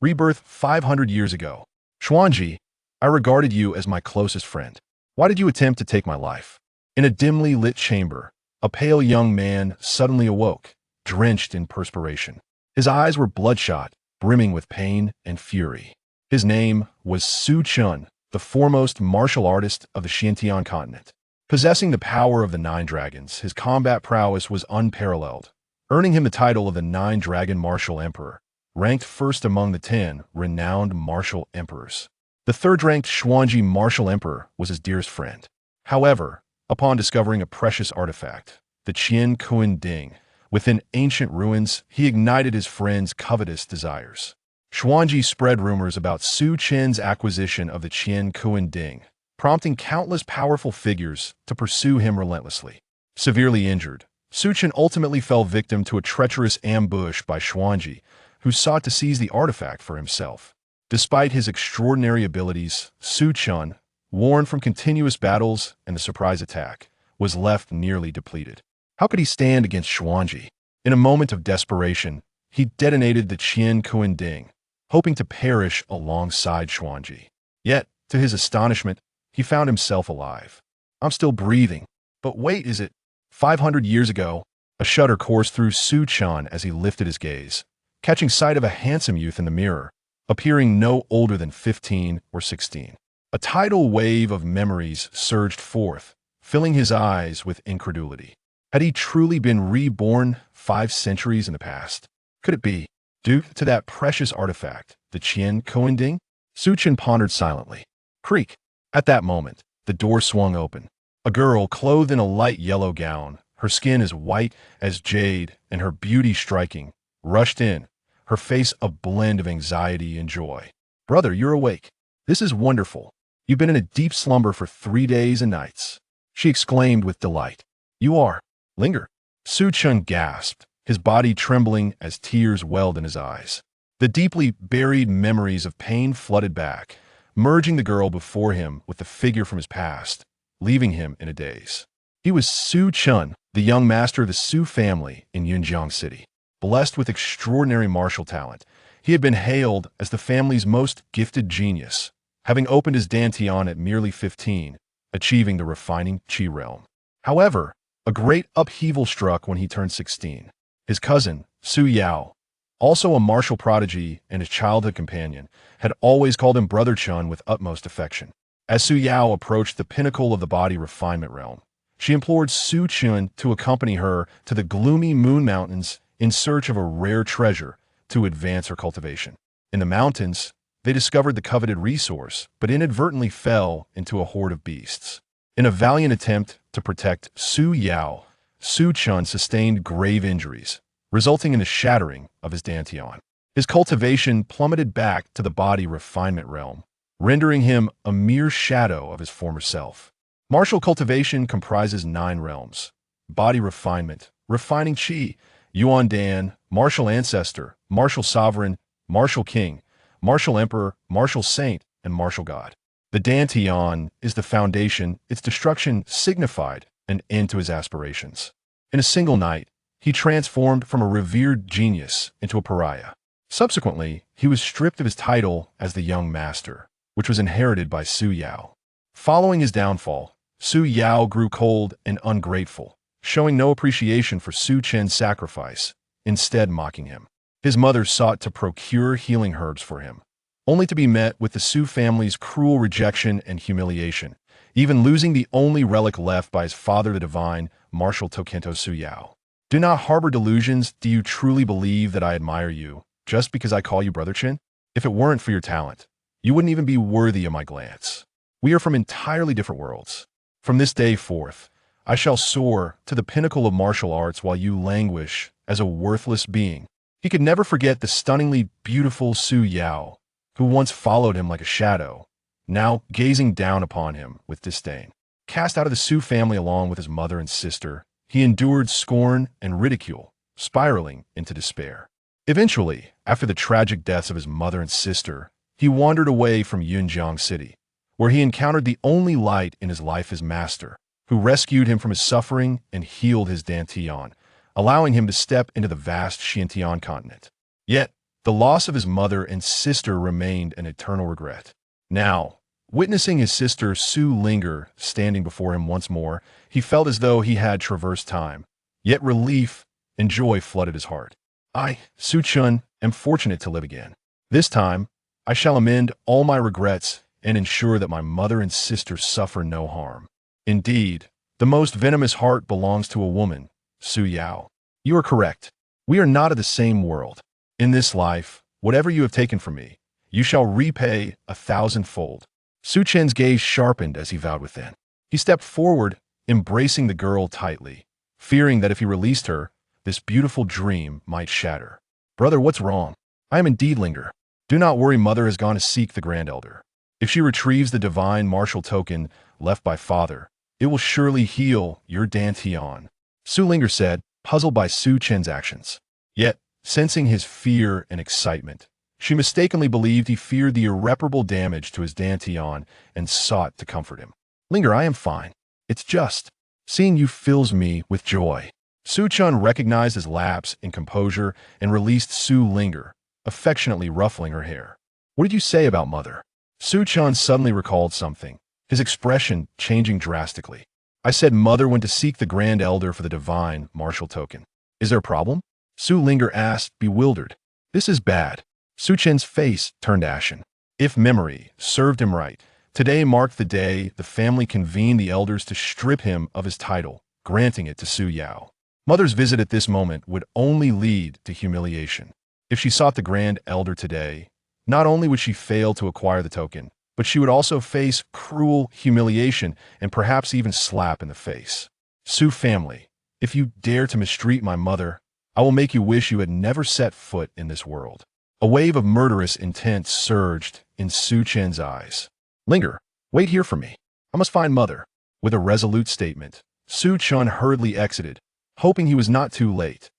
Rebirth 500 years ago. Xuanji, I regarded you as my closest friend. Why did you attempt to take my life? In a dimly lit chamber, a pale young man suddenly awoke, drenched in perspiration. His eyes were bloodshot, brimming with pain and fury. His name was Su Chen, the foremost martial artist of the Xiantian continent. Possessing the power of the Nine Dragons, his combat prowess was unparalleled, earning him the title of the Nine-Dragon Martial Emperor, ranked first among the 10 renowned martial emperors. The third-ranked Xuanji Martial Emperor was his dearest friend. However, upon discovering a precious artifact, the Qian Kuan Ding, within ancient ruins, he ignited his friend's covetous desires. Xuanji spread rumors about Su Chen's acquisition of the Qian Kuan Ding, prompting countless powerful figures to pursue him relentlessly. Severely injured, Su Chen ultimately fell victim to a treacherous ambush by Xuanji, who sought to seize the artifact for himself. Despite his extraordinary abilities, Su Chen, worn from continuous battles and the surprise attack, was left nearly depleted. How could he stand against Xuanji? In a moment of desperation, he detonated the Qian Kuan Ding, hoping to perish alongside Xuanji. Yet, to his astonishment, he found himself alive. I'm still breathing. But wait, is it? 500 years ago, a shudder coursed through Su Chen as he lifted his gaze, catching sight of a handsome youth in the mirror, appearing no older than 15 or 16. A tidal wave of memories surged forth, filling his eyes with incredulity. Had he truly been reborn 5 centuries in the past? Could it be due to that precious artifact, the Qian Kuan Ding? Su Chen pondered silently. Creak. At that moment, the door swung open. A girl clothed in a light yellow gown, her skin as white as jade and her beauty striking, rushed in, her face a blend of anxiety and joy. Brother, you're awake. This is wonderful. You've been in a deep slumber for 3 days and nights, she exclaimed with delight. You are. Linger. Su Chen gasped, his body trembling as tears welled in his eyes. The deeply buried memories of pain flooded back, merging the girl before him with the figure from his past, leaving him in a daze. He was Su Chen, the young master of the Su family in Yunjiang City. Blessed with extraordinary martial talent, he had been hailed as the family's most gifted genius, having opened his dantian at merely 15, achieving the refining Qi realm. However, a great upheaval struck when he turned 16. His cousin, Su Yao, also a martial prodigy and his childhood companion, had always called him Brother Chen with utmost affection. As Su Yao approached the pinnacle of the body refinement realm, she implored Su Chen to accompany her to the gloomy Moon Mountains in search of a rare treasure to advance her cultivation. In the mountains, they discovered the coveted resource, but inadvertently fell into a horde of beasts. In a valiant attempt to protect Su Yao, Su Chen sustained grave injuries, resulting in the shattering of his dantian. His cultivation plummeted back to the body refinement realm, rendering him a mere shadow of his former self. Martial cultivation comprises 9 realms: body refinement, refining Qi, Yuan Dan, martial ancestor, martial sovereign, martial king, martial emperor, martial saint, and martial god. The dantian is the foundation, its destruction signified an end to his aspirations. In a single night, he transformed from a revered genius into a pariah. Subsequently, he was stripped of his title as the young master, which was inherited by Su Yao. Following his downfall, Su Yao grew cold and ungrateful, showing no appreciation for Su Chen's sacrifice, instead mocking him. His mother sought to procure healing herbs for him, only to be met with the Su family's cruel rejection and humiliation, even losing the only relic left by his father, the divine martial Tokento Su Yao. Do not harbor delusions. Do you truly believe that I admire you just because I call you Brother Chen? If it weren't for your talent, you wouldn't even be worthy of my glance. We are from entirely different worlds. From this day forth, I shall soar to the pinnacle of martial arts while you languish as a worthless being. He could never forget the stunningly beautiful Su Yao, who once followed him like a shadow, now gazing down upon him with disdain. Cast out of the Su family along with his mother and sister, he endured scorn and ridicule, spiraling into despair. Eventually, after the tragic deaths of his mother and sister, he wandered away from Yunjiang City, where he encountered the only light in his life, his master, who rescued him from his suffering and healed his dantian, allowing him to step into the vast Xiantian continent. Yet, The loss of his mother and sister remained an eternal regret. Now, witnessing his sister Su linger standing before him once more, he felt as though he had traversed time. Yet relief and joy flooded his heart. I, Su Chen, am fortunate to live again. This time, I shall amend all my regrets and ensure that my mother and sister suffer no harm. Indeed, the most venomous heart belongs to a woman, Su Yao. You are correct. We are not of the same world. In this life, whatever you have taken from me, you shall repay 1,000-fold. Su Chen's gaze sharpened as he vowed within. He stepped forward, embracing the girl tightly, fearing that if he released her, this beautiful dream might shatter. Brother, what's wrong? I am indeed Linger. Do not worry, mother has gone to seek the Grand Elder. If she retrieves the divine martial token left by father, it will surely heal your Dantian. Su Linger said, puzzled by Su Chen's actions. Yet, sensing his fear and excitement, she mistakenly believed he feared the irreparable damage to his Dantian and sought to comfort him. Linger, I am fine. It's just, seeing you fills me with joy. Su Chen recognized his lapse in composure and released Su Linger, affectionately ruffling her hair. What did you say about mother? Su Chen suddenly recalled something, his expression changing drastically. I said mother went to seek the Grand Elder for the divine martial token. Is there a problem? Su Linger asked, bewildered. This is bad. Su Chen's face turned ashen. If memory served him right, today marked the day the family convened the elders to strip him of his title, granting it to Su Yao. Mother's visit at this moment would only lead to humiliation. If she sought the Grand Elder today, not only would she fail to acquire the token, but she would also face cruel humiliation and perhaps even slap in the face. Su family, if you dare to mistreat my mother, I will make you wish you had never set foot in this world. A wave of murderous intent surged in Su Chen's eyes. Linger, wait here for me. I must find mother. With a resolute statement, Su Chen hurriedly exited, hoping he was not too late.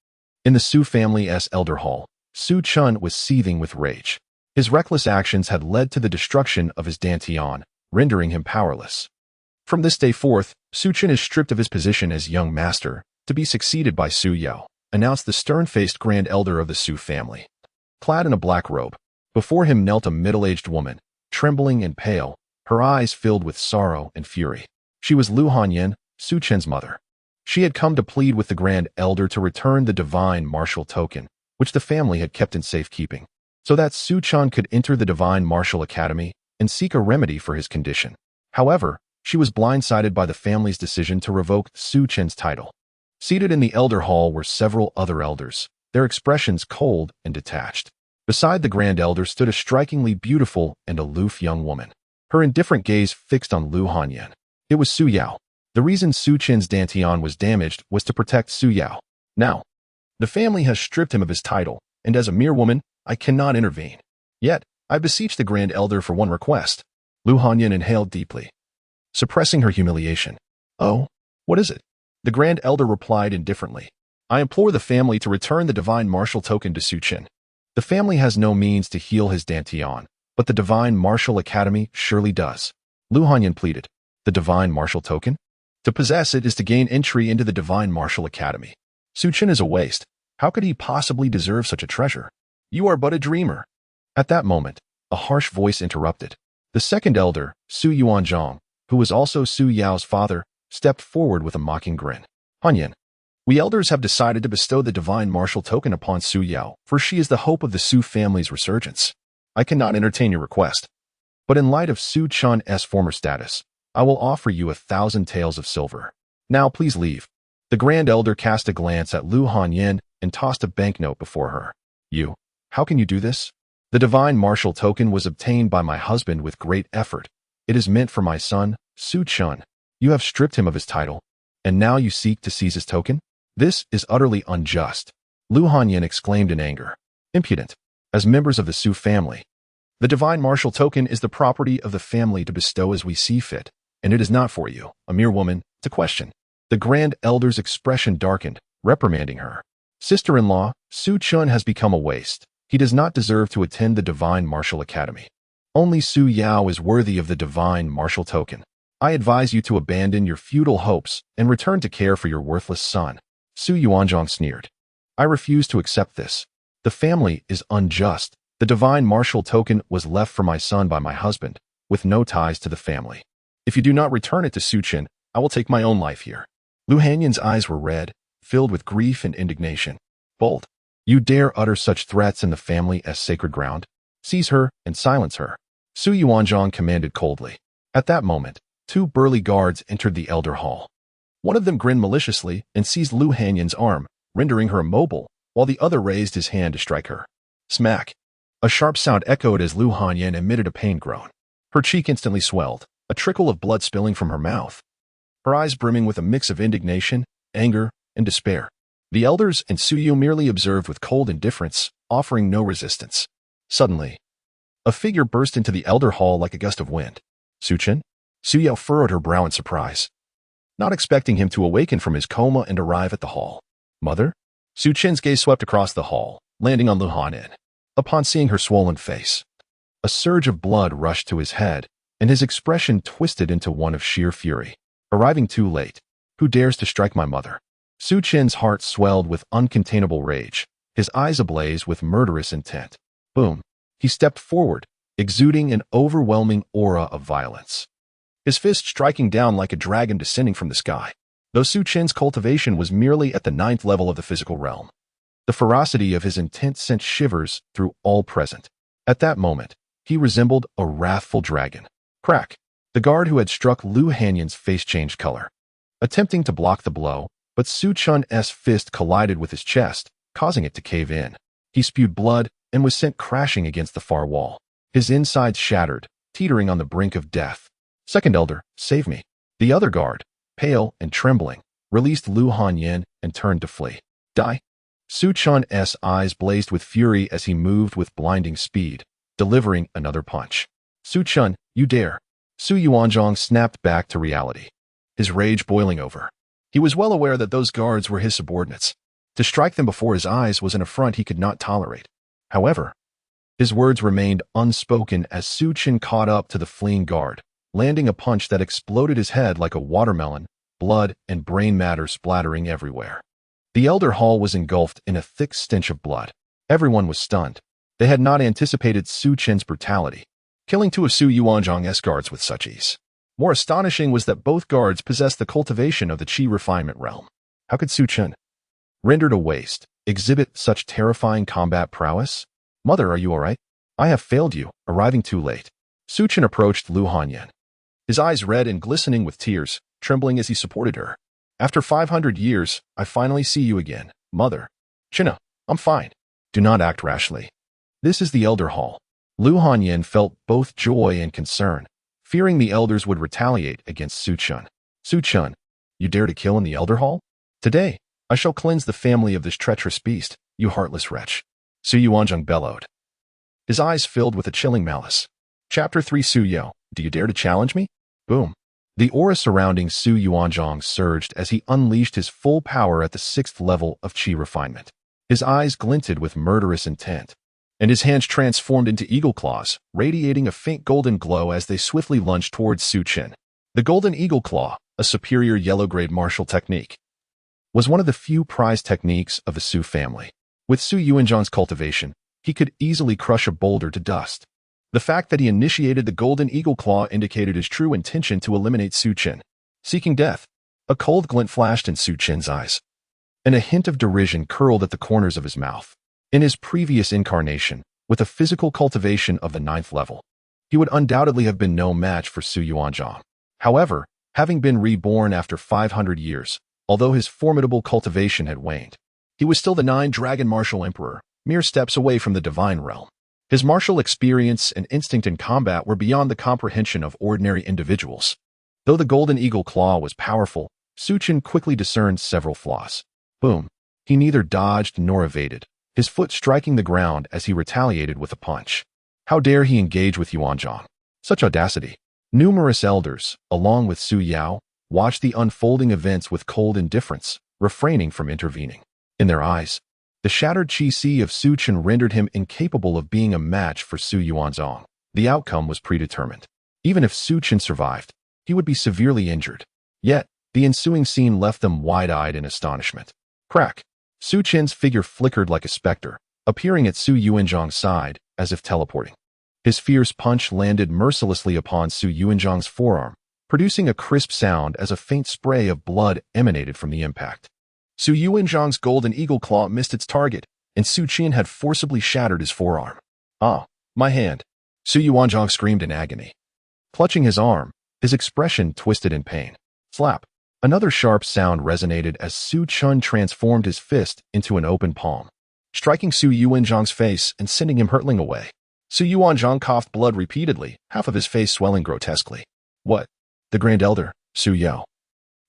In the Su family's elder hall, Su Chen was seething with rage. His reckless actions had led to the destruction of his Dantian, rendering him powerless. From this day forth, Su Chen is stripped of his position as young master, to be succeeded by Su Yao, announced the stern-faced Grand Elder of the Su family. Clad in a black robe, before him knelt a middle-aged woman, trembling and pale, her eyes filled with sorrow and fury. She was Lu Hanyan, Su Chen's mother. She had come to plead with the Grand Elder to return the divine martial token, which the family had kept in safekeeping, so that Su Chen could enter the Divine Martial Academy and seek a remedy for his condition. However, she was blindsided by the family's decision to revoke Su Chen's title. Seated in the Elder Hall were several other elders, their expressions cold and detached. Beside the Grand Elder stood a strikingly beautiful and aloof young woman, her indifferent gaze fixed on Lu Hanyan. It was Su Yao. The reason Su Chen's Dantian was damaged was to protect Su Yao. Now, the family has stripped him of his title, and as a mere woman, I cannot intervene. Yet, I beseech the Grand Elder for one request. Lu Hanyan inhaled deeply, suppressing her humiliation. Oh, what is it? The Grand Elder replied indifferently. I implore the family to return the divine martial token to Su Chen. The family has no means to heal his Dantian, but the Divine Martial Academy surely does. Lu Hanyan pleaded. The divine martial token? To possess it is to gain entry into the Divine Martial Academy. Su Chen is a waste. How could he possibly deserve such a treasure? You are but a dreamer. At that moment, a harsh voice interrupted. The second elder, Su Yuanzhang, who was also Su Yao's father, stepped forward with a mocking grin. Hanyan, we elders have decided to bestow the divine martial token upon Su Yao, for she is the hope of the Su family's resurgence. I cannot entertain your request, but in light of Su Chen's former status, I will offer you 1,000 taels of silver. Now please leave. The Grand Elder cast a glance at Lu Hanyan and tossed a banknote before her. You, how can you do this? The divine martial token was obtained by my husband with great effort. It is meant for my son, Su Chen. You have stripped him of his title, and now you seek to seize his token? This is utterly unjust. Lu Hanyan exclaimed in anger. Impudent. As members of the Su family, the divine martial token is the property of the family to bestow as we see fit, and it is not for you, a mere woman, to question. The Grand Elder's expression darkened, reprimanding her. Sister-in-law, Su Chen has become a waste. He does not deserve to attend the Divine Martial Academy. Only Su Yao is worthy of the divine martial token. I advise you to abandon your futile hopes and return to care for your worthless son. Su Yuanzhang sneered. I refuse to accept this. The family is unjust. The divine martial token was left for my son by my husband, with no ties to the family. If you do not return it to Su Chen, I will take my own life here. Lu Hanyan's eyes were red, filled with grief and indignation. Bold. You dare utter such threats in the family as sacred ground? Seize her and silence her. Su Yuanzhang commanded coldly. At that moment, two burly guards entered the elder hall. One of them grinned maliciously and seized Lu Hanyan's arm, rendering her immobile, while the other raised his hand to strike her. Smack. A sharp sound echoed as Lu Hanyan emitted a pain groan. Her cheek instantly swelled, a trickle of blood spilling from her mouth. Her eyes brimming with a mix of indignation, anger, and despair. The elders and Su Yu merely observed with cold indifference, offering no resistance. Suddenly, a figure burst into the elder hall like a gust of wind. Su Chen? Su Yao furrowed her brow in surprise, not expecting him to awaken from his coma and arrive at the hall. Mother? Su Chen's gaze swept across the hall, landing on Lu Hanyan. Upon seeing her swollen face, a surge of blood rushed to his head, and his expression twisted into one of sheer fury. Arriving too late. Who dares to strike my mother? Su Chen's heart swelled with uncontainable rage, his eyes ablaze with murderous intent. Boom. He stepped forward, exuding an overwhelming aura of violence, his fist striking down like a dragon descending from the sky. Though Su Chen's cultivation was merely at the 9th level of the physical realm, the ferocity of his intent sent shivers through all present. At that moment, he resembled a wrathful dragon. Crack! The guard who had struck Lu Hanyan's face changed color, attempting to block the blow, but Su Chen's fist collided with his chest, causing it to cave in. He spewed blood and was sent crashing against the far wall. His insides shattered, teetering on the brink of death. Second elder, save me. The other guard, pale and trembling, released Lu Hanyan and turned to flee. Die. Su Chen's eyes blazed with fury as he moved with blinding speed, delivering another punch. Su Chen, you dare. Su Yuanzhang snapped back to reality, his rage boiling over. He was well aware that those guards were his subordinates. To strike them before his eyes was an affront he could not tolerate. However, his words remained unspoken as Su Chen caught up to the fleeing guard, landing a punch that exploded his head like a watermelon, blood and brain matter splattering everywhere. The elder hall was engulfed in a thick stench of blood. Everyone was stunned. They had not anticipated Su Chen's brutality, killing two of Su Yuanzhang's guards with such ease. More astonishing was that both guards possessed the cultivation of the Qi refinement realm. How could Su Chen, rendered a waste, exhibit such terrifying combat prowess? Mother, are you all right? I have failed you, arriving too late. Su Chen approached Lu Hanyan, his eyes red and glistening with tears, trembling as he supported her. After 500 years, I finally see you again, Mother. China, I'm fine. Do not act rashly. This is the Elder Hall. Lu Hanyan felt both joy and concern, fearing the elders would retaliate against Su Chen. Su Chen, you dare to kill in the Elder Hall? Today, I shall cleanse the family of this treacherous beast, you heartless wretch. Su Yuanzhang bellowed, his eyes filled with a chilling malice. Chapter 3 Su Yao, do you dare to challenge me? Boom. The aura surrounding Su Yuanzhang surged as he unleashed his full power at the 6th level of Qi refinement. His eyes glinted with murderous intent, and his hands transformed into eagle claws, radiating a faint golden glow as they swiftly lunged towards Su Chen. The golden eagle claw, a superior yellow-grade martial technique, was one of the few prized techniques of the Su family. With Su Yuanzhang's cultivation, he could easily crush a boulder to dust. The fact that he initiated the golden eagle claw indicated his true intention to eliminate Su Chen. Seeking death, a cold glint flashed in Su Chen's eyes, and a hint of derision curled at the corners of his mouth. In his previous incarnation, with a physical cultivation of the 9th level, he would undoubtedly have been no match for Su Yuanzhang. However, having been reborn after 500 years, although his formidable cultivation had waned, he was still the 9-dragon martial emperor, mere steps away from the divine realm. His martial experience and instinct in combat were beyond the comprehension of ordinary individuals. Though the golden eagle claw was powerful, Su Chen quickly discerned several flaws. Boom. He neither dodged nor evaded, his foot striking the ground as he retaliated with a punch. How dare he engage with Yuanzhang? Such audacity. Numerous elders, along with Su Yao, watched the unfolding events with cold indifference, refraining from intervening. In their eyes, the shattered Qi Ci of Su Chen rendered him incapable of being a match for Su Yuanzhang. The outcome was predetermined. Even if Su Chen survived, he would be severely injured. Yet, the ensuing scene left them wide-eyed in astonishment. Crack! Su Chen's figure flickered like a specter, appearing at Su Yuanzhang's side as if teleporting. His fierce punch landed mercilessly upon Su Yuanzhang's forearm, producing a crisp sound as a faint spray of blood emanated from the impact. Su Yuanzhang's golden eagle claw missed its target, and Su Chen had forcibly shattered his forearm. "Ah, my hand!" Su Yuanzhang screamed in agony. Clutching his arm, his expression twisted in pain. Slap! Another sharp sound resonated as Su Chen transformed his fist into an open palm, striking Su Yuanzhang's face and sending him hurtling away. Su Yuanzhang coughed blood repeatedly, half of his face swelling grotesquely. "What?" The Grand Elder, Su Yao,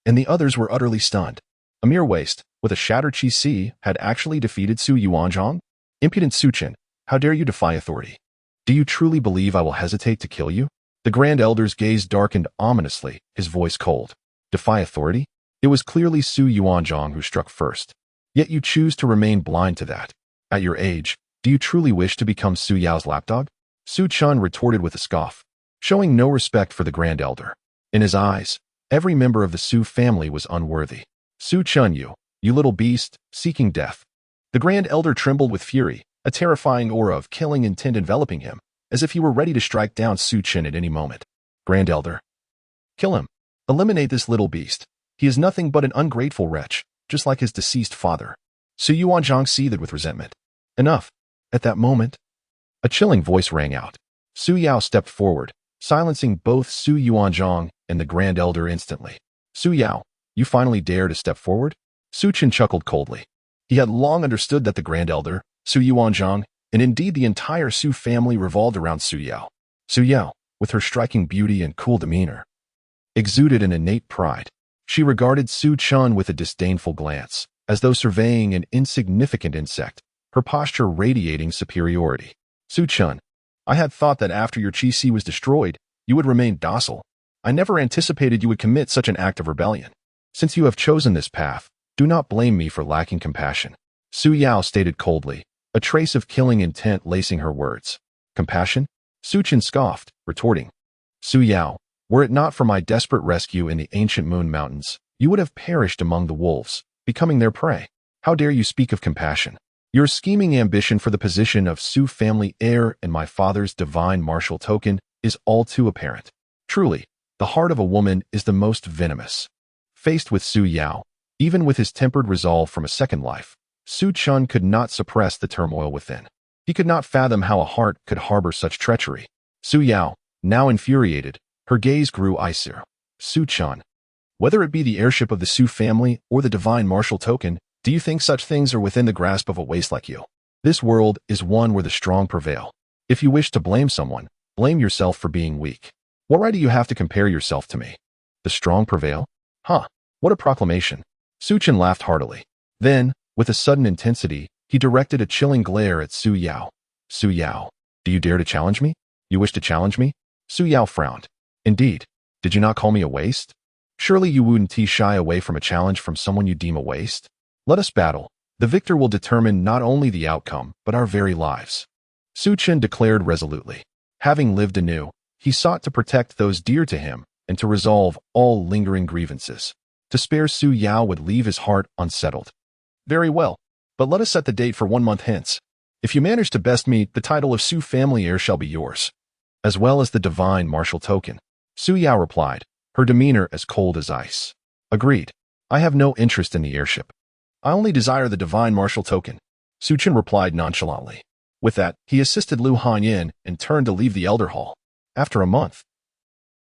and the others were utterly stunned. A mere waste, with a shattered Qi Si, had actually defeated Su Yuanzhang? Impudent Su Chen, how dare you defy authority? Do you truly believe I will hesitate to kill you? The Grand Elder's gaze darkened ominously, his voice cold. Defy authority? It was clearly Su Yuanzhang who struck first. Yet you choose to remain blind to that. At your age, do you truly wish to become Su Yao's lapdog? Su Chen retorted with a scoff, showing no respect for the Grand Elder. In his eyes, every member of the Su family was unworthy. Su Chen, you little beast, seeking death. The Grand Elder trembled with fury, a terrifying aura of killing intent enveloping him, as if he were ready to strike down Su Chen at any moment. Grand Elder. Kill him. Eliminate this little beast. He is nothing but an ungrateful wretch, just like his deceased father. Su Yuanzhang seethed with resentment. Enough. At that moment, a chilling voice rang out. Su Yao stepped forward, silencing both Su Yuanzhang and the Grand Elder instantly. Su Yao, you finally dare to step forward? Su Chen chuckled coldly. He had long understood that the Grand Elder, Su Yuanzhang, and indeed the entire Su family revolved around Su Yao. Su Yao, with her striking beauty and cool demeanor, exuded an innate pride. She regarded Su Chen with a disdainful glance, as though surveying an insignificant insect, her posture radiating superiority. Su Chen, I had thought that after your Qi Si was destroyed, you would remain docile. I never anticipated you would commit such an act of rebellion. Since you have chosen this path, do not blame me for lacking compassion. Su Yao stated coldly, a trace of killing intent lacing her words. Compassion? Su Chen scoffed, retorting. Su Yao, were it not for my desperate rescue in the ancient Moon Mountains, you would have perished among the wolves, becoming their prey. How dare you speak of compassion? Your scheming ambition for the position of Su family heir and my father's divine martial token is all too apparent. Truly, the heart of a woman is the most venomous. Faced with Su Yao, even with his tempered resolve from a second life, Su Chen could not suppress the turmoil within. He could not fathom how a heart could harbor such treachery. Su Yao, now infuriated, her gaze grew icy. Su Chen, whether it be the heirship of the Su family or the divine martial token, do you think such things are within the grasp of a waste like you? This world is one where the strong prevail. If you wish to blame someone, blame yourself for being weak. What right do you have to compare yourself to me? The strong prevail? Huh, what a proclamation. Su Chen laughed heartily. Then, with a sudden intensity, he directed a chilling glare at Su Yao. Su Yao, do you dare to challenge me? You wish to challenge me? Su Yao frowned. Indeed, did you not call me a waste? Surely you wouldn't shy away from a challenge from someone you deem a waste? Let us battle. The victor will determine not only the outcome, but our very lives. Su Chen declared resolutely. Having lived anew, he sought to protect those dear to him and to resolve all lingering grievances. To spare Su Yao would leave his heart unsettled. Very well, but let us set the date for 1 month hence. If you manage to best me, the title of Su family heir shall be yours, as well as the divine martial token. Su Yao replied, her demeanor as cold as ice. Agreed. I have no interest in the heirship. I only desire the divine martial token. Su Chen replied nonchalantly. With that, he assisted Lu Hanyin and turned to leave the elder hall. After a month.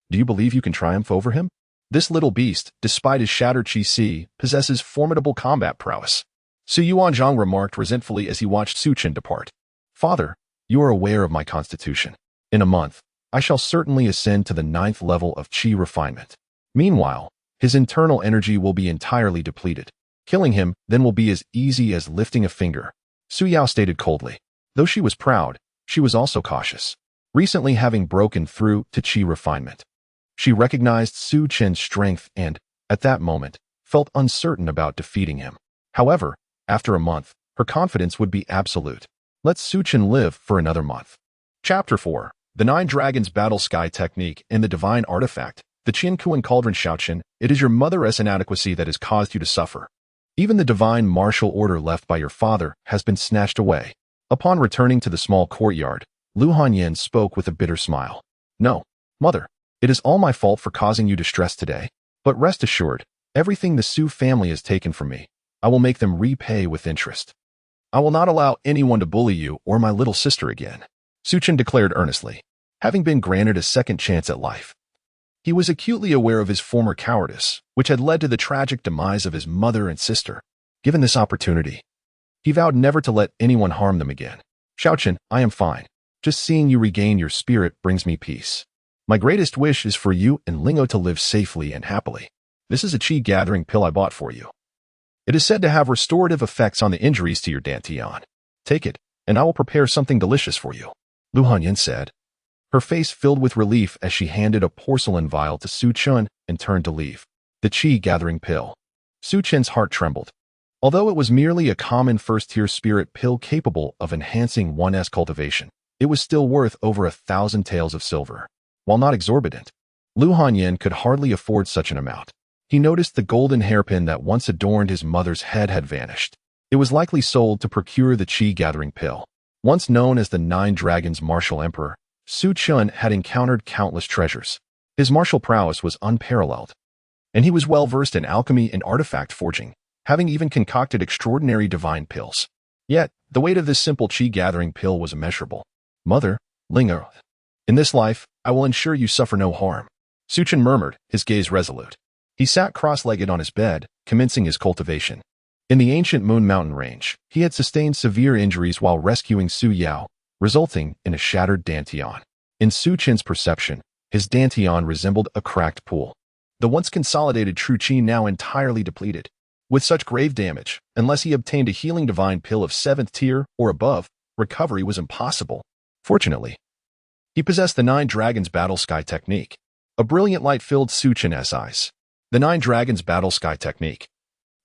Do you believe you can triumph over him? This little beast, despite his shattered Qi Si, possesses formidable combat prowess. Su Yuanzhang remarked resentfully as he watched Su Chen depart. Father, you are aware of my constitution. In a month, I shall certainly ascend to the 9th level of Qi refinement. Meanwhile, his internal energy will be entirely depleted. Killing him then will be as easy as lifting a finger. Su Yao stated coldly. Though she was proud, she was also cautious. Recently having broken through to Qi refinement, she recognized Su Chen's strength and, at that moment, felt uncertain about defeating him. However, after a month, her confidence would be absolute. Let Su Chen live for another month. Chapter 4. The 9 Dragons Battle Sky Technique and the Divine Artifact. The Qian Kuan Cauldron Xiaoqian, it is your mother's inadequacy that has caused you to suffer. Even the divine martial order left by your father has been snatched away. Upon returning to the small courtyard, Lu Hanyan spoke with a bitter smile. No, mother, it is all my fault for causing you distress today. But rest assured, everything the Su family has taken from me, I will make them repay with interest. I will not allow anyone to bully you or my little sister again, Su Chen declared earnestly, having been granted a second chance at life. He was acutely aware of his former cowardice, which had led to the tragic demise of his mother and sister. Given this opportunity, he vowed never to let anyone harm them again. Xiaochen, I am fine. Just seeing you regain your spirit brings me peace. My greatest wish is for you and Lingo to live safely and happily. This is a qi gathering pill I bought for you. It is said to have restorative effects on the injuries to your dantian. Take it, and I will prepare something delicious for you, Lu Hanyan said. Her face filled with relief as she handed a porcelain vial to Su Chen and turned to leave. The qi gathering pill. Su Chen's heart trembled. Although it was merely a common first-tier spirit pill capable of enhancing one's cultivation, it was still worth over 1,000 taels of silver. While not exorbitant, Lu Hanyan could hardly afford such an amount. He noticed the golden hairpin that once adorned his mother's head had vanished. It was likely sold to procure the qi gathering pill. Once known as the Nine Dragons Martial Emperor, Su Chen had encountered countless treasures. His martial prowess was unparalleled, and he was well versed in alchemy and artifact forging, having even concocted extraordinary divine pills. Yet, the weight of this simple qi gathering pill was immeasurable. Mother, Lingo, in this life, I will ensure you suffer no harm, Su Chen murmured, his gaze resolute. He sat cross-legged on his bed, commencing his cultivation. In the ancient Moon Mountain range, he had sustained severe injuries while rescuing Su Yao, resulting in a shattered dantian. In Su Chen's perception, his dantian resembled a cracked pool. The once consolidated true qi now entirely depleted. With such grave damage, unless he obtained a healing divine pill of 7th tier or above, recovery was impossible. Fortunately, he possessed the Nine Dragons Battle Sky Technique. A brilliant light filled Su Chen's eyes. The Nine Dragons Battle Sky Technique,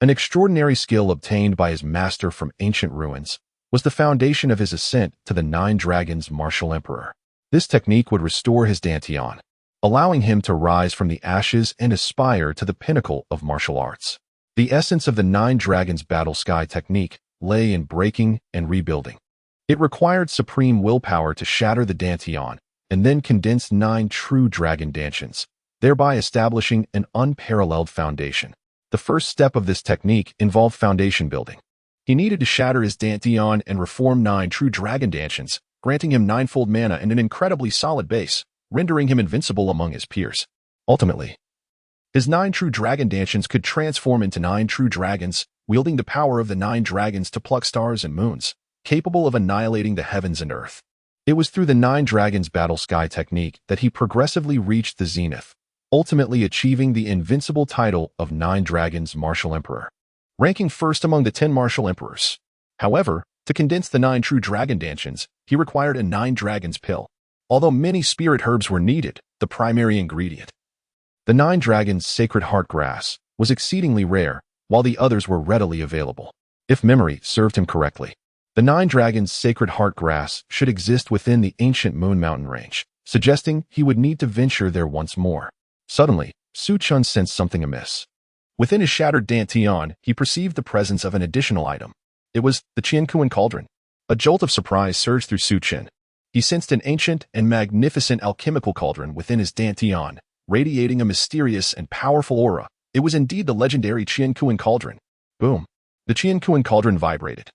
an extraordinary skill obtained by his master from ancient ruins, was the foundation of his ascent to the Nine Dragons Martial Emperor. This technique would restore his dantian, allowing him to rise from the ashes and aspire to the pinnacle of martial arts. The essence of the Nine Dragons Battle Sky Technique lay in breaking and rebuilding. It required supreme willpower to shatter the dantian and then condense 9 true dragon dantians, thereby establishing an unparalleled foundation. The first step of this technique involved foundation building. He needed to shatter his dantian and reform 9 true dragon dantians, granting him 9-fold mana and an incredibly solid base, rendering him invincible among his peers. Ultimately, his 9 true dragon dantians could transform into 9 true dragons, wielding the power of the 9 dragons to pluck stars and moons, capable of annihilating the heavens and earth. It was through the Nine Dragons Battle Sky Technique that he progressively reached the zenith, ultimately achieving the invincible title of Nine Dragons Martial Emperor, ranking first among the 10 Martial Emperors. However, to condense the 9 true dragon dantians, he required a 9 dragons pill. Although many spirit herbs were needed, the primary ingredient, the 9 dragons sacred heart grass, was exceedingly rare, while the others were readily available. If memory served him correctly, the 9 dragons sacred heart grass should exist within the ancient Moon Mountain range, suggesting he would need to venture there once more. Suddenly, Su Chen sensed something amiss. Within his shattered dantian, he perceived the presence of an additional item. It was the Qiankuan cauldron. A jolt of surprise surged through Su Chen. He sensed an ancient and magnificent alchemical cauldron within his dantian, radiating a mysterious and powerful aura. It was indeed the legendary Qiankuan cauldron. Boom! The Qiankuan cauldron vibrated,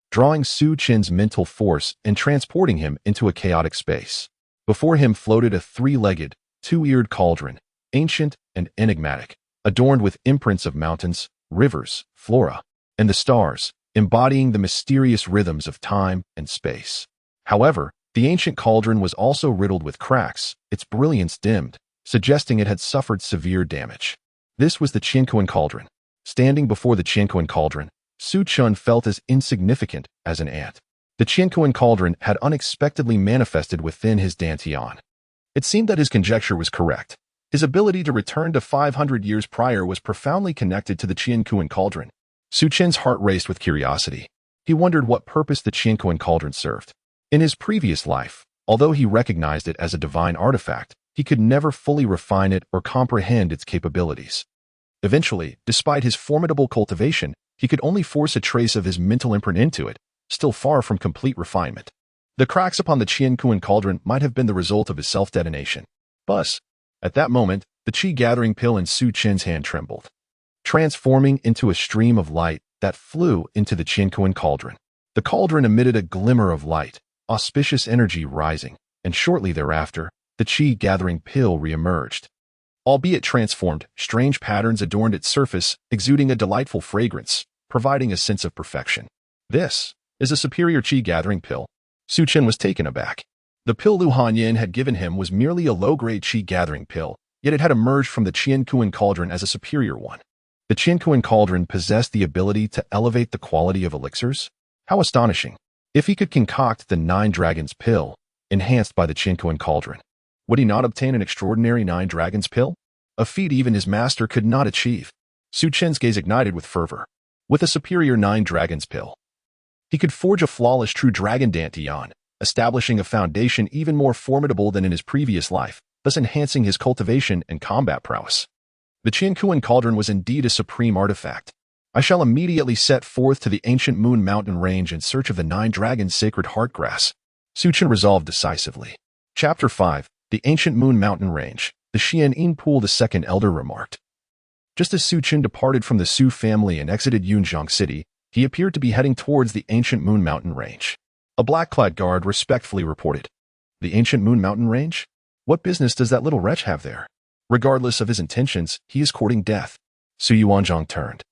drawing Su Chen's mental force and transporting him into a chaotic space. Before him floated a 3-legged, 2-eared cauldron, ancient and enigmatic, adorned with imprints of mountains, rivers, flora, and the stars, embodying the mysterious rhythms of time and space. However, the ancient cauldron was also riddled with cracks, its brilliance dimmed, suggesting it had suffered severe damage. This was the Qiankuan cauldron. Standing before the Qiankuan cauldron, Su Chen felt as insignificant as an ant. The Qiankuan cauldron had unexpectedly manifested within his dantian. It seemed that his conjecture was correct. His ability to return to 500 years prior was profoundly connected to the Qiankuan cauldron. Su Chen's heart raced with curiosity. He wondered what purpose the Qiankuan cauldron served. In his previous life, although he recognized it as a divine artifact, he could never fully refine it or comprehend its capabilities. Eventually, despite his formidable cultivation, he could only force a trace of his mental imprint into it, still far from complete refinement. The cracks upon the Qiankuan cauldron might have been the result of his self-detonation. But, at that moment, the qi-gathering pill in Su Chen's hand trembled, transforming into a stream of light that flew into the Qiankuan cauldron. The cauldron emitted a glimmer of light, auspicious energy rising, and shortly thereafter, the qi-gathering pill re-emerged. Albeit transformed, strange patterns adorned its surface, exuding a delightful fragrance, providing a sense of perfection. This is a superior qi-gathering pill. Su Chen was taken aback. The pill Lu Hanyin had given him was merely a low-grade qi-gathering pill, yet it had emerged from the Qiankuan cauldron as a superior one. The Qiankuan cauldron possessed the ability to elevate the quality of elixirs? How astonishing! If he could concoct the Nine Dragons pill, enhanced by the Qiankuan cauldron, would he not obtain an extraordinary Nine Dragons pill? A feat even his master could not achieve. Su Chen's gaze ignited with fervor. With a superior Nine Dragons pill, he could forge a flawless true dragon dantian, establishing a foundation even more formidable than in his previous life, thus enhancing his cultivation and combat prowess. The Qiankuan cauldron was indeed a supreme artifact. I shall immediately set forth to the ancient Moon Mountain range in search of the Nine Dragons' sacred heart grass. Su Chen resolved decisively. Chapter 5. The Ancient Moon Mountain Range. The Xianyin Pool. The second elder remarked. Just as Su Chen departed from the Su family and exited Yunjiang City, he appeared to be heading towards the ancient Moon Mountain Range. A black-clad guard respectfully reported. The ancient Moon Mountain Range? What business does that little wretch have there? Regardless of his intentions, he is courting death. Su Yuanzhang turned,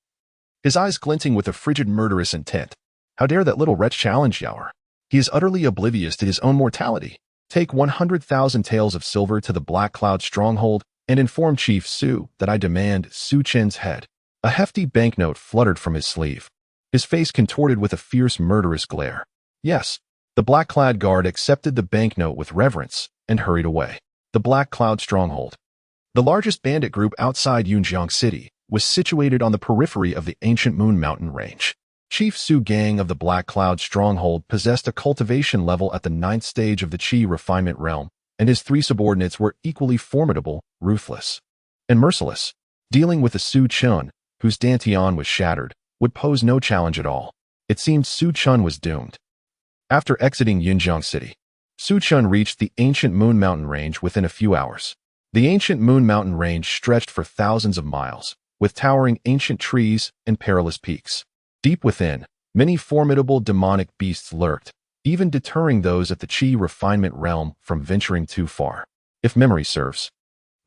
his eyes glinting with a frigid murderous intent. How dare that little wretch challenge Yaoer? He is utterly oblivious to his own mortality. Take 100,000 taels of silver to the Black Cloud stronghold and inform Chief Su that I demand Su Chen's head. A hefty banknote fluttered from his sleeve, his face contorted with a fierce murderous glare. Yes, the black-clad guard accepted the banknote with reverence and hurried away. The Black Cloud stronghold, the largest bandit group outside Yunjiang City, was situated on the periphery of the ancient Moon Mountain Range. Chief Su Gang of the Black Cloud stronghold possessed a cultivation level at the 9th stage of the Qi refinement realm, and his 3 subordinates were equally formidable, ruthless, and merciless. Dealing with the Su Chen, whose dantian was shattered, would pose no challenge at all. It seemed Su Chen was doomed. After exiting Yunjiang City, Su Chen reached the ancient Moon Mountain Range within a few hours. The ancient Moon Mountain Range stretched for thousands of miles, with towering ancient trees and perilous peaks. Deep within, many formidable demonic beasts lurked, even deterring those at the Qi refinement realm from venturing too far. If memory serves,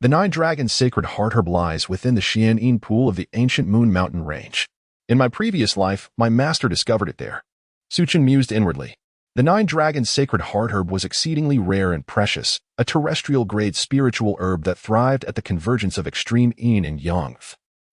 the Nine Dragons' sacred heart herb lies within the Xianyin Pool of the ancient Moon Mountain Range. In my previous life, my master discovered it there. Su Chen mused inwardly. The Nine Dragons' sacred heart herb was exceedingly rare and precious, a terrestrial-grade spiritual herb that thrived at the convergence of extreme yin and yang,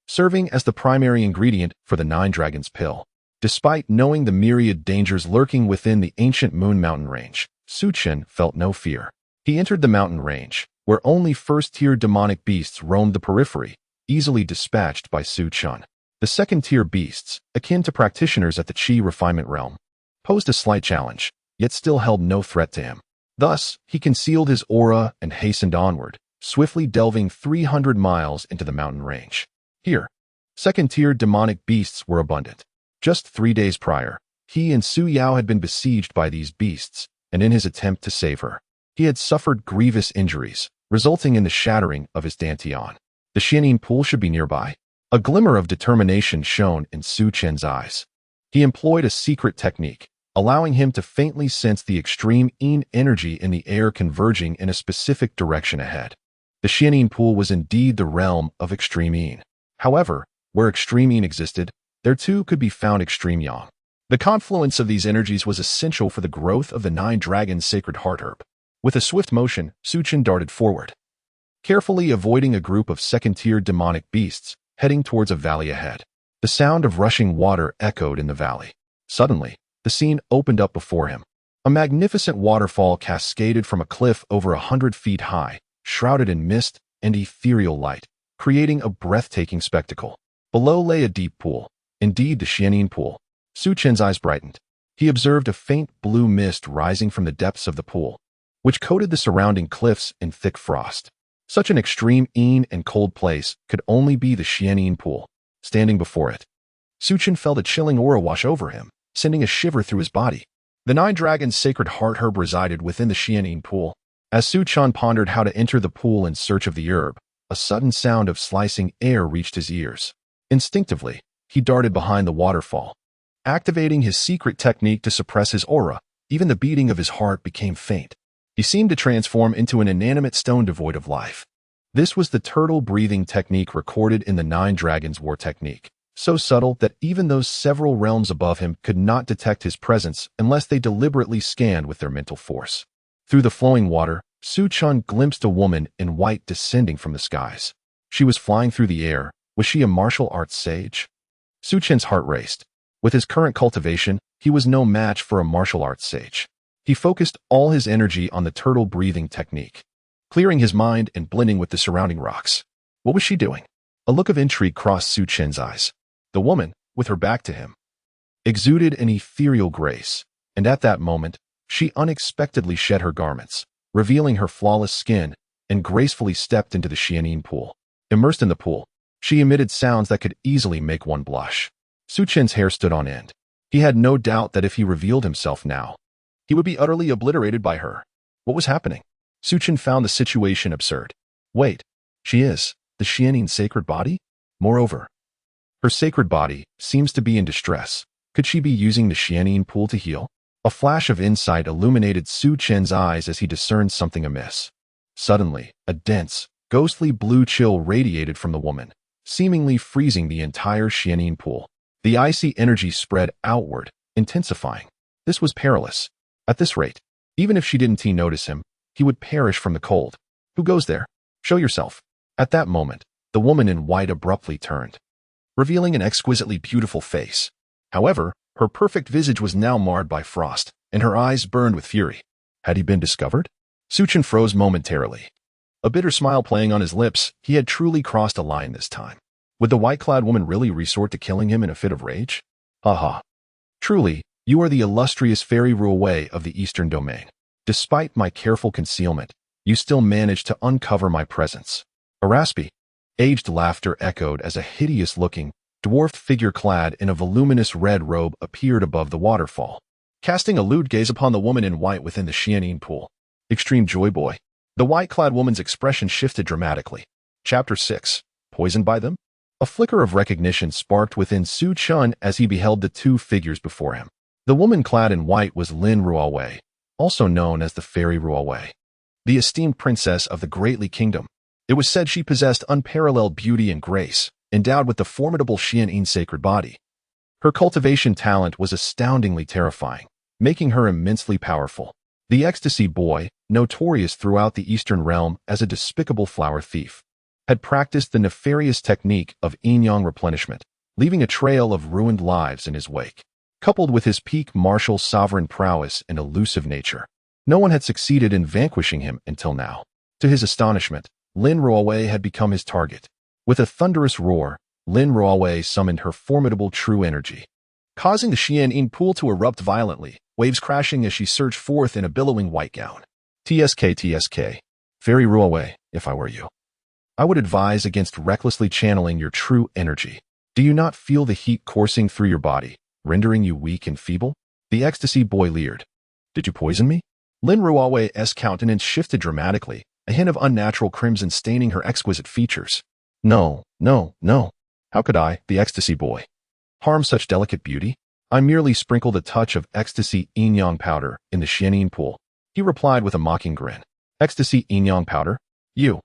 serving as the primary ingredient for the Nine Dragons pill. Despite knowing the myriad dangers lurking within the ancient Moon Mountain Range, Su Chen felt no fear. He entered the mountain range, where only first-tier demonic beasts roamed the periphery, easily dispatched by Su Chen. The second-tier beasts, akin to practitioners at the Qi refinement realm, posed a slight challenge, yet still held no threat to him. Thus, he concealed his aura and hastened onward, swiftly delving 300 miles into the mountain range. Here, second-tier demonic beasts were abundant. Just 3 days prior, he and Su Yao had been besieged by these beasts, and in his attempt to save her, he had suffered grievous injuries, resulting in the shattering of his dantian. The Xianyin Pool should be nearby. A glimmer of determination shone in Su Chen's eyes. He employed a secret technique, allowing him to faintly sense the extreme yin energy in the air converging in a specific direction ahead. The Xianyin Pool was indeed the realm of extreme yin. However, where extreme yin existed, there too could be found extreme yang. The confluence of these energies was essential for the growth of the Nine Dragons' sacred heart herb. With a swift motion, Su Chen darted forward, carefully avoiding a group of second-tier demonic beasts, heading towards a valley ahead. The sound of rushing water echoed in the valley. Suddenly, the scene opened up before him. A magnificent waterfall cascaded from a cliff over 100 feet high, shrouded in mist and ethereal light, creating a breathtaking spectacle. Below lay a deep pool, indeed the Xianyin Pool. Su Chen's eyes brightened. He observed a faint blue mist rising from the depths of the pool, which coated the surrounding cliffs in thick frost. Such an extreme yin and cold place could only be the Xianyin Pool. Standing before it, Su Chen felt a chilling aura wash over him. sending a shiver through his body. The Nine Dragons' sacred heart herb resided within the Xianin pool. As Su Chen pondered how to enter the pool in search of the herb, a sudden sound of slicing air reached his ears. Instinctively, he darted behind the waterfall. Activating his secret technique to suppress his aura, even the beating of his heart became faint. He seemed to transform into an inanimate stone devoid of life. This was the turtle breathing technique recorded in the Nine Dragons' war technique, so subtle that even those several realms above him could not detect his presence unless they deliberately scanned with their mental force. Through the flowing water, Su Chen glimpsed a woman in white descending from the skies. She was flying through the air. Was she a martial arts sage? Su Chen's heart raced. With his current cultivation, he was no match for a martial arts sage. He focused all his energy on the turtle breathing technique, clearing his mind and blending with the surrounding rocks. What was she doing? A look of intrigue crossed Su Chen's eyes. The woman, with her back to him, exuded an ethereal grace, and at that moment, she unexpectedly shed her garments, revealing her flawless skin, and gracefully stepped into the Xianin pool. Immersed in the pool, she emitted sounds that could easily make one blush. Su Chen's hair stood on end. He had no doubt that if he revealed himself now, he would be utterly obliterated by her. What was happening? Su Chen found the situation absurd. Wait, she is the Xianin sacred body? Moreover, her sacred body seems to be in distress. Could she be using the Xianin pool to heal? A flash of insight illuminated Su Chen's eyes as he discerned something amiss. Suddenly, a dense, ghostly blue chill radiated from the woman, seemingly freezing the entire Xianin pool. The icy energy spread outward, intensifying. This was perilous. At this rate, even if she didn't notice him, he would perish from the cold. Who goes there? Show yourself. At that moment, the woman in white abruptly turned, revealing an exquisitely beautiful face. However, her perfect visage was now marred by frost, and her eyes burned with fury. Had he been discovered? Su Chen froze momentarily. A bitter smile playing on his lips, he had truly crossed a line this time. Would the white-clad woman really resort to killing him in a fit of rage? Ha. Truly, you are the illustrious fairy Ruowei of the Eastern Domain. Despite my careful concealment, you still managed to uncover my presence. A raspy, aged laughter echoed as a hideous-looking, dwarfed figure clad in a voluminous red robe appeared above the waterfall, casting a lewd gaze upon the woman in white within the Xianin pool. Extreme joy boy. The white-clad woman's expression shifted dramatically. Chapter 6. Poisoned by them? A flicker of recognition sparked within Su Chen as he beheld the two figures before him. The woman clad in white was Lin Ruowei, also known as the Fairy Ruowei, the esteemed princess of the Greatly Kingdom. It was said she possessed unparalleled beauty and grace, endowed with the formidable Xianin sacred body. Her cultivation talent was astoundingly terrifying, making her immensely powerful. The ecstasy boy, notorious throughout the Eastern realm as a despicable flower thief, had practiced the nefarious technique of yin-yang replenishment, leaving a trail of ruined lives in his wake. Coupled with his peak martial sovereign prowess and elusive nature, no one had succeeded in vanquishing him until now. To his astonishment, Lin Ruowei had become his target. With a thunderous roar, Lin Ruowei summoned her formidable true energy, causing the Xianin pool to erupt violently, waves crashing as she surged forth in a billowing white gown. TSK. Fairy Ruowei, if I were you, I would advise against recklessly channeling your true energy. Do you not feel the heat coursing through your body, rendering you weak and feeble? The ecstasy boy leered. Did you poison me? Lin Ruowei's countenance shifted dramatically, a hint of unnatural crimson staining her exquisite features. No. How could I, the ecstasy boy, harm such delicate beauty? I merely sprinkled a touch of ecstasy yin-yang powder in the Xianin pool. He replied with a mocking grin. Ecstasy yin-yang powder? You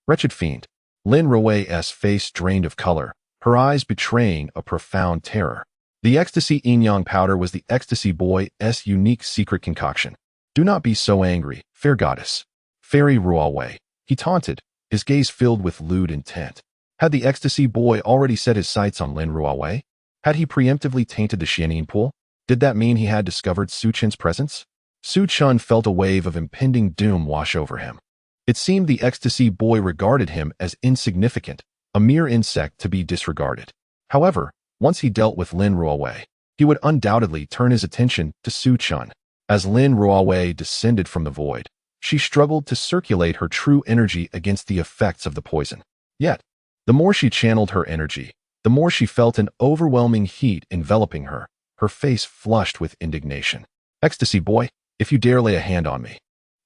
wretched fiend. Lin Ruowei's face drained of color, her eyes betraying a profound terror. The ecstasy yin-yang powder was the ecstasy boy's unique secret concoction. Do not be so angry, fair goddess. Fairy Ruowei, he taunted, his gaze filled with lewd intent. Had the ecstasy boy already set his sights on Lin Ruowei? Had he preemptively tainted the Xianin pool? Did that mean he had discovered Su Chen's presence? Su Chen felt a wave of impending doom wash over him. It seemed the ecstasy boy regarded him as insignificant, a mere insect to be disregarded. However, once he dealt with Lin Ruowei, he would undoubtedly turn his attention to Su Chen. As Lin Ruowei descended from the void, she struggled to circulate her true energy against the effects of the poison. Yet, the more she channeled her energy, the more she felt an overwhelming heat enveloping her, her face flushed with indignation. "Ecstasy boy, if you dare lay a hand on me,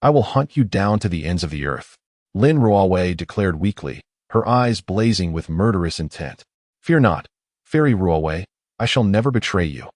I will hunt you down to the ends of the earth," Lin Ruowei declared weakly, her eyes blazing with murderous intent. "Fear not, Fairy Ruowei, I shall never betray you.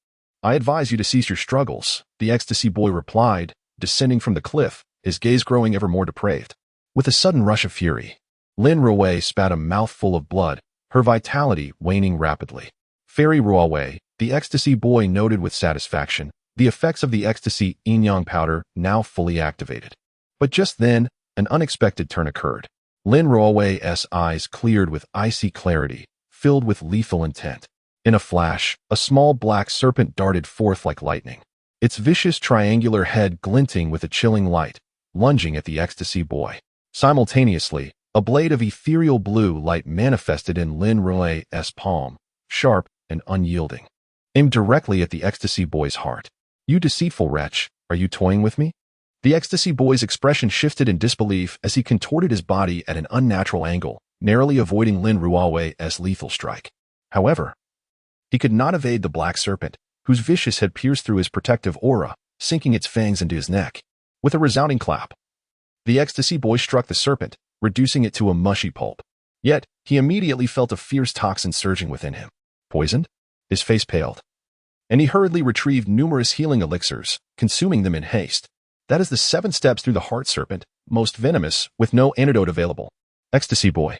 I advise you to cease your struggles," the ecstasy boy replied, descending from the cliff, his gaze growing ever more depraved. With a sudden rush of fury, Lin Ruowei spat a mouthful of blood, her vitality waning rapidly. "Fairy Ruowei," the ecstasy boy noted with satisfaction, the effects of the ecstasy yin-yang powder now fully activated. But just then, an unexpected turn occurred. Lin Ruowei's eyes cleared with icy clarity, filled with lethal intent. In a flash, a small black serpent darted forth like lightning, its vicious triangular head glinting with a chilling light, lunging at the ecstasy boy. Simultaneously, a blade of ethereal blue light manifested in Lin Ruowei's palm, sharp and unyielding, aimed directly at the ecstasy boy's heart. "You deceitful wretch, are you toying with me?" The ecstasy boy's expression shifted in disbelief as he contorted his body at an unnatural angle, narrowly avoiding Lin Ruowei's lethal strike. However, he could not evade the black serpent, whose vicious head pierced through his protective aura, sinking its fangs into his neck. With a resounding clap, the ecstasy boy struck the serpent, reducing it to a mushy pulp. Yet, he immediately felt a fierce toxin surging within him. Poisoned? His face paled, and he hurriedly retrieved numerous healing elixirs, consuming them in haste. "That is the 7 steps through the heart serpent, most venomous, with no antidote available. Ecstasy boy,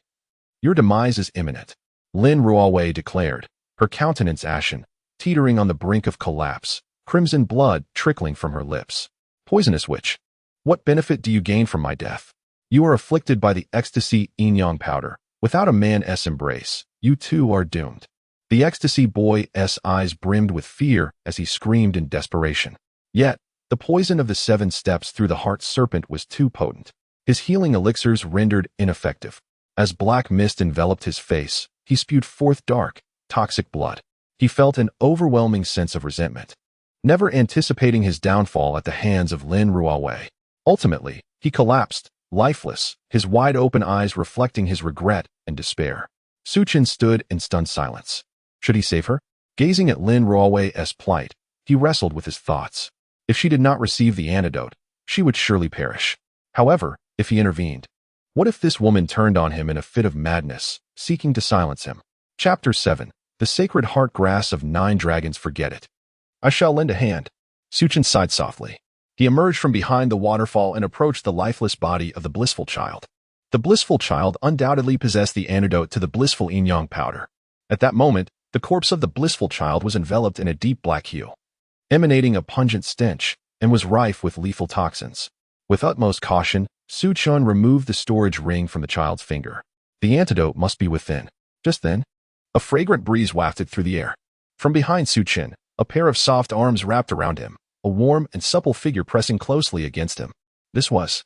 your demise is imminent," Lin Ruowei declared, her countenance ashen, teetering on the brink of collapse, crimson blood trickling from her lips. "Poisonous witch, what benefit do you gain from my death? You are afflicted by the ecstasy yin-yang powder. Without a man's embrace, you too are doomed." The ecstasy boy's eyes brimmed with fear as he screamed in desperation. Yet, the poison of the 7 steps through the heart serpent was too potent. His healing elixirs rendered ineffective. As black mist enveloped his face, he spewed forth dark, toxic blood. He felt an overwhelming sense of resentment, never anticipating his downfall at the hands of Lin Ruowei. Ultimately, he collapsed, lifeless, his wide-open eyes reflecting his regret and despair. Su Chen stood in stunned silence. Should he save her? Gazing at Lin Ruowei's plight, he wrestled with his thoughts. If she did not receive the antidote, she would surely perish. However, if he intervened, what if this woman turned on him in a fit of madness, seeking to silence him? Chapter 7. The Sacred Heart Grass of 9 Dragons. Forget it. I shall lend a hand. Su Chen sighed softly. He emerged from behind the waterfall and approached the lifeless body of the blissful child. The blissful child undoubtedly possessed the antidote to the blissful yin-yang powder. At that moment, the corpse of the blissful child was enveloped in a deep black hue, emanating a pungent stench, and was rife with lethal toxins. With utmost caution, Su Chen removed the storage ring from the child's finger. The antidote must be within. Just then, a fragrant breeze wafted through the air. From behind Su Chen, a pair of soft arms wrapped around him, a warm and supple figure pressing closely against him. This was...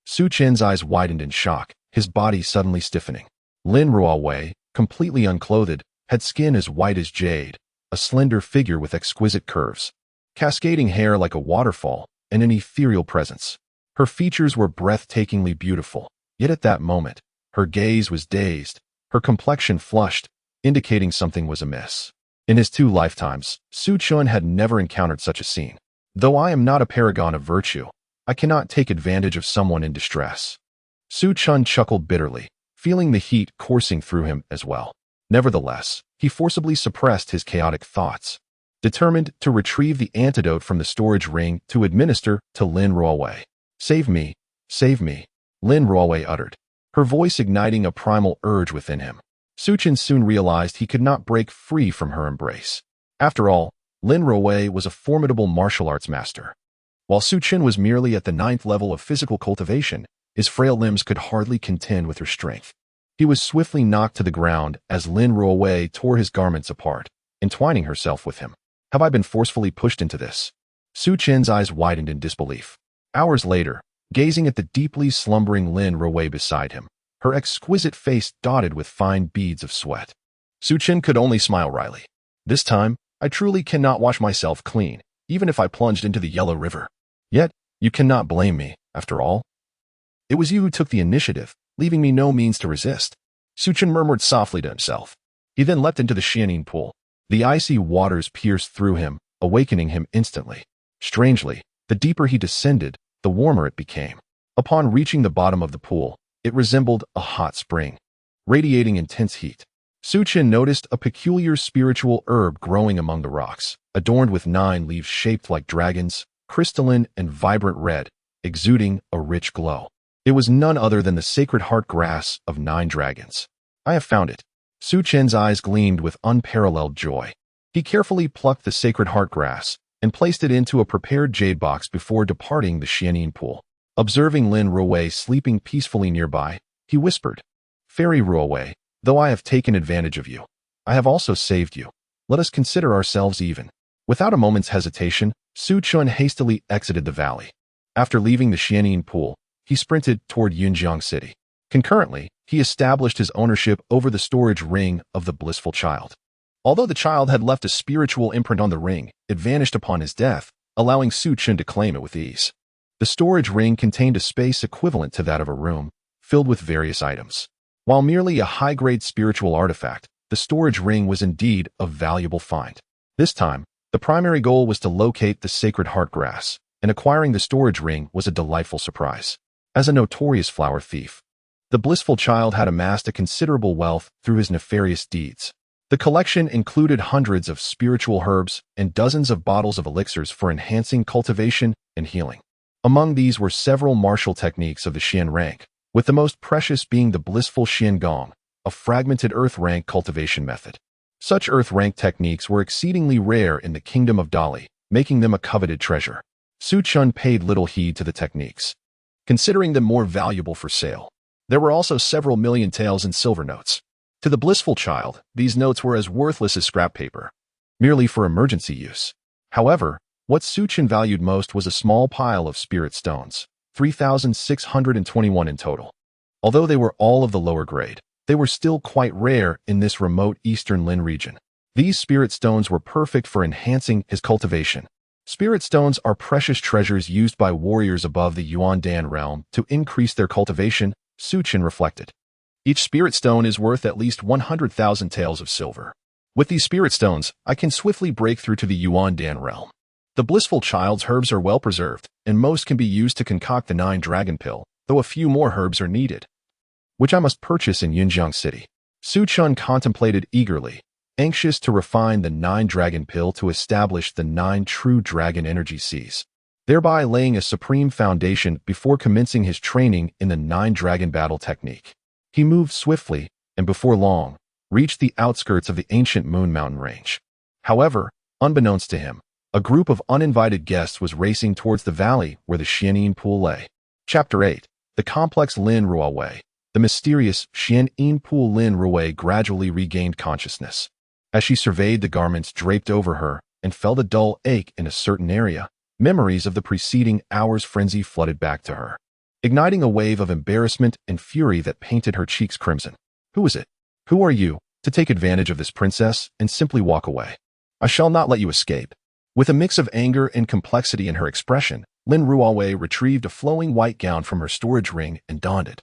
Su Chen's eyes widened in shock, his body suddenly stiffening. Lin Ruowei, completely unclothed, had skin as white as jade, a slender figure with exquisite curves, cascading hair like a waterfall, and an ethereal presence. Her features were breathtakingly beautiful, yet at that moment, her gaze was dazed, her complexion flushed, indicating something was amiss. In his 2 lifetimes, Su Chen had never encountered such a scene. Though I am not a paragon of virtue, I cannot take advantage of someone in distress. Su Chen chuckled bitterly, feeling the heat coursing through him as well. Nevertheless, he forcibly suppressed his chaotic thoughts, determined to retrieve the antidote from the storage ring to administer to Lin Ruowei. Save me, Lin Ruowei uttered, her voice igniting a primal urge within him. Su Chen soon realized he could not break free from her embrace. After all, Lin Ruowei was a formidable martial arts master. While Su Chen was merely at the 9th level of physical cultivation, his frail limbs could hardly contend with her strength. He was swiftly knocked to the ground as Lin Ruowei tore his garments apart, entwining herself with him. Have I been forcefully pushed into this? Su Chen's eyes widened in disbelief. Hours later, gazing at the deeply slumbering Lin Ruowei beside him, her exquisite face dotted with fine beads of sweat, Su Chen could only smile wryly. This time, I truly cannot wash myself clean, even if I plunged into the Yellow River. Yet, you cannot blame me, after all. It was you who took the initiative, leaving me no means to resist. Su Chen murmured softly to himself. He then leapt into the Xianing pool. The icy waters pierced through him, awakening him instantly. Strangely, the deeper he descended, the warmer it became. Upon reaching the bottom of the pool, it resembled a hot spring, radiating intense heat. Su Chen noticed a peculiar spiritual herb growing among the rocks, adorned with 9 leaves shaped like dragons, crystalline and vibrant red, exuding a rich glow. It was none other than the sacred heart grass of 9 dragons. I have found it. Su Chen's eyes gleamed with unparalleled joy. He carefully plucked the sacred heart grass and placed it into a prepared jade box before departing the Xianin pool. Observing Lin Ruowei sleeping peacefully nearby, he whispered, "Fairy Ruowei, though I have taken advantage of you, I have also saved you. Let us consider ourselves even." Without a moment's hesitation, Su Chen hastily exited the valley. After leaving the Xianin pool, he sprinted toward Yunjiang City. Concurrently, he established his ownership over the storage ring of the blissful child. Although the child had left a spiritual imprint on the ring, it vanished upon his death, allowing Su Chen to claim it with ease. The storage ring contained a space equivalent to that of a room, filled with various items. While merely a high-grade spiritual artifact, the storage ring was indeed a valuable find. This time, the primary goal was to locate the sacred heart grass, and acquiring the storage ring was a delightful surprise. As a notorious flower thief, the blissful child had amassed a considerable wealth through his nefarious deeds. The collection included hundreds of spiritual herbs and dozens of bottles of elixirs for enhancing cultivation and healing. Among these were several martial techniques of the Xian rank, with the most precious being the blissful Xian Gong, a fragmented earth rank cultivation method. Such earth rank techniques were exceedingly rare in the kingdom of Dali, making them a coveted treasure. Su Chen paid little heed to the techniques, considering them more valuable for sale. There were also several million taels in silver notes. To the blissful child, these notes were as worthless as scrap paper, merely for emergency use. However, what Su Chen valued most was a small pile of spirit stones, 3,621 in total. Although they were all of the lower grade, they were still quite rare in this remote eastern Lin region. These spirit stones were perfect for enhancing his cultivation. Spirit stones are precious treasures used by warriors above the Yuan Dan realm to increase their cultivation, Su Chen reflected. Each spirit stone is worth at least 100,000 taels of silver. With these spirit stones, I can swiftly break through to the Yuan Dan realm. The blissful child's herbs are well preserved, and most can be used to concoct the 9 dragon pill, though a few more herbs are needed, which I must purchase in Yunjiang City. Su Chen contemplated eagerly, anxious to refine the 9 dragon pill to establish the 9 true dragon energy seas, thereby laying a supreme foundation before commencing his training in the 9 dragon battle technique. He moved swiftly, and before long, reached the outskirts of the ancient Moon Mountain range. However, unbeknownst to him, a group of uninvited guests was racing towards the valley where the Xianin pool lay. Chapter 8. The complex Lin Ruowei. The mysterious Xianin pool Lin Ruowei gradually regained consciousness. As she surveyed the garments draped over her and felt a dull ache in a certain area, memories of the preceding hour's frenzy flooded back to her, igniting a wave of embarrassment and fury that painted her cheeks crimson. Who is it? Who are you, to take advantage of this princess and simply walk away? I shall not let you escape. With a mix of anger and complexity in her expression, Lin Ruowei retrieved a flowing white gown from her storage ring and donned it,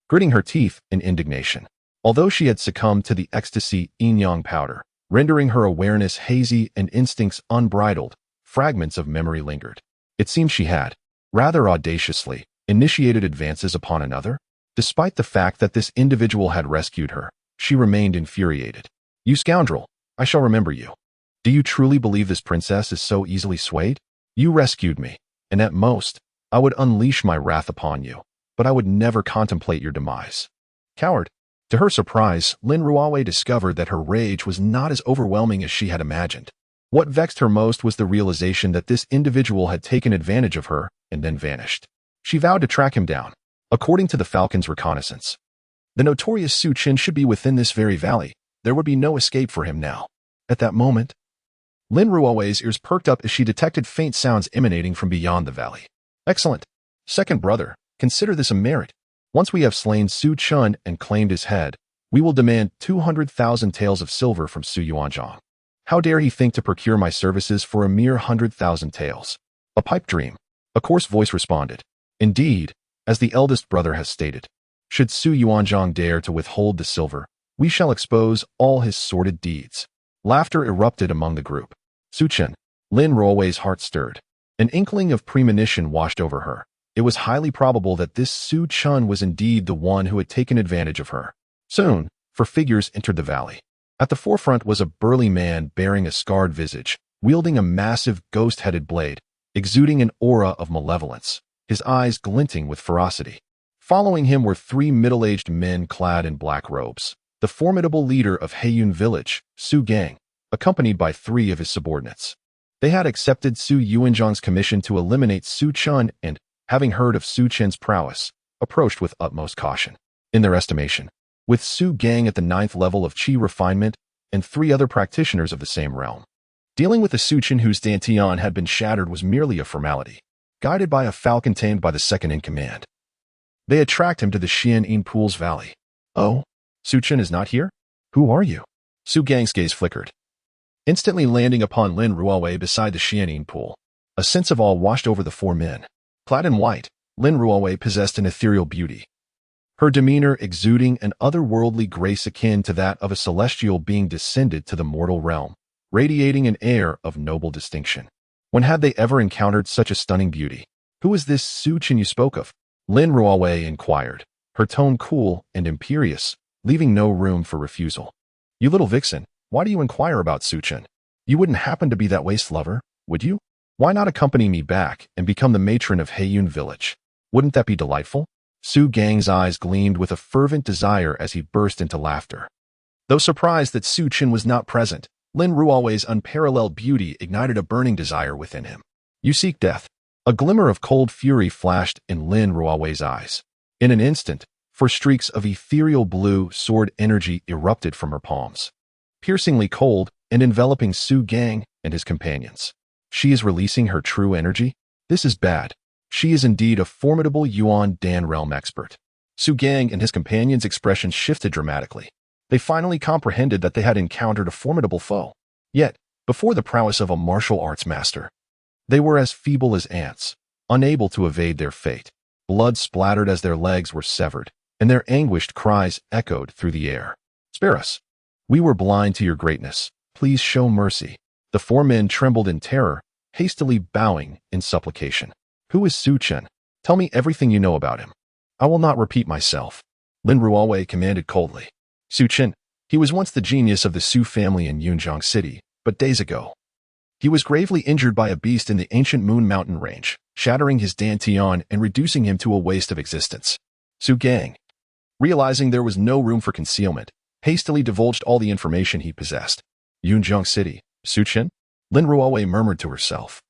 gritting her teeth in indignation. Although she had succumbed to the ecstasy yin-yang powder, rendering her awareness hazy and instincts unbridled, fragments of memory lingered. It seemed she had, rather audaciously, initiated advances upon another. Despite the fact that this individual had rescued her, she remained infuriated. "You scoundrel, I shall remember you. Do you truly believe this princess is so easily swayed? You rescued me, and at most, I would unleash my wrath upon you, but I would never contemplate your demise. Coward." To her surprise, Lin Ruowei discovered that her rage was not as overwhelming as she had imagined. What vexed her most was the realization that this individual had taken advantage of her and then vanished. She vowed to track him down. According to the Falcon's reconnaissance, the notorious Su Chen should be within this very valley. There would be no escape for him now. At that moment, Lin Ruowei's ears perked up as she detected faint sounds emanating from beyond the valley. "Excellent. Second brother, consider this a merit. Once we have slain Su Chen and claimed his head, we will demand 200,000 taels of silver from Su Yuanzhang. How dare he think to procure my services for a mere 100,000 taels? A pipe dream." A coarse voice responded. "Indeed, as the eldest brother has stated, should Su Yuanzhang dare to withhold the silver, we shall expose all his sordid deeds." Laughter erupted among the group. Su Chen. Lin Ruowei's heart stirred. An inkling of premonition washed over her. It was highly probable that this Su Chen was indeed the one who had taken advantage of her. Soon, four figures entered the valley. At the forefront was a burly man bearing a scarred visage, wielding a massive ghost-headed blade, exuding an aura of malevolence, his eyes glinting with ferocity. Following him were three middle-aged men clad in black robes, the formidable leader of Heiyun village, Su Gang, accompanied by three of his subordinates. They had accepted Su Yuanzhang's commission to eliminate Su Chen and, having heard of Su Chen's prowess, approached with utmost caution. In their estimation, with Su Gang at the 9th level of Qi refinement and three other practitioners of the same realm, dealing with the Su Chen whose dantian had been shattered was merely a formality. Guided by a falcon tamed by the second-in-command, they had tracked him to the Xian'in Pool's valley. Oh, Su Chen is not here? Who are you? Su Gang's gaze flickered, instantly landing upon Lin Ruowei beside the Xian'in Pool. A sense of awe washed over the four men. Clad in white, Lin Ruowei possessed an ethereal beauty, her demeanor exuding an otherworldly grace akin to that of a celestial being descended to the mortal realm, radiating an air of noble distinction. When had they ever encountered such a stunning beauty? Who is this Su Chen you spoke of? Lin Ruowei inquired, her tone cool and imperious, leaving no room for refusal. You little vixen, why do you inquire about Su Chen? You wouldn't happen to be that waste lover, would you? Why not accompany me back and become the matron of Heiyun village? Wouldn't that be delightful? Su Gang's eyes gleamed with a fervent desire as he burst into laughter. Though surprised that Su Chen was not present, Lin Ruowei's unparalleled beauty ignited a burning desire within him. You seek death. A glimmer of cold fury flashed in Lin Ruowei's eyes. In an instant, four streaks of ethereal blue sword energy erupted from her palms, piercingly cold and enveloping Su Gang and his companions. She is releasing her true energy? This is bad. She is indeed a formidable Yuan Dan realm expert. Su Gang and his companions' expressions shifted dramatically. They finally comprehended that they had encountered a formidable foe. Yet, before the prowess of a martial arts master, they were as feeble as ants, unable to evade their fate. Blood splattered as their legs were severed, and their anguished cries echoed through the air. Spare us. We were blind to your greatness. Please show mercy. The four men trembled in terror, hastily bowing in supplication. Who is Su Chen? Tell me everything you know about him. I will not repeat myself. Lin Ruowei commanded coldly. Su Chen, he was once the genius of the Su family in Yunjiang City, but days ago, he was gravely injured by a beast in the ancient Moon Mountain range, shattering his dantian and reducing him to a waste of existence. Su Gang, realizing there was no room for concealment, hastily divulged all the information he possessed. Yunjiang City, Su Chen? Lin Ruowei murmured to herself,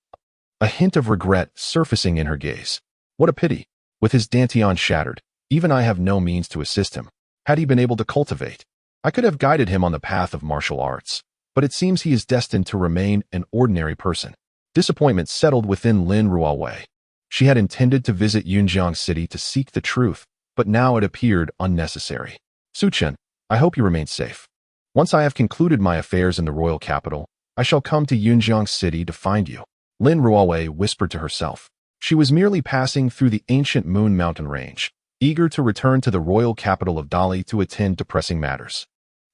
a hint of regret surfacing in her gaze. What a pity. With his dantian shattered, even I have no means to assist him. Had he been able to cultivate, I could have guided him on the path of martial arts, but it seems he is destined to remain an ordinary person. Disappointment settled within Lin Ruowei. She had intended to visit Yunjiang City to seek the truth, but now it appeared unnecessary. Su Chen, I hope you remain safe. Once I have concluded my affairs in the royal capital, I shall come to Yunjiang City to find you. Lin Ruowei whispered to herself. She was merely passing through the ancient Moon Mountain range, eager to return to the royal capital of Dali to attend to pressing matters.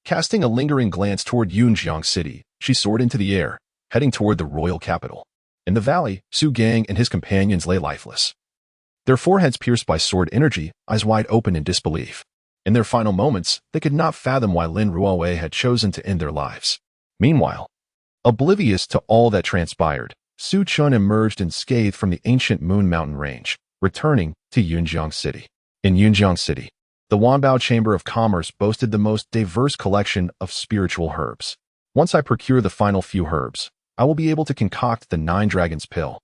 Casting a lingering glance toward Yunjiang City, she soared into the air, heading toward the royal capital. In the valley, Su Gang and his companions lay lifeless, their foreheads pierced by sword energy, eyes wide open in disbelief. In their final moments, they could not fathom why Lin Ruowei had chosen to end their lives. Meanwhile, oblivious to all that transpired, Su Chen emerged unscathed from the ancient Moon Mountain range, returning to Yunjiang City. In Yunjiang City, the Wanbao Chamber of Commerce boasted the most diverse collection of spiritual herbs. Once I procure the final few herbs, I will be able to concoct the 9 Dragons pill.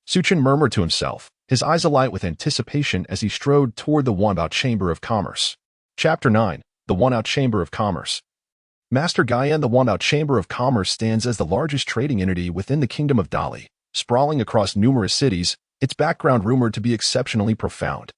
Su Chen murmured to himself, his eyes alight with anticipation as he strode toward the Wanbao Chamber of Commerce. Chapter 9. The Wanbao Chamber of Commerce. Master Gaian, the Wanbao Chamber of Commerce stands as the largest trading entity within the Kingdom of Dali, sprawling across numerous cities, its background rumored to be exceptionally profound.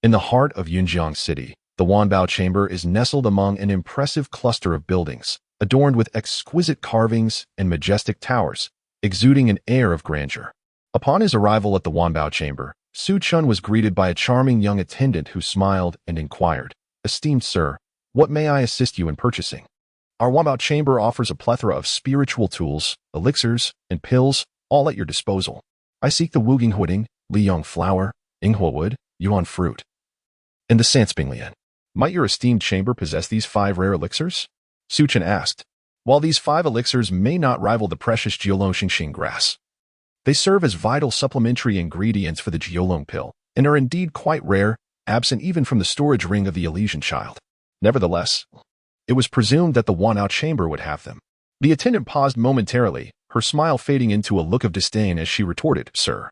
In the heart of Yunjiang City, the Wanbao Chamber is nestled among an impressive cluster of buildings, adorned with exquisite carvings and majestic towers, exuding an air of grandeur. Upon his arrival at the Wanbao Chamber, Su Chen was greeted by a charming young attendant who smiled and inquired, "Esteemed sir, what may I assist you in purchasing?" Our Wanbao chamber offers a plethora of spiritual tools, elixirs, and pills, all at your disposal. I seek the Wuging Huiding, Liyong flower, Inghua wood, Yuan fruit, and the Sanspinglian. Might your esteemed chamber possess these 5 rare elixirs? Su Chen asked. While these 5 elixirs may not rival the precious Jiolong Xingxing grass, they serve as vital supplementary ingredients for the Jiolong pill, and are indeed quite rare, absent even from the storage ring of the Elysian child. Nevertheless, it was presumed that the Wanao chamber would have them. The attendant paused momentarily, her smile fading into a look of disdain as she retorted, Sir,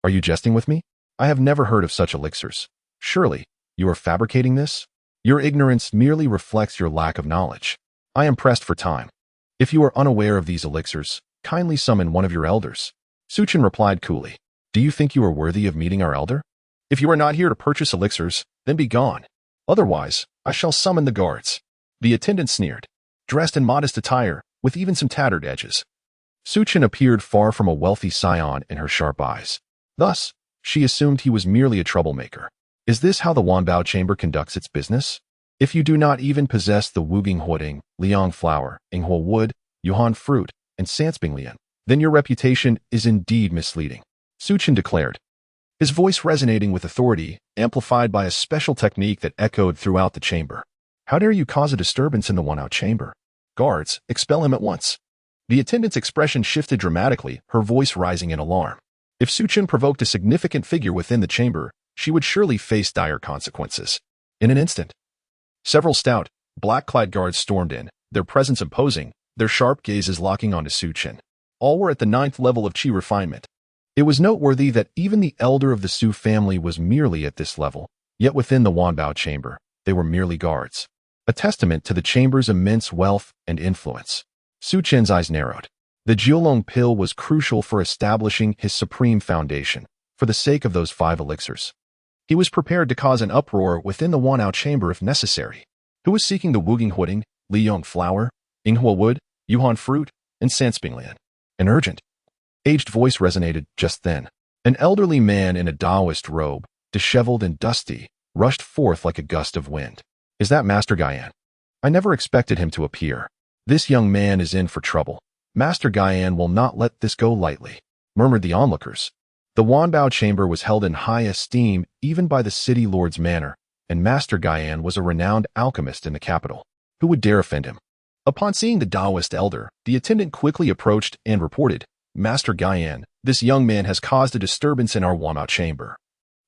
are you jesting with me? I have never heard of such elixirs. Surely, you are fabricating this? Your ignorance merely reflects your lack of knowledge. I am pressed for time. If you are unaware of these elixirs, kindly summon one of your elders. Su Chen replied coolly. Do you think you are worthy of meeting our elder? If you are not here to purchase elixirs, then be gone. Otherwise, I shall summon the guards. The attendant sneered. Dressed in modest attire, with even some tattered edges, Su Chen appeared far from a wealthy scion in her sharp eyes. Thus, she assumed he was merely a troublemaker. Is this how the Wanbao chamber conducts its business? If you do not even possess the Wuging Huiding, Liang flower, Inghua wood, Yuan fruit, and Sanspinglian, then your reputation is indeed misleading, Su Chen declared, his voice resonating with authority, amplified by a special technique that echoed throughout the chamber. How dare you cause a disturbance in the Wanao chamber? Guards, expel him at once. The attendant's expression shifted dramatically, her voice rising in alarm. If Su Chen provoked a significant figure within the chamber, she would surely face dire consequences. In an instant, several stout, black-clad guards stormed in, their presence imposing, their sharp gazes locking onto Su Chen. All were at the 9th level of qi refinement. It was noteworthy that even the elder of the Su family was merely at this level, yet within the Wanbao chamber, they were merely guards, a testament to the chamber's immense wealth and influence. Su Chen's eyes narrowed. The Jiolong pill was crucial for establishing his supreme foundation, for the sake of those 5 elixirs. He was prepared to cause an uproar within the Wanao chamber if necessary. Who was seeking the Wuging Huiding, Liyong flower, Inghua wood, Yuan fruit, and Sanspinglian? An urgent, aged voice resonated just then. An elderly man in a Taoist robe, disheveled and dusty, rushed forth like a gust of wind. Is that Master Guyan? I never expected him to appear. This young man is in for trouble. Master Guyan will not let this go lightly, murmured the onlookers. The Wanbao chamber was held in high esteem even by the city lord's manor, and Master Guyan was a renowned alchemist in the capital. Who would dare offend him? Upon seeing the Taoist elder, the attendant quickly approached and reported, Master Guyan, this young man has caused a disturbance in our Wanbao chamber,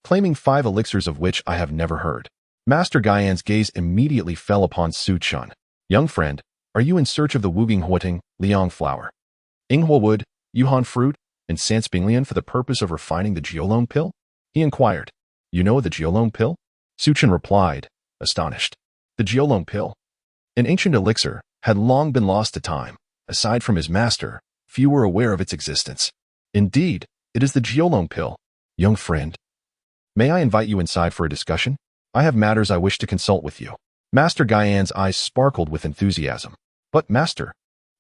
claiming 5 elixirs of which I have never heard. Master Guyan's gaze immediately fell upon Su Chen. Young friend, are you in search of the Wuging Huiding, Liang flower, Inghua wood, Yuan fruit, and Sanspinglian for the purpose of refining the Jiolong pill? He inquired. You know the Jiolong pill? Su Chen replied, astonished. The Jiolong pill, an ancient elixir, had long been lost to time. Aside from his master, few were aware of its existence. Indeed, it is the Jiolong pill. Young friend, may I invite you inside for a discussion? I have matters I wish to consult with you. Master Guyan's eyes sparkled with enthusiasm. But master,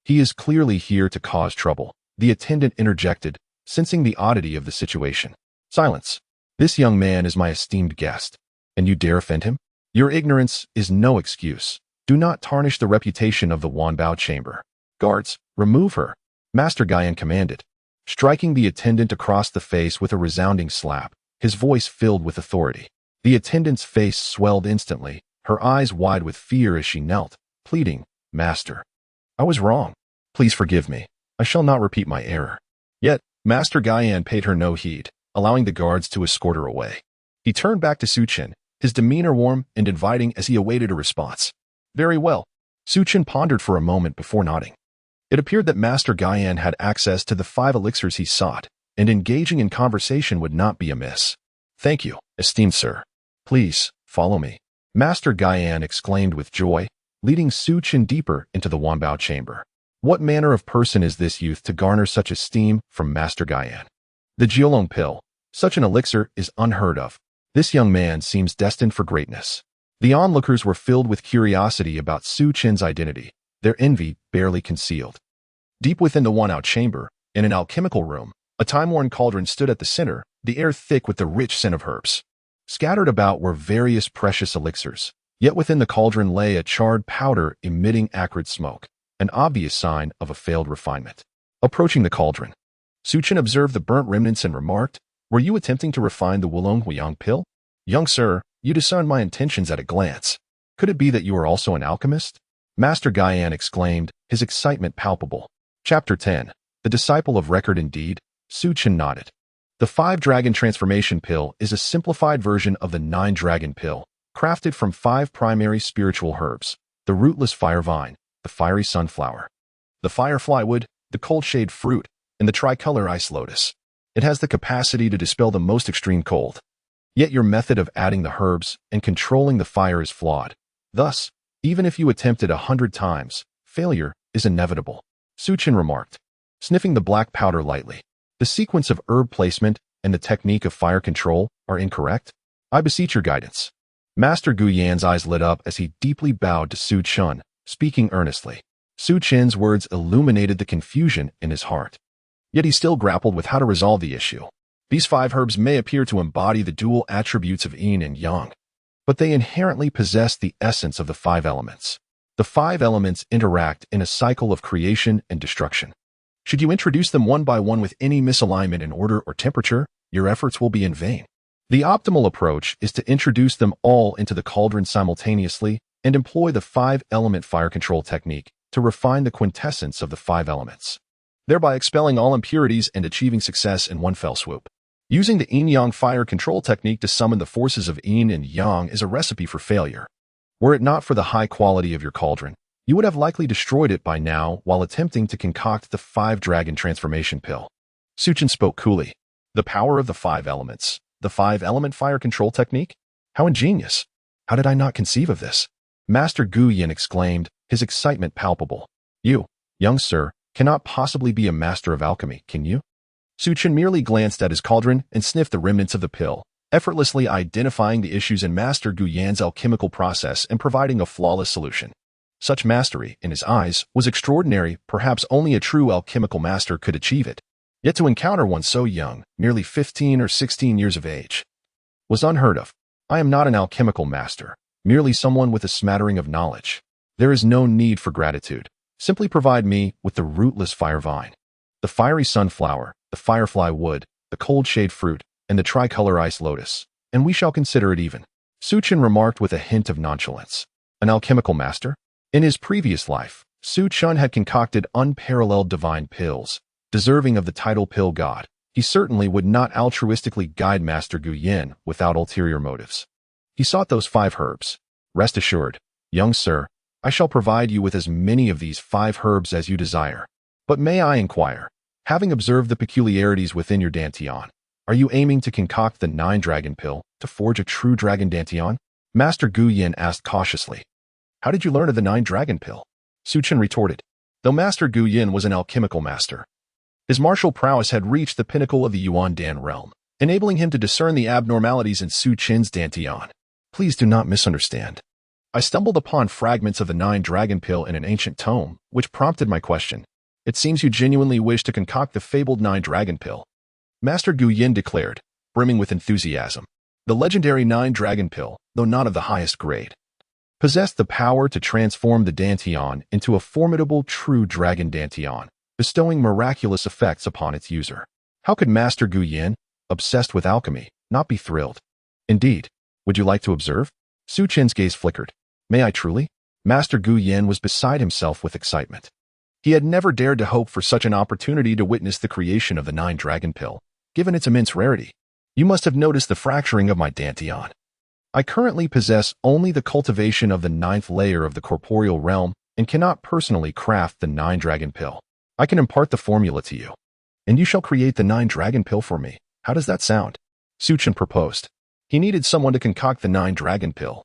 he is clearly here to cause trouble, the attendant interjected, sensing the oddity of the situation. Silence. This young man is my esteemed guest, and you dare offend him? Your ignorance is no excuse. Do not tarnish the reputation of the Wanbao chamber. Guards, remove her, Master Guyan commanded, striking the attendant across the face with a resounding slap, his voice filled with authority. The attendant's face swelled instantly, her eyes wide with fear as she knelt, pleading, Master, I was wrong. Please forgive me. I shall not repeat my error. Yet, Master Guyan paid her no heed, allowing the guards to escort her away. He turned back to Su Chen, his demeanor warm and inviting as he awaited a response. Very well. Su Chen pondered for a moment before nodding. It appeared that Master Guyan had access to the 5 elixirs he sought, and engaging in conversation would not be amiss. Thank you, esteemed sir. Please, follow me. Master Guyan exclaimed with joy, leading Su Chen deeper into the Wanbao chamber. What manner of person is this youth to garner such esteem from Master Guyan? The Jiolong pill, such an elixir, is unheard of. This young man seems destined for greatness. The onlookers were filled with curiosity about Su Chen's identity, their envy barely concealed. Deep within the Wanao chamber, in an alchemical room, a time-worn cauldron stood at the center, the air thick with the rich scent of herbs. Scattered about were various precious elixirs, Yet within the cauldron lay a charred powder emitting acrid smoke, an obvious sign of a failed refinement. Approaching the cauldron, Su Chen observed the burnt remnants and remarked, "Were you attempting to refine the Wulong Huiyang pill? Young sir, you discerned my intentions at a glance. Could it be that you are also an alchemist?" Master Guyan exclaimed, his excitement palpable. Chapter 10. The Disciple of Record Indeed. Su Chen nodded. The 5-Dragon Transformation Pill is a simplified version of the 9-Dragon Pill, crafted from 5 primary spiritual herbs: the rootless fire vine, the fiery sunflower, the firefly wood, the cold shade fruit, and the tricolor ice lotus. It has the capacity to dispel the most extreme cold. Yet your method of adding the herbs and controlling the fire is flawed. Thus, even if you attempt it 100 times, failure is inevitable, Su Chen remarked, sniffing the black powder lightly. The sequence of herb placement and the technique of fire control are incorrect. I beseech your guidance. Master Guyan's eyes lit up as he deeply bowed to Su Chen, speaking earnestly. Su Chen's words illuminated the confusion in his heart. Yet he still grappled with how to resolve the issue. These 5 herbs may appear to embody the dual attributes of yin and yang, but they inherently possess the essence of the 5 elements. The 5 elements interact in a cycle of creation and destruction. Should you introduce them one by one with any misalignment in order or temperature, your efforts will be in vain. The optimal approach is to introduce them all into the cauldron simultaneously and employ the 5-element fire control technique to refine the quintessence of the 5 elements, thereby expelling all impurities and achieving success in one fell swoop. Using the yin-yang fire control technique to summon the forces of yin and yang is a recipe for failure. Were it not for the high quality of your cauldron, you would have likely destroyed it by now while attempting to concoct the 5-Dragon Transformation Pill. Su Chen spoke coolly. The power of the 5 elements. The 5-element fire control technique? How ingenious! How did I not conceive of this? Master Guyan exclaimed, his excitement palpable. You, young sir, cannot possibly be a master of alchemy, can you? Su Chen merely glanced at his cauldron and sniffed the remnants of the pill, effortlessly identifying the issues in Master Guyan's alchemical process and providing a flawless solution. Such mastery, in his eyes, was extraordinary. Perhaps only a true alchemical master could achieve it. Yet to encounter one so young, merely 15 or 16 years of age, was unheard of. I am not an alchemical master, merely someone with a smattering of knowledge. There is no need for gratitude. Simply provide me with the rootless fire vine, the fiery sunflower, the firefly wood, the cold shade fruit, and the tricolor ice lotus, and we shall consider it even. Su Chen remarked with a hint of nonchalance. An alchemical master? In his previous life, Su Chen had concocted unparalleled divine pills, deserving of the title Pill God. He certainly would not altruistically guide Master Guyan without ulterior motives. He sought those 5 herbs. Rest assured, young sir, I shall provide you with as many of these 5 herbs as you desire. But may I inquire, having observed the peculiarities within your dantian, are you aiming to concoct the 9-Dragon Pill to forge a true dragon dantian? Master Guyan asked cautiously. How did you learn of the 9-Dragon Pill? Su Chen retorted. Though Master Guyan was an alchemical master, his martial prowess had reached the pinnacle of the Yuan Dan realm, enabling him to discern the abnormalities in Su Chen's dantian. Please do not misunderstand. I stumbled upon fragments of the 9-Dragon Pill in an ancient tome, which prompted my question. It seems you genuinely wish to concoct the fabled 9-Dragon Pill, Master Guyan declared, brimming with enthusiasm. The legendary 9-Dragon Pill, though not of the highest grade, possessed the power to transform the dantian into a formidable true dragon dantian, bestowing miraculous effects upon its user. How could Master Guyan, obsessed with alchemy, not be thrilled? Indeed. Would you like to observe? Su Chen's gaze flickered. May I truly? Master Guyan was beside himself with excitement. He had never dared to hope for such an opportunity to witness the creation of the 9-Dragon Pill, given its immense rarity. You must have noticed the fracturing of my dantian. I currently possess only the cultivation of the 9th layer of the corporeal realm and cannot personally craft the 9-Dragon Pill. I can impart the formula to you, and you shall create the 9-Dragon Pill for me. How does that sound? Su Chen proposed. He needed someone to concoct the 9-Dragon Pill,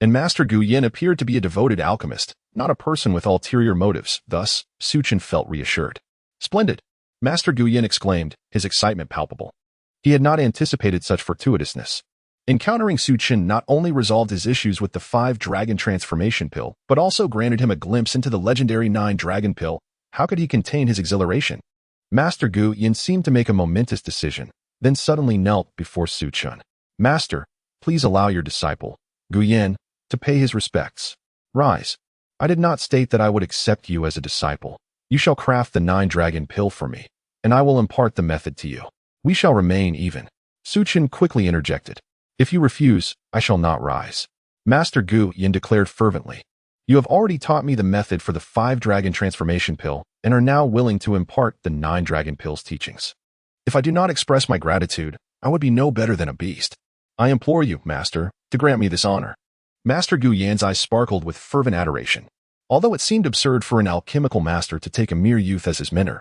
and Master Guyan appeared to be a devoted alchemist, not a person with ulterior motives. Thus, Su Chen felt reassured. Splendid! Master Guyan exclaimed, his excitement palpable. He had not anticipated such fortuitousness. Encountering Su Chen not only resolved his issues with the 5-Dragon Transformation Pill, but also granted him a glimpse into the legendary 9-Dragon Pill. How could he contain his exhilaration? Master Guyan seemed to make a momentous decision, then suddenly knelt before Su Chen. Master, please allow your disciple, Guyan, to pay his respects. Rise. I did not state that I would accept you as a disciple. You shall craft the 9-dragon pill for me, and I will impart the method to you. We shall remain even. Su Chen quickly interjected. If you refuse, I shall not rise. Master Gu Yin declared fervently. You have already taught me the method for the 5-dragon transformation pill and are now willing to impart the 9-dragon pill's teachings. If I do not express my gratitude, I would be no better than a beast. I implore you, Master, to grant me this honor. Master Gu Yan's eyes sparkled with fervent adoration. Although it seemed absurd for an alchemical master to take a mere youth as his mentor,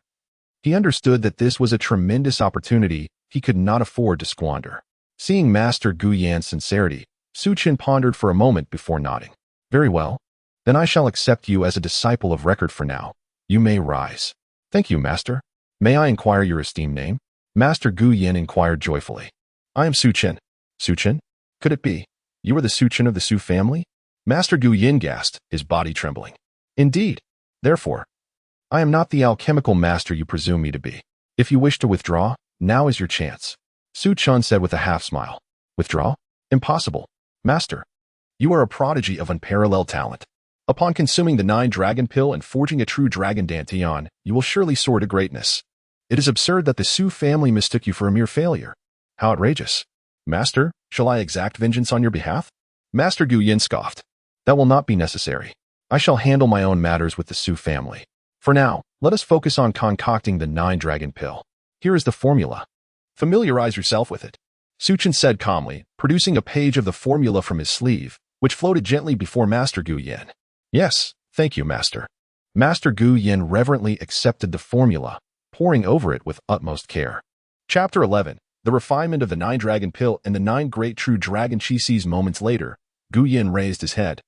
he understood that this was a tremendous opportunity he could not afford to squander. Seeing Master Gu Yan's sincerity, Su Chen pondered for a moment before nodding. Very well. Then I shall accept you as a disciple of record for now. You may rise. Thank you, Master. May I inquire your esteemed name? Master Gu Yin inquired joyfully. I am Su Chen. Su Chen? Could it be? You are the Su Chen of the Su family? Master Gu Yin gasped, his body trembling. Indeed. Therefore, I am not the alchemical master you presume me to be. If you wish to withdraw, now is your chance. Su Chen said with a half-smile. Withdraw? Impossible. Master, you are a prodigy of unparalleled talent. Upon consuming the 9-dragon pill and forging a true dragon dantian, you will surely soar to greatness. It is absurd that the Su family mistook you for a mere failure. How outrageous. Master, shall I exact vengeance on your behalf? Master Gu Yin scoffed. That will not be necessary. I shall handle my own matters with the Su family. For now, let us focus on concocting the 9-dragon pill. Here is the formula. Familiarize yourself with it. Su Chen said calmly, producing a page of the formula from his sleeve, which floated gently before Master Gu Yin. Yes, thank you, Master. Master Gu Yin reverently accepted the formula, poring over it with utmost care. Chapter 11. The refinement of the 9-dragon pill and the 9 great true dragon chi sees moments later. Gu Yin raised his head.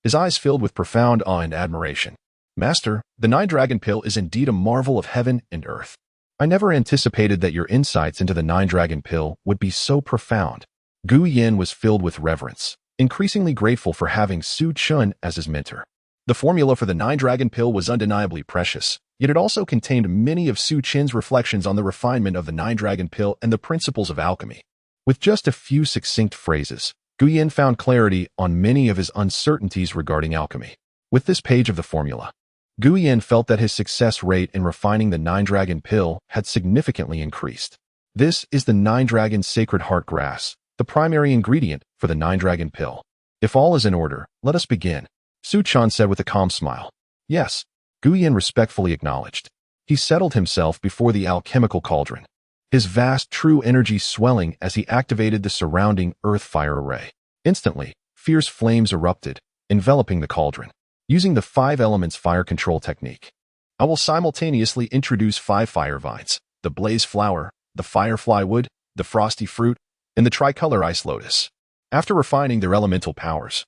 His eyes filled with profound awe and admiration. Master, the 9-dragon pill is indeed a marvel of heaven and earth. I never anticipated that your insights into the 9-dragon pill would be so profound. Gu Yin was filled with reverence, increasingly grateful for having Su Chen as his mentor. The formula for the 9-dragon pill was undeniably precious, yet it also contained many of Su Chen's reflections on the refinement of the 9-dragon pill and the principles of alchemy. With just a few succinct phrases, Gu Yin found clarity on many of his uncertainties regarding alchemy. With this page of the formula, Gu Yin felt that his success rate in refining the 9-dragon pill had significantly increased. This is the 9-dragon sacred heart grass, the primary ingredient for the 9-dragon pill. If all is in order, let us begin, Su Chen said with a calm smile. Yes, Gu Yin respectfully acknowledged. He settled himself before the alchemical cauldron, his vast true energy swelling as he activated the surrounding earth fire array. Instantly, fierce flames erupted, enveloping the cauldron. Using the 5 elements fire control technique, I will simultaneously introduce 5 fire vines, the blaze flower, the firefly wood, the frosty fruit, and the tricolor ice lotus. After refining their elemental powers,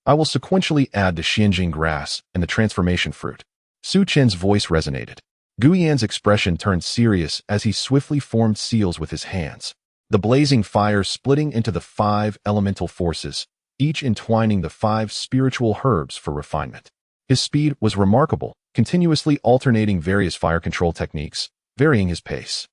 I will sequentially add the Xianjing grass and the transformation fruit. Su Chen's voice resonated. Gu Yan's expression turned serious as he swiftly formed seals with his hands, the blazing fire splitting into the 5 elemental forces, each entwining the 5 spiritual herbs for refinement. His speed was remarkable, continuously alternating various fire control techniques, varying his pace.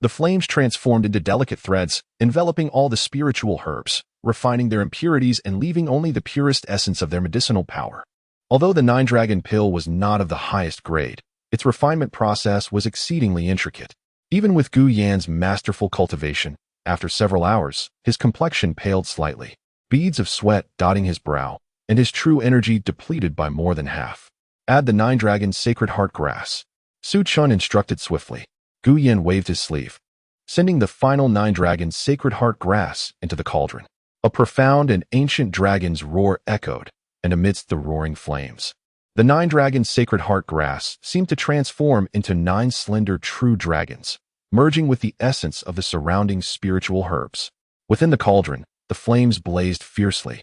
The flames transformed into delicate threads, enveloping all the spiritual herbs, refining their impurities and leaving only the purest essence of their medicinal power. Although the 9-dragon pill was not of the highest grade, its refinement process was exceedingly intricate. Even with Gu Yan's masterful cultivation, after several hours, his complexion paled slightly, beads of sweat dotting his brow, and his true energy depleted by more than half. Add the 9-dragon sacred heart grass. Su Chen instructed swiftly. Gu Yin waved his sleeve, sending the final 9-dragon sacred heart grass into the cauldron. A profound and ancient dragon's roar echoed, and amidst the roaring flames, the 9-dragon sacred heart grass seemed to transform into 9 slender true dragons, merging with the essence of the surrounding spiritual herbs. Within the cauldron, the flames blazed fiercely,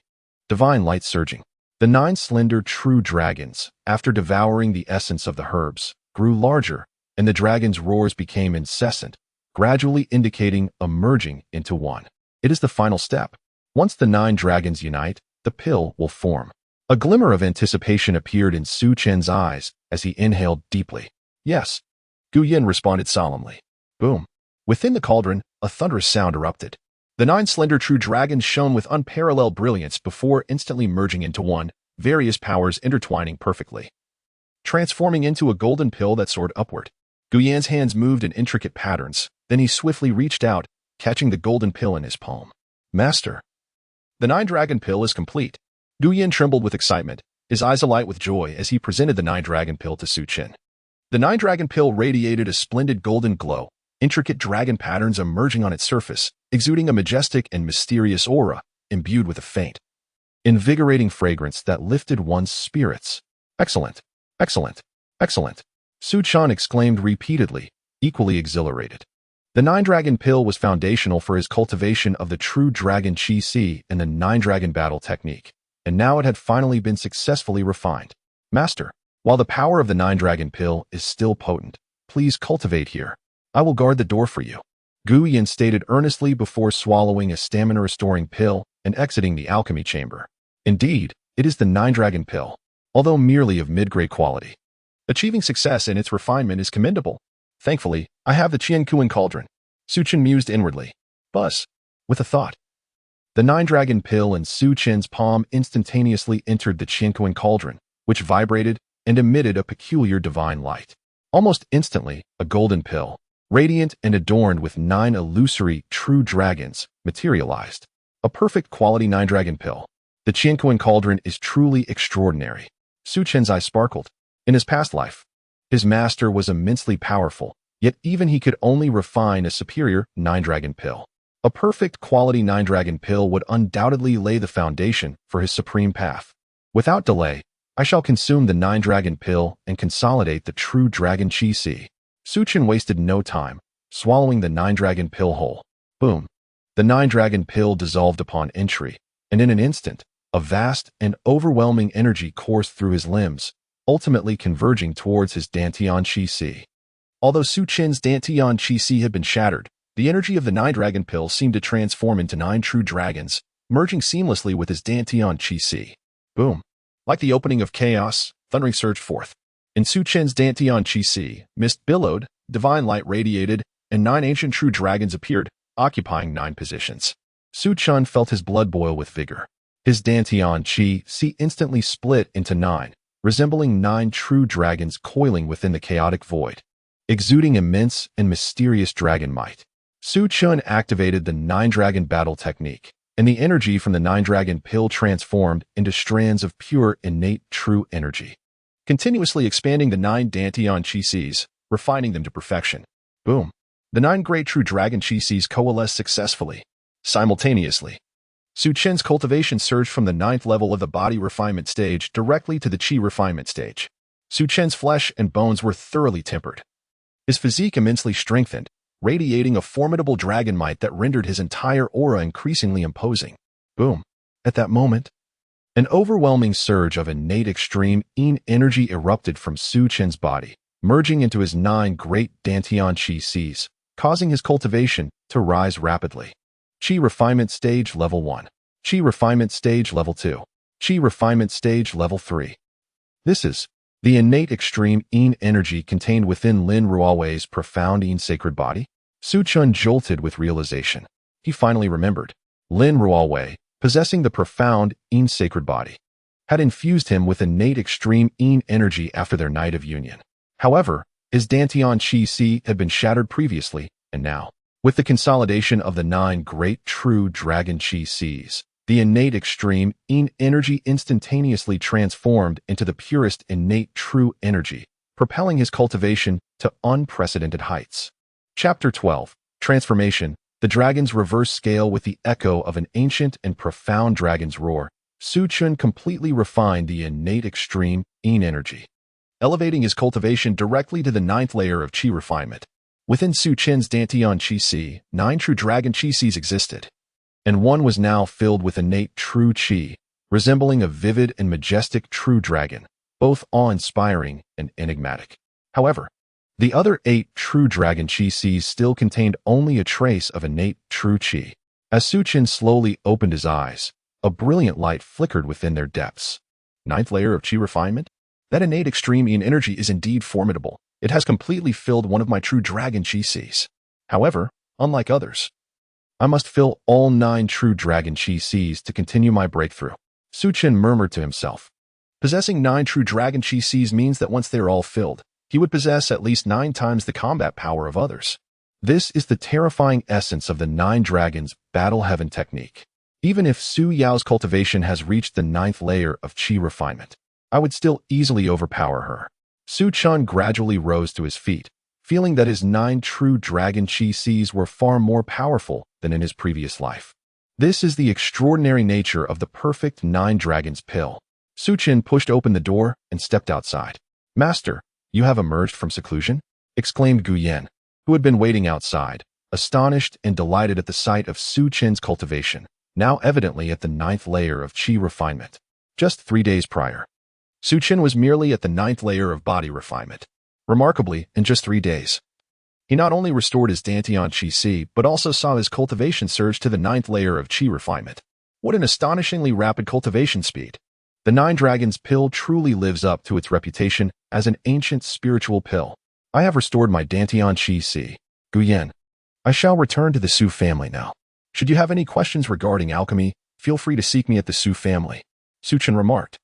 divine light surging. The 9 slender true dragons, after devouring the essence of the herbs, grew larger, and the dragon's roars became incessant, gradually indicating a merging into one. It is the final step. Once the 9 dragons unite, the pill will form. A glimmer of anticipation appeared in Su Chen's eyes as he inhaled deeply. Yes, Gu Yin responded solemnly. Boom. Within the cauldron, a thunderous sound erupted. The 9 slender true dragons shone with unparalleled brilliance before instantly merging into one, various powers intertwining perfectly. Transforming into a golden pill that soared upward, Guyan's hands moved in intricate patterns, then he swiftly reached out, catching the golden pill in his palm. Master. The 9-dragon pill is complete. Guyan trembled with excitement, his eyes alight with joy as he presented the 9-dragon pill to Su Chen. The 9-dragon pill radiated a splendid golden glow, intricate dragon patterns emerging on its surface, exuding a majestic and mysterious aura, imbued with a faint, invigorating fragrance that lifted one's spirits. Excellent, excellent, excellent, Su Chen exclaimed repeatedly, equally exhilarated. The 9-dragon pill was foundational for his cultivation of the true dragon Qi and the 9-dragon battle technique, and now it had finally been successfully refined. Master, while the power of the 9-dragon pill is still potent, please cultivate here. I will guard the door for you, Guyan stated earnestly before swallowing a stamina-restoring pill and exiting the alchemy chamber. Indeed, it is the 9-dragon pill, although merely of mid-grade quality. Achieving success in its refinement is commendable. Thankfully, I have the Qiankuan cauldron, Su Chen mused inwardly. Buzz, with a thought. The 9-dragon pill in Su Chen's palm instantaneously entered the Qiankuan cauldron, which vibrated and emitted a peculiar divine light. Almost instantly, a golden pill, radiant and adorned with 9 illusory true dragons, materialized. A perfect quality 9-dragon pill. The Qiankuan cauldron is truly extraordinary. Su Chen's eyes sparkled. In his past life, his master was immensely powerful, yet even he could only refine a superior 9-dragon pill. A perfect quality 9-dragon pill would undoubtedly lay the foundation for his supreme path. Without delay, I shall consume the 9-dragon pill and consolidate the true dragon Qi. Su Chen wasted no time, swallowing the 9-dragon pill whole. Boom. The 9-dragon pill dissolved upon entry, and in an instant, a vast and overwhelming energy coursed through his limbs, ultimately converging towards his Dantian Qi. Although Su Chen's Dantian Qi had been shattered, the energy of the 9-dragon pill seemed to transform into 9 true dragons, merging seamlessly with his Dantian Qi. Boom. Like the opening of chaos, thundering surged forth. In Su Chen's Dantian Qi, mist billowed, divine light radiated, and 9 ancient true dragons appeared, occupying 9 positions. Su Chen felt his blood boil with vigor. His Dantian Qi instantly split into 9, resembling 9 true dragons coiling within the chaotic void, exuding immense and mysterious dragon might. Su Chen activated the 9-dragon battle technique, and the energy from the 9-dragon pill transformed into strands of pure, innate, true energy, continuously expanding the 9 Dantian Qis, refining them to perfection. Boom. The 9 great true dragon Qis coalesced successfully. Simultaneously, Su Chen's cultivation surged from the 9th level of the body refinement stage directly to the Qi refinement stage. Su Chen's flesh and bones were thoroughly tempered. His physique immensely strengthened, radiating a formidable dragon might that rendered his entire aura increasingly imposing. Boom. At that moment, an overwhelming surge of innate extreme energy erupted from Su Chen's body, merging into his 9 great Dantian Qis, causing his cultivation to rise rapidly. Qi Refinement Stage Level 1. Qi Refinement Stage Level 2. Qi Refinement Stage Level 3. This is the innate extreme energy contained within Lin Ruowei's profound sacred body. Su Chen jolted with realization. He finally remembered. Lin Ruowei, possessing the profound sacred body, had infused him with innate extreme energy after their night of union. However, his Dantian Qi had been shattered previously, and now, with the consolidation of the 9 great true dragon Qis, the innate extreme energy instantaneously transformed into the purest innate true energy, propelling his cultivation to unprecedented heights. Chapter 12. Transformation. The dragon's reverse scale. With the echo of an ancient and profound dragon's roar, Su Chen completely refined the innate extreme energy, elevating his cultivation directly to the 9th layer of Qi refinement. Within Su Chen's Dantian Qi, 9 true dragon Qis existed, and one was now filled with innate true Qi, resembling a vivid and majestic true dragon, both awe-inspiring and enigmatic. However, the other 8 true dragon Qis still contained only a trace of innate true Qi. As Su Chen slowly opened his eyes, a brilliant light flickered within their depths. 9th layer of Qi refinement? That innate extreme energy is indeed formidable. It has completely filled one of my true dragon Qis. However, unlike others, I must fill all 9 true dragon chi Cs to continue my breakthrough. Su Chen murmured to himself. Possessing 9 true dragon chi Cs means that once they are all filled, he would possess at least 9 times the combat power of others. This is the terrifying essence of the 9 dragons battle heaven technique. Even if Su Yao's cultivation has reached the 9th layer of chi refinement, I would still easily overpower her. Su Chen gradually rose to his feet, feeling that his 9 true dragon chi Cs were far more powerful than in his previous life. This is the extraordinary nature of the perfect 9 dragons pill. Su Chen pushed open the door and stepped outside. "Master, you have emerged from seclusion?" exclaimed Gu Yan, who had been waiting outside, astonished and delighted at the sight of Su Chen's cultivation, now evidently at the 9th layer of chi refinement. Just 3 days prior, Su Chen was merely at the 9th layer of body refinement. Remarkably, in just 3 days, he not only restored his Dantian Chi Si, but also saw his cultivation surge to the 9th layer of chi refinement. What an astonishingly rapid cultivation speed! The 9 Dragons pill truly lives up to its reputation as an ancient spiritual pill. I have restored my Dantian Chi Si. Gu Yan, I shall return to the Su family now. Should you have any questions regarding alchemy, feel free to seek me at the Su family, Su Chen remarked,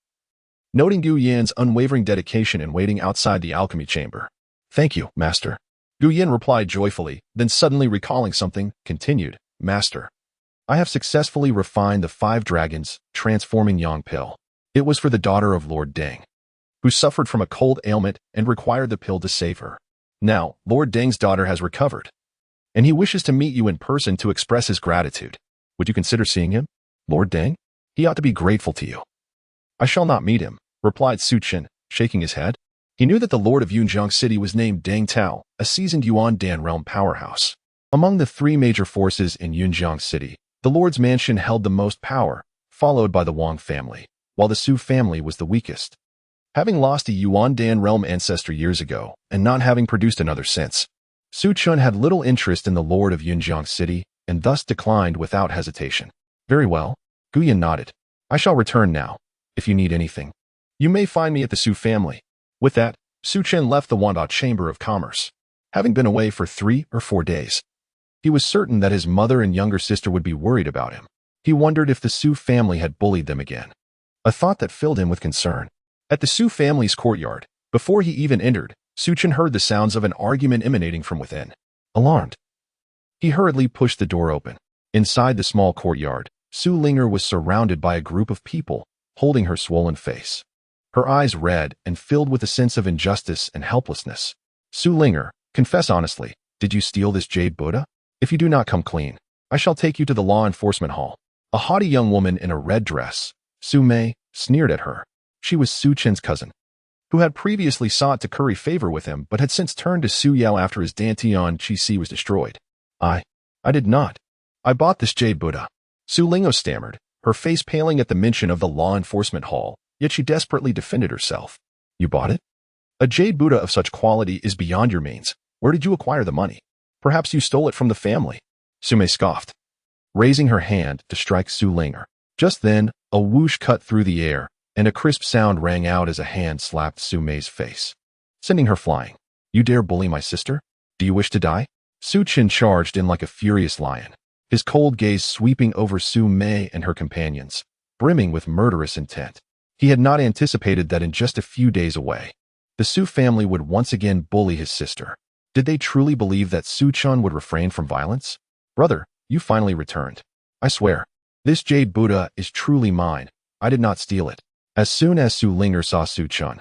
noting Gu Yan's unwavering dedication in waiting outside the alchemy chamber. "Thank you, Master." Gu Yan replied joyfully, then suddenly recalling something, continued, "Master, I have successfully refined the 5 dragons, transforming yang pill. It was for the daughter of Lord Deng, who suffered from a cold ailment and required the pill to save her. Now, Lord Deng's daughter has recovered, and he wishes to meet you in person to express his gratitude. Would you consider seeing him? Lord Deng? He ought to be grateful to you." "I shall not meet him," replied Su Chen, shaking his head. He knew that the Lord of Yunjiang City was named Deng Tao, a seasoned Yuan Dan realm powerhouse. Among the 3 major forces in Yunjiang City, the Lord's mansion held the most power, followed by the Wang family, while the Su family was the weakest. Having lost a Yuan Dan realm ancestor years ago, and not having produced another since, Su Chen had little interest in the Lord of Yunjiang City, and thus declined without hesitation. "Very well." Gu Yan nodded. "I shall return now. If you need anything, you may find me at the Su family." With that, Su Chen left the Wanda Chamber of Commerce. Having been away for 3 or 4 days, he was certain that his mother and younger sister would be worried about him. He wondered if the Su family had bullied them again, a thought that filled him with concern. At the Su family's courtyard, before he even entered, Su Chen heard the sounds of an argument emanating from within. Alarmed, he hurriedly pushed the door open. Inside the small courtyard, Su Linger was surrounded by a group of people, holding her swollen face, her eyes red and filled with a sense of injustice and helplessness. "Su Linger, confess honestly, did you steal this jade Buddha? If you do not come clean, I shall take you to the law enforcement hall." A haughty young woman in a red dress, Su Mei, sneered at her. She was Su Chen's cousin, who had previously sought to curry favor with him but had since turned to Su Yao after his Dantian Chi Si was destroyed. I did not. I bought this jade Buddha." Su Lingo stammered, her face paling at the mention of the law enforcement hall, yet she desperately defended herself. "You bought it? A jade Buddha of such quality is beyond your means. Where did you acquire the money? Perhaps you stole it from the family." Su Mei scoffed, raising her hand to strike Su Linger. Just then, a whoosh cut through the air, and a crisp sound rang out as a hand slapped Su Mei's face, sending her flying. "You dare bully my sister? Do you wish to die?" Su Chen charged in like a furious lion, his cold gaze sweeping over Su Mei and her companions, brimming with murderous intent. He had not anticipated that in just a few days away, the Su family would once again bully his sister. Did they truly believe that Su Chen would refrain from violence? "Brother, you finally returned. I swear, this jade Buddha is truly mine. I did not steal it." As soon as Su Linger saw Su Chen,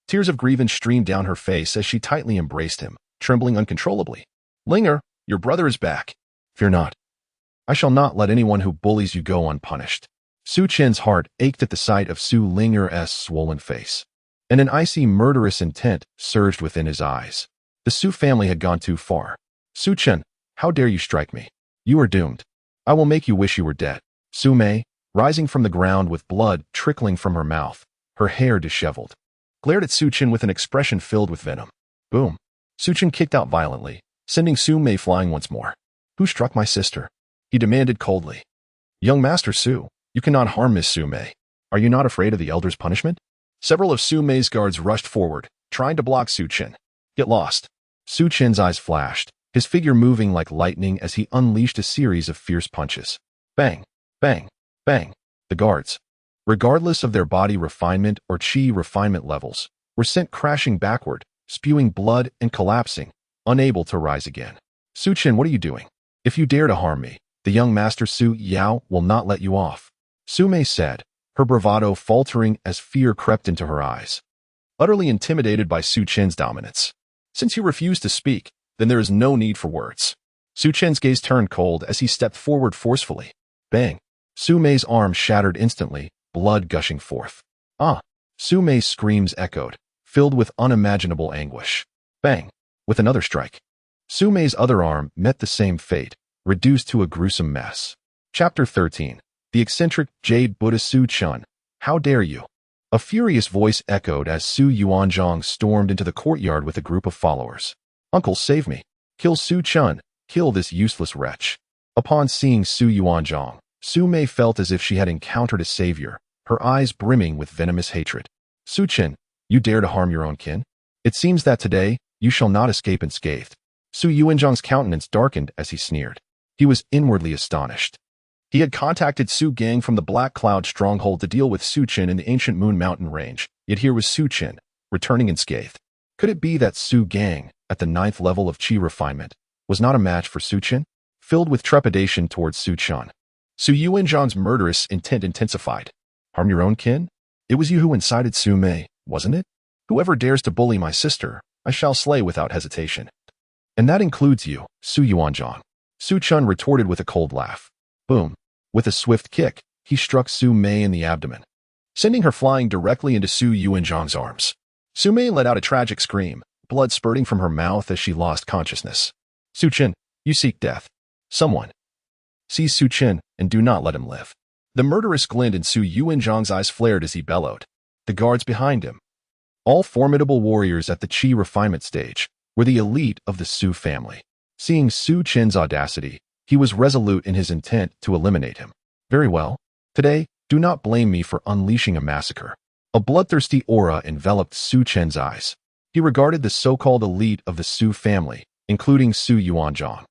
tears of grievance streamed down her face as she tightly embraced him, trembling uncontrollably. "Linger, your brother is back. Fear not. I shall not let anyone who bullies you go unpunished." Su Chen's heart ached at the sight of Su Linger's swollen face, and an icy murderous intent surged within his eyes. The Su family had gone too far. "Su Chen, how dare you strike me? You are doomed. I will make you wish you were dead." Su Mei, rising from the ground with blood trickling from her mouth, her hair disheveled, glared at Su Chen with an expression filled with venom. Boom. Su Chen kicked out violently, sending Su Mei flying once more. "Who struck my sister?" he demanded coldly. "Young Master Su, you cannot harm Miss Su Mei. Are you not afraid of the elder's punishment?" Several of Su Mei's guards rushed forward, trying to block Su Chen. "Get lost." Su Chen's eyes flashed, his figure moving like lightning as he unleashed a series of fierce punches. Bang, bang, bang. The guards, regardless of their body refinement or chi refinement levels, were sent crashing backward, spewing blood and collapsing, unable to rise again. Su Chen, what are you doing? If you dare to harm me, the young master Su Yao will not let you off. Su Mei said, her bravado faltering as fear crept into her eyes. Utterly intimidated by Su Chen's dominance. Since you refuse to speak, then there is no need for words. Su Chen's gaze turned cold as he stepped forward forcefully. Bang! Su Mei's arm shattered instantly, blood gushing forth. Ah! Su Mei's screams echoed, filled with unimaginable anguish. Bang! With another strike. Su Mei's other arm met the same fate, reduced to a gruesome mess. Chapter 13. The eccentric Jade Buddha Su Chen. How dare you? A furious voice echoed as Su Yuanzhang stormed into the courtyard with a group of followers. Uncle, save me. Kill Su Chen. Kill this useless wretch. Upon seeing Su Yuanzhang, Su Mei felt as if she had encountered a savior, her eyes brimming with venomous hatred. Su Chen, you dare to harm your own kin? It seems that today, you shall not escape unscathed. Su Yuanzhang's countenance darkened as he sneered. He was inwardly astonished. He had contacted Su Gang from the Black Cloud stronghold to deal with Su Chen in the ancient Moon Mountain range, yet here was Su Chen, returning unscathed. Could it be that Su Gang, at the 9th level of Qi refinement, was not a match for Su Chen? Filled with trepidation towards Su Chen, Su Yuanzhang's murderous intent intensified. Harm your own kin? It was you who incited Su Mei, wasn't it? Whoever dares to bully my sister, I shall slay without hesitation. And that includes you, Su Yuanzhang. Su Chen retorted with a cold laugh. Boom. With a swift kick, he struck Su Mei in the abdomen, sending her flying directly into Su Yuanzhang's arms. Su Mei let out a tragic scream, blood spurting from her mouth as she lost consciousness. Su Chen, you seek death. Someone. Seize Su Chen and do not let him live. The murderous glint in Su Yuanzhang's eyes flared as he bellowed. The guards behind him, all formidable warriors at the Qi refinement stage, were the elite of the Su family. Seeing Su Chen's audacity, he was resolute in his intent to eliminate him. Very well. Today, do not blame me for unleashing a massacre. A bloodthirsty aura enveloped Su Chen's eyes. He regarded the so-called elite of the Su family, including Su Yuanzhang,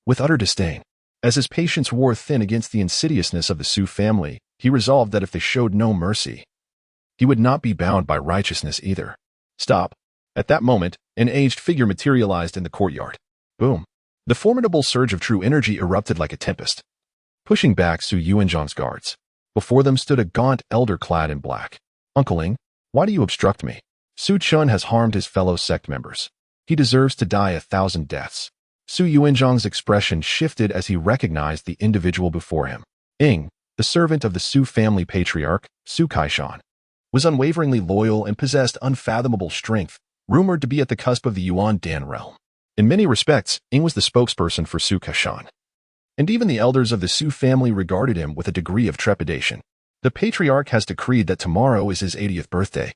with utter disdain. As his patience wore thin against the insidiousness of the Su family, he resolved that if they showed no mercy, he would not be bound by righteousness either. Stop. At that moment, an aged figure materialized in the courtyard. Boom. The formidable surge of true energy erupted like a tempest, pushing back Su Yuanzhang's guards. Before them stood a gaunt elder clad in black. Uncle Ling, why do you obstruct me? Su Chen has harmed his fellow sect members. He deserves to die 1,000 deaths. Su Yuanzhang's expression shifted as he recognized the individual before him. Ing, the servant of the Su family patriarch, Su Kaishan, was unwaveringly loyal and possessed unfathomable strength, rumored to be at the cusp of the Yuan Dan realm. In many respects, Ing was the spokesperson for Su Kaishan, and even the elders of the Su family regarded him with a degree of trepidation. The patriarch has decreed that tomorrow is his 80th birthday.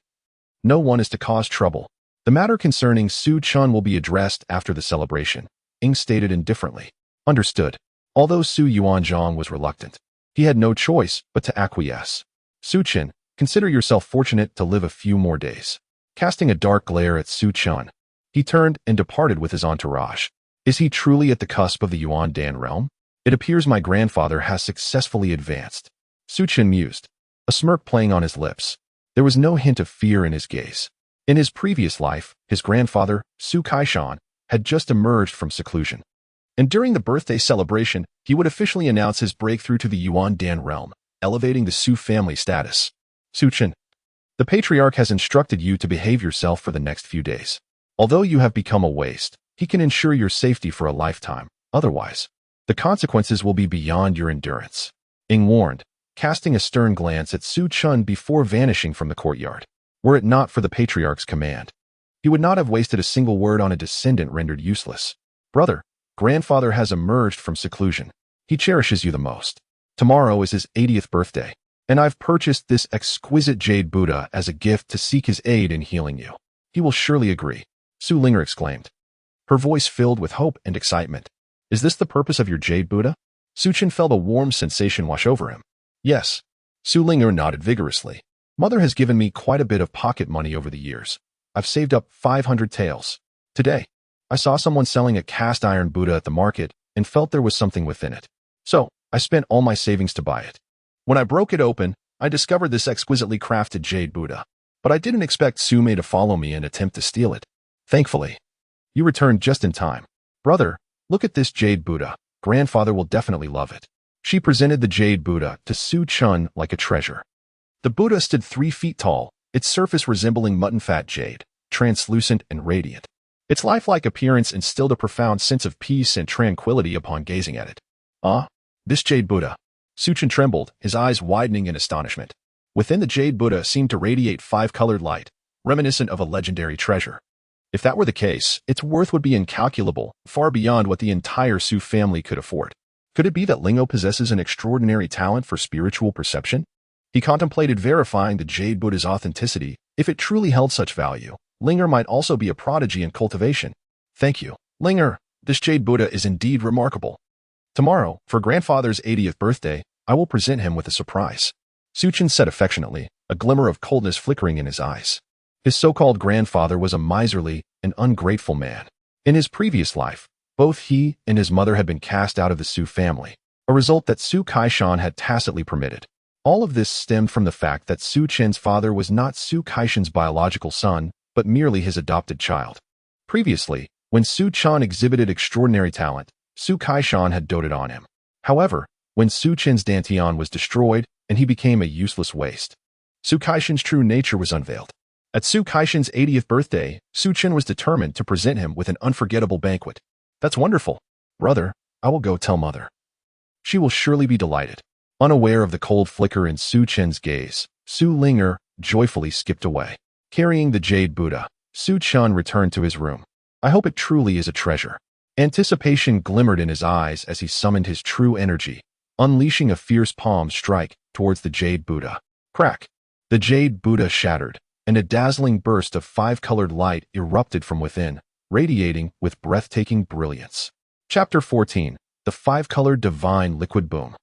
No one is to cause trouble. The matter concerning Su Chen will be addressed after the celebration, Ing stated indifferently. Understood. Although Su Yuanzhang was reluctant, he had no choice but to acquiesce. Su Chen, consider yourself fortunate to live a few more days. Casting a dark glare at Su Chen, he turned and departed with his entourage. Is he truly at the cusp of the Yuan Dan realm? It appears my grandfather has successfully advanced. Su Chen mused, a smirk playing on his lips. There was no hint of fear in his gaze. In his previous life, his grandfather, Su Kaishan, had just emerged from seclusion. And during the birthday celebration, he would officially announce his breakthrough to the Yuan Dan realm, elevating the Su family status. Su Chen, the patriarch has instructed you to behave yourself for the next few days. Although you have become a waste, he can ensure your safety for a lifetime. Otherwise, the consequences will be beyond your endurance. Ing warned, casting a stern glance at Su Chen before vanishing from the courtyard. Were it not for the patriarch's command, he would not have wasted a single word on a descendant rendered useless. Brother, grandfather has emerged from seclusion. He cherishes you the most. Tomorrow is his 80th birthday, and I've purchased this exquisite jade Buddha as a gift to seek his aid in healing you. He will surely agree. Su Linger exclaimed, her voice filled with hope and excitement. Is this the purpose of your jade Buddha? Su Chen felt a warm sensation wash over him. Yes. Su Linger nodded vigorously. Mother has given me quite a bit of pocket money over the years. I've saved up 500 taels. Today, I saw someone selling a cast iron Buddha at the market and felt there was something within it. So, I spent all my savings to buy it. When I broke it open, I discovered this exquisitely crafted jade Buddha. But I didn't expect Sume to follow me and attempt to steal it. Thankfully, you returned just in time. Brother, look at this jade Buddha. Grandfather will definitely love it. She presented the jade Buddha to Su Chen like a treasure. The Buddha stood 3 feet tall, its surface resembling mutton-fat jade, translucent and radiant. Its lifelike appearance instilled a profound sense of peace and tranquility upon gazing at it. This jade Buddha. Su Chen trembled, his eyes widening in astonishment. Within the jade Buddha seemed to radiate 5-colored light, reminiscent of a legendary treasure. If that were the case, its worth would be incalculable, far beyond what the entire Su family could afford. Could it be that Lingo possesses an extraordinary talent for spiritual perception? He contemplated verifying the jade Buddha's authenticity. If it truly held such value, Linger might also be a prodigy in cultivation. Thank you, Linger. This jade Buddha is indeed remarkable. Tomorrow, for grandfather's 80th birthday, I will present him with a surprise. Su Chen said affectionately, a glimmer of coldness flickering in his eyes. His so-called grandfather was a miserly and ungrateful man. In his previous life, both he and his mother had been cast out of the Su family, a result that Su Kaishan had tacitly permitted. All of this stemmed from the fact that Su Chen's father was not Su Kaishan's biological son, but merely his adopted child. Previously, when Su Chen exhibited extraordinary talent, Su Kaishan had doted on him. However, when Su Chen's dantian was destroyed and he became a useless waste, Su Kaishan's true nature was unveiled. At Su Kaishan's 80th birthday, Su Chen was determined to present him with an unforgettable banquet. That's wonderful. Brother, I will go tell mother. She will surely be delighted. Unaware of the cold flicker in Su Chen's gaze, Su Linger joyfully skipped away. Carrying the jade Buddha, Su Chen returned to his room. I hope it truly is a treasure. Anticipation glimmered in his eyes as he summoned his true energy, unleashing a fierce palm strike towards the jade Buddha. Crack! The jade Buddha shattered, and a dazzling burst of 5-colored light erupted from within, radiating with breathtaking brilliance. Chapter 14. The 5-colored divine liquid boom.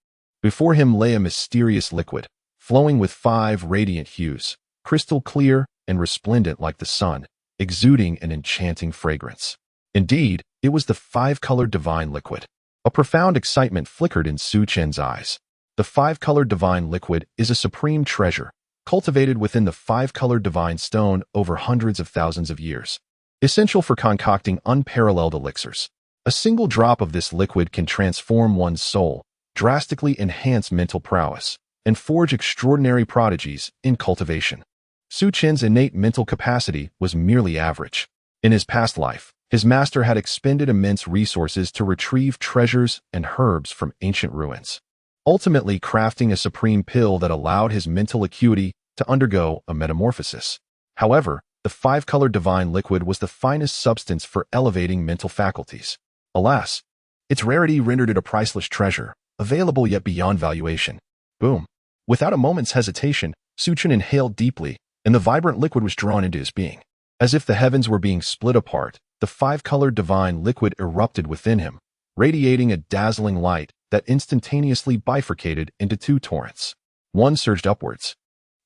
Before him lay a mysterious liquid, flowing with 5 radiant hues, crystal clear and resplendent like the sun, exuding an enchanting fragrance. Indeed, it was the 5-colored divine liquid. A profound excitement flickered in Su Chen's eyes. The 5-colored divine liquid is a supreme treasure, cultivated within the 5-colored divine stone over hundreds of thousands of years. Essential for concocting unparalleled elixirs. A single drop of this liquid can transform one's soul, drastically enhance mental prowess, and forge extraordinary prodigies in cultivation. Su Chen's innate mental capacity was merely average. In his past life, his master had expended immense resources to retrieve treasures and herbs from ancient ruins, ultimately crafting a supreme pill that allowed his mental acuity to undergo a metamorphosis. However, the 5-colored divine liquid was the finest substance for elevating mental faculties. Alas, its rarity rendered it a priceless treasure, available yet beyond valuation. Boom! Without a moment's hesitation, Su Chen inhaled deeply, and the vibrant liquid was drawn into his being. As if the heavens were being split apart, the 5-colored divine liquid erupted within him, radiating a dazzling light that instantaneously bifurcated into 2 torrents. One surged upwards,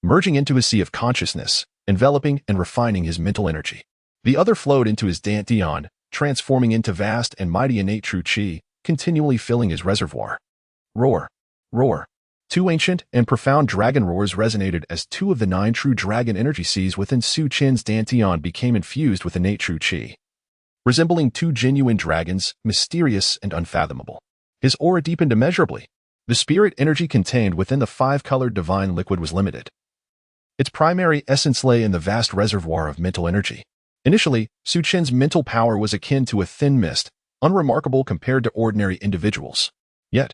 merging into a sea of consciousness, enveloping and refining his mental energy. The other flowed into his dantian, transforming into vast and mighty innate true qi, continually filling his reservoir. Roar! Roar! 2 ancient and profound dragon roars resonated as 2 of the 9 true dragon energy seas within Su Chen's dantian became infused with innate true qi. Resembling 2 genuine dragons, mysterious and unfathomable. His aura deepened immeasurably. The spirit energy contained within the 5-colored divine liquid was limited. Its primary essence lay in the vast reservoir of mental energy. Initially, Su Chen's mental power was akin to a thin mist, unremarkable compared to ordinary individuals. Yet,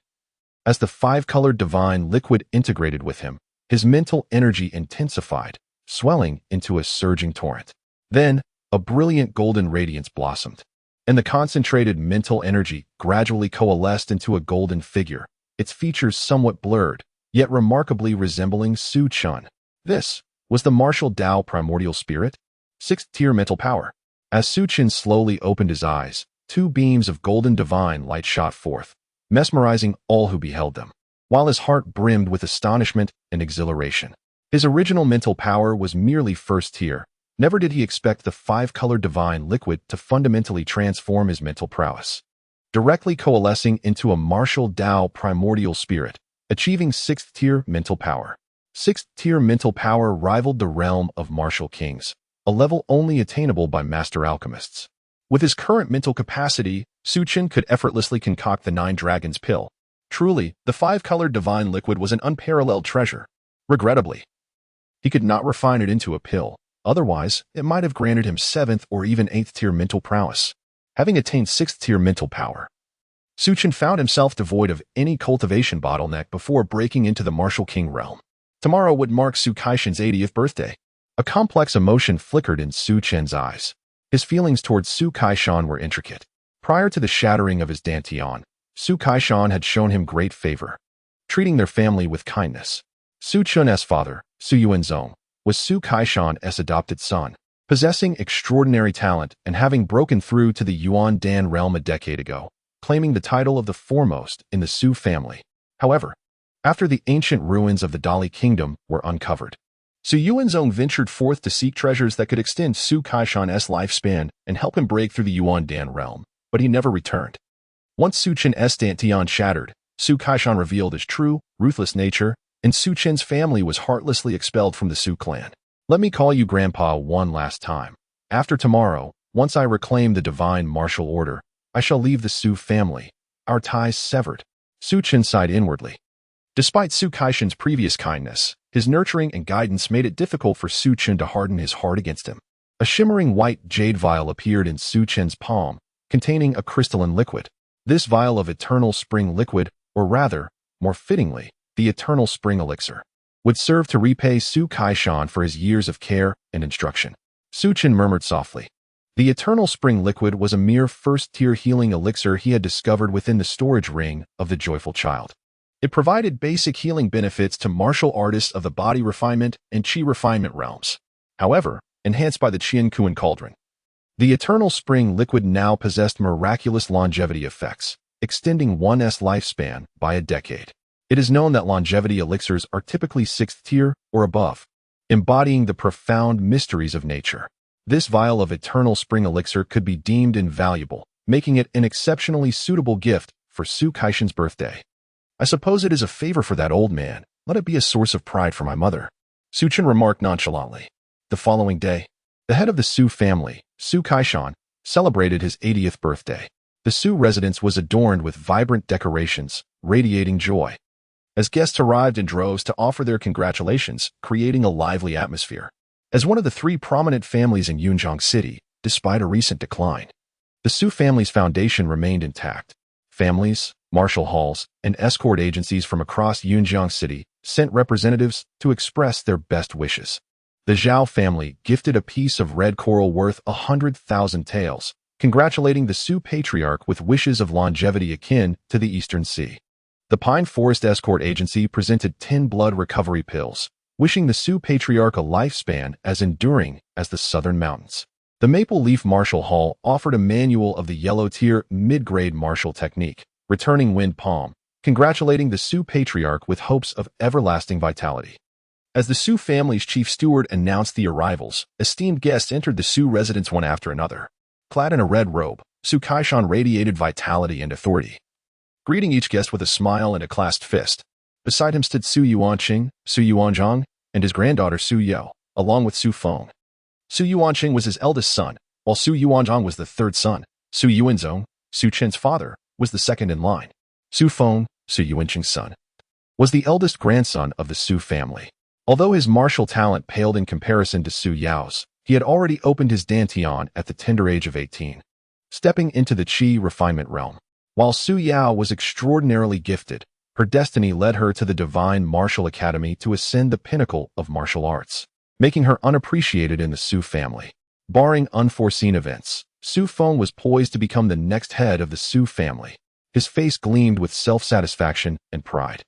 as the 5-colored divine liquid integrated with him, his mental energy intensified, swelling into a surging torrent. Then, a brilliant golden radiance blossomed, and the concentrated mental energy gradually coalesced into a golden figure, its features somewhat blurred, yet remarkably resembling Su Chen. This was the martial Dao primordial spirit, 6th-tier mental power. As Su Chen slowly opened his eyes, 2 beams of golden divine light shot forth, mesmerizing all who beheld them, while his heart brimmed with astonishment and exhilaration. His original mental power was merely 1st tier, Never did he expect the five-colored divine liquid to fundamentally transform his mental prowess, directly coalescing into a martial Tao primordial spirit, achieving sixth-tier mental power. Sixth-tier mental power rivaled the realm of martial kings, a level only attainable by master alchemists. With his current mental capacity, Su Chen could effortlessly concoct the Nine Dragons pill. Truly, the five-colored divine liquid was an unparalleled treasure. Regrettably, he could not refine it into a pill. Otherwise, it might have granted him 7th or even 8th-tier mental prowess. Having attained 6th-tier mental power, Su Chen found himself devoid of any cultivation bottleneck before breaking into the martial king realm. Tomorrow would mark Su Caishan's 80th birthday. A complex emotion flickered in Su Chen's eyes. His feelings towards Su Caishan were intricate. Prior to the shattering of his dantian, Su Caishan had shown him great favor, treating their family with kindness. Su Chen's father, Su Yuanzong, was Su Caishan's adopted son, possessing extraordinary talent and having broken through to the Yuan Dan realm a decade ago, claiming the title of the foremost in the Su family. However, after the ancient ruins of the Dali kingdom were uncovered, Su Yuanzong ventured forth to seek treasures that could extend Su Caishan's lifespan and help him break through the Yuan Dan realm, but he never returned. Once Su Chen's dantian shattered, Su Caishan revealed his true, ruthless nature, and Su Chen's family was heartlessly expelled from the Su clan. Let me call you Grandpa one last time. After tomorrow, once I reclaim the divine martial order, I shall leave the Su family, our ties severed. Su Chen sighed inwardly. Despite Su Caishan's previous kindness, his nurturing and guidance made it difficult for Su Chen to harden his heart against him. A shimmering white jade vial appeared in Su Chen's palm, containing a crystalline liquid. This vial of eternal spring liquid, or rather, more fittingly, the eternal spring elixir, would serve to repay Su Caishan for his years of care and instruction. Su Chen murmured softly. The eternal spring liquid was a mere first-tier healing elixir he had discovered within the storage ring of the joyful child. It provided basic healing benefits to martial artists of the body refinement and chi refinement realms. However, enhanced by the Qian Kuan cauldron, the eternal spring liquid now possessed miraculous longevity effects, extending one's lifespan by a decade. It is known that longevity elixirs are typically 6th tier or above, embodying the profound mysteries of nature. This vial of eternal spring elixir could be deemed invaluable, making it an exceptionally suitable gift for Su Caishan's birthday. I suppose it is a favor for that old man. Let it be a source of pride for my mother. Su Chen remarked nonchalantly. The following day, the head of the Su family, Su Caishan, celebrated his 80th birthday. The Su residence was adorned with vibrant decorations, radiating joy, as guests arrived in droves to offer their congratulations, creating a lively atmosphere. As one of the 3 prominent families in Yunjiang City, despite a recent decline, the Su family's foundation remained intact. Families, martial halls, and escort agencies from across Yunjiang City sent representatives to express their best wishes. The Zhao family gifted a piece of red coral worth 100,000 taels, congratulating the Su patriarch with wishes of longevity akin to the Eastern Sea. The Pine Forest Escort Agency presented 10 blood recovery pills, wishing the Su patriarch a lifespan as enduring as the southern mountains. The Maple Leaf Martial Hall offered a manual of the yellow-tier mid-grade martial technique, returning wind palm, congratulating the Su patriarch with hopes of everlasting vitality. As the Su family's chief steward announced the arrivals, esteemed guests entered the Su residence one after another. Clad in a red robe, Su Caishan radiated vitality and authority, greeting each guest with a smile and a clasped fist. Beside him stood Su Yuanqing, Su Yuanzhang, and his granddaughter Su Yao, along with Su Feng. Su Yuanqing was his eldest son, while Su Yuanzhang was the 3rd son. Su Yuanzong, Su Chen's father, was the 2nd in line. Su Feng, Su Yuanqing's son, was the eldest grandson of the Su family. Although his martial talent paled in comparison to Su Yao's, he had already opened his dantian at the tender age of 18, stepping into the Qi refinement realm. While Su Yao was extraordinarily gifted, her destiny led her to the Divine Martial Academy to ascend the pinnacle of martial arts, making her unappreciated in the Su family. Barring unforeseen events, Su Feng was poised to become the next head of the Su family. His face gleamed with self-satisfaction and pride.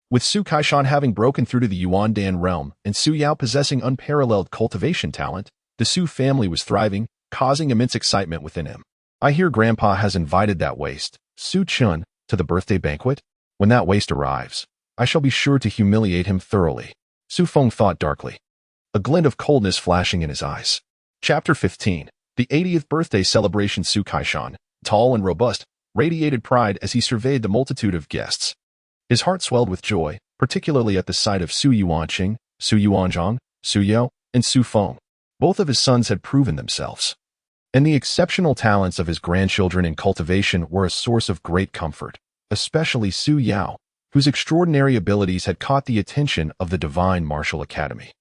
With Su Caishan having broken through to the Yuan Dan realm and Su Yao possessing unparalleled cultivation talent, the Su family was thriving, causing immense excitement within him. I hear Grandpa has invited that waste, Su Chen, to the birthday banquet. When that waste arrives, I shall be sure to humiliate him thoroughly. Su Feng thought darkly, a glint of coldness flashing in his eyes. Chapter 15. The 80th birthday celebration. Su Kaishan, tall and robust, radiated pride as he surveyed the multitude of guests. His heart swelled with joy, particularly at the sight of Su Yuanqing, Su Yuanzhang, Su Yao, and Su Feng. Both of his sons had proven themselves, and the exceptional talents of his grandchildren in cultivation were a source of great comfort, especially Su Yao, whose extraordinary abilities had caught the attention of the Divine Martial Academy.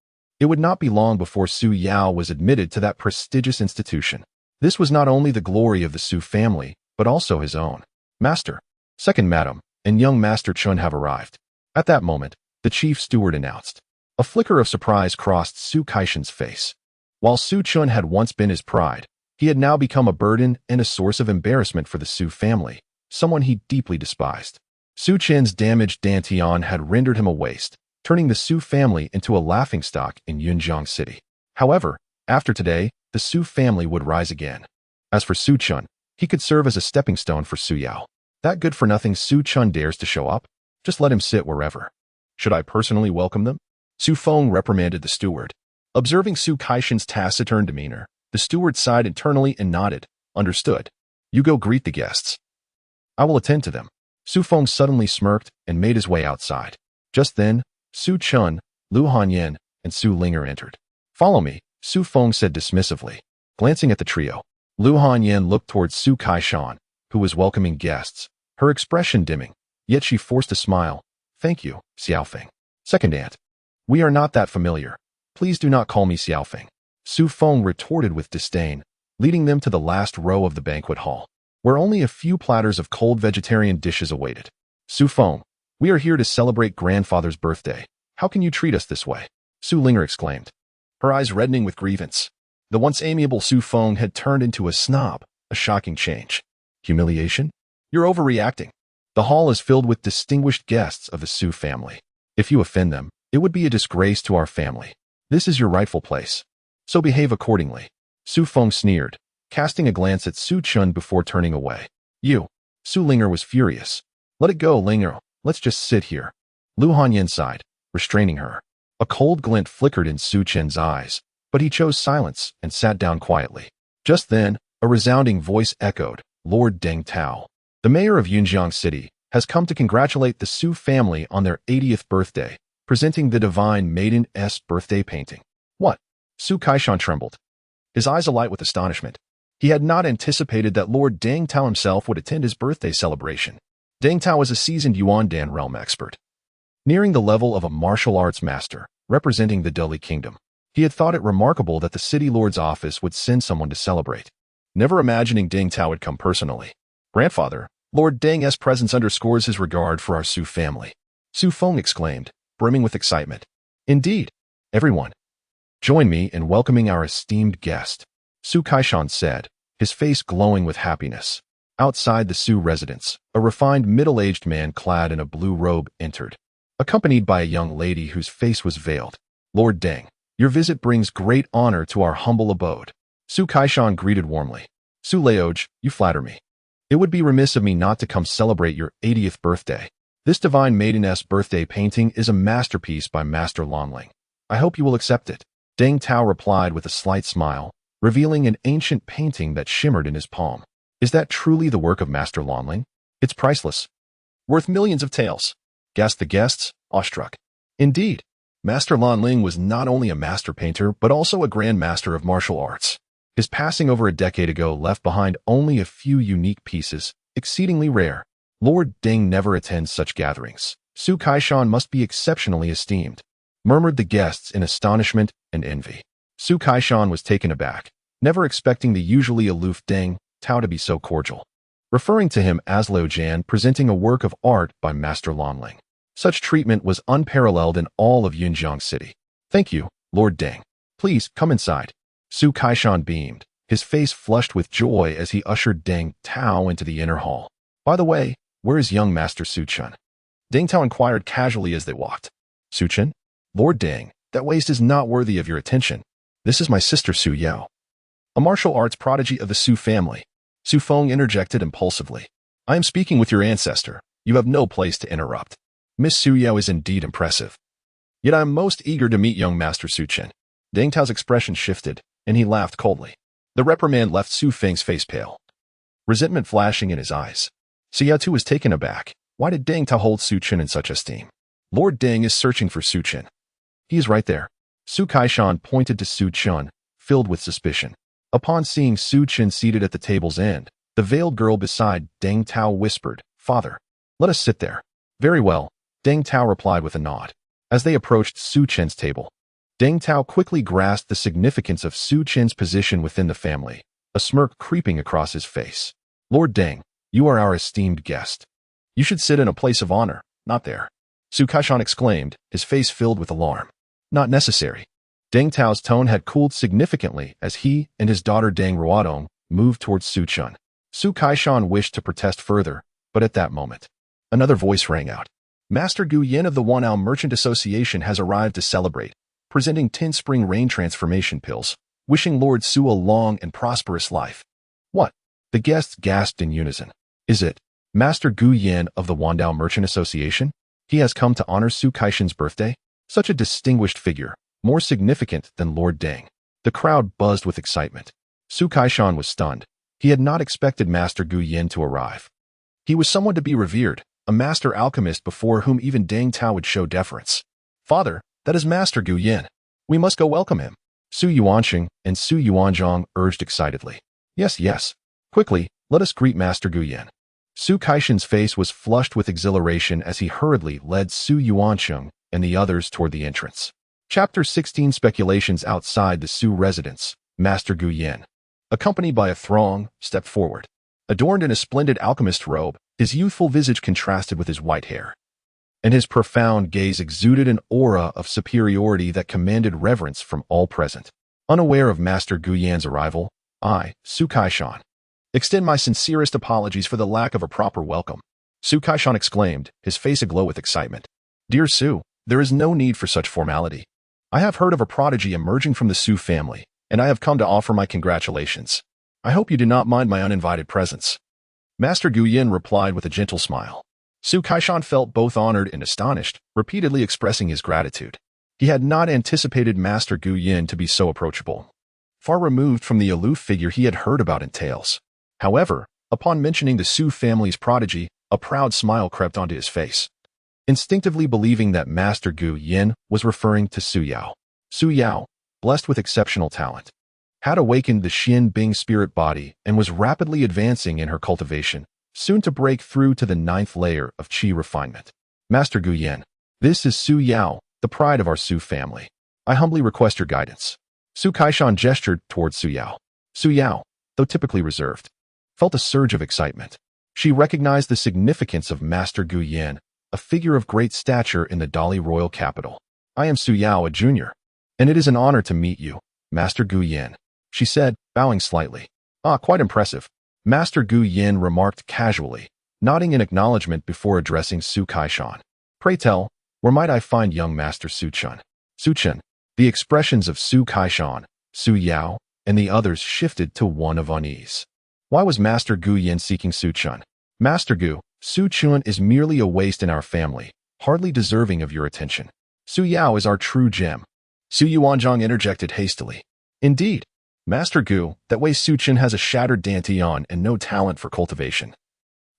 It would not be long before Su Yao was admitted to that prestigious institution. This was not only the glory of the Su family, but also his own. Master, second madam, and young Master Chun have arrived. At that moment, the chief steward announced. A flicker of surprise crossed Su Kaishan's face. While Su Chun had once been his pride, he had now become a burden and a source of embarrassment for the Su family, someone he deeply despised. Su Chen's damaged dantian had rendered him a waste, turning the Su family into a laughingstock in Yunjiang City. However, after today, the Su family would rise again. As for Su Chun, he could serve as a stepping stone for Su Yao. That good-for-nothing Su Chun dares to show up? Just let him sit wherever. Should I personally welcome them? Su Feng reprimanded the steward. Observing Su Kaishan's taciturn demeanor, the steward sighed internally and nodded. Understood. You go greet the guests. I will attend to them. Su Feng suddenly smirked and made his way outside. Just then, Su Chun, Lu Hanyan, and Su Linger entered. Follow me, Su Feng said dismissively. Glancing at the trio, Lu Hanyan looked towards Su Kaishan, who was welcoming guests, her expression dimming, yet she forced a smile. Thank you, Xiaofeng. Second aunt. We are not that familiar. Please do not call me Xiaofeng. Su Feng retorted with disdain, leading them to the last row of the banquet hall, where only a few platters of cold vegetarian dishes awaited. Su Feng, we are here to celebrate grandfather's birthday. How can you treat us this way? Su Linger exclaimed, her eyes reddening with grievance. The once amiable Su Feng had turned into a snob, a shocking change. Humiliation? You're overreacting. The hall is filled with distinguished guests of the Su family. If you offend them, it would be a disgrace to our family. This is your rightful place. So behave accordingly. Su Feng sneered, casting a glance at Su Chun before turning away. You. Su Linger was furious. Let it go, Linger. Let's just sit here. Lu Hanyan sighed, restraining her. A cold glint flickered in Su Chen's eyes, but he chose silence and sat down quietly. Just then, a resounding voice echoed, Lord Deng Tao, the mayor of Yunjiang City, has come to congratulate the Su family on their 80th birthday, presenting the Divine Maiden's birthday painting. What? Su Kaishan trembled, his eyes alight with astonishment. He had not anticipated that Lord Deng Tao himself would attend his birthday celebration. Deng Tao is a seasoned Yuandan realm expert, nearing the level of a martial arts master, representing the Deli Kingdom. He had thought it remarkable that the city lord's office would send someone to celebrate, never imagining Deng Tao would come personally. Grandfather, Lord Deng's presence underscores his regard for our Su family. Su Feng exclaimed, brimming with excitement. Indeed. Everyone, join me in welcoming our esteemed guest, Su Kaishan said, his face glowing with happiness. Outside the Su residence, a refined middle-aged man clad in a blue robe entered, accompanied by a young lady whose face was veiled. Lord Deng, your visit brings great honor to our humble abode. Su Kaishan greeted warmly. Su Leoj, you flatter me. It would be remiss of me not to come celebrate your 80th birthday. This Divine Maiden's birthday painting is a masterpiece by Master Lonling. I hope you will accept it. Deng Tao replied with a slight smile, revealing an ancient painting that shimmered in his palm. Is that truly the work of Master Lonling? It's priceless. Worth millions of taels, gasped the guests, awestruck. Indeed, Master Lonling was not only a master painter, but also a grand master of martial arts. His passing over a decade ago left behind only a few unique pieces, exceedingly rare. Lord Deng never attends such gatherings. Su Kaishan must be exceptionally esteemed, murmured the guests in astonishment and envy. Su Kaishan was taken aback, never expecting the usually aloof Deng Tao to be so cordial, referring to him as Liu Jan, presenting a work of art by Master Lonling. Such treatment was unparalleled in all of Yunjiang City. Thank you, Lord Deng. Please, come inside. Su Kaishan beamed, his face flushed with joy as he ushered Deng Tao into the inner hall. By the way, where is young Master Su Chen? Deng Tao inquired casually as they walked. Su Chen? Lord Deng, that waste is not worthy of your attention. This is my sister Su Yao, a martial arts prodigy of the Su family. Su Feng interjected impulsively. I am speaking with your ancestor. You have no place to interrupt. Miss Su Yao is indeed impressive. Yet I am most eager to meet young Master Su Chen. Deng Tao's expression shifted, and he laughed coldly. The reprimand left Su Feng's face pale, resentment flashing in his eyes. Su Yao too was taken aback. Why did Deng Tao hold Su Chen in such esteem? Lord Deng is searching for Su Chen. He is right there. Su Kaishan pointed to Su Chen, filled with suspicion. Upon seeing Su Chen seated at the table's end, the veiled girl beside Deng Tao whispered, "Father, let us sit there." "Very well," Deng Tao replied with a nod. As they approached Su Chen's table, Deng Tao quickly grasped the significance of Su Chen's position within the family, a smirk creeping across his face. "Lord Deng, you are our esteemed guest. You should sit in a place of honor, not there." Su Kaishan exclaimed, his face filled with alarm. "Not necessary." Deng Tao's tone had cooled significantly as he and his daughter Deng Ruodong moved towards Su Chen. Su Kaishan wished to protest further, but at that moment, another voice rang out. "Master Gu Yin of the Wanao Merchant Association has arrived to celebrate, presenting 10 spring rain transformation pills, wishing Lord Su a long and prosperous life." "What?" The guests gasped in unison. "Is it Master Gu Yin of the Wanao Merchant Association? He has come to honor Su Kaishan's birthday? Such a distinguished figure, more significant than Lord Deng." The crowd buzzed with excitement. Su Kaishan was stunned. He had not expected Master Gu Yin to arrive. He was someone to be revered, a master alchemist before whom even Deng Tao would show deference. "Father, that is Master Gu Yin. We must go welcome him." Su Yuanqing and Su Yuanzhong urged excitedly. "Yes, yes. Quickly, let us greet Master Gu Yin." Su Kaishan's face was flushed with exhilaration as he hurriedly led Su Yuanqing and the others toward the entrance. Chapter 16 Speculations outside the Su residence. Master Gu Yin, accompanied by a throng, stepped forward. Adorned in a splendid alchemist robe, his youthful visage contrasted with his white hair, and his profound gaze exuded an aura of superiority that commanded reverence from all present. Unaware of Master Gu Yin's arrival, I, Su Kaishan, extend my sincerest apologies for the lack of a proper welcome. Su Kaishan exclaimed, his face aglow with excitement. "Dear Su, there is no need for such formality. I have heard of a prodigy emerging from the Su family, and I have come to offer my congratulations. I hope you do not mind my uninvited presence." Master Gu Yin replied with a gentle smile. Su Kaishan felt both honored and astonished, repeatedly expressing his gratitude. He had not anticipated Master Gu Yin to be so approachable, far removed from the aloof figure he had heard about in tales. However, upon mentioning the Su family's prodigy, a proud smile crept onto his face, instinctively believing that Master Gu Yin was referring to Su Yao. Su Yao, blessed with exceptional talent, had awakened the Xian Bing spirit body and was rapidly advancing in her cultivation, soon to break through to the 9th layer of qi refinement. "Master Gu Yin, this is Su Yao, the pride of our Su family. I humbly request your guidance." Su Kaishan gestured towards Su Yao. Su Yao, though typically reserved, felt a surge of excitement. She recognized the significance of Master Gu Yin, a figure of great stature in the Dali royal capital. "I am Su Yao, a junior, and it is an honor to meet you, Master Gu Yin," she said, bowing slightly. "Ah, quite impressive," Master Gu Yin remarked casually, nodding in acknowledgement before addressing Su Kaishan. "Pray tell, where might I find young Master Su Chen?" Su Chen. The expressions of Su Kaishan, Su Yao, and the others shifted to one of unease. Why was Master Gu Yin seeking Su Chen? "Master Gu, Su Chen is merely a waste in our family, hardly deserving of your attention. Su Yao is our true gem." Su Yuanzhong interjected hastily. "Indeed, Master Gu, that way Su Chen has a shattered dantian and no talent for cultivation,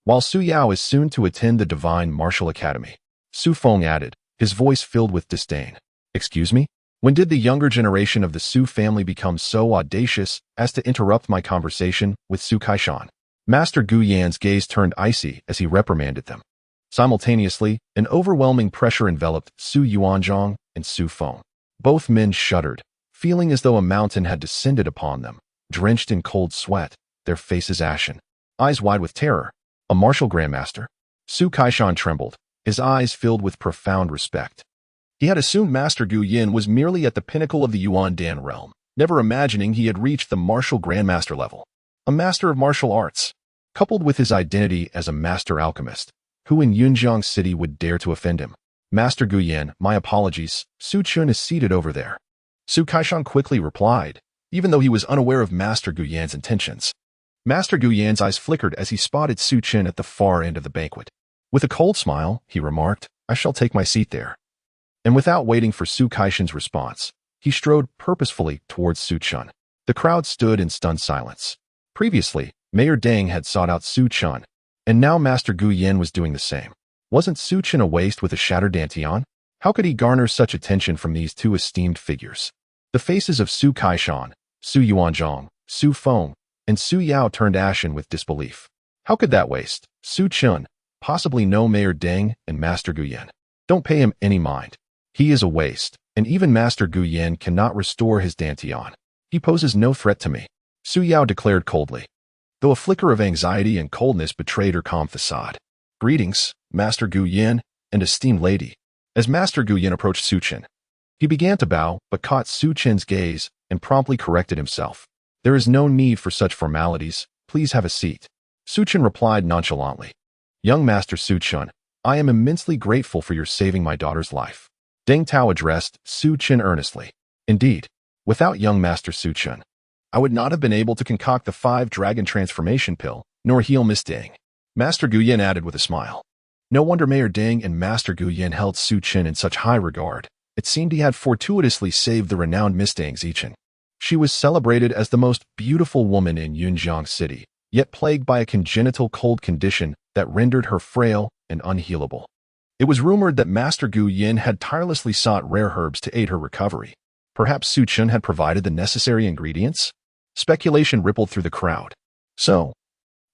while Su Yao is soon to attend the Divine Martial Academy." Su Feng added, his voice filled with disdain. "Excuse me? When did the younger generation of the Su family become so audacious as to interrupt my conversation with Su Kaishan?" Master Gu Yan's gaze turned icy as he reprimanded them. Simultaneously, an overwhelming pressure enveloped Su Yuanzhong and Su Feng. Both men shuddered, feeling as though a mountain had descended upon them, drenched in cold sweat, their faces ashen, eyes wide with terror. A martial grandmaster? Su Kaishan trembled, his eyes filled with profound respect. He had assumed Master Gu Yin was merely at the pinnacle of the Yuan Dan realm, never imagining he had reached the martial grandmaster level. A master of martial arts, coupled with his identity as a master alchemist, who in Yunjiang City would dare to offend him? "Master Gu Yin, my apologies, Su Chen is seated over there." Su Kaishan quickly replied, even though he was unaware of Master Gu Yan's intentions. Master Gu Yan's eyes flickered as he spotted Su Chen at the far end of the banquet. With a cold smile, he remarked, "I shall take my seat there." And without waiting for Su Kaishan's response, he strode purposefully towards Su Chen. The crowd stood in stunned silence. Previously, Mayor Deng had sought out Su Chen, and now Master Gu Yin was doing the same. Wasn't Su Chen a waste with a shattered dantian? How could he garner such attention from these two esteemed figures? The faces of Su Kaishan, Su Yuanzhong, Su Feng, and Su Yao turned ashen with disbelief. How could that waste? Su Chen, possibly know Mayor Deng and Master Gu Yin. Don't pay him any mind. He is a waste, and even Master Gu Yin cannot restore his dantian. He poses no threat to me, Su Yao declared coldly, though a flicker of anxiety and coldness betrayed her calm facade. Greetings, Master Gu Yin and esteemed lady. As Master Gu Yin approached Su Chen, he began to bow but caught Su Chen's gaze and promptly corrected himself. There is no need for such formalities. Please have a seat. Su Chen replied nonchalantly. Young Master Su Chen, I am immensely grateful for your saving my daughter's life. Deng Tao addressed Su Chen earnestly. Indeed, without young Master Su Chen, I would not have been able to concoct the 5-dragon transformation pill, nor heal Miss Deng. Master Gu Yin added with a smile. No wonder Mayor Deng and Master Gu Yin held Su Chen in such high regard. It seemed he had fortuitously saved the renowned Miss Deng Zichen. She was celebrated as the most beautiful woman in Yunjiang City, yet plagued by a congenital cold condition that rendered her frail and unhealable. It was rumored that Master Gu Yin had tirelessly sought rare herbs to aid her recovery. Perhaps Su Chen had provided the necessary ingredients? Speculation rippled through the crowd. So,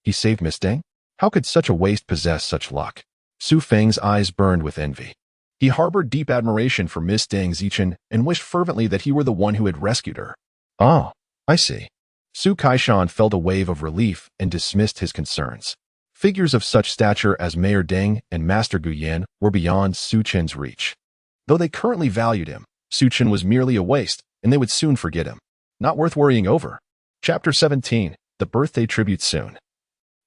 he saved Miss Deng? How could such a waste possess such luck? Su Feng's eyes burned with envy. He harbored deep admiration for Miss Deng Zichen and wished fervently that he were the one who had rescued her. Ah, I see. Su Kaishan felt a wave of relief and dismissed his concerns. Figures of such stature as Mayor Deng and Master Gu Yin were beyond Su Chen's reach. Though they currently valued him, Su Chen was merely a waste, and they would soon forget him. Not worth worrying over. Chapter 17, The Birthday Tribute Soon.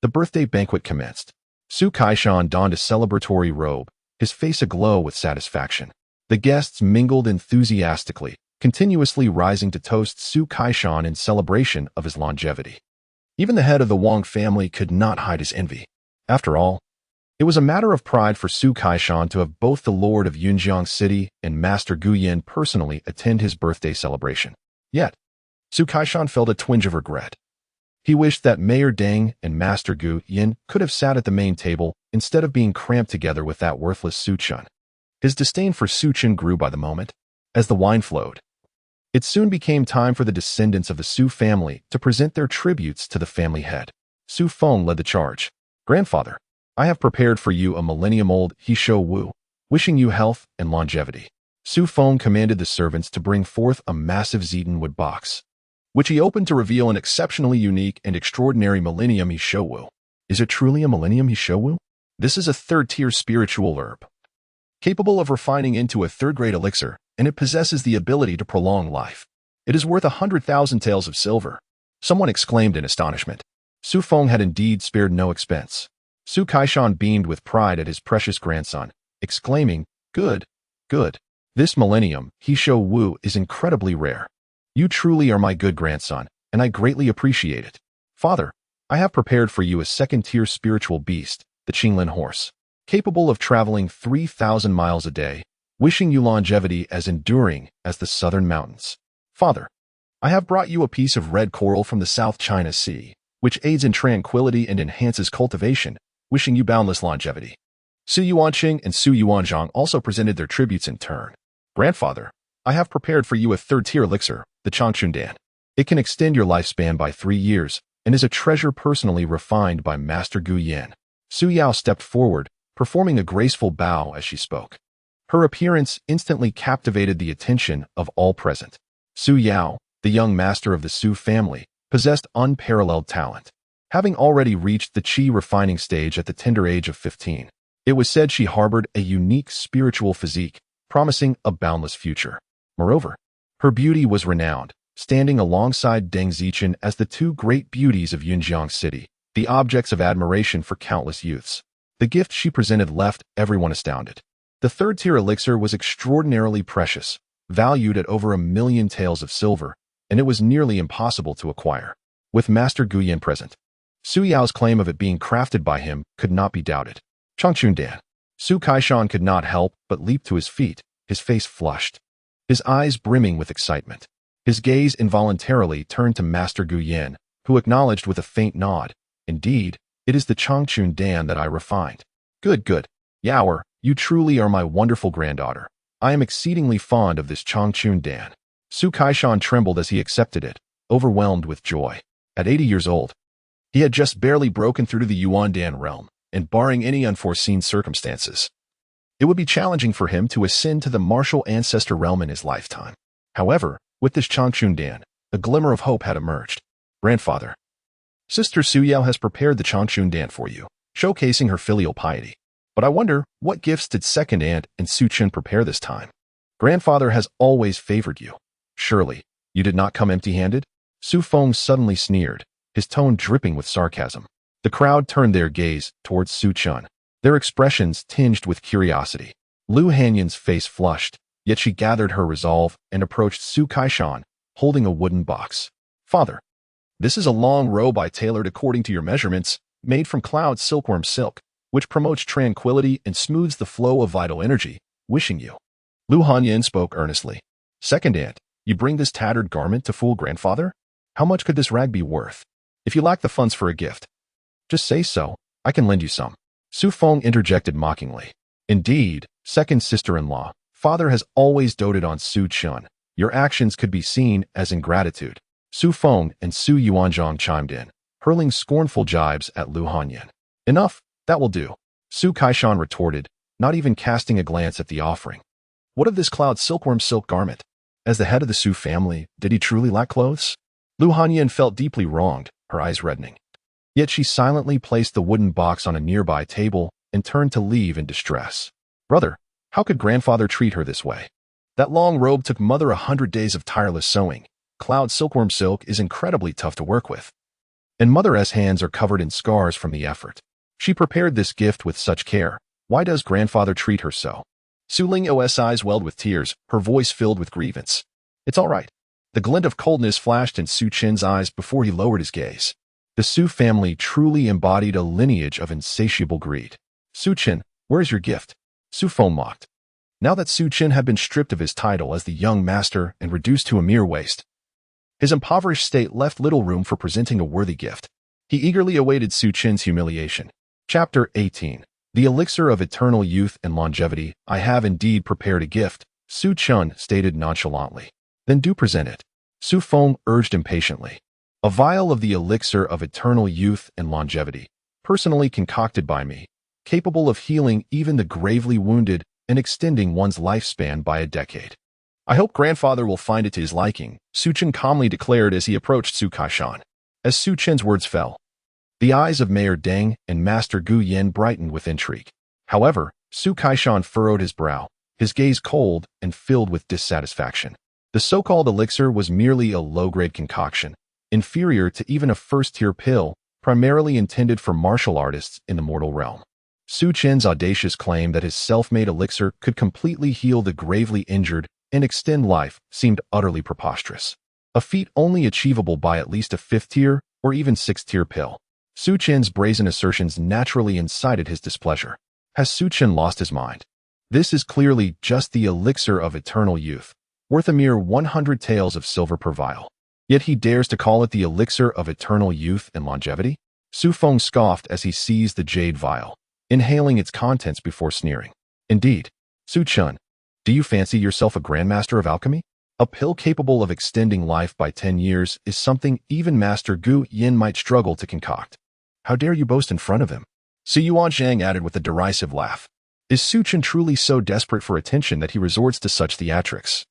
The birthday banquet commenced. Su Kaishan donned a celebratory robe, his face aglow with satisfaction. The guests mingled enthusiastically, continuously rising to toast Su Kaishan in celebration of his longevity. Even the head of the Wang family could not hide his envy. After all, it was a matter of pride for Su Kaishan to have both the Lord of Yunjiang City and Master Gu Yin personally attend his birthday celebration. Yet, Su Kaishan felt a twinge of regret. He wished that Mayor Deng and Master Gu Yin could have sat at the main table instead of being cramped together with that worthless Su Chen. His disdain for Su Chen grew by the moment. As the wine flowed, it soon became time for the descendants of the Su family to present their tributes to the family head. Su Feng led the charge. Grandfather, I have prepared for you a millennium-old He-Shou Wu, wishing you health and longevity. Su Feng commanded the servants to bring forth a massive Zeton wood box, which he opened to reveal an exceptionally unique and extraordinary Millennium He-Shou Wu. Is it truly a Millennium He-Shou Wu? This is a third-tier spiritual herb, capable of refining into a third-grade elixir, and it possesses the ability to prolong life. It is worth 100,000 taels of silver. Someone exclaimed in astonishment. Su Feng had indeed spared no expense. Su Kaishan beamed with pride at his precious grandson, exclaiming, Good, good. This Millennium He-Shou Wu is incredibly rare. You truly are my good grandson, and I greatly appreciate it. Father, I have prepared for you a second-tier spiritual beast, the Qinglin horse, capable of traveling 3,000 miles a day, wishing you longevity as enduring as the southern mountains. Father, I have brought you a piece of red coral from the South China Sea, which aids in tranquility and enhances cultivation, wishing you boundless longevity. Su Yuanqing and Su Yuanzhong also presented their tributes in turn. Grandfather, I have prepared for you a third-tier elixir, the Changchundan. It can extend your lifespan by 3 years and is a treasure personally refined by Master Gu Yin. Su Yao stepped forward, performing a graceful bow as she spoke. Her appearance instantly captivated the attention of all present. Su Yao, the young master of the Su family, possessed unparalleled talent. Having already reached the qi refining stage at the tender age of 15, it was said she harbored a unique spiritual physique, promising a boundless future. Moreover, her beauty was renowned, standing alongside Deng Zichen as the two great beauties of Yunjiang City, the objects of admiration for countless youths. The gift she presented left everyone astounded. The third-tier elixir was extraordinarily precious, valued at over 1 million taels of silver, and it was nearly impossible to acquire. With Master Gu Yin present, Su Yao's claim of it being crafted by him could not be doubted. Changchundan. Su Kaishan could not help but leap to his feet, his face flushed, his eyes brimming with excitement. His gaze involuntarily turned to Master Gu Yin, who acknowledged with a faint nod. Indeed, it is the Changchun Dan that I refined. Good, good. Yaoer, you truly are my wonderful granddaughter. I am exceedingly fond of this Changchun Dan. Su Kaishan trembled as he accepted it, overwhelmed with joy. At 80 years old, he had just barely broken through to the Yuan Dan realm, and barring any unforeseen circumstances, it would be challenging for him to ascend to the martial ancestor realm in his lifetime. However, with this Changchun Dan, a glimmer of hope had emerged. Grandfather, Sister Su Yao has prepared the Changchun Dan for you, showcasing her filial piety. But I wonder, what gifts did second aunt and Su Chen prepare this time? Grandfather has always favored you. Surely, you did not come empty-handed? Su Feng suddenly sneered, his tone dripping with sarcasm. The crowd turned their gaze towards Su Chen, their expressions tinged with curiosity. Lu Hanyan's face flushed, yet she gathered her resolve and approached Su Kaishan, holding a wooden box. Father, this is a long robe I tailored according to your measurements, made from cloud silkworm silk, which promotes tranquility and smooths the flow of vital energy, wishing you. Lu Hanyan spoke earnestly. Second aunt, you bring this tattered garment to fool grandfather? How much could this rag be worth? If you lack the funds for a gift, just say so, I can lend you some. Su Feng interjected mockingly. Indeed, second sister-in-law, father has always doted on Su Chen. Your actions could be seen as ingratitude. Su Feng and Su Yuanzhang chimed in, hurling scornful jibes at Lu Hanyan. Enough, that will do. Su Kaishan retorted, not even casting a glance at the offering. What of this cloud silkworm silk garment? As the head of the Su family, did he truly lack clothes? Lu Hanyan felt deeply wronged, her eyes reddening. Yet she silently placed the wooden box on a nearby table and turned to leave in distress. Brother, how could grandfather treat her this way? That long robe took mother 100 days of tireless sewing. Cloud silkworm silk is incredibly tough to work with. And mother's hands are covered in scars from the effort. She prepared this gift with such care. Why does grandfather treat her so? Su Ling's eyes welled with tears, her voice filled with grievance. It's all right. The glint of coldness flashed in Su Chen's eyes before he lowered his gaze. The Su family truly embodied a lineage of insatiable greed. Su Chen, where is your gift? Su Feng mocked. Now that Su Chen had been stripped of his title as the young master and reduced to a mere waste, his impoverished state left little room for presenting a worthy gift. He eagerly awaited Su Chen's humiliation. Chapter 18. The Elixir of Eternal Youth and Longevity. I have indeed prepared a gift, Su Chen stated nonchalantly. Then do present it. Su Feng urged impatiently. A vial of the Elixir of Eternal Youth and Longevity, personally concocted by me, capable of healing even the gravely wounded and extending one's lifespan by a decade. I hope grandfather will find it to his liking, Su Chen calmly declared as he approached Su Kaishan. As Su Chen's words fell, the eyes of Mayor Deng and Master Gu Yin brightened with intrigue. However, Su Kaishan furrowed his brow, his gaze cold and filled with dissatisfaction. The so-called elixir was merely a low-grade concoction, inferior to even a first-tier pill, primarily intended for martial artists in the mortal realm. Su Chen's audacious claim that his self-made elixir could completely heal the gravely injured and extend life seemed utterly preposterous, a feat only achievable by at least a fifth-tier or even sixth-tier pill. Su Chen's brazen assertions naturally incited his displeasure. Has Su Chen lost his mind? This is clearly just the elixir of eternal youth, worth a mere 100 taels of silver per vial. Yet he dares to call it the elixir of eternal youth and longevity? Su Feng scoffed as he seized the jade vial, inhaling its contents before sneering. Indeed, Su Chen, do you fancy yourself a grandmaster of alchemy? A pill capable of extending life by 10 years is something even Master Gu Yin might struggle to concoct. How dare you boast in front of him? Su Yuanzhang added with a derisive laugh. Is Su Chen truly so desperate for attention that he resorts to such theatrics?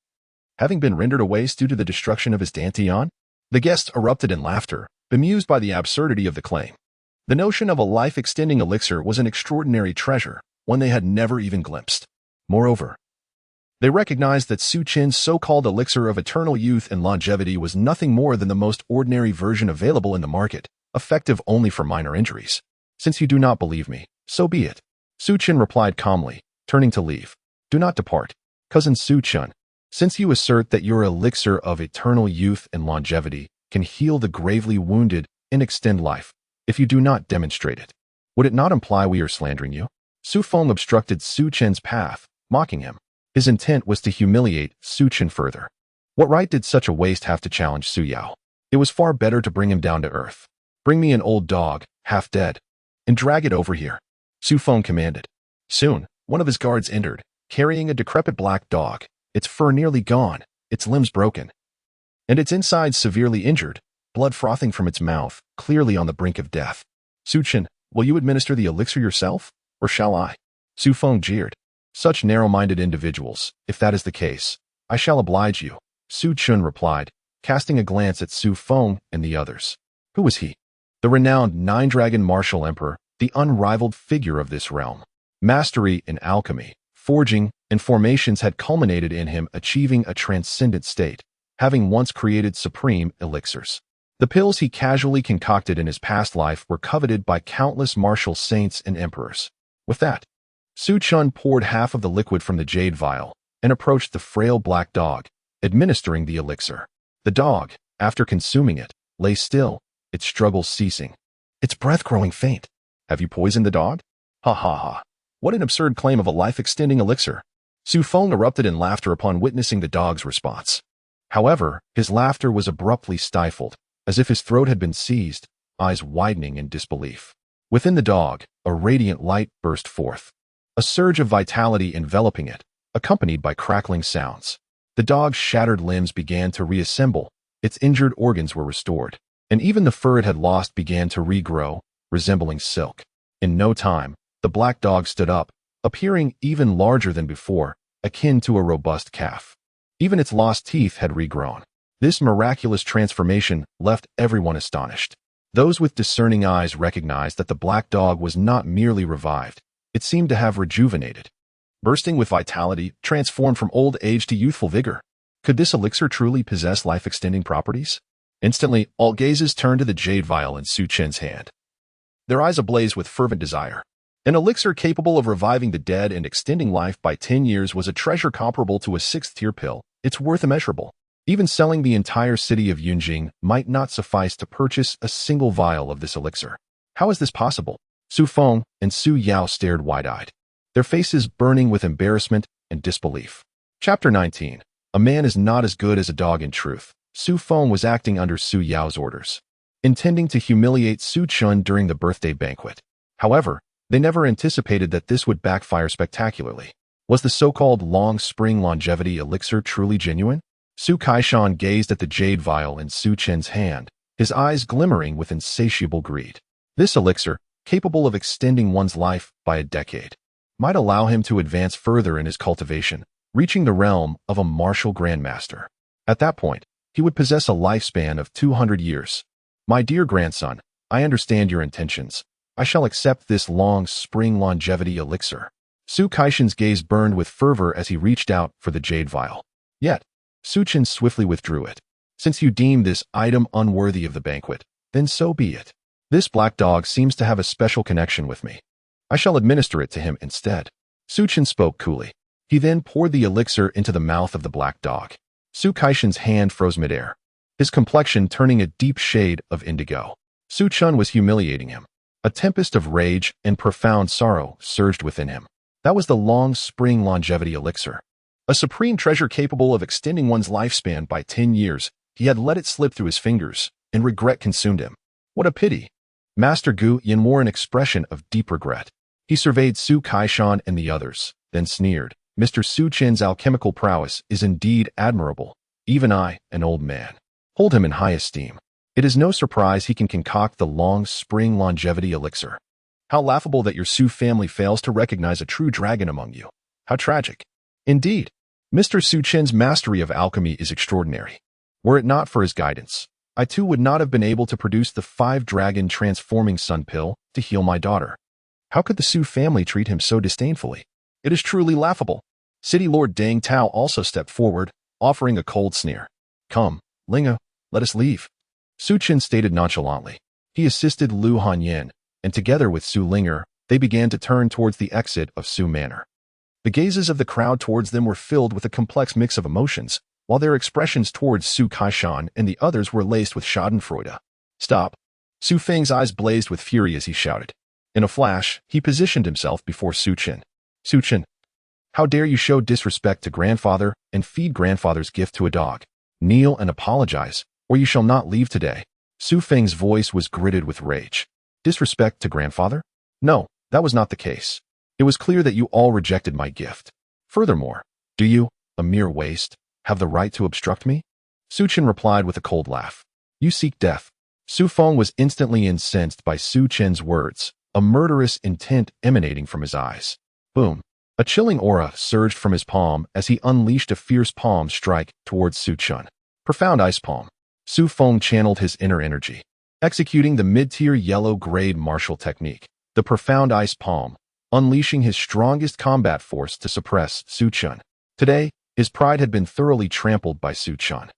Having been rendered a waste due to the destruction of his dantian? The guests erupted in laughter, bemused by the absurdity of the claim. The notion of a life-extending elixir was an extraordinary treasure, one they had never even glimpsed. Moreover, they recognized that Su Chen's so-called elixir of eternal youth and longevity was nothing more than the most ordinary version available in the market, effective only for minor injuries. Since you do not believe me, so be it. Su Chen replied calmly, turning to leave. Do not depart, cousin Su Chen. Since you assert that your elixir of eternal youth and longevity can heal the gravely wounded and extend life, if you do not demonstrate it, would it not imply we are slandering you? Su Feng obstructed Su Chen's path, mocking him. His intent was to humiliate Su Chen further. What right did such a waste have to challenge Su Yao? It was far better to bring him down to earth. Bring me an old dog, half dead, and drag it over here, Su Feng commanded. Soon, one of his guards entered, carrying a decrepit black dog, its fur nearly gone, its limbs broken, and its insides severely injured, blood frothing from its mouth, clearly on the brink of death. Su Chen, will you administer the elixir yourself, or shall I? Su Feng jeered. Such narrow-minded individuals, if that is the case, I shall oblige you, Su Chen replied, casting a glance at Su Feng and the others. Who was he? The renowned Nine-Dragon Martial Emperor, the unrivaled figure of this realm. Mastery in alchemy, forging, and formations had culminated in him achieving a transcendent state, having once created supreme elixirs. The pills he casually concocted in his past life were coveted by countless martial saints and emperors. With that, Su Chen poured half of the liquid from the jade vial and approached the frail black dog, administering the elixir. The dog, after consuming it, lay still, its struggles ceasing, its breath growing faint. Have you poisoned the dog? Ha ha ha. What an absurd claim of a life-extending elixir. Su Feng erupted in laughter upon witnessing the dog's response. However, his laughter was abruptly stifled, as if his throat had been seized, eyes widening in disbelief. Within the dog, a radiant light burst forth, a surge of vitality enveloping it, accompanied by crackling sounds. The dog's shattered limbs began to reassemble, its injured organs were restored, and even the fur it had lost began to regrow, resembling silk. In no time, the black dog stood up, appearing even larger than before, akin to a robust calf. Even its lost teeth had regrown. This miraculous transformation left everyone astonished. Those with discerning eyes recognized that the black dog was not merely revived, it seemed to have rejuvenated. Bursting with vitality, transformed from old age to youthful vigor. Could this elixir truly possess life-extending properties? Instantly, all gazes turned to the jade vial in Su Chen's hand, their eyes ablaze with fervent desire. An elixir capable of reviving the dead and extending life by 10 years was a treasure comparable to a sixth-tier pill, its worth immeasurable. Even selling the entire city of Yunjing might not suffice to purchase a single vial of this elixir. How is this possible? Su Feng and Su Yao stared wide-eyed, their faces burning with embarrassment and disbelief. Chapter 19. A man is not as good as a dog in truth. Su Feng was acting under Su Yao's orders, intending to humiliate Su Chen during the birthday banquet. However, they never anticipated that this would backfire spectacularly. Was the so-called long spring longevity elixir truly genuine? Su Kaishan gazed at the jade vial in Su Chen's hand, his eyes glimmering with insatiable greed. This elixir, capable of extending one's life by a decade, might allow him to advance further in his cultivation, reaching the realm of a martial grandmaster. At that point, he would possess a lifespan of 200 years. My dear grandson, I understand your intentions. I shall accept this long spring longevity elixir. Su Kaishan's gaze burned with fervor as he reached out for the jade vial. Yet, Su Chen swiftly withdrew it. Since you deem this item unworthy of the banquet, then so be it. This black dog seems to have a special connection with me. I shall administer it to him instead. Su Chen spoke coolly. He then poured the elixir into the mouth of the black dog. Su Kaishan's hand froze midair, his complexion turning a deep shade of indigo. Su Chen was humiliating him. A tempest of rage and profound sorrow surged within him. That was the long spring longevity elixir, a supreme treasure capable of extending one's lifespan by 10 years. He had let it slip through his fingers, and regret consumed him. What a pity. Master Gu Yin wore an expression of deep regret. He surveyed Su Kaishan and the others, then sneered. Mr. Su Chen's alchemical prowess is indeed admirable. Even I, an old man, hold him in high esteem. It is no surprise he can concoct the long spring longevity elixir. How laughable that your Su family fails to recognize a true dragon among you. How tragic. Indeed, Mr. Su Chen's mastery of alchemy is extraordinary. Were it not for his guidance, I too would not have been able to produce the 5-dragon transforming sun pill to heal my daughter. How could the Su family treat him so disdainfully? It is truly laughable. City Lord Deng Tao also stepped forward, offering a cold sneer. Come, Linga, let us leave. Su Chen stated nonchalantly. He assisted Lu Hanyan, and together with Su Linger, they began to turn towards the exit of Su Manor. The gazes of the crowd towards them were filled with a complex mix of emotions, while their expressions towards Su Kaishan and the others were laced with schadenfreude. Stop. Su Feng's eyes blazed with fury as he shouted. In a flash, he positioned himself before Su Chen. Su Chen, how dare you show disrespect to grandfather and feed grandfather's gift to a dog? Kneel and apologize, or you shall not leave today. Su Feng's voice was gritted with rage. Disrespect to grandfather? No, that was not the case. It was clear that you all rejected my gift. Furthermore, do you, a mere waste, have the right to obstruct me? Su Chen replied with a cold laugh. You seek death. Su Feng was instantly incensed by Su Chen's words, a murderous intent emanating from his eyes. Boom. A chilling aura surged from his palm as he unleashed a fierce palm strike towards Su Chen. Profound ice palm. Su Feng channeled his inner energy, executing the mid-tier yellow-grade martial technique, the profound ice palm, unleashing his strongest combat force to suppress Su Chen. Today, his pride had been thoroughly trampled by Su Chen.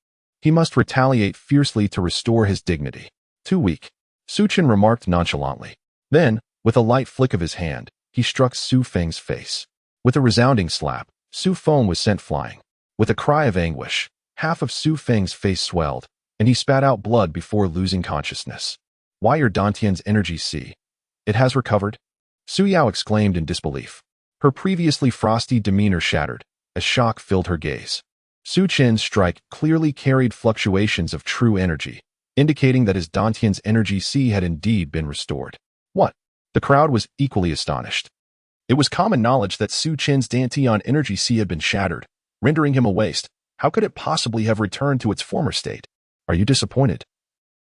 He must retaliate fiercely to restore his dignity. Too weak, Su Chen remarked nonchalantly. Then, with a light flick of his hand, he struck Su Feng's face. With a resounding slap, Su Feng was sent flying. With a cry of anguish, half of Su Feng's face swelled, and he spat out blood before losing consciousness. Why your Dantian's energy see? It has recovered? Su Yao exclaimed in disbelief. Her previously frosty demeanor shattered, as shock filled her gaze. Su Chen's strike clearly carried fluctuations of true energy, indicating that his Dantian's energy C had indeed been restored. What? The crowd was equally astonished. It was common knowledge that Su Chen's Dantian energy C had been shattered, rendering him a waste. How could it possibly have returned to its former state? Are you disappointed?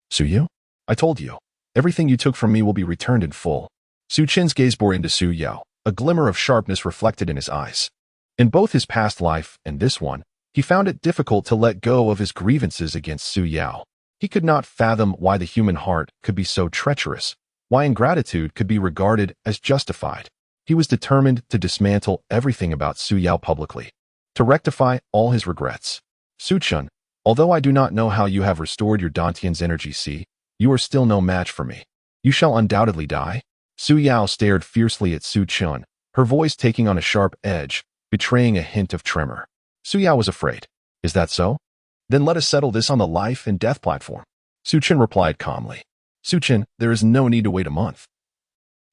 Su Yu? I told you. Everything you took from me will be returned in full. Su Chen's gaze bore into Su Yao, a glimmer of sharpness reflected in his eyes. In both his past life and this one, he found it difficult to let go of his grievances against Su Yao. He could not fathom why the human heart could be so treacherous, why ingratitude could be regarded as justified. He was determined to dismantle everything about Su Yao publicly, to rectify all his regrets. Su Chen, although I do not know how you have restored your Dantian's energy C, you are still no match for me. You shall undoubtedly die. Su Yao stared fiercely at Su Chen, her voice taking on a sharp edge, betraying a hint of tremor. Su Yao was afraid. Is that so? Then let us settle this on the life and death platform. Su Chen replied calmly. Su Chen, there is no need to wait a month.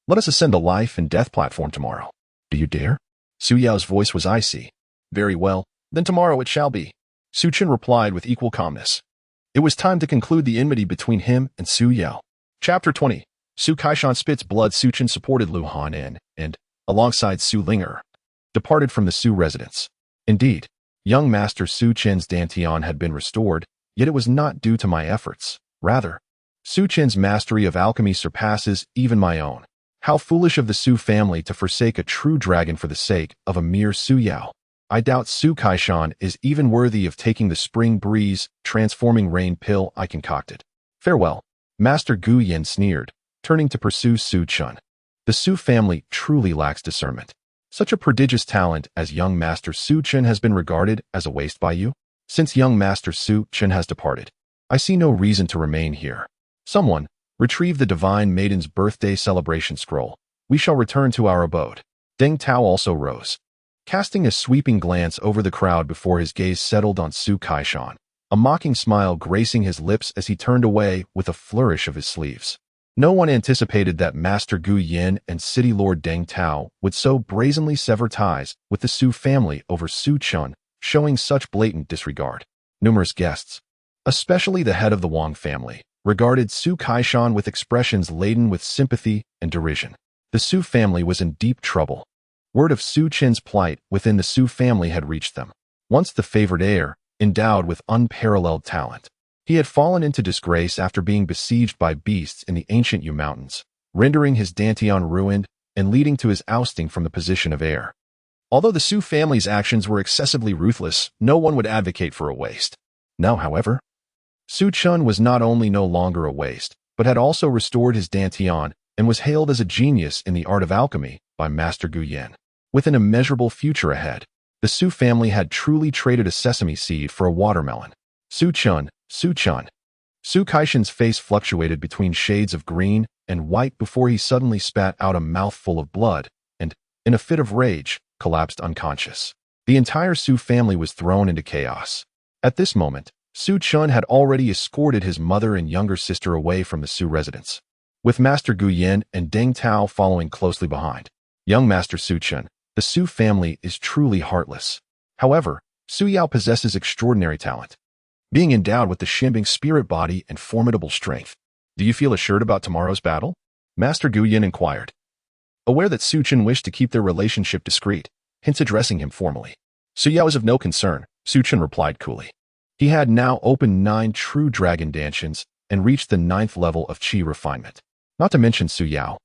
Let us ascend the life and death platform tomorrow. Do you dare? Su Yao's voice was icy. Very well, then tomorrow it shall be. Su Chen replied with equal calmness. It was time to conclude the enmity between him and Su Yao. Chapter 20. Su Kaishan spits blood. Su Chen supported Lu Han in, and, alongside Su Linger, departed from the Su residence. Indeed, young Master Su Chen's Dantian had been restored, yet it was not due to my efforts. Rather, Su Chen's mastery of alchemy surpasses even my own. How foolish of the Su family to forsake a true dragon for the sake of a mere Su Yao. I doubt Su Kaishan is even worthy of taking the spring breeze, transforming rain pill I concocted. Farewell. Master Gu Yin sneered, turning to pursue Su Chen. The Su family truly lacks discernment. Such a prodigious talent as young Master Su Chen has been regarded as a waste by you? Since young Master Su Chen has departed, I see no reason to remain here. Someone, retrieve the Divine Maiden's birthday celebration scroll. We shall return to our abode. Deng Tao also rose, casting a sweeping glance over the crowd before his gaze settled on Su Kaishan, a mocking smile gracing his lips as he turned away with a flourish of his sleeves. No one anticipated that Master Gu Yin and City Lord Deng Tao would so brazenly sever ties with the Su family over Su Chen, showing such blatant disregard. Numerous guests, especially the head of the Wang family, regarded Su Kaishan with expressions laden with sympathy and derision. The Su family was in deep trouble. Word of Su Chen's plight within the Su family had reached them. Once the favored heir, endowed with unparalleled talent, he had fallen into disgrace after being besieged by beasts in the ancient Yu Mountains, rendering his Dantian ruined and leading to his ousting from the position of heir. Although the Su family's actions were excessively ruthless, no one would advocate for a waste. Now, however, Su Chen was not only no longer a waste, but had also restored his Dantian and was hailed as a genius in the art of alchemy by Master Gu Yin. With an immeasurable future ahead, the Su family had truly traded a sesame seed for a watermelon. Su Chen, Su Chen. Su Kaishan's face fluctuated between shades of green and white before he suddenly spat out a mouthful of blood and, in a fit of rage, collapsed unconscious. The entire Su family was thrown into chaos. At this moment, Su Chen had already escorted his mother and younger sister away from the Su residence, with Master Gu Yin and Deng Tao following closely behind. Young Master Su Chen, the Su family is truly heartless. However, Su Yao possesses extraordinary talent. being endowed with the Xianbing spirit body and formidable strength. Do you feel assured about tomorrow's battle? Master Guyan inquired. Aware that Su Chen wished to keep their relationship discreet, hence addressing him formally. Su Yao is of no concern, Su Chen replied coolly. He had now opened 9 true dragon dantians and reached the 9th level of qi refinement. Not to mention Su Yao.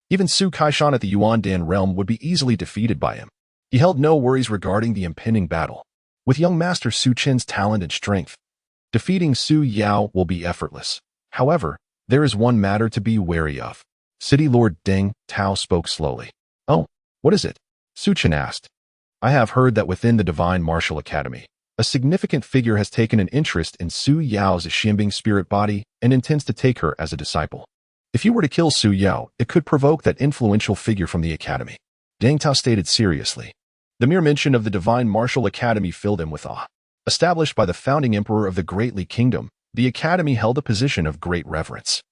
Even Su Kaishan at the Yuandan realm would be easily defeated by him. He held no worries regarding the impending battle. With young Master Su Chen's talent and strength, defeating Su Yao will be effortless. However, there is one matter to be wary of. City Lord Deng Tao spoke slowly. Oh, what is it? Su Chen asked. I have heard that within the Divine Martial Academy, a significant figure has taken an interest in Su Yao's Xianbing spirit body and intends to take her as a disciple. If you were to kill Su Yao, it could provoke that influential figure from the academy. Deng Tao stated seriously. The mere mention of the Divine Martial Academy filled him with awe. Established by the founding emperor of the Great Li Kingdom, the academy held a position of great reverence,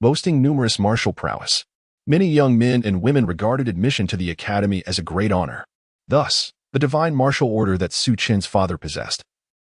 boasting numerous martial prowess. Many young men and women regarded admission to the academy as a great honor. Thus, the divine martial order that Su Chen's father possessed,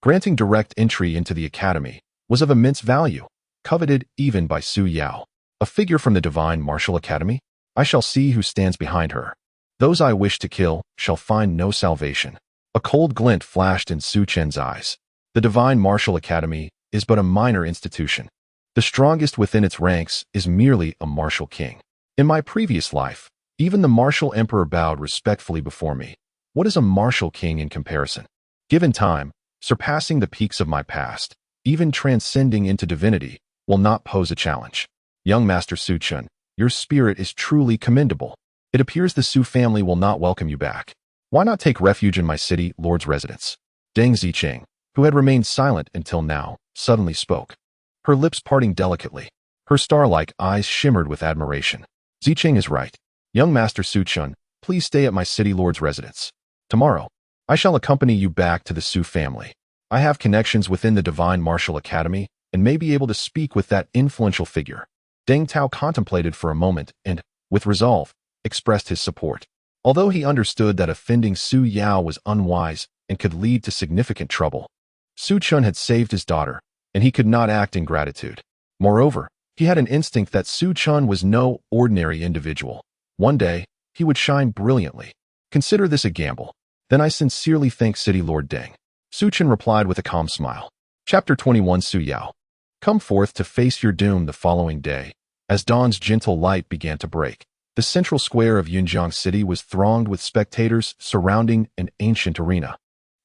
granting direct entry into the academy, was of immense value, coveted even by Su Yao. A figure from the Divine Martial Academy? I shall see who stands behind her. Those I wish to kill shall find no salvation. A cold glint flashed in Su Chen's eyes. The Divine Martial Academy is but a minor institution. The strongest within its ranks is merely a martial king. In my previous life, even the martial emperor bowed respectfully before me. What is a martial king in comparison? Given time, surpassing the peaks of my past, even transcending into divinity, will not pose a challenge. Young Master Su Chen, your spirit is truly commendable. It appears the Su family will not welcome you back. Why not take refuge in my city lord's residence? Deng Zicheng, who had remained silent until now, suddenly spoke, her lips parting delicately. Her star-like eyes shimmered with admiration. Zicheng is right. Young Master Su Chen, please stay at my city lord's residence. Tomorrow, I shall accompany you back to the Su family. I have connections within the Divine Martial Academy and may be able to speak with that influential figure. Deng Tao contemplated for a moment and, with resolve, expressed his support. Although he understood that offending Su Yao was unwise and could lead to significant trouble, Su Chen had saved his daughter, and he could not act in gratitude. Moreover, he had an instinct that Su Chen was no ordinary individual. One day, he would shine brilliantly. Consider this a gamble. Then I sincerely thank City Lord Deng. Su Chen replied with a calm smile. Chapter 21 Su Yao. Come forth to face your doom the following day. As dawn's gentle light began to break, the central square of Yunjiang City was thronged with spectators surrounding an ancient arena,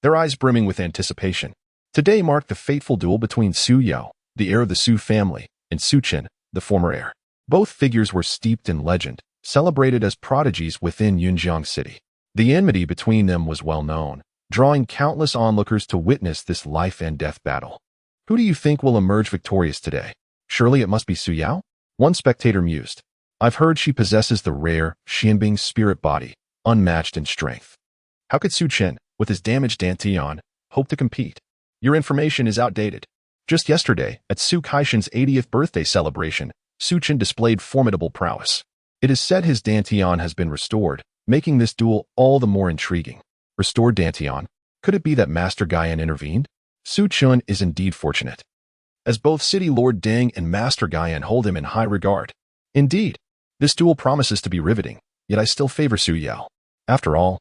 their eyes brimming with anticipation. Today marked the fateful duel between Su Yao, the heir of the Su family, and Su Chen, the former heir. Both figures were steeped in legend, celebrated as prodigies within Yunjiang City. The enmity between them was well known, drawing countless onlookers to witness this life and death battle. Who do you think will emerge victorious today? Surely it must be Su Yao? One spectator mused. I've heard she possesses the rare Xianbing spirit body, unmatched in strength. How could Su Chen, with his damaged dantian, hope to compete? Your information is outdated. Just yesterday, at Su Kaishan's 80th birthday celebration, Su Chen displayed formidable prowess. It is said his dantian has been restored, making this duel all the more intriguing. Restored dantian? Could it be that Master Guyan intervened? Su Chen is indeed fortunate, as both City Lord Deng and Master Guyan hold him in high regard. Indeed, this duel promises to be riveting, yet I still favor Su Yao. After all,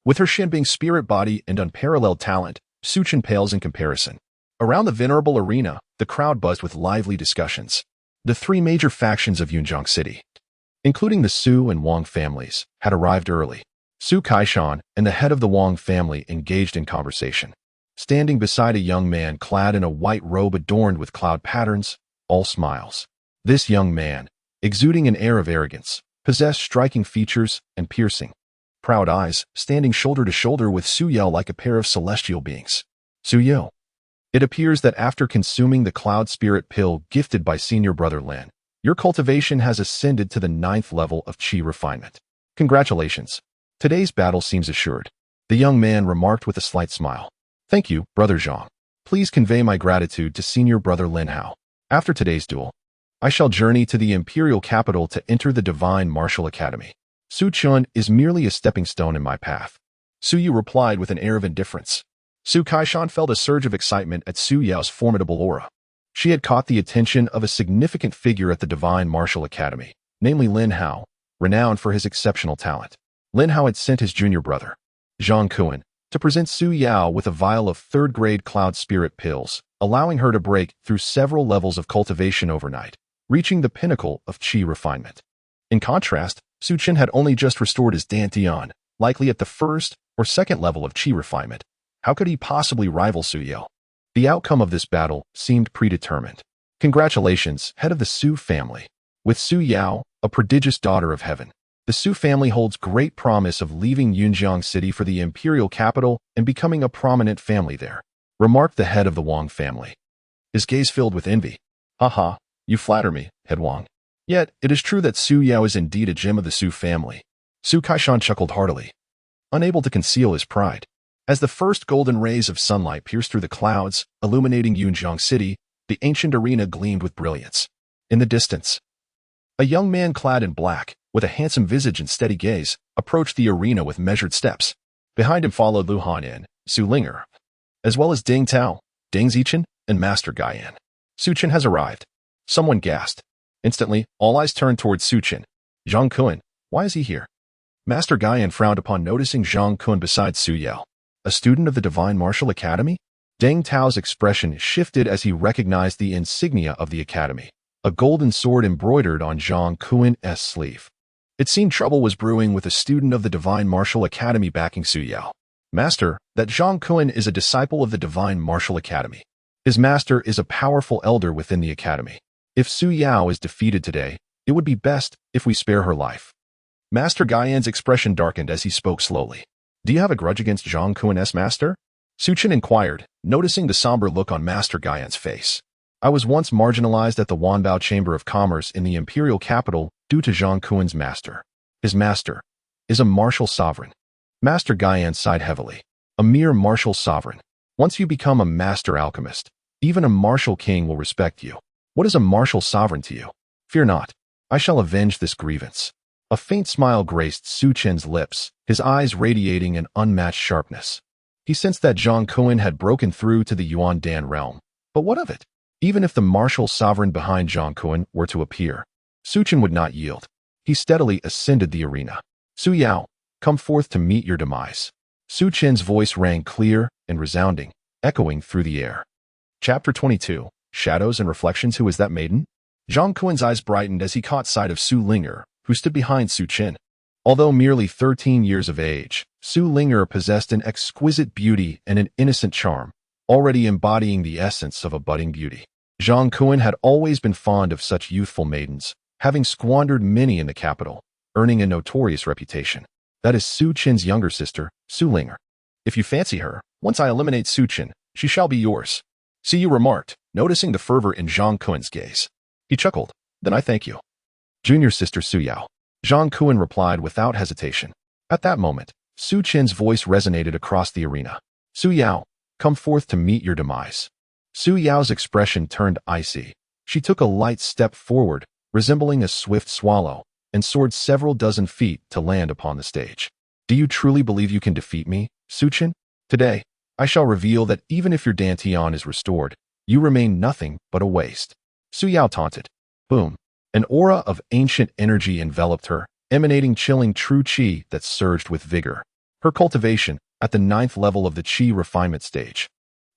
with her Xianbing spirit body and unparalleled talent, Su Chen pales in comparison. Around the venerable arena, the crowd buzzed with lively discussions. The 3 major factions of Yunjiang City, including the Su and Wang families, had arrived early. Su Kaishan and the head of the Wang family engaged in conversation, standing beside a young man clad in a white robe adorned with cloud patterns, all smiles. This young man, exuding an air of arrogance, possessed striking features and piercing, proud eyes, standing shoulder to shoulder with Su Yao like a pair of celestial beings. Su Yao. It appears that after consuming the cloud spirit pill gifted by senior brother Lin, your cultivation has ascended to the 9th level of qi refinement. Congratulations. Today's battle seems assured. The young man remarked with a slight smile. Thank you, Brother Zhang. Please convey my gratitude to senior brother Lin Hao. After today's duel, I shall journey to the imperial capital to enter the Divine Martial Academy. Su Chen is merely a stepping stone in my path. Su Yu replied with an air of indifference. Su Kaishan felt a surge of excitement at Su Yao's formidable aura. She had caught the attention of a significant figure at the Divine Martial Academy, namely Lin Hao, renowned for his exceptional talent. Lin Hao had sent his junior brother, Zhang Kuan, to present Su Yao with a vial of third-grade cloud spirit pills, allowing her to break through several levels of cultivation overnight, reaching the pinnacle of qi refinement. In contrast, Su Chen had only just restored his Dantian, likely at the first or second level of qi refinement. How could he possibly rival Su Yao? The outcome of this battle seemed predetermined. Congratulations, head of the Su family. With Su Yao, a prodigious daughter of heaven, the Su family holds great promise of leaving Yunjiang City for the imperial capital and becoming a prominent family there, remarked the head of the Wang family. His gaze filled with envy. Haha, you flatter me, head Wang. Yet, it is true that Su Yao is indeed a gem of the Su family. Su Kaishan chuckled heartily, unable to conceal his pride. As the first golden rays of sunlight pierced through the clouds, illuminating Yunjiang City, the ancient arena gleamed with brilliance. In the distance, a young man clad in black, with a handsome visage and steady gaze, approached the arena with measured steps. Behind him followed Lu Hanyan, Su Linger, as well as Ding Tao, Ding Zichen, and Master Guyan. Su Chen has arrived. Someone gasped. Instantly, all eyes turned towards Su Chen. Zhang Kuan, why is he here? Master Guyan frowned upon noticing Zhang Kuan beside Su Yao. A student of the Divine Martial Academy? Deng Tao's expression shifted as he recognized the insignia of the academy, a golden sword embroidered on Zhang Kuan's sleeve. It seemed trouble was brewing with a student of the Divine Martial Academy backing Su Yao. Master, that Zhang Kuan is a disciple of the Divine Martial Academy. His master is a powerful elder within the academy. If Su Yao is defeated today, it would be best if we spare her life. Master Guyan's expression darkened as he spoke slowly. Do you have a grudge against Zhang Kuan's master? Su Chen inquired, noticing the somber look on Master Guyan's face. I was once marginalized at the Wanbao Chamber of Commerce in the imperial capital due to Zhang Kuan's master. His master is a martial sovereign. Master Guyan sighed heavily. A mere martial sovereign. Once you become a master alchemist, even a martial king will respect you. What is a martial sovereign to you? Fear not. I shall avenge this grievance. A faint smile graced Su Chen's lips, his eyes radiating an unmatched sharpness. He sensed that Zhang Kuan had broken through to the Yuan Dan realm. But what of it? Even if the martial sovereign behind Zhang Kuan were to appear, Su Chen would not yield. He steadily ascended the arena. Su Yao, come forth to meet your demise. Su Chen's voice rang clear and resounding, echoing through the air. Chapter 22, Shadows and Reflections. Who is that maiden? Zhang Kuan's eyes brightened as he caught sight of Su Linger, who stood behind Su Chen. Although merely 13 years of age, Su Linger possessed an exquisite beauty and an innocent charm, already embodying the essence of a budding beauty. Zhang Kuan had always been fond of such youthful maidens, having squandered many in the capital, earning a notorious reputation. That is Su Chen's younger sister, Su Linger. If you fancy her, once I eliminate Su Chen, she shall be yours. See, you remarked, noticing the fervor in Zhang Kuan's gaze. He chuckled. Then I thank you. Junior sister Su Yao. Zhang Kuan replied without hesitation. At that moment, Su Chen's voice resonated across the arena. Su Yao, come forth to meet your demise. Su Yao's expression turned icy. She took a light step forward, resembling a swift swallow, and soared several dozen feet to land upon the stage. Do you truly believe you can defeat me, Su Chen? Today, I shall reveal that even if your Dantian is restored, you remain nothing but a waste. Su Yao taunted. Boom. An aura of ancient energy enveloped her, emanating chilling true qi that surged with vigor. Her cultivation, at the 9th level of the qi refinement stage,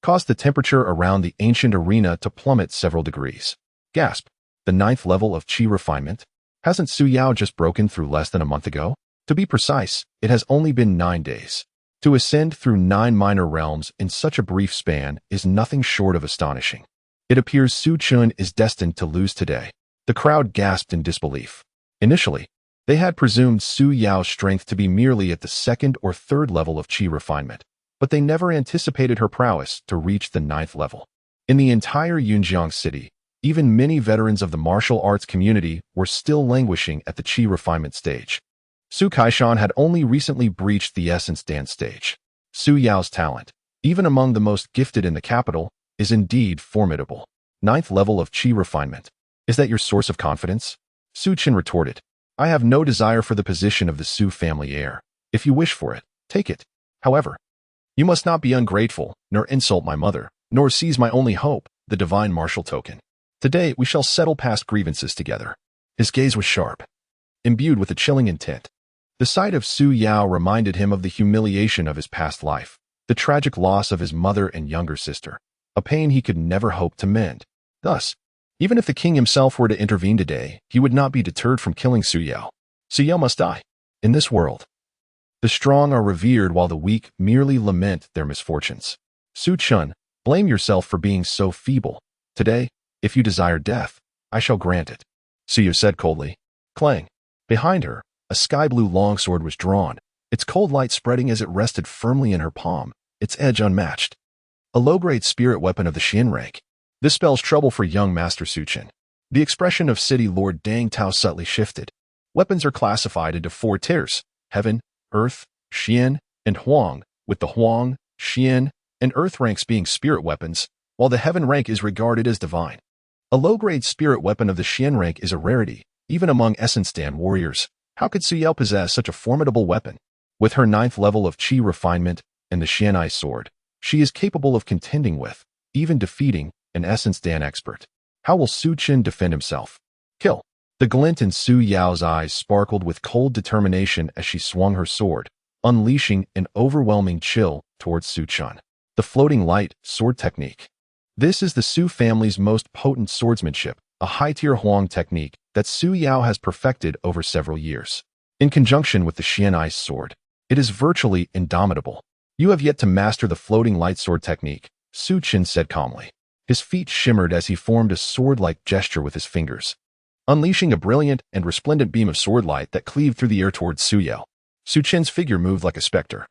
caused the temperature around the ancient arena to plummet several degrees. Gasp. The 9th level of qi refinement? Hasn't Su Yao just broken through less than a month ago? To be precise, it has only been 9 days. To ascend through 9 minor realms in such a brief span is nothing short of astonishing. It appears Su Chen is destined to lose today. The crowd gasped in disbelief. Initially, they had presumed Su Yao's strength to be merely at the 2nd or 3rd level of qi refinement, but they never anticipated her prowess to reach the 9th level. In the entire Yunjiang city, even many veterans of the martial arts community were still languishing at the qi refinement stage. Su Kaishan had only recently breached the essence dance stage. Su Yao's talent, even among the most gifted in the capital, is indeed formidable. 9th level of qi refinement. Is that your source of confidence? Su Chen retorted. I have no desire for the position of the Su family heir. If you wish for it, take it. However, You must not be ungrateful, nor insult my mother, nor seize my only hope, the divine martial token. Today we shall settle past grievances together. His gaze was sharp, imbued with a chilling intent. The sight of Su Yao reminded him of the humiliation of his past life, the tragic loss of his mother and younger sister, a pain he could never hope to mend. Thus, even if the king himself were to intervene today, he would not be deterred from killing Su Yao. Su Yao must die. In this world, the strong are revered while the weak merely lament their misfortunes. Su Chen, blame yourself for being so feeble. Today, if you desire death, I shall grant it. Su Yao said coldly. Clang. Behind her, a sky-blue longsword was drawn, its cold light spreading as it rested firmly in her palm, its edge unmatched. A low-grade spirit weapon of the Xian rank. This spells trouble for young Master Su Chen. The expression of City Lord Dang Tao subtly shifted. Weapons are classified into 4 tiers: Heaven, Earth, Xian, and Huang, with the Huang, Xian, and Earth ranks being spirit weapons, while the Heaven rank is regarded as divine. A low-grade spirit weapon of the Xian rank is a rarity, even among Essence Dan warriors. How could Su Yao possess such a formidable weapon? With her 9th level of Qi refinement and the Xian Eye sword, she is capable of contending with, even defeating, an Essence Dan expert. How will Su Chen defend himself? Kill. The glint in Su Yao's eyes sparkled with cold determination as she swung her sword, unleashing an overwhelming chill towards Su Chen. The floating light sword technique. This is the Su family's most potent swordsmanship, a high-tier Huang technique that Su Yao has perfected over several years. In conjunction with the Xian Eye sword, it is virtually indomitable. You have yet to master the floating light sword technique, Su Chen said calmly. His feet shimmered as he formed a sword-like gesture with his fingers, unleashing a brilliant and resplendent beam of sword light that cleaved through the air towards Su Yao. Su Chen's figure moved like a specter,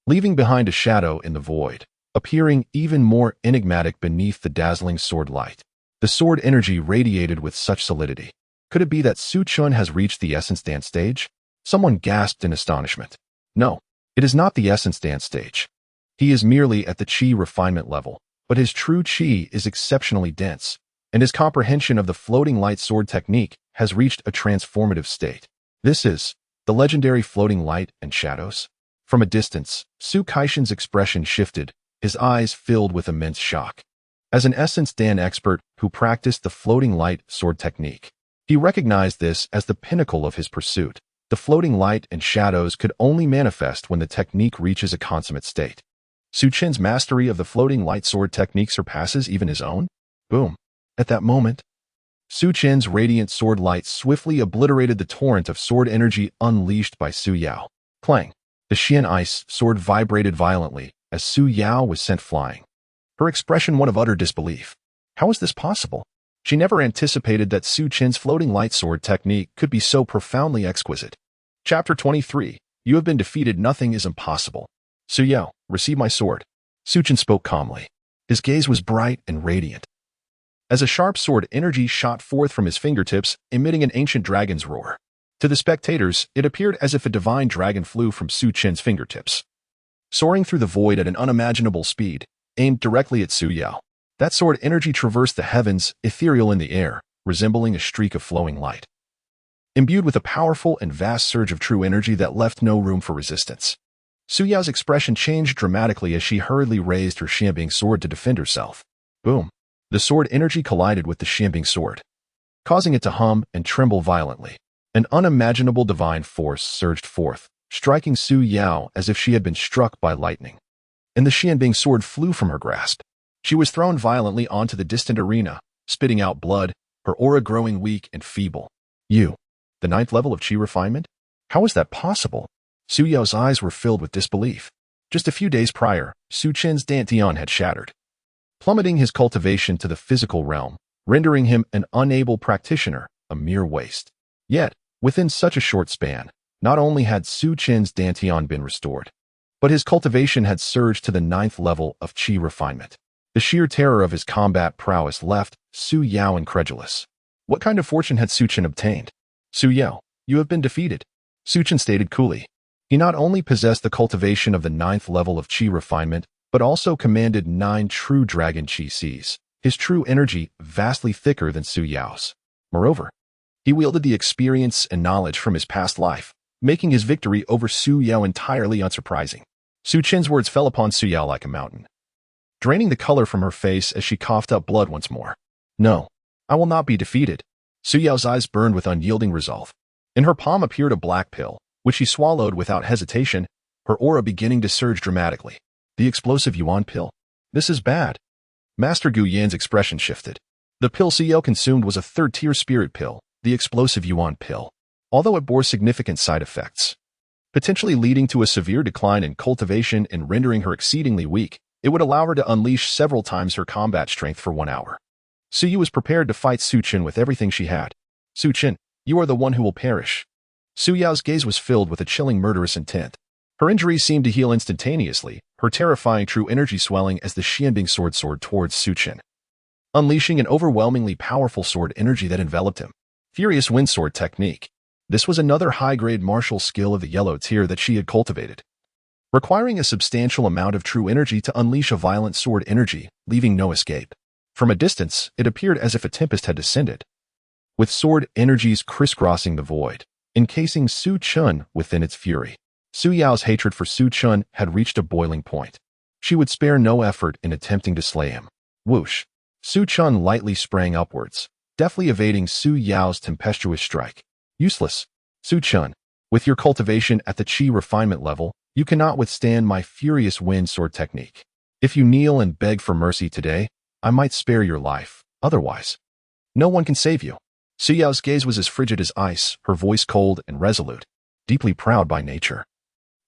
leaving behind a shadow in the void, appearing even more enigmatic beneath the dazzling sword light. The sword energy radiated with such solidity. Could it be that Su Chen has reached the Essence Dance stage? Someone gasped in astonishment. No, it is not the Essence Dance stage. He is merely at the Qi refinement level, but his true Qi is exceptionally dense, and his comprehension of the floating light sword technique has reached a transformative state. This is the legendary floating light and shadows. From a distance, Su Kaishen's expression shifted, his eyes filled with immense shock. As an Essence Dan expert who practiced the floating light sword technique, he recognized this as the pinnacle of his pursuit. The floating light and shadows could only manifest when the technique reaches a consummate state. Su Chen's mastery of the floating light sword technique surpasses even his own? Boom. At that moment, Su Chen's radiant sword light swiftly obliterated the torrent of sword energy unleashed by Su Yao. Clang. The Xian Ice sword vibrated violently as Su Yao was sent flying, her expression one of utter disbelief. How is this possible? She never anticipated that Su Chen's floating light sword technique could be so profoundly exquisite. Chapter 23. You have been defeated. Nothing is impossible. Su Yao, receive my sword. Su Chen spoke calmly. His gaze was bright and radiant, as a sharp sword energy shot forth from his fingertips, emitting an ancient dragon's roar. To the spectators, it appeared as if a divine dragon flew from Su Chen's fingertips, soaring through the void at an unimaginable speed, aimed directly at Su Yao. That sword energy traversed the heavens, ethereal in the air, resembling a streak of flowing light, imbued with a powerful and vast surge of true energy that left no room for resistance. Su Yao's expression changed dramatically as she hurriedly raised her Xianbing sword to defend herself. Boom. The sword energy collided with the Xianbing sword, causing it to hum and tremble violently. An unimaginable divine force surged forth, striking Su Yao as if she had been struck by lightning, and the Xianbing sword flew from her grasp. She was thrown violently onto the distant arena, spitting out blood, her aura growing weak and feeble. You, the 9th level of Qi refinement? How is that possible? Su Yao's eyes were filled with disbelief. Just a few days prior, Su Chen's Dantian had shattered, plummeting his cultivation to the physical realm, rendering him an unable practitioner, a mere waste. Yet, within such a short span, not only had Su Chen's Dantian been restored, but his cultivation had surged to the 9th level of Qi refinement. The sheer terror of his combat prowess left Su Yao incredulous. What kind of fortune had Su Chen obtained? Su Yao, you have been defeated, Su Chen stated coolly. He not only possessed the cultivation of the 9th level of Qi refinement, but also commanded 9 true dragon Qi Cs, his true energy vastly thicker than Su Yao's. Moreover, he wielded the experience and knowledge from his past life, making his victory over Su Yao entirely unsurprising. Su Chen's words fell upon Su Yao like a mountain, draining the color from her face as she coughed up blood once more. No, I will not be defeated. Su Yao's eyes burned with unyielding resolve. In her palm appeared a black pill, which she swallowed without hesitation, her aura beginning to surge dramatically. The explosive Yuan pill. This is bad. Master Gu Yan's expression shifted. The pill Su Yao consumed was a third-tier spirit pill, the explosive Yuan pill. Although it bore significant side effects, potentially leading to a severe decline in cultivation and rendering her exceedingly weak, it would allow her to unleash several times her combat strength for 1 hour. Su Yu was prepared to fight Su Chen with everything she had. Su Chen, you are the one who will perish. Su Yao's gaze was filled with a chilling murderous intent. Her injuries seemed to heal instantaneously, her terrifying true energy swelling as the Xianbing sword soared towards Su Chen, unleashing an overwhelmingly powerful sword energy that enveloped him. Furious wind sword technique. This was another high-grade martial skill of the yellow tier that she had cultivated, requiring a substantial amount of true energy to unleash a violent sword energy, leaving no escape. From a distance, it appeared as if a tempest had descended, with sword energies crisscrossing the void, encasing Su Chen within its fury. Su Yao's hatred for Su Chen had reached a boiling point. She would spare no effort in attempting to slay him. Whoosh! Su Chen lightly sprang upwards, deftly evading Su Yao's tempestuous strike. Useless. Su Chen, with your cultivation at the Qi refinement level, you cannot withstand my furious wind sword technique. If you kneel and beg for mercy today, I might spare your life. Otherwise, no one can save you. Su Yao's gaze was as frigid as ice, her voice cold and resolute, deeply proud by nature.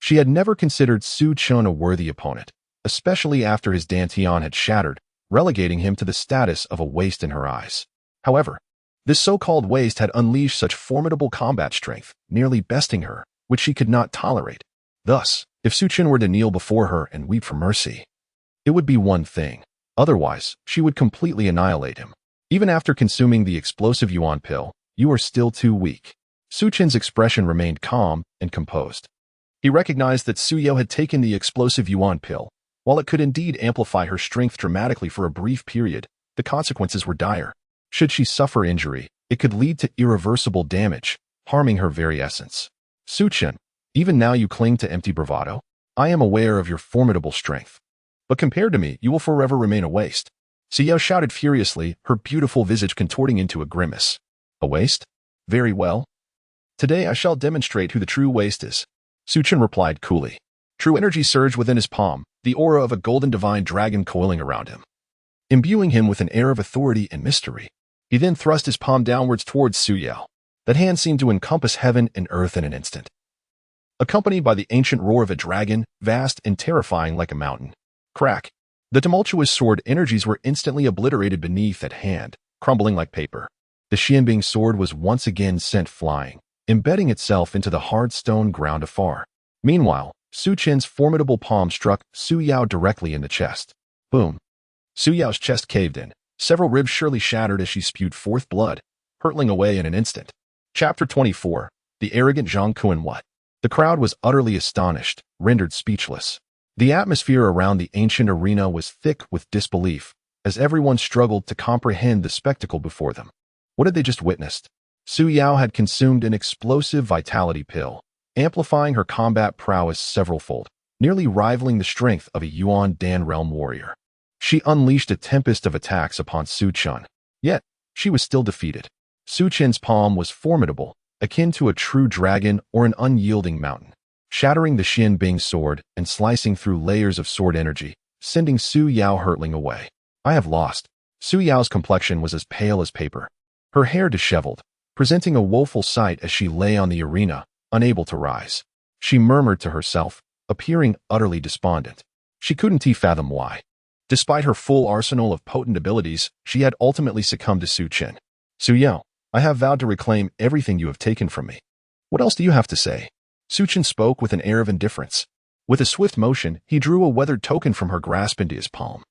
She had never considered Su Chen a worthy opponent, especially after his dantian had shattered, relegating him to the status of a waste in her eyes. However, this so-called waste had unleashed such formidable combat strength, nearly besting her, which she could not tolerate. Thus, if Su Chen were to kneel before her and weep for mercy, it would be one thing. Otherwise, she would completely annihilate him. Even after consuming the explosive Yuan pill, you are still too weak. Su Chen's expression remained calm and composed. He recognized that Su Yao had taken the explosive Yuan pill. While it could indeed amplify her strength dramatically for a brief period, the consequences were dire. Should she suffer injury, it could lead to irreversible damage, harming her very essence. Su Chen, even now you cling to empty bravado? I am aware of your formidable strength, but compared to me, you will forever remain a waste. Su Yao shouted furiously, her beautiful visage contorting into a grimace. A waste? Very well. Today I shall demonstrate who the true waste is. Su Chen replied coolly. True energy surged within his palm, the aura of a golden divine dragon coiling around him, imbuing him with an air of authority and mystery. He then thrust his palm downwards towards Su Yao. That hand seemed to encompass heaven and earth in an instant, accompanied by the ancient roar of a dragon, vast and terrifying like a mountain. Crack! The tumultuous sword energies were instantly obliterated beneath that hand, crumbling like paper. The Xianbing sword was once again sent flying, embedding itself into the hard stone ground afar. Meanwhile, Su Chen's formidable palm struck Su Yao directly in the chest. Boom! Su Yao's chest caved in. Several ribs surely shattered as she spewed forth blood, hurtling away in an instant. Chapter 24. The Arrogant Zhang Kuan What? The crowd was utterly astonished, rendered speechless. The atmosphere around the ancient arena was thick with disbelief, as everyone struggled to comprehend the spectacle before them. What had they just witnessed? Su Yao had consumed an explosive vitality pill, amplifying her combat prowess severalfold, nearly rivaling the strength of a Yuan Dan realm warrior. She unleashed a tempest of attacks upon Su Chen. Yet, she was still defeated. Su Chen's palm was formidable, akin to a true dragon or an unyielding mountain, shattering the Xianbing sword and slicing through layers of sword energy, sending Su Yao hurtling away. I have lost. Su Yao's complexion was as pale as paper, her hair disheveled, presenting a woeful sight as she lay on the arena, unable to rise. She murmured to herself, appearing utterly despondent. She couldn't fathom why. Despite her full arsenal of potent abilities, she had ultimately succumbed to Su Chen. Su Yao, I have vowed to reclaim everything you have taken from me. What else do you have to say? Su Chen spoke with an air of indifference. With a swift motion, he drew a weathered token from her grasp into his palm.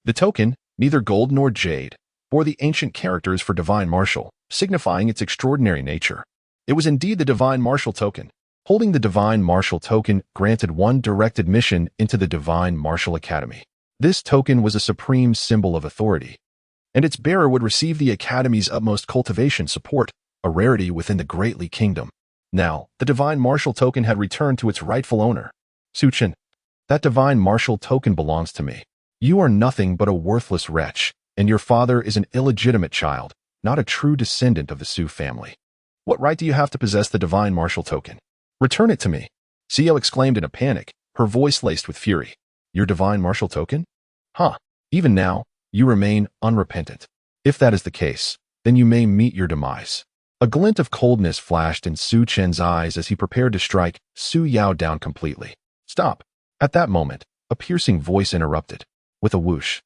The token, neither gold nor jade, bore the ancient characters for divine martial, signifying its extraordinary nature. It was indeed the divine martial token. Holding the divine martial token granted one direct admission into the divine martial academy. This token was a supreme symbol of authority, and its bearer would receive the academy's utmost cultivation support, a rarity within the Great Li Kingdom. Now, the divine martial token had returned to its rightful owner. Su Chen, That divine martial token belongs to me. You are nothing but a worthless wretch, and your father is an illegitimate child, not a true descendant of the Su family. What right do you have to possess the divine martial token? Return it to me. Xiao exclaimed in a panic, her voice laced with fury. Your divine martial token? Huh. Even now, you remain unrepentant. If that is the case, then you may meet your demise. A glint of coldness flashed in Su Chen's eyes as he prepared to strike Su Yao down completely. Stop. At that moment, a piercing voice interrupted. With a whoosh,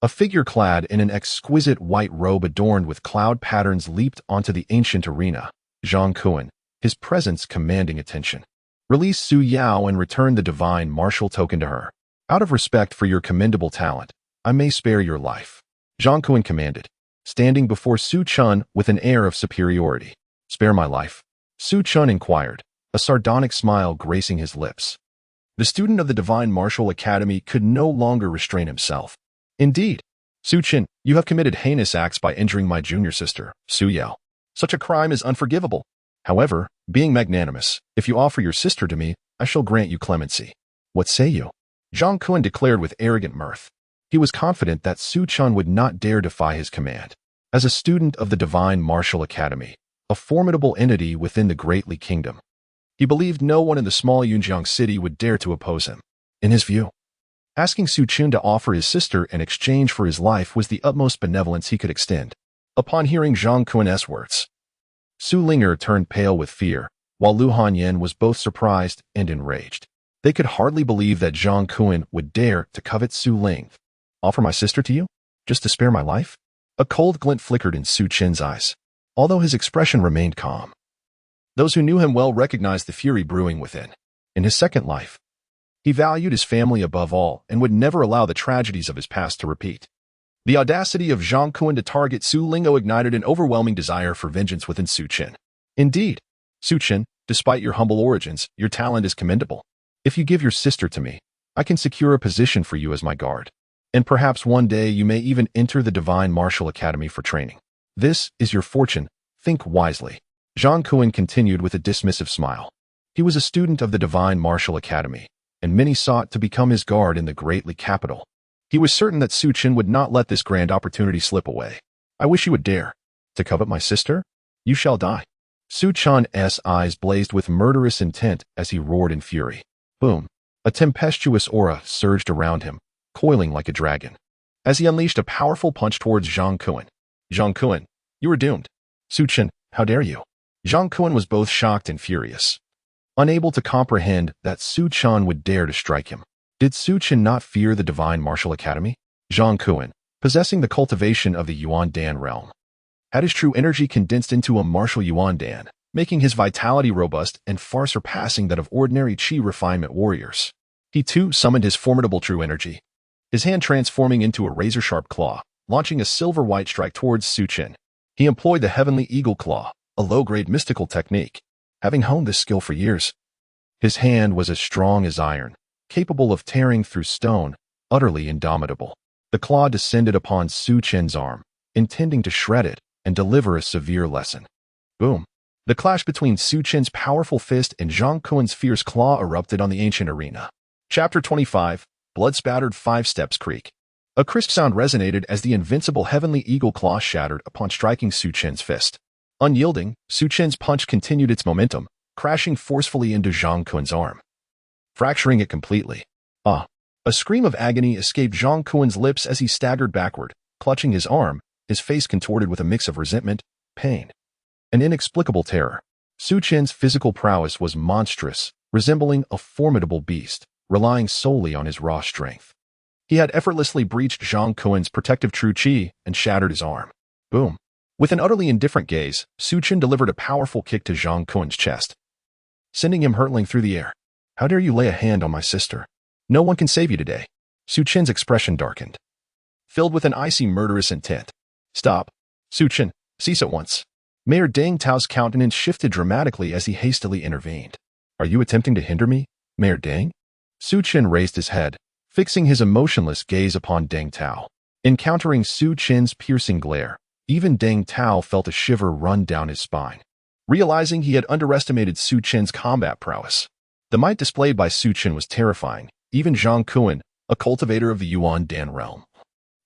a figure clad in an exquisite white robe adorned with cloud patterns leaped onto the ancient arena. Zhang Kuan, his presence commanding attention. Release Su Yao and return the divine martial token to her. Out of respect for your commendable talent, I may spare your life. Zhang Kuan commanded, standing before Su Chen with an air of superiority. Spare my life? Su Chen inquired, a sardonic smile gracing his lips. The student of the Divine Martial Academy could no longer restrain himself. Indeed, Su Chen, you have committed heinous acts by injuring my junior sister, Su Yao. Such a crime is unforgivable. However, being magnanimous, if you offer your sister to me, I shall grant you clemency. What say you? Zhang Kuan declared with arrogant mirth. He was confident that Su Chen would not dare defy his command. As a student of the Divine Martial Academy, a formidable entity within the Great Li Kingdom, he believed no one in the small Yunjiang city would dare to oppose him. In his view, asking Su Chen to offer his sister in exchange for his life was the utmost benevolence he could extend. Upon hearing Zhang Kuan's words, Su Linger turned pale with fear, while Lu Hanyan was both surprised and enraged. They could hardly believe that Zhang Kuan would dare to covet Su Ling. Offer my sister to you? Just to spare my life? A cold glint flickered in Su Chen's eyes, although his expression remained calm. Those who knew him well recognized the fury brewing within. In his second life, he valued his family above all and would never allow the tragedies of his past to repeat. The audacity of Zhang Kuan to target Su Lingo ignited an overwhelming desire for vengeance within Su Chen. Indeed, Su Chen, despite your humble origins, your talent is commendable. If you give your sister to me, I can secure a position for you as my guard. And perhaps one day you may even enter the Divine Martial Academy for training. This is your fortune. Think wisely. Zhang Kuan continued with a dismissive smile. He was a student of the Divine Martial Academy, and many sought to become his guard in the Great Li capital. He was certain that Su Chen would not let this grand opportunity slip away. I wish you would dare. To covet my sister? You shall die. Su Chen's eyes blazed with murderous intent as he roared in fury. Boom. A tempestuous aura surged around him, coiling like a dragon, as he unleashed a powerful punch towards Zhang Kuan. Zhang Kuan, you are doomed. Su Chen, how dare you? Zhang Kuan was both shocked and furious, unable to comprehend that Su Chen would dare to strike him. Did Su Chen not fear the Divine Martial Academy? Zhang Kuan, possessing the cultivation of the Yuan Dan realm, had his true energy condensed into a martial Yuan Dan, making his vitality robust and far surpassing that of ordinary Qi refinement warriors. He too summoned his formidable true energy, his hand transforming into a razor-sharp claw, launching a silver-white strike towards Su Chen. He employed the Heavenly Eagle Claw, a low-grade mystical technique. Having honed this skill for years, his hand was as strong as iron, capable of tearing through stone, utterly indomitable. The claw descended upon Su Chen's arm, intending to shred it and deliver a severe lesson. Boom. The clash between Su Chen's powerful fist and Zhang Kuan's fierce claw erupted on the ancient arena. Chapter 25, Blood-Spattered 5 Steps Creek. A crisp sound resonated as the invincible Heavenly Eagle Claw shattered upon striking Su Chen's fist. Unyielding, Su Chen's punch continued its momentum, crashing forcefully into Zhang Kuan's arm, fracturing it completely. A scream of agony escaped Zhang Kuan's lips as he staggered backward, clutching his arm, his face contorted with a mix of resentment, pain, and inexplicable terror. Su Chen's physical prowess was monstrous, resembling a formidable beast, relying solely on his raw strength. He had effortlessly breached Zhang Kuan's protective true qi and shattered his arm. Boom. With an utterly indifferent gaze, Su Chen delivered a powerful kick to Zhang Kuan's chest, sending him hurtling through the air. How dare you lay a hand on my sister? No one can save you today. Su Chen's expression darkened, filled with an icy murderous intent. Stop. Su Chen, cease at once. Mayor Deng Tao's countenance shifted dramatically as he hastily intervened. Are you attempting to hinder me, Mayor Deng? Su Chen raised his head, fixing his emotionless gaze upon Deng Tao. Encountering Su Chen's piercing glare, even Deng Tao felt a shiver run down his spine, realizing he had underestimated Su Chen's combat prowess. The might displayed by Su Chen was terrifying, even Zhang Kuan, a cultivator of the Yuan Dan realm,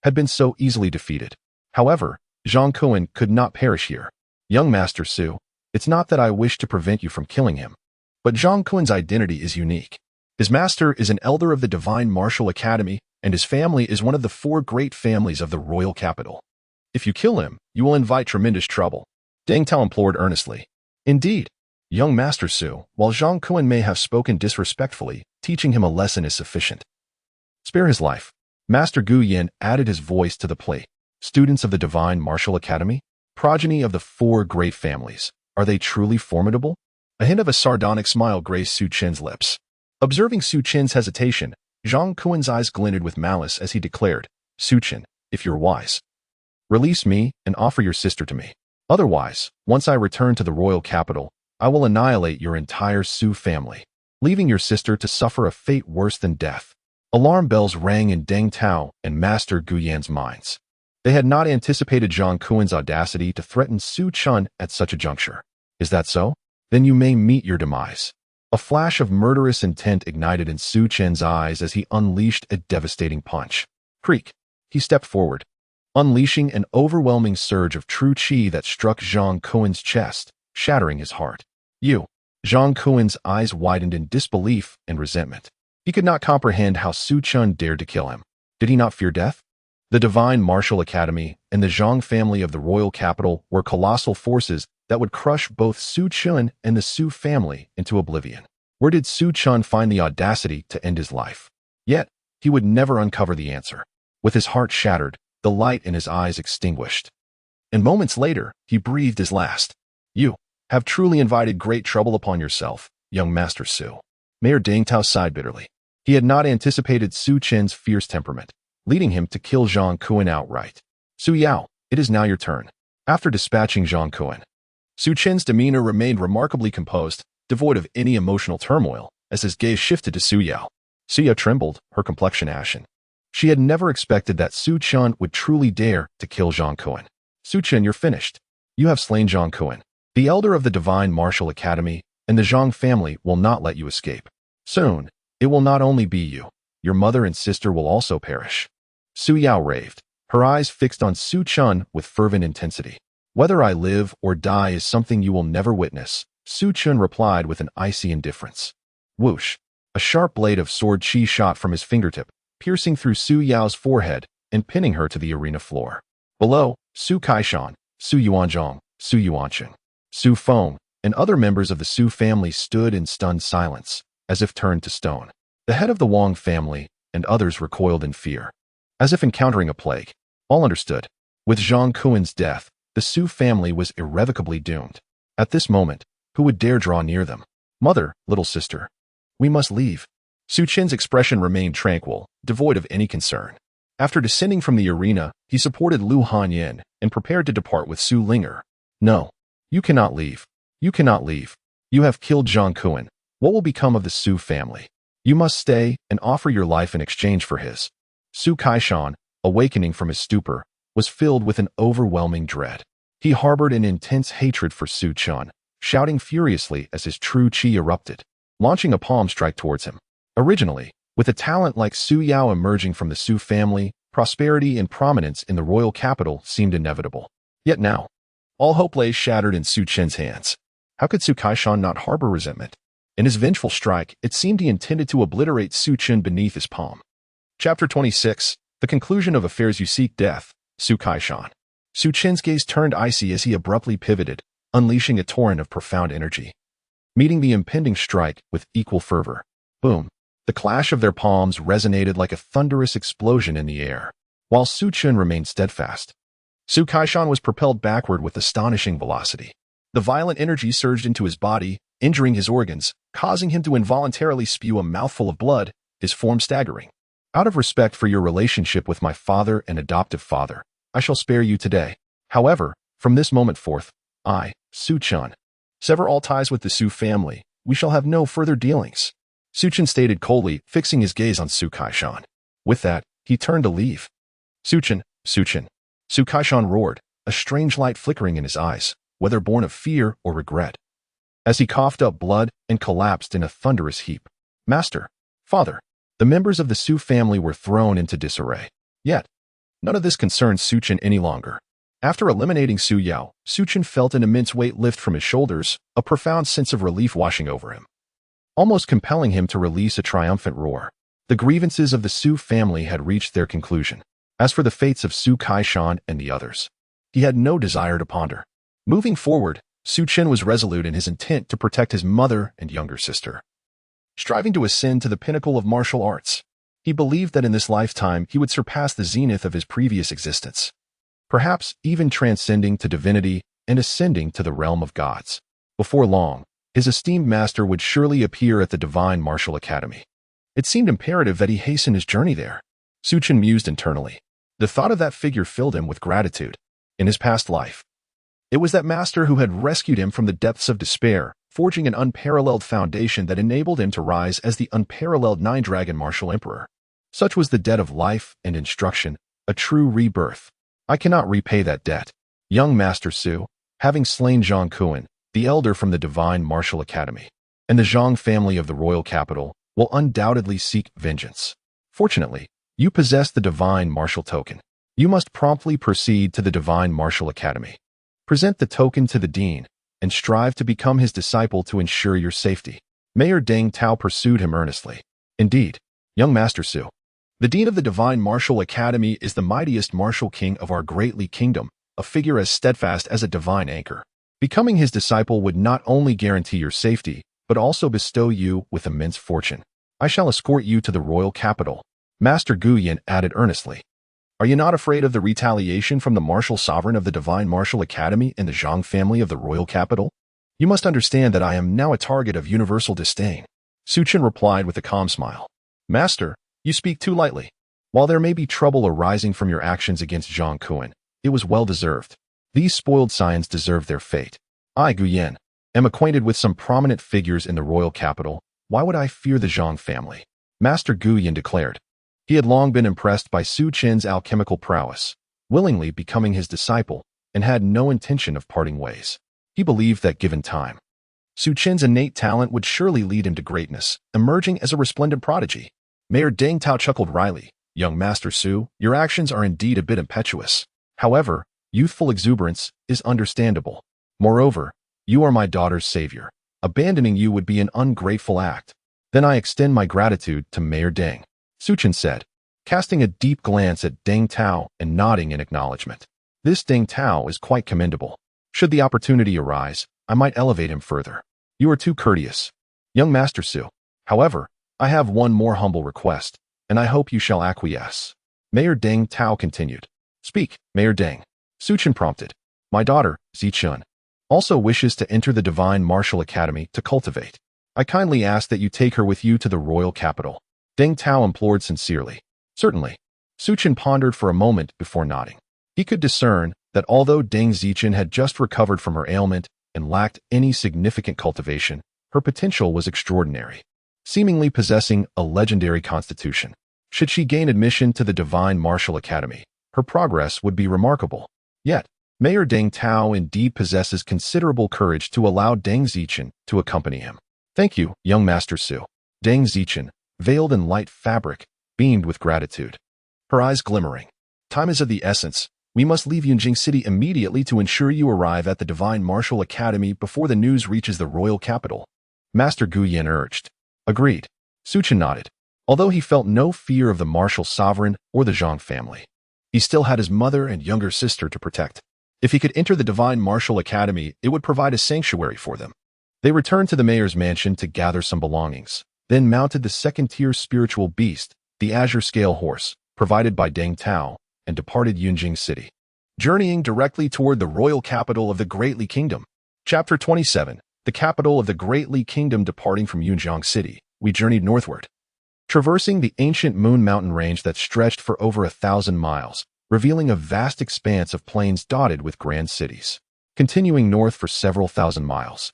had been so easily defeated. However, Zhang Kuan could not perish here. Young Master Su, it's not that I wish to prevent you from killing him, but Zhang Kuan's identity is unique. His master is an elder of the Divine Martial Academy, and his family is one of the 4 great families of the royal capital. If you kill him, you will invite tremendous trouble, Deng Tao implored earnestly. Indeed, young Master Su, while Zhang Kuan may have spoken disrespectfully, teaching him a lesson is sufficient. Spare his life. Master Gu Yin added his voice to the plea. Students of the Divine Martial Academy, progeny of the 4 great families, are they truly formidable? A hint of a sardonic smile graced Su Chen's lips. Observing Su Chen's hesitation, Zhang Kuan's eyes glinted with malice as he declared, Su Chen, if you're wise, release me and offer your sister to me. Otherwise, once I return to the royal capital, I will annihilate your entire Su family, leaving your sister to suffer a fate worse than death. Alarm bells rang in Deng Tao and Master Gu Yan's minds. They had not anticipated Zhang Kuan's audacity to threaten Su Chen at such a juncture. Is that so? Then you may meet your demise. A flash of murderous intent ignited in Su Chen's eyes as he unleashed a devastating punch. Creak. He stepped forward, unleashing an overwhelming surge of true qi that struck Zhang Kuan's chest, shattering his heart. You. Zhang Kuan's eyes widened in disbelief and resentment. He could not comprehend how Su Chen dared to kill him. Did he not fear death? The Divine Martial Academy and the Zhang family of the royal capital were colossal forces that would crush both Su Chen and the Su family into oblivion. Where did Su Chen find the audacity to end his life? Yet, he would never uncover the answer. With his heart shattered, the light in his eyes extinguished. And moments later, he breathed his last. You have truly invited great trouble upon yourself, young Master Su. Mayor Deng Tao sighed bitterly. He had not anticipated Su Chen's fierce temperament, leading him to kill Zhang Kuan outright. Su Yao, it is now your turn. After dispatching Zhang Kuan, Su Chen's demeanor remained remarkably composed, devoid of any emotional turmoil, as his gaze shifted to Su Yao. Su Yao trembled, her complexion ashen. She had never expected that Su Chen would truly dare to kill Zhang Kuan. Su Chen, you're finished. You have slain Zhang Kuan. The elder of the Divine Martial Academy and the Zhang family will not let you escape. Soon, it will not only be you, your mother and sister will also perish. Su Yao raved, her eyes fixed on Su Chen with fervent intensity. Whether I live or die is something you will never witness, Su Chen replied with an icy indifference. Whoosh! A sharp blade of sword qi shot from his fingertip, piercing through Su Yao's forehead and pinning her to the arena floor. Below, Su Kaishan, Su Yuanzhong, Su Yuancheng, Su Feng, and other members of the Su family stood in stunned silence, as if turned to stone. The head of the Wang family and others recoiled in fear, as if encountering a plague. All understood. With Zhang Kuan's death, the Su family was irrevocably doomed. At this moment, who would dare draw near them? Mother, little sister. We must leave. Su Chen's expression remained tranquil, devoid of any concern. After descending from the arena, he supported Lu Hanyin and prepared to depart with Su Linger. No. You cannot leave. You cannot leave. You have killed Zhang Kuan. What will become of the Su family? You must stay and offer your life in exchange for his. Su Kaishan, awakening from his stupor, was filled with an overwhelming dread. He harbored an intense hatred for Su Chen, shouting furiously as his true qi erupted, launching a palm strike towards him. Originally, with a talent like Su Yao emerging from the Su family, prosperity and prominence in the royal capital seemed inevitable. Yet now, all hope lay shattered in Su Chen's hands. How could Su Kaishan not harbor resentment? In his vengeful strike, it seemed he intended to obliterate Su Chen beneath his palm. Chapter 26, The Conclusion of Affairs. You seek death, Su Kaishan. Su Chen's gaze turned icy as he abruptly pivoted, unleashing a torrent of profound energy, meeting the impending strike with equal fervor. Boom! The clash of their palms resonated like a thunderous explosion in the air, while Su Chen remained steadfast. Su Kaishan was propelled backward with astonishing velocity. The violent energy surged into his body, injuring his organs, causing him to involuntarily spew a mouthful of blood, his form staggering. Out of respect for your relationship with my father and adoptive father, I shall spare you today. However, from this moment forth, I, Su Chen, sever all ties with the Su family. We shall have no further dealings. Su Chen stated coldly, fixing his gaze on Su Kaishan. With that, he turned to leave. Su Chen, Su Chen. Su Kaishan roared, a strange light flickering in his eyes, whether born of fear or regret, as he coughed up blood and collapsed in a thunderous heap. Master, father, The members of the Su family were thrown into disarray. Yet, none of this concerned Su Chen any longer. After eliminating Su Yao, Su Chen felt an immense weight lift from his shoulders, a profound sense of relief washing over him, almost compelling him to release a triumphant roar. The grievances of the Su family had reached their conclusion. As for the fates of Su Kaishan and the others, he had no desire to ponder. Moving forward, Su Chen was resolute in his intent to protect his mother and younger sister. Striving to ascend to the pinnacle of martial arts, he believed that in this lifetime he would surpass the zenith of his previous existence, perhaps even transcending to divinity and ascending to the realm of gods. Before long, his esteemed master would surely appear at the Divine Martial Academy. It seemed imperative that he hasten his journey there. Su Chen mused internally. The thought of that figure filled him with gratitude. In his past life, it was that master who had rescued him from the depths of despair, forging an unparalleled foundation that enabled him to rise as the unparalleled Nine-Dragon Martial Emperor. Such was the debt of life and instruction, a true rebirth. I cannot repay that debt. Young Master Su, having slain Zhang Kuan, the elder from the Divine Martial Academy, and the Zhang family of the royal capital, will undoubtedly seek vengeance. Fortunately, you possess the Divine Martial Token. You must promptly proceed to the Divine Martial Academy. Present the token to the dean, and strive to become his disciple to ensure your safety. Mayor Deng Tao pursued him earnestly. Indeed, young Master Su, the dean of the Divine Martial Academy is the mightiest martial king of our greatly kingdom, a figure as steadfast as a divine anchor. Becoming his disciple would not only guarantee your safety, but also bestow you with immense fortune. I shall escort you to the royal capital, Master Gu Yan added earnestly. Are you not afraid of the retaliation from the martial sovereign of the Divine Martial Academy and the Zhang family of the royal capital? You must understand that I am now a target of universal disdain. Su Chen replied with a calm smile. Master, you speak too lightly. While there may be trouble arising from your actions against Zhang Kuan, it was well deserved. These spoiled scions deserve their fate. I, Gu Yan, am acquainted with some prominent figures in the royal capital. Why would I fear the Zhang family? Master Gu Yan declared. He had long been impressed by Su Chen's alchemical prowess, willingly becoming his disciple, and had no intention of parting ways. He believed that given time, Su Chen's innate talent would surely lead him to greatness, emerging as a resplendent prodigy. Mayor Deng Tao chuckled wryly. Young Master Su, your actions are indeed a bit impetuous. However, youthful exuberance is understandable. Moreover, you are my daughter's savior. Abandoning you would be an ungrateful act. Then I extend my gratitude to Mayor Deng, Su Chen said, casting a deep glance at Deng Tao and nodding in acknowledgement. This Deng Tao is quite commendable. Should the opportunity arise, I might elevate him further. You are too courteous, young Master Su. However, I have one more humble request, and I hope you shall acquiesce. Mayor Deng Tao continued. Speak, Mayor Deng. Su Chen prompted. My daughter, Zichun, also wishes to enter the Divine Martial Academy to cultivate. I kindly ask that you take her with you to the royal capital. Deng Tao implored sincerely. Certainly. Su Chen pondered for a moment before nodding. He could discern that although Deng Zichun had just recovered from her ailment and lacked any significant cultivation, her potential was extraordinary, seemingly possessing a legendary constitution. Should she gain admission to the Divine Martial Academy, her progress would be remarkable. Yet, Mayor Deng Tao indeed possesses considerable courage to allow Deng Zichun to accompany him. Thank you, young Master Su. Deng Zichun, veiled in light fabric, beamed with gratitude, her eyes glimmering. Time is of the essence. We must leave Yunjing City immediately to ensure you arrive at the Divine Martial Academy before the news reaches the royal capital. Master Gu Yan urged. Agreed. Su Chen nodded. Although he felt no fear of the martial sovereign or the Zhang family, he still had his mother and younger sister to protect. If he could enter the Divine Martial Academy, it would provide a sanctuary for them. They returned to the mayor's mansion to gather some belongings, then mounted the second-tier spiritual beast, the Azure Scale Horse, provided by Deng Tao, and departed Yunjing City, journeying directly toward the royal capital of the Great Li Kingdom. Chapter 27. The capital of the Great Li Kingdom. Departing from Yunjing City, we journeyed northward, traversing the ancient Moon Mountain range that stretched for over 1,000 miles, revealing a vast expanse of plains dotted with grand cities. Continuing north for several thousand miles,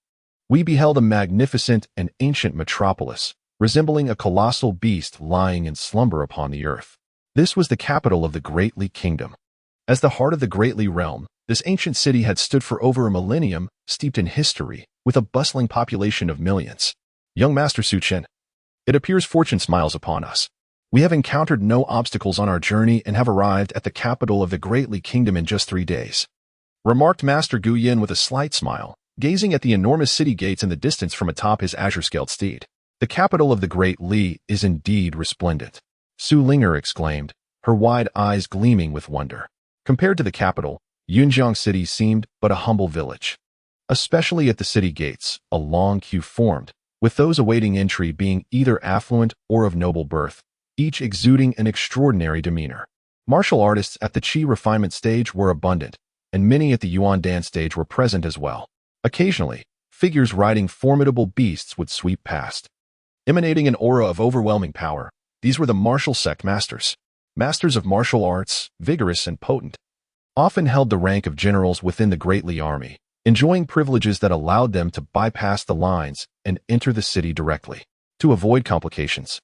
we beheld a magnificent and ancient metropolis, resembling a colossal beast lying in slumber upon the earth. This was the capital of the Great Li Kingdom. As the heart of the Great Li realm, this ancient city had stood for over a millennium, steeped in history, with a bustling population of millions. Young Master Su Chen, it appears fortune smiles upon us. We have encountered no obstacles on our journey and have arrived at the capital of the Great Li Kingdom in just 3 days," remarked Master Gu Yin with a slight smile, gazing at the enormous city gates in the distance from atop his azure-scaled steed. "The capital of the Great Li is indeed resplendent," Su Linger exclaimed, her wide eyes gleaming with wonder. Compared to the capital, Yunjiang City seemed but a humble village. Especially at the city gates, a long queue formed, with those awaiting entry being either affluent or of noble birth, each exuding an extraordinary demeanor. Martial artists at the Qi refinement stage were abundant, and many at the Yuan Dan stage were present as well. Occasionally, figures riding formidable beasts would sweep past. Emanating an aura of overwhelming power, these were the martial sect masters. Masters of martial arts, vigorous and potent, often held the rank of generals within the Great Li army, enjoying privileges that allowed them to bypass the lines and enter the city directly. To avoid complications,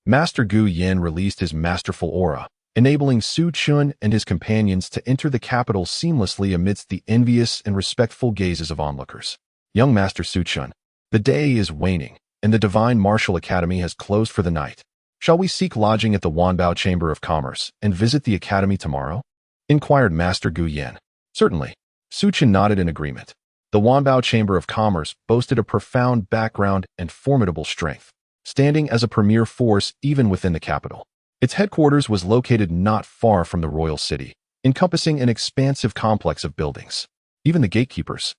Master Gu Yin released his masterful aura, enabling Su Chen and his companions to enter the capital seamlessly amidst the envious and respectful gazes of onlookers. "Young Master Su Chen, the day is waning, and the Divine Martial Academy has closed for the night. Shall we seek lodging at the Wanbao Chamber of Commerce and visit the academy tomorrow?" inquired Master Gu Yin. "Certainly." Su Chen nodded in agreement. The Wanbao Chamber of Commerce boasted a profound background and formidable strength, standing as a premier force even within the capital. Its headquarters was located not far from the royal city, encompassing an expansive complex of buildings. Even the gatekeepers,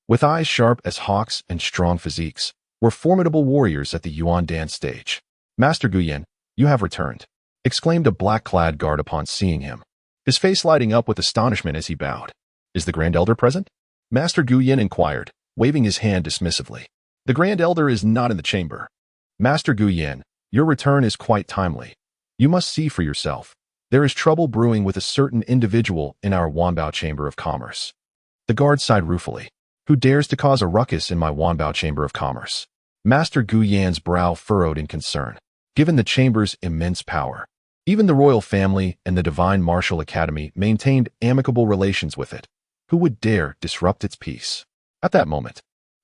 with eyes sharp as hawks and strong physiques, were formidable warriors at the Yuan Dan stage. "Master Gu Yin, you have returned," exclaimed a black-clad guard upon seeing him, his face lighting up with astonishment as he bowed. "Is the Grand Elder present?" Master Gu Yin inquired, waving his hand dismissively. "The Grand Elder is not in the chamber." "Master Gu Yin, your return is quite timely. You must see for yourself. There is trouble brewing with a certain individual in our Wanbao Chamber of Commerce." The guard sighed ruefully. "Who dares to cause a ruckus in my Wanbao Chamber of Commerce?" Master Gu Yan's brow furrowed in concern. Given the chamber's immense power, even the royal family and the Divine Martial Academy maintained amicable relations with it. Who would dare disrupt its peace? At that moment,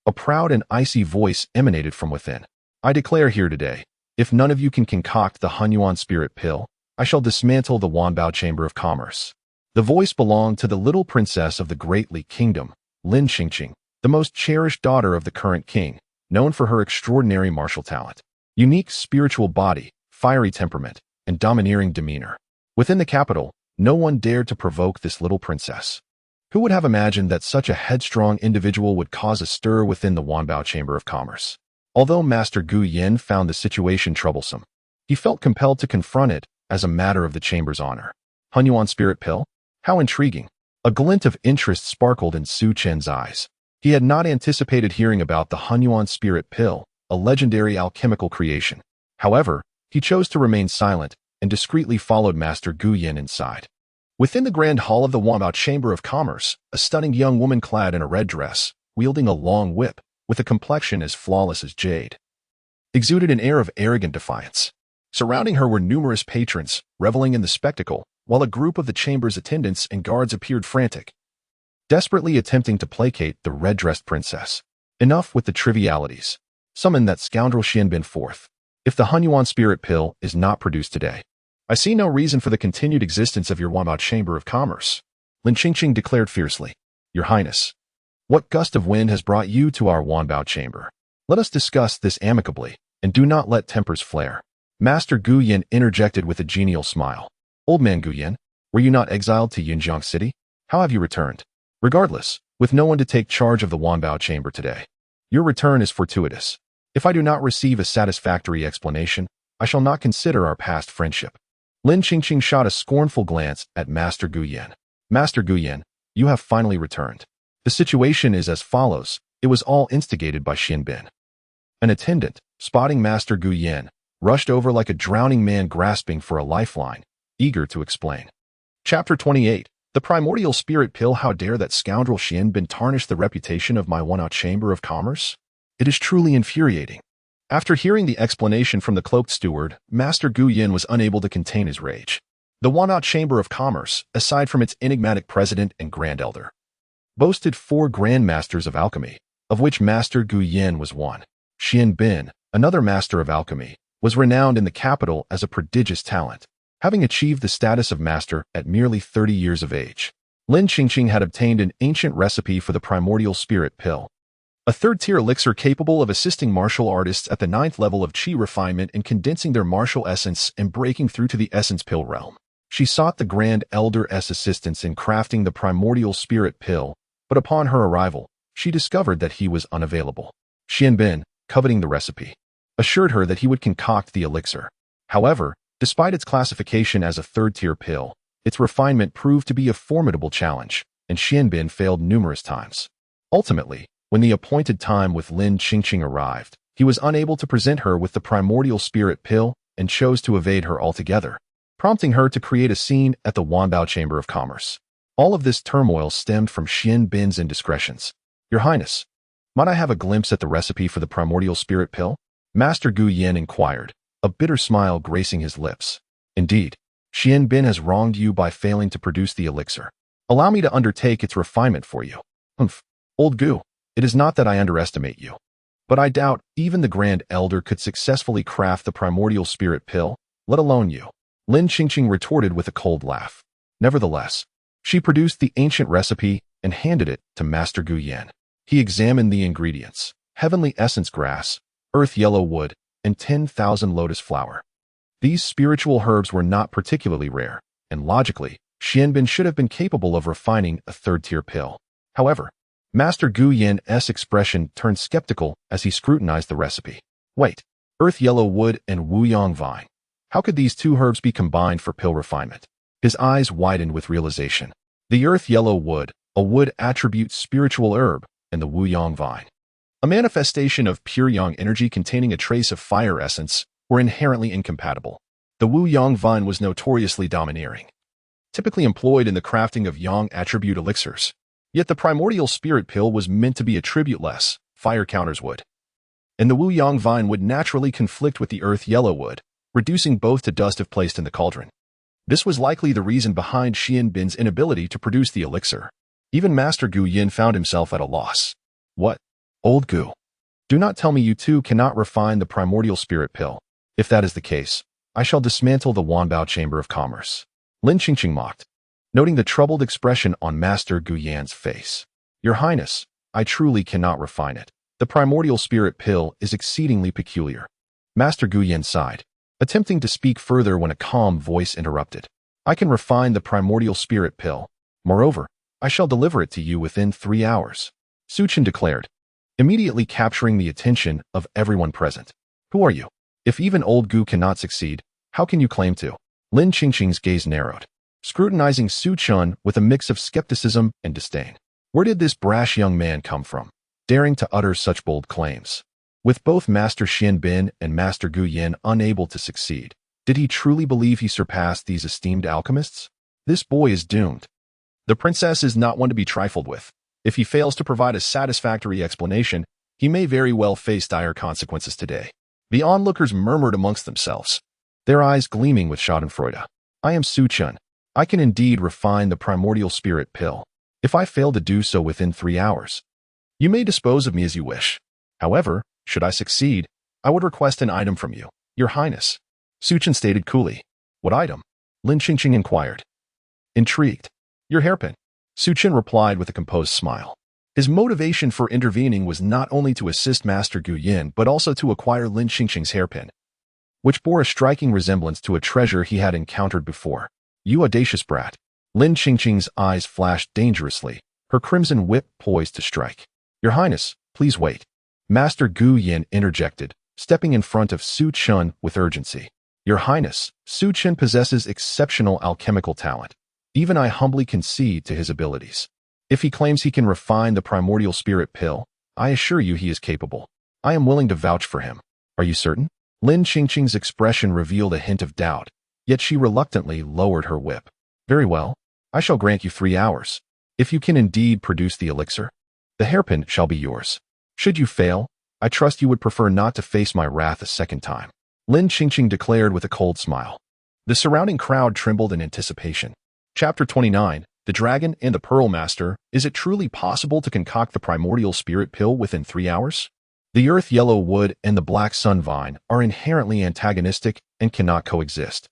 a proud and icy voice emanated from within. "I declare here today, if none of you can concoct the Hunyuan spirit pill, I shall dismantle the Wanbao Chamber of Commerce." The voice belonged to the little princess of the Great Li Kingdom, Lin Qingqing, the most cherished daughter of the current king, known for her extraordinary martial talent, unique spiritual body, fiery temperament, and domineering demeanor. Within the capital, no one dared to provoke this little princess. Who would have imagined that such a headstrong individual would cause a stir within the Wanbao Chamber of Commerce? Although Master Gu Yin found the situation troublesome, he felt compelled to confront it as a matter of the chamber's honor. Hunyuan spirit pill? How intriguing. A glint of interest sparkled in Su Chen's eyes. He had not anticipated hearing about the Hunyuan spirit pill, a legendary alchemical creation. However, he chose to remain silent and discreetly followed Master Gu Yin inside. Within the grand hall of the Wanbao Chamber of Commerce, a stunning young woman clad in a red dress, wielding a long whip, with a complexion as flawless as jade, exuded an air of arrogant defiance. Surrounding her were numerous patrons, reveling in the spectacle, while a group of the chamber's attendants and guards appeared frantic, desperately attempting to placate the red-dressed princess. Enough with the trivialities. Summon that scoundrel Xianbin forth. If the Hunyuan spirit pill is not produced today, I see no reason for the continued existence of your Wanbao Chamber of Commerce, Lin Qingqing declared fiercely. "Your Highness, what gust of wind has brought you to our Wanbao Chamber? Let us discuss this amicably, and do not let tempers flare." Master Gu Yin interjected with a genial smile. "Old man Gu Yin, were you not exiled to Yunjiang City? How have you returned? Regardless, with no one to take charge of the Wanbao Chamber today, your return is fortuitous. If I do not receive a satisfactory explanation, I shall not consider our past friendship." Lin Qingqing shot a scornful glance at Master Gu Yin. "Master Gu Yin, you have finally returned. The situation is as follows. It was all instigated by Xianbin." An attendant, spotting Master Gu Yin, rushed over like a drowning man grasping for a lifeline, eager to explain. Chapter 28. The Primordial Spirit Pill. How dare that scoundrel Xianbin tarnish the reputation of my Wanbao Chamber of Commerce? It is truly infuriating. After hearing the explanation from the cloaked steward, Master Gu Yin was unable to contain his rage. The Wanbao Chamber of Commerce, aside from its enigmatic president and Grand Elder, boasted 4 Grandmasters of Alchemy, of which Master Gu Yin was one. Xianbin, another Master of Alchemy, was renowned in the capital as a prodigious talent, having achieved the status of master at merely 30 years of age. Lin Qingqing had obtained an ancient recipe for the primordial spirit pill, a third-tier elixir capable of assisting martial artists at the 9th level of qi refinement in condensing their martial essence and breaking through to the essence pill realm. She sought the Grand Elder's assistance in crafting the primordial spirit pill, but upon her arrival, she discovered that he was unavailable. Xianbin, coveting the recipe, assured her that he would concoct the elixir. However, despite its classification as a third-tier pill, its refinement proved to be a formidable challenge, and Xianbin failed numerous times. Ultimately, when the appointed time with Lin Qingqing arrived, he was unable to present her with the primordial spirit pill and chose to evade her altogether, prompting her to create a scene at the Wanbao Chamber of Commerce. All of this turmoil stemmed from Xianbin's indiscretions. "Your Highness, might I have a glimpse at the recipe for the primordial spirit pill?" Master Gu Yan inquired, a bitter smile gracing his lips. "Indeed, Xianbin has wronged you by failing to produce the elixir. Allow me to undertake its refinement for you." "Humph, old Gu. It is not that I underestimate you, but I doubt even the Grand Elder could successfully craft the primordial spirit pill, let alone you," Lin Qingqing retorted with a cold laugh. Nevertheless, she produced the ancient recipe and handed it to Master Gu Yan. He examined the ingredients: heavenly essence grass, earth yellow wood, and 10,000 lotus flower. These spiritual herbs were not particularly rare, and logically, Xianbin should have been capable of refining a third-tier pill. However, Master Gu Yan's expression turned skeptical as he scrutinized the recipe. "Wait, earth yellow wood and Wuyang vine. How could these two herbs be combined for pill refinement?" His eyes widened with realization. The earth yellow wood, a wood attribute spiritual herb, and the Wuyang vine, a manifestation of pure yang energy containing a trace of fire essence, were inherently incompatible. The Wuyang vine was notoriously domineering, typically employed in the crafting of yang attribute elixirs. Yet the primordial spirit pill was meant to be attribute-less, fire counters wood, and the Wuyang vine would naturally conflict with the earth yellow wood, reducing both to dust if placed in the cauldron. This was likely the reason behind Xianbin's inability to produce the elixir. Even Master Gu Yan found himself at a loss. "What? Old Gu, do not tell me you too cannot refine the primordial spirit pill. If that is the case, I shall dismantle the Wanbao Chamber of Commerce." Lin Qingqing mocked, noting the troubled expression on Master Gu Yan's face. "Your Highness, I truly cannot refine it. The primordial spirit pill is exceedingly peculiar." Master Gu Yan sighed, attempting to speak further when a calm voice interrupted. "I can refine the primordial spirit pill. Moreover, I shall deliver it to you within 3 hours," Su Chen declared, immediately capturing the attention of everyone present. "Who are you? If even old Gu cannot succeed, how can you claim to?" Lin Qingqing's gaze narrowed, scrutinizing Su Chen with a mix of skepticism and disdain. Where did this brash young man come from, daring to utter such bold claims? With both Master Xianbin and Master Gu Yan unable to succeed, did he truly believe he surpassed these esteemed alchemists? This boy is doomed. The princess is not one to be trifled with. If he fails to provide a satisfactory explanation, he may very well face dire consequences today. The onlookers murmured amongst themselves, their eyes gleaming with schadenfreude. "I am Su Chen. I can indeed refine the primordial spirit pill. If I fail to do so within 3 hours, you may dispose of me as you wish. However, should I succeed, I would request an item from you, Your Highness," Su Chen stated coolly. "What item?" Lin Qingqing inquired, intrigued. "Your hairpin," Su Chen replied with a composed smile. His motivation for intervening was not only to assist Master Gu Yan but also to acquire Lin Qingqing's hairpin, which bore a striking resemblance to a treasure he had encountered before. "You audacious brat." Lin Qingqing's eyes flashed dangerously, her crimson whip poised to strike. "Your Highness, please wait," Master Gu Yan interjected, stepping in front of Su Chen with urgency. "Your Highness, Su Chen possesses exceptional alchemical talent. Even I humbly concede to his abilities. If he claims he can refine the primordial spirit pill, I assure you he is capable. I am willing to vouch for him." "Are you certain?" Lin Qingqing's expression revealed a hint of doubt, yet she reluctantly lowered her whip. "Very well. I shall grant you 3 hours. If you can indeed produce the elixir, the hairpin shall be yours. Should you fail, I trust you would prefer not to face my wrath a second time," Lin Qingqing declared with a cold smile. The surrounding crowd trembled in anticipation. Chapter 29, The Dragon and the Pearl Master. Is it truly possible to concoct the primordial spirit pill within 3 hours? The earth yellow wood and the black sun vine are inherently antagonistic and cannot coexist.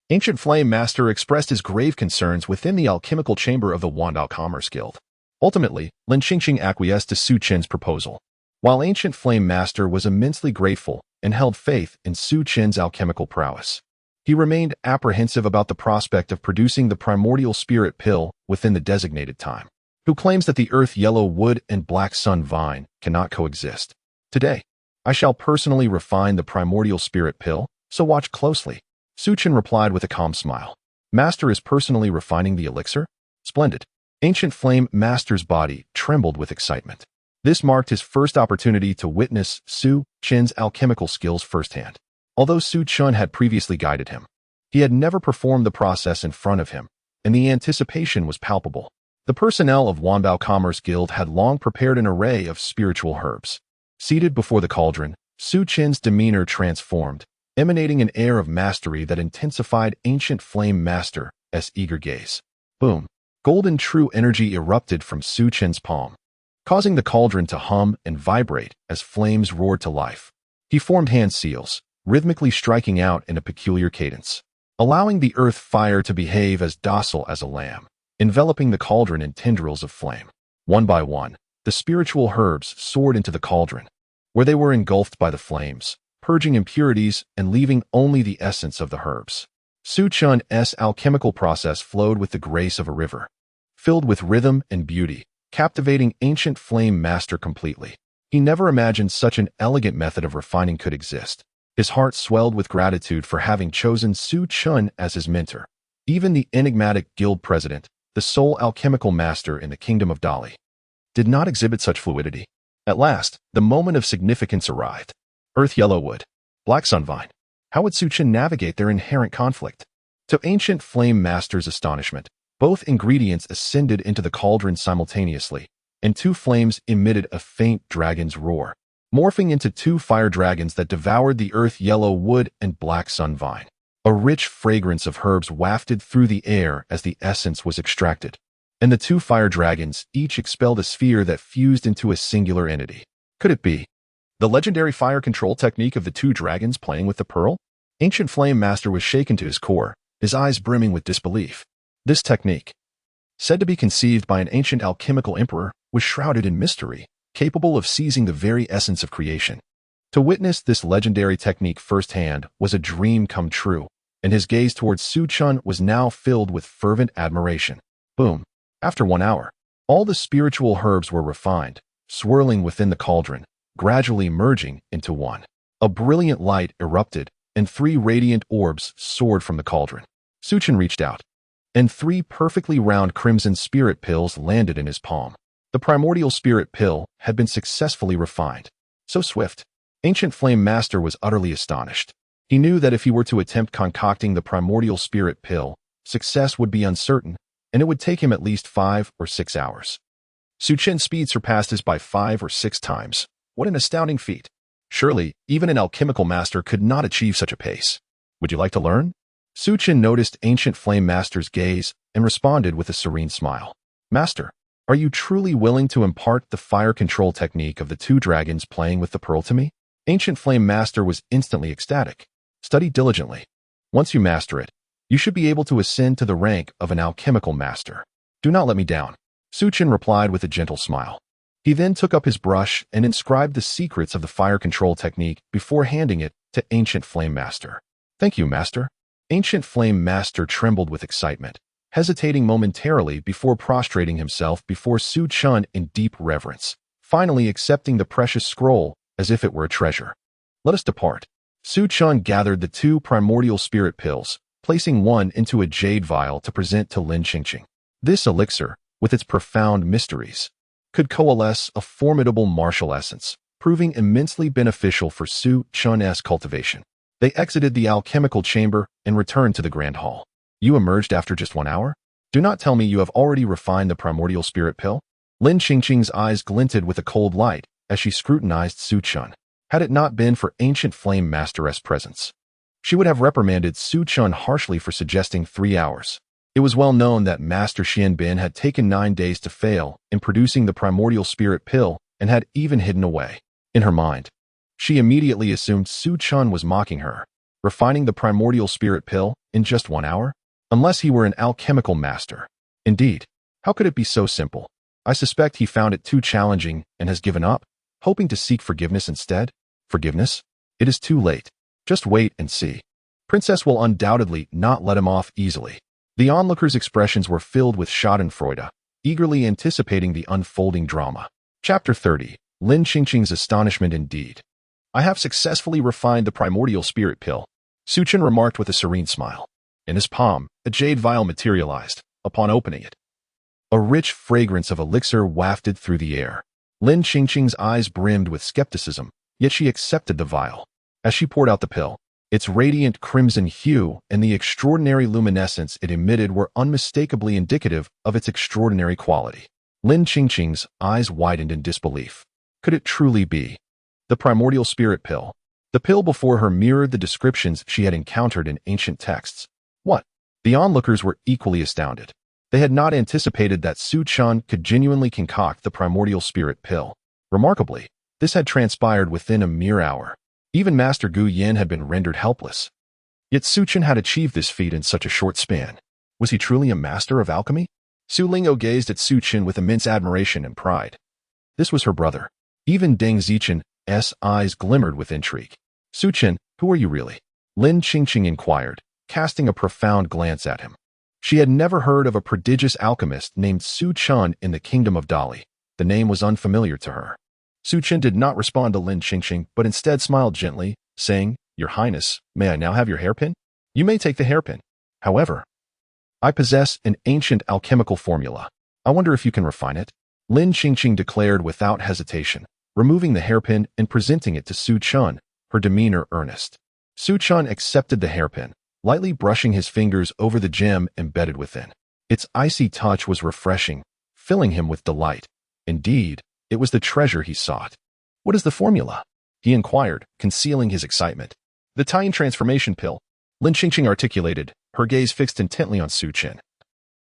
Ancient Flame Master expressed his grave concerns within the alchemical chamber of the Wandao Commerce Guild. Ultimately, Lin Qingqing acquiesced to Su Chen's proposal. While Ancient Flame Master was immensely grateful and held faith in Su Chen's alchemical prowess, he remained apprehensive about the prospect of producing the primordial spirit pill within the designated time. Who claims that the earth yellow wood and black sun vine cannot coexist? Today, I shall personally refine the primordial spirit pill, so watch closely. Su Chen replied with a calm smile. Master is personally refining the elixir? Splendid. Ancient Flame Master's body trembled with excitement. This marked his first opportunity to witness Su Chen's alchemical skills firsthand. Although Su Chen had previously guided him, he had never performed the process in front of him, and the anticipation was palpable. The personnel of Wandao Commerce Guild had long prepared an array of spiritual herbs. Seated before the cauldron, Su Chen's demeanor transformed, emanating an air of mastery that intensified Ancient Flame Master's eager gaze. Boom! Golden true energy erupted from Su Chen's palm, causing the cauldron to hum and vibrate as flames roared to life. He formed hand seals, rhythmically striking out in a peculiar cadence, allowing the earth fire to behave as docile as a lamb, enveloping the cauldron in tendrils of flame. One by one, the spiritual herbs soared into the cauldron, where they were engulfed by the flames, purging impurities and leaving only the essence of the herbs. Su Chen's alchemical process flowed with the grace of a river, filled with rhythm and beauty, captivating Ancient Flame Master completely. He never imagined such an elegant method of refining could exist. His heart swelled with gratitude for having chosen Su Chen as his mentor. Even the enigmatic guild president, the sole alchemical master in the kingdom of Dali, did not exhibit such fluidity. At last, the moment of significance arrived. Earth yellow wood, black sun vine. How would Su Chen navigate their inherent conflict? To Ancient Flame Master's astonishment, both ingredients ascended into the cauldron simultaneously, and two flames emitted a faint dragon's roar, morphing into two fire dragons that devoured the earth yellow wood and black sun vine. A rich fragrance of herbs wafted through the air as the essence was extracted, and the two fire dragons each expelled a sphere that fused into a singular entity. Could it be the legendary fire control technique of the two dragons playing with the pearl? Ancient Flame Master was shaken to his core, his eyes brimming with disbelief. This technique, said to be conceived by an ancient alchemical emperor, was shrouded in mystery, capable of seizing the very essence of creation. To witness this legendary technique firsthand was a dream come true, and his gaze towards Su Chen was now filled with fervent admiration. Boom! After 1 hour, all the spiritual herbs were refined, swirling within the cauldron, gradually merging into one. A brilliant light erupted, and 3 radiant orbs soared from the cauldron. Su Chen reached out, and 3 perfectly round crimson spirit pills landed in his palm. The primordial spirit pill had been successfully refined. So swift. Ancient Flame Master was utterly astonished. He knew that if he were to attempt concocting the primordial spirit pill, success would be uncertain, and it would take him at least 5 or 6 hours. Su Chen's speed surpassed his by 5 or 6 times. What an astounding feat. Surely, even an alchemical master could not achieve such a pace. Would you like to learn? Su Chen noticed Ancient Flame Master's gaze and responded with a serene smile. Master, are you truly willing to impart the fire control technique of the 2 dragons playing with the pearl to me? Ancient Flame Master was instantly ecstatic. Study diligently. Once you master it, you should be able to ascend to the rank of an alchemical master. Do not let me down. Su Chen replied with a gentle smile. He then took up his brush and inscribed the secrets of the fire control technique before handing it to Ancient Flame Master. Thank you, Master. Ancient Flame Master trembled with excitement, hesitating momentarily before prostrating himself before Su Chen in deep reverence, finally accepting the precious scroll as if it were a treasure. Let us depart. Su Chen gathered the 2 primordial spirit pills, placing one into a jade vial to present to Lin Qingqing. This elixir, with its profound mysteries, could coalesce a formidable martial essence, proving immensely beneficial for Su Chen's cultivation. They exited the alchemical chamber and returned to the Grand Hall. You emerged after just 1 hour? Do not tell me you have already refined the primordial spirit pill? Lin Qingqing's eyes glinted with a cold light as she scrutinized Su Chen. Had it not been for Ancient Flame Master's presence, she would have reprimanded Su Chen harshly for suggesting 3 hours. It was well known that Master Xian Bin had taken 9 days to fail in producing the primordial spirit pill and had even hidden away. In her mind, She immediately assumed Su Chen was mocking her, refining the primordial spirit pill in just 1 hour? Unless he were an alchemical master. Indeed, how could it be so simple? I suspect he found it too challenging and has given up, hoping to seek forgiveness instead. Forgiveness? It is too late. Just wait and see. Princess will undoubtedly not let him off easily. The onlookers' expressions were filled with schadenfreude, eagerly anticipating the unfolding drama. Chapter 30. Lin Qingqing's astonishment indeed. I have successfully refined the primordial spirit pill, Su Chen remarked with a serene smile. In his palm, a jade vial materialized. Upon opening it, a rich fragrance of elixir wafted through the air. Lin Qingqing's eyes brimmed with skepticism, yet she accepted the vial. As she poured out the pill, its radiant crimson hue and the extraordinary luminescence it emitted were unmistakably indicative of its extraordinary quality. Lin Qingqing's eyes widened in disbelief. Could it truly be the primordial spirit pill? The pill before her mirrored the descriptions she had encountered in ancient texts. What? The onlookers were equally astounded. They had not anticipated that Su Chen could genuinely concoct the primordial spirit pill. Remarkably, this had transpired within a mere hour. Even Master Gu Yin had been rendered helpless. Yet Su Chen had achieved this feat in such a short span. Was he truly a master of alchemy? Su Lingao gazed at Su Chen with immense admiration and pride. This was her brother. Even Deng Zichen's eyes glimmered with intrigue. Su Chen, who are you really? Lin Qingqing inquired, casting a profound glance at him. She had never heard of a prodigious alchemist named Su Chen in the kingdom of Dali. The name was unfamiliar to her. Su Chen did not respond to Lin Qingqing, but instead smiled gently, saying, Your Highness, may I now have your hairpin? You may take the hairpin. However, I possess an ancient alchemical formula. I wonder if you can refine it. Lin Qingqing declared without hesitation, removing the hairpin and presenting it to Su Chen, her demeanor earnest. Su Chen accepted the hairpin, lightly brushing his fingers over the gem embedded within. Its icy touch was refreshing, filling him with delight. Indeed, it was the treasure he sought. What is the formula? He inquired, concealing his excitement. The Taiyin transformation pill, Lin Qingqing articulated, her gaze fixed intently on Su Chen.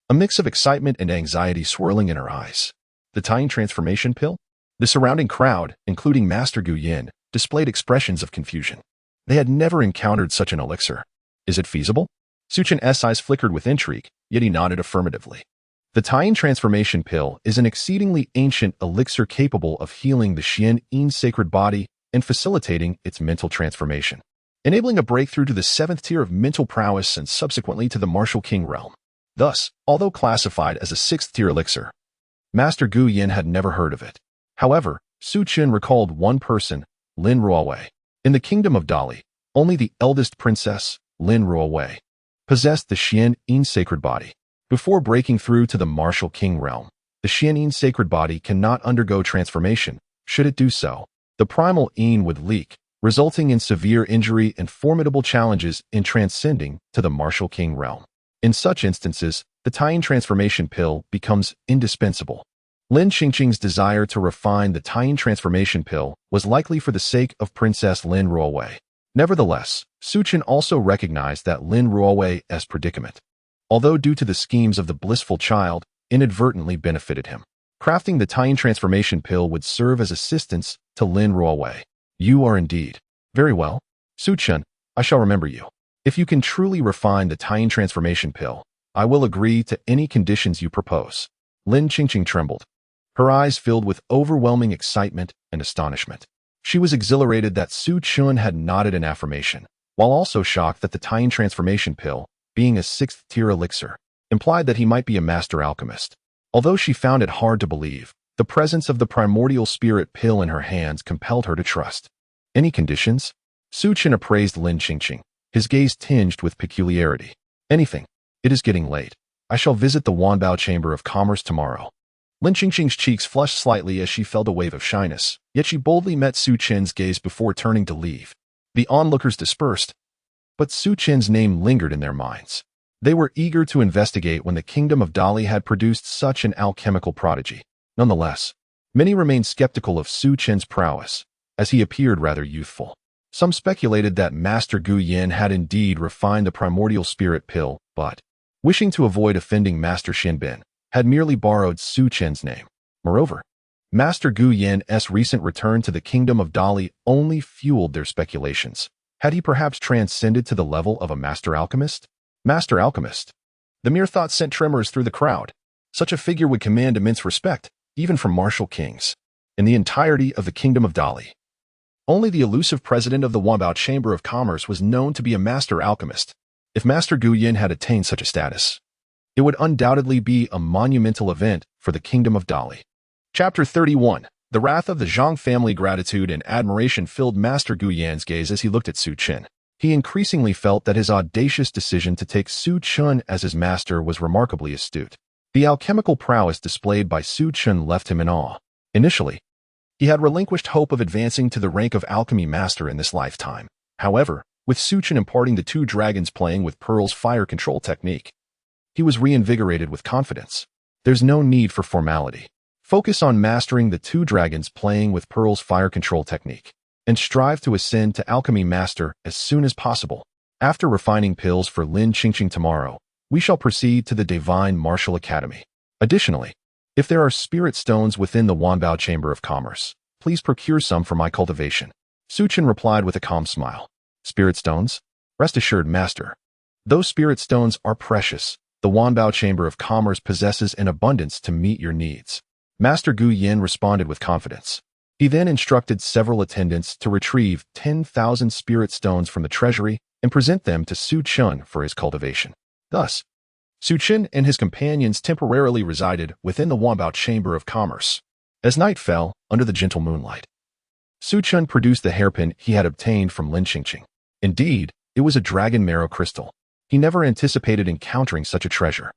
A mix of excitement and anxiety swirling in her eyes. The Taiyin transformation pill? The surrounding crowd, including Master Gu Yin, displayed expressions of confusion. They had never encountered such an elixir. Is it feasible? Su Chen's eyes flickered with intrigue, yet he nodded affirmatively. The Taiyin transformation pill is an exceedingly ancient elixir capable of healing the Xian-Yin sacred body and facilitating its mental transformation, enabling a breakthrough to the 7th tier of mental prowess and subsequently to the martial king realm. Thus, although classified as a 6th tier elixir, Master Gu Yin had never heard of it. However, Su Chen recalled one person, Lin Ruowei. In the kingdom of Dali, only the eldest princess, Lin Ruowei, possessed the Xian-Yin sacred body. Before breaking through to the martial king realm, the Xian-Yin sacred body cannot undergo transformation. Should it do so, the primal Yin would leak, resulting in severe injury and formidable challenges in transcending to the martial king realm. In such instances, the Taiyin transformation pill becomes indispensable. Lin Qingqing's desire to refine the Taiyin transformation pill was likely for the sake of Princess Lin Ruowei. Nevertheless, Su Chen also recognized that Lin Ruowei's predicament, although due to the schemes of the blissful child, inadvertently benefited him. Crafting the Taiyin transformation pill would serve as assistance to Lin Ruowei. You are indeed. Very well. Su Chen, I shall remember you. If you can truly refine the Taiyin transformation pill, I will agree to any conditions you propose. Lin Qingqing trembled. Her eyes filled with overwhelming excitement and astonishment. She was exhilarated that Su Chen had nodded in affirmation, while also shocked that the Taiyin transformation pill, being a 6th tier elixir, implied that he might be a master alchemist. Although she found it hard to believe, the presence of the primordial spirit pill in her hands compelled her to trust. Any conditions? Su Chen appraised Lin Qingqing, his gaze tinged with peculiarity. Anything. It is getting late. I shall visit the Wanbao Chamber of Commerce tomorrow. Lin Qingqing's cheeks flushed slightly as she felt a wave of shyness, yet she boldly met Su Chen's gaze before turning to leave. The onlookers dispersed, but Su Chen's name lingered in their minds. They were eager to investigate when the kingdom of Dali had produced such an alchemical prodigy. Nonetheless, many remained skeptical of Su Chen's prowess, as he appeared rather youthful. Some speculated that Master Gu Yin had indeed refined the primordial spirit pill, but, wishing to avoid offending Master Shenbin, had merely borrowed Su Chen's name. Moreover, Master Gu Yan's recent return to the kingdom of Dali only fueled their speculations. Had he perhaps transcended to the level of a master alchemist? Master alchemist. The mere thought sent tremors through the crowd. Such a figure would command immense respect, even from martial kings, in the entirety of the kingdom of Dali. Only the elusive president of the Wanbao Chamber of Commerce was known to be a master alchemist. If Master Gu Yan had attained such a status, it would undoubtedly be a monumental event for the kingdom of Dali. Chapter 31. The wrath of the Zhang family. Gratitude and admiration filled Master Gu Yan's gaze as he looked at Su Chen. He increasingly felt that his audacious decision to take Su Chen as his master was remarkably astute. The alchemical prowess displayed by Su Chen left him in awe. Initially, he had relinquished hope of advancing to the rank of alchemy master in this lifetime. However, with Su Chen imparting the two dragons playing with Pearl's fire control technique, he was reinvigorated with confidence. There's no need for formality. Focus on mastering the two dragons playing with Pearl's fire control technique, and strive to ascend to alchemy master as soon as possible. After refining pills for Lin Qingqing tomorrow, we shall proceed to the Divine Martial Academy. Additionally, if there are spirit stones within the Wanbao Chamber of Commerce, please procure some for my cultivation. Su Chen replied with a calm smile. Spirit stones? Rest assured, master. Those spirit stones are precious. The Wanbao Chamber of Commerce possesses an abundance to meet your needs. Master Gu Yan responded with confidence. He then instructed several attendants to retrieve 10,000 spirit stones from the treasury and present them to Su Chen for his cultivation. Thus, Su Chen and his companions temporarily resided within the Wanbao Chamber of Commerce. As night fell, under the gentle moonlight, Su Chen produced the hairpin he had obtained from Lin Qingqing. Indeed, it was a dragon marrow crystal. He never anticipated encountering such a treasure.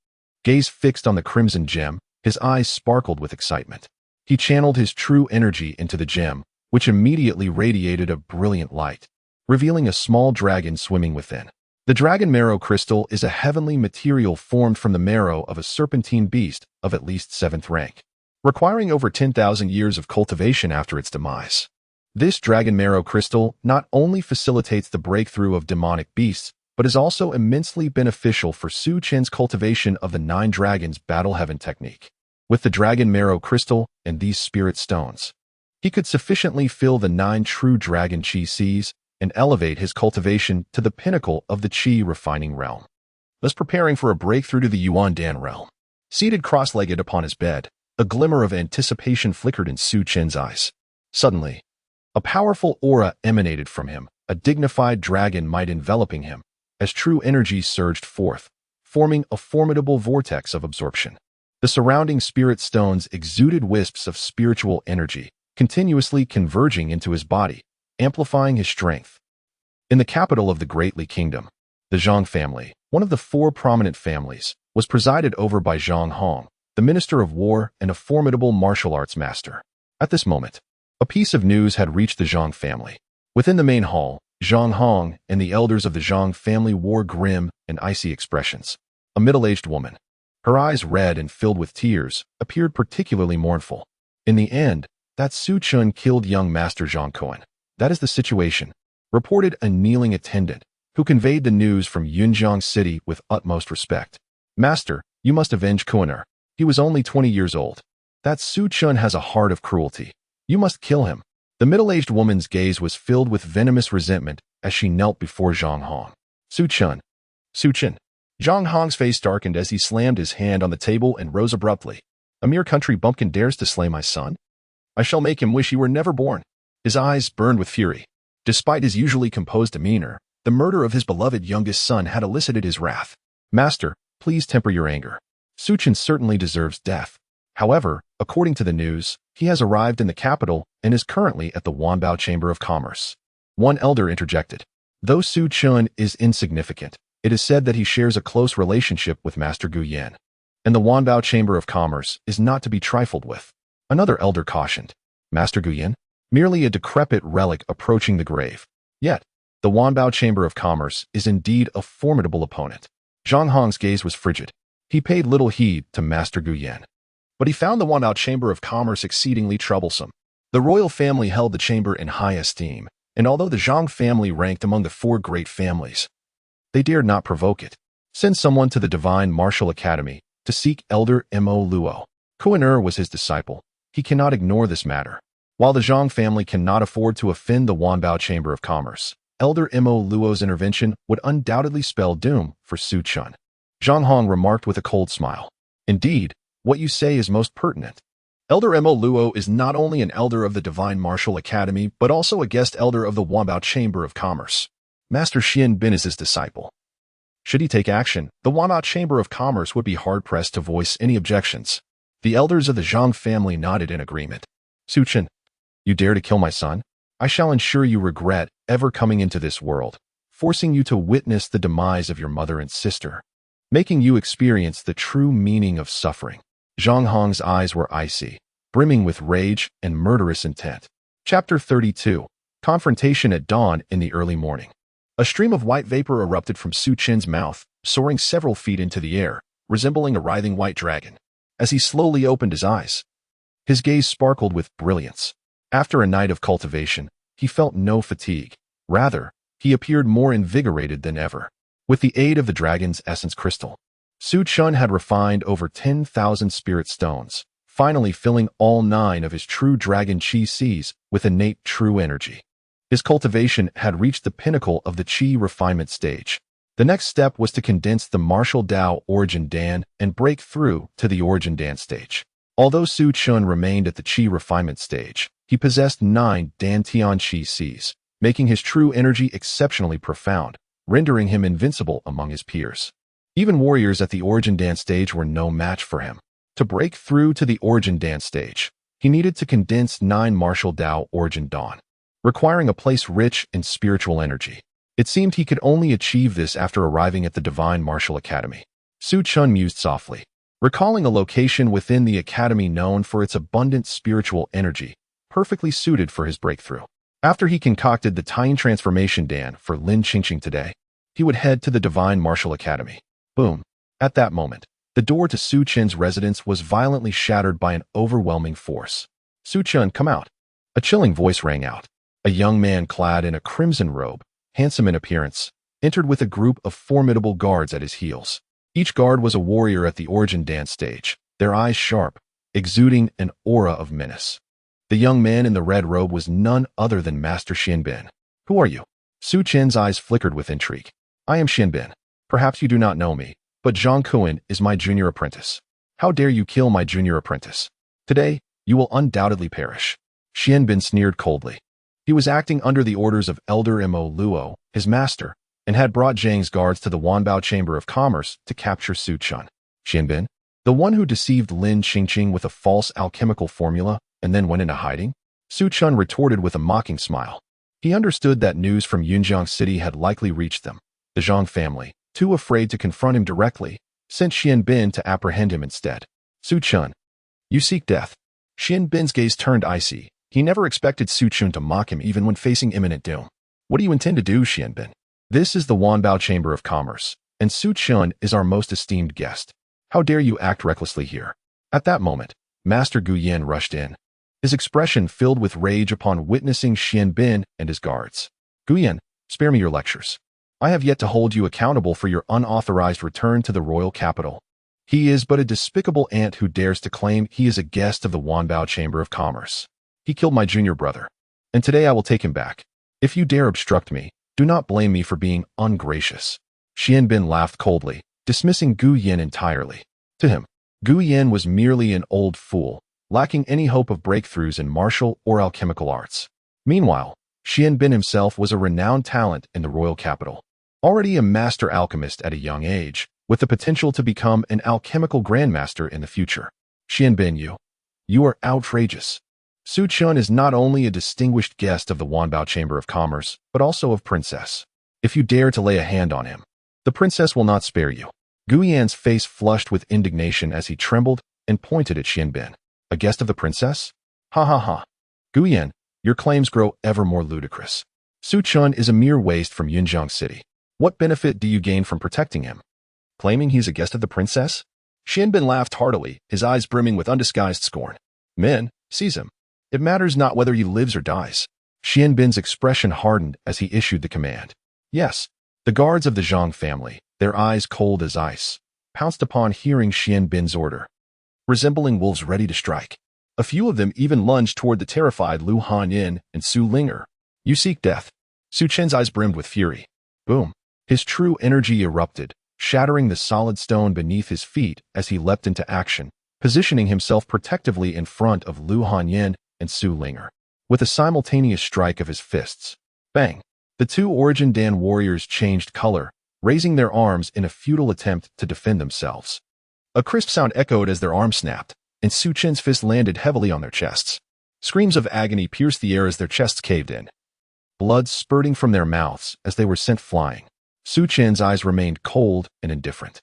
Gaze fixed on the crimson gem, his eyes sparkled with excitement. He channeled his true energy into the gem, which immediately radiated a brilliant light, revealing a small dragon swimming within. The dragon marrow crystal is a heavenly material formed from the marrow of a serpentine beast of at least 7th rank, requiring over 10,000 years of cultivation after its demise. This dragon marrow crystal not only facilitates the breakthrough of demonic beasts, but is also immensely beneficial for Su Chen's cultivation of the 9 dragons battle heaven technique. With the dragon marrow crystal and these spirit stones, he could sufficiently fill the 9 true dragon chi seas and elevate his cultivation to the pinnacle of the chi refining realm, thus preparing for a breakthrough to the Yuan Dan realm. Seated cross-legged upon his bed, a glimmer of anticipation flickered in Su Chen's eyes. Suddenly, a powerful aura emanated from him, a dignified dragon might enveloping him, as true energy surged forth, forming a formidable vortex of absorption. The surrounding spirit stones exuded wisps of spiritual energy, continuously converging into his body, amplifying his strength. In the capital of the Great Li Kingdom, the Zhang family, one of the 4 prominent families, was presided over by Zhang Hong, the Minister of War and a formidable martial arts master. At this moment, a piece of news had reached the Zhang family. Within the main hall, Zhang Hong and the elders of the Zhang family wore grim and icy expressions. A middle-aged woman, her eyes red and filled with tears, appeared particularly mournful. In the end, that Su Chen killed young Master Zhang Cohen. That is the situation, reported a kneeling attendant, who conveyed the news from Yunjiang City with utmost respect. Master, you must avenge Kuener. He was only 20 years old. That Su Chen has a heart of cruelty. You must kill him. The middle-aged woman's gaze was filled with venomous resentment as she knelt before Zhang Hong. Su Chen. Su Chen. Zhang Hong's face darkened as he slammed his hand on the table and rose abruptly. A mere country bumpkin dares to slay my son? I shall make him wish he were never born. His eyes burned with fury. Despite his usually composed demeanor, the murder of his beloved youngest son had elicited his wrath. Master, please temper your anger. Su Chen certainly deserves death. However, according to the news, he has arrived in the capital and is currently at the Wanbao Chamber of Commerce. One elder interjected. Though Su Chen is insignificant, it is said that he shares a close relationship with Master Gu Yan, and the Wanbao Chamber of Commerce is not to be trifled with. Another elder cautioned. Master Gu Yan? Merely a decrepit relic approaching the grave. Yet, the Wanbao Chamber of Commerce is indeed a formidable opponent. Zhang Hong's gaze was frigid. He paid little heed to Master Gu Yan, but he found the Wanbao Chamber of Commerce exceedingly troublesome. The royal family held the chamber in high esteem, and although the Zhang family ranked among the 4 great families, they dared not provoke it. Send someone to the Divine Martial Academy to seek Elder Mo Luo. Kuener was his disciple, He cannot ignore this matter. While the Zhang family cannot afford to offend the Wanbao Chamber of Commerce, Elder Mo Luo's intervention would undoubtedly spell doom for Su Chen. Zhang Hong remarked with a cold smile. Indeed, what you say is most pertinent. Elder Mo Luo is not only an elder of the Divine Martial Academy, but also a guest elder of the Wanbao Chamber of Commerce. Master Xian Bin is his disciple. Should he take action, the Wanbao Chamber of Commerce would be hard-pressed to voice any objections. The elders of the Zhang family nodded in agreement. Su Chen, you dare to kill my son? I shall ensure you regret ever coming into this world, forcing you to witness the demise of your mother and sister, making you experience the true meaning of suffering. Zhang Hong's eyes were icy, brimming with rage and murderous intent. Chapter 32. Confrontation at dawn in the early morning. A stream of white vapor erupted from Su Chen's mouth, soaring several feet into the air, resembling a writhing white dragon. As he slowly opened his eyes, his gaze sparkled with brilliance. After a night of cultivation, he felt no fatigue. Rather, he appeared more invigorated than ever. With the aid of the dragon's essence crystal, Su Chen had refined over 10,000 spirit stones, finally filling all 9 of his true dragon chi Cs with innate true energy. His cultivation had reached the pinnacle of the chi refinement stage. The next step was to condense the martial Dao Origin Dan and break through to the Origin Dan stage. Although Su Chen remained at the chi refinement stage, he possessed 9 Dantian chi Cs, making his true energy exceptionally profound, rendering him invincible among his peers. Even warriors at the Origin Dan stage were no match for him. To break through to the Origin Dan stage, he needed to condense 9 martial Dao Origin Dawn, requiring a place rich in spiritual energy. It seemed he could only achieve this after arriving at the Divine Martial Academy. Su Chen mused softly, recalling a location within the academy known for its abundant spiritual energy, perfectly suited for his breakthrough. After he concocted the Tine Transformation Dan for Lin Qingqing today, he would head to the Divine Martial Academy. Boom. At that moment, the door to Su Chen's residence was violently shattered by an overwhelming force. Su Chen, come out. A chilling voice rang out. A young man clad in a crimson robe, handsome in appearance, entered with a group of formidable guards at his heels. Each guard was a warrior at the Origin Dance stage, their eyes sharp, exuding an aura of menace. The young man in the red robe was none other than Master Xian Bin. Who are you? Su Chen's eyes flickered with intrigue. I am Xian Bin. Perhaps you do not know me, but Zhang Kuan is my junior apprentice. How dare you kill my junior apprentice? Today, you will undoubtedly perish. Xian Bin sneered coldly. He was acting under the orders of Elder Mo Luo, his master, and had brought Zhang's guards to the Wanbao Chamber of Commerce to capture Su Chen. Xian Bin, the one who deceived Lin Qingqing with a false alchemical formula and then went into hiding? Su Chen retorted with a mocking smile. He understood that news from Yunjiang City had likely reached them. The Zhang family, too afraid to confront him directly, sent Xian Bin to apprehend him instead. Su Chen, you seek death. Xian Bin's gaze turned icy. He never expected Su Chen to mock him even when facing imminent doom. What do you intend to do, Xian Bin? This is the Wanbao Chamber of Commerce, and Su Chen is our most esteemed guest. How dare you act recklessly here? At that moment, Master Gu Yan rushed in, his expression filled with rage upon witnessing Xian Bin and his guards. Gu Yan, spare me your lectures. I have yet to hold you accountable for your unauthorized return to the royal capital. He is but a despicable ant who dares to claim he is a guest of the Wanbao Chamber of Commerce. He killed my junior brother, and today I will take him back. If you dare obstruct me, do not blame me for being ungracious. Xian Bin laughed coldly, dismissing Gu Yan entirely. To him, Gu Yan was merely an old fool, lacking any hope of breakthroughs in martial or alchemical arts. Meanwhile, Xian Bin himself was a renowned talent in the royal capital. Already a master alchemist at a young age, with the potential to become an alchemical grandmaster in the future. Xian Bin, you are outrageous. Su Chen is not only a distinguished guest of the Wanbao Chamber of Commerce, but also of Princess. If you dare to lay a hand on him, the princess will not spare you. Gu Yan's face flushed with indignation as he trembled and pointed at Xian Bin. A guest of the princess? Ha ha ha. Gu Yan, your claims grow ever more ludicrous. Su Chen is a mere waste from Yunjiang City. What benefit do you gain from protecting him? Claiming he's a guest of the princess? Xian Bin laughed heartily, his eyes brimming with undisguised scorn. Men, seize him. It matters not whether he lives or dies. Xian Bin's expression hardened as he issued the command. Yes, the guards of the Zhang family, their eyes cold as ice, pounced upon hearing Xian Bin's order. Resembling wolves ready to strike, A few of them even lunged toward the terrified Lu Hanyin and Su Linger. You seek death. Su Chen's eyes brimmed with fury. Boom. His true energy erupted, shattering the solid stone beneath his feet as he leapt into action, positioning himself protectively in front of Lu Hanyin and Su Linger. With a simultaneous strike of his fists. Bang! The two Origin Dan warriors changed color, raising their arms in a futile attempt to defend themselves. A crisp sound echoed as their arms snapped, and Su Chen's fist landed heavily on their chests. Screams of agony pierced the air as their chests caved in. Blood spurting from their mouths as they were sent flying. Su Chen's eyes remained cold and indifferent.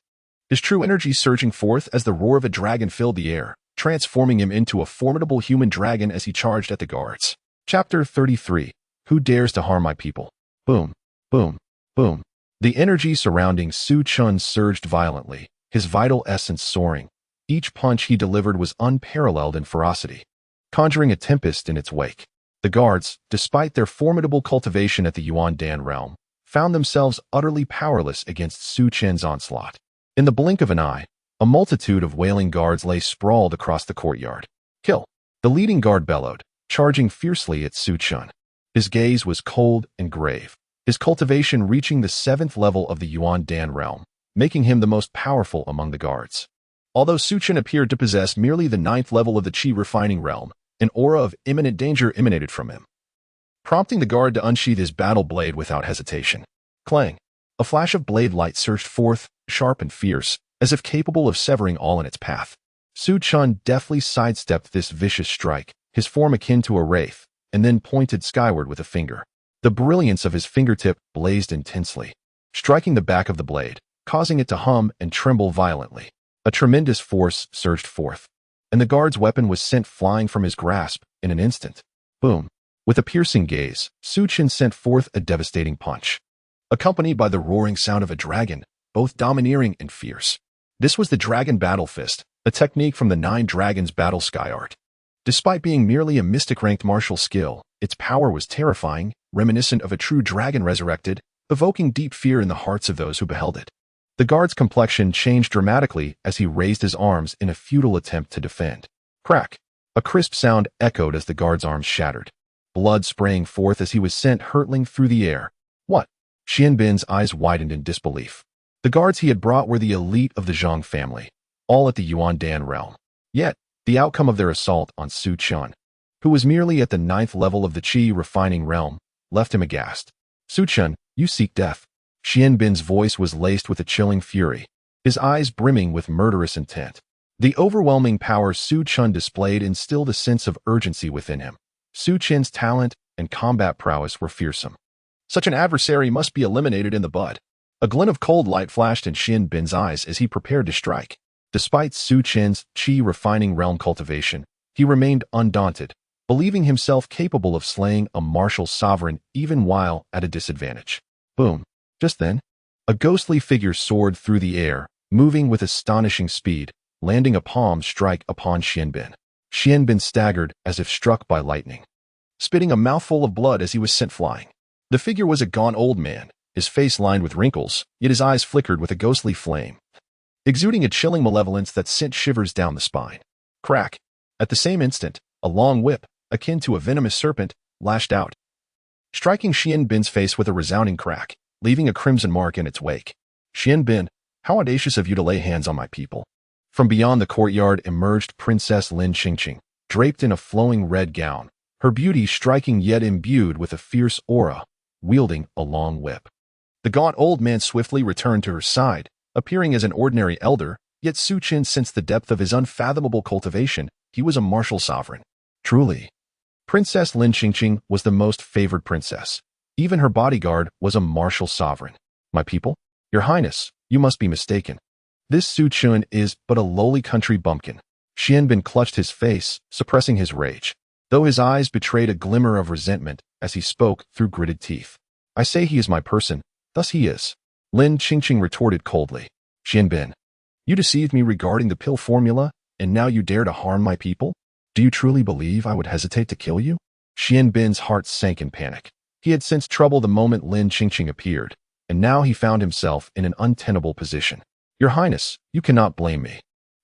His true energy surging forth as the roar of a dragon filled the air, transforming him into a formidable human dragon as he charged at the guards. Chapter 33. Who dares to harm my people? Boom, boom, boom. The energy surrounding Su Chen surged violently, his vital essence soaring. Each punch he delivered was unparalleled in ferocity, conjuring a tempest in its wake. The guards, despite their formidable cultivation at the Yuan Dan realm, found themselves utterly powerless against Su Chen's onslaught. In the blink of an eye, a multitude of wailing guards lay sprawled across the courtyard. Kill! The leading guard bellowed, charging fiercely at Su Chen. His gaze was cold and grave, his cultivation reaching the 7th level of the Yuan Dan realm, making him the most powerful among the guards. Although Su Chen appeared to possess merely the 9th level of the Qi refining realm, an aura of imminent danger emanated from him, prompting the guard to unsheath his battle blade without hesitation. Clang! A flash of blade light surged forth, sharp and fierce, as if capable of severing all in its path. Su Chen deftly sidestepped this vicious strike, his form akin to a wraith, and then pointed skyward with a finger. The brilliance of his fingertip blazed intensely, striking the back of the blade, causing it to hum and tremble violently. A tremendous force surged forth, and the guard's weapon was sent flying from his grasp in an instant. Boom! With a piercing gaze, Su Chen sent forth a devastating punch, accompanied by the roaring sound of a dragon, both domineering and fierce. This was the Dragon Battle Fist, a technique from the 9 Dragons Battle Sky Art. Despite being merely a mystic-ranked martial skill, its power was terrifying, reminiscent of a true dragon resurrected, evoking deep fear in the hearts of those who beheld it. The guard's complexion changed dramatically as he raised his arms in a futile attempt to defend. Crack! A crisp sound echoed as the guard's arms shattered, blood spraying forth as he was sent hurtling through the air. What? Xianbin's eyes widened in disbelief. The guards he had brought were the elite of the Zhang family, all at the Yuan Dan realm. Yet, the outcome of their assault on Su Chen, who was merely at the 9th level of the Qi refining realm, left him aghast. Su Chen, you seek death. Xianbin's voice was laced with a chilling fury, his eyes brimming with murderous intent. The overwhelming power Su Chen displayed instilled a sense of urgency within him. Su Chen's talent and combat prowess were fearsome. Such an adversary must be eliminated in the bud. A glint of cold light flashed in Xianbin's eyes as he prepared to strike. Despite Su Chen's Qi refining realm cultivation, he remained undaunted, believing himself capable of slaying a martial sovereign even while at a disadvantage. Boom! Just then, a ghostly figure soared through the air, moving with astonishing speed, landing a palm strike upon Xianbin. Xianbin staggered as if struck by lightning, spitting a mouthful of blood as he was sent flying. The figure was a gaunt old man, his face lined with wrinkles, yet his eyes flickered with a ghostly flame, exuding a chilling malevolence that sent shivers down the spine. Crack! At the same instant, a long whip, akin to a venomous serpent, lashed out, striking Xianbin's face with a resounding crack, leaving a crimson mark in its wake. Xianbin, how audacious of you to lay hands on my people. From beyond the courtyard emerged Princess Lin Qingqing, draped in a flowing red gown, her beauty striking yet imbued with a fierce aura, wielding a long whip. The gaunt old man swiftly returned to her side, appearing as an ordinary elder, yet Su Chen sensed the depth of his unfathomable cultivation. He was a martial sovereign. Truly. Princess Lin Qingqing was the most favored princess. Even her bodyguard was a martial sovereign. My people? Your Highness, you must be mistaken. This Su Chen is but a lowly country bumpkin. Xianbin clutched his face, suppressing his rage, though his eyes betrayed a glimmer of resentment as he spoke through gritted teeth. I say he is my person, thus he is. Lin Qingqing retorted coldly. Xianbin, you deceived me regarding the pill formula, and now you dare to harm my people? Do you truly believe I would hesitate to kill you? Xianbin's heart sank in panic. He had sensed trouble the moment Lin Qingqing appeared, and now he found himself in an untenable position. Your Highness, you cannot blame me.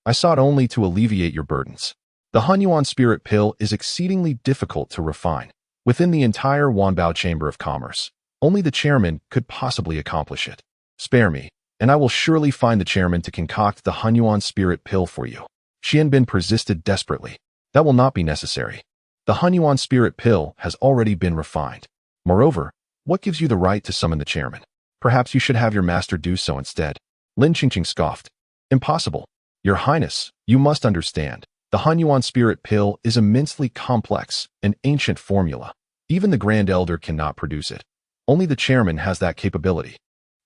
I sought only to alleviate your burdens. The Hunyuan spirit pill is exceedingly difficult to refine. Within the entire Wanbao Chamber of Commerce, only the chairman could possibly accomplish it. Spare me, and I will surely find the chairman to concoct the Hunyuan spirit pill for you. Xianbin persisted desperately. That will not be necessary. The Hunyuan spirit pill has already been refined. Moreover, what gives you the right to summon the chairman? Perhaps you should have your master do so instead. Lin Qingqing scoffed. Impossible. Your Highness, you must understand. The Hunyuan spirit pill is immensely complex, an ancient formula. Even the Grand Elder cannot produce it. Only the chairman has that capability.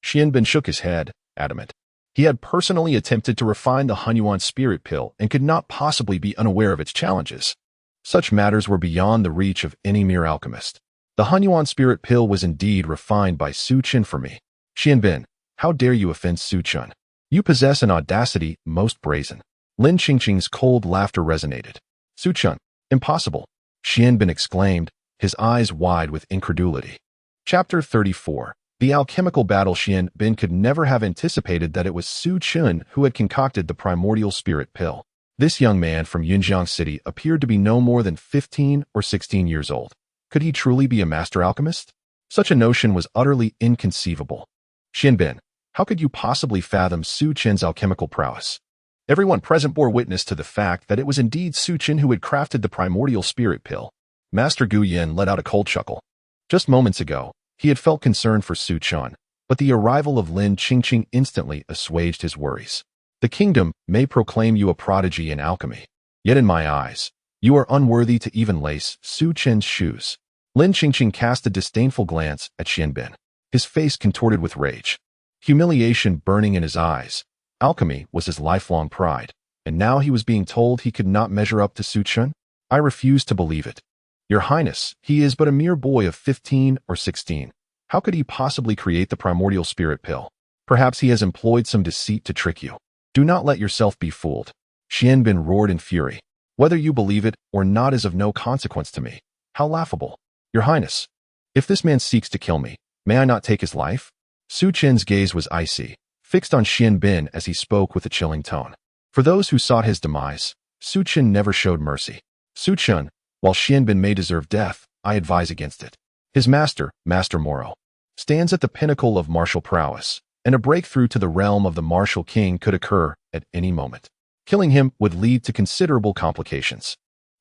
Xianbin shook his head, adamant. He had personally attempted to refine the Hunyuan spirit pill and could not possibly be unaware of its challenges. Such matters were beyond the reach of any mere alchemist. The Hunyuan spirit pill was indeed refined by Su Chen for me. Xianbin, how dare you offend Su Chen? You possess an audacity most brazen. Lin Qingqing's cold laughter resonated. Su Chen, impossible. Xianbin exclaimed, his eyes wide with incredulity. Chapter 34. The alchemical battle. Xianbin could never have anticipated that it was Su Chen who had concocted the primordial spirit pill. This young man from Yunjiang City appeared to be no more than 15 or 16 years old. Could he truly be a master alchemist? Such a notion was utterly inconceivable. Xianbin, how could you possibly fathom Su Chen's alchemical prowess? Everyone present bore witness to the fact that it was indeed Su Chen who had crafted the primordial spirit pill. Master Gu Yin let out a cold chuckle. Just moments ago, he had felt concern for Su Chen, but the arrival of Lin Qingqing instantly assuaged his worries. The kingdom may proclaim you a prodigy in alchemy, yet in my eyes, you are unworthy to even lace Su Chen's shoes. Lin Qingqing cast a disdainful glance at Xianbin, his face contorted with rage. Humiliation burning in his eyes. Alchemy was his lifelong pride, and now he was being told he could not measure up to Su Chen? I refuse to believe it. Your Highness, he is but a mere boy of 15 or 16. How could he possibly create the primordial spirit pill? Perhaps he has employed some deceit to trick you. Do not let yourself be fooled. Xianbin roared in fury. Whether you believe it or not is of no consequence to me. How laughable. Your Highness, if this man seeks to kill me, may I not take his life? Su Chen's gaze was icy, fixed on Xianbin as he spoke with a chilling tone. For those who sought his demise, Su Chen never showed mercy. Su Chen, while Xianbin may deserve death, I advise against it. His master, Master Moro, stands at the pinnacle of martial prowess, and a breakthrough to the realm of the martial king could occur at any moment. Killing him would lead to considerable complications.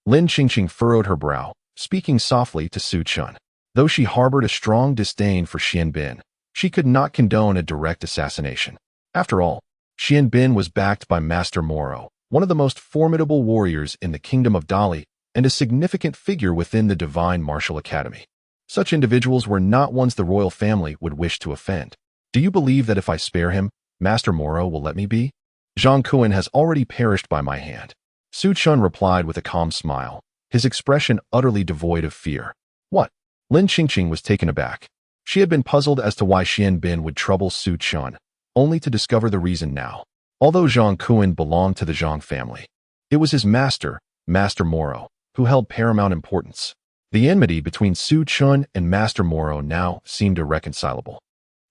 Lin Qingqing furrowed her brow, speaking softly to Su Chen. Though she harbored a strong disdain for Xianbin, she could not condone a direct assassination. After all, Xianbin was backed by Master Moro, one of the most formidable warriors in the kingdom of Dali, and a significant figure within the Divine Martial Academy. Such individuals were not ones the royal family would wish to offend. Do you believe that if I spare him, Master Moro will let me be? Zhang Kuan has already perished by my hand. Su Chen replied with a calm smile, his expression utterly devoid of fear. What? Lin Qingqing was taken aback. She had been puzzled as to why Xianbin would trouble Su Chen, only to discover the reason now. Although Zhang Kuan belonged to the Zhang family, it was his master, Master Moro, who held paramount importance. The enmity between Su Chen and Master Moro now seemed irreconcilable.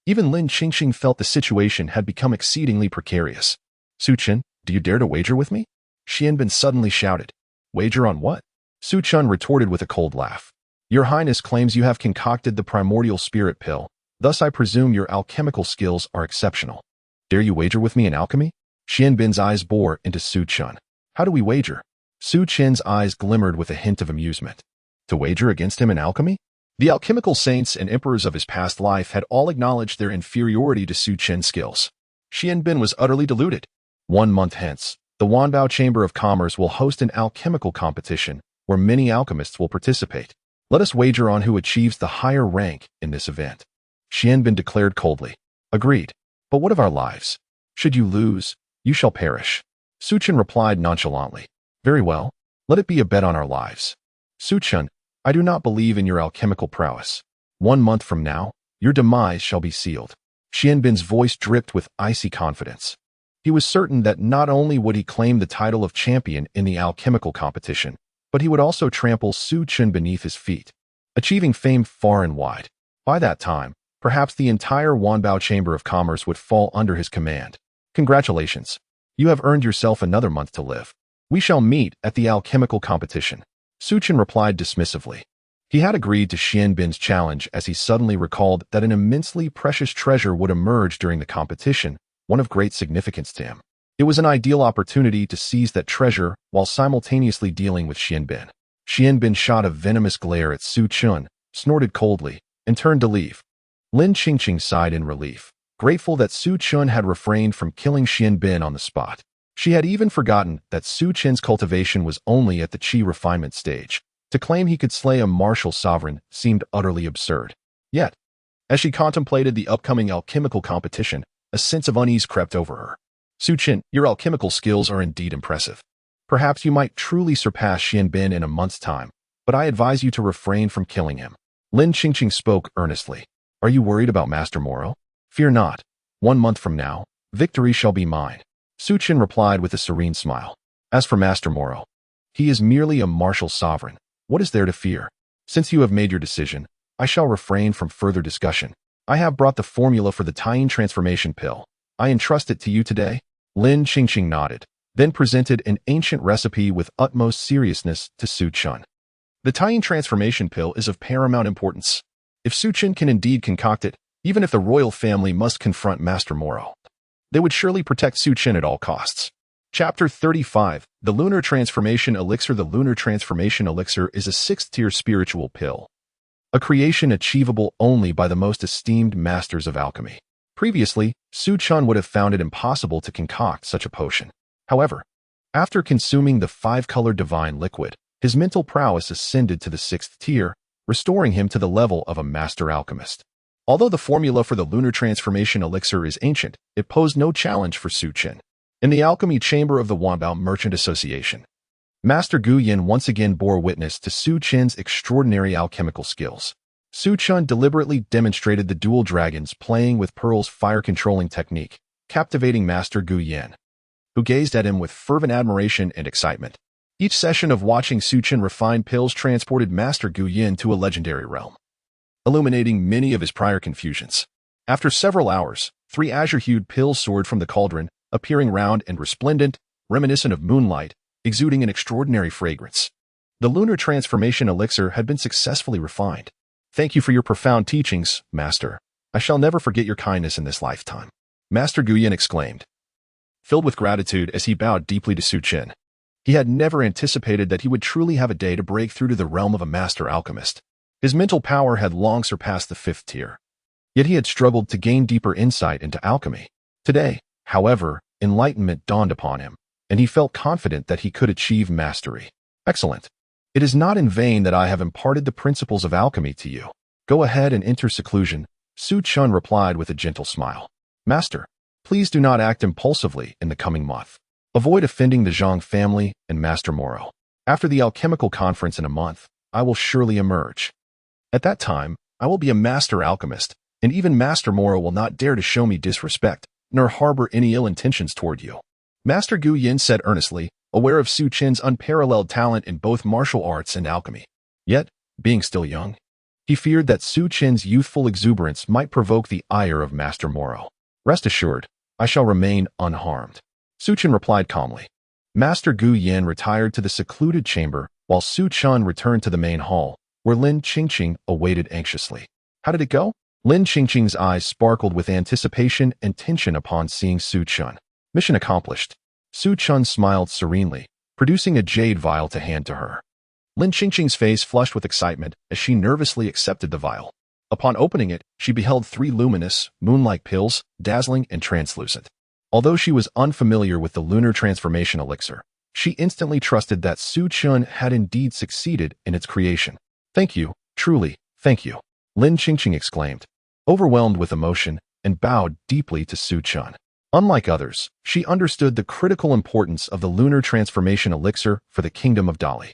Even Lin Qingqing felt the situation had become exceedingly precarious. Su Chen, do you dare to wager with me? Xianbin suddenly shouted. Wager on what? Su Chen retorted with a cold laugh. Your Highness claims you have concocted the primordial spirit pill, thus I presume your alchemical skills are exceptional. Dare you wager with me in alchemy? Xianbin's eyes bore into Su Chen. How do we wager? Su Chen's eyes glimmered with a hint of amusement. To wager against him in alchemy? The alchemical saints and emperors of his past life had all acknowledged their inferiority to Su Chen's skills. Xianbin was utterly deluded. 1 month hence, the Wanbao Chamber of Commerce will host an alchemical competition where many alchemists will participate. Let us wager on who achieves the higher rank in this event. Xianbin declared coldly. Agreed. But what of our lives? Should you lose, you shall perish. Su Chen replied nonchalantly. Very well. Let it be a bet on our lives. Su Chen, I do not believe in your alchemical prowess. 1 month from now, your demise shall be sealed. Xianbin's voice dripped with icy confidence. He was certain that not only would he claim the title of champion in the alchemical competition, but he would also trample Su Chen beneath his feet, achieving fame far and wide. By that time, perhaps the entire Wanbao Chamber of Commerce would fall under his command. Congratulations. You have earned yourself another month to live. We shall meet at the alchemical competition. Su Chen replied dismissively. He had agreed to Xian Bin's challenge as he suddenly recalled that an immensely precious treasure would emerge during the competition, one of great significance to him. It was an ideal opportunity to seize that treasure while simultaneously dealing with Xian Bin. Xian Bin shot a venomous glare at Su Chen, snorted coldly, and turned to leave. Lin Qingqing sighed in relief, grateful that Su Chen had refrained from killing Xian Bin on the spot. She had even forgotten that Su Chen's cultivation was only at the qi refinement stage. To claim he could slay a martial sovereign seemed utterly absurd. Yet, as she contemplated the upcoming alchemical competition, a sense of unease crept over her. Su Chen, your alchemical skills are indeed impressive. Perhaps you might truly surpass Xian Bin in a month's time, but I advise you to refrain from killing him. Lin Qingqing spoke earnestly. Are you worried about Master Moro? Fear not. 1 month from now, victory shall be mine. Su Chen replied with a serene smile. As for Master Moro, he is merely a martial sovereign. What is there to fear? Since you have made your decision, I shall refrain from further discussion. I have brought the formula for the Tying transformation pill. I entrust it to you today. Lin Qingqing nodded, then presented an ancient recipe with utmost seriousness to Su Chen. The Tying transformation pill is of paramount importance. If Su Chen can indeed concoct it, even if the royal family must confront Master Moro, they would surely protect Su Chen at all costs. Chapter 35, The Lunar Transformation Elixir. The Lunar Transformation Elixir is a 6th-tier spiritual pill, a creation achievable only by the most esteemed masters of alchemy. Previously, Su Chen would have found it impossible to concoct such a potion. However, after consuming the 5-colored divine liquid, his mental prowess ascended to the 6th tier, restoring him to the level of a master alchemist. Although the formula for the Lunar Transformation Elixir is ancient, it posed no challenge for Su Chen. In the alchemy chamber of the Wanbao Merchant Association, Master Gu Yin once again bore witness to Su Chen's extraordinary alchemical skills. Su Chen deliberately demonstrated the dual dragons playing with Pearl's fire-controlling technique, captivating Master Gu Yin, who gazed at him with fervent admiration and excitement. Each session of watching Su Chen refine pills transported Master Gu Yin to a legendary realm, illuminating many of his prior confusions. After several hours, 3 azure-hued pills soared from the cauldron, appearing round and resplendent, reminiscent of moonlight, exuding an extraordinary fragrance. The Lunar Transformation Elixir had been successfully refined. Thank you for your profound teachings, Master. I shall never forget your kindness in this lifetime. Master Gu Yin exclaimed, filled with gratitude as he bowed deeply to Su Chen. He had never anticipated that he would truly have a day to break through to the realm of a master alchemist. His mental power had long surpassed the 5th tier. Yet he had struggled to gain deeper insight into alchemy. Today, however, enlightenment dawned upon him, and he felt confident that he could achieve mastery. Excellent. It is not in vain that I have imparted the principles of alchemy to you. Go ahead and enter seclusion, Su Chen replied with a gentle smile. Master, please do not act impulsively in the coming month. Avoid offending the Zhang family and Master Moro. After the alchemical conference in a month, I will surely emerge. At that time, I will be a master alchemist, and even Master Moro will not dare to show me disrespect, nor harbor any ill intentions toward you. Master Gu Yin said earnestly, aware of Su Chen's unparalleled talent in both martial arts and alchemy. Yet, being still young, he feared that Su Chen's youthful exuberance might provoke the ire of Master Moro. Rest assured, I shall remain unharmed. Su Chen replied calmly. Master Gu Yin retired to the secluded chamber, while Su Chen returned to the main hall, where Lin Qingqing awaited anxiously. How did it go? Lin Qingqing's eyes sparkled with anticipation and tension upon seeing Su Chen. Mission accomplished. Su Chen smiled serenely, producing a jade vial to hand to her. Lin Qingqing's face flushed with excitement as she nervously accepted the vial. Upon opening it, she beheld 3 luminous, moon-like pills, dazzling and translucent. Although she was unfamiliar with the Lunar Transformation Elixir, she instantly trusted that Su Chen had indeed succeeded in its creation. Thank you, truly, thank you, Lin Qingqing exclaimed, overwhelmed with emotion, and bowed deeply to Su Chen. Unlike others, she understood the critical importance of the Lunar Transformation Elixir for the Kingdom of Dali.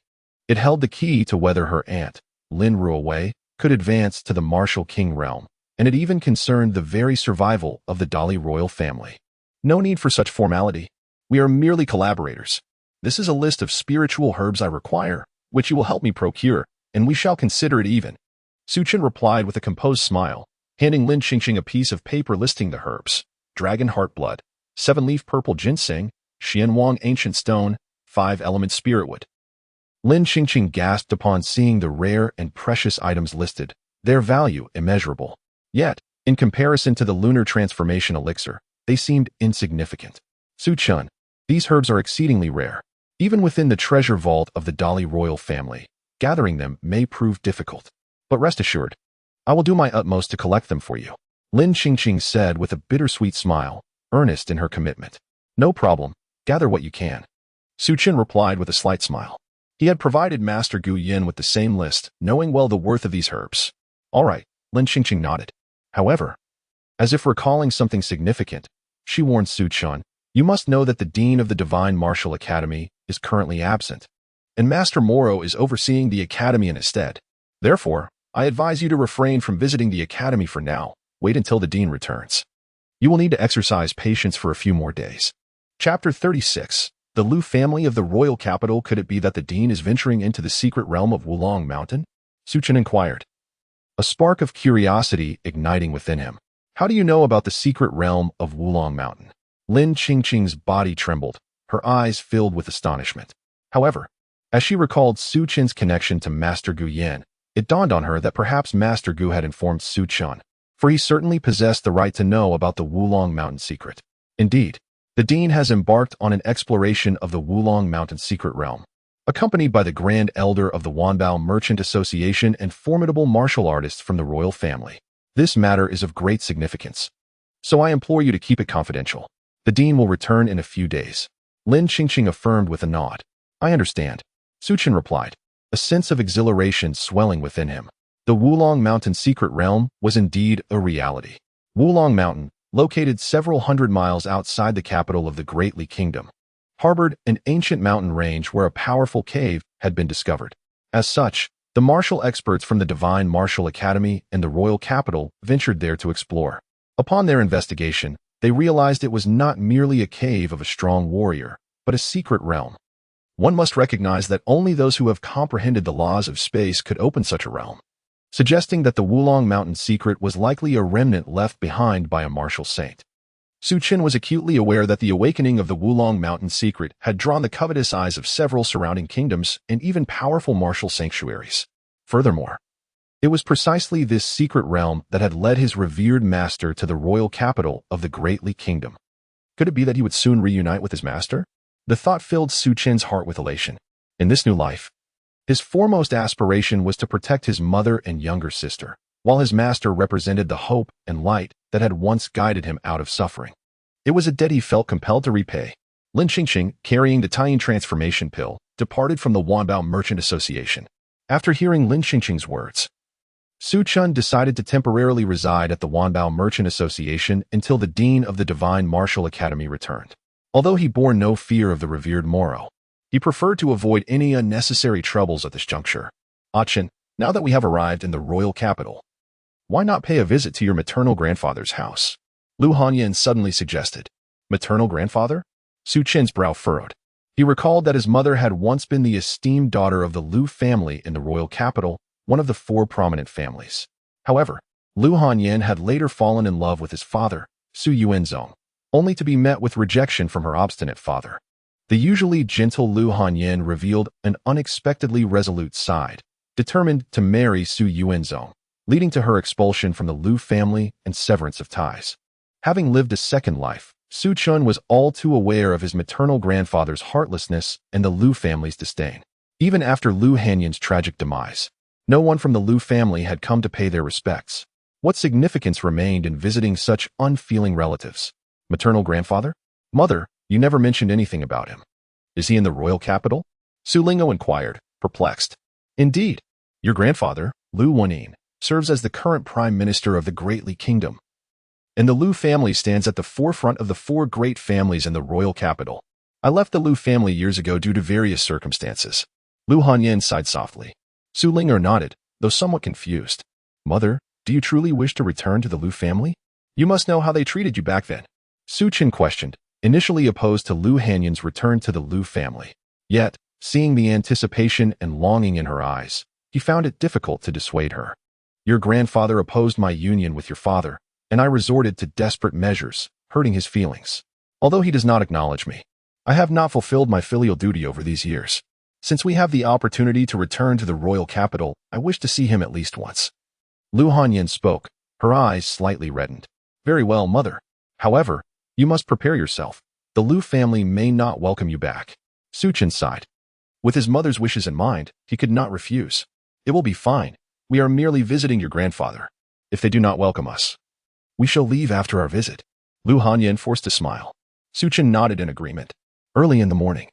It held the key to whether her aunt, Lin Ruowei, could advance to the martial king realm, and it even concerned the very survival of the Dali royal family. No need for such formality. We are merely collaborators. This is a list of spiritual herbs I require, which you will help me procure, and we shall consider it even. Su Chen replied with a composed smile, handing Lin Qingqing a piece of paper listing the herbs: dragon heart blood, 7-leaf purple ginseng, Xianwang ancient stone, 5-element spiritwood. Lin Qingqing gasped upon seeing the rare and precious items listed, their value immeasurable. Yet, in comparison to the lunar transformation elixir, they seemed insignificant. Su Chen, these herbs are exceedingly rare. Even within the treasure vault of the Dali royal family, gathering them may prove difficult. But rest assured, I will do my utmost to collect them for you. Lin Qingqing said with a bittersweet smile, earnest in her commitment. No problem, gather what you can. Su Chen replied with a slight smile. He had provided Master Gu Yin with the same list, knowing well the worth of these herbs. All right, Lin Qingqing nodded. However, as if recalling something significant, she warned Su Chen, you must know that the Dean of the Divine Martial Academy is currently absent, and Master Moro is overseeing the academy in his stead. Therefore, I advise you to refrain from visiting the academy for now. Wait until the Dean returns. You will need to exercise patience for a few more days. Chapter 36. The Lu family of the royal capital. Could it be that the Dean is venturing into the secret realm of Wulong Mountain? Su Chen inquired, a spark of curiosity igniting within him. How do you know about the secret realm of Wulong Mountain? Lin Qingqing's body trembled, her eyes filled with astonishment. However, as she recalled Su Chen's connection to Master Gu Yin, it dawned on her that perhaps Master Gu had informed Su Chen, for he certainly possessed the right to know about the Wulong Mountain secret. Indeed, the Dean has embarked on an exploration of the Wulong Mountain secret realm, accompanied by the Grand Elder of the Wanbao Merchant Association and formidable martial artists from the royal family. This matter is of great significance, so I implore you to keep it confidential. The Dean will return in a few days. Lin Qingqing affirmed with a nod. I understand. Su Chen replied, a sense of exhilaration swelling within him. The Wulong Mountain secret realm was indeed a reality. Wulong Mountain, located several hundred miles outside the capital of the Great Li Kingdom, harbored an ancient mountain range where a powerful cave had been discovered. As such, the martial experts from the Divine Martial Academy and the royal capital ventured there to explore. Upon their investigation, they realized it was not merely a cave of a strong warrior, but a secret realm. One must recognize that only those who have comprehended the laws of space could open such a realm, suggesting that the Wulong Mountain secret was likely a remnant left behind by a martial saint. Su Chen was acutely aware that the awakening of the Wulong Mountain secret had drawn the covetous eyes of several surrounding kingdoms and even powerful martial sanctuaries. Furthermore, it was precisely this secret realm that had led his revered master to the royal capital of the Great Li Kingdom. Could it be that he would soon reunite with his master? The thought filled Su Chen's heart with elation. In this new life, his foremost aspiration was to protect his mother and younger sister, while his master represented the hope and light that had once guided him out of suffering. It was a debt he felt compelled to repay. Lin Qingqing, carrying the Taiyin transformation pill, departed from the Wanbao Merchant Association. After hearing Lin Qingqing's words, Su Chen decided to temporarily reside at the Wanbao Merchant Association until the Dean of the Divine Martial Academy returned. Although he bore no fear of the revered Moro, he preferred to avoid any unnecessary troubles at this juncture. Chen, now that we have arrived in the royal capital, why not pay a visit to your maternal grandfather's house? Lu Hanyan suddenly suggested. Maternal grandfather? Su Chen's brow furrowed. He recalled that his mother had once been the esteemed daughter of the Lu family in the royal capital, one of the 4 prominent families. However, Lu Hanyan had later fallen in love with his father, Su Yuanzong, only to be met with rejection from her obstinate father. The usually gentle Lu Hanyan revealed an unexpectedly resolute side, determined to marry Su Yuanzong, leading to her expulsion from the Lu family and severance of ties. Having lived a second life, Su Chen was all too aware of his maternal grandfather's heartlessness and the Lu family's disdain. Even after Lu Hanyan's tragic demise, no one from the Lu family had come to pay their respects. What significance remained in visiting such unfeeling relatives? Maternal grandfather? Mother, you never mentioned anything about him. Is he in the royal capital? Su Lingo inquired, perplexed. Indeed, your grandfather, Lu Wanyin, serves as the current prime minister of the Great Li Kingdom, and the Lu family stands at the forefront of the 4 great families in the royal capital. I left the Lu family years ago due to various circumstances. Lu Hanyan sighed softly. Su Linger nodded, though somewhat confused. Mother, do you truly wish to return to the Lu family? You must know how they treated you back then. Su Chen questioned, initially opposed to Lu Hanyan's return to the Lu family. Yet, seeing the anticipation and longing in her eyes, he found it difficult to dissuade her. Your grandfather opposed my union with your father, and I resorted to desperate measures, hurting his feelings. Although he does not acknowledge me, I have not fulfilled my filial duty over these years. Since we have the opportunity to return to the royal capital, I wish to see him at least once. Lu Hanyan spoke, her eyes slightly reddened. Very well, mother. However, you must prepare yourself. The Lu family may not welcome you back. Su Chen sighed. With his mother's wishes in mind, he could not refuse. It will be fine. We are merely visiting your grandfather. If they do not welcome us, we shall leave after our visit. Lu Hanyan forced a smile. Su Chen nodded in agreement. Early in the morning,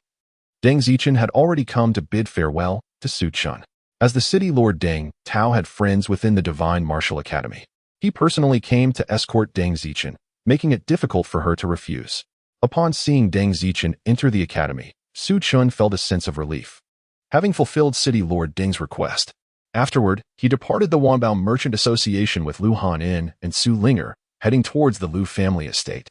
Deng Zichen had already come to bid farewell to Su Chen. As the city lord Deng, Tao had friends within the Divine Martial Academy. He personally came to escort Deng Zichen, making it difficult for her to refuse. Upon seeing Deng Zichen enter the academy, Su Chen felt a sense of relief. Having fulfilled city lord Deng's request, afterward, he departed the Wanbao Merchant Association with Lu Han-in and Su Linger, heading towards the Lu family estate.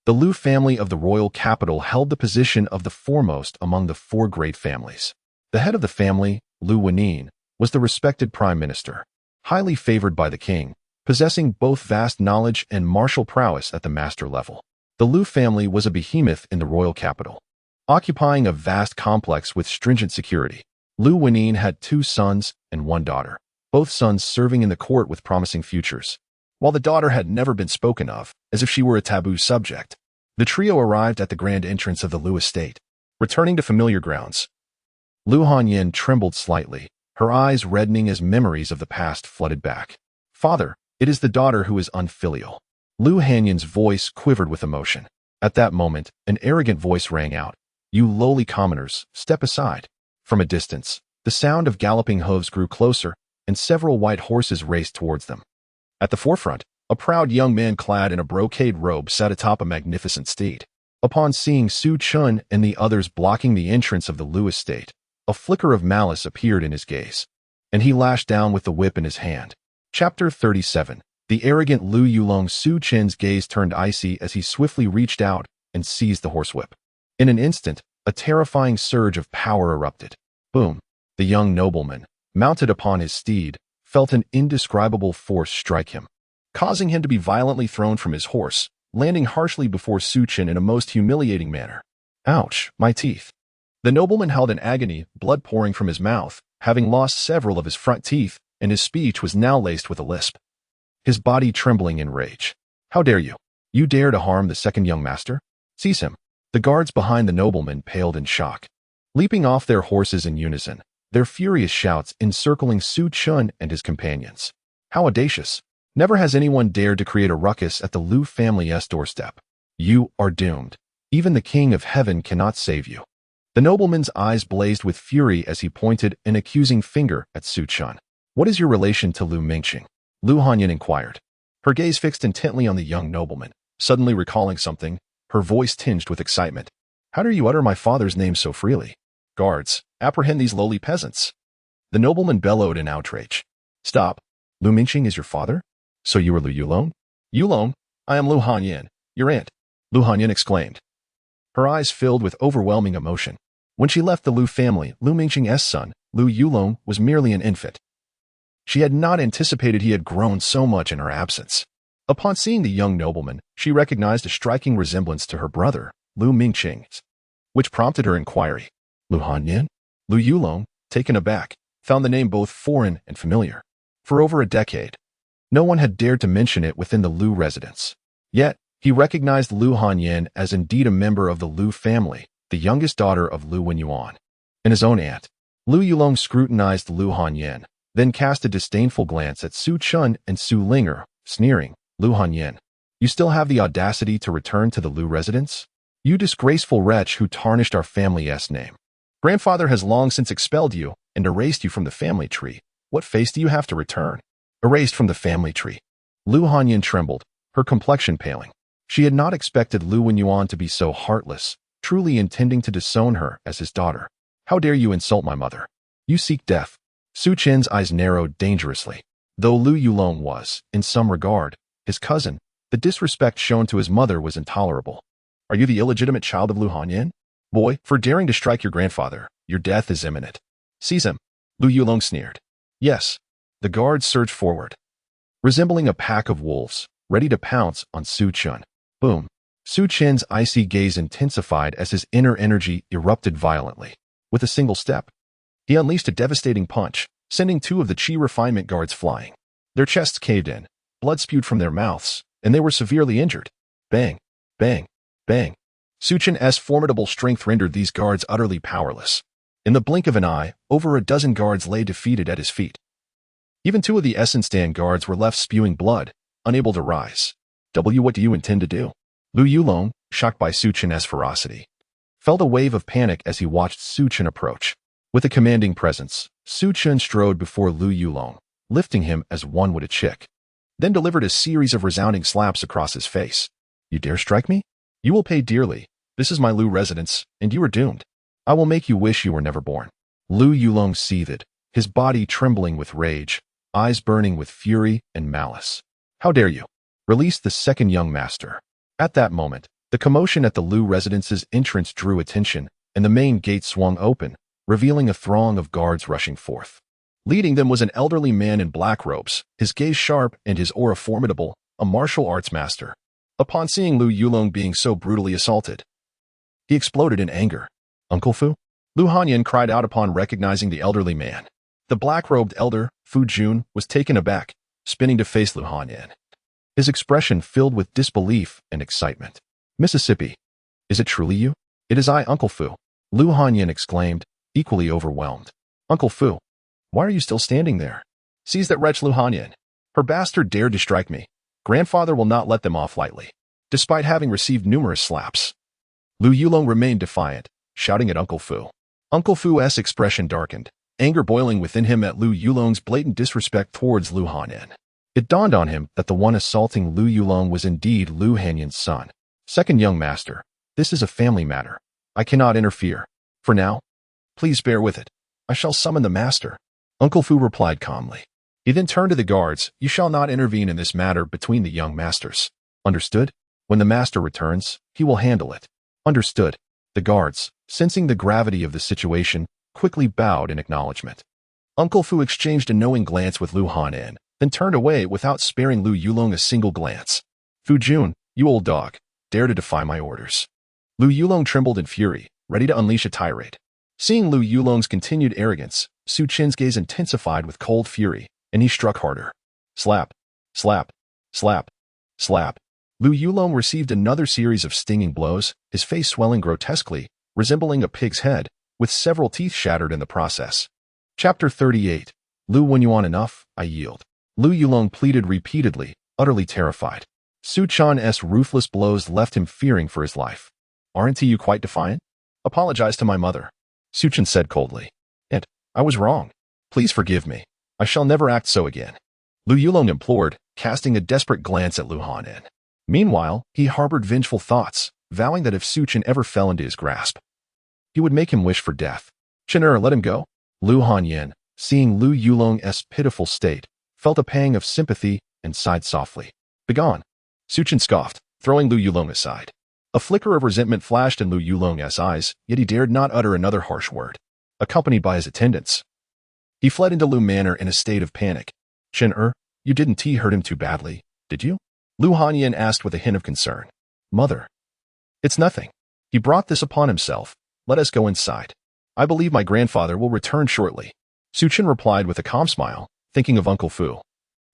The Lu family of the royal capital held the position of the foremost among the four great families. The head of the family, Lu Wenin, was the respected prime minister, highly favored by the king, possessing both vast knowledge and martial prowess at the master level. The Lu family was a behemoth in the royal capital, occupying a vast complex with stringent security. Lu Wenin had 2 sons and 1 daughter, both sons serving in the court with promising futures, while the daughter had never been spoken of, as if she were a taboo subject. The trio arrived at the grand entrance of the Lu estate. Returning to familiar grounds, Lu Hanyan trembled slightly, her eyes reddening as memories of the past flooded back. Father, it is the daughter who is unfilial. Lu Hanyan's voice quivered with emotion. At that moment, an arrogant voice rang out. You lowly commoners, step aside. From a distance, the sound of galloping hooves grew closer, and several white horses raced towards them. At the forefront, a proud young man clad in a brocade robe sat atop a magnificent steed. Upon seeing Su Chen and the others blocking the entrance of the Lu estate, a flicker of malice appeared in his gaze, and he lashed down with the whip in his hand. Chapter 37. The arrogant Lu Yulong. Su Chen's gaze turned icy as he swiftly reached out and seized the horsewhip. In an instant, a terrifying surge of power erupted. Boom! The young nobleman, mounted upon his steed, felt an indescribable force strike him, causing him to be violently thrown from his horse, landing harshly before Su Chen in a most humiliating manner. Ouch, my teeth. The nobleman held in agony, blood pouring from his mouth, having lost several of his front teeth, and his speech was now laced with a lisp. His body trembling in rage. How dare you? You dare to harm the second young master? Seize him. The guards behind the nobleman paled in shock, leaping off their horses in unison, their furious shouts encircling Su Chen and his companions. How audacious! Never has anyone dared to create a ruckus at the Lu family's doorstep. You are doomed. Even the King of Heaven cannot save you. The nobleman's eyes blazed with fury as he pointed an accusing finger at Su Chen. What is your relation to Lu Mingqing? Lu Hanyan inquired, her gaze fixed intently on the young nobleman. Suddenly recalling something, her voice tinged with excitement. How dare you utter my father's name so freely? Guards, apprehend these lowly peasants. The nobleman bellowed in outrage. Stop. Lu Mingqing is your father? So you are Lu Yulong? Yulong, I am Lu Hanyan, your aunt, Lu Hanyan exclaimed, her eyes filled with overwhelming emotion. When she left the Lu family, Lu Mingqing's son, Lu Yulong, was merely an infant. She had not anticipated he had grown so much in her absence. Upon seeing the young nobleman, she recognized a striking resemblance to her brother, Lu Mingqing, which prompted her inquiry. Lu Hanyan? Lu Yulong, taken aback, found the name both foreign and familiar. For over a decade, no one had dared to mention it within the Lu residence. Yet, he recognized Lu Hanyan as indeed a member of the Lu family, the youngest daughter of Lu Wenyuan, and his own aunt. Lu Yulong scrutinized Lu Hanyan, then cast a disdainful glance at Su Chen and Su Linger, sneering, Lu Hanyan, you still have the audacity to return to the Lu residence? You disgraceful wretch who tarnished our family's name. Grandfather has long since expelled you and erased you from the family tree. What face do you have to return? Erased from the family tree. Lu Hanyan trembled, her complexion paling. She had not expected Lu Wenyuan to be so heartless, truly intending to disown her as his daughter. How dare you insult my mother? You seek death. Su Chen's eyes narrowed dangerously. Though Lu Yulong was, in some regard, his cousin, the disrespect shown to his mother was intolerable. Are you the illegitimate child of Lu Hanyan? Boy, for daring to strike your grandfather, your death is imminent. Seize him. Lu Yulong sneered. Yes. The guards surged forward, resembling a pack of wolves, ready to pounce on Su Chen. Boom. Su Chen's icy gaze intensified as his inner energy erupted violently. With a single step, he unleashed a devastating punch, sending two of the Qi refinement guards flying. Their chests caved in, blood spewed from their mouths, and they were severely injured. Bang, bang, bang. Su Chen's formidable strength rendered these guards utterly powerless. In the blink of an eye, over a dozen guards lay defeated at his feet. Even two of the Essence Stand guards were left spewing blood, unable to rise. What do you intend to do? Lu Yulong, shocked by Su Chen's ferocity, felt a wave of panic as he watched Su Chen approach. With a commanding presence, Su Chen strode before Lu Yulong, lifting him as one would a chick, then delivered a series of resounding slaps across his face. You dare strike me? You will pay dearly. This is my Lu residence, and you are doomed. I will make you wish you were never born. Lu Yulong seethed, his body trembling with rage, eyes burning with fury and malice. How dare you? Released the second young master. At that moment, the commotion at the Lu residence's entrance drew attention, and the main gate swung open, revealing a throng of guards rushing forth. Leading them was an elderly man in black robes, his gaze sharp and his aura formidable, a martial arts master. Upon seeing Lu Yulong being so brutally assaulted, he exploded in anger. Uncle Fu? Lu Hanyan cried out upon recognizing the elderly man. The black-robed elder, Fu Jun, was taken aback, spinning to face Lu Hanyan, his expression filled with disbelief and excitement. Mississippi, is it truly you? It is I, Uncle Fu, Lu Hanyan exclaimed, equally overwhelmed. Uncle Fu, why are you still standing there? Seize that wretch Lu Hanyan. Her bastard dared to strike me. Grandfather will not let them off lightly, despite having received numerous slaps. Lu Yulong remained defiant, shouting at Uncle Fu. Uncle Fu's expression darkened, anger boiling within him at Lu Yulong's blatant disrespect towards Lu Hanyan. It dawned on him that the one assaulting Lu Yulong was indeed Lu Hanyan's son. Second young master, this is a family matter. I cannot interfere. For now, please bear with it. I shall summon the master. Uncle Fu replied calmly. He then turned to the guards. You shall not intervene in this matter between the young masters. Understood? When the master returns, he will handle it. Understood. The guards, sensing the gravity of the situation, quickly bowed in acknowledgement. Uncle Fu exchanged a knowing glance with Lu Hanyan, then turned away without sparing Lu Yulong a single glance. Fu Jun, you old dog, dare to defy my orders. Lu Yulong trembled in fury, ready to unleash a tirade. Seeing Lu Yulong's continued arrogance, Su Chen's gaze intensified with cold fury, and he struck harder. Slap, slap, slap, slap. Lu Yulong received another series of stinging blows, his face swelling grotesquely, resembling a pig's head, with several teeth shattered in the process. Chapter 38. Lu, when you want enough, I yield. Lu Yulong pleaded repeatedly, utterly terrified. Su Chen's ruthless blows left him fearing for his life. Aren't you quite defiant? Apologize to my mother, Su Chen said coldly. And I was wrong. Please forgive me. I shall never act so again. Lu Yulong implored, casting a desperate glance at Lu Hanyan. Meanwhile, he harbored vengeful thoughts, vowing that if Su Chen ever fell into his grasp, he would make him wish for death. Chen-er, let him go. Lu Hanyan, seeing Lu Yulong's pitiful state, felt a pang of sympathy and sighed softly. Begone. Su Chen scoffed, throwing Lu Yulong aside. A flicker of resentment flashed in Lu Yulong's eyes, yet he dared not utter another harsh word. Accompanied by his attendants, he fled into Lu Manor in a state of panic. Chen-er, you didn't hurt him too badly, did you? Lu Hanyan asked with a hint of concern. Mother. It's nothing. He brought this upon himself. Let us go inside. I believe my grandfather will return shortly. Su Chen replied with a calm smile, thinking of Uncle Fu,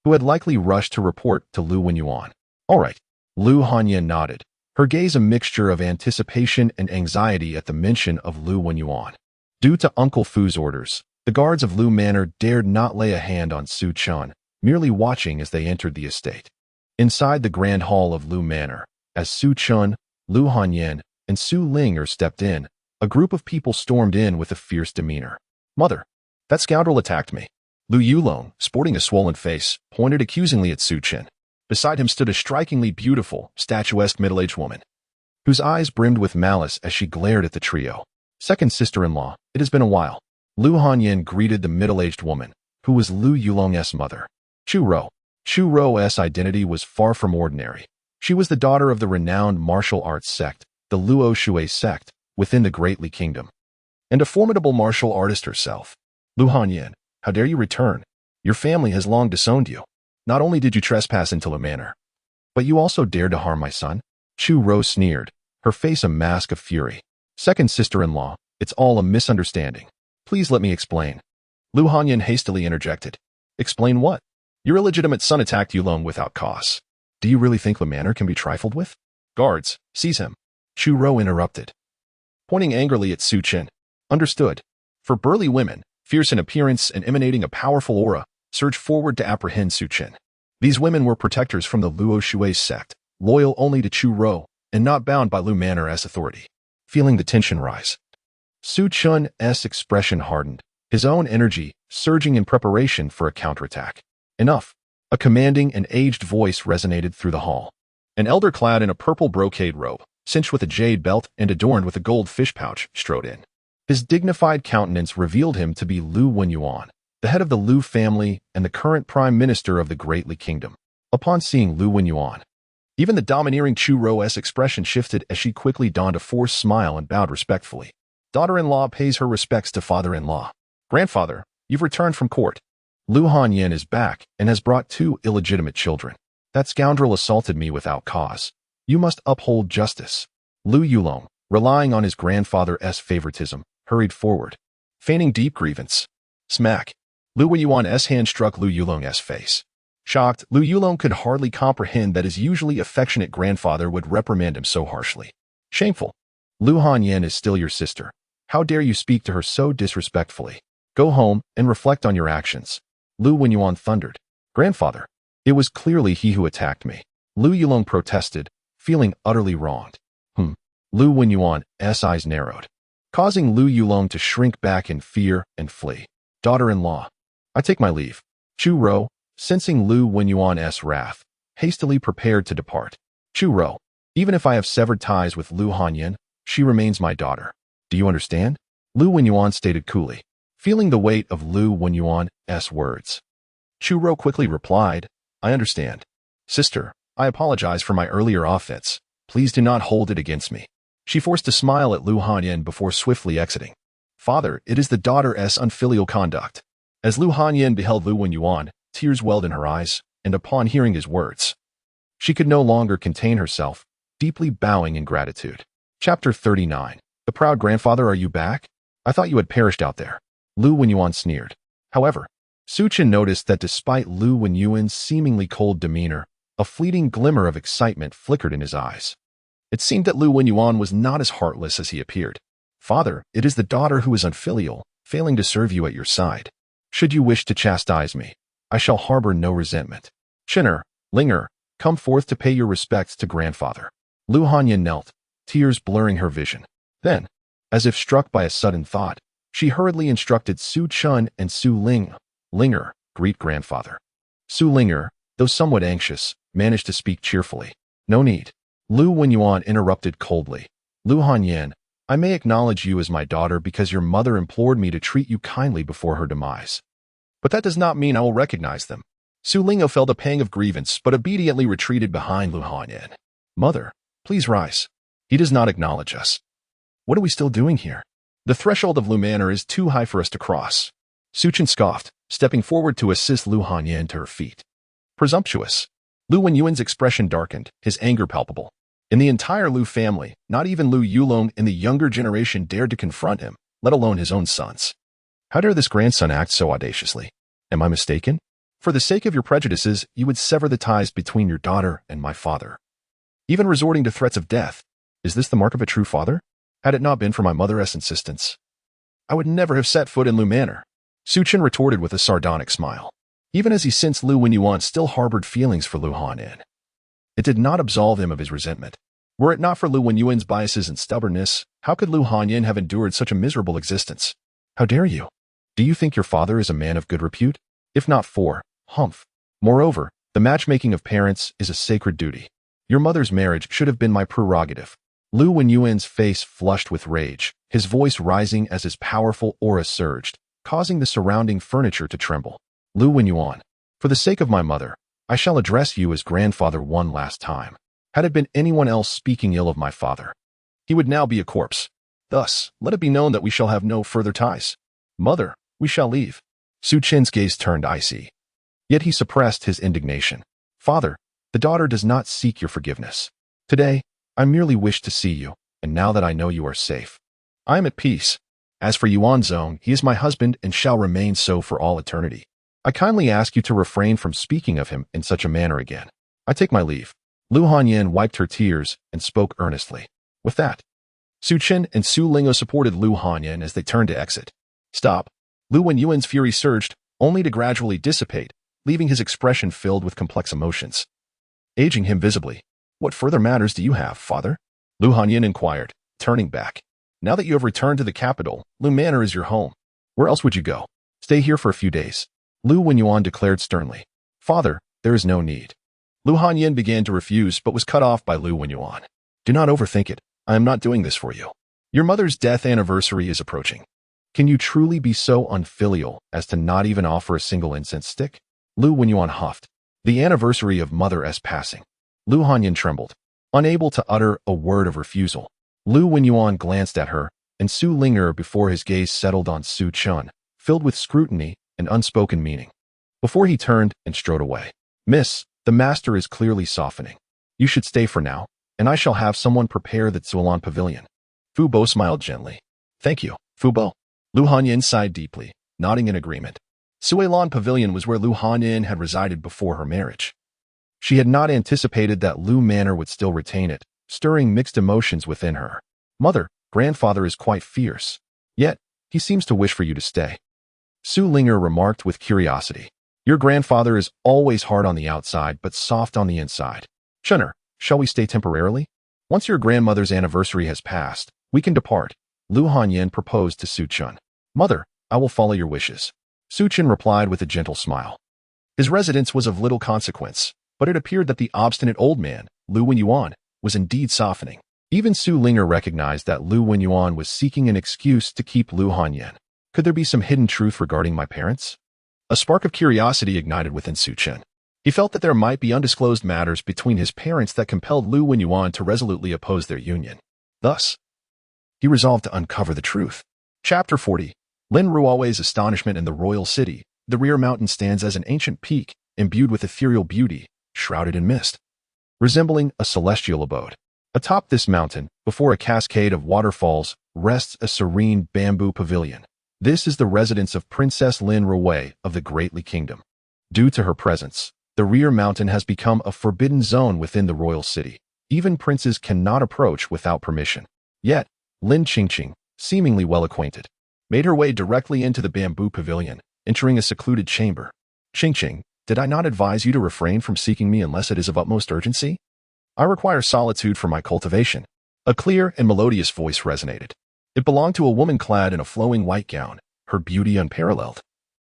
who had likely rushed to report to Lu Wenyuan. All right. Lu Hanyan nodded, her gaze a mixture of anticipation and anxiety at the mention of Lu Wenyuan. Due to Uncle Fu's orders, the guards of Lu Manor dared not lay a hand on Su Chen, merely watching as they entered the estate. Inside the grand hall of Lu Manor, as Su Chen, Lu Hanyan, and Su Ling stepped in, a group of people stormed in with a fierce demeanor. Mother, that scoundrel attacked me. Lu Yulong, sporting a swollen face, pointed accusingly at Su Chen. Beside him stood a strikingly beautiful, statuesque middle-aged woman, whose eyes brimmed with malice as she glared at the trio. Second sister-in-law, it has been a while. Lu Hanyan greeted the middle-aged woman, who was Lu Yulong's mother. Chu Ro. Chu Ro's identity was far from ordinary. She was the daughter of the renowned martial arts sect, the Luo Shui sect, within the Great Li Kingdom, and a formidable martial artist herself. Lu Hanyan, how dare you return? Your family has long disowned you. Not only did you trespass into Lu Manor, but you also dared to harm my son. Chu Ro sneered, her face a mask of fury. Second sister-in-law, it's all a misunderstanding. Please let me explain. Lu Hanyan hastily interjected. Explain what? Your illegitimate son attacked Yulong without cause. Do you really think the manner can be trifled with? Guards, seize him. Chu Ro interrupted, pointing angrily at Su Chen. Understood. For burly women, fierce in appearance and emanating a powerful aura, surged forward to apprehend Su Chen. These women were protectors from the Luo Shui sect, loyal only to Chu Ro, and not bound by Lu Manor as authority. Feeling the tension rise, Su Chen's expression hardened, his own energy surging in preparation for a counterattack. Enough. A commanding and aged voice resonated through the hall. An elder clad in a purple brocade robe, cinched with a jade belt and adorned with a gold fish pouch, strode in. His dignified countenance revealed him to be Lu Wenyuan, the head of the Lu family and the current prime minister of the Great Li Kingdom. Upon seeing Lu Wenyuan, even the domineering Chu Ro's expression shifted as she quickly donned a forced smile and bowed respectfully. Daughter-in-law pays her respects to father-in-law. Grandfather, you've returned from court. Lu Hanyan is back and has brought 2 illegitimate children. That scoundrel assaulted me without cause. You must uphold justice. Lu Yulong, relying on his grandfather's favoritism, hurried forward, feigning deep grievance. Smack. Lu Wenyuan's hand struck Lu Yulong's face. Shocked, Lu Yulong could hardly comprehend that his usually affectionate grandfather would reprimand him so harshly. Shameful. Lu Hanyan is still your sister. How dare you speak to her so disrespectfully? Go home and reflect on your actions. Lu Wenyuan thundered. Grandfather, it was clearly he who attacked me. Lu Yulong protested, feeling utterly wronged. Lu Wenyuan's eyes narrowed, causing Lu Yulong to shrink back in fear and flee. Daughter-in-law, I take my leave. Chu Ro, sensing Lu Wenyuan's wrath, hastily prepared to depart. Chu Ro, even if I have severed ties with Lu Hanyan, she remains my daughter. Do you understand? Lu Wenyuan stated coolly, feeling the weight of Lu Wenyuan's words. Chu Ro quickly replied, I understand. Sister, I apologize for my earlier offense. Please do not hold it against me. She forced a smile at Lu Hanyan before swiftly exiting. Father, it is the daughter's unfilial conduct. As Lu Hanyan beheld Lu Wenyuan, tears welled in her eyes, and upon hearing his words, she could no longer contain herself, deeply bowing in gratitude. Chapter 39. The proud grandfather, are you back? I thought you had perished out there. Lu Wenyuan sneered. However, Su Chen noticed that despite Lu Wenyuan's seemingly cold demeanor, a fleeting glimmer of excitement flickered in his eyes. It seemed that Lu Wenyuan was not as heartless as he appeared. Father, it is the daughter who is unfilial, failing to serve you at your side. Should you wish to chastise me, I shall harbor no resentment. Chinner, Linger, come forth to pay your respects to grandfather. Lu Hanyan knelt, tears blurring her vision. Then, as if struck by a sudden thought, she hurriedly instructed Su Chen and Su Linger, greet grandfather. Su Linger, though somewhat anxious, managed to speak cheerfully. No need. Lu Wenyuan interrupted coldly. Lu Hanyan, I may acknowledge you as my daughter because your mother implored me to treat you kindly before her demise. But that does not mean I will recognize them. Su Lingo felt a pang of grievance but obediently retreated behind Lu Hanyan. Mother, please rise. He does not acknowledge us. What are we still doing here? The threshold of Lu Manor is too high for us to cross. Su Chen scoffed, stepping forward to assist Lu Hanyan to her feet. Presumptuous. Lu Wenyuan's expression darkened, his anger palpable. In the entire Lu family, not even Lu Yulong in the younger generation dared to confront him, let alone his own sons. How dare this grandson act so audaciously? Am I mistaken? For the sake of your prejudices, you would sever the ties between your daughter and my father. Even resorting to threats of death. Is this the mark of a true father? Had it not been for my mother's insistence, I would never have set foot in Lu Manor. Su Chen retorted with a sardonic smile. Even as he sensed Lu Wenyuan still harbored feelings for Lu Hanyan, it did not absolve him of his resentment. Were it not for Lu Wenyuan's biases and stubbornness, how could Lu Hanyan have endured such a miserable existence? How dare you? Do you think your father is a man of good repute? If not for, humph. Moreover, the matchmaking of parents is a sacred duty. Your mother's marriage should have been my prerogative. Lu Wenyuan's face flushed with rage, his voice rising as his powerful aura surged, causing the surrounding furniture to tremble. Lu Wenyuan, for the sake of my mother, I shall address you as grandfather one last time. Had it been anyone else speaking ill of my father, he would now be a corpse. Thus, let it be known that we shall have no further ties. Mother, we shall leave. Su Chen's gaze turned icy. Yet he suppressed his indignation. Father, the daughter does not seek your forgiveness. Today, I merely wished to see you, and now that I know you are safe, I am at peace. As for Yuanzong, he is my husband and shall remain so for all eternity. I kindly ask you to refrain from speaking of him in such a manner again. I take my leave." Lu Hanyan wiped her tears and spoke earnestly. With that, Su Chen and Su Lingo supported Lu Hanyan as they turned to exit. "Stop." Lu Wenyuan's fury surged, only to gradually dissipate, leaving his expression filled with complex emotions, aging him visibly. "What further matters do you have, father?" Lu Hanyan inquired, turning back. "Now that you have returned to the capital, Lu Manor is your home. Where else would you go? Stay here for a few days." Lu Wenyuan declared sternly. "Father, there is no need." Lu Hanyan began to refuse but was cut off by Lu Wenyuan. "Do not overthink it. I am not doing this for you. Your mother's death anniversary is approaching. Can you truly be so unfilial as to not even offer a single incense stick?" Lu Wenyuan huffed. "The anniversary of Mother-'s passing." Lu Hanyan trembled, unable to utter a word of refusal. Lu Wenyuan glanced at her, and Su lingered before his gaze settled on Su Chen, filled with scrutiny and unspoken meaning, before he turned and strode away. "Miss, the master is clearly softening. You should stay for now, and I shall have someone prepare the Zuolan pavilion." Fu Bo smiled gently. "Thank you, Fu Bo." Lu Hanyan sighed deeply, nodding in agreement. Zuolan pavilion was where Lu Hanyan had resided before her marriage. She had not anticipated that Lu Manor would still retain it, stirring mixed emotions within her. "Mother, grandfather is quite fierce. Yet, he seems to wish for you to stay." Su Linger remarked with curiosity. "Your grandfather is always hard on the outside but soft on the inside. Chenner, shall we stay temporarily? Once your grandmother's anniversary has passed, we can depart." Lu Hanyan proposed to Su Chen. "Mother, I will follow your wishes." Su Chen replied with a gentle smile. His residence was of little consequence, but it appeared that the obstinate old man, Lu Wenyuan, was indeed softening. Even Su Linger recognized that Lu Wenyuan was seeking an excuse to keep Lu Hanyan. Could there be some hidden truth regarding my parents? A spark of curiosity ignited within Su Chen. He felt that there might be undisclosed matters between his parents that compelled Lu Wenyuan to resolutely oppose their union. Thus, he resolved to uncover the truth. Chapter 40. Lin Ruowei's astonishment in the royal city. The rear mountain stands as an ancient peak, imbued with ethereal beauty, shrouded in mist, resembling a celestial abode. Atop this mountain, before a cascade of waterfalls, rests a serene bamboo pavilion. This is the residence of Princess Lin Ruowei of the Great Kingdom. Due to her presence, the rear mountain has become a forbidden zone within the royal city. Even princes cannot approach without permission. Yet, Lin Qingqing, seemingly well acquainted, made her way directly into the bamboo pavilion, entering a secluded chamber. "Qingqing, did I not advise you to refrain from seeking me unless it is of utmost urgency? I require solitude for my cultivation." A clear and melodious voice resonated. It belonged to a woman clad in a flowing white gown, her beauty unparalleled,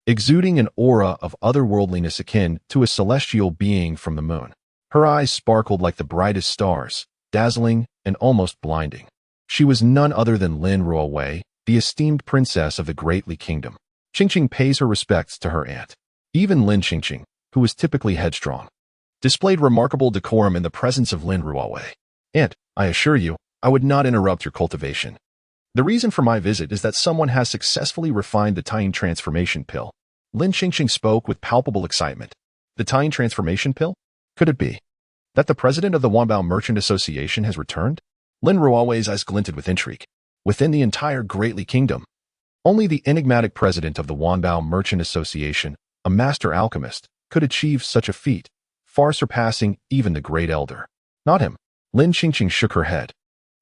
exuding an aura of otherworldliness akin to a celestial being from the moon. Her eyes sparkled like the brightest stars, dazzling and almost blinding. She was none other than Lin Ruowei, the esteemed princess of the Great Kingdom. Qingqing pays her respects to her aunt. Even Lin Qingqing, who was typically headstrong, displayed remarkable decorum in the presence of Lin Ruowei. "Aunt, I assure you, I would not interrupt your cultivation. The reason for my visit is that someone has successfully refined the Tying transformation pill." Lin Qingqing spoke with palpable excitement. The Tying transformation pill? Could it be that the president of the Wanbao Merchant Association has returned? Lin Ruowei's eyes glinted with intrigue. Within the entire Great Kingdom, only the enigmatic president of the Wanbao Merchant Association, a master alchemist, could achieve such a feat, far surpassing even the Great Elder. Not him. Lin Qingqing shook her head.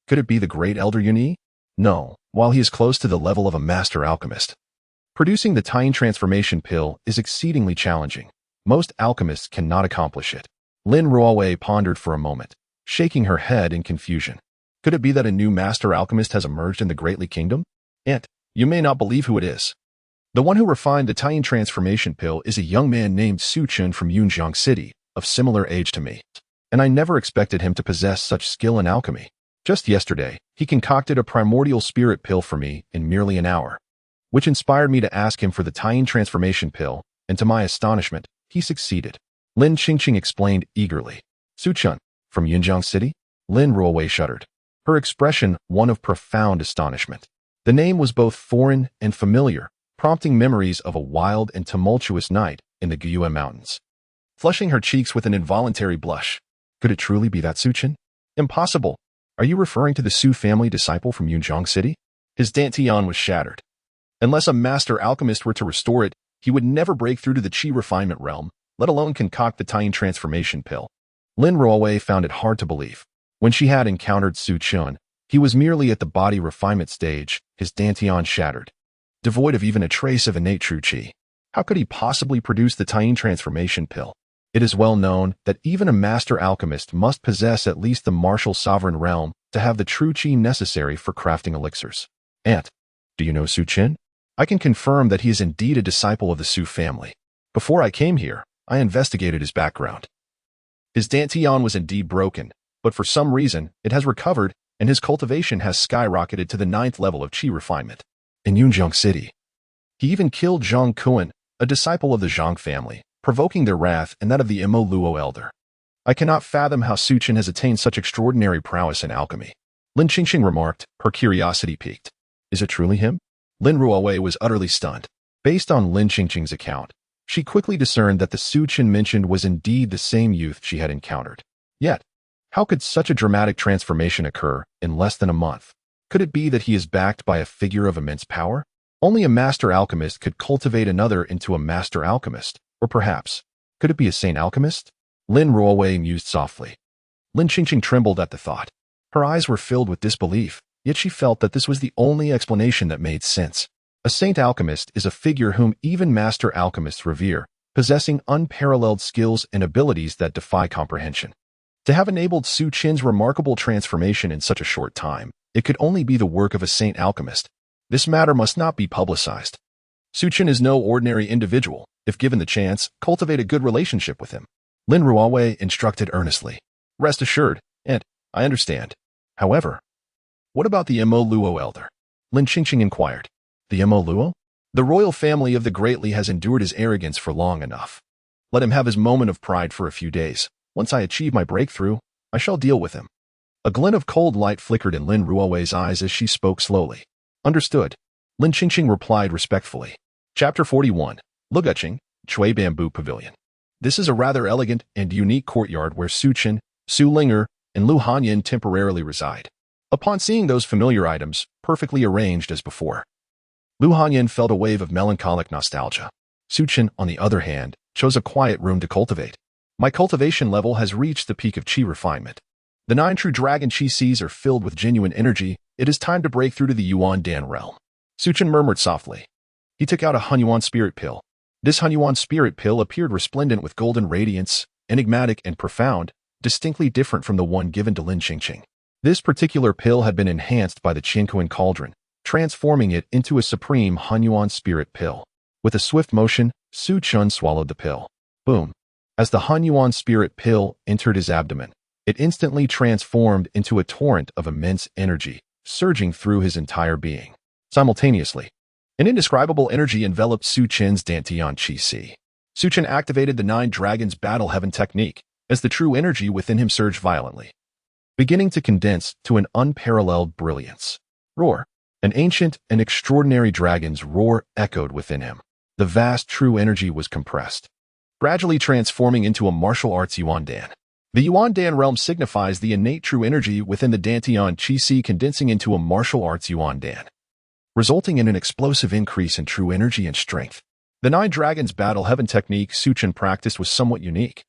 Could it be the Great Elder Yuni? No, while he is close to the level of a master alchemist. Producing the Tying transformation pill is exceedingly challenging. Most alchemists cannot accomplish it. Lin Ruowei pondered for a moment, shaking her head in confusion. Could it be that a new master alchemist has emerged in the Great Kingdom? Aunt, you may not believe who it is. The one who refined the Tying transformation pill is a young man named Su Chen from Yunjiang City, of similar age to me. And I never expected him to possess such skill in alchemy. Just yesterday, he concocted a primordial spirit pill for me in merely an hour, which inspired me to ask him for the Tying transformation pill, and to my astonishment, he succeeded. Lin Qingqing explained eagerly. Su Chen, from Yunjiang City? Lin Ruowei shuddered, her expression one of profound astonishment. The name was both foreign and familiar, prompting memories of a wild and tumultuous night in the Guyue Mountains. Flushing her cheeks with an involuntary blush. Could it truly be that Su Chen? Impossible. Are you referring to the Su family disciple from Yunjiang City? His dantian was shattered. Unless a master alchemist were to restore it, he would never break through to the Qi refinement realm, let alone concoct the Taiyin transformation pill. Lin Ruowei found it hard to believe. When she had encountered Su Chen, he was merely at the body refinement stage, his dantian shattered. Devoid of even a trace of innate true Qi. How could he possibly produce the Taiyin transformation pill? It is well known that even a master alchemist must possess at least the martial sovereign realm to have the true Qi necessary for crafting elixirs. Aunt, do you know Su Chen? I can confirm that he is indeed a disciple of the Su family. Before I came here, I investigated his background. His dantian was indeed broken, but for some reason, it has recovered and his cultivation has skyrocketed to the 9th level of Qi refinement. In Yunjiang City, he even killed Zhang Kuan, a disciple of the Zhang family, provoking their wrath and that of the Imo Luo elder. I cannot fathom how Su Chen has attained such extraordinary prowess in alchemy. Lin Qingqing remarked, her curiosity piqued. Is it truly him? Lin Ruowei was utterly stunned. Based on Lin Qingqing's account, she quickly discerned that the Su Chen mentioned was indeed the same youth she had encountered. Yet, how could such a dramatic transformation occur in less than a month? Could it be that he is backed by a figure of immense power? Only a master alchemist could cultivate another into a master alchemist. Or perhaps, could it be a saint alchemist? Lin Ruowei mused softly. Lin Qingqing trembled at the thought. Her eyes were filled with disbelief, yet she felt that this was the only explanation that made sense. A saint alchemist is a figure whom even master alchemists revere, possessing unparalleled skills and abilities that defy comprehension. To have enabled Su Chen's remarkable transformation in such a short time, it could only be the work of a saint alchemist. This matter must not be publicized. Su Chen is no ordinary individual. If given the chance, cultivate a good relationship with him. Lin Ruowei instructed earnestly. Rest assured, Aunt, I understand. However, what about the Imo Luo elder? Lin Qingqing inquired. The Imo Luo? The royal family of the Greatly has endured his arrogance for long enough. Let him have his moment of pride for a few days. Once I achieve my breakthrough, I shall deal with him. A glint of cold light flickered in Lin Ruowei's eyes as she spoke slowly. Understood. Lin Qingqing replied respectfully. Chapter 41. Luguqing, Chui Bamboo Pavilion. This is a rather elegant and unique courtyard where Su Chen, Su Linger, and Lu Hanyin temporarily reside. Upon seeing those familiar items, perfectly arranged as before, Lu Hanyin felt a wave of melancholic nostalgia. Su Chen, on the other hand, chose a quiet room to cultivate. My cultivation level has reached the peak of Qi refinement. The 9 true dragon Qi seas are filled with genuine energy. It is time to break through to the Yuan Dan realm. Su Chen murmured softly. He took out a Hunyuan spirit pill. This Hunyuan spirit pill appeared resplendent with golden radiance, enigmatic and profound, distinctly different from the one given to Lin Qingqing. This particular pill had been enhanced by the Qiankuan cauldron, transforming it into a supreme Hunyuan spirit pill. With a swift motion, Su Chen swallowed the pill. Boom. As the Hunyuan spirit pill entered his abdomen, it instantly transformed into a torrent of immense energy, surging through his entire being. Simultaneously, an indescribable energy enveloped Su Chen's dantian Qi Si. Su Chen activated the 9 Dragons Battle Heaven technique, as the true energy within him surged violently, beginning to condense to an unparalleled brilliance. Roar! An ancient and extraordinary dragon's roar echoed within him. The vast true energy was compressed, gradually transforming into a martial arts Yuan Dan. The Yuan Dan realm signifies the innate true energy within the dantian Qi Si condensing into a martial arts Yuan Dan, resulting in an explosive increase in true energy and strength. The 9 Dragons Battle Heaven technique Su Chen practiced was somewhat unique.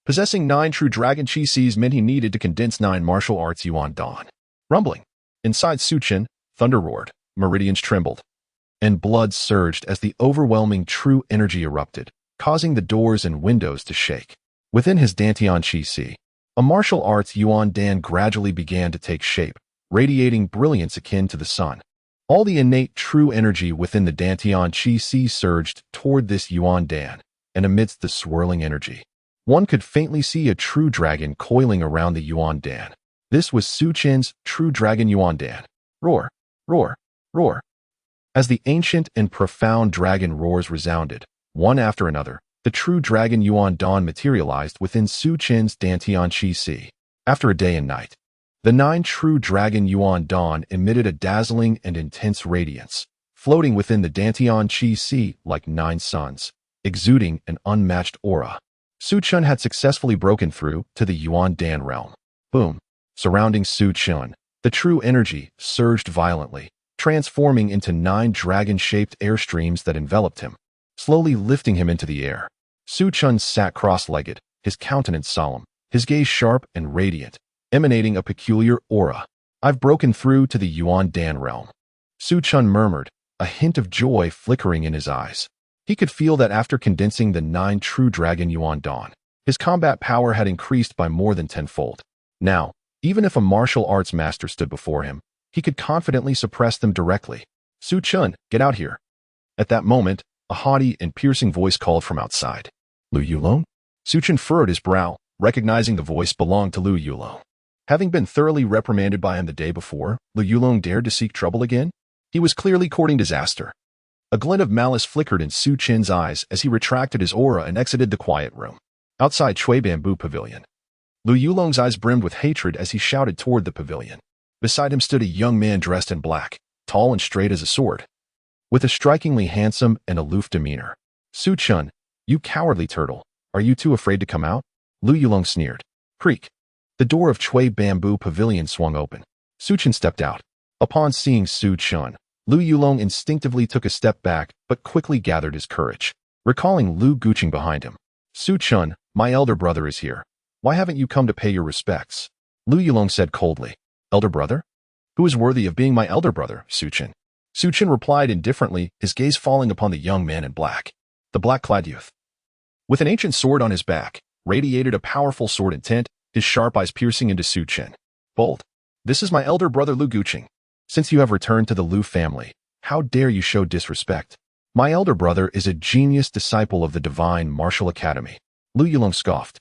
Possessing 9 true dragon Qi Sis meant he needed to condense 9 martial arts Yuan Dan. Rumbling. Inside Su Chen, thunder roared, meridians trembled, and blood surged as the overwhelming true energy erupted, causing the doors and windows to shake. Within his dantian Qi Si, a martial arts Yuan Dan gradually began to take shape, radiating brilliance akin to the sun. All the innate true energy within the dantian Qi Si surged toward this Yuan Dan, and amidst the swirling energy, one could faintly see a true dragon coiling around the Yuan Dan. This was Su Chen's true dragon Yuan Dan. Roar, roar, roar. As the ancient and profound dragon roars resounded, one after another, the true dragon Yuan Dan materialized within Su Chen's dantian Qi Si. After a day and night, the 9 true dragon Yuan Dan emitted a dazzling and intense radiance, floating within the dantian Qi Si like 9 suns, exuding an unmatched aura. Su Chen had successfully broken through to the Yuan Dan realm. Boom. Surrounding Su Chen, the true energy surged violently, transforming into 9 dragon-shaped airstreams that enveloped him, slowly lifting him into the air. Su Chen sat cross-legged, his countenance solemn, his gaze sharp and radiant, emanating a peculiar aura. "I've broken through to the Yuan Dan realm," Su Chen murmured, a hint of joy flickering in his eyes. He could feel that after condensing the 9 true dragon Yuan Dan, his combat power had increased by more than tenfold. Now, even if a martial arts master stood before him, he could confidently suppress them directly. "Su Chen, get out here." At that moment, a haughty and piercing voice called from outside. "Lu Yulong?" Su Chen furrowed his brow, recognizing the voice belonged to Lu Yulong. Having been thoroughly reprimanded by him the day before, Lu Yulong dared to seek trouble again? He was clearly courting disaster. A glint of malice flickered in Su Chen's eyes as he retracted his aura and exited the quiet room. Outside Chui Bamboo Pavilion, Lu Yulong's eyes brimmed with hatred as he shouted toward the pavilion. Beside him stood a young man dressed in black, tall and straight as a sword, with a strikingly handsome and aloof demeanor. "Su Chen, you cowardly turtle, are you too afraid to come out?" Lu Yulong sneered. Creak. The door of Chui Bamboo Pavilion swung open. Su Chen stepped out. Upon seeing Su Chen, Lu Yulong instinctively took a step back but quickly gathered his courage, recalling Lu Guqing behind him. "Su Chen, my elder brother is here. Why haven't you come to pay your respects?" Lu Yulong said coldly. "Elder brother? Who is worthy of being my elder brother, Su Chen?" Su Chen replied indifferently, his gaze falling upon the young man in black. The black-clad youth, with an ancient sword on his back, radiated a powerful sword intent, his sharp eyes piercing into Su Chen. "Bold. This is my elder brother Lu Guqing. Since you have returned to the Lu family, how dare you show disrespect? My elder brother is a genius disciple of the Divine Martial Academy." Lu Yulong scoffed.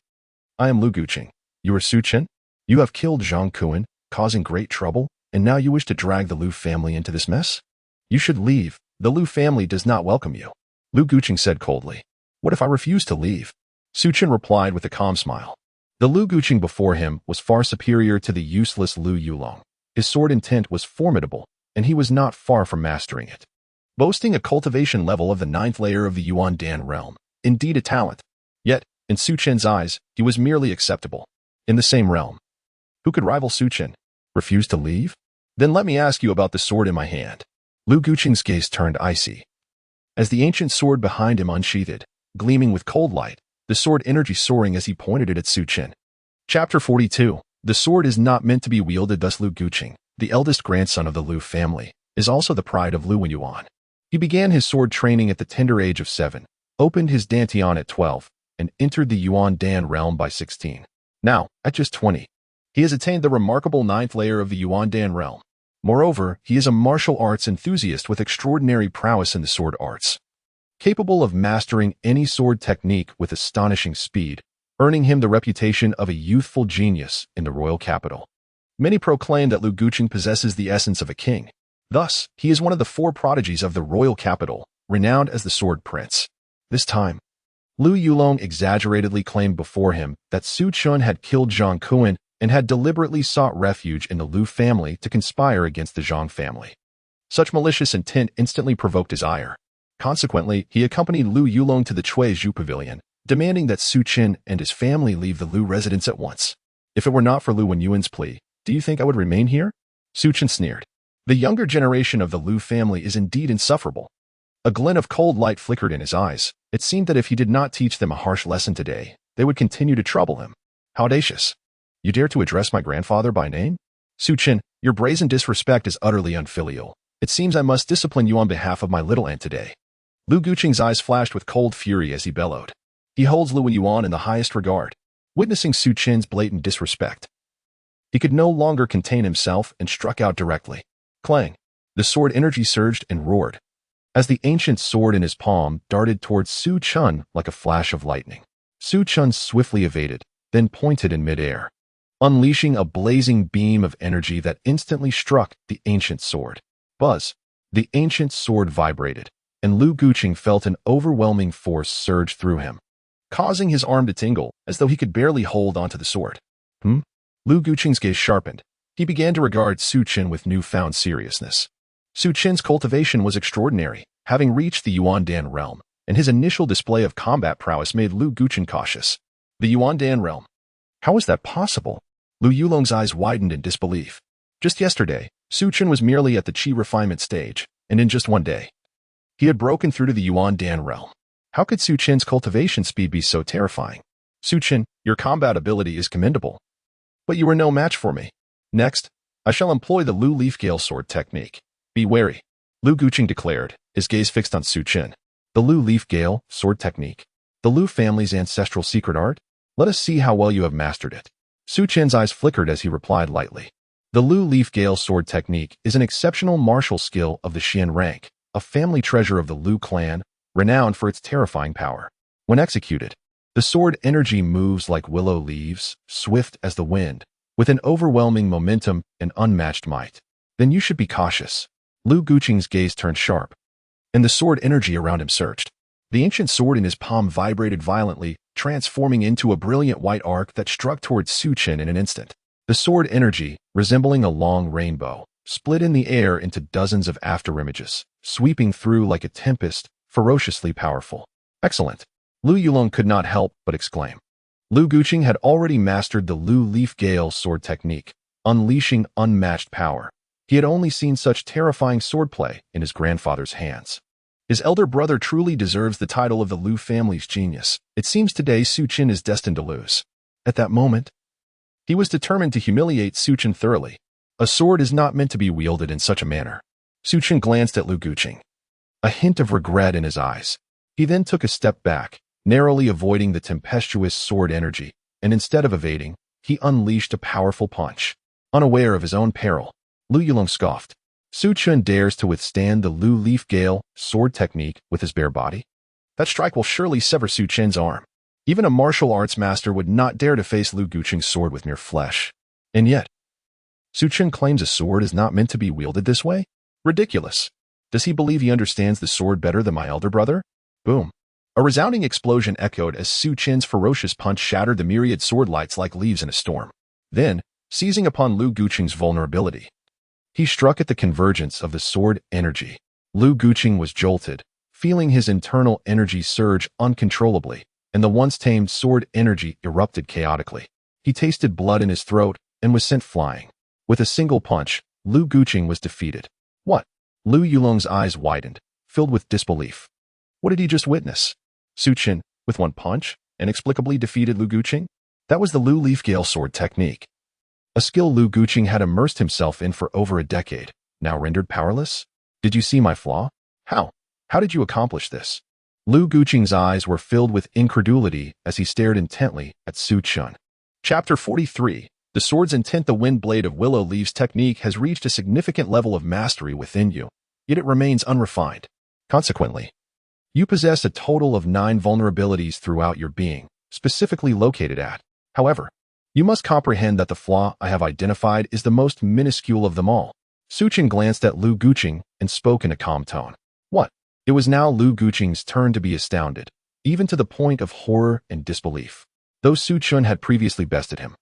"I am Lu Guqing. You are Su Chen? You have killed Zhang Kuan, causing great trouble, and now you wish to drag the Lu family into this mess? You should leave. The Lu family does not welcome you." Lu Guqing said coldly. "What if I refuse to leave?" Su Chen replied with a calm smile. The Lu Guqing before him was far superior to the useless Lu Yulong. His sword intent was formidable, and he was not far from mastering it. Boasting a cultivation level of the 9th layer of the Yuan Dan realm, indeed a talent. Yet, in Su Chen's eyes, he was merely acceptable. In the same realm. Who could rival Su Chen? Refuse to leave? Then let me ask you about the sword in my hand. Lu Guqing's gaze turned icy. As the ancient sword behind him unsheathed, gleaming with cold light, the sword energy soaring as he pointed it at Su Chen. Chapter 42. The sword is not meant to be wielded. Thus Lu Guqing, the eldest grandson of the Lu family, is also the pride of Lu Yuan. He began his sword training at the tender age of 7, opened his dantian at 12, and entered the Yuan Dan realm by 16. Now, at just 20, he has attained the remarkable 9th layer of the Yuan Dan realm. Moreover, he is a martial arts enthusiast with extraordinary prowess in the sword arts, capable of mastering any sword technique with astonishing speed, earning him the reputation of a youthful genius in the royal capital. Many proclaim that Lu Guqing possesses the essence of a king. Thus, he is one of the 4 prodigies of the royal capital, renowned as the Sword Prince. This time, Lu Yulong exaggeratedly claimed before him that Su Chen had killed Zhang Kuan and had deliberately sought refuge in the Lu family to conspire against the Zhang family. Such malicious intent instantly provoked his ire. Consequently, he accompanied Lu Yulong to the Cuizhu Pavilion, demanding that Su Chen and his family leave the Lu residence at once. "If it were not for Lu Wenyuan's plea, do you think I would remain here?" Su Chen sneered. The younger generation of the Lu family is indeed insufferable. A glint of cold light flickered in his eyes. It seemed that if he did not teach them a harsh lesson today, they would continue to trouble him. How audacious. "You dare to address my grandfather by name? Su Chen, your brazen disrespect is utterly unfilial. It seems I must discipline you on behalf of my little aunt today." Lu Guqing's eyes flashed with cold fury as he bellowed. He holds Lu Yuan in the highest regard. Witnessing Su Chen's blatant disrespect, he could no longer contain himself and struck out directly. Clang! The sword energy surged and roared, as the ancient sword in his palm darted towards Su Chen like a flash of lightning. Su Chen swiftly evaded, then pointed in midair, unleashing a blazing beam of energy that instantly struck the ancient sword. Buzz! The ancient sword vibrated, and Lu Guqing felt an overwhelming force surge through him, causing his arm to tingle as though he could barely hold onto the sword. Lu Guqing's gaze sharpened. He began to regard Su Chen with newfound seriousness. Su Chen's cultivation was extraordinary, having reached the Yuan Dan realm, and his initial display of combat prowess made Lu Guqing cautious. The Yuan Dan realm. How was that possible? Lu Yulong's eyes widened in disbelief. Just yesterday, Su Chen was merely at the Qi refinement stage, and in just one day, he had broken through to the Yuan Dan realm. How could Su Chen's cultivation speed be so terrifying? Su Chen, your combat ability is commendable, but you are no match for me. Next, I shall employ the Lu Leaf Gale Sword technique. Be wary, Lu Guqing declared, his gaze fixed on Su Chen. The Lu Leaf Gale Sword technique. The Lu family's ancestral secret art? Let us see how well you have mastered it. Su Chen's eyes flickered as he replied lightly. The Lu Leaf Gale Sword technique is an exceptional martial skill of the Xian rank, a family treasure of the Lu clan, renowned for its terrifying power. When executed, the sword energy moves like willow leaves, swift as the wind, with an overwhelming momentum and unmatched might. Then you should be cautious. Lu Guqing's gaze turned sharp, and the sword energy around him surged. The ancient sword in his palm vibrated violently, transforming into a brilliant white arc that struck towards Su Chen in an instant. The sword energy, resembling a long rainbow, split in the air into dozens of afterimages, sweeping through like a tempest, ferociously powerful. Excellent. Lu Yulong could not help but exclaim. Lu Guqing had already mastered the Lu Leaf Gale sword technique, unleashing unmatched power. He had only seen such terrifying swordplay in his grandfather's hands. His elder brother truly deserves the title of the Lu family's genius. It seems today Su Chen is destined to lose. At that moment, he was determined to humiliate Su Chen thoroughly. A sword is not meant to be wielded in such a manner. Su Chen glanced at Lu Guqing, a hint of regret in his eyes. He then took a step back, narrowly avoiding the tempestuous sword energy, and instead of evading, he unleashed a powerful punch. Unaware of his own peril, Lu Yulong scoffed. Su Chen dares to withstand the Lu Leaf Gale sword technique with his bare body? That strike will surely sever Su Chen's arm. Even a martial arts master would not dare to face Lu Guqing's sword with mere flesh. And yet, Su Chen claims a sword is not meant to be wielded this way? Ridiculous. Does he believe he understands the sword better than my elder brother? Boom. A resounding explosion echoed as Su Chen's ferocious punch shattered the myriad sword lights like leaves in a storm. Then, seizing upon Lu Guqing's vulnerability, he struck at the convergence of the sword energy. Lu Guqing was jolted, feeling his internal energy surge uncontrollably, and the once tamed sword energy erupted chaotically. He tasted blood in his throat and was sent flying. With a single punch, Lu Guqing was defeated. What? Lu Yulong's eyes widened, filled with disbelief. What did he just witness? Su Chen, with one punch, inexplicably defeated Lu Guqing? That was the Lu Leaf Gale sword technique. A skill Lu Guqing had immersed himself in for over a decade, now rendered powerless? Did you see my flaw? How? How did you accomplish this? Lu Guqing's eyes were filled with incredulity as he stared intently at Su Chen. Chapter 43. The sword's intent. The wind blade of willow leaves technique has reached a significant level of mastery within you, yet it remains unrefined. Consequently, you possess a total of 9 vulnerabilities throughout your being, specifically located at. However, you must comprehend that the flaw I have identified is the most minuscule of them all. Su Chen glanced at Lu Guqing and spoke in a calm tone. What? It was now Lu Guqing's turn to be astounded, even to the point of horror and disbelief. Though Su Chen had previously bested him,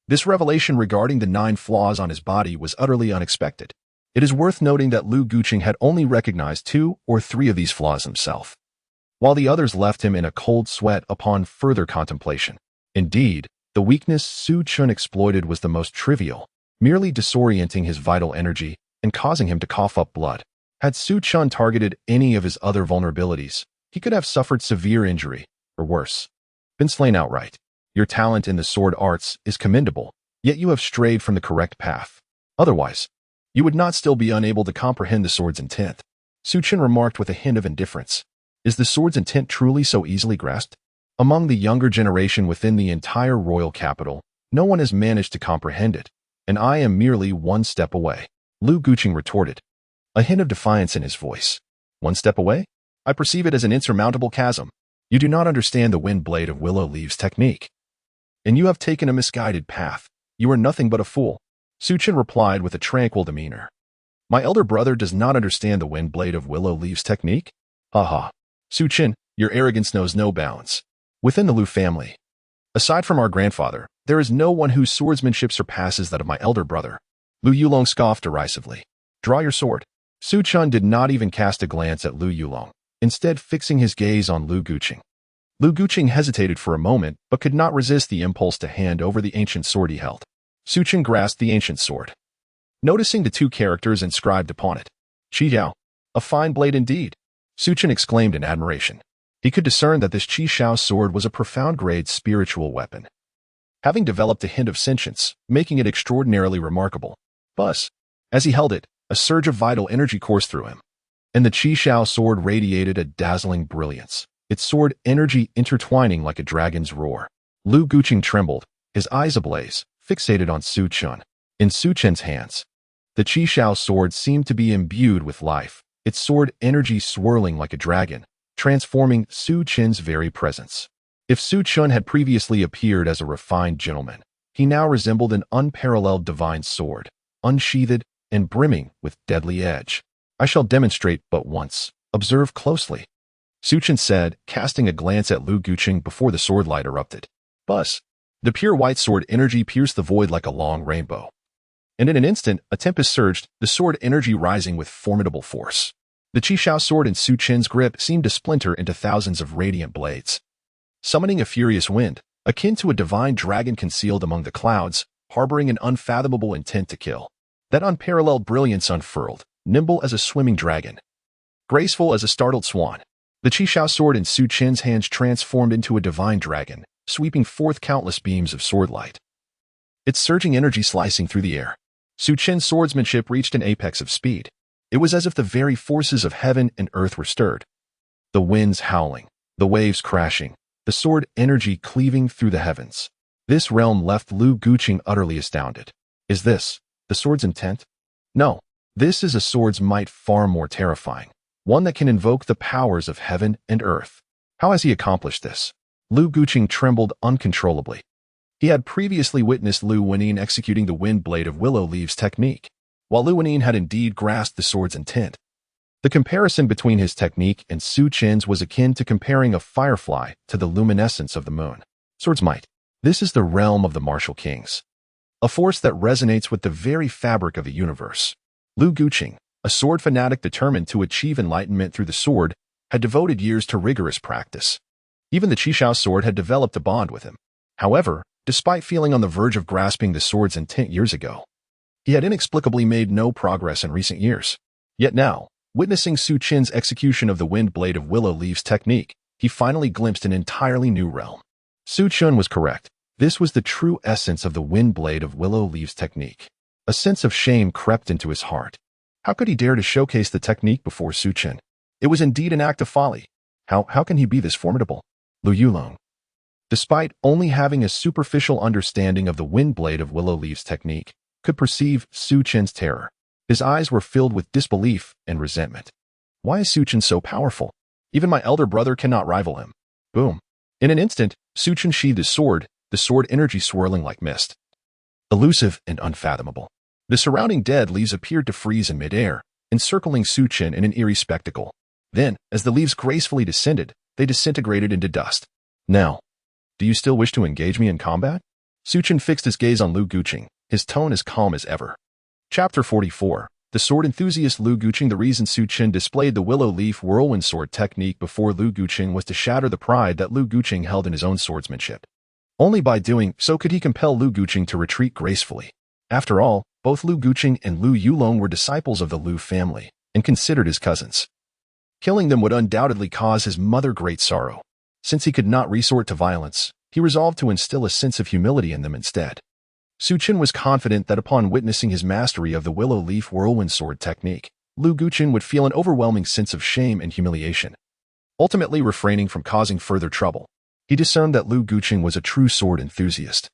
this revelation regarding the 9 flaws on his body was utterly unexpected. It is worth noting that Lu Guqing had only recognized 2 or 3 of these flaws himself, while the others left him in a cold sweat upon further contemplation. Indeed, the weakness Su Chen exploited was the most trivial, merely disorienting his vital energy and causing him to cough up blood. Had Su Chen targeted any of his other vulnerabilities, he could have suffered severe injury, or worse, been slain outright. Your talent in the sword arts is commendable, yet you have strayed from the correct path. Otherwise, you would not still be unable to comprehend the sword's intent. Su Chen remarked with a hint of indifference. Is the sword's intent truly so easily grasped? Among the younger generation within the entire royal capital, no one has managed to comprehend it, and I am merely one step away. Lu Guqing retorted, a hint of defiance in his voice. One step away? I perceive it as an insurmountable chasm. You do not understand the wind blade of willow leaves technique, and you have taken a misguided path. You are nothing but a fool. Su Chen replied with a tranquil demeanor. My elder brother does not understand the wind blade of willow leaves technique? Ha. Su Chen, your arrogance knows no bounds. Within the Lu family, aside from our grandfather, there is no one whose swordsmanship surpasses that of my elder brother. Lu Yulong scoffed derisively. Draw your sword. Su Chen did not even cast a glance at Lu Yulong, instead fixing his gaze on Lu Guqing. Lu Guqing hesitated for a moment, but could not resist the impulse to hand over the ancient sword he held. Su Chen grasped the ancient sword, noticing the two characters inscribed upon it. Qi Xiao, a fine blade indeed, Su Chen exclaimed in admiration. He could discern that this Qi Xiao sword was a profound-grade spiritual weapon, having developed a hint of sentience, making it extraordinarily remarkable. Buzz. As he held it, a surge of vital energy coursed through him, and the Qi Xiao sword radiated a dazzling brilliance, its sword energy intertwining like a dragon's roar. Lu Guqing trembled, his eyes ablaze, fixated on Su Chen. In Su Chen's hands, the Qi Xiao sword seemed to be imbued with life, its sword energy swirling like a dragon, transforming Su Chen's very presence. If Su Chen had previously appeared as a refined gentleman, he now resembled an unparalleled divine sword, unsheathed and brimming with deadly edge. I shall demonstrate but once. Observe closely, Su Chen said, casting a glance at Lu Guqing before the sword light erupted. Buzz. The pure white sword energy pierced the void like a long rainbow. And in an instant, a tempest surged, the sword energy rising with formidable force. The Qi Xiao sword in Su Chen's grip seemed to splinter into thousands of radiant blades, summoning a furious wind, akin to a divine dragon concealed among the clouds, harboring an unfathomable intent to kill. That unparalleled brilliance unfurled, nimble as a swimming dragon, graceful as a startled swan. The Qi Xiao sword in Su Chen's hands transformed into a divine dragon, sweeping forth countless beams of sword light, its surging energy slicing through the air. Su Chen's swordsmanship reached an apex of speed. It was as if the very forces of heaven and earth were stirred. The winds howling, the waves crashing, the sword energy cleaving through the heavens. This realm left Lu Guqing utterly astounded. Is this the sword's intent? No, this is a sword's might far more terrifying, one that can invoke the powers of heaven and earth. How has he accomplished this? Lu Guqing trembled uncontrollably. He had previously witnessed Lu Wenyin executing the wind blade of willow leaves technique. While Lu Wenyin had indeed grasped the sword's intent, the comparison between his technique and Su Chen's was akin to comparing a firefly to the luminescence of the moon. Sword's might. This is the realm of the martial kings, a force that resonates with the very fabric of the universe. Lu Guqing, a sword fanatic determined to achieve enlightenment through the sword, had devoted years to rigorous practice. Even the Qi Xiao sword had developed a bond with him. However, despite feeling on the verge of grasping the sword's intent years ago, he had inexplicably made no progress in recent years. Yet now, witnessing Su Chen's execution of the wind blade of willow leaves technique, he finally glimpsed an entirely new realm. Su Chen was correct. This was the true essence of the wind blade of willow leaves technique. A sense of shame crept into his heart. How could he dare to showcase the technique before Su Chen? It was indeed an act of folly. How can he be this formidable? Lu Yulong, despite only having a superficial understanding of the wind blade of willow leaves technique, could perceive Su Chen's terror. His eyes were filled with disbelief and resentment. Why is Su Chen so powerful? Even my elder brother cannot rival him. Boom. In an instant, Su Chen sheathed his sword, the sword energy swirling like mist, elusive and unfathomable. The surrounding dead leaves appeared to freeze in midair, encircling Su Chen in an eerie spectacle. Then, as the leaves gracefully descended, they disintegrated into dust. Now, do you still wish to engage me in combat? Su Chen fixed his gaze on Lu Guqing, his tone as calm as ever. Chapter 44. The sword enthusiast Lu Guqing. The reason Su Chen displayed the willow leaf whirlwind sword technique before Lu Guqing was to shatter the pride that Lu Guqing held in his own swordsmanship. Only by doing so could he compel Lu Guqing to retreat gracefully. After all, both Lu Guqing and Lu Yulong were disciples of the Lu family and considered his cousins. Killing them would undoubtedly cause his mother great sorrow. Since he could not resort to violence, he resolved to instill a sense of humility in them instead. Su Chen was confident that upon witnessing his mastery of the willow leaf whirlwind sword technique, Lu Guqing would feel an overwhelming sense of shame and humiliation. Ultimately refraining from causing further trouble, he discerned that Lu Guqing was a true sword enthusiast.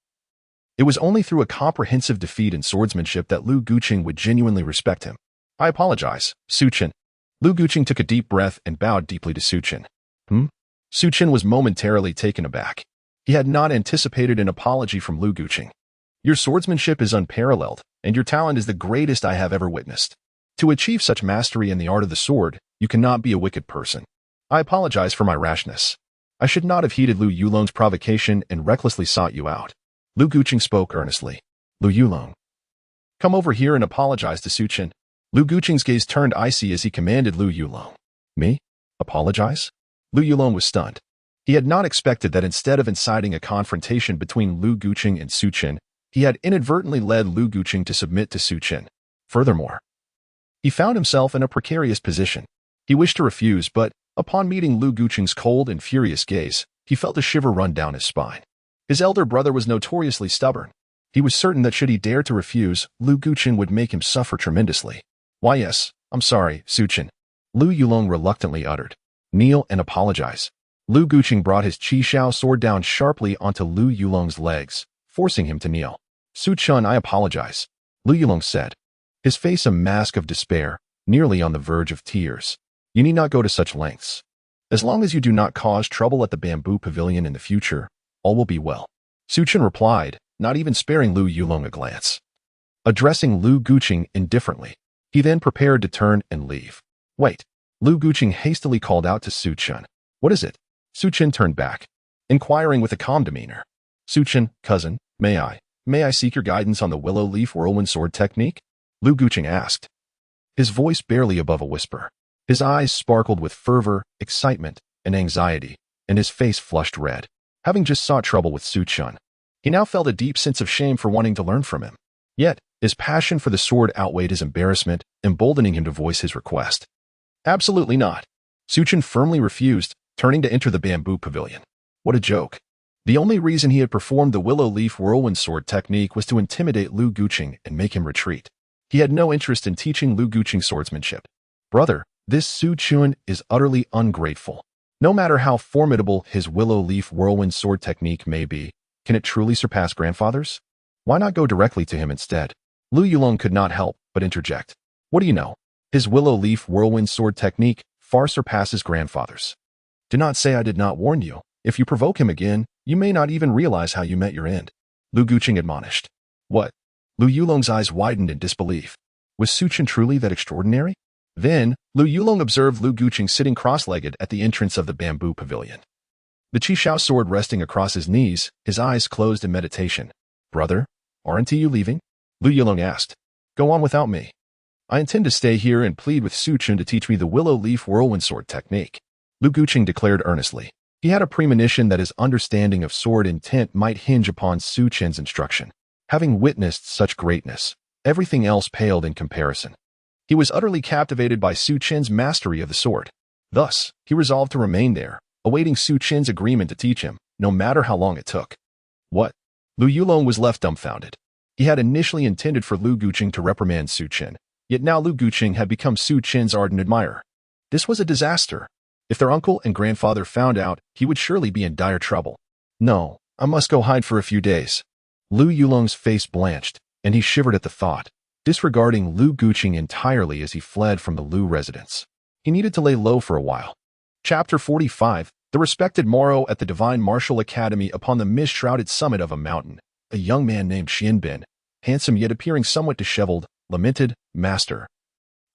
It was only through a comprehensive defeat in swordsmanship that Lu Guqing would genuinely respect him. I apologize, Su Chen. Lu Guqing took a deep breath and bowed deeply to Su Chen. Su Chen was momentarily taken aback. He had not anticipated an apology from Lu Guqing. Your swordsmanship is unparalleled, and your talent is the greatest I have ever witnessed. To achieve such mastery in the art of the sword, you cannot be a wicked person. I apologize for my rashness. I should not have heeded Lu Yulong's provocation and recklessly sought you out. Lu Guqing spoke earnestly. Lu Yulong, come over here and apologize to Su Chen. Lu Guqing's gaze turned icy as he commanded Lu Yulong. Me? Apologize? Lu Yulong was stunned. He had not expected that instead of inciting a confrontation between Lu Guqing and Su Chen, He had inadvertently led Lu Guqing to submit to Su Chen. Furthermore, he found himself in a precarious position. He wished to refuse, but upon meeting Lu Guqing's cold and furious gaze, he felt a shiver run down his spine. His elder brother was notoriously stubborn. He was certain that should he dare to refuse, Lu Guqing would make him suffer tremendously. "Why yes, I'm sorry, Su Chen," Lu Yulong reluctantly uttered. "Kneel and apologize." Lu Guqing brought his Qi Xiao sword down sharply onto Lu Yulong's legs, forcing him to kneel. "Su Chen, I apologize," Lu Yulong said, his face a mask of despair, nearly on the verge of tears. "You need not go to such lengths. As long as you do not cause trouble at the bamboo pavilion in the future, all will be well." Su Chen replied, not even sparing Lu Yulong a glance. Addressing Lu Guqing indifferently, he then prepared to turn and leave. "Wait," Lu Guqing hastily called out to Su Chen. "What is it?" Su Chen turned back, inquiring with a calm demeanor. "Su Chen, cousin, may I seek your guidance on the willow leaf whirlwind sword technique?" Lu Guqing asked, his voice barely above a whisper. His eyes sparkled with fervor, excitement, and anxiety, and his face flushed red. Having just sought trouble with Su Chen, he now felt a deep sense of shame for wanting to learn from him. Yet, his passion for the sword outweighed his embarrassment, emboldening him to voice his request. "Absolutely not." Su Chen firmly refused, turning to enter the bamboo pavilion. What a joke. The only reason he had performed the willow leaf whirlwind sword technique was to intimidate Lu Guqing and make him retreat. He had no interest in teaching Lu Guqing swordsmanship. "Brother, this Su Chen is utterly ungrateful. No matter how formidable his willow leaf whirlwind sword technique may be, can it truly surpass grandfather's? Why not go directly to him instead?" Lu Yulong could not help but interject. "What do you know? His willow leaf whirlwind sword technique far surpasses grandfather's. Do not say I did not warn you. If you provoke him again, you may not even realize how you met your end," Lu Guqing admonished. "What?" Lu Yulong's eyes widened in disbelief. Was Su Chen truly that extraordinary? Then, Lu Yulong observed Lu Guqing sitting cross-legged at the entrance of the bamboo pavilion. The Qi Xiao sword resting across his knees, his eyes closed in meditation. "Brother, aren't you leaving?" Lu Yulong asked. "Go on without me. I intend to stay here and plead with Su Chen to teach me the willow leaf whirlwind sword technique," Lu Guqing declared earnestly. He had a premonition that his understanding of sword intent might hinge upon Su Chen's instruction. Having witnessed such greatness, everything else paled in comparison. He was utterly captivated by Su Chen's mastery of the sword. Thus, he resolved to remain there, awaiting Su Chen's agreement to teach him, no matter how long it took. "What?" Lu Yulong was left dumbfounded. He had initially intended for Lu Guqing to reprimand Su Chen, yet now Lu Guqing had become Su Chen's ardent admirer. This was a disaster. If their uncle and grandfather found out, he would surely be in dire trouble. "No, I must go hide for a few days." Lu Yulong's face blanched, and he shivered at the thought, disregarding Lu Guqing entirely as he fled from the Lu residence. He needed to lay low for a while. Chapter 45. The respected Moro at the Divine Martial Academy. Upon the mist-shrouded summit of a mountain, a young man named Xianbin, handsome yet appearing somewhat disheveled, lamented, "Master,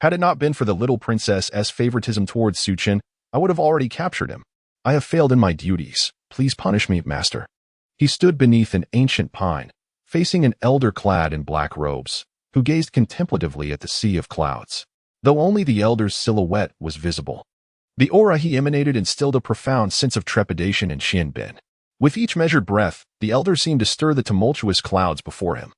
had it not been for the little princess's favoritism towards Su Chen, I would have already captured him. I have failed in my duties. Please punish me, master." He stood beneath an ancient pine, facing an elder clad in black robes, who gazed contemplatively at the sea of clouds, though only the elder's silhouette was visible. The aura he emanated instilled a profound sense of trepidation in Xianbin. With each measured breath, the elder seemed to stir the tumultuous clouds before him,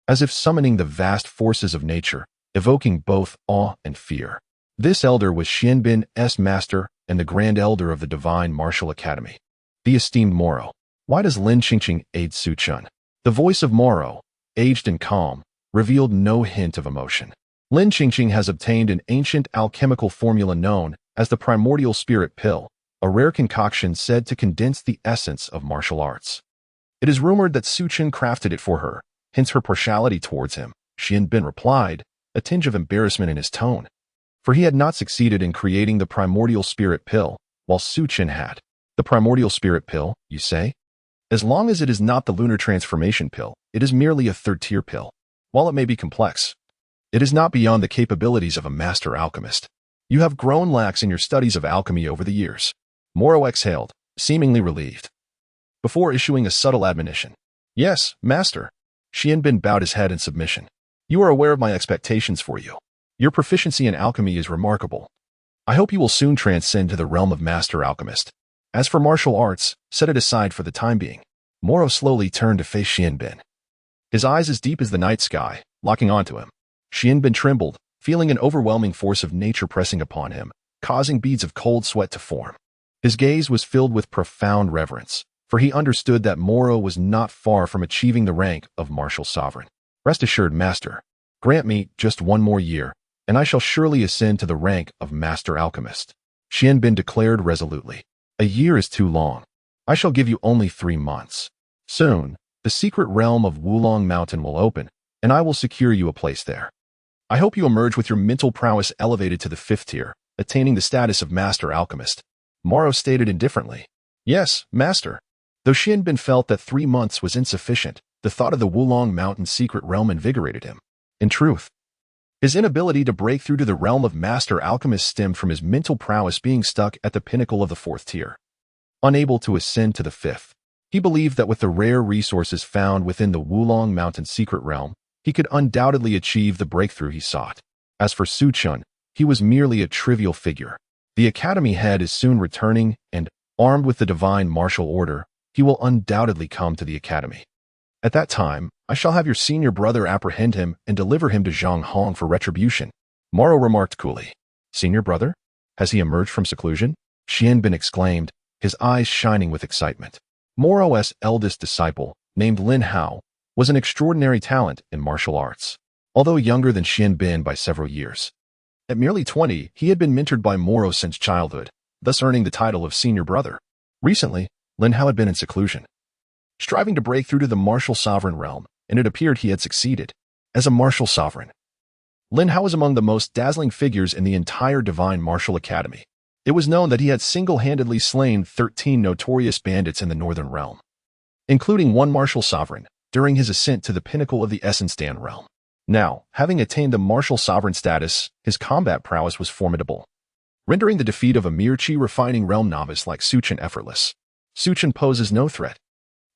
as if summoning the vast forces of nature, evoking both awe and fear. This elder was Xianbin's master and the Grand Elder of the Divine Martial Academy, the esteemed Moro. "Why does Lin Qingqing aid Su Chen?" The voice of Moro, aged and calm, revealed no hint of emotion. "Lin Qingqing has obtained an ancient alchemical formula known as the primordial spirit pill, a rare concoction said to condense the essence of martial arts. It is rumored that Su Chen crafted it for her, hence her partiality towards him," Xianbin replied, a tinge of embarrassment in his tone. For he had not succeeded in creating the primordial spirit pill, while Su Chen had. "The primordial spirit pill, you say? As long as it is not the lunar transformation pill, it is merely a third-tier pill. While it may be complex, it is not beyond the capabilities of a master alchemist. You have grown lax in your studies of alchemy over the years." Moro exhaled, seemingly relieved, before issuing a subtle admonition. "Yes, master." Xianbin bowed his head in submission. "You are aware of my expectations for you. Your proficiency in alchemy is remarkable. I hope you will soon transcend to the realm of master alchemist. As for martial arts, set it aside for the time being." Moro slowly turned to face Xianbin. his eyes as deep as the night sky, locking onto him. Xianbin trembled, feeling an overwhelming force of nature pressing upon him, causing beads of cold sweat to form. His gaze was filled with profound reverence, for he understood that Moro was not far from achieving the rank of martial sovereign. Rest assured, master, grant me just one more year, and I shall surely ascend to the rank of master alchemist. Xianbin declared resolutely. A year is too long. I shall give you only 3 months. Soon, the secret realm of Wulong Mountain will open, and I will secure you a place there. I hope you emerge with your mental prowess elevated to the 5th tier, attaining the status of master alchemist. Moro stated indifferently. Yes, master. Though Xianbin felt that 3 months was insufficient, the thought of the Wulong Mountain secret realm invigorated him. In truth, his inability to break through to the realm of master alchemist stemmed from his mental prowess being stuck at the pinnacle of the 4th tier. Unable to ascend to the 5th, he believed that with the rare resources found within the Wulong Mountain secret realm, he could undoubtedly achieve the breakthrough he sought. As for Su Chen, he was merely a trivial figure. The academy head is soon returning, and, armed with the divine martial order, he will undoubtedly come to the academy. At that time, I shall have your senior brother apprehend him and deliver him to Zhang Hong for retribution. Moro remarked coolly. Senior brother? Has he emerged from seclusion? Xianbin exclaimed, his eyes shining with excitement. Moro's eldest disciple, named Lin Hao, was an extraordinary talent in martial arts, although younger than Xianbin by several years. At merely 20, he had been mentored by Moro since childhood, thus earning the title of senior brother. Recently, Lin Hao had been in seclusion, striving to break through to the martial sovereign realm, and it appeared he had succeeded. As a martial sovereign, Lin Hao was among the most dazzling figures in the entire Divine Martial Academy. It was known that he had single-handedly slain 13 notorious bandits in the Northern Realm, including one martial sovereign, during his ascent to the pinnacle of the Essence Dan realm. Now, having attained the martial sovereign status, his combat prowess was formidable, rendering the defeat of a mere chi-refining realm novice like Su Chen effortless. Su Chen poses no threat.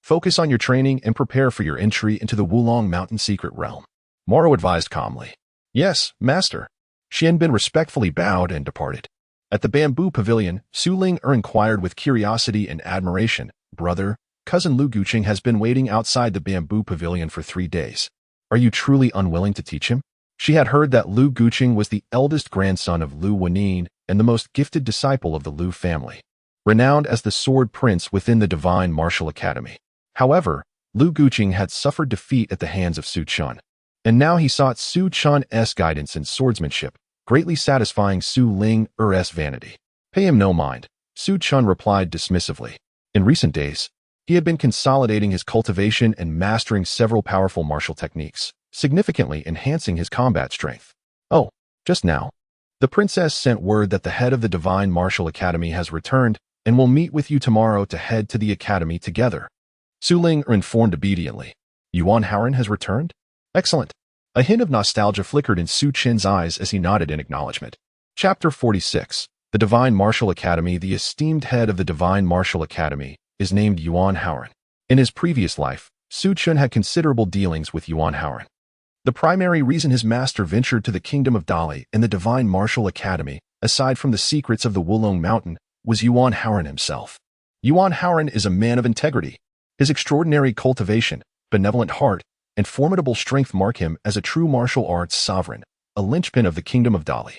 Focus on your training and prepare for your entry into the Wulong Mountain secret realm. Moro advised calmly. Yes, master. Xianbin respectfully bowed and departed. At the bamboo pavilion, Su Ling-er inquired with curiosity and admiration. Brother, cousin Lu Guqing has been waiting outside the bamboo pavilion for 3 days. Are you truly unwilling to teach him? She had heard that Lu Guqing was the eldest grandson of Lu Wenin and the most gifted disciple of the Lu family, renowned as the Sword Prince within the Divine Martial Academy. However, Lu Guqing had suffered defeat at the hands of Su Chen, and now he sought Su Chen's guidance in swordsmanship, greatly satisfying Su Ling-er's vanity. Pay him no mind, Su Chen replied dismissively. In recent days, he had been consolidating his cultivation and mastering several powerful martial techniques, significantly enhancing his combat strength. Oh, just now, the princess sent word that the head of the Divine Martial Academy has returned and will meet with you tomorrow to head to the academy together. Su Ling-er informed obediently. Yuan Haoren has returned? Excellent. A hint of nostalgia flickered in Su Chen's eyes as he nodded in acknowledgement. Chapter 46. The Divine Martial Academy. The esteemed head of the Divine Martial Academy is named Yuan Haoren. In his previous life, Su Chen had considerable dealings with Yuan Haoren. The primary reason his master ventured to the Kingdom of Dali and the Divine Martial Academy, aside from the secrets of the Wulong Mountain, was Yuan Haoren himself. Yuan Haoren is a man of integrity. His extraordinary cultivation, benevolent heart, and formidable strength mark him as a true martial arts sovereign, a linchpin of the Kingdom of Dali.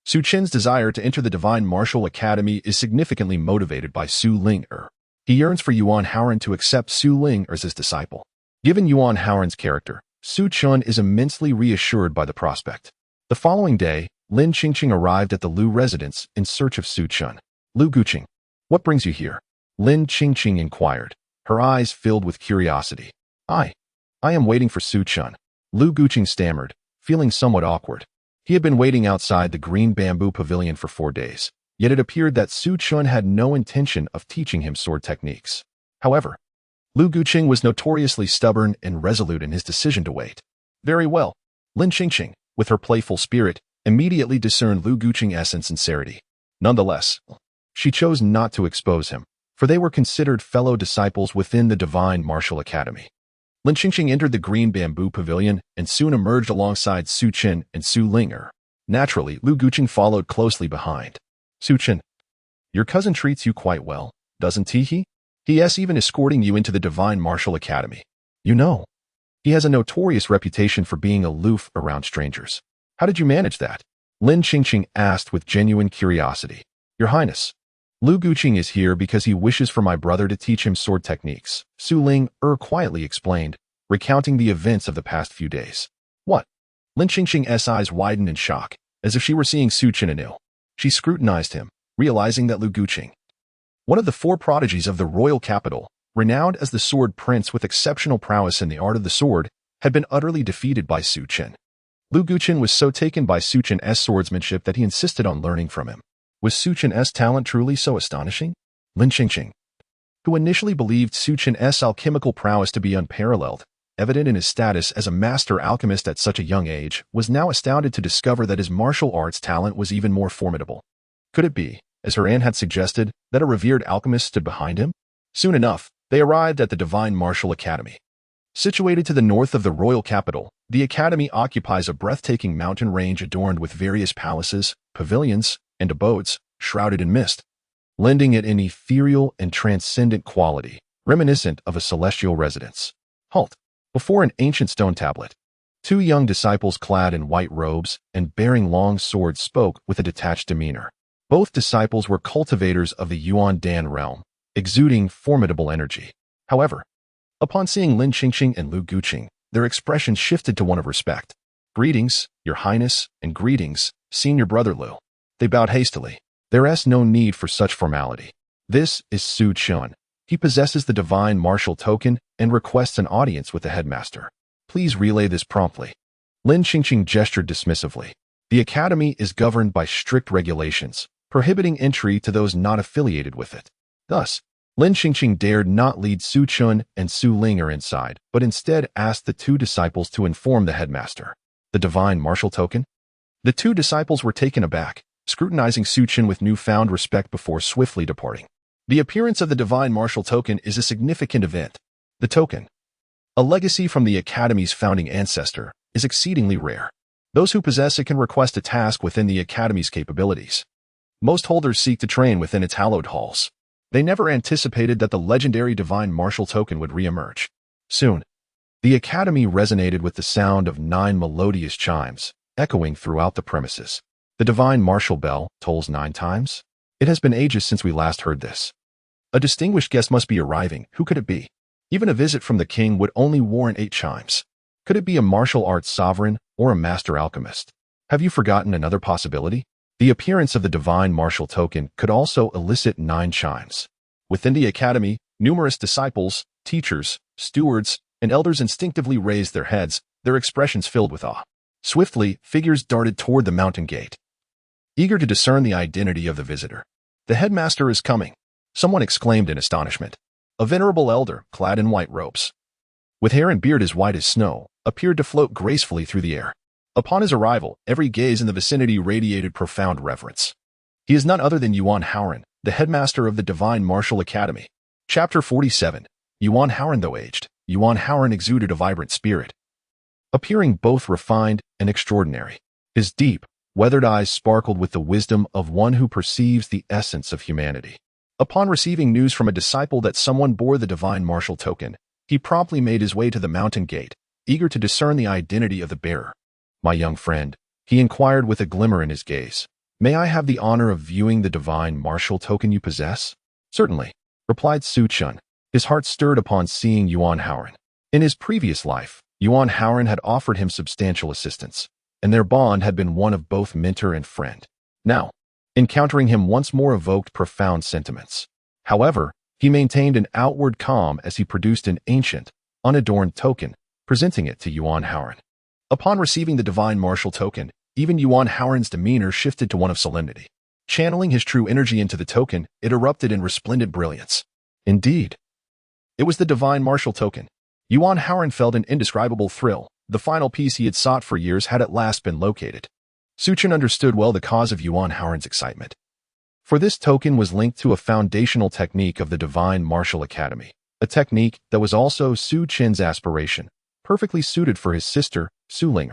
Su Chen's desire to enter the Divine Martial Academy is significantly motivated by Su Ling-er. He yearns for Yuan Haoren to accept Su Ling-er as his disciple. Given Yuan Haoren's character, Su Chen is immensely reassured by the prospect. The following day, Lin Qingqing arrived at the Lu residence in search of Su Chen. Lu Guqing, what brings you here? Lin Qingqing inquired, her eyes filled with curiosity. I am waiting for Su Chen. Lu Guqing stammered, feeling somewhat awkward. He had been waiting outside the green bamboo pavilion for 4 days, yet it appeared that Su Chen had no intention of teaching him sword techniques. However, Lu Guqing was notoriously stubborn and resolute in his decision to wait. Very well. Lin Qingqing, with her playful spirit, immediately discerned Lu Guqing's sincerity. Nonetheless, she chose not to expose him, for they were considered fellow disciples within the Divine Martial Academy. Lin Qingqing entered the green bamboo pavilion and soon emerged alongside Su Chen and Su Ling-er. Naturally, Lu Guqing followed closely behind. Su Chen, your cousin treats you quite well, doesn't he? He is even escorting you into the Divine Martial Academy. You know, He has a notorious reputation for being aloof around strangers. How did you manage that? Lin Qingqing asked with genuine curiosity. Your Highness, Lu Guqing is here because he wishes for my brother to teach him sword techniques, Su Ling quietly explained, recounting the events of the past few days. What? Lin Qingqing's eyes widened in shock, as if she were seeing Su Chen anew. She scrutinized him, realizing that Lu Guqing, one of the 4 prodigies of the royal capital, renowned as the sword prince with exceptional prowess in the art of the sword, had been utterly defeated by Su Chen. Lu Guqing was so taken by Su Chen's swordsmanship that he insisted on learning from him. Was Su Chen's talent truly so astonishing? Lin Qingqing, who initially believed Su Chen's alchemical prowess to be unparalleled, evident in his status as a master alchemist at such a young age, was now astounded to discover that his martial arts talent was even more formidable. Could it be, as her aunt had suggested, that a revered alchemist stood behind him? Soon enough, they arrived at the Divine Martial Academy. Situated to the north of the royal capital, the academy occupies a breathtaking mountain range adorned with various palaces, pavilions, and abodes, shrouded in mist, lending it an ethereal and transcendent quality, reminiscent of a celestial residence. Halt! Before an ancient stone tablet, 2 young disciples clad in white robes and bearing long swords spoke with a detached demeanor. Both disciples were cultivators of the Yuan Dan realm, exuding formidable energy. However, upon seeing Lin Qingqing and Lu Guqing, their expressions shifted to one of respect. Greetings, Your Highness, and greetings, Senior Brother Lu. They bowed hastily. There's no need for such formality. This is Su Chen. He possesses the divine martial token and requests an audience with the headmaster. Please relay this promptly. Lin Qingqing gestured dismissively. The academy is governed by strict regulations, prohibiting entry to those not affiliated with it. Thus, Lin Qingqing dared not lead Su Chen and Su Ling inside, but instead asked the 2 disciples to inform the headmaster. The divine martial token? The 2 disciples were taken aback, scrutinizing Su Chen with newfound respect before swiftly departing. The appearance of the divine martial token is a significant event. The token, a legacy from the academy's founding ancestor, is exceedingly rare. Those who possess it can request a task within the academy's capabilities. Most holders seek to train within its hallowed halls. They never anticipated that the legendary divine martial token would re-emerge. Soon, the academy resonated with the sound of 9 melodious chimes, echoing throughout the premises. The divine martial bell tolls 9 times? It has been ages since we last heard this. A distinguished guest must be arriving. Who could it be? Even a visit from the king would only warrant 8 chimes. Could it be a martial arts sovereign or a master alchemist? Have you forgotten another possibility? The appearance of the divine martial token could also elicit 9 chimes. Within the academy, numerous disciples, teachers, stewards, and elders instinctively raised their heads, their expressions filled with awe. Swiftly, figures darted toward the mountain gate, eager to discern the identity of the visitor. The headmaster is coming, someone exclaimed in astonishment. A venerable elder, clad in white robes, with hair and beard as white as snow, appeared to float gracefully through the air. Upon his arrival, every gaze in the vicinity radiated profound reverence. He is none other than Yuan Haoran, the headmaster of the Divine Martial Academy. Chapter 47. Yuan Haoran. Though aged, Yuan Haoran exuded a vibrant spirit, appearing both refined and extraordinary. His deep, weathered eyes sparkled with the wisdom of one who perceives the essence of humanity. Upon receiving news from a disciple that someone bore the divine martial token, he promptly made his way to the mountain gate, eager to discern the identity of the bearer. My young friend, he inquired with a glimmer in his gaze, may I have the honor of viewing the divine martial token you possess? Certainly, replied Su Chen, his heart stirred upon seeing Yuan Haoran. In his previous life, Yuan Haoran had offered him substantial assistance, and their bond had been one of both mentor and friend. Now, encountering him once more evoked profound sentiments. However, he maintained an outward calm as he produced an ancient, unadorned token, presenting it to Yuan Haoran. Upon receiving the divine martial token, even Yuan Haoran's demeanor shifted to one of solemnity. Channeling his true energy into the token, it erupted in resplendent brilliance. Indeed, it was the divine martial token. Yuan Haoran felt an indescribable thrill. The final piece he had sought for years had at last been located. Su Chen understood well the cause of Yuan Haoran's excitement. For this token was linked to a foundational technique of the Divine Martial Academy, a technique that was also Su Chen's aspiration, perfectly suited for his sister, Su Ling.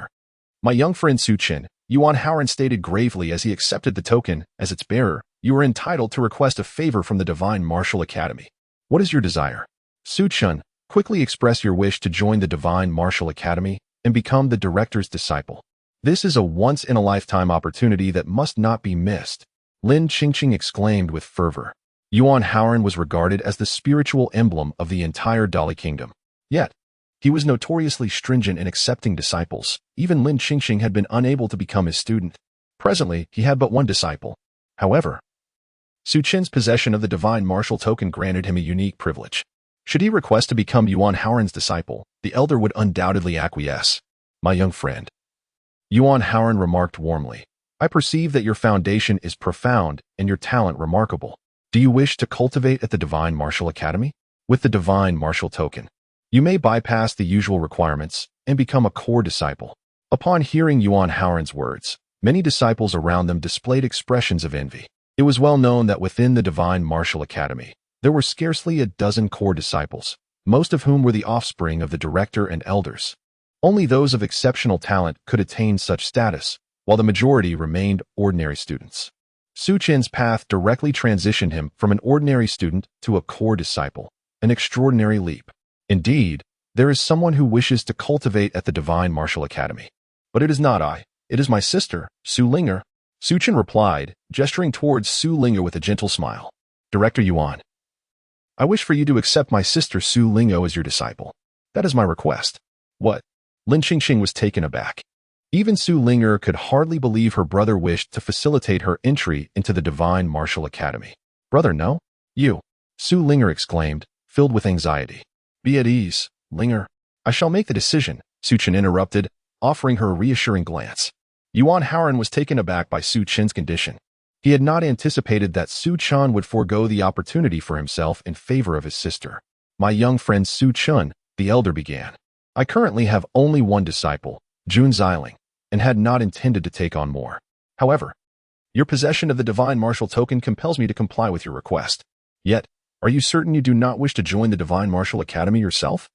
My young friend Su Chen, Yuan Haoran stated gravely as he accepted the token as its bearer, you are entitled to request a favor from the Divine Martial Academy. What is your desire? Su Chen, Quickly express your wish to join the Divine Martial Academy and become the director's disciple. This is a once-in-a-lifetime opportunity that must not be missed, Lin Qingqing exclaimed with fervor. Yuan Haoran was regarded as the spiritual emblem of the entire Dali Kingdom. Yet, he was notoriously stringent in accepting disciples. Even Lin Qingqing had been unable to become his student. Presently, he had but one disciple. However, Su Chen's possession of the Divine Martial Token granted him a unique privilege. Should he request to become Yuan Haoran's disciple, the elder would undoubtedly acquiesce. My young friend, Yuan Haoran remarked warmly, I perceive that your foundation is profound and your talent remarkable. Do you wish to cultivate at the Divine Martial Academy? With the Divine Martial Token, you may bypass the usual requirements and become a core disciple. Upon hearing Yuan Haoran's words, many disciples around them displayed expressions of envy. It was well known that within the Divine Martial Academy, there were scarcely a dozen core disciples, most of whom were the offspring of the director and elders. Only those of exceptional talent could attain such status, while the majority remained ordinary students. Su Chen's path directly transitioned him from an ordinary student to a core disciple, an extraordinary leap. Indeed, there is someone who wishes to cultivate at the Divine Martial Academy. But it is not I, it is my sister, Su Linger. Su Chen replied, gesturing towards Su Linger with a gentle smile. Director Yuan, I wish for you to accept my sister Su Lingo as your disciple. That is my request. What? Lin Qingqing was taken aback. Even Su Linger could hardly believe her brother wished to facilitate her entry into the Divine Martial Academy. Brother, no? You. Su Linger exclaimed, filled with anxiety. Be at ease, Linger. I shall make the decision, Su Chen interrupted, offering her a reassuring glance. Yuan Haoran was taken aback by Su Chen's condition. He had not anticipated that Su Chen would forego the opportunity for himself in favor of his sister. My young friend Su Chen, the elder began. I currently have only one disciple, Jun Xiling, and had not intended to take on more. However, your possession of the Divine Martial Token compels me to comply with your request. Yet, are you certain you do not wish to join the Divine Martial Academy yourself?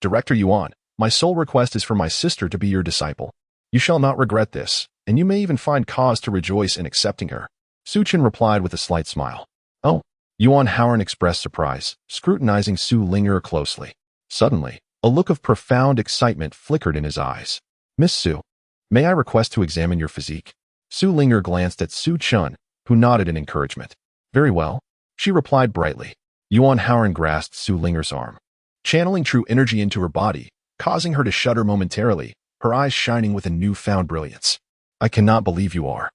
Director Yuan, my sole request is for my sister to be your disciple. You shall not regret this, and you may even find cause to rejoice in accepting her. Su Chen replied with a slight smile. Oh, Yuan Haoran expressed surprise, scrutinizing Su Linger closely. Suddenly, a look of profound excitement flickered in his eyes. Miss Su, may I request to examine your physique? Su Linger glanced at Su Chen, who nodded in encouragement. Very well, she replied brightly. Yuan Haoran grasped Su Linger's arm, channeling true energy into her body, causing her to shudder momentarily, her eyes shining with a newfound brilliance. I cannot believe you are.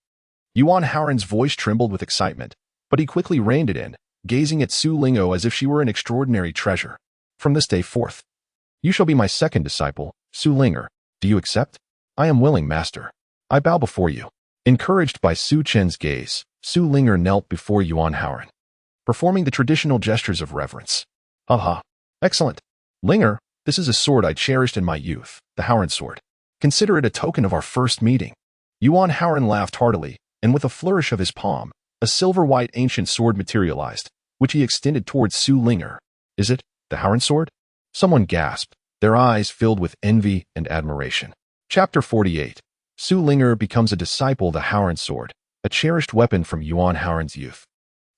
Yuan Haoran's voice trembled with excitement, but he quickly reined it in, gazing at Su Lingo as if she were an extraordinary treasure. From this day forth, you shall be my second disciple, Su Linger. Do you accept? I am willing, master. I bow before you. Encouraged by Su Chen's gaze, Su Linger knelt before Yuan Haoran, performing the traditional gestures of reverence. Aha! Excellent. Linger, this is a sword I cherished in my youth, the Haoran sword. Consider it a token of our first meeting. Yuan Haoran laughed heartily, and with a flourish of his palm, a silver-white ancient sword materialized, which he extended towards Su Linger. Is it the Haoran sword? Someone gasped, their eyes filled with envy and admiration. Chapter 48. Su Linger becomes a disciple. The Haoran sword, a cherished weapon from Yuan Haoran's youth,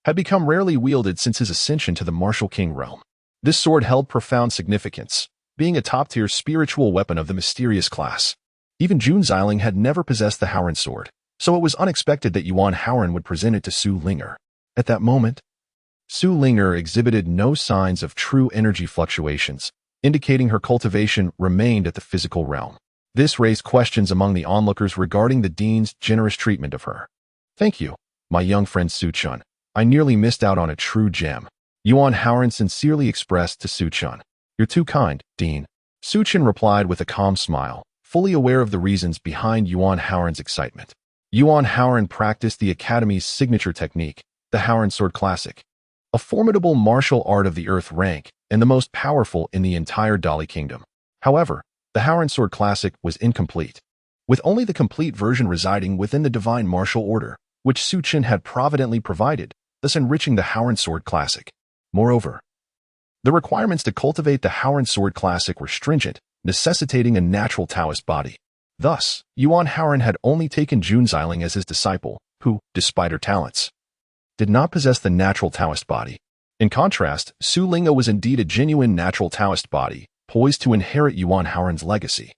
had become rarely wielded since his ascension to the Martial King realm. This sword held profound significance, being a top-tier spiritual weapon of the mysterious class. Even Jun Xiling had never possessed the Haoran sword, so it was unexpected that Yuan Haoran would present it to Su Linger. At that moment, Su Linger exhibited no signs of true energy fluctuations, indicating her cultivation remained at the physical realm. This raised questions among the onlookers regarding the dean's generous treatment of her. Thank you, my young friend Su Chen. I nearly missed out on a true gem. Yuan Haoran sincerely expressed to Su Chen. You're too kind, Dean. Su Chen replied with a calm smile, fully aware of the reasons behind Yuan Haoran's excitement. Yuan Haoran practiced the Academy's signature technique, the Haoran Sword Classic, a formidable martial art of the Earth rank and the most powerful in the entire Dali Kingdom. However, the Haoran Sword Classic was incomplete, with only the complete version residing within the Divine Martial Order, which Su Chen had providently provided, thus enriching the Haoran Sword Classic. Moreover, the requirements to cultivate the Haoran Sword Classic were stringent, necessitating a natural Taoist body. Thus, Yuan Haoran had only taken Jun Xiling as his disciple, who, despite her talents, did not possess the natural Taoist body. In contrast, Su Ling'e was indeed a genuine natural Taoist body, poised to inherit Yuan Haoren's legacy.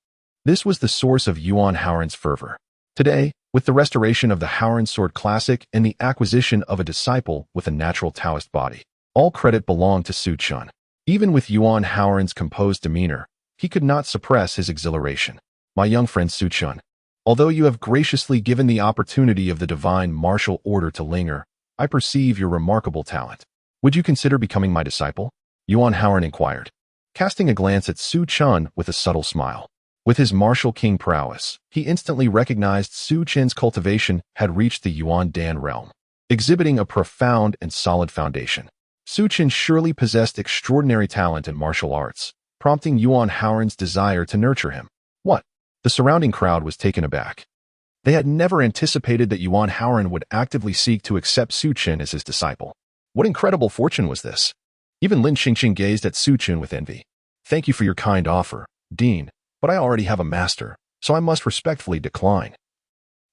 This was the source of Yuan Haoren's fervor. Today, with the restoration of the Haoren Sword Classic and the acquisition of a disciple with a natural Taoist body, all credit belonged to Su Chen. Even with Yuan Haoren's composed demeanor, he could not suppress his exhilaration. My young friend Su Chen, although you have graciously given the opportunity of the divine martial order to Ling'e, I perceive your remarkable talent. Would you consider becoming my disciple? Yuan Haoren inquired, casting a glance at Su Chen with a subtle smile. With his martial king prowess, he instantly recognized Su Chen's cultivation had reached the Yuan Dan realm, exhibiting a profound and solid foundation. Su Chen surely possessed extraordinary talent in martial arts, prompting Yuan Haoren's desire to nurture him. What? The surrounding crowd was taken aback. They had never anticipated that Yuan Haoren would actively seek to accept Su Chen as his disciple. What incredible fortune was this? Even Lin Qingqing gazed at Su Chen with envy. Thank you for your kind offer, Dean, but I already have a master, so I must respectfully decline.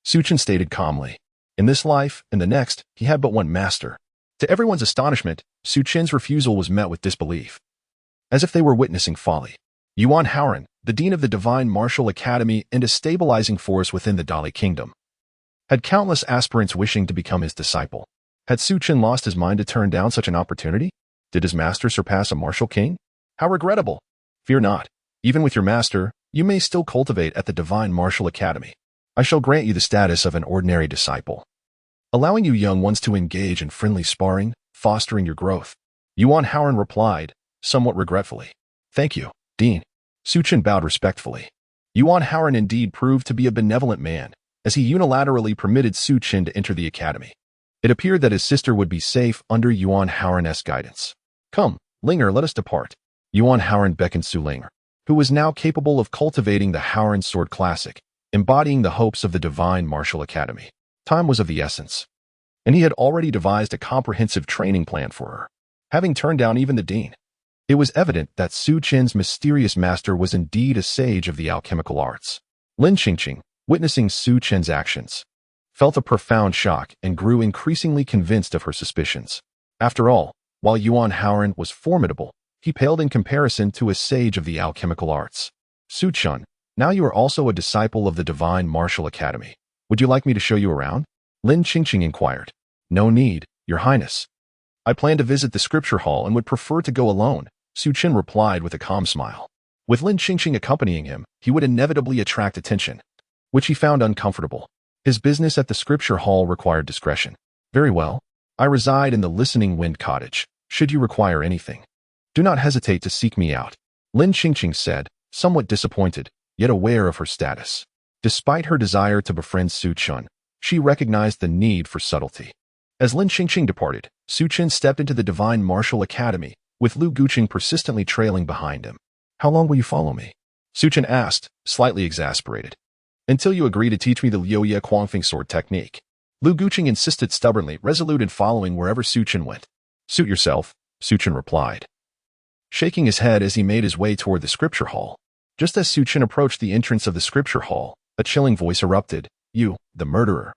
Su Chen stated calmly. In this life and the next, he had but one master. To everyone's astonishment, Su Chen's refusal was met with disbelief, as if they were witnessing folly. Yuan Haoren, the dean of the Divine Martial Academy and a stabilizing force within the Dali Kingdom, had countless aspirants wishing to become his disciple. Had Su Chen lost his mind to turn down such an opportunity? Did his master surpass a martial king? How regrettable! Fear not. Even with your master, you may still cultivate at the Divine Martial Academy. I shall grant you the status of an ordinary disciple, allowing you young ones to engage in friendly sparring, fostering your growth. Yuan Haoren replied, somewhat regretfully. Thank you, Dean. Su Chen bowed respectfully. Yuan Haoren indeed proved to be a benevolent man, as he unilaterally permitted Su Chen to enter the academy. It appeared that his sister would be safe under Yuan Haoren's guidance. Come, Ling'e, let us depart. Yuan Haoren beckoned Su Ling'e, who was now capable of cultivating the Haoren Sword Classic, embodying the hopes of the Divine Martial Academy. Time was of the essence, and he had already devised a comprehensive training plan for her, having turned down even the dean. It was evident that Su Chen's mysterious master was indeed a sage of the alchemical arts. Lin Qingqing, witnessing Su Chen's actions, felt a profound shock and grew increasingly convinced of her suspicions. After all, while Yuan Haoren was formidable, he paled in comparison to a sage of the alchemical arts. Su Chen, now you are also a disciple of the Divine Martial Academy. Would you like me to show you around? Lin Qingqing inquired. No need, Your Highness. I plan to visit the scripture hall and would prefer to go alone, Su Chen replied with a calm smile. With Lin Qingqing accompanying him, he would inevitably attract attention, which he found uncomfortable. His business at the scripture hall required discretion. Very well. I reside in the Listening Wind Cottage. Should you require anything, do not hesitate to seek me out, Lin Qingqing said, somewhat disappointed, yet aware of her status. Despite her desire to befriend Su Chen, she recognized the need for subtlety. As Lin Qingqing departed, Su Chen stepped into the Divine Martial Academy, with Lu Guqing persistently trailing behind him. How long will you follow me? Su Chen asked, slightly exasperated. Until you agree to teach me the Liu Ye Quangfeng sword technique. Lu Guqing insisted stubbornly, resolute in following wherever Su Chen went. Suit yourself, Su Chen replied, shaking his head as he made his way toward the scripture hall. Just as Su Chen approached the entrance of the scripture hall, a chilling voice erupted. You, the murderer,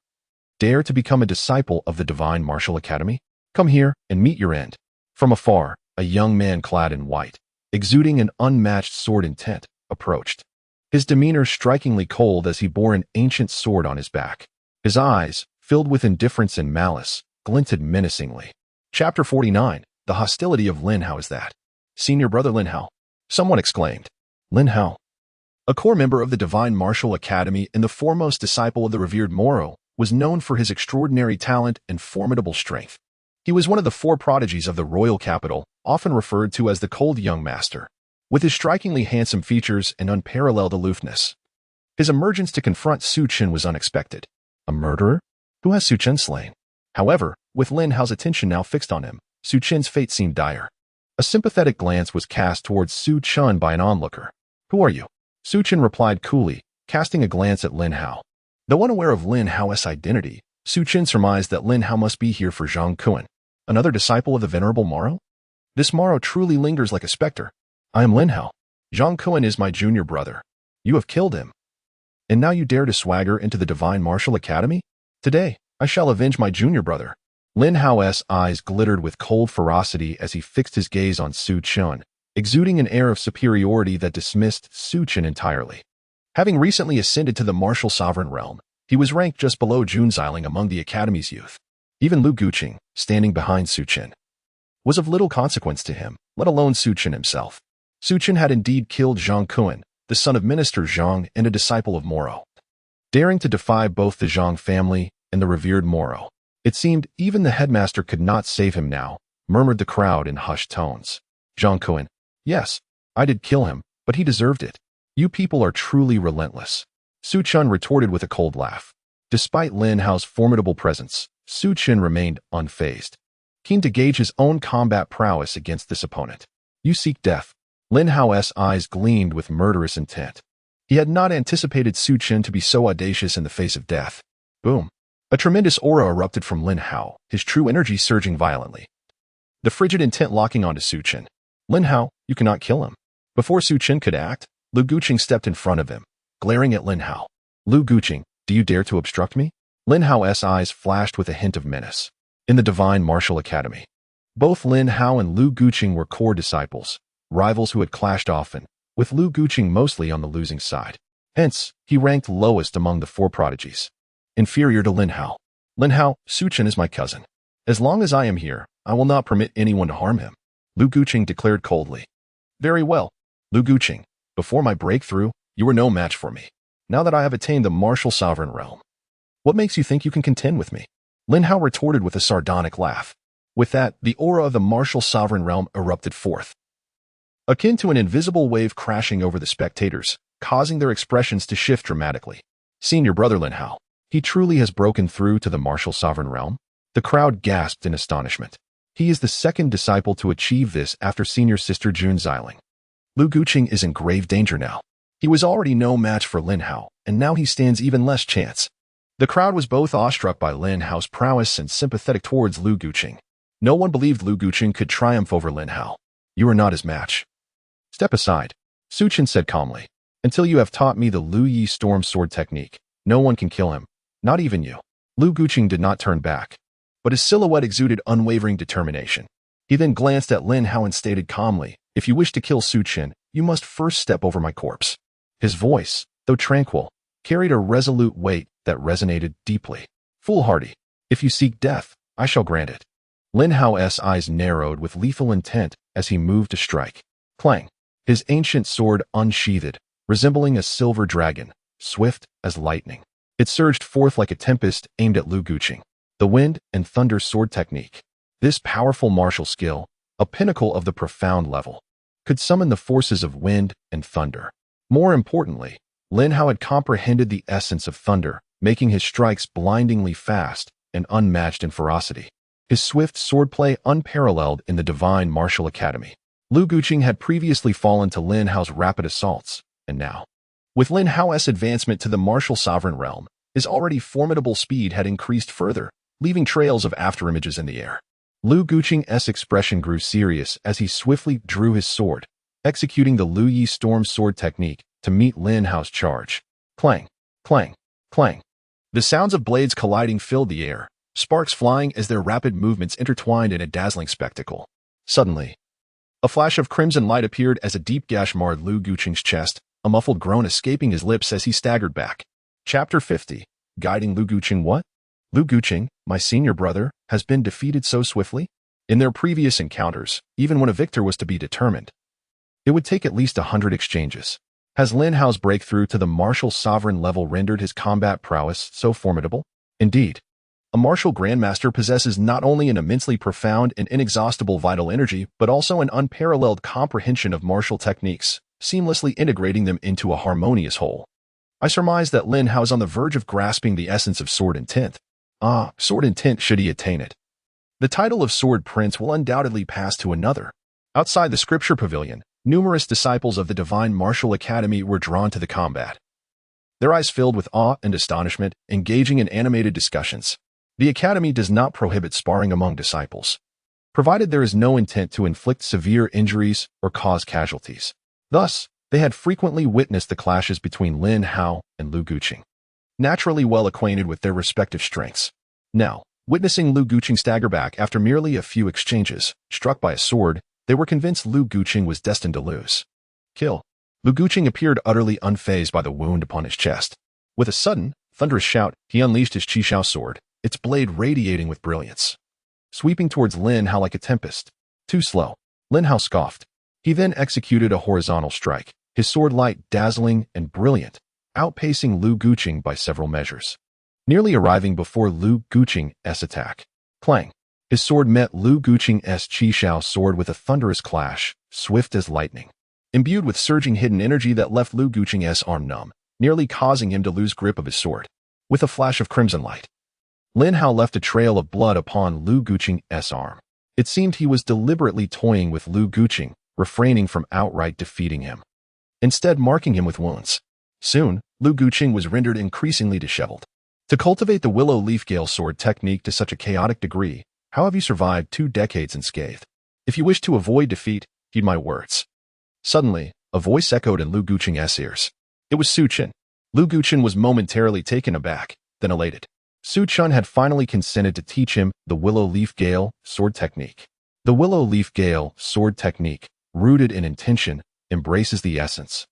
dare to become a disciple of the Divine Martial Academy? Come here and meet your end. From afar, a young man clad in white, exuding an unmatched sword intent, approached. His demeanor strikingly cold as he bore an ancient sword on his back. His eyes, filled with indifference and malice, glinted menacingly. Chapter 49, The Hostility of Lin Hao is that. Senior brother Lin Hao, someone exclaimed. Lin Hao, a core member of the Divine Martial Academy and the foremost disciple of the revered Moro, was known for his extraordinary talent and formidable strength. He was one of the four prodigies of the royal capital, often referred to as the Cold Young Master. With his strikingly handsome features and unparalleled aloofness, his emergence to confront Su Chen was unexpected. A murderer? Who has Su Chen slain? However, with Lin Hao's attention now fixed on him, Su Chen's fate seemed dire. A sympathetic glance was cast towards Su Chen by an onlooker. Who are you? Su Chen replied coolly, casting a glance at Lin Hao. Though unaware of Lin Hao's identity, Su Chen surmised that Lin Hao must be here for Zhang Kuan, another disciple of the venerable Moro. This Moro truly lingers like a specter. I am Lin Hao. Zhang Kuan is my junior brother. You have killed him. And now you dare to swagger into the Divine Martial Academy? Today, I shall avenge my junior brother. Lin Hao's eyes glittered with cold ferocity as he fixed his gaze on Su Chen, exuding an air of superiority that dismissed Su Chen entirely. Having recently ascended to the martial sovereign realm, he was ranked just below Junxiling among the academy's youth. Even Lu Guqing, standing behind Su Chen, was of little consequence to him, let alone Su Chen himself. Su Chen had indeed killed Zhang Kuan, the son of Minister Zhang and a disciple of Moro. Daring to defy both the Zhang family and the revered Moro, it seemed even the headmaster could not save him now, murmured the crowd in hushed tones. Zhang Kuan, yes, I did kill him, but he deserved it. You people are truly relentless. Su Chen retorted with a cold laugh. Despite Lin Hao's formidable presence, Su Chen remained unfazed, keen to gauge his own combat prowess against this opponent. You seek death. Lin Hao's eyes gleamed with murderous intent. He had not anticipated Su Chen to be so audacious in the face of death. Boom. A tremendous aura erupted from Lin Hao, his true energy surging violently. The frigid intent locking onto Su Chen. Lin Hao, you cannot kill him. Before Su Chen could act, Lu Guqing stepped in front of him, glaring at Lin Hao. Lu Guqing, do you dare to obstruct me? Lin Hao's eyes flashed with a hint of menace. In the Divine Martial Academy, both Lin Hao and Lu Guqing were core disciples, rivals who had clashed often, with Lu Guqing mostly on the losing side. Hence, he ranked lowest among the 4 prodigies. Inferior to Lin Hao. Lin Hao, Su Chen is my cousin. As long as I am here, I will not permit anyone to harm him, Lu Guqing declared coldly. Very well, Lu Guqing. Before my breakthrough, you were no match for me. Now that I have attained the martial sovereign realm, what makes you think you can contend with me? Lin Hao retorted with a sardonic laugh. With that, the aura of the martial sovereign realm erupted forth, akin to an invisible wave crashing over the spectators, causing their expressions to shift dramatically. Senior brother Lin Hao, he truly has broken through to the martial sovereign realm? The crowd gasped in astonishment. He is the second disciple to achieve this after senior sister Junxiling. Lu Guqing is in grave danger now. He was already no match for Lin Hao, and now he stands even less chance. The crowd was both awestruck by Lin Hao's prowess and sympathetic towards Lu Guqing. No one believed Lu Guqing could triumph over Lin Hao. You are not his match. Step aside, Su Chen said calmly. Until you have taught me the Lu Yi Storm Sword technique, no one can kill him, not even you. Lu Guqing did not turn back, but his silhouette exuded unwavering determination. He then glanced at Lin Hao and stated calmly, if you wish to kill Su Chen, you must first step over my corpse. His voice, though tranquil, carried a resolute weight that resonated deeply. Foolhardy, if you seek death, I shall grant it. Lin Hao's eyes narrowed with lethal intent as he moved to strike. Clang. His ancient sword unsheathed, resembling a silver dragon, swift as lightning. It surged forth like a tempest aimed at Lu Guqing. The wind and thunder sword technique. This powerful martial skill, a pinnacle of the profound level, could summon the forces of wind and thunder. More importantly, Lin Hao had comprehended the essence of thunder, making his strikes blindingly fast and unmatched in ferocity. His swift swordplay unparalleled in the Divine Martial Academy. Lu Guqing had previously fallen to Lin Hao's rapid assaults, and now, with Lin Hao's advancement to the martial sovereign realm, his already formidable speed had increased further, leaving trails of afterimages in the air. Lu Guqing's expression grew serious as he swiftly drew his sword, executing the Lu Yi Storm Sword technique to meet Lin Hao's charge. Clang, clang, clang. The sounds of blades colliding filled the air, sparks flying as their rapid movements intertwined in a dazzling spectacle. Suddenly, a flash of crimson light appeared as a deep gash marred Lu Guqing's chest, a muffled groan escaping his lips as he staggered back. Chapter 50. Guiding Lu Guqing. What? Lu Guqing, my senior brother, has been defeated so swiftly? In their previous encounters, even when a victor was to be determined, it would take at least 100 exchanges. Has Lin Hao's breakthrough to the martial sovereign level rendered his combat prowess so formidable? Indeed, a martial grandmaster possesses not only an immensely profound and inexhaustible vital energy, but also an unparalleled comprehension of martial techniques, seamlessly integrating them into a harmonious whole. I surmise that Lin Hao is on the verge of grasping the essence of sword intent. Sword intent should he attain it. The title of Sword Prince will undoubtedly pass to another. Outside the scripture pavilion, numerous disciples of the Divine Martial Academy were drawn to the combat. Their eyes filled with awe and astonishment, engaging in animated discussions. The Academy does not prohibit sparring among disciples, provided there is no intent to inflict severe injuries or cause casualties. Thus, they had frequently witnessed the clashes between Lin Hao and Lu Guqing, naturally well acquainted with their respective strengths. Now, Witnessing Lu Guqing stagger back after merely a few exchanges, struck by a sword, they were convinced Lu Guqing was destined to lose. Kill. Lu Guqing appeared utterly unfazed by the wound upon his chest. With a sudden, thunderous shout, he unleashed his Qishao sword, its blade radiating with brilliance. Sweeping towards Lin Hao like a tempest. Too slow. Lin Hao scoffed. He then executed a horizontal strike, his sword light dazzling and brilliant, outpacing Lu Guqing by several measures. Nearly arriving before Lu Guqing's attack. Clang. His sword met Lu Guqing's Qishao sword with a thunderous clash, swift as lightning. Imbued with surging hidden energy that left Lu Guqing's arm numb, nearly causing him to lose grip of his sword. With a flash of crimson light, Lin Hao left a trail of blood upon Lu Guqing's arm. It seemed he was deliberately toying with Lu Guqing, refraining from outright defeating him, instead marking him with wounds. Soon, Lu Guqing was rendered increasingly disheveled. To cultivate the willow leaf gale sword technique to such a chaotic degree, how have you survived 2 decades unscathed? If you wish to avoid defeat, heed my words. Suddenly, a voice echoed in Lu Guqing's ears. It was Su Chen. Lu Guqing was momentarily taken aback, then elated. Su Chen had finally consented to teach him the willow leaf gale sword technique. The willow leaf gale sword technique, rooted in intention, embraces the essence,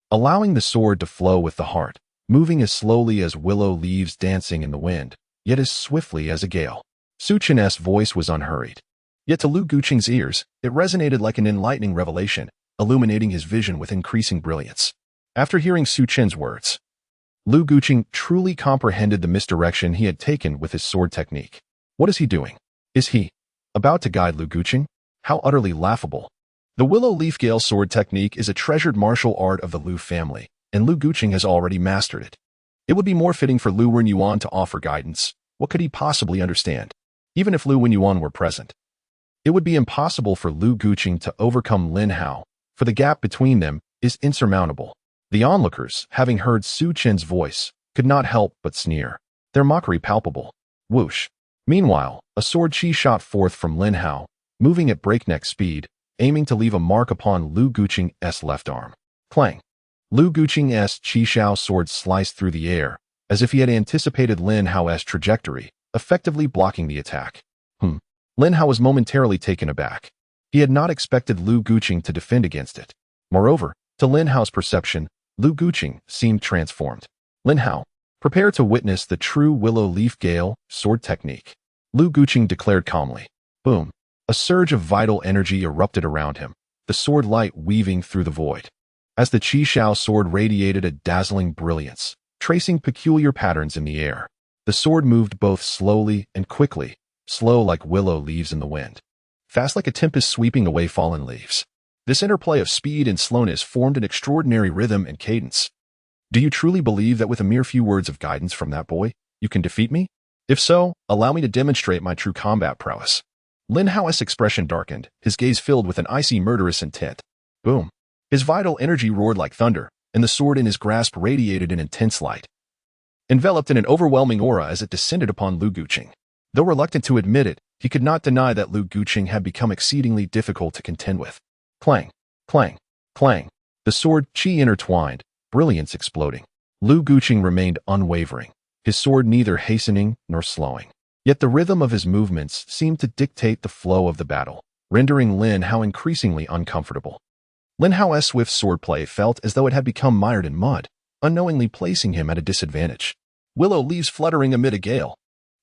allowing the sword to flow with the heart, moving as slowly as willow leaves dancing in the wind, yet as swiftly as a gale. Su Chen's voice was unhurried. Yet to Lu Guqing's ears, it resonated like an enlightening revelation, illuminating his vision with increasing brilliance. After hearing Su Chen's words, Lu Guqing truly comprehended the misdirection he had taken with his sword technique. What is he doing? Is he about to guide Lu Guqing? How utterly laughable. The willow leaf gale sword technique is a treasured martial art of the Lu family, and Lu Guqing has already mastered it. It would be more fitting for Lu Wenyuan to offer guidance. What could he possibly understand? Even if Lu Wenyuan were present, it would be impossible for Lu Guqing to overcome Lin Hao, for the gap between them is insurmountable. The onlookers, having heard Su Chen's voice, could not help but sneer, their mockery palpable. Whoosh. Meanwhile, a sword chi shot forth from Lin Hao, moving at breakneck speed, aiming to leave a mark upon Lu Guqing's left arm. Clang. Lu Guqing's Qishao sword sliced through the air, as if he had anticipated Lin Hao's trajectory, effectively blocking the attack. Lin Hao was momentarily taken aback. He had not expected Lu Guqing to defend against it. Moreover, to Lin Hao's perception, Lu Guqing seemed transformed. Lin Hao, prepare to witness the true willow leaf gale sword technique. Lu Guqing declared calmly. Boom. A surge of vital energy erupted around him, the sword light weaving through the void. As the Qishao sword radiated a dazzling brilliance, tracing peculiar patterns in the air. The sword moved both slowly and quickly, slow like willow leaves in the wind, fast like a tempest sweeping away fallen leaves. This interplay of speed and slowness formed an extraordinary rhythm and cadence. Do you truly believe that with a mere few words of guidance from that boy, you can defeat me? If so, allow me to demonstrate my true combat prowess. Lin Hao's expression darkened, his gaze filled with an icy murderous intent. Boom. His vital energy roared like thunder, and the sword in his grasp radiated an intense light, enveloped in an overwhelming aura as it descended upon Lu Guqing. Though reluctant to admit it, he could not deny that Lu Guqing had become exceedingly difficult to contend with. Clang, clang, clang. The sword chi intertwined, brilliance exploding. Lu Guqing remained unwavering, his sword neither hastening nor slowing. Yet the rhythm of his movements seemed to dictate the flow of the battle, rendering Lin Hao increasingly uncomfortable. Lin Hao's swift swordplay felt as though it had become mired in mud, unknowingly placing him at a disadvantage. Willow leaves fluttering amid a gale.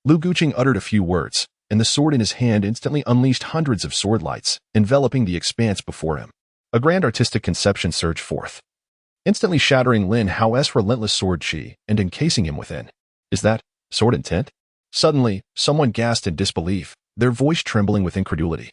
Lu Guqing uttered a few words, and the sword in his hand instantly unleashed hundreds of sword lights, enveloping the expanse before him. A grand artistic conception surged forth, instantly shattering Lin Hao's relentless sword chi and encasing him within. Is that sword intent? Suddenly, someone gasped in disbelief, their voice trembling with incredulity.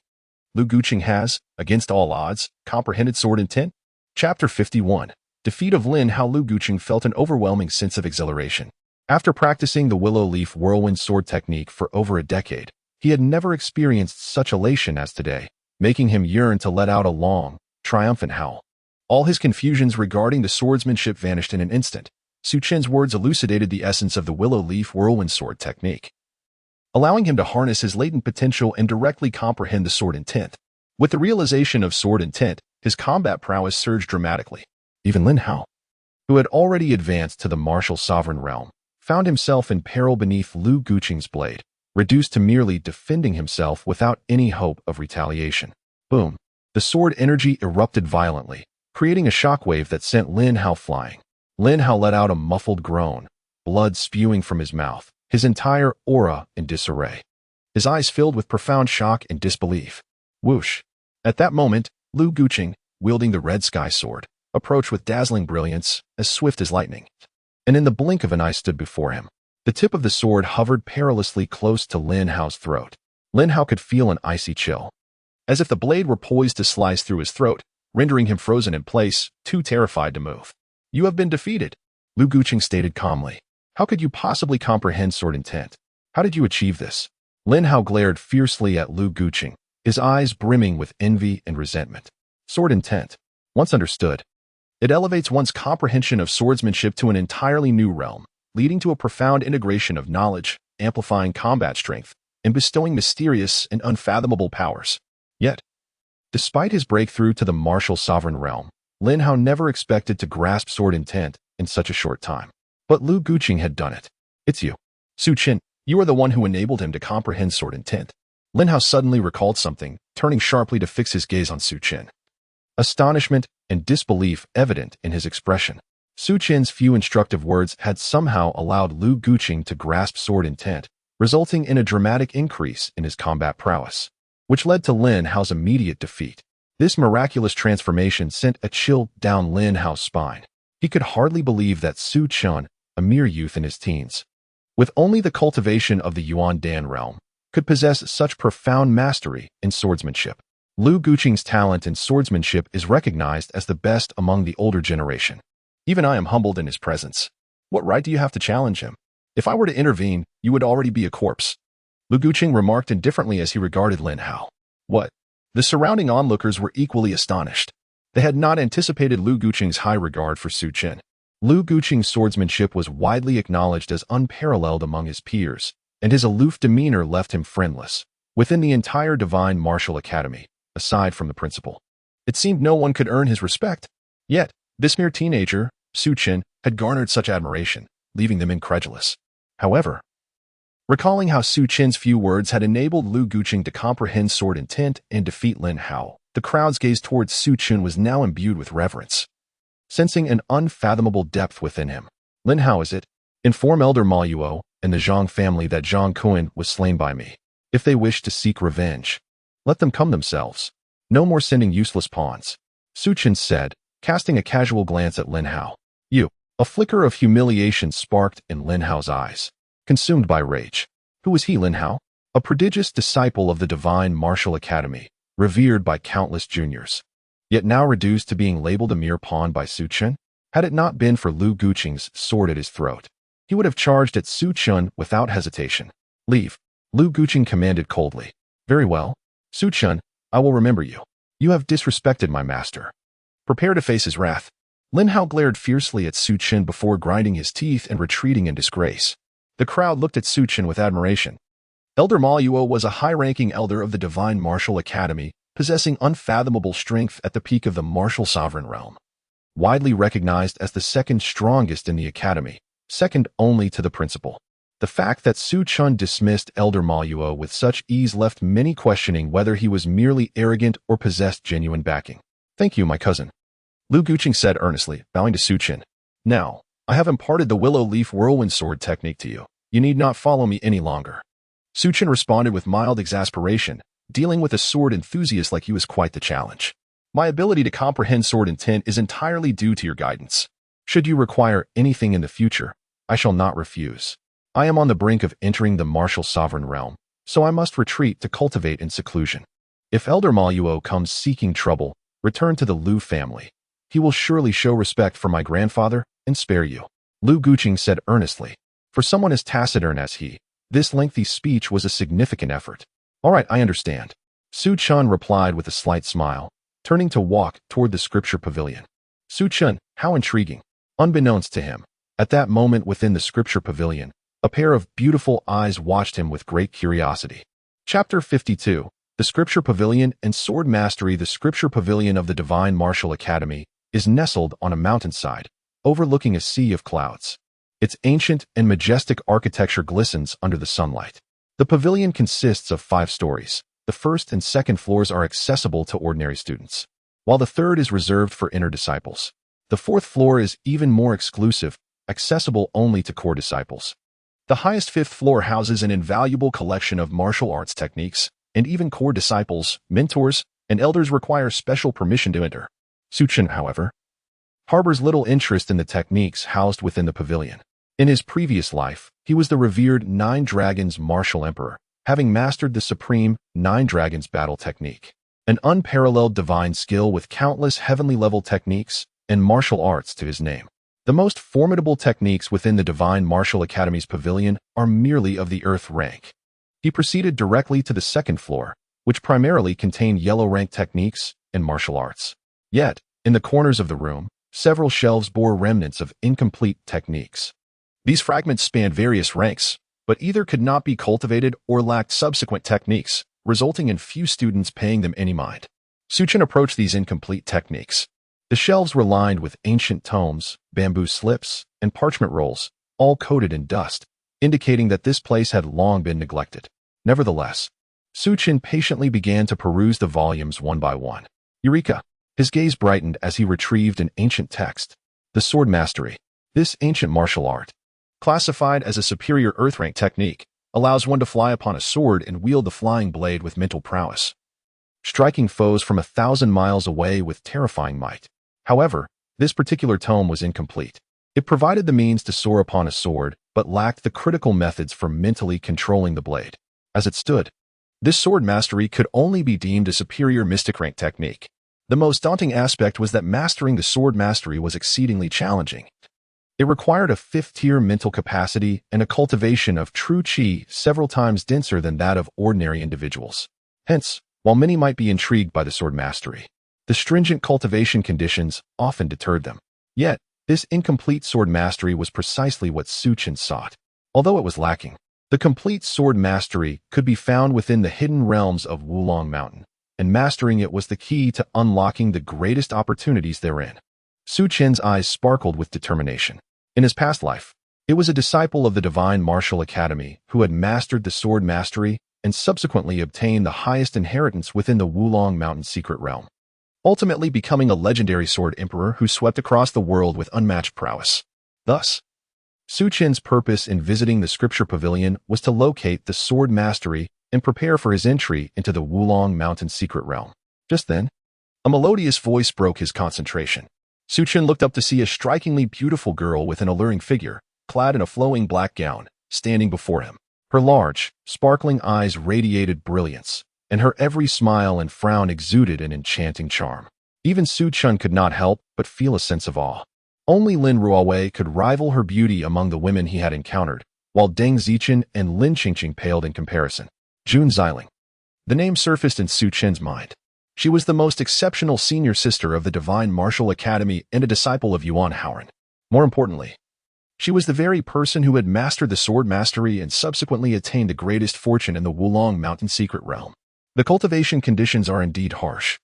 Lu Guqing has, against all odds, comprehended sword intent? Chapter 51. Defeat of Lin Hao. Lu Guqing felt an overwhelming sense of exhilaration. After practicing the willow leaf whirlwind sword technique for over a decade, he had never experienced such elation as today, making him yearn to let out a long, triumphant howl. All his confusions regarding the swordsmanship vanished in an instant. Su Chen's words elucidated the essence of the willow leaf whirlwind sword technique, allowing him to harness his latent potential and directly comprehend the sword intent. With the realization of sword intent, his combat prowess surged dramatically. Even Lin Hao, who had already advanced to the martial sovereign realm, found himself in peril beneath Lu Guqing's blade. reduced to merely defending himself without any hope of retaliation. Boom! The sword energy erupted violently, creating a shockwave that sent Lin Hao flying. Lin Hao let out a muffled groan, blood spewing from his mouth, his entire aura in disarray. His eyes filled with profound shock and disbelief. Whoosh! At that moment, Lu Guqing, wielding the red sky sword, approached with dazzling brilliance, as swift as lightning. And in the blink of an eye stood before him. The tip of the sword hovered perilously close to Lin Hao's throat. Lin Hao could feel an icy chill, as if the blade were poised to slice through his throat, rendering him frozen in place, too terrified to move. "You have been defeated," Lu Guqing stated calmly. "How could you possibly comprehend sword intent? How did you achieve this?" Lin Hao glared fiercely at Lu Guqing, his eyes brimming with envy and resentment. Sword intent. Once understood, it elevates one's comprehension of swordsmanship to an entirely new realm, leading to a profound integration of knowledge, amplifying combat strength, and bestowing mysterious and unfathomable powers. Yet, despite his breakthrough to the martial sovereign realm, Lin Hao never expected to grasp sword intent in such a short time. But Lu Guqing had done it. "It's you, Su Chen. You are the one who enabled him to comprehend sword intent." Lin Hao suddenly recalled something, turning sharply to fix his gaze on Su Chen. Astonishment and disbelief evident in his expression. Su Chen's few instructive words had somehow allowed Lu Guqing to grasp sword intent, resulting in a dramatic increase in his combat prowess, which led to Lin Hao's immediate defeat. This miraculous transformation sent a chill down Lin Hao's spine. He could hardly believe that Su Chen, a mere youth in his teens, with only the cultivation of the Yuan Dan realm, could possess such profound mastery in swordsmanship. Lu Guqing's talent in swordsmanship is recognized as the best among the older generation. Even I am humbled in his presence. What right do you have to challenge him? If I were to intervene, you would already be a corpse." Lu Guqing remarked indifferently as he regarded Lin Hao. What? The surrounding onlookers were equally astonished. They had not anticipated Lu Guqing's high regard for Su Chen. Lu Guqing's swordsmanship was widely acknowledged as unparalleled among his peers, and his aloof demeanor left him friendless within the entire Divine Martial Academy, aside from the principal. It seemed no one could earn his respect. Yet, this mere teenager, Su Chen, had garnered such admiration, leaving them incredulous. However, recalling how Su Chen's few words had enabled Lu Guqing to comprehend sword intent and defeat Lin Hao, the crowd's gaze towards Su Chen was now imbued with reverence. Sensing an unfathomable depth within him. "Lin Hao, is it? Inform Elder Ma Yuo and the Zhang family that Zhang Kuan was slain by me. If they wish to seek revenge, let them come themselves. No more sending useless pawns," Su Chen said, casting a casual glance at Lin Hao. "You." A flicker of humiliation sparked in Lin Hao's eyes, consumed by rage. Who was he, Lin Hao? A prodigious disciple of the Divine Martial Academy, revered by countless juniors, yet now reduced to being labeled a mere pawn by Su Chen? Had it not been for Lu Guqing's sword at his throat, he would have charged at Su Chen without hesitation. "Leave," Lu Guqing commanded coldly. "Very well, Su Chen, I will remember you. You have disrespected my master. Prepare to face his wrath." Lin Hao glared fiercely at Su Chen before grinding his teeth and retreating in disgrace. The crowd looked at Su Chen with admiration. Elder Ma Yuo was a high-ranking elder of the Divine Martial Academy, possessing unfathomable strength at the peak of the martial sovereign realm. Widely recognized as the second strongest in the academy, second only to the principal. The fact that Su Chen dismissed Elder Ma Yuo with such ease left many questioning whether he was merely arrogant or possessed genuine backing. "Thank you, my cousin," Lu Guqing said earnestly, bowing to Su Chen. "Now, I have imparted the willow leaf whirlwind sword technique to you. You need not follow me any longer." Su Chen responded with mild exasperation. Dealing with a sword enthusiast like you is quite the challenge. "My ability to comprehend sword intent is entirely due to your guidance. Should you require anything in the future, I shall not refuse. I am on the brink of entering the martial sovereign realm, so I must retreat to cultivate in seclusion. If Elder Ma Yuo comes seeking trouble, return to the Lu family. He will surely show respect for my grandfather and spare you," Lu Guqing said earnestly. For someone as taciturn as he, this lengthy speech was a significant effort. "All right, I understand," Su Chen replied with a slight smile, turning to walk toward the scripture pavilion. Su Chen, how intriguing. Unbeknownst to him, at that moment within the scripture pavilion, a pair of beautiful eyes watched him with great curiosity. Chapter 52, The Scripture Pavilion and Sword Mastery. The Scripture Pavilion of the Divine Martial Academy is nestled on a mountainside, overlooking a sea of clouds. Its ancient and majestic architecture glistens under the sunlight. The pavilion consists of 5 stories. The first and second floors are accessible to ordinary students, while the third is reserved for inner disciples. The fourth floor is even more exclusive, accessible only to core disciples. The highest fifth floor houses an invaluable collection of martial arts techniques, and even core disciples, mentors, and elders require special permission to enter. Su Chen, however, harbors little interest in the techniques housed within the pavilion. In his previous life, he was the revered Nine Dragons Martial Emperor, having mastered the supreme Nine Dragons battle technique, an unparalleled divine skill with countless heavenly-level techniques and martial arts to his name. The most formidable techniques within the Divine Martial Academy's pavilion are merely of the earth rank. He proceeded directly to the second floor, which primarily contained yellow rank techniques and martial arts. Yet, in the corners of the room, several shelves bore remnants of incomplete techniques. These fragments spanned various ranks, but either could not be cultivated or lacked subsequent techniques, resulting in few students paying them any mind. Su Chen approached these incomplete techniques. The shelves were lined with ancient tomes, bamboo slips, and parchment rolls, all coated in dust, indicating that this place had long been neglected. Nevertheless, Su Chen patiently began to peruse the volumes one by one. Eureka! His gaze brightened as he retrieved an ancient text. The Sword Mastery. This ancient martial art, classified as a superior earth-rank technique, allows one to fly upon a sword and wield the flying blade with mental prowess, striking foes from 1,000 miles away with terrifying might. However, this particular tome was incomplete. It provided the means to soar upon a sword, but lacked the critical methods for mentally controlling the blade. As it stood, this sword mastery could only be deemed a superior mystic rank technique. The most daunting aspect was that mastering the sword mastery was exceedingly challenging. It required a 5th-tier mental capacity and a cultivation of true qi several times denser than that of ordinary individuals. Hence, while many might be intrigued by the sword mastery, the stringent cultivation conditions often deterred them. Yet, this incomplete sword mastery was precisely what Su Chen sought. Although it was lacking, the complete sword mastery could be found within the hidden realms of Wulong Mountain, and mastering it was the key to unlocking the greatest opportunities therein. Su Chen's eyes sparkled with determination. In his past life, it was a disciple of the Divine Martial Academy who had mastered the sword mastery and subsequently obtained the highest inheritance within the Wulong Mountain secret realm, ultimately becoming a legendary sword emperor who swept across the world with unmatched prowess. Thus, Su Chen's purpose in visiting the scripture pavilion was to locate the sword mastery and prepare for his entry into the Wulong Mountain secret realm. Just then, a melodious voice broke his concentration. Su Chen looked up to see a strikingly beautiful girl with an alluring figure, clad in a flowing black gown, standing before him. Her large, sparkling eyes radiated brilliance, and her every smile and frown exuded an enchanting charm. Even Su Chen could not help but feel a sense of awe. Only Lin Ruowei could rival her beauty among the women he had encountered, while Deng Zichen and Lin Qingqing paled in comparison. Jun Xiling. The name surfaced in Su Chen's mind. She was the most exceptional senior sister of the Divine Martial Academy and a disciple of Yuan Haoran. More importantly, she was the very person who had mastered the sword mastery and subsequently attained the greatest fortune in the Wulong Mountain secret realm. The cultivation conditions are indeed harsh,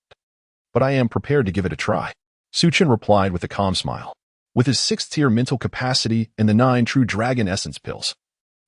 but I am prepared to give it a try. Su Chen replied with a calm smile. With his 6th-tier mental capacity and the 9 true dragon essence pills,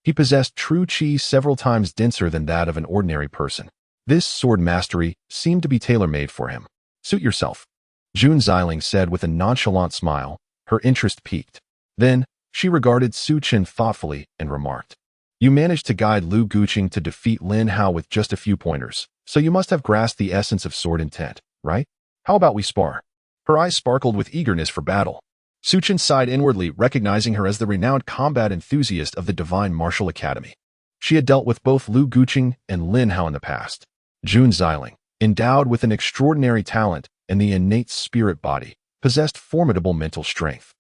he possessed true qi several times denser than that of an ordinary person. This sword mastery seemed to be tailor-made for him. Suit yourself, Jun Xiling said with a nonchalant smile, her interest piqued. Then, she regarded Su Chen thoughtfully and remarked, "You managed to guide Lu Guqing to defeat Lin Hao with just a few pointers, so you must have grasped the essence of sword intent, right? How about we spar?" Her eyes sparkled with eagerness for battle. Su Chen sighed inwardly, recognizing her as the renowned combat enthusiast of the Divine Martial Academy. She had dealt with both Lu Guqing and Lin Hao in the past. Jun Xiling, endowed with an extraordinary talent and the innate spirit body, possessed formidable mental strength,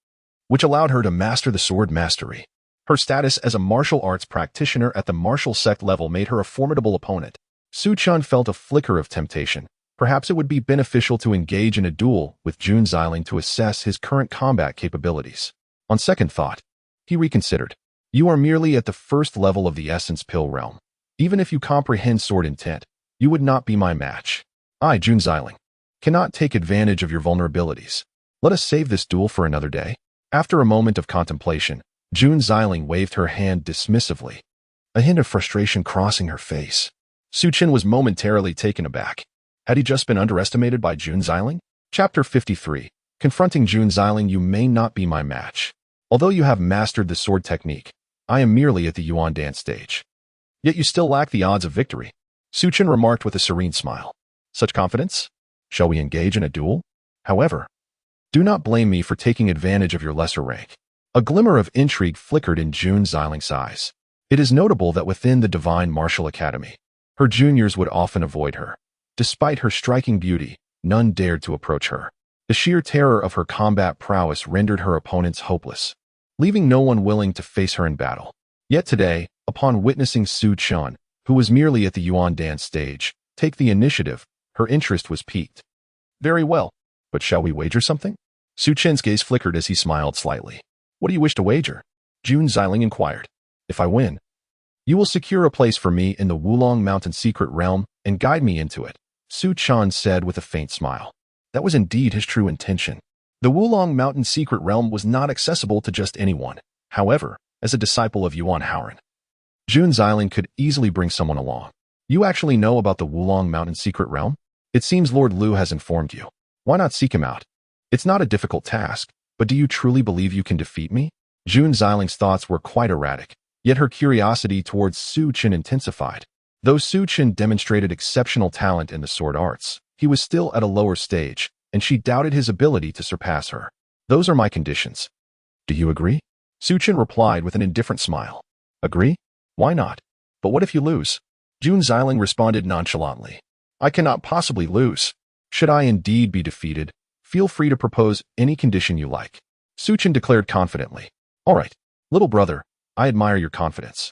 which allowed her to master the sword mastery. Her status as a martial arts practitioner at the martial sect level made her a formidable opponent. Su Chen felt a flicker of temptation. Perhaps it would be beneficial to engage in a duel with Jun Xiling to assess his current combat capabilities. On second thought, he reconsidered. You are merely at the first level of the essence pill realm. Even if you comprehend sword intent, you would not be my match. I, Jun Xiling, cannot take advantage of your vulnerabilities. Let us save this duel for another day. After a moment of contemplation, Jun Xiling waved her hand dismissively. a hint of frustration crossing her face. Su Chen was momentarily taken aback. Had he just been underestimated by Jun Xiling? Chapter 53. Confronting Jun Xiling, you may not be my match. Although you have mastered the sword technique, I am merely at the Yuan dance stage. Yet you still lack the odds of victory. Su Chen remarked with a serene smile. Such confidence? Shall we engage in a duel? However, do not blame me for taking advantage of your lesser rank. A glimmer of intrigue flickered in Jun Xiling's eyes. It is notable that within the Divine Martial Academy, her juniors would often avoid her. Despite her striking beauty, none dared to approach her. The sheer terror of her combat prowess rendered her opponents hopeless, leaving no one willing to face her in battle. Yet today, upon witnessing Su Chen, who was merely at the Yuan dance stage, take the initiative, her interest was piqued. Very well, but shall we wager something? Su Chen's gaze flickered as he smiled slightly. What do you wish to wager? Jun Xiling inquired. If I win, you will secure a place for me in the Wulong Mountain secret realm and guide me into it, Su Chen said with a faint smile. That was indeed his true intention. The Wulong Mountain secret realm was not accessible to just anyone. However, as a disciple of Yuan Haoran, Jun Xiling could easily bring someone along. You actually know about the Wulong Mountain secret realm? It seems Lord Lu has informed you. Why not seek him out? It's not a difficult task, but do you truly believe you can defeat me? Jun Xiling's thoughts were quite erratic, yet her curiosity towards Su Chen intensified. Though Su Chen demonstrated exceptional talent in the sword arts, he was still at a lower stage, and she doubted his ability to surpass her. Those are my conditions. Do you agree? Su Chen replied with an indifferent smile. Agree? Why not? But what if you lose? Jun Xiling responded nonchalantly. I cannot possibly lose. Should I indeed be defeated, feel free to propose any condition you like. Su Chen declared confidently. All right, little brother, I admire your confidence.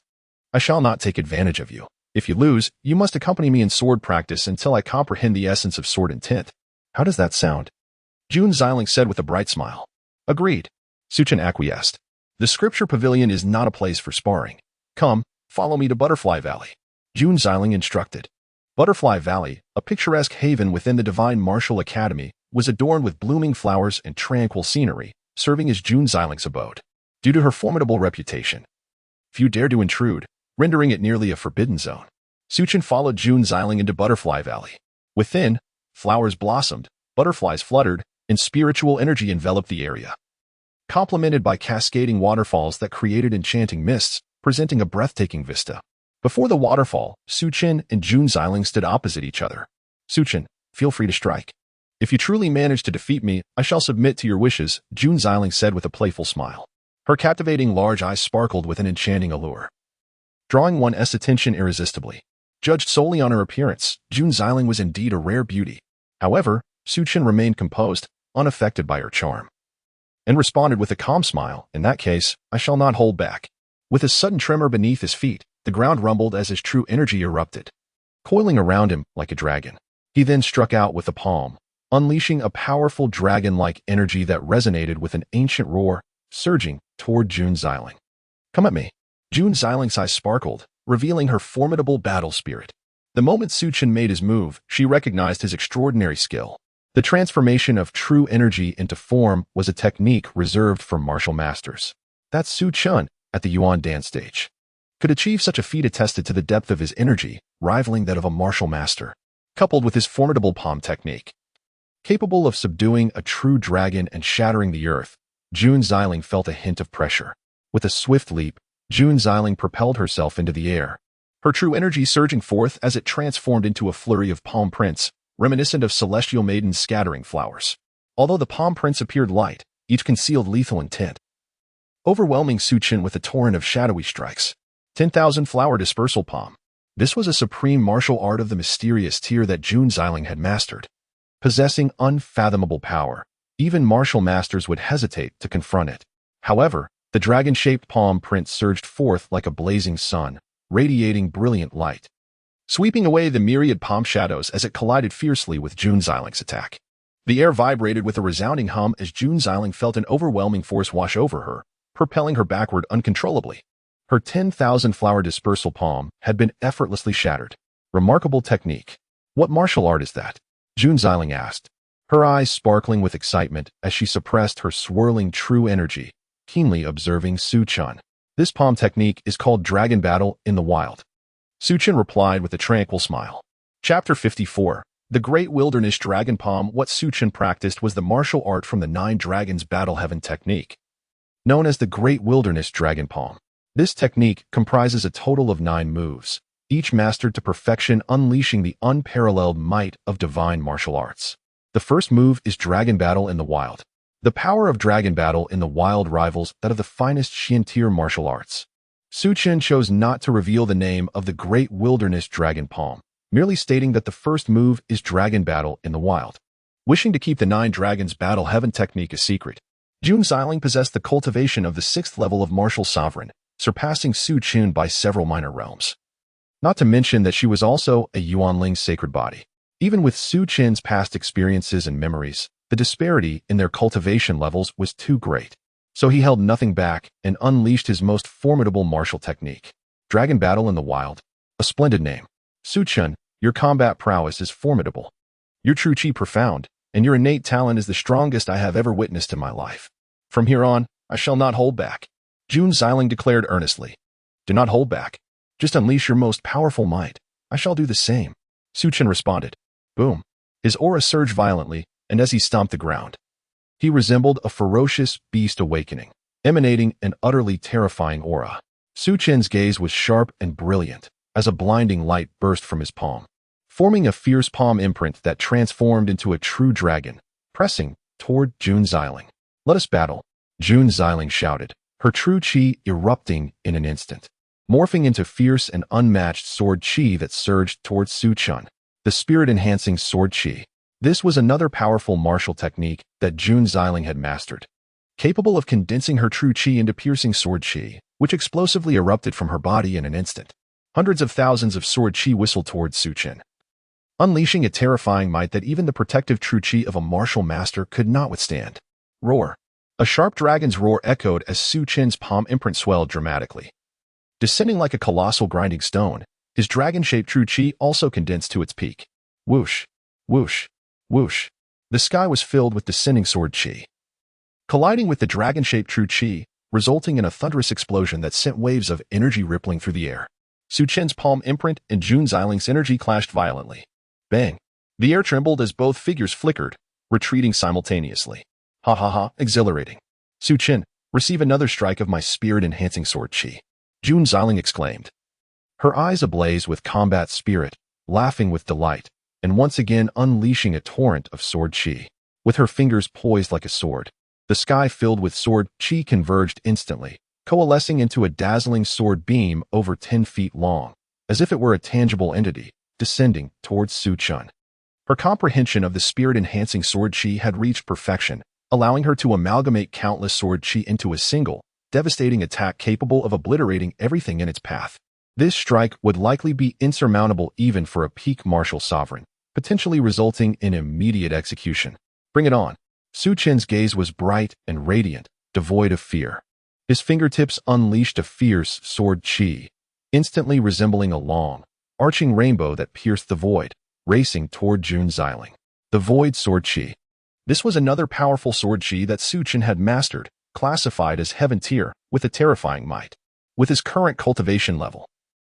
I shall not take advantage of you. If you lose, you must accompany me in sword practice until I comprehend the essence of sword intent. How does that sound? Jun Xiling said with a bright smile. Agreed. Su Chen acquiesced. The scripture pavilion is not a place for sparring. Come, follow me to Butterfly Valley. Jun Xiling instructed. Butterfly Valley, a picturesque haven within the Divine Martial Academy, was adorned with blooming flowers and tranquil scenery, serving as Jun Xiling's abode. Due to her formidable reputation, few dared to intrude, rendering it nearly a forbidden zone. Su Chen followed Jun Xiling into Butterfly Valley. Within, flowers blossomed, butterflies fluttered, and spiritual energy enveloped the area, complemented by cascading waterfalls that created enchanting mists, presenting a breathtaking vista. Before the waterfall, Su Chen and Jun Xiling stood opposite each other. Su Chen, feel free to strike. If you truly manage to defeat me, I shall submit to your wishes, Jun Xiling said with a playful smile. Her captivating large eyes sparkled with an enchanting allure, drawing one's attention irresistibly. Judged solely on her appearance, Jun Xiling was indeed a rare beauty. However, Su Chen remained composed, unaffected by her charm, and responded with a calm smile. In that case, I shall not hold back. With a sudden tremor beneath his feet, the ground rumbled as his true energy erupted, coiling around him like a dragon. He then struck out with a palm, unleashing a powerful dragon-like energy that resonated with an ancient roar, surging toward Jun Xiling. Come at me. Jun Xiling's eyes sparkled, revealing her formidable battle spirit. The moment Su Chen made his move, she recognized his extraordinary skill. The transformation of true energy into form was a technique reserved for martial masters. That Su Chen, at the Yuan dance stage, could achieve such a feat attested to the depth of his energy, rivaling that of a martial master, coupled with his formidable palm technique. Capable of subduing a true dragon and shattering the earth, Jun Xiling felt a hint of pressure. With a swift leap, Jun Xiling propelled herself into the air, her true energy surging forth as it transformed into a flurry of palm prints, reminiscent of celestial maidens scattering flowers. Although the palm prints appeared light, each concealed lethal intent, overwhelming Su Chen with a torrent of shadowy strikes. 10,000 flower dispersal palm. This was a supreme martial art of the mysterious tier that Jun Xiling had mastered. Possessing unfathomable power, even martial masters would hesitate to confront it. However, the dragon-shaped palm print surged forth like a blazing sun, radiating brilliant light, sweeping away the myriad palm shadows as it collided fiercely with Jun Xiling's attack. The air vibrated with a resounding hum as Jun Xiling felt an overwhelming force wash over her, propelling her backward uncontrollably. Her 10,000 flower dispersal palm had been effortlessly shattered. Remarkable technique. What martial art is that? Jun Xiling asked, her eyes sparkling with excitement as she suppressed her swirling true energy, keenly observing Su Chen. This palm technique is called Dragon Battle in the Wild. Su Chen replied with a tranquil smile. Chapter 54. The Great Wilderness Dragon Palm. What Su Chen practiced was the martial art from the Nine Dragons Battle Heaven technique, known as the Great Wilderness Dragon Palm. This technique comprises a total of 9 moves, each mastered to perfection, unleashing the unparalleled might of divine martial arts. The first move is Dragon Battle in the Wild. The power of Dragon Battle in the Wild rivals that of the finest Xian-tier martial arts. Su Chen chose not to reveal the name of the Great Wilderness Dragon Palm, merely stating that the first move is Dragon Battle in the Wild. Wishing to keep the Nine Dragons Battle Heaven technique a secret, Jun Xiling possessed the cultivation of the 6th level of martial sovereign, surpassing Su Chen by several minor realms. Not to mention that she was also a Yuanling's sacred body. Even with Su Chen's past experiences and memories, the disparity in their cultivation levels was too great. So he held nothing back and unleashed his most formidable martial technique. Dragon Battle in the Wild. A splendid name. Su Chen, your combat prowess is formidable. Your true chi profound, and your innate talent is the strongest I have ever witnessed in my life. From here on, I shall not hold back. Jun Xiling declared earnestly. Do not hold back. Just unleash your most powerful might. I shall do the same. Su Chen responded. Boom. His aura surged violently, and as he stomped the ground, he resembled a ferocious beast awakening, emanating an utterly terrifying aura. Su Chen's gaze was sharp and brilliant, as a blinding light burst from his palm, forming a fierce palm imprint that transformed into a true dragon, pressing toward Jun Xiling. Let us battle, Jun Xiling shouted, her true chi erupting in an instant, morphing into fierce and unmatched sword chi that surged towards Su Chen. The spirit-enhancing sword chi. This was another powerful martial technique that Jun Xiling had mastered, capable of condensing her true chi into piercing sword chi, which explosively erupted from her body in an instant. Hundreds of thousands of sword chi whistled towards Su Chen, unleashing a terrifying might that even the protective true chi of a martial master could not withstand. Roar. A sharp dragon's roar echoed as Su Chen's palm imprint swelled dramatically. Descending like a colossal grinding stone, his dragon-shaped true chi also condensed to its peak. Whoosh, whoosh, whoosh. The sky was filled with descending sword chi, colliding with the dragon-shaped true chi, resulting in a thunderous explosion that sent waves of energy rippling through the air. Su Chen's palm imprint and Jun Xiling's energy clashed violently. Bang! The air trembled as both figures flickered, retreating simultaneously. Ha ha ha, exhilarating. Su Chen, receive another strike of my spirit-enhancing sword chi. Jun Xiling exclaimed, her eyes ablaze with combat spirit, laughing with delight, and once again unleashing a torrent of sword chi. With her fingers poised like a sword, the sky filled with sword chi converged instantly, coalescing into a dazzling sword beam over 10 feet long, as if it were a tangible entity, descending towards Su Chen. Her comprehension of the spirit-enhancing sword chi had reached perfection, allowing her to amalgamate countless sword chi into a single, devastating attack capable of obliterating everything in its path. This strike would likely be insurmountable even for a peak martial sovereign, potentially resulting in immediate execution. Bring it on. Su Chen's gaze was bright and radiant, devoid of fear. His fingertips unleashed a fierce sword chi, instantly resembling a long, arching rainbow that pierced the void, racing toward Jun Xiling. The void sword chi. This was another powerful sword chi that Su Chen had mastered, classified as heaven tier, with a terrifying might. With his current cultivation level,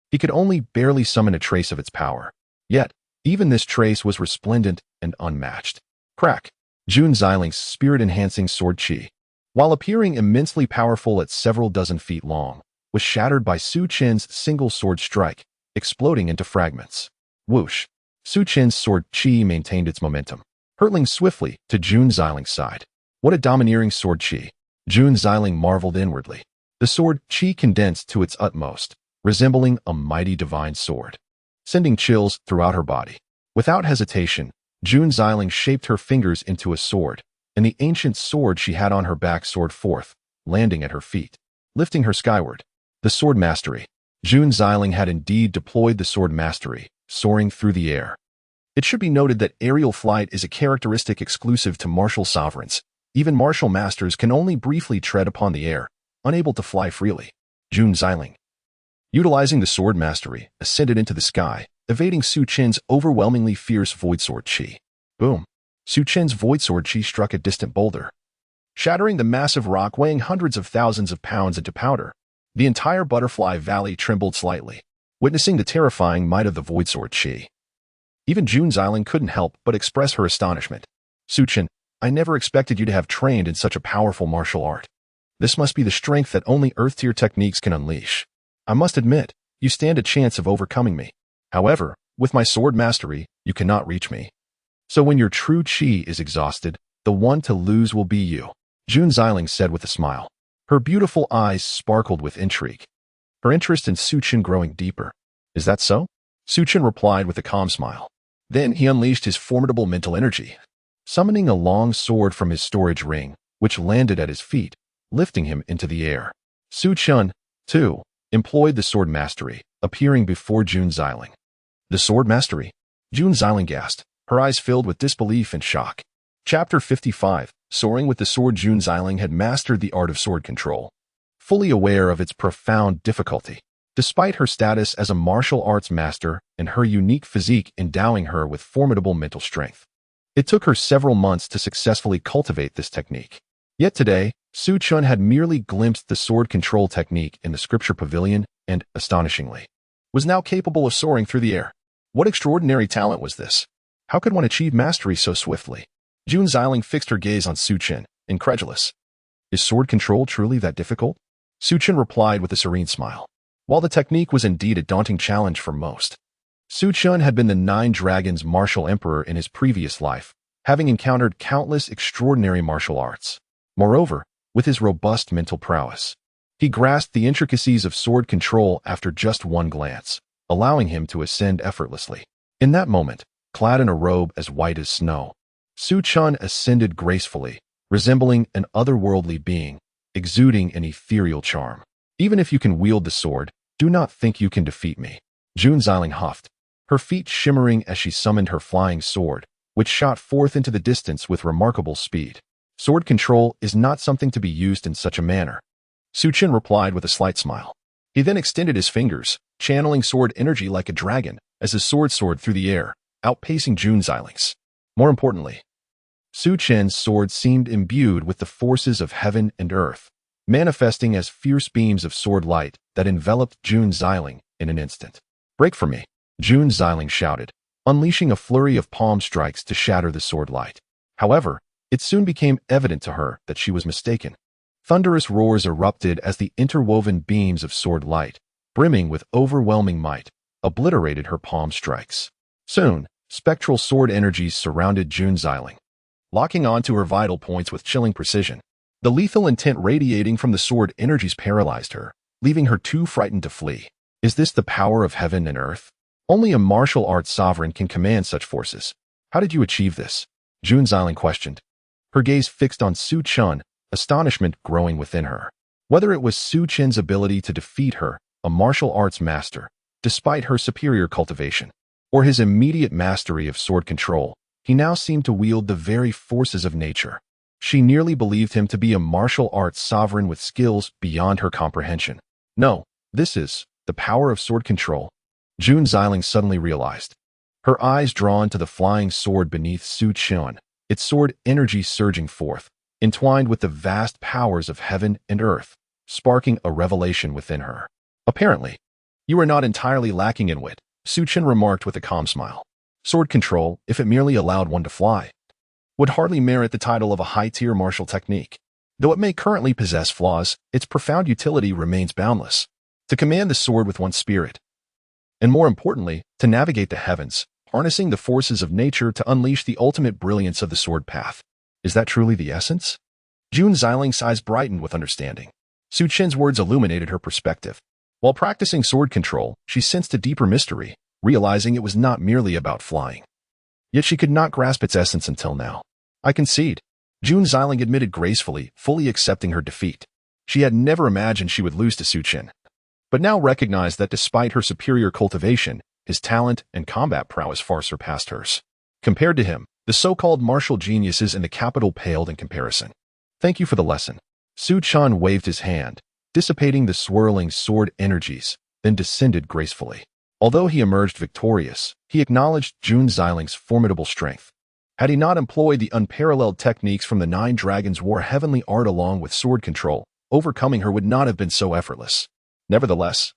he could only barely summon a trace of its power. Yet, even this trace was resplendent and unmatched. Crack! Jun Xiling's spirit-enhancing sword chi, while appearing immensely powerful at several dozen feet long, was shattered by Su Chen's single sword strike, exploding into fragments. Whoosh! Su Chen's sword chi maintained its momentum, hurtling swiftly to Jun Xiling's side. What a domineering sword chi! Jun Xiling marveled inwardly. The sword chi condensed to its utmost, resembling a mighty divine sword, sending chills throughout her body. Without hesitation, Jun Xiling shaped her fingers into a sword, and the ancient sword she had on her back soared forth, landing at her feet, lifting her skyward. The sword mastery. Jun Xiling had indeed deployed the sword mastery, soaring through the air. It should be noted that aerial flight is a characteristic exclusive to martial sovereigns. Even martial masters can only briefly tread upon the air, unable to fly freely. Jun Xiling, utilizing the sword mastery, ascended into the sky, evading Su Chen's overwhelmingly fierce void sword chi. Boom! Su Chen's void sword chi struck a distant boulder, shattering the massive rock weighing hundreds of thousands of pounds into powder. The entire Butterfly Valley trembled slightly, witnessing the terrifying might of the Void Sword Qi. Even Jun Xiling couldn't help but express her astonishment. Su Chen, I never expected you to have trained in such a powerful martial art. This must be the strength that only Earth-tier techniques can unleash. I must admit, you stand a chance of overcoming me. However, with my sword mastery, you cannot reach me. So when your true Qi is exhausted, the one to lose will be you, Jun Xiling said with a smile. Her beautiful eyes sparkled with intrigue, her interest in Su Chen growing deeper. Is that so? Su Chen replied with a calm smile. Then he unleashed his formidable mental energy, summoning a long sword from his storage ring, which landed at his feet, lifting him into the air. Su Chen, too, employed the sword mastery, appearing before Jun Xiling. The sword mastery? Jun Xiling gasped, her eyes filled with disbelief and shock. Chapter 55, Soaring with the Sword. Jun Xiling had mastered the art of sword control, fully aware of its profound difficulty. Despite her status as a martial arts master and her unique physique endowing her with formidable mental strength, it took her several months to successfully cultivate this technique. Yet today, Su Chen had merely glimpsed the sword control technique in the scripture pavilion and, astonishingly, was now capable of soaring through the air. What extraordinary talent was this? How could one achieve mastery so swiftly? Jun Xiling fixed her gaze on Su Chen, incredulous. Is sword control truly that difficult? Su Chen replied with a serene smile. While the technique was indeed a daunting challenge for most, Su Chen had been the Nine Dragons Martial Emperor in his previous life, having encountered countless extraordinary martial arts. Moreover, with his robust mental prowess, he grasped the intricacies of sword control after just one glance, allowing him to ascend effortlessly. In that moment, clad in a robe as white as snow, Su Chen ascended gracefully, resembling an otherworldly being, exuding an ethereal charm. Even if you can wield the sword, do not think you can defeat me, Jun Xiling huffed, her feet shimmering as she summoned her flying sword, which shot forth into the distance with remarkable speed. Sword control is not something to be used in such a manner, Su Chen replied with a slight smile. He then extended his fingers, channeling sword energy like a dragon, as his sword soared through the air, outpacing Jun Xiling's. More importantly, Su Chen's sword seemed imbued with the forces of heaven and earth, manifesting as fierce beams of sword light that enveloped Jun Xiling in an instant. Break for me, Jun Xiling shouted, unleashing a flurry of palm strikes to shatter the sword light. However, it soon became evident to her that she was mistaken. Thunderous roars erupted as the interwoven beams of sword light, brimming with overwhelming might, obliterated her palm strikes. Soon, spectral sword energies surrounded Jun Xiling, locking onto her vital points with chilling precision. The lethal intent radiating from the sword energies paralyzed her, leaving her too frightened to flee. Is this the power of heaven and earth? Only a martial arts sovereign can command such forces. How did you achieve this? Jun Xiling questioned, her gaze fixed on Su Chen, astonishment growing within her. Whether it was Su Chen's ability to defeat her, a martial arts master, despite her superior cultivation, or his immediate mastery of sword control, he now seemed to wield the very forces of nature. She nearly believed him to be a martial arts sovereign with skills beyond her comprehension. No, this is the power of sword control, Jun Xiling suddenly realized, her eyes drawn to the flying sword beneath Su Chen, its sword energy surging forth, entwined with the vast powers of heaven and earth, sparking a revelation within her. Apparently, you are not entirely lacking in wit, Su Chen remarked with a calm smile. Sword control, if it merely allowed one to fly, would hardly merit the title of a high-tier martial technique. Though it may currently possess flaws, its profound utility remains boundless. To command the sword with one's spirit, and more importantly, to navigate the heavens, harnessing the forces of nature to unleash the ultimate brilliance of the sword path. Is that truly the essence? Jun Xiling's eyes brightened with understanding. Su Chen's words illuminated her perspective. While practicing sword control, she sensed a deeper mystery, realizing it was not merely about flying. Yet she could not grasp its essence until now. I concede, Jun Xiling admitted gracefully, fully accepting her defeat. She had never imagined she would lose to Su Chen, but now recognized that despite her superior cultivation, his talent and combat prowess far surpassed hers. Compared to him, the so-called martial geniuses in the capital paled in comparison. Thank you for the lesson. Su Chen waved his hand, dissipating the swirling sword energies, then descended gracefully. Although he emerged victorious, he acknowledged Jun Xiling's formidable strength. Had he not employed the unparalleled techniques from the Nine Dragons' War heavenly art along with sword control, overcoming her would not have been so effortless. Nevertheless,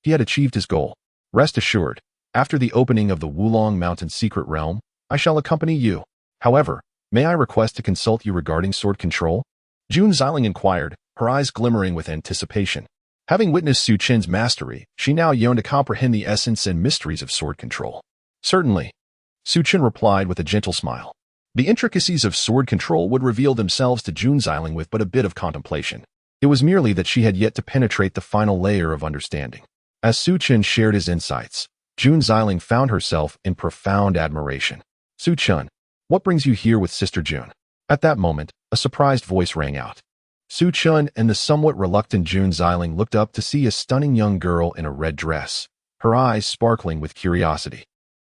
he had achieved his goal. Rest assured, after the opening of the Wulong Mountain Secret Realm, I shall accompany you. However, may I request to consult you regarding sword control? Jun Xiling inquired, her eyes glimmering with anticipation. Having witnessed Su Chen's mastery, she now yearned to comprehend the essence and mysteries of sword control. Certainly, Su Chen replied with a gentle smile. The intricacies of sword control would reveal themselves to Jun Xiling with but a bit of contemplation. It was merely that she had yet to penetrate the final layer of understanding. As Su Chen shared his insights, Jun Xiling found herself in profound admiration. Su Chen, what brings you here with Sister Jun? At that moment, a surprised voice rang out. Su Chen and the somewhat reluctant Jun Xiling looked up to see a stunning young girl in a red dress, her eyes sparkling with curiosity.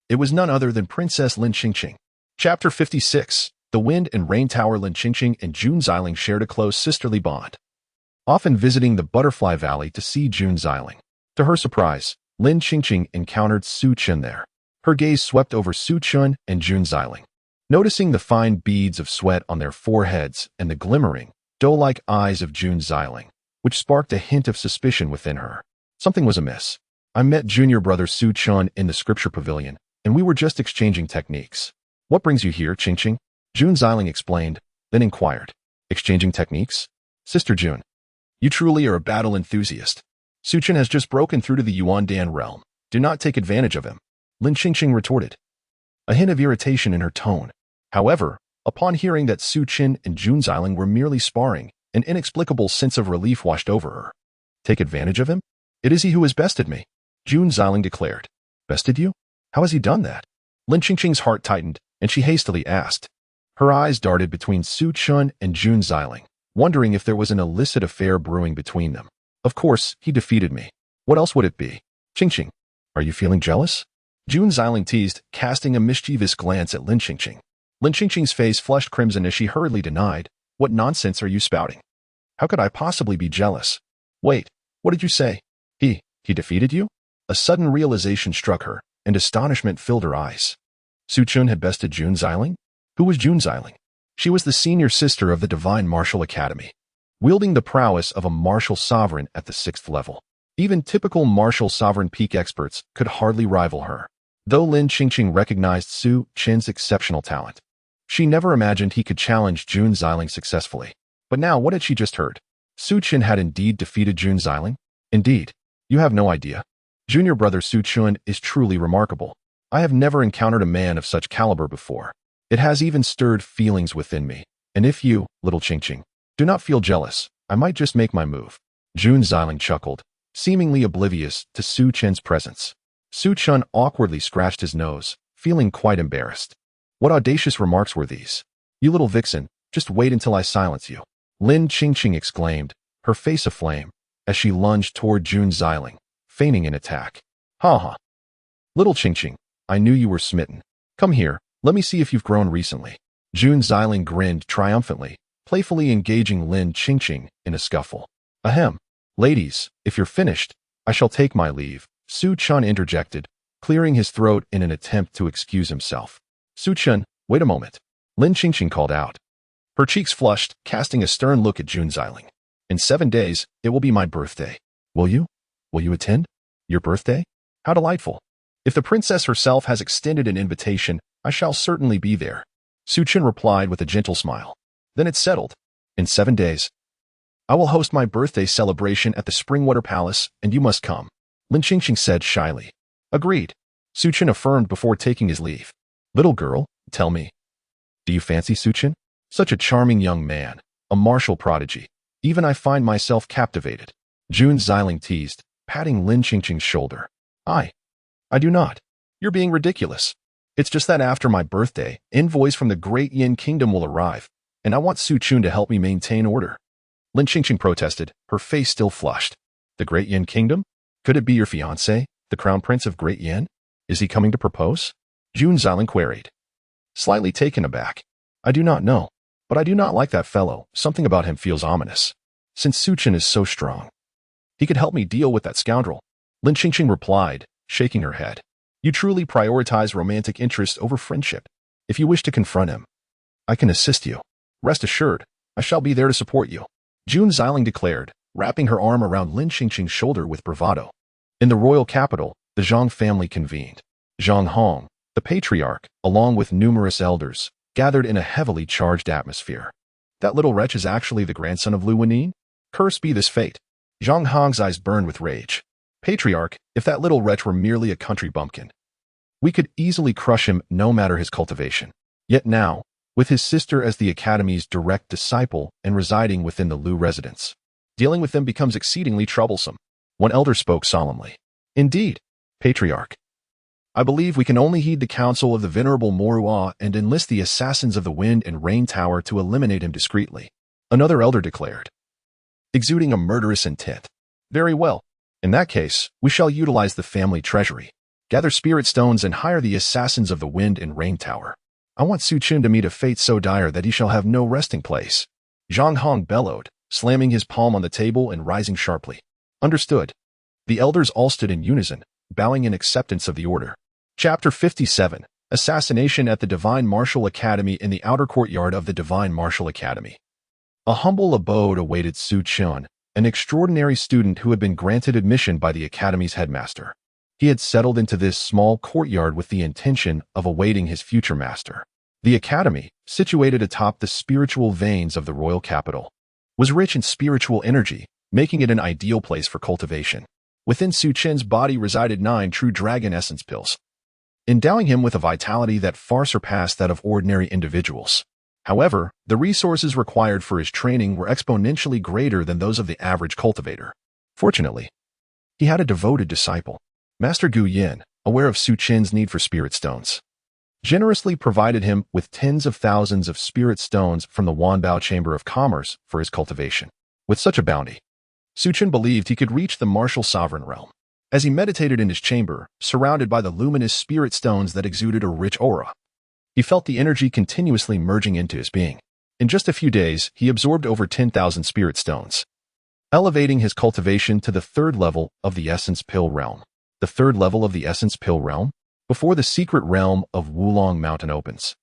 It was none other than Princess Lin Qingqing. Chapter 56. The Wind and Rain Tower. Lin Qingqing and Jun Xiling shared a close sisterly bond, often visiting the Butterfly Valley to see Jun Xiling. To her surprise, Lin Qingqing encountered Su Chen there. Her gaze swept over Su Chen and Jun Xiling. Noticing the fine beads of sweat on their foreheads and the glimmering, doe-like eyes of Jun Xiling, which sparked a hint of suspicion within her. Something was amiss. I met junior brother Su Chen in the scripture pavilion, and we were just exchanging techniques. What brings you here, Qingqing? Jun Xiling explained, then inquired. Exchanging techniques? Sister Jun, you truly are a battle enthusiast. Su Chen has just broken through to the Yuandan realm. Do not take advantage of him. Lin Qingqing retorted, a hint of irritation in her tone. However, upon hearing that Su Chen and Jun Xiling were merely sparring, an inexplicable sense of relief washed over her. Take advantage of him? It is he who has bested me, Jun Xiling declared. Bested you? How has he done that? Lin Qingqing's heart tightened, and she hastily asked. Her eyes darted between Su Chen and Jun Xiling, wondering if there was an illicit affair brewing between them. Of course, he defeated me. What else would it be? Qingqing, are you feeling jealous? Jun Xiling teased, casting a mischievous glance at Lin Qingqing. Lin Qingqing's face flushed crimson as she hurriedly denied, What nonsense are you spouting? How could I possibly be jealous? Wait, what did you say? He defeated you? A sudden realization struck her, and astonishment filled her eyes. Su Chen had bested Jun Xiling? Who was Jun Xiling? She was the senior sister of the Divine Martial Academy, wielding the prowess of a martial sovereign at the 6th level. Even typical martial sovereign peak experts could hardly rival her. Though Lin Qingqing recognized Su Chen's exceptional talent, she never imagined he could challenge Jun Xiling successfully. But now, what had she just heard? Su Chen had indeed defeated Jun Xiling? Indeed. You have no idea. Junior brother Su Chen is truly remarkable. I have never encountered a man of such caliber before. It has even stirred feelings within me. And if you, little Qingqing, do not feel jealous, I might just make my move. Jun Xiling chuckled, seemingly oblivious to Su Chen's presence. Su Chen awkwardly scratched his nose, feeling quite embarrassed. What audacious remarks were these? You little vixen, just wait until I silence you. Lin Qingqing exclaimed, her face aflame, as she lunged toward Jun Xiling, feigning an attack. Ha ha. Little Qingqing, I knew you were smitten. Come here, let me see if you've grown recently. Jun Xiling grinned triumphantly, playfully engaging Lin Qingqing in a scuffle. Ahem. Ladies, if you're finished, I shall take my leave, Su Chen interjected, clearing his throat in an attempt to excuse himself. Su Chen, wait a moment. Lin Qingqing called out. Her cheeks flushed, casting a stern look at Jun Xiling. In 7 days, it will be my birthday. Will you? Will you attend? Your birthday? How delightful. If the princess herself has extended an invitation, I shall certainly be there. Su Chen replied with a gentle smile. Then it's settled. In 7 days, I will host my birthday celebration at the Springwater Palace, and you must come. Lin Qingqing said shyly. Agreed. Su Chen affirmed before taking his leave. Little girl, tell me, do you fancy Su Chen? Such a charming young man, a martial prodigy. Even I find myself captivated. Jun Xiling teased, patting Lin Qingqing's shoulder. I do not. You're being ridiculous. It's just that after my birthday, envoys from the Great Yin Kingdom will arrive, and I want Su Chen to help me maintain order. Lin Qingqing protested, her face still flushed. The Great Yin Kingdom? Could it be your fiancé, the Crown Prince of Great Yin? Is he coming to propose? Jun Xiling queried. Slightly taken aback. I do not know, but I do not like that fellow. Something about him feels ominous. Since Su Chen is so strong, he could help me deal with that scoundrel. Lin Qingqing replied, shaking her head. You truly prioritize romantic interest over friendship. If you wish to confront him, I can assist you. Rest assured, I shall be there to support you. Jun Xiling declared, wrapping her arm around Lin Qingqing's shoulder with bravado. In the royal capital, the Zhang family convened. Zhang Hong, the patriarch, along with numerous elders, gathered in a heavily charged atmosphere. That little wretch is actually the grandson of Lu Wenin? Cursed be this fate. Zhang Hong's eyes burned with rage. Patriarch, if that little wretch were merely a country bumpkin, we could easily crush him no matter his cultivation. Yet now, with his sister as the academy's direct disciple and residing within the Lu residence, dealing with them becomes exceedingly troublesome. One elder spoke solemnly. Indeed, Patriarch. I believe we can only heed the counsel of the venerable Morua and enlist the assassins of the Wind and Rain Tower to eliminate him discreetly. Another elder declared, exuding a murderous intent. Very well. In that case, we shall utilize the family treasury, gather spirit stones and hire the assassins of the Wind and Rain Tower. I want Su Chen to meet a fate so dire that he shall have no resting place. Zhang Hong bellowed, slamming his palm on the table and rising sharply. Understood. The elders all stood in unison, bowing in acceptance of the order. Chapter 57. Assassination at the Divine Martial Academy. In the outer courtyard of the Divine Martial Academy, a humble abode awaited Su Chen, an extraordinary student who had been granted admission by the academy's headmaster. He had settled into this small courtyard with the intention of awaiting his future master. The academy, situated atop the spiritual veins of the royal capital, was rich in spiritual energy, making it an ideal place for cultivation. Within Su Chen's body resided 9 true dragon essence pills, endowing him with a vitality that far surpassed that of ordinary individuals. However, the resources required for his training were exponentially greater than those of the average cultivator. Fortunately, he had a devoted disciple. Master Gu Yin, aware of Su Chen's need for spirit stones, generously provided him with tens of thousands of spirit stones from the Wanbao Chamber of Commerce for his cultivation. With such a bounty, Su Chen believed he could reach the martial sovereign realm. As he meditated in his chamber, surrounded by the luminous spirit stones that exuded a rich aura, he felt the energy continuously merging into his being. In just a few days, he absorbed over 10,000 spirit stones, elevating his cultivation to the 3rd level of the Essence Pill realm. The 3rd level of the Essence Pill realm? Before the secret realm of Wulong Mountain opens,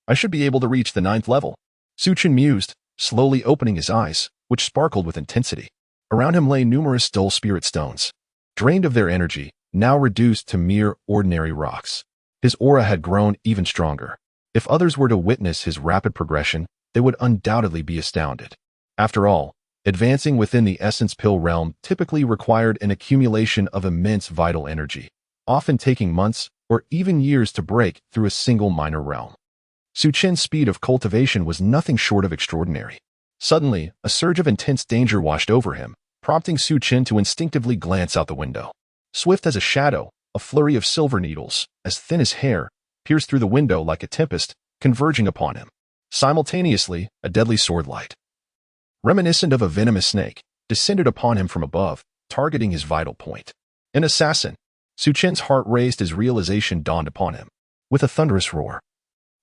I should be able to reach the 9th level. Su Chen mused, slowly opening his eyes, which sparkled with intensity. Around him lay numerous dull spirit stones, drained of their energy, now reduced to mere ordinary rocks. His aura had grown even stronger. If others were to witness his rapid progression, they would undoubtedly be astounded. After all, advancing within the Essence Pill realm typically required an accumulation of immense vital energy, often taking months or even years to break through a single minor realm. Su Chen's speed of cultivation was nothing short of extraordinary. Suddenly, a surge of intense danger washed over him, prompting Su Chen to instinctively glance out the window. Swift as a shadow, a flurry of silver needles, as thin as hair, pierced through the window like a tempest, converging upon him. Simultaneously, a deadly sword light, reminiscent of a venomous snake, descended upon him from above, targeting his vital point. An assassin. Su Chen's heart raised as realization dawned upon him. With a thunderous roar,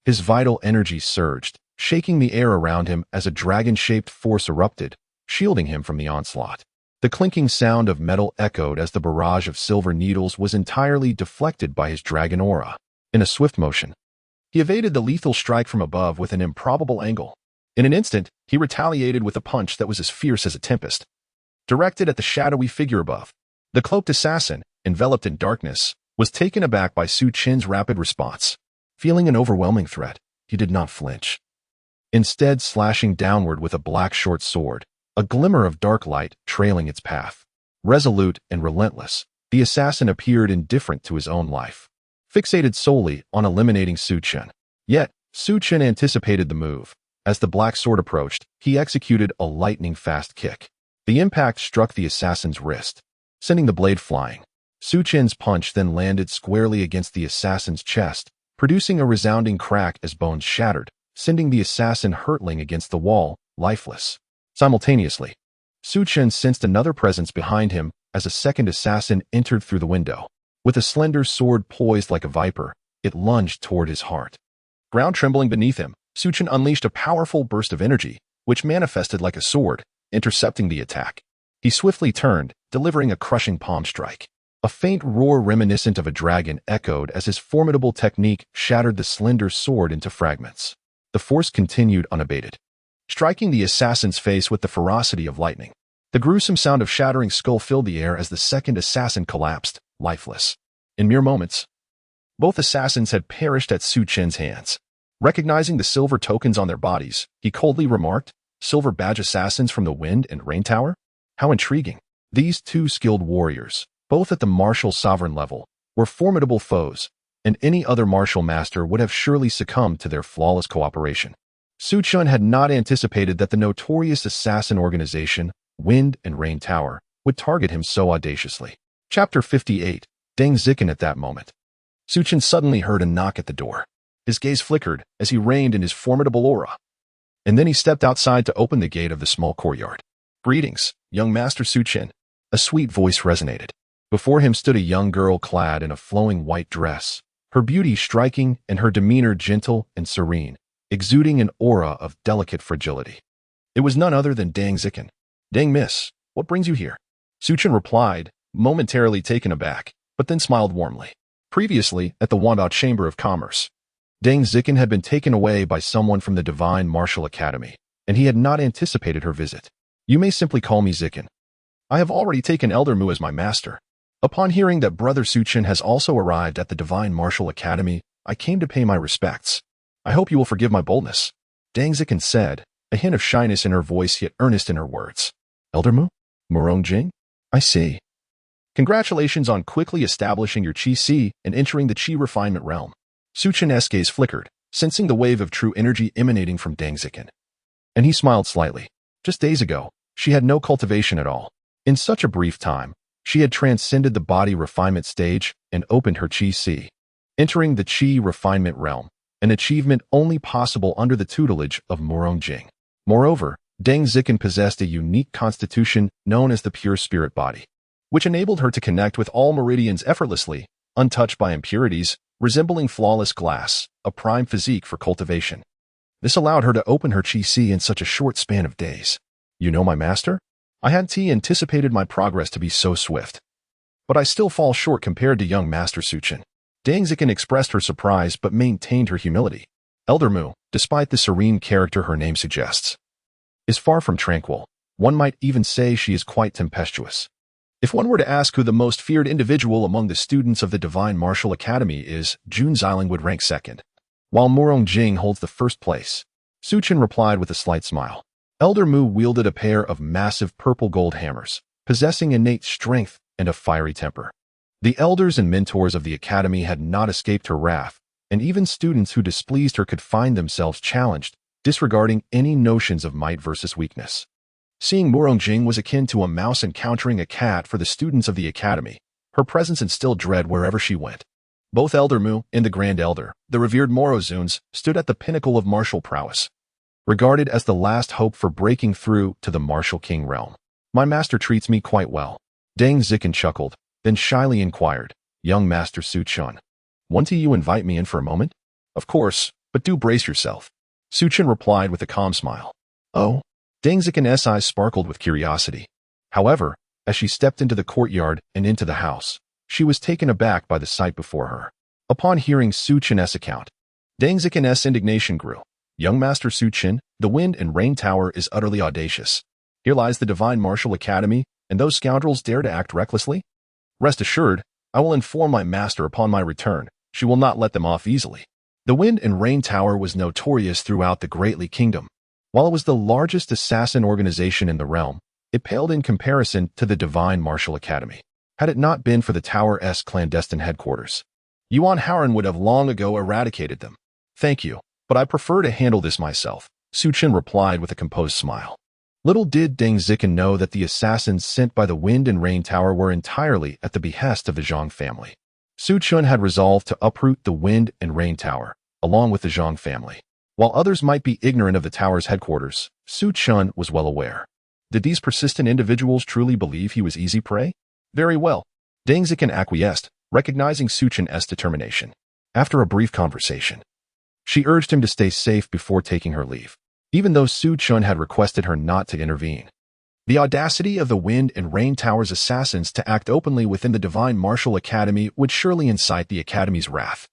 his vital energy surged, shaking the air around him as a dragon-shaped force erupted, shielding him from the onslaught. The clinking sound of metal echoed as the barrage of silver needles was entirely deflected by his dragon aura. In a swift motion, he evaded the lethal strike from above with an improbable angle. In an instant, he retaliated with a punch that was as fierce as a tempest, directed at the shadowy figure above. The cloaked assassin, enveloped in darkness, was taken aback by Su Chen's rapid response. Feeling an overwhelming threat, he did not flinch. Instead, slashing downward with a black short sword, a glimmer of dark light trailing its path. Resolute and relentless, the assassin appeared indifferent to his own life, fixated solely on eliminating Su Chen. Yet, Su Chen anticipated the move. As the black sword approached, he executed a lightning-fast kick. The impact struck the assassin's wrist, sending the blade flying. Su Chen's punch then landed squarely against the assassin's chest, producing a resounding crack as bones shattered, sending the assassin hurtling against the wall, lifeless. Simultaneously, Su Chen sensed another presence behind him as a second assassin entered through the window. With a slender sword poised like a viper, it lunged toward his heart. Ground trembling beneath him, Su Chen unleashed a powerful burst of energy, which manifested like a sword, intercepting the attack. He swiftly turned, delivering a crushing palm strike. A faint roar reminiscent of a dragon echoed as his formidable technique shattered the slender sword into fragments. The force continued unabated, striking the assassin's face with the ferocity of lightning. The gruesome sound of shattering skull filled the air as the second assassin collapsed, lifeless. In mere moments, both assassins had perished at Su Chen's hands. Recognizing the silver tokens on their bodies, he coldly remarked, "Silver badge assassins from the Wind and Rain Tower? How intriguing." These two skilled warriors, both at the martial sovereign level, were formidable foes, and any other martial master would have surely succumbed to their flawless cooperation. Su Chen had not anticipated that the notorious assassin organization, Wind and Rain Tower, would target him so audaciously. Chapter 58. Deng Zikin. At that moment, Su Chen suddenly heard a knock at the door. His gaze flickered as he reined in his formidable aura. And then he stepped outside to open the gate of the small courtyard. "Greetings, young Master Su Chen." A sweet voice resonated. Before him stood a young girl clad in a flowing white dress, her beauty striking and her demeanor gentle and serene, exuding an aura of delicate fragility. It was none other than Deng Zikin. "Deng Miss, what brings you here?" Su Chen replied, momentarily taken aback, but then smiled warmly. Previously, at the Wanbao Chamber of Commerce, Deng Zikin had been taken away by someone from the Divine Martial Academy, and he had not anticipated her visit. "You may simply call me Zikin. I have already taken Elder Mu as my master. Upon hearing that Brother Su Chen has also arrived at the Divine Martial Academy, I came to pay my respects. I hope you will forgive my boldness," Deng Zikin said, a hint of shyness in her voice yet earnest in her words. "Elder Mu? Murong Jing? I see. Congratulations on quickly establishing your Qi Si and entering the Qi refinement realm." Su Chen's gaze flickered, sensing the wave of true energy emanating from Deng Zikin. And he smiled slightly. Just days ago, she had no cultivation at all. In such a brief time, she had transcended the body refinement stage and opened her Qi Si, entering the Qi refinement realm, an achievement only possible under the tutelage of Murong Jing. Moreover, Deng Zikin possessed a unique constitution known as the pure spirit body, which enabled her to connect with all meridians effortlessly, untouched by impurities, resembling flawless glass, a prime physique for cultivation. This allowed her to open her Qi Si in such a short span of days. "You know, my master? I hadn't anticipated my progress to be so swift. But I still fall short compared to young Master Su Chen." Deng Zikin expressed her surprise but maintained her humility. Elder Mu, despite the serene character her name suggests, is far from tranquil. One might even say she is quite tempestuous. If one were to ask who the most feared individual among the students of the Divine Martial Academy is, Jun Xiling would rank second, while Murong Jing holds the first place. Su Chen replied with a slight smile. Elder Mu wielded a pair of massive purple gold hammers, possessing innate strength and a fiery temper. The elders and mentors of the academy had not escaped her wrath, and even students who displeased her could find themselves challenged, disregarding any notions of might versus weakness. Seeing Murong Jing was akin to a mouse encountering a cat for the students of the academy. Her presence instilled dread wherever she went. Both Elder Mu and the Grand Elder, the revered Morozuns, stood at the pinnacle of martial prowess, regarded as the last hope for breaking through to the Martial King realm. "My master treats me quite well." Deng Zikin chuckled, then shyly inquired, "Young Master Su Chen, won't you invite me in for a moment?" "Of course, but do brace yourself," Su Chen replied with a calm smile. "Oh?" Deng Zikin's eyes sparkled with curiosity. However, as she stepped into the courtyard and into the house, she was taken aback by the sight before her. Upon hearing Su Chen's account, Deng Zikin's indignation grew. "Young Master Su Chen, the Wind and Rain Tower is utterly audacious. Here lies the Divine Martial Academy, and those scoundrels dare to act recklessly? Rest assured, I will inform my master upon my return. She will not let them off easily." The Wind and Rain Tower was notorious throughout the Great Li Kingdom. While it was the largest assassin organization in the realm, it paled in comparison to the Divine Martial Academy. Had it not been for the tower's clandestine headquarters, Yuan Haoran would have long ago eradicated them. "Thank you, but I prefer to handle this myself," Su Chen replied with a composed smile. Little did Deng Zikin know that the assassins sent by the Wind and Rain Tower were entirely at the behest of the Zhang family. Su Chen had resolved to uproot the Wind and Rain Tower, along with the Zhang family. While others might be ignorant of the tower's headquarters, Su Chen was well aware. Did these persistent individuals truly believe he was easy prey? Very well. Deng Zikin acquiesced, recognizing Su Chen's determination. After a brief conversation, she urged him to stay safe before taking her leave, even though Su Chen had requested her not to intervene. The audacity of the Wind and Rain Tower's assassins to act openly within the Divine Martial Academy would surely incite the Academy's wrath.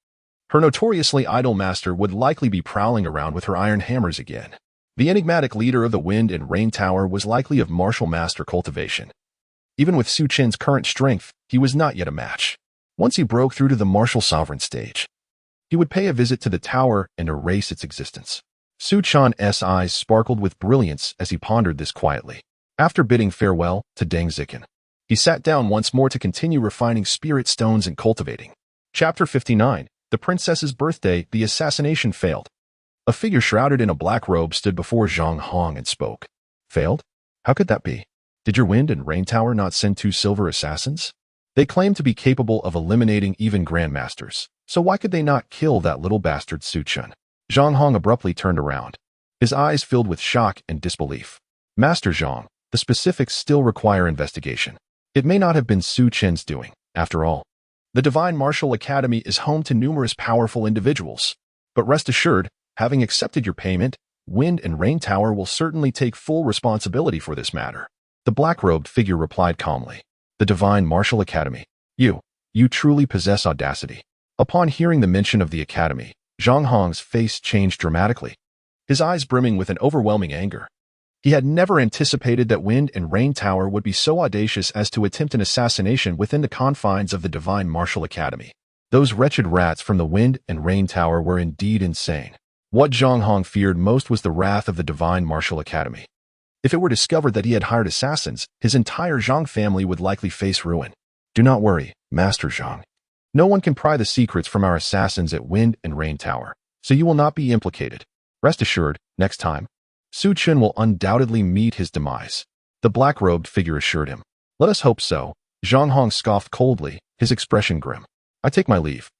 Her notoriously idle master would likely be prowling around with her iron hammers again. The enigmatic leader of the Wind and Rain Tower was likely of martial master cultivation. Even with Su Chen's current strength, he was not yet a match. Once he broke through to the martial sovereign stage, he would pay a visit to the tower and erase its existence. Su Chen's eyes sparkled with brilliance as he pondered this quietly. After bidding farewell to Deng Zikin, he sat down once more to continue refining spirit stones and cultivating. Chapter 59. The Princess's Birthday. The assassination failed. A figure shrouded in a black robe stood before Zhang Hong and spoke. Failed? How could that be? Did your Wind and Rain Tower not send 2 silver assassins? They claimed to be capable of eliminating even grandmasters, so why could they not kill that little bastard Su Chen? Zhang Hong abruptly turned around, his eyes filled with shock and disbelief. Master Zhang, the specifics still require investigation. It may not have been Su Chen's doing, after all. The Divine Martial Academy is home to numerous powerful individuals, but rest assured, having accepted your payment, Wind and Rain Tower will certainly take full responsibility for this matter. The black-robed figure replied calmly. The Divine Martial Academy. You truly possess audacity. Upon hearing the mention of the academy, Zhang Hong's face changed dramatically, his eyes brimming with an overwhelming anger. He had never anticipated that Wind and Rain Tower would be so audacious as to attempt an assassination within the confines of the Divine Martial Academy. Those wretched rats from the Wind and Rain Tower were indeed insane. What Zhang Hong feared most was the wrath of the Divine Martial Academy. If it were discovered that he had hired assassins, his entire Zhang family would likely face ruin. Do not worry, Master Zhang. No one can pry the secrets from our assassins at Wind and Rain Tower, so you will not be implicated. Rest assured, next time, Su Chen will undoubtedly meet his demise. The black-robed figure assured him. Let us hope so. Zhang Hong scoffed coldly, his expression grim. I take my leave.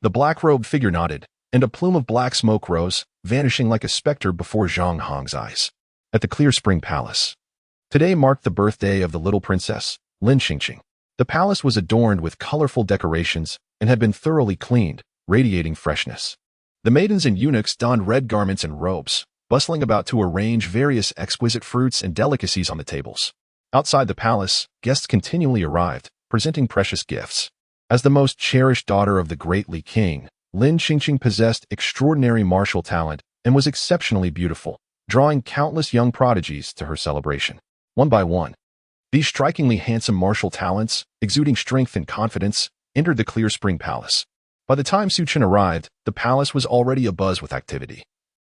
The black-robed figure nodded, and a plume of black smoke rose, vanishing like a specter before Zhang Hong's eyes. At the Clear Spring Palace. Today marked the birthday of the little princess, Lin Xingqing. The palace was adorned with colorful decorations and had been thoroughly cleaned, radiating freshness. The maidens and eunuchs donned red garments and robes, bustling about to arrange various exquisite fruits and delicacies on the tables. Outside the palace, guests continually arrived, presenting precious gifts. As the most cherished daughter of the great Li King, Lin Xingqing possessed extraordinary martial talent and was exceptionally beautiful, drawing countless young prodigies to her celebration. One by one, these strikingly handsome martial talents, exuding strength and confidence, entered the Clear Spring Palace. By the time Su Chen arrived, the palace was already abuzz with activity,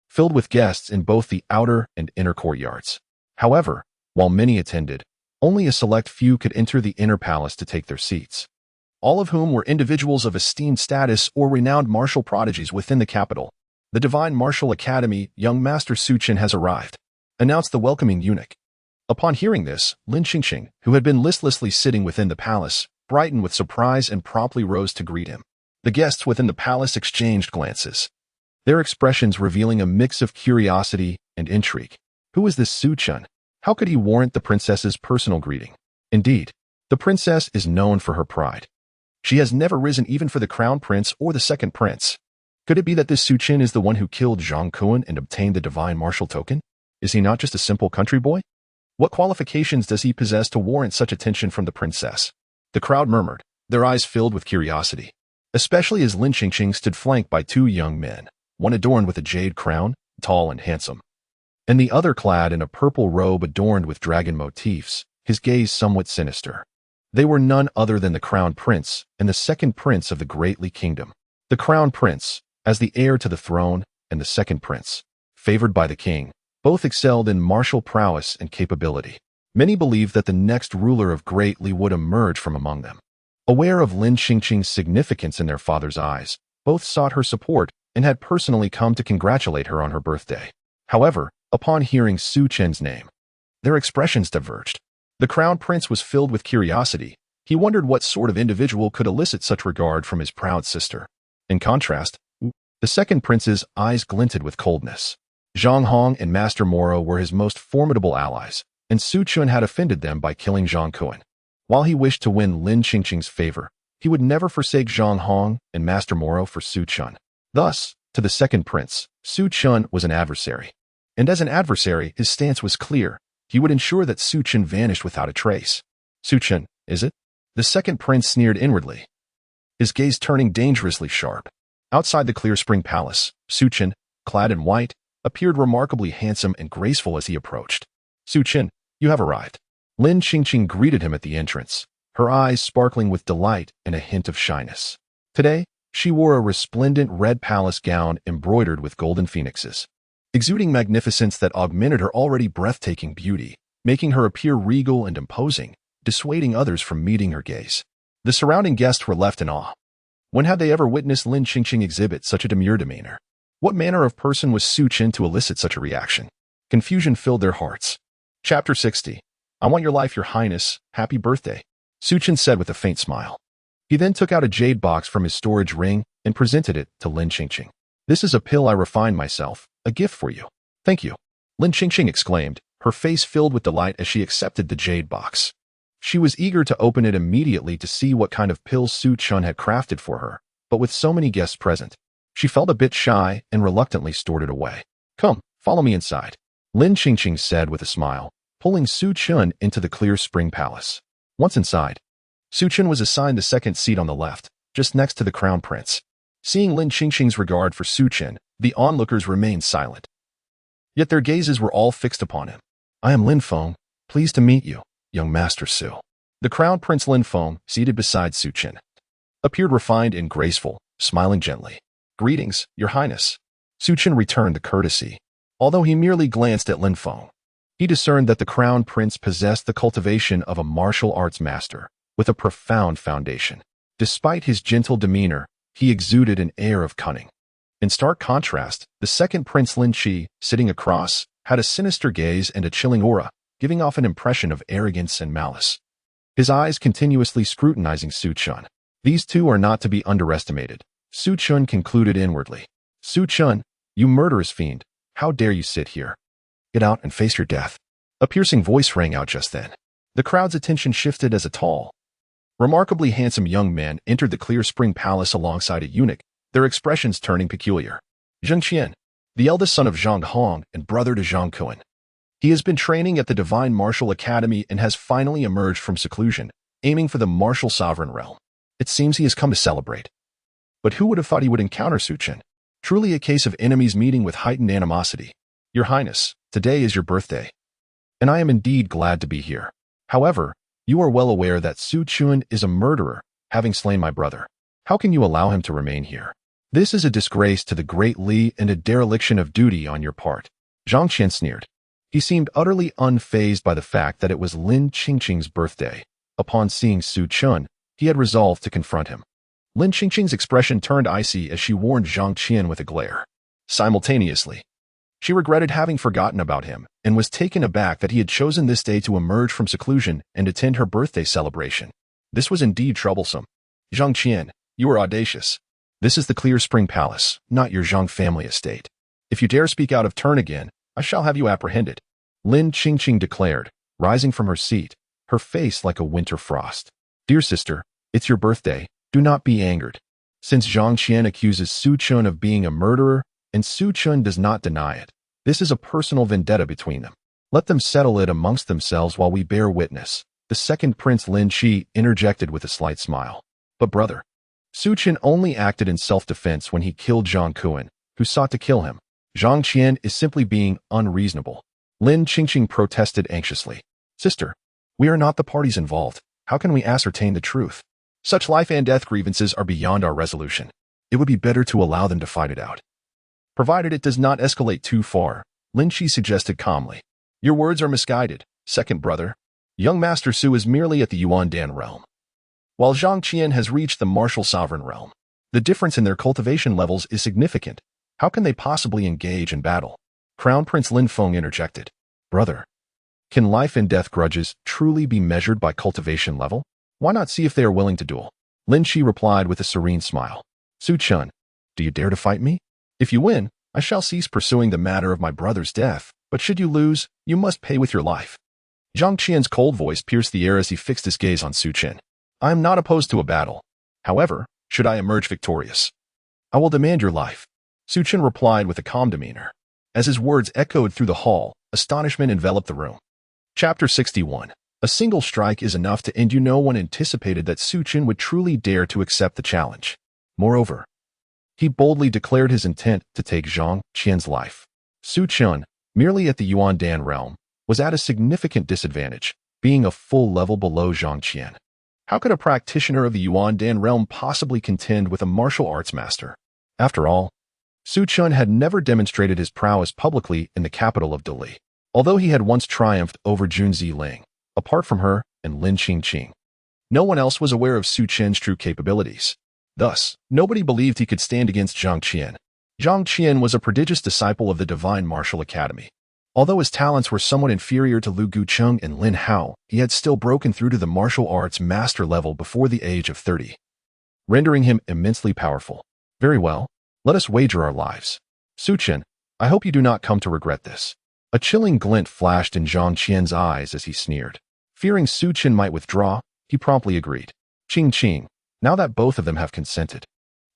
filled with guests in both the outer and inner courtyards. However, while many attended, only a select few could enter the inner palace to take their seats, all of whom were individuals of esteemed status or renowned martial prodigies within the capital. The Divine Martial Academy, young Master Su Chen has arrived, announced the welcoming eunuch. Upon hearing this, Lin Xingqing, who had been listlessly sitting within the palace, brightened with surprise and promptly rose to greet him. The guests within the palace exchanged glances, their expressions revealing a mix of curiosity and intrigue. Who is this Su Chen? How could he warrant the princess's personal greeting? Indeed, the princess is known for her pride. She has never risen even for the crown prince or the second prince. Could it be that this Su Chen is the one who killed Zhang Kuan and obtained the divine martial token? Is he not just a simple country boy? What qualifications does he possess to warrant such attention from the princess? The crowd murmured, their eyes filled with curiosity, especially as Lin Xingqing stood flanked by 2 young men, one adorned with a jade crown, tall and handsome, and the other clad in a purple robe adorned with dragon motifs, his gaze somewhat sinister. They were none other than the crown prince and the second prince of the Great Li Kingdom. The crown prince, as the heir to the throne, and the second prince, favored by the king, both excelled in martial prowess and capability. Many believed that the next ruler of Great Li would emerge from among them. Aware of Lin Xingqing's significance in their father's eyes, both sought her support and had personally come to congratulate her on her birthday. However, upon hearing Su Chen's name, their expressions diverged. The crown prince was filled with curiosity. He wondered what sort of individual could elicit such regard from his proud sister. In contrast, the second prince's eyes glinted with coldness. Zhang Hong and Master Moro were his most formidable allies, and Su Chen had offended them by killing Zhang Kuan. While he wished to win Lin Xingqing's favor, he would never forsake Zhang Hong and Master Moro for Su Chen. Thus, to the second prince, Su Chen was an adversary. And as an adversary, his stance was clear. He would ensure that Su Chen vanished without a trace. Su Chen, is it? The second prince sneered inwardly, his gaze turning dangerously sharp. Outside the Clear Spring Palace, Su Chen, clad in white, appeared remarkably handsome and graceful as he approached. Su Chen, you have arrived. Lin Qingqing greeted him at the entrance, her eyes sparkling with delight and a hint of shyness. Today, she wore a resplendent red palace gown embroidered with golden phoenixes, exuding magnificence that augmented her already breathtaking beauty, making her appear regal and imposing, dissuading others from meeting her gaze. The surrounding guests were left in awe. When had they ever witnessed Lin Qingqing exhibit such a demure demeanor? What manner of person was Su Chen to elicit such a reaction? Confusion filled their hearts. Chapter 60. I want your life, your highness. Happy birthday, Su Chen said with a faint smile. He then took out a jade box from his storage ring and presented it to Lin Qingqing. This is a pill I refined myself, a gift for you. Thank you, Lin Qingqing exclaimed, her face filled with delight as she accepted the jade box. She was eager to open it immediately to see what kind of pill Su Chen had crafted for her, but with so many guests present, she felt a bit shy and reluctantly stored it away. Come, follow me inside, Lin Qingqing said with a smile, pulling Su Chen into the clear spring palace. Once inside, Su Chen was assigned the second seat on the left, just next to the crown prince. Seeing Lin Qingqing's regard for Su Chen, the onlookers remained silent. Yet their gazes were all fixed upon him. I am Lin Feng, pleased to meet you, young Master Su. The crown prince Lin Feng, seated beside Su Chen, appeared refined and graceful, smiling gently. Greetings, your highness. Su Chen returned the courtesy. Although he merely glanced at Lin Feng, he discerned that the crown prince possessed the cultivation of a martial arts master, with a profound foundation. Despite his gentle demeanor, he exuded an air of cunning. In stark contrast, the second prince Lin Qi, sitting across, had a sinister gaze and a chilling aura, giving off an impression of arrogance and malice. His eyes continuously scrutinizing Su Chen. These two are not to be underestimated, Su Chen concluded inwardly. Su Chen, you murderous fiend, how dare you sit here? Get out and face your death. A piercing voice rang out just then. The crowd's attention shifted as a tall, remarkably handsome young man entered the clear spring palace alongside a eunuch, their expressions turning peculiar. Zheng Qian, the eldest son of Zhang Hong and brother to Zhang Kuan. He has been training at the Divine Martial Academy and has finally emerged from seclusion, aiming for the martial sovereign realm. It seems he has come to celebrate. But who would have thought he would encounter Su Chen? Truly a case of enemies meeting with heightened animosity. Your Highness, today is your birthday, and I am indeed glad to be here. However, you are well aware that Su Chen is a murderer, having slain my brother. How can you allow him to remain here? This is a disgrace to the Great Li and a dereliction of duty on your part. Zhang Qian sneered. He seemed utterly unfazed by the fact that it was Lin Qingqing's birthday. Upon seeing Su Chen, he had resolved to confront him. Lin Qingqing's expression turned icy as she warned Zhang Qian with a glare. Simultaneously, she regretted having forgotten about him and was taken aback that he had chosen this day to emerge from seclusion and attend her birthday celebration. This was indeed troublesome. Zhang Qian, you are audacious. This is the Clear Spring Palace, not your Zhang family estate. If you dare speak out of turn again, I shall have you apprehended, Lin Qingqing declared, rising from her seat, her face like a winter frost. Dear sister, it's your birthday, do not be angered. Since Zhang Qian accuses Su Chen of being a murderer, and Su Chen does not deny it, this is a personal vendetta between them. Let them settle it amongst themselves while we bear witness. The second Prince Lin Qi interjected with a slight smile. But brother, Su Chen only acted in self-defense when he killed Zhang Kuan, who sought to kill him. Zhang Qian is simply being unreasonable. Lin Qingqing protested anxiously. Sister, we are not the parties involved. How can we ascertain the truth? Such life and death grievances are beyond our resolution. It would be better to allow them to fight it out. Provided it does not escalate too far, Lin Qi suggested calmly. Your words are misguided, second brother. Young Master Su is merely at the Yuandan realm, while Zhang Qian has reached the martial sovereign realm. The difference in their cultivation levels is significant. How can they possibly engage in battle? Crown Prince Lin Feng interjected. Brother, can life and death grudges truly be measured by cultivation level? Why not see if they are willing to duel? Lin Qi replied with a serene smile. Su Chen, do you dare to fight me? If you win, I shall cease pursuing the matter of my brother's death, but should you lose, you must pay with your life. Zhang Qian's cold voice pierced the air as he fixed his gaze on Su Chen. I am not opposed to a battle. However, should I emerge victorious, I will demand your life. Su Chen replied with a calm demeanor. As his words echoed through the hall, astonishment enveloped the room. Chapter 61. A single strike is enough to end you. No one anticipated that Su Chen would truly dare to accept the challenge. Moreover, he boldly declared his intent to take Zhang Qian's life. Su Chen, merely at the Yuan Dan realm, was at a significant disadvantage, being a full level below Zhang Qian. How could a practitioner of the Yuan Dan realm possibly contend with a martial arts master? After all, Su Chen had never demonstrated his prowess publicly in the capital of Dali, although he had once triumphed over Jun Ziling, apart from her and Lin Qingqing. No one else was aware of Su Chen's true capabilities. Thus, nobody believed he could stand against Zhang Qian. Zhang Qian was a prodigious disciple of the Divine Martial Academy. Although his talents were somewhat inferior to Lu Gucheng and Lin Hao, he had still broken through to the martial arts master level before the age of 30, rendering him immensely powerful. Very well, let us wager our lives. Su Chen, I hope you do not come to regret this. A chilling glint flashed in Zhang Qian's eyes as he sneered. Fearing Su Chen might withdraw, he promptly agreed. Qing, now that both of them have consented,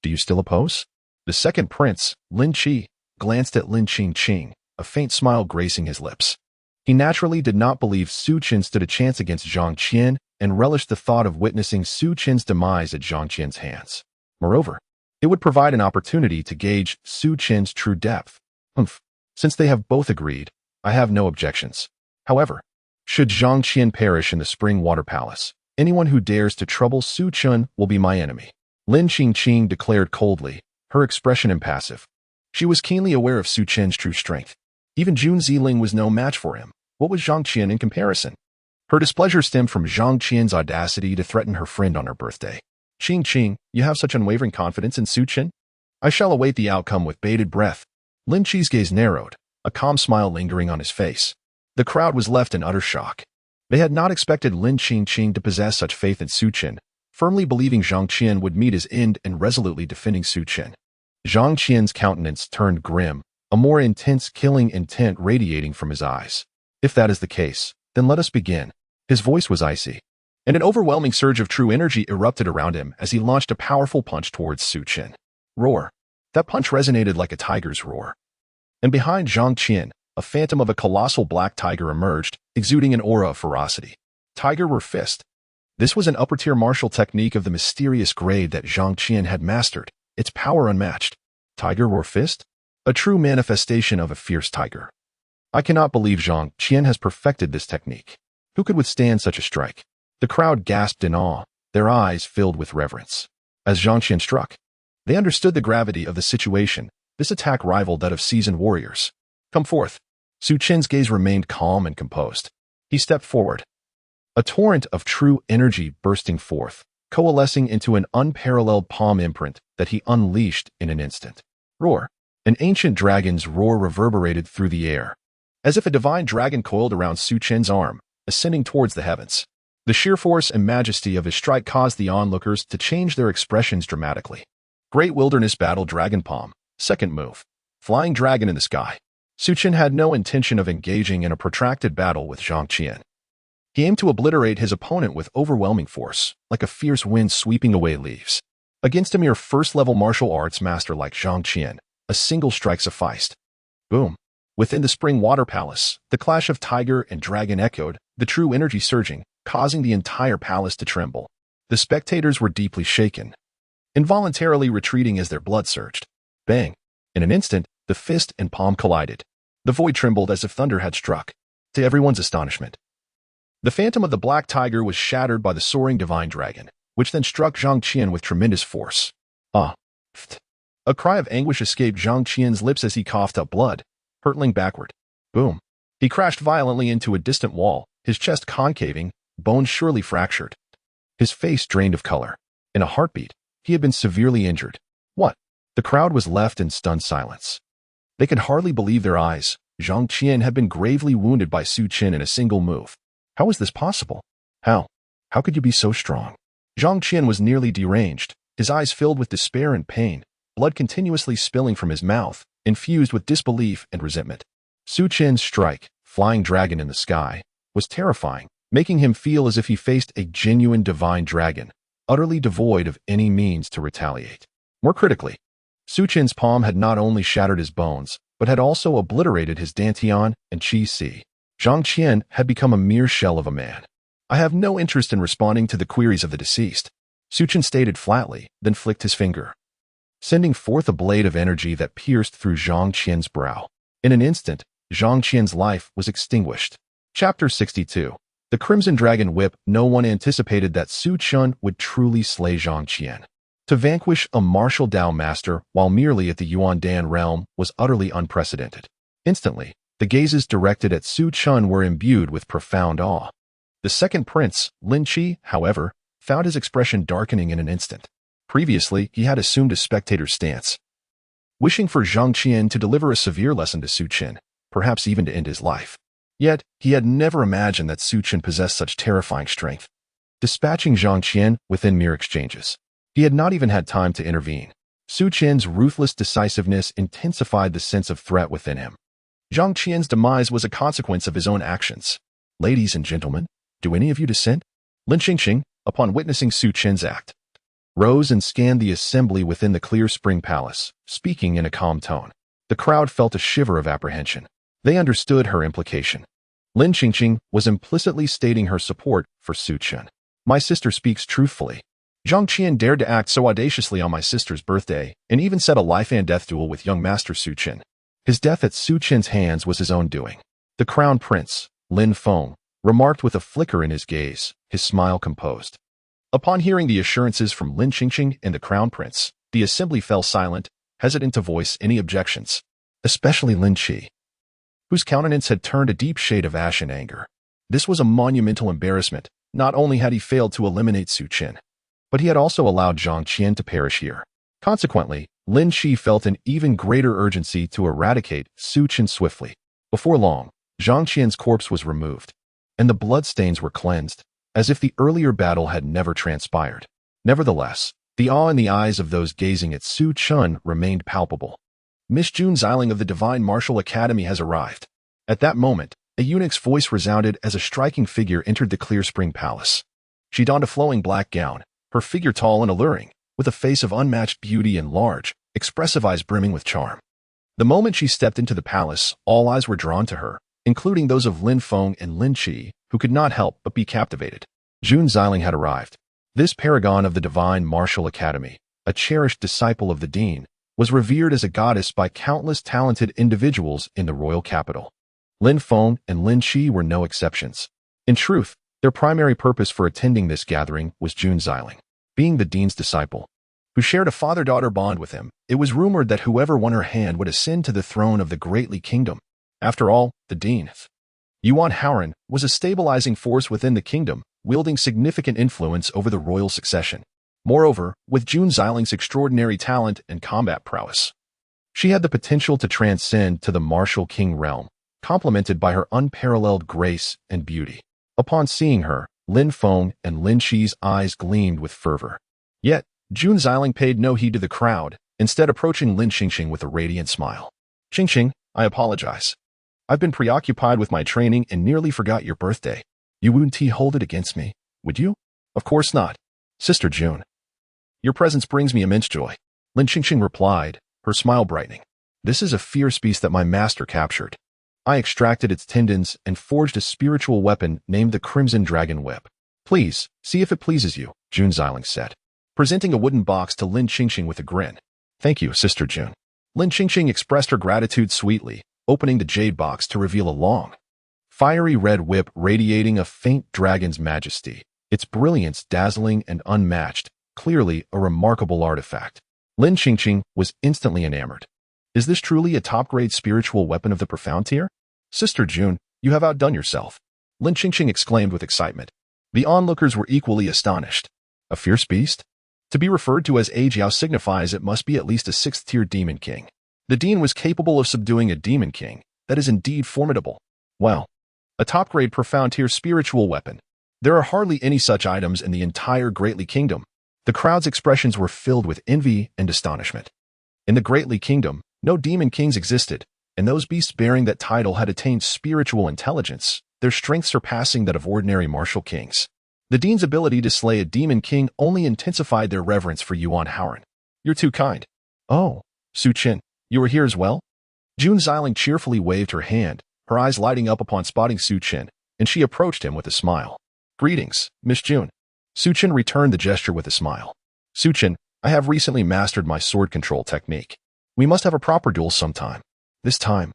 do you still oppose? The second prince, Lin Qi, glanced at Lin Qingqing, a faint smile gracing his lips. He naturally did not believe Su Chen stood a chance against Zhang Qian and relished the thought of witnessing Su Chen's demise at Zhang Qian's hands. Moreover, it would provide an opportunity to gauge Su Chen's true depth. Since they have both agreed, I have no objections. However, should Zhang Qian perish in the Spring Water Palace, anyone who dares to trouble Su Chen will be my enemy. Lin Qingqing declared coldly, her expression impassive. She was keenly aware of Su Chen's true strength. Even Jun Ziling was no match for him. What was Zhang Qian in comparison? Her displeasure stemmed from Zhang Qian's audacity to threaten her friend on her birthday. Qing, you have such unwavering confidence in Su Chen? I shall await the outcome with bated breath. Lin Qi's gaze narrowed, a calm smile lingering on his face. The crowd was left in utter shock. They had not expected Lin Qingqing to possess such faith in Su Chen, firmly believing Zhang Qian would meet his end and resolutely defending Su Chen. Zhang Qian's countenance turned grim, a more intense killing intent radiating from his eyes. If that is the case, then let us begin. His voice was icy, and an overwhelming surge of true energy erupted around him as he launched a powerful punch towards Su Chen. Roar. That punch resonated like a tiger's roar. And behind Zhang Qian, a phantom of a colossal black tiger emerged, exuding an aura of ferocity. Tiger Roar Fist. This was an upper-tier martial technique of the mysterious grade that Zhang Qian had mastered, its power unmatched. Tiger Roar Fist? A true manifestation of a fierce tiger. I cannot believe Zhang Qian has perfected this technique. Who could withstand such a strike? The crowd gasped in awe, their eyes filled with reverence. As Zhang Qian struck, they understood the gravity of the situation. This attack rivaled that of seasoned warriors. Come forth. Su Chen's gaze remained calm and composed. He stepped forward. A torrent of true energy bursting forth, coalescing into an unparalleled palm imprint that he unleashed in an instant. Roar. An ancient dragon's roar reverberated through the air, as if a divine dragon coiled around Su Chen's arm, ascending towards the heavens. The sheer force and majesty of his strike caused the onlookers to change their expressions dramatically. Great Wilderness Battle Dragon Palm. Second move. Flying Dragon in the Sky. Su Chen had no intention of engaging in a protracted battle with Zhang Qian. He aimed to obliterate his opponent with overwhelming force, like a fierce wind sweeping away leaves. Against a mere first-level martial arts master like Zhang Qian, a single strike sufficed. Boom. Within the Spring Water Palace, the clash of tiger and dragon echoed, the true energy surging, causing the entire palace to tremble. The spectators were deeply shaken, involuntarily retreating as their blood surged. Bang! In an instant, the fist and palm collided. The void trembled as if thunder had struck. To everyone's astonishment, the phantom of the black tiger was shattered by the soaring divine dragon, which then struck Zhang Qian with tremendous force. Ah! A cry of anguish escaped Zhang Qian's lips as he coughed up blood, hurtling backward. Boom! He crashed violently into a distant wall, his chest concaving, bones surely fractured. His face drained of color. In a heartbeat, he had been severely injured. What? The crowd was left in stunned silence. They could hardly believe their eyes. Zhang Qian had been gravely wounded by Su Chen in a single move. How was this possible? How? How could you be so strong? Zhang Qian was nearly deranged, his eyes filled with despair and pain, blood continuously spilling from his mouth, infused with disbelief and resentment. Su Chen's strike, Flying Dragon in the Sky, was terrifying, making him feel as if he faced a genuine divine dragon, utterly devoid of any means to retaliate. More critically, Su Chen's palm had not only shattered his bones, but had also obliterated his dantian and qi si. Zhang Qian had become a mere shell of a man. I have no interest in responding to the queries of the deceased, Su Chen stated flatly, then flicked his finger, sending forth a blade of energy that pierced through Zhang Qian's brow. In an instant, Zhang Qian's life was extinguished. Chapter 62. The Crimson Dragon Whip. No one anticipated that Su Chen would truly slay Zhang Qian. To vanquish a martial Dao master while merely at the Yuan Dan realm was utterly unprecedented. Instantly, the gazes directed at Su Chen were imbued with profound awe. The second prince, Lin Qi, however, found his expression darkening in an instant. Previously, he had assumed a spectator's stance, wishing for Zhang Qian to deliver a severe lesson to Su Chen, perhaps even to end his life. Yet, he had never imagined that Su Chen possessed such terrifying strength. Dispatching Zhang Qian within mere exchanges, he had not even had time to intervene. Su Chen's ruthless decisiveness intensified the sense of threat within him. Zhang Qian's demise was a consequence of his own actions. Ladies and gentlemen, do any of you dissent? Lin Xingxing, upon witnessing Su Chen's act, rose and scanned the assembly within the Clear Spring Palace, speaking in a calm tone. The crowd felt a shiver of apprehension. They understood her implication. Lin Xingxing was implicitly stating her support for Su Chen. My sister speaks truthfully. Zhang Qian dared to act so audaciously on my sister's birthday and even set a life-and-death duel with young Master Su Chen. His death at Su Chen's hands was his own doing. The Crown Prince, Lin Feng, remarked with a flicker in his gaze, his smile composed. Upon hearing the assurances from Lin Xingxing and the Crown Prince, the assembly fell silent, hesitant to voice any objections, especially Lin Qi, whose countenance had turned a deep shade of ash and anger. This was a monumental embarrassment. Not only had he failed to eliminate Su Chen, but he had also allowed Zhang Qian to perish here. Consequently, Lin Qi felt an even greater urgency to eradicate Su Chen swiftly. Before long, Zhang Qian's corpse was removed, and the bloodstains were cleansed, as if the earlier battle had never transpired. Nevertheless, the awe in the eyes of those gazing at Su Chen remained palpable. Miss Jun Xiling of the Divine Martial Academy has arrived. At that moment, a eunuch's voice resounded as a striking figure entered the Clear Spring Palace. She donned a flowing black gown, her figure tall and alluring, with a face of unmatched beauty and large, expressive eyes brimming with charm. The moment she stepped into the palace, all eyes were drawn to her, including those of Lin Feng and Lin Qi, who could not help but be captivated. Jun Xiling had arrived. This paragon of the Divine Martial Academy, a cherished disciple of the Dean, was revered as a goddess by countless talented individuals in the royal capital. Lin Feng and Lin Qi were no exceptions. In truth, their primary purpose for attending this gathering was Jun Xiling. Being the Dean's disciple, who shared a father-daughter bond with him, it was rumored that whoever won her hand would ascend to the throne of the Greatly Kingdom. After all, the Dean, Yuan Haoran, was a stabilizing force within the kingdom, wielding significant influence over the royal succession. Moreover, with Jun Xiling's extraordinary talent and combat prowess, she had the potential to transcend to the martial king realm, complemented by her unparalleled grace and beauty. Upon seeing her, Lin Feng and Lin Qi's eyes gleamed with fervor. Yet, Jun Xiling paid no heed to the crowd, instead approaching Lin Xingxing with a radiant smile. Xingxing, I apologize. I've been preoccupied with my training and nearly forgot your birthday. You wouldn't hold it against me, would you? Of course not. Sister Jun. Your presence brings me immense joy. Lin Xingxing replied, her smile brightening. This is a fierce beast that my master captured. I extracted its tendons and forged a spiritual weapon named the Crimson Dragon Whip. Please, see if it pleases you, Jun Xiling said, presenting a wooden box to Lin Xingxing with a grin. Thank you, Sister Jun. Lin Xingxing expressed her gratitude sweetly, opening the jade box to reveal a long, fiery red whip radiating a faint dragon's majesty, its brilliance dazzling and unmatched, clearly a remarkable artifact. Lin Xingxing was instantly enamored. Is this truly a top-grade spiritual weapon of the profound tier? Sister Jun, you have outdone yourself, Lin Xingxing exclaimed with excitement. The onlookers were equally astonished. A fierce beast? To be referred to as Ajiao signifies it must be at least a 6th-tier demon king. The Dean was capable of subduing a demon king. That is indeed formidable. Well, a top-grade profound-tier spiritual weapon. There are hardly any such items in the entire Greatly Kingdom. The crowd's expressions were filled with envy and astonishment. In the Greatly Kingdom, no demon kings existed, and those beasts bearing that title had attained spiritual intelligence, their strength surpassing that of ordinary martial kings. The Dean's ability to slay a demon king only intensified their reverence for Yuan Haoran. You're too kind. Oh, Su Chen, you are here as well? Jun Xiling cheerfully waved her hand, her eyes lighting up upon spotting Su Chen, and she approached him with a smile. Greetings, Miss Jun. Su Chen returned the gesture with a smile. Su Chen, I have recently mastered my sword control technique. We must have a proper duel sometime. This time,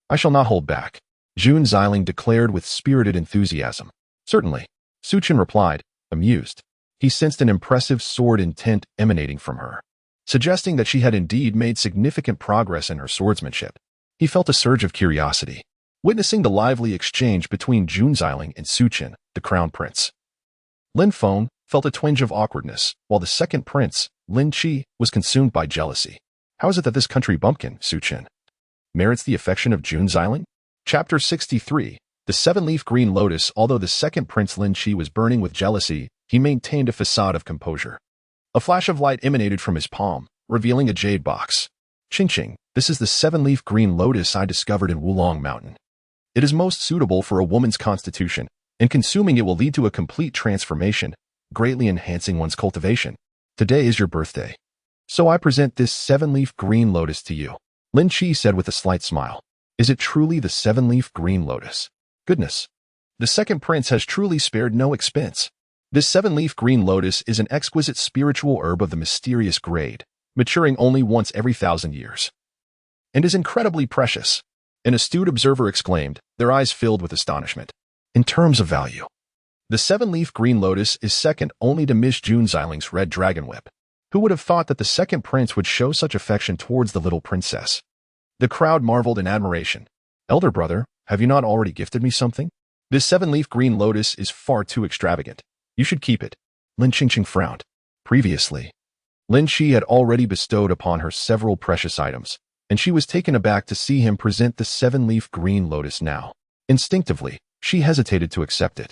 I shall not hold back, Jun Xiling declared with spirited enthusiasm. Certainly, Su Chen replied, amused. He sensed an impressive sword intent emanating from her, suggesting that she had indeed made significant progress in her swordsmanship. He felt a surge of curiosity, witnessing the lively exchange between Jun Xiling and Su Chen, the crown prince. Lin Feng felt a twinge of awkwardness, while the second prince, Lin Qi, was consumed by jealousy. How is it that this country bumpkin, Su Chen, merits the affection of Jun Xiling? Chapter 63. The Seven-Leaf Green Lotus. Although the second prince Lin Qi was burning with jealousy, he maintained a facade of composure. A flash of light emanated from his palm, revealing a jade box. Ching, this is the seven-leaf green lotus I discovered in Wulong Mountain. It is most suitable for a woman's constitution, and consuming it will lead to a complete transformation, greatly enhancing one's cultivation. Today is your birthday, so I present this seven-leaf green lotus to you, Lin Qi said with a slight smile. Is it truly the seven-leaf green lotus? Goodness. The second prince has truly spared no expense. This seven-leaf green lotus is an exquisite spiritual herb of the mysterious grade, maturing only once every 1,000 years, and is incredibly precious. An astute observer exclaimed, their eyes filled with astonishment. In terms of value, the seven-leaf green lotus is second only to Miss Jun Xiling's red dragon whip. Who would have thought that the second prince would show such affection towards the little princess? The crowd marveled in admiration. Elder brother, have you not already gifted me something? This seven-leaf green lotus is far too extravagant. You should keep it. Lin Qingqing frowned. Previously, Lin Qi had already bestowed upon her several precious items, and she was taken aback to see him present the seven-leaf green lotus now. Instinctively, she hesitated to accept it.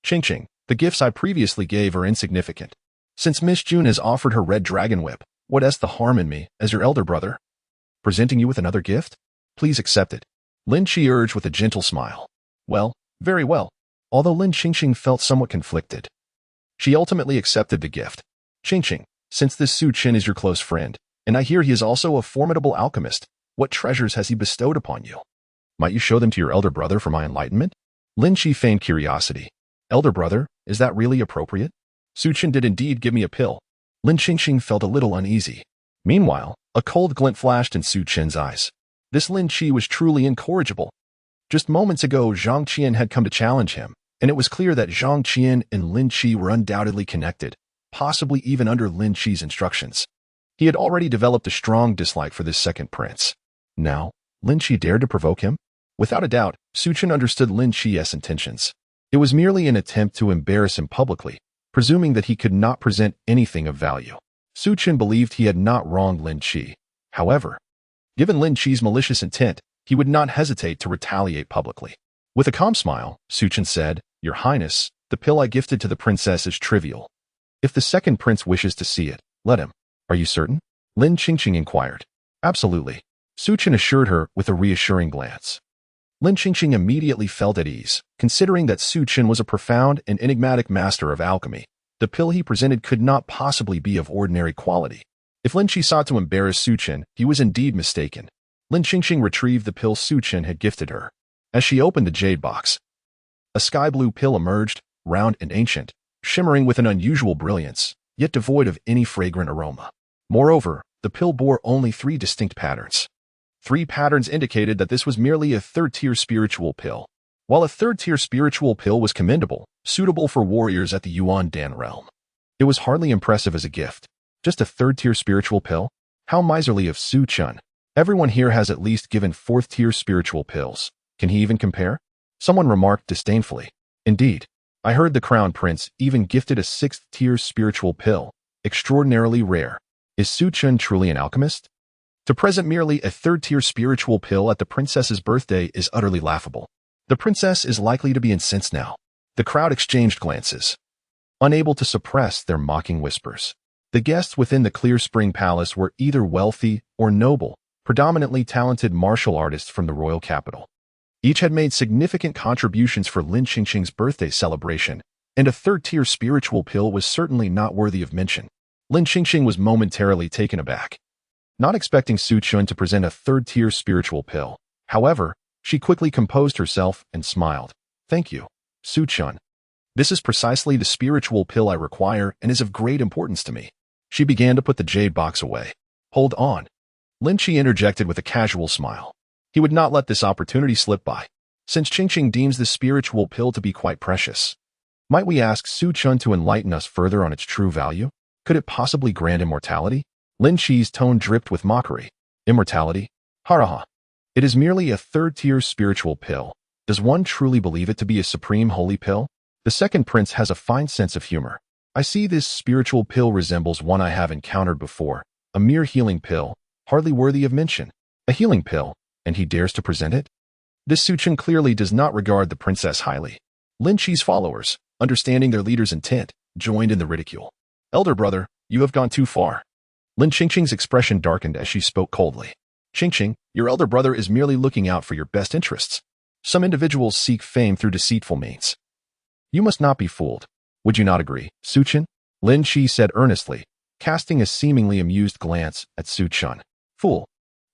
Qingqing, the gifts I previously gave are insignificant. Since Miss Jun has offered her red dragon whip, what is the harm in me, as your elder brother, presenting you with another gift? Please accept it, Lin Qi urged with a gentle smile. Well, very well. Although Lin Qingqing felt somewhat conflicted, she ultimately accepted the gift. Qingqing, since this Su Chen is your close friend, and I hear he is also a formidable alchemist, what treasures has he bestowed upon you? Might you show them to your elder brother for my enlightenment? Lin Qi feigned curiosity. Elder brother, is that really appropriate? Su Chen did indeed give me a pill. Lin Qingqing felt a little uneasy. Meanwhile, a cold glint flashed in Su Chen's eyes. This Lin Qi was truly incorrigible. Just moments ago, Zhang Qian had come to challenge him, and it was clear that Zhang Qian and Lin Qi were undoubtedly connected, possibly even under Lin Qi's instructions. He had already developed a strong dislike for this second prince. Now, Lin Qi dared to provoke him? Without a doubt, Su Chen understood Lin Qi's intentions. It was merely an attempt to embarrass him publicly, presuming that he could not present anything of value. Su Chen believed he had not wronged Lin Qi. However, given Lin Qi's malicious intent, he would not hesitate to retaliate publicly. With a calm smile, Su Chen said, Your Highness, the pill I gifted to the princess is trivial. If the second prince wishes to see it, let him. Are you certain? Lin Qingqing inquired. Absolutely, Su Chen assured her with a reassuring glance. Lin Qingqing immediately felt at ease, considering that Su Chen was a profound and enigmatic master of alchemy. The pill he presented could not possibly be of ordinary quality. If Lin Qi sought to embarrass Su Chen, he was indeed mistaken. Lin Qingqing retrieved the pill Su Chen had gifted her. As she opened the jade box, a sky-blue pill emerged, round and ancient, shimmering with an unusual brilliance, yet devoid of any fragrant aroma. Moreover, the pill bore only 3 distinct patterns. 3 patterns indicated that this was merely a third-tier spiritual pill. While a third-tier spiritual pill was commendable, suitable for warriors at the Yuan Dan realm, it was hardly impressive as a gift. Just a third-tier spiritual pill? How miserly of Su Chen. Everyone here has at least given 4th-tier spiritual pills. Can he even compare? Someone remarked disdainfully. Indeed, I heard the crown prince even gifted a 6th-tier spiritual pill. Extraordinarily rare. Is Su Chen truly an alchemist? To present merely a 3rd-tier spiritual pill at the princess's birthday is utterly laughable. The princess is likely to be incensed now. The crowd exchanged glances, unable to suppress their mocking whispers. The guests within the Clear Spring Palace were either wealthy or noble, predominantly talented martial artists from the royal capital. Each had made significant contributions for Lin Qingqing's birthday celebration, and a 3rd-tier spiritual pill was certainly not worthy of mention. Lin Qingqing was momentarily taken aback, not expecting Su Chen to present a 3rd-tier spiritual pill. However, she quickly composed herself and smiled. Thank you, Su Chen. This is precisely the spiritual pill I require and is of great importance to me. She began to put the jade box away. Hold on. Lin Qi interjected with a casual smile. He would not let this opportunity slip by, since Qingqing deems this spiritual pill to be quite precious. Might we ask Su Chen to enlighten us further on its true value? Could it possibly grant immortality? Lin Qi's tone dripped with mockery. Immortality? Haraha. It is merely a third-tier spiritual pill. Does one truly believe it to be a supreme holy pill? The second prince has a fine sense of humor. I see this spiritual pill resembles one I have encountered before, a mere healing pill, hardly worthy of mention. A healing pill, and he dares to present it? This Su Chen clearly does not regard the princess highly. Lin Qi's followers, understanding their leader's intent, joined in the ridicule. Elder brother, you have gone too far. Lin Qingqing's expression darkened as she spoke coldly. Qingqing, your elder brother is merely looking out for your best interests. Some individuals seek fame through deceitful means. You must not be fooled. Would you not agree, Su Chen? Lin Qi said earnestly, casting a seemingly amused glance at Su Chen. Fool.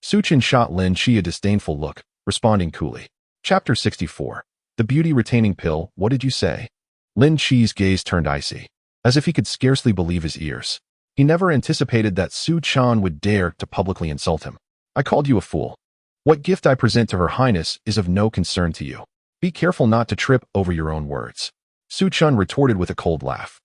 Su Chen shot Lin Qi a disdainful look, responding coolly. Chapter 64. The beauty-retaining pill, what did you say? Lin Qi's gaze turned icy, as if he could scarcely believe his ears. He never anticipated that Su Chen would dare to publicly insult him. I called you a fool. What gift I present to Her Highness is of no concern to you. Be careful not to trip over your own words. Su Chen retorted with a cold laugh.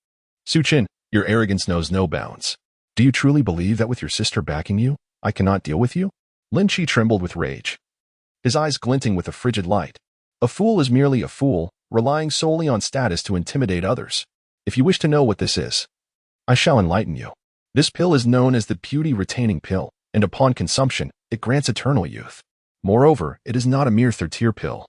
Su Chen, your arrogance knows no bounds. Do you truly believe that with your sister backing you, I cannot deal with you? Lin Qi trembled with rage, his eyes glinting with a frigid light. A fool is merely a fool, relying solely on status to intimidate others. If you wish to know what this is, I shall enlighten you. This pill is known as the beauty-retaining pill, and upon consumption, it grants eternal youth. Moreover, it is not a mere third-tier pill,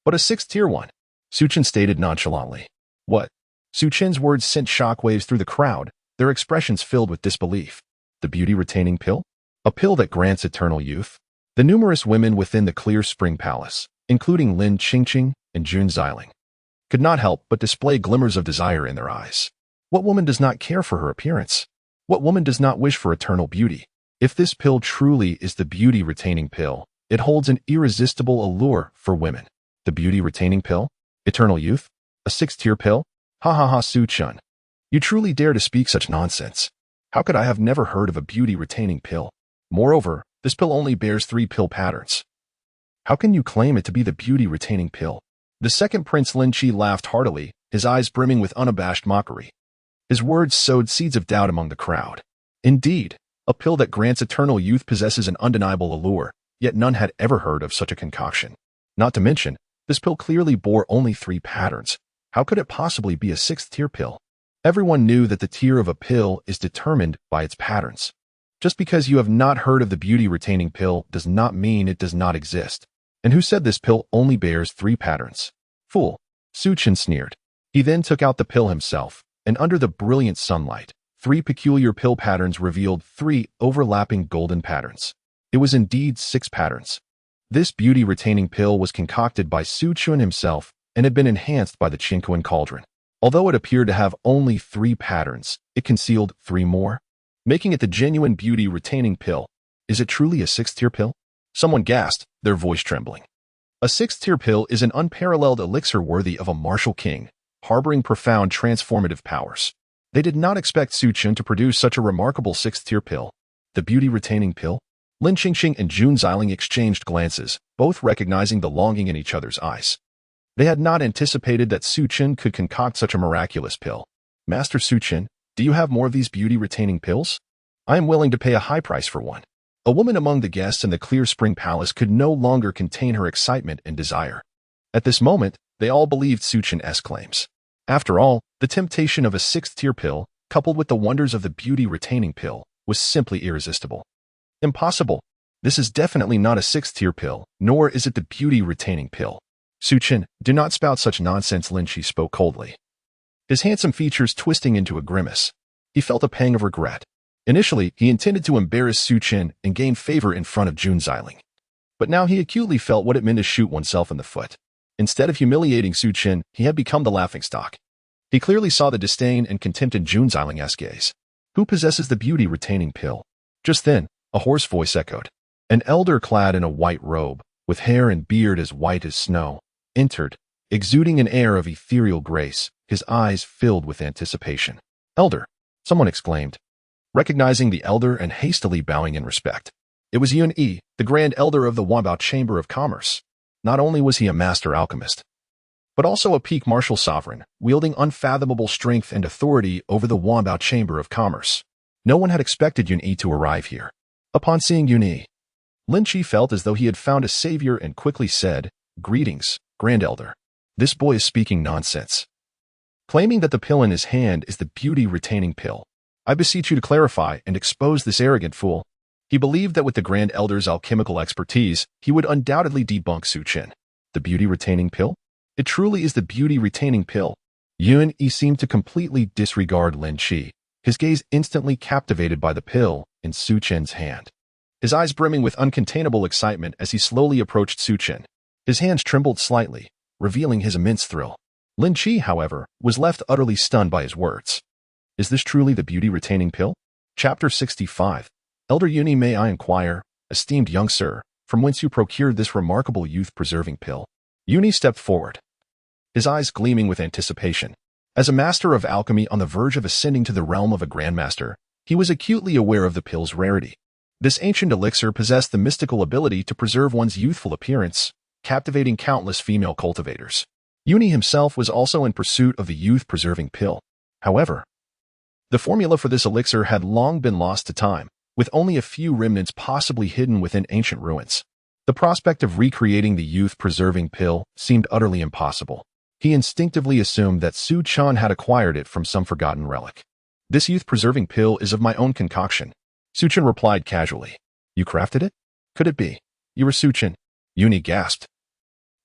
but a sixth-tier one, Su Chen stated nonchalantly. What? Su Chen's words sent shockwaves through the crowd, their expressions filled with disbelief. The beauty-retaining pill? A pill that grants eternal youth? The numerous women within the Clear Spring Palace, including Lin Qingqing and Jun Xiling, could not help but display glimmers of desire in their eyes. What woman does not care for her appearance? What woman does not wish for eternal beauty? If this pill truly is the beauty-retaining pill, it holds an irresistible allure for women. The beauty-retaining pill? Eternal youth? A sixth-tier pill? Ha ha ha, Su Chen. You truly dare to speak such nonsense. How could I have never heard of a beauty-retaining pill? Moreover, this pill only bears 3 pill patterns. How can you claim it to be the beauty-retaining pill? The second Prince Lin Qi laughed heartily, his eyes brimming with unabashed mockery. His words sowed seeds of doubt among the crowd. Indeed, a pill that grants eternal youth possesses an undeniable allure, yet none had ever heard of such a concoction. Not to mention, this pill clearly bore only 3 patterns. How could it possibly be a sixth-tier pill? Everyone knew that the tier of a pill is determined by its patterns. Just because you have not heard of the beauty-retaining pill does not mean it does not exist. And who said this pill only bears 3 patterns? Fool. Su Chen sneered. He then took out the pill himself, and under the brilliant sunlight, 3 peculiar pill patterns revealed 3 overlapping golden patterns. It was indeed 6 patterns. This beauty-retaining pill was concocted by Su Chen himself and had been enhanced by the Qingquan cauldron. Although it appeared to have only 3 patterns, it concealed 3 more, making it the genuine beauty-retaining pill. Is it truly a sixth-tier pill? Someone gasped, their voice trembling. A sixth-tier pill is an unparalleled elixir worthy of a martial king, harboring profound transformative powers. They did not expect Su Chen to produce such a remarkable sixth-tier pill. The beauty-retaining pill? Lin Qingqing and Jun Xiling exchanged glances, both recognizing the longing in each other's eyes. They had not anticipated that Su Chen could concoct such a miraculous pill. Master Su Chen, do you have more of these beauty-retaining pills? I am willing to pay a high price for one. A woman among the guests in the Clear Spring Palace could no longer contain her excitement and desire. At this moment, they all believed Su Chen's claims. After all, the temptation of a sixth-tier pill, coupled with the wonders of the beauty-retaining pill, was simply irresistible. Impossible. This is definitely not a sixth-tier pill, nor is it the beauty-retaining pill. Su Chen, do not spout such nonsense, Lin Qi spoke coldly, his handsome features twisting into a grimace. He felt a pang of regret. Initially, he intended to embarrass Su Chen and gain favor in front of Jun Xiling. But now he acutely felt what it meant to shoot oneself in the foot. Instead of humiliating Su Chen, he had become the laughingstock. He clearly saw the disdain and contempt in Jun Xiling's gaze. Who possesses the beauty-retaining pill? Just then, a hoarse voice echoed. An elder clad in a white robe, with hair and beard as white as snow, entered, exuding an air of ethereal grace, his eyes filled with anticipation. Elder, someone exclaimed, recognizing the elder and hastily bowing in respect. It was Yun Yi, the Grand Elder of the Wanbao Chamber of Commerce. Not only was he a master alchemist, but also a peak martial sovereign, wielding unfathomable strength and authority over the Wanbao Chamber of Commerce. No one had expected Yun Yi to arrive here. Upon seeing Yun Yi, Lin Qi felt as though he had found a savior and quickly said, "Greetings, Grand Elder. This boy is speaking nonsense, claiming that the pill in his hand is the beauty-retaining pill. I beseech you to clarify and expose this arrogant fool." He believed that with the Grand Elder's alchemical expertise, he would undoubtedly debunk Su Chen. The beauty-retaining pill? It truly is the beauty-retaining pill. Yun Yi seemed to completely disregard Lin Qi, his gaze instantly captivated by the pill in Su Chen's hand. His eyes brimming with uncontainable excitement as he slowly approached Su Chen. His hands trembled slightly, revealing his immense thrill. Lin Qi, however, was left utterly stunned by his words. Is this truly the beauty-retaining pill? Chapter 65. Elder Yun Yi, may I inquire, esteemed young sir, from whence you procured this remarkable youth-preserving pill? Yun Yi stepped forward, his eyes gleaming with anticipation. As a master of alchemy on the verge of ascending to the realm of a grandmaster, he was acutely aware of the pill's rarity. This ancient elixir possessed the mystical ability to preserve one's youthful appearance, captivating countless female cultivators. Yun Yi himself was also in pursuit of the youth-preserving pill. However, the formula for this elixir had long been lost to time, with only a few remnants possibly hidden within ancient ruins. The prospect of recreating the youth-preserving pill seemed utterly impossible. He instinctively assumed that Su Chen had acquired it from some forgotten relic. This youth-preserving pill is of my own concoction, Su Chen replied casually. You crafted it? Could it be? You were Su Chen? Yun Yi gasped,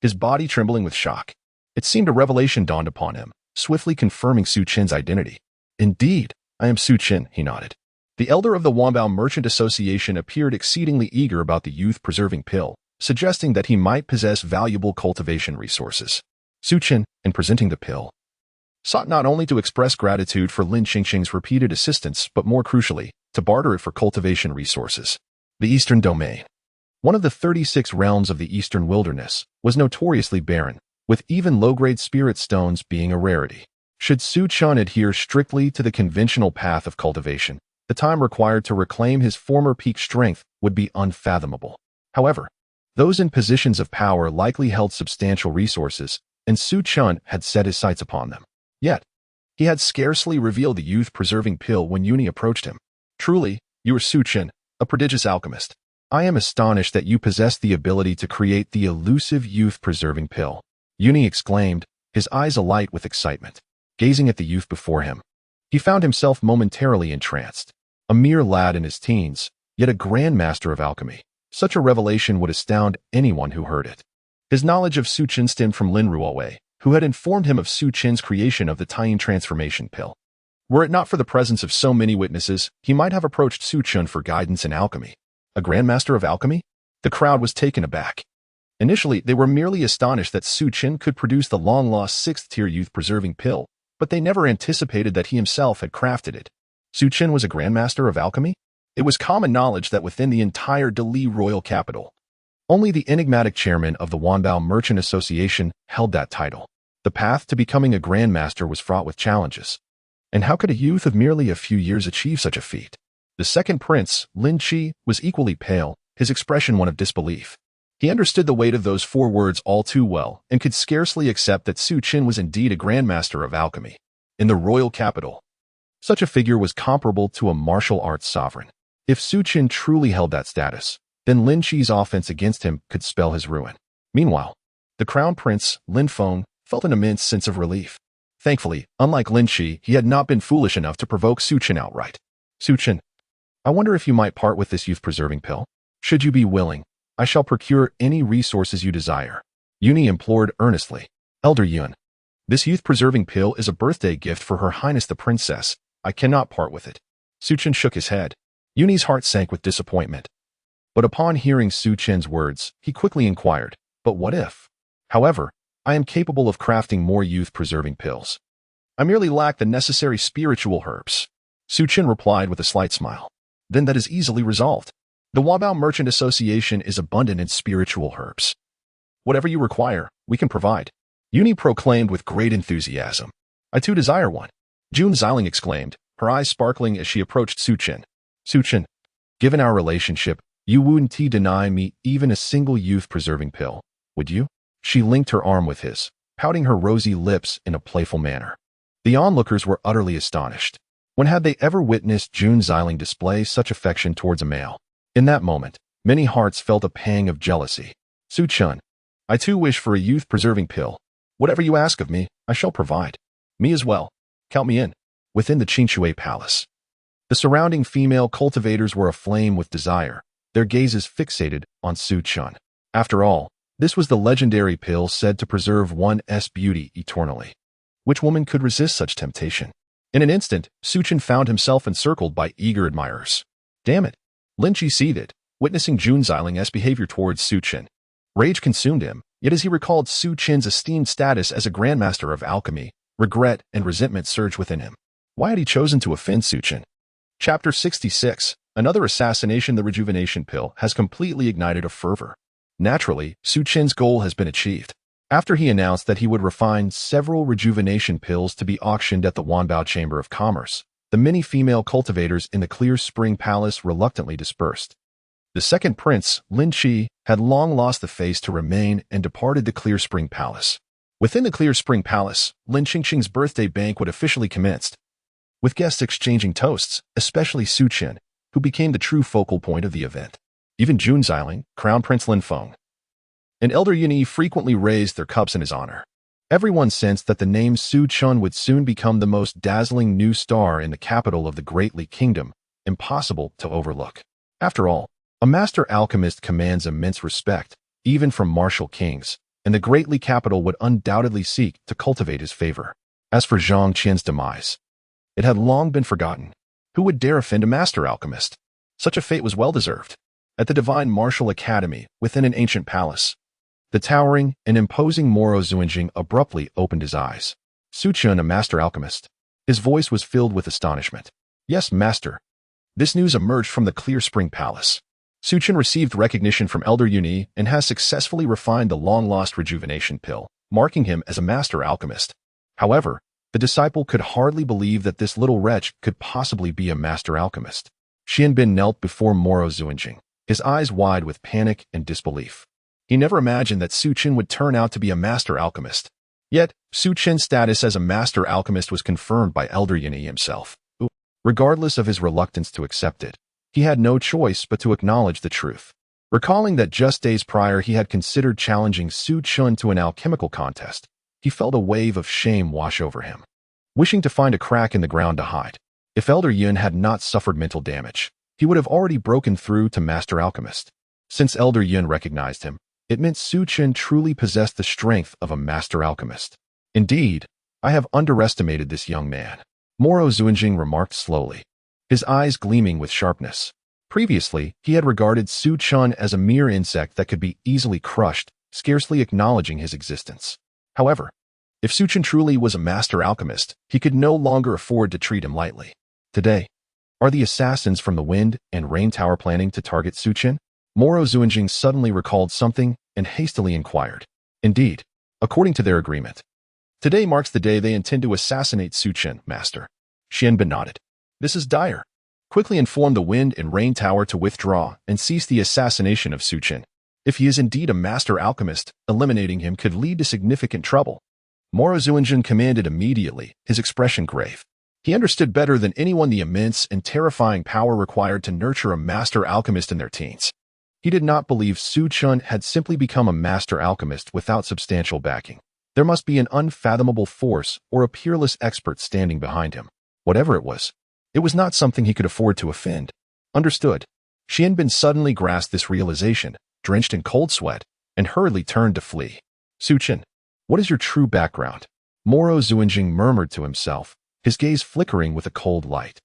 his body trembling with shock. It seemed a revelation dawned upon him, swiftly confirming Su Chen's identity. Indeed, I am Su Chen, he nodded. The elder of the Wanbao Merchant Association appeared exceedingly eager about the youth-preserving pill, suggesting that he might possess valuable cultivation resources. Su Chen, in presenting the pill, sought not only to express gratitude for Lin Qingqing's repeated assistance, but more crucially, to barter it for cultivation resources. The Eastern Domain, one of the 36 realms of the Eastern Wilderness, was notoriously barren, with even low-grade spirit stones being a rarity. Should Su Chen adhere strictly to the conventional path of cultivation, the time required to reclaim his former peak strength would be unfathomable. However, those in positions of power likely held substantial resources, and Su Chen had set his sights upon them. Yet, he had scarcely revealed the youth-preserving pill when Yun Yi approached him. Truly, you are Su Chen, a prodigious alchemist. I am astonished that you possess the ability to create the elusive youth-preserving pill. Yun Yi exclaimed, his eyes alight with excitement. Gazing at the youth before him, he found himself momentarily entranced. A mere lad in his teens, yet a grandmaster of alchemy. Such a revelation would astound anyone who heard it. His knowledge of Su Chen stemmed from Lin Ruowei, who had informed him of Su Chen's creation of the Taiyin transformation pill. Were it not for the presence of so many witnesses, he might have approached Su Chen for guidance in alchemy. A grandmaster of alchemy? The crowd was taken aback. Initially, they were merely astonished that Su Chen could produce the long-lost sixth-tier youth-preserving pill, but they never anticipated that he himself had crafted it. Su Chen was a grandmaster of alchemy? It was common knowledge that within the entire Dali royal capital, only the enigmatic chairman of the Wanbao Merchant Association held that title. The path to becoming a grandmaster was fraught with challenges. And how could a youth of merely a few years achieve such a feat? The second prince, Lin Qi, was equally pale, his expression one of disbelief. He understood the weight of those 4 words all too well and could scarcely accept that Su Chen was indeed a grandmaster of alchemy. In the royal capital, such a figure was comparable to a martial arts sovereign. If Su Chen truly held that status, then Lin Qi's offense against him could spell his ruin. Meanwhile, the crown prince, Lin Feng, felt an immense sense of relief. Thankfully, unlike Lin Qi, he had not been foolish enough to provoke Su Chen outright. Su Chen, I wonder if you might part with this youth-preserving pill? Should you be willing, I shall procure any resources you desire. Yun Yi implored earnestly. Elder Yun, this youth-preserving pill is a birthday gift for Her Highness the Princess. I cannot part with it. Su Chen shook his head. Yun Yi's heart sank with disappointment. But upon hearing Su Chen's words, he quickly inquired, but what if? However, I am capable of crafting more youth-preserving pills. I merely lack the necessary spiritual herbs. Su Chen replied with a slight smile. Then that is easily resolved. The Wanbao Merchant Association is abundant in spiritual herbs. Whatever you require, we can provide. Yun Yi proclaimed with great enthusiasm. I too desire one. Jun Xiling exclaimed, her eyes sparkling as she approached Su Chen. Su Chen, given our relationship, You wouldn't deny me even a single youth-preserving pill, would you? She linked her arm with his, pouting her rosy lips in a playful manner. The onlookers were utterly astonished. When had they ever witnessed Jun Xiling display such affection towards a male? In that moment, many hearts felt a pang of jealousy. Su Chen, I too wish for a youth-preserving pill. Whatever you ask of me, I shall provide. Me as well. Count me in. Within the Qingshui Palace, the surrounding female cultivators were aflame with desire, their gazes fixated on Su Chen. After all, this was the legendary pill said to preserve one's beauty eternally. Which woman could resist such temptation? In an instant, Su Chen found himself encircled by eager admirers. Damn it! Lin Qi seethed, witnessing Jun Xiling's behavior towards Su Chen. Rage consumed him, yet as he recalled Su Chen's esteemed status as a grandmaster of alchemy, regret and resentment surged within him. Why had he chosen to offend Su Chen? Chapter 66. Another assassination. The rejuvenation pill has completely ignited a fervor. Naturally, Su Chen's goal has been achieved. After he announced that he would refine several rejuvenation pills to be auctioned at the Wanbao Chamber of Commerce, the many female cultivators in the Clear Spring Palace reluctantly dispersed. The second prince, Lin Qi, had long lost the face to remain and departed the Clear Spring Palace. Within the Clear Spring Palace, Lin Qingqing's birthday banquet officially commenced, with guests exchanging toasts, especially Su Chen, who became the true focal point of the event. Even Jun Xiling, Crown Prince Lin Feng, and Elder Yunyi frequently raised their cups in his honor. Everyone sensed that the name Su Chen would soon become the most dazzling new star in the capital of the Great Li Kingdom, impossible to overlook. After all, a master alchemist commands immense respect, even from martial kings, and the Great Li capital would undoubtedly seek to cultivate his favor. As for Zhang Qian's demise, it had long been forgotten. Who would dare offend a master alchemist? Such a fate was well-deserved. At the Divine Martial Academy, within an ancient palace, the towering and imposing Moro Xuanjing abruptly opened his eyes. Su Chen, a master alchemist. His voice was filled with astonishment. Yes, master. This news emerged from the Clear Spring Palace. Su Chen received recognition from Elder Yunyi and has successfully refined the long-lost rejuvenation pill, marking him as a master alchemist. However, the disciple could hardly believe that this little wretch could possibly be a master alchemist. Xianbin knelt before Moro Xuanjing, his eyes wide with panic and disbelief. He never imagined that Su Chen would turn out to be a master alchemist. Yet, Su Chen's status as a master alchemist was confirmed by Elder Yunyi himself, who, regardless of his reluctance to accept it, he had no choice but to acknowledge the truth. Recalling that just days prior he had considered challenging Su Chen to an alchemical contest, he felt a wave of shame wash over him, wishing to find a crack in the ground to hide. If Elder Yun had not suffered mental damage, he would have already broken through to Master Alchemist. Since Elder Yun recognized him, it meant Su Chen truly possessed the strength of a Master Alchemist. Indeed, I have underestimated this young man, Moro Xuanjing remarked slowly, his eyes gleaming with sharpness. Previously, he had regarded Su Chen as a mere insect that could be easily crushed, scarcely acknowledging his existence. However, if Su Chen truly was a master alchemist, he could no longer afford to treat him lightly. Today, are the assassins from the Wind and Rain Tower planning to target Su Chen? Moro Xuanjing suddenly recalled something and hastily inquired. Indeed, according to their agreement, today marks the day they intend to assassinate Su Chen, master. Xianbin nodded. This is dire. Quickly inform the Wind and Rain Tower to withdraw and cease the assassination of Su Chen. If he is indeed a master alchemist, eliminating him could lead to significant trouble. Moro Xuanjing commanded immediately, his expression grave. He understood better than anyone the immense and terrifying power required to nurture a master alchemist in their teens. He did not believe Su Chen had simply become a master alchemist without substantial backing. There must be an unfathomable force or a peerless expert standing behind him. Whatever it was not something he could afford to offend. Understood. Xianbin suddenly grasped this realization, drenched in cold sweat, and hurriedly turned to flee. Su Chen, what is your true background? Moro Xuanjing murmured to himself, his gaze flickering with a cold light.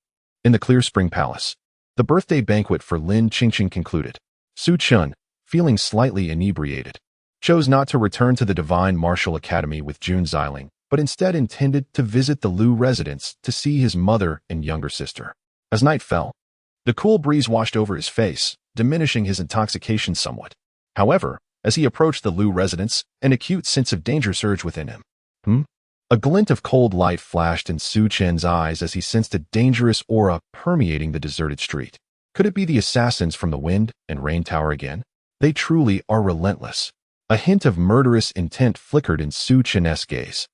In the Clear Spring Palace, the birthday banquet for Lin Qingqing concluded. Su Chen, feeling slightly inebriated, chose not to return to the Divine Martial Academy with Jun Xiling, but instead intended to visit the Lu residence to see his mother and younger sister. As night fell, the cool breeze washed over his face, diminishing his intoxication somewhat. However, as he approached the Lu residence, an acute sense of danger surged within him. A glint of cold light flashed in Su Chen's eyes as he sensed a dangerous aura permeating the deserted street. Could it be the assassins from the Wind and Rain Tower again? They truly are relentless. A hint of murderous intent flickered in Su Chen's gaze.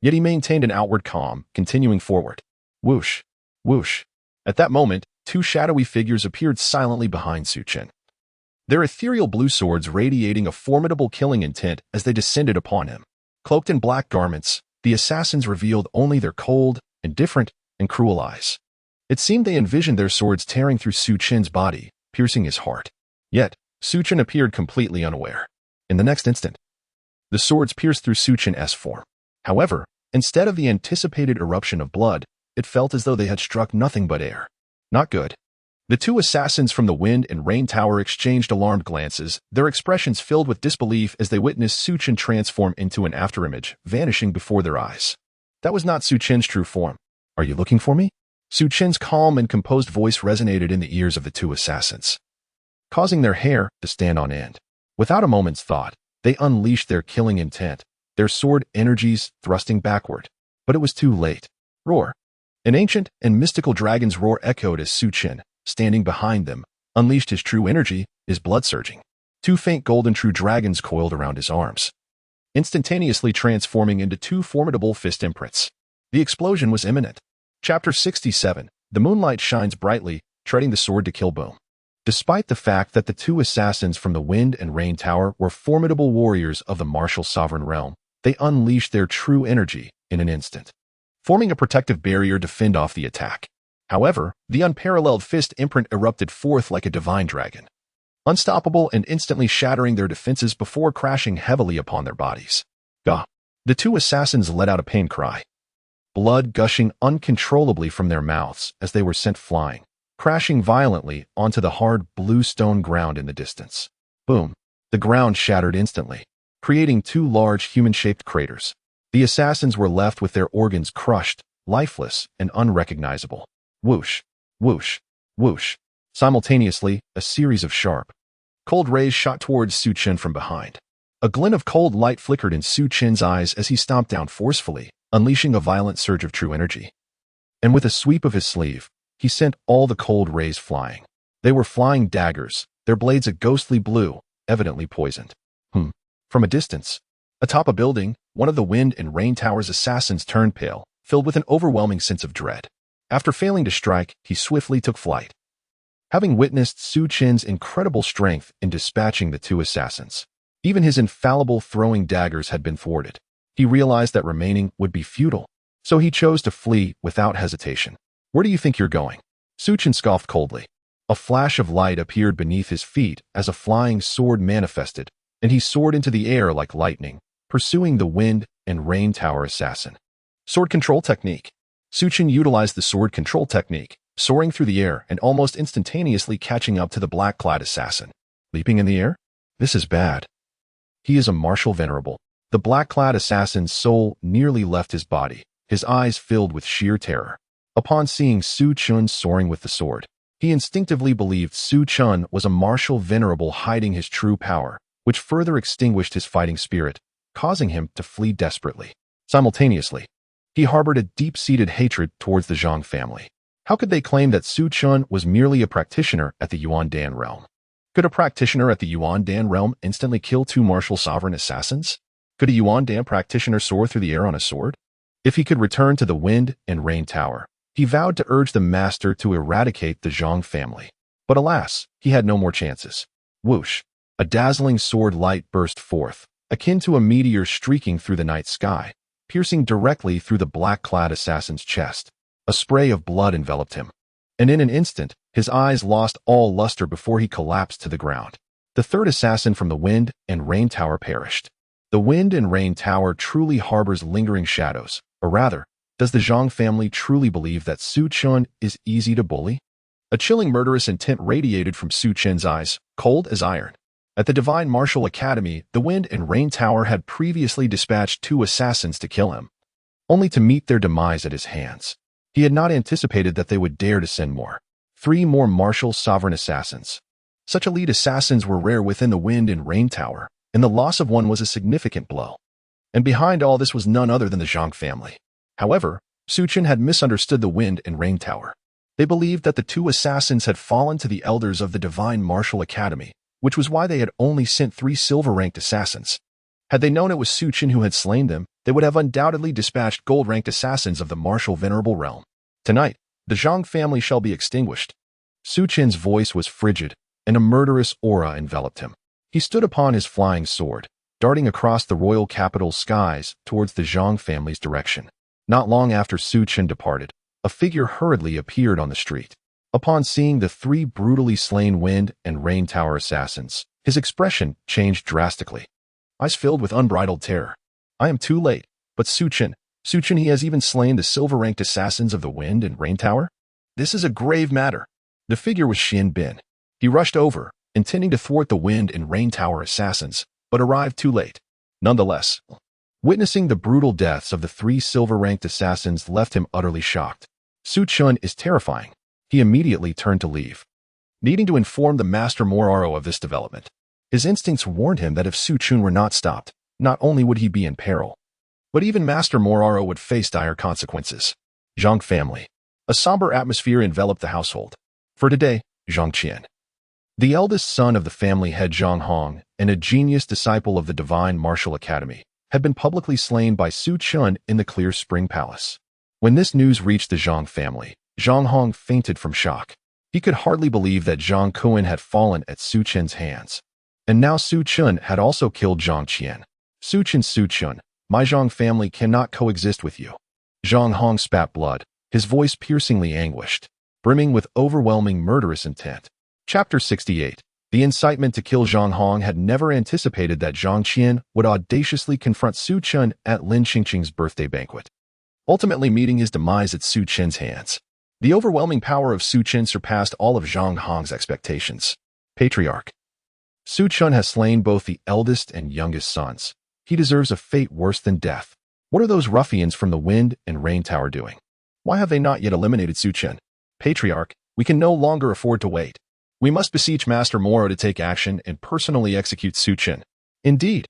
Yet he maintained an outward calm, continuing forward. Whoosh, whoosh. At that moment, two shadowy figures appeared silently behind Su Chen. Their ethereal blue swords radiating a formidable killing intent as they descended upon him. Cloaked in black garments, the assassins revealed only their cold, indifferent, and cruel eyes. It seemed they envisioned their swords tearing through Su Chen's body, piercing his heart. Yet, Su Chen appeared completely unaware. In the next instant, the swords pierced through Su Chen's form. However, instead of the anticipated eruption of blood, it felt as though they had struck nothing but air. Not good. The two assassins from the Wind and Rain Tower exchanged alarmed glances, their expressions filled with disbelief as they witnessed Su Chen transform into an afterimage, vanishing before their eyes. That was not Su Chen's true form. Are you looking for me? Su Chen's calm and composed voice resonated in the ears of the two assassins, causing their hair to stand on end. Without a moment's thought, they unleashed their killing intent, their sword energies thrusting backward. But it was too late. Roar. An ancient and mystical dragon's roar echoed as Su Chen, standing behind them, unleashed his true energy, his blood surging. Two faint golden true dragons coiled around his arms, instantaneously transforming into two formidable fist imprints. The explosion was imminent. Chapter 67. The moonlight shines brightly, treading the sword to kill. Boom. Despite the fact that the two assassins from the Wind and Rain Tower were formidable warriors of the martial sovereign realm, they unleashed their true energy in an instant, forming a protective barrier to fend off the attack. However, the unparalleled fist imprint erupted forth like a divine dragon, unstoppable and instantly shattering their defenses before crashing heavily upon their bodies. Gah! The two assassins let out a pain cry, blood gushing uncontrollably from their mouths as they were sent flying, crashing violently onto the hard blue stone ground in the distance. Boom! The ground shattered instantly, creating two large human-shaped craters. The assassins were left with their organs crushed, lifeless, and unrecognizable. Whoosh, whoosh, whoosh. Simultaneously, a series of sharp, cold rays shot towards Su Chen from behind. A glint of cold light flickered in Su Chen's eyes as he stomped down forcefully, unleashing a violent surge of true energy. And with a sweep of his sleeve, he sent all the cold rays flying. They were flying daggers, their blades a ghostly blue, evidently poisoned. From a distance, atop a building, one of the Wind and Rain Tower's assassins turned pale, filled with an overwhelming sense of dread. After failing to strike, he swiftly took flight. Having witnessed Su Chen's incredible strength in dispatching the two assassins, even his infallible throwing daggers had been thwarted. He realized that remaining would be futile, so he chose to flee without hesitation. Where do you think you're going? Su Chen scoffed coldly. A flash of light appeared beneath his feet as a flying sword manifested, and he soared into the air like lightning, pursuing the Wind and Rain Tower assassin. Sword control technique. Su Chen utilized the sword control technique, soaring through the air and almost instantaneously catching up to the black-clad assassin. Leaping in the air? This is bad. He is a martial venerable. The black-clad assassin's soul nearly left his body, his eyes filled with sheer terror. Upon seeing Su Chen soaring with the sword, he instinctively believed Su Chen was a martial venerable hiding his true power, which further extinguished his fighting spirit, causing him to flee desperately. Simultaneously, he harbored a deep-seated hatred towards the Zhang family. How could they claim that Su Chen was merely a practitioner at the Yuan Dan realm? Could a practitioner at the Yuan Dan realm instantly kill two martial sovereign assassins? Could a Yuan Dan practitioner soar through the air on a sword? If he could return to the Wind and Rain Tower, he vowed to urge the master to eradicate the Zhang family. But alas, he had no more chances. Whoosh! A dazzling sword light burst forth, akin to a meteor streaking through the night sky, piercing directly through the black-clad assassin's chest. A spray of blood enveloped him, and in an instant, his eyes lost all luster before he collapsed to the ground. The third assassin from the Wind and Rain Tower perished. The Wind and Rain Tower truly harbors lingering shadows, or rather, does the Zhang family truly believe that Su Chen is easy to bully? A chilling murderous intent radiated from Su Chen's eyes, cold as iron. At the Divine Martial Academy, the Wind and Rain Tower had previously dispatched two assassins to kill him, only to meet their demise at his hands. He had not anticipated that they would dare to send more. 3 more martial sovereign assassins. Such elite assassins were rare within the Wind and Rain Tower, and the loss of one was a significant blow. And behind all this was none other than the Zhang family. However, Su Chen had misunderstood the Wind and Rain Tower. They believed that the two assassins had fallen to the elders of the Divine Martial Academy, which was why they had only sent 3 silver-ranked assassins. Had they known it was Su Chen who had slain them, they would have undoubtedly dispatched gold-ranked assassins of the martial venerable realm. Tonight, the Zhang family shall be extinguished. Su Chen's voice was frigid, and a murderous aura enveloped him. He stood upon his flying sword, darting across the royal capital's skies towards the Zhang family's direction. Not long after Su Chen departed, a figure hurriedly appeared on the street. Upon seeing the 3 brutally slain Wind and Rain Tower assassins, his expression changed drastically. Eyes filled with unbridled terror. I am too late, but Su Chen, he has even slain the silver-ranked assassins of the Wind and Rain Tower? This is a grave matter. The figure was Xin Bin. He rushed over, intending to thwart the Wind and Rain Tower assassins, but arrived too late. Nonetheless, witnessing the brutal deaths of the 3 silver-ranked assassins left him utterly shocked. Su Chen is terrifying. He immediately turned to leave, needing to inform the Master Moraro of this development. His instincts warned him that if Su Chen were not stopped, not only would he be in peril, but even Master Moraro would face dire consequences. Zhang family. A somber atmosphere enveloped the household. For today, Zhang Qian, the eldest son of the family head Zhang Hong and a genius disciple of the Divine Martial Academy, had been publicly slain by Su Chen in the Clear Spring Palace. When this news reached the Zhang family, Zhang Hong fainted from shock. He could hardly believe that Zhang Kuan had fallen at Su Chen's hands. And now Su Chen had also killed Zhang Qian. Su Chen, my Zhang family cannot coexist with you. Zhang Hong spat blood, his voice piercingly anguished, brimming with overwhelming murderous intent. Chapter 68. The incitement to kill Zhang Hong had never anticipated that Zhang Qian would audaciously confront Su Chen at Lin Qingqing's birthday banquet, ultimately meeting his demise at Su Chen's hands. The overwhelming power of Su Chen surpassed all of Zhang Hong's expectations. Patriarch. Su Chen has slain both the eldest and youngest sons. He deserves a fate worse than death. What are those ruffians from the Wind and Rain Tower doing? Why have they not yet eliminated Su Chen? Patriarch, we can no longer afford to wait. We must beseech Master Moro to take action and personally execute Su Chen. Indeed,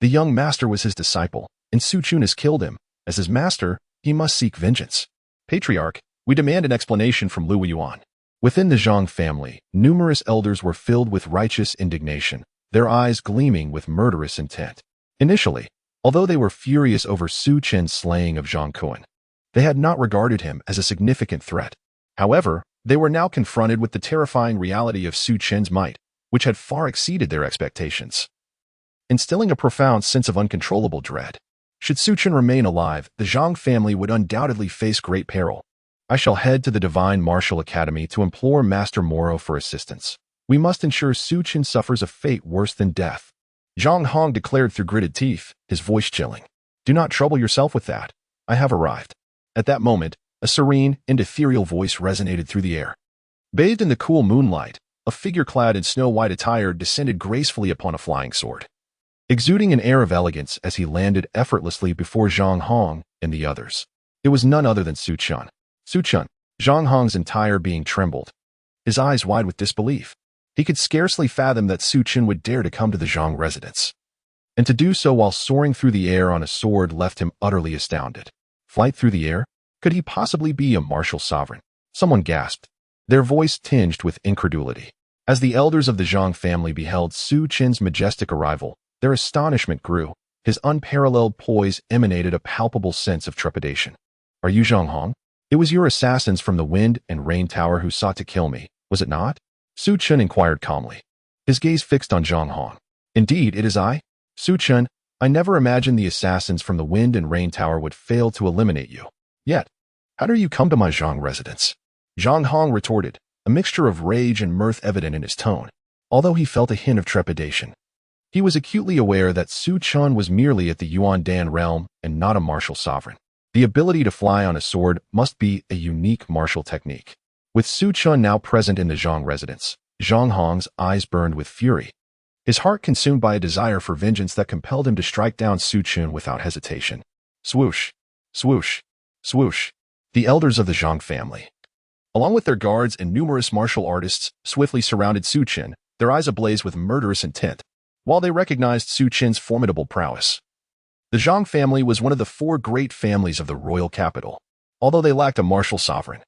the young master was his disciple, and Su Chen has killed him. As his master, he must seek vengeance. Patriarch, we demand an explanation from Lu Yuan. Within the Zhang family, numerous elders were filled with righteous indignation, their eyes gleaming with murderous intent. Initially, although they were furious over Su Chen's slaying of Zhang Kuan, they had not regarded him as a significant threat. However, they were now confronted with the terrifying reality of Su Chen's might, which had far exceeded their expectations, instilling a profound sense of uncontrollable dread. Should Su Chen remain alive, the Zhang family would undoubtedly face great peril. I shall head to the Divine Martial Academy to implore Master Moro for assistance. We must ensure Su Chen suffers a fate worse than death. Zhang Hong declared through gritted teeth, his voice chilling. Do not trouble yourself with that. I have arrived. At that moment, a serene and ethereal voice resonated through the air. Bathed in the cool moonlight, a figure clad in snow-white attire descended gracefully upon a flying sword, exuding an air of elegance as he landed effortlessly before Zhang Hong and the others. It was none other than Su Chen. Su Chen, Zhang Hong's entire being trembled, his eyes wide with disbelief. He could scarcely fathom that Su Chen would dare to come to the Zhang residence, and to do so while soaring through the air on a sword left him utterly astounded. Flight through the air? Could he possibly be a martial sovereign? Someone gasped, their voice tinged with incredulity. As the elders of the Zhang family beheld Su Chen's majestic arrival, their astonishment grew. His unparalleled poise emanated a palpable sense of trepidation. Are you Zhang Hong? It was your assassins from the Wind and Rain Tower who sought to kill me, was it not? Su Chen inquired calmly, his gaze fixed on Zhang Hong. Indeed, it is I. Su Chen, I never imagined the assassins from the Wind and Rain Tower would fail to eliminate you. Yet, how dare you come to my Zhang residence? Zhang Hong retorted, a mixture of rage and mirth evident in his tone, although he felt a hint of trepidation. He was acutely aware that Su Chen was merely at the Yuan Dan realm and not a martial sovereign. The ability to fly on a sword must be a unique martial technique. With Su Chen now present in the Zhang residence, Zhang Hong's eyes burned with fury, his heart consumed by a desire for vengeance that compelled him to strike down Su Chen without hesitation. Swoosh, swoosh, swoosh. The elders of the Zhang family, along with their guards and numerous martial artists, swiftly surrounded Su Chen, their eyes ablaze with murderous intent, while they recognized Su Chen's formidable prowess. The Zhang family was one of the 4 great families of the royal capital. Although they lacked a martial sovereign,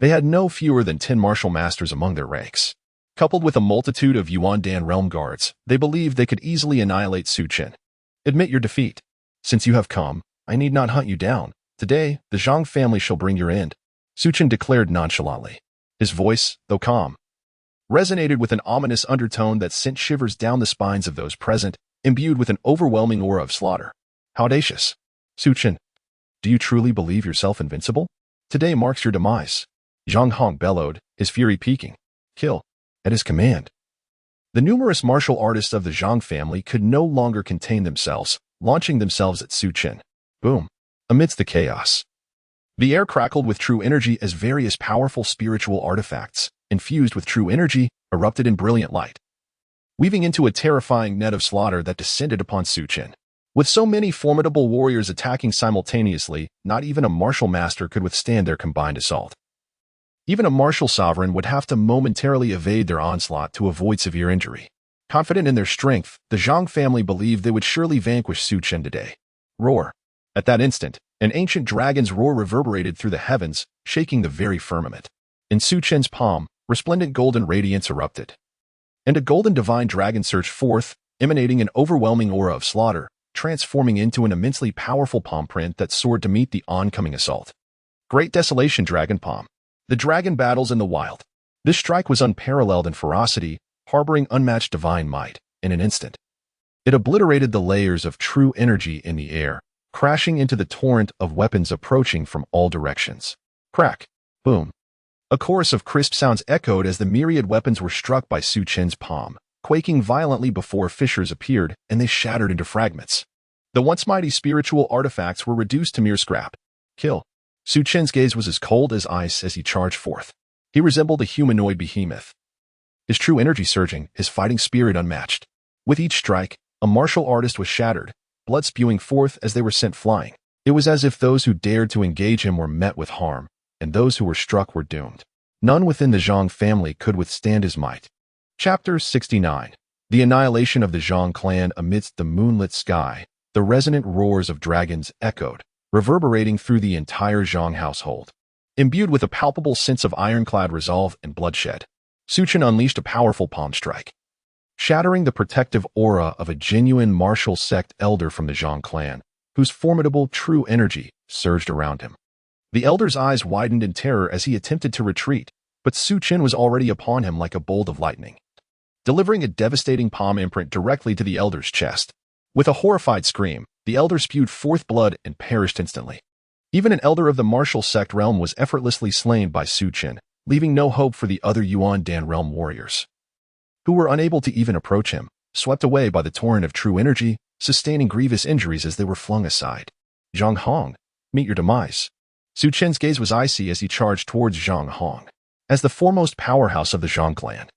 They had no fewer than 10 martial masters among their ranks. Coupled with a multitude of Yuandan realm guards, they believed they could easily annihilate Su Chen. Admit your defeat. Since you have come, I need not hunt you down. Today, the Zhang family shall bring your end, Su Chen declared nonchalantly. His voice, though calm, resonated with an ominous undertone that sent shivers down the spines of those present, imbued with an overwhelming aura of slaughter. How audacious. Su Chen, do you truly believe yourself invincible? Today marks your demise. Zhang Hong bellowed, his fury peaking. Kill. At his command. The numerous martial artists of the Zhang family could no longer contain themselves, launching themselves at Su Chen. Boom. Amidst the chaos, the air crackled with true energy as various powerful spiritual artifacts, infused with true energy, erupted in brilliant light, weaving into a terrifying net of slaughter that descended upon Su Chen. With so many formidable warriors attacking simultaneously, not even a martial master could withstand their combined assault. Even a martial sovereign would have to momentarily evade their onslaught to avoid severe injury. Confident in their strength, the Zhang family believed they would surely vanquish Su Chen today. Roar. At that instant, an ancient dragon's roar reverberated through the heavens, shaking the very firmament. In Su Chen's palm, resplendent golden radiance erupted, and a golden divine dragon surged forth, emanating an overwhelming aura of slaughter, transforming into an immensely powerful palm print that soared to meet the oncoming assault. Great Desolation Dragon Palm. The dragon battles in the wild. This strike was unparalleled in ferocity, harboring unmatched divine might. In an instant, it obliterated the layers of true energy in the air, crashing into the torrent of weapons approaching from all directions. Crack. Boom. A chorus of crisp sounds echoed as the myriad weapons were struck by Su Chen's palm, quaking violently before fissures appeared and they shattered into fragments. The once mighty spiritual artifacts were reduced to mere scrap. Kill. Su Chen's gaze was as cold as ice as he charged forth. He resembled a humanoid behemoth, his true energy surging, his fighting spirit unmatched. With each strike, a martial artist was shattered, blood spewing forth as they were sent flying. It was as if those who dared to engage him were met with harm, and those who were struck were doomed. None within the Zhang family could withstand his might. Chapter 69. The annihilation of the Zhang clan amidst the moonlit sky. The resonant roars of dragons echoed, reverberating through the entire Zhang household. Imbued with a palpable sense of ironclad resolve and bloodshed, Su Chen unleashed a powerful palm strike, shattering the protective aura of a genuine martial sect elder from the Zhang clan, whose formidable true energy surged around him. The elder's eyes widened in terror as he attempted to retreat, but Su Chen was already upon him like a bolt of lightning, delivering a devastating palm imprint directly to the elder's chest. With a horrified scream, the elder spewed forth blood and perished instantly. Even an elder of the martial sect realm was effortlessly slain by Su Chen, leaving no hope for the other Yuandan realm warriors, who were unable to even approach him, swept away by the torrent of true energy, sustaining grievous injuries as they were flung aside. Zhang Hong, meet your demise. Su Chen's gaze was icy as he charged towards Zhang Hong. As the foremost powerhouse of the Zhang clan,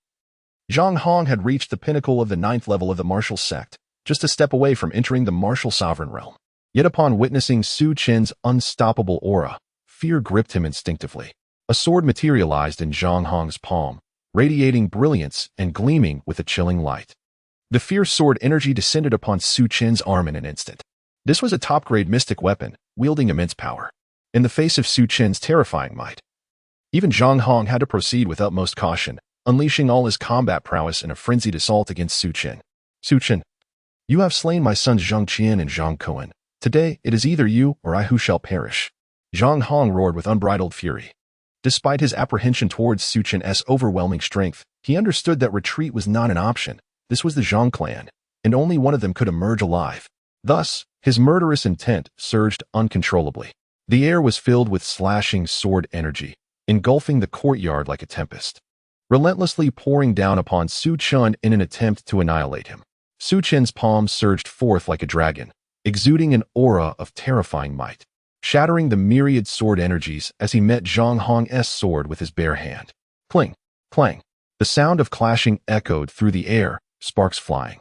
Zhang Hong had reached the pinnacle of the 9th level of the martial sect, just a step away from entering the martial sovereign realm. Yet upon witnessing Su Chen's unstoppable aura, fear gripped him instinctively. A sword materialized in Zhang Hong's palm, radiating brilliance and gleaming with a chilling light. The fierce sword energy descended upon Su Chen's arm in an instant. This was a top-grade mystic weapon, wielding immense power. In the face of Su Chen's terrifying might, even Zhang Hong had to proceed with utmost caution, unleashing all his combat prowess in a frenzied assault against Su Chen. Su Chen, you have slain my sons Zhang Qian and Zhang Koan. Today, it is either you or I who shall perish. Zhang Hong roared with unbridled fury. Despite his apprehension towards Su Chen's overwhelming strength, he understood that retreat was not an option. This was the Zhang clan, and only one of them could emerge alive. Thus, his murderous intent surged uncontrollably. The air was filled with slashing sword energy, engulfing the courtyard like a tempest, relentlessly pouring down upon Su Chen in an attempt to annihilate him. Su Chen's palm surged forth like a dragon, exuding an aura of terrifying might, shattering the myriad sword energies as he met Zhang Hong's sword with his bare hand. Cling, clang. The sound of clashing echoed through the air, sparks flying.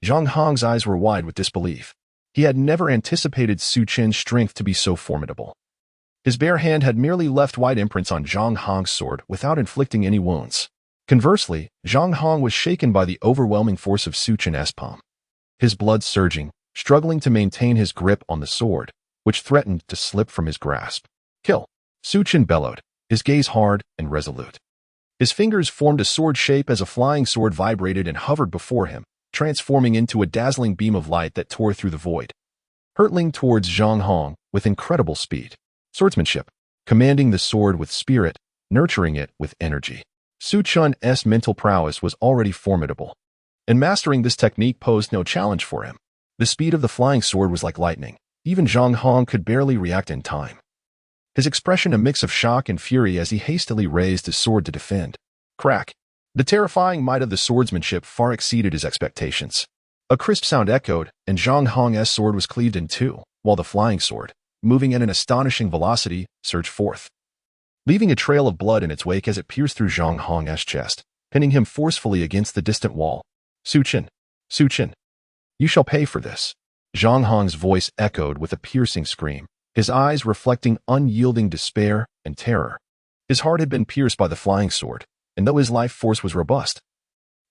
Zhang Hong's eyes were wide with disbelief. He had never anticipated Su Chen's strength to be so formidable. His bare hand had merely left white imprints on Zhang Hong's sword without inflicting any wounds. Conversely, Zhang Hong was shaken by the overwhelming force of Su Chen's palm. His blood surging, struggling to maintain his grip on the sword, which threatened to slip from his grasp. Kill! Su Chen bellowed, his gaze hard and resolute. His fingers formed a sword shape as a flying sword vibrated and hovered before him, transforming into a dazzling beam of light that tore through the void, hurtling towards Zhang Hong with incredible speed. Swordsmanship, commanding the sword with spirit, nurturing it with energy. Su Chen's mental prowess was already formidable, and mastering this technique posed no challenge for him. The speed of the flying sword was like lightning. Even Zhang Hong could barely react in time, his expression a mix of shock and fury as he hastily raised his sword to defend. Crack! The terrifying might of the swordsmanship far exceeded his expectations. A crisp sound echoed, and Zhang Hong's sword was cleaved in two, while the flying sword, moving at an astonishing velocity, surged forth, leaving a trail of blood in its wake as it pierced through Zhang Hong's chest, pinning him forcefully against the distant wall. Su Chen, you shall pay for this. Zhang Hong's voice echoed with a piercing scream, his eyes reflecting unyielding despair and terror. His heart had been pierced by the flying sword, and though his life force was robust,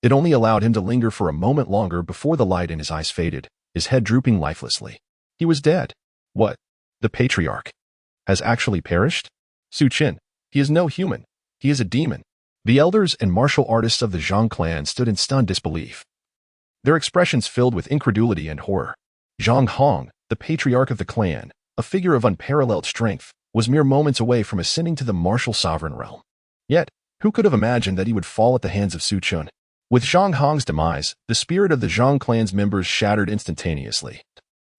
it only allowed him to linger for a moment longer before the light in his eyes faded, his head drooping lifelessly. He was dead. What? The patriarch has actually perished? Su Chen, he is no human. He is a demon. The elders and martial artists of the Zhang clan stood in stunned disbelief, their expressions filled with incredulity and horror. Zhang Hong, the patriarch of the clan, a figure of unparalleled strength, was mere moments away from ascending to the martial sovereign realm. Yet, who could have imagined that he would fall at the hands of Su Chen? With Zhang Hong's demise, the spirit of the Zhang clan's members shattered instantaneously.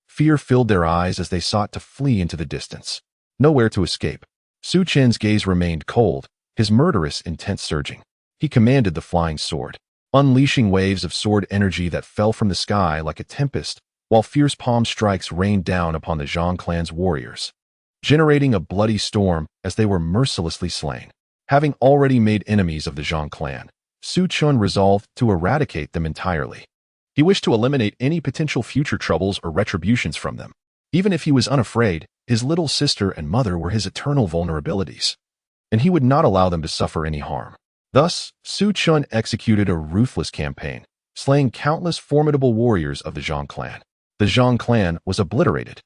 Fear filled their eyes as they sought to flee into the distance. Nowhere to escape. Su Chen's gaze remained cold, his murderous intent surging. He commanded the flying sword, unleashing waves of sword energy that fell from the sky like a tempest, while fierce palm strikes rained down upon the Zhang clan's warriors, generating a bloody storm as they were mercilessly slain. Having already made enemies of the Zhang clan, Su Chen resolved to eradicate them entirely. He wished to eliminate any potential future troubles or retributions from them. Even if he was unafraid, his little sister and mother were his eternal vulnerabilities, and he would not allow them to suffer any harm. Thus, Su Chen executed a ruthless campaign, slaying countless formidable warriors of the Zhang clan. The Zhang clan was obliterated.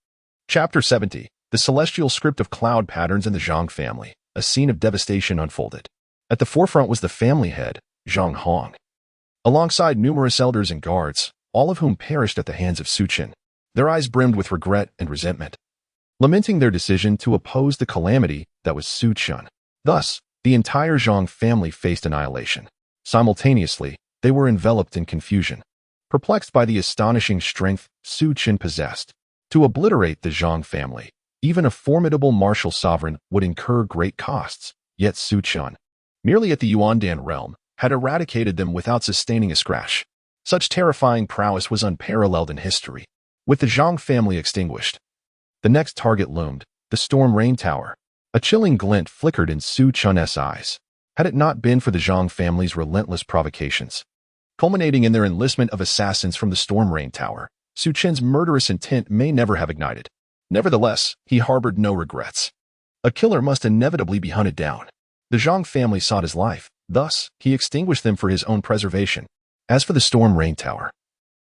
Chapter 70. The celestial script of cloud patterns in the Zhang family. A scene of devastation unfolded. At the forefront was the family head, Zhang Hong, alongside numerous elders and guards, all of whom perished at the hands of Su Chen. Their eyes brimmed with regret and resentment, lamenting their decision to oppose the calamity that was Su Chen. Thus, the entire Zhang family faced annihilation. Simultaneously, they were enveloped in confusion, perplexed by the astonishing strength Su Chen possessed. To obliterate the Zhang family, even a formidable martial sovereign would incur great costs, yet Su Chen, merely at the Yuandan realm, had eradicated them without sustaining a scratch. Such terrifying prowess was unparalleled in history. With the Zhang family extinguished, the next target loomed, the Storm Rain Tower. A chilling glint flickered in Su Chen's eyes. Had it not been for the Zhang family's relentless provocations, culminating in their enlistment of assassins from the Storm Rain Tower, Su Chen's murderous intent may never have ignited. Nevertheless, he harbored no regrets. A killer must inevitably be hunted down. The Zhang family sought his life, thus, he extinguished them for his own preservation. As for the Storm Rain Tower,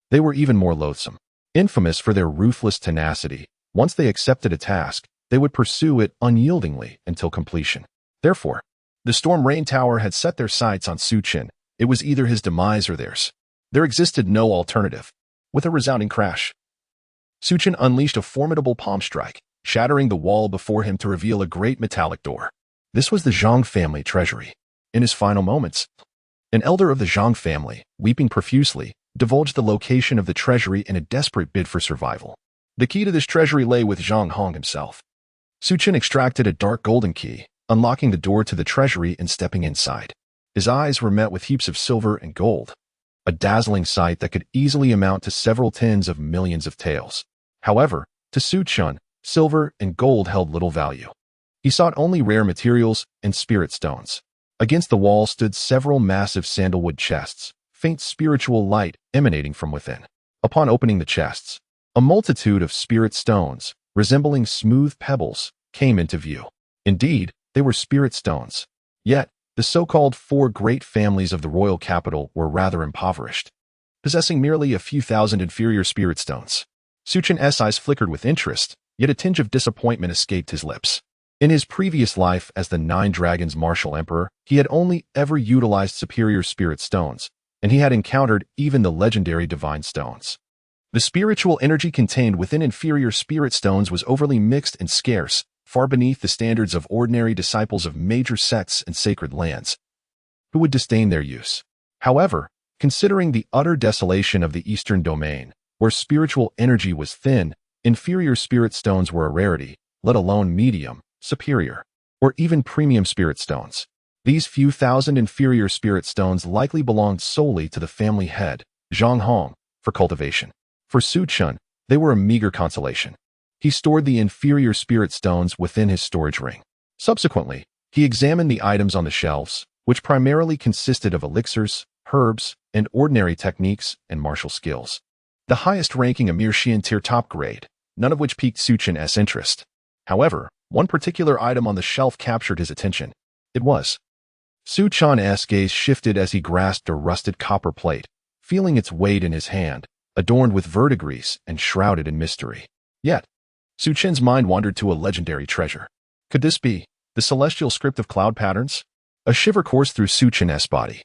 they were even more loathsome. Infamous for their ruthless tenacity, once they accepted a task, they would pursue it unyieldingly until completion. Therefore, the Storm Rain Tower had set their sights on Su Chen. It was either his demise or theirs. There existed no alternative. With a resounding crash, Su Chen unleashed a formidable palm strike, shattering the wall before him to reveal a great metallic door. This was the Zhang family treasury. In his final moments, an elder of the Zhang family, weeping profusely, divulged the location of the treasury in a desperate bid for survival. The key to this treasury lay with Zhang Hong himself. Su Chen extracted a dark golden key, unlocking the door to the treasury and stepping inside. His eyes were met with heaps of silver and gold, a dazzling sight that could easily amount to several tens of millions of taels. However, to Su Chen, silver and gold held little value. He sought only rare materials and spirit stones. Against the wall stood several massive sandalwood chests, faint spiritual light emanating from within. Upon opening the chests, a multitude of spirit stones, resembling smooth pebbles, came into view. Indeed, they were spirit stones. Yet, the so-called four great families of the royal capital were rather impoverished, possessing merely a few thousand inferior spirit stones. Su Chen's eyes flickered with interest, yet a tinge of disappointment escaped his lips. In his previous life as the Nine Dragons Martial Emperor, he had only ever utilized superior spirit stones, and he had encountered even the legendary divine stones. The spiritual energy contained within inferior spirit stones was overly mixed and scarce, far beneath the standards of ordinary disciples of major sects and sacred lands, who would disdain their use. However, considering the utter desolation of the Eastern Domain, where spiritual energy was thin, inferior spirit stones were a rarity, let alone medium, superior, or even premium spirit stones. These few thousand inferior spirit stones likely belonged solely to the family head, Zhang Hong, for cultivation. For Su Chen, they were a meager consolation. He stored the inferior spirit stones within his storage ring. Subsequently, he examined the items on the shelves, which primarily consisted of elixirs, herbs, and ordinary techniques and martial skills. The highest ranking a mere Xian tier top grade, none of which piqued Su Chen's interest. However, one particular item on the shelf captured his attention. It was. Su Chen's gaze shifted as he grasped a rusted copper plate, feeling its weight in his hand, adorned with verdigris and shrouded in mystery. Yet, Su Chen's mind wandered to a legendary treasure. Could this be the celestial script of cloud patterns? A shiver coursed through Su Chen's body.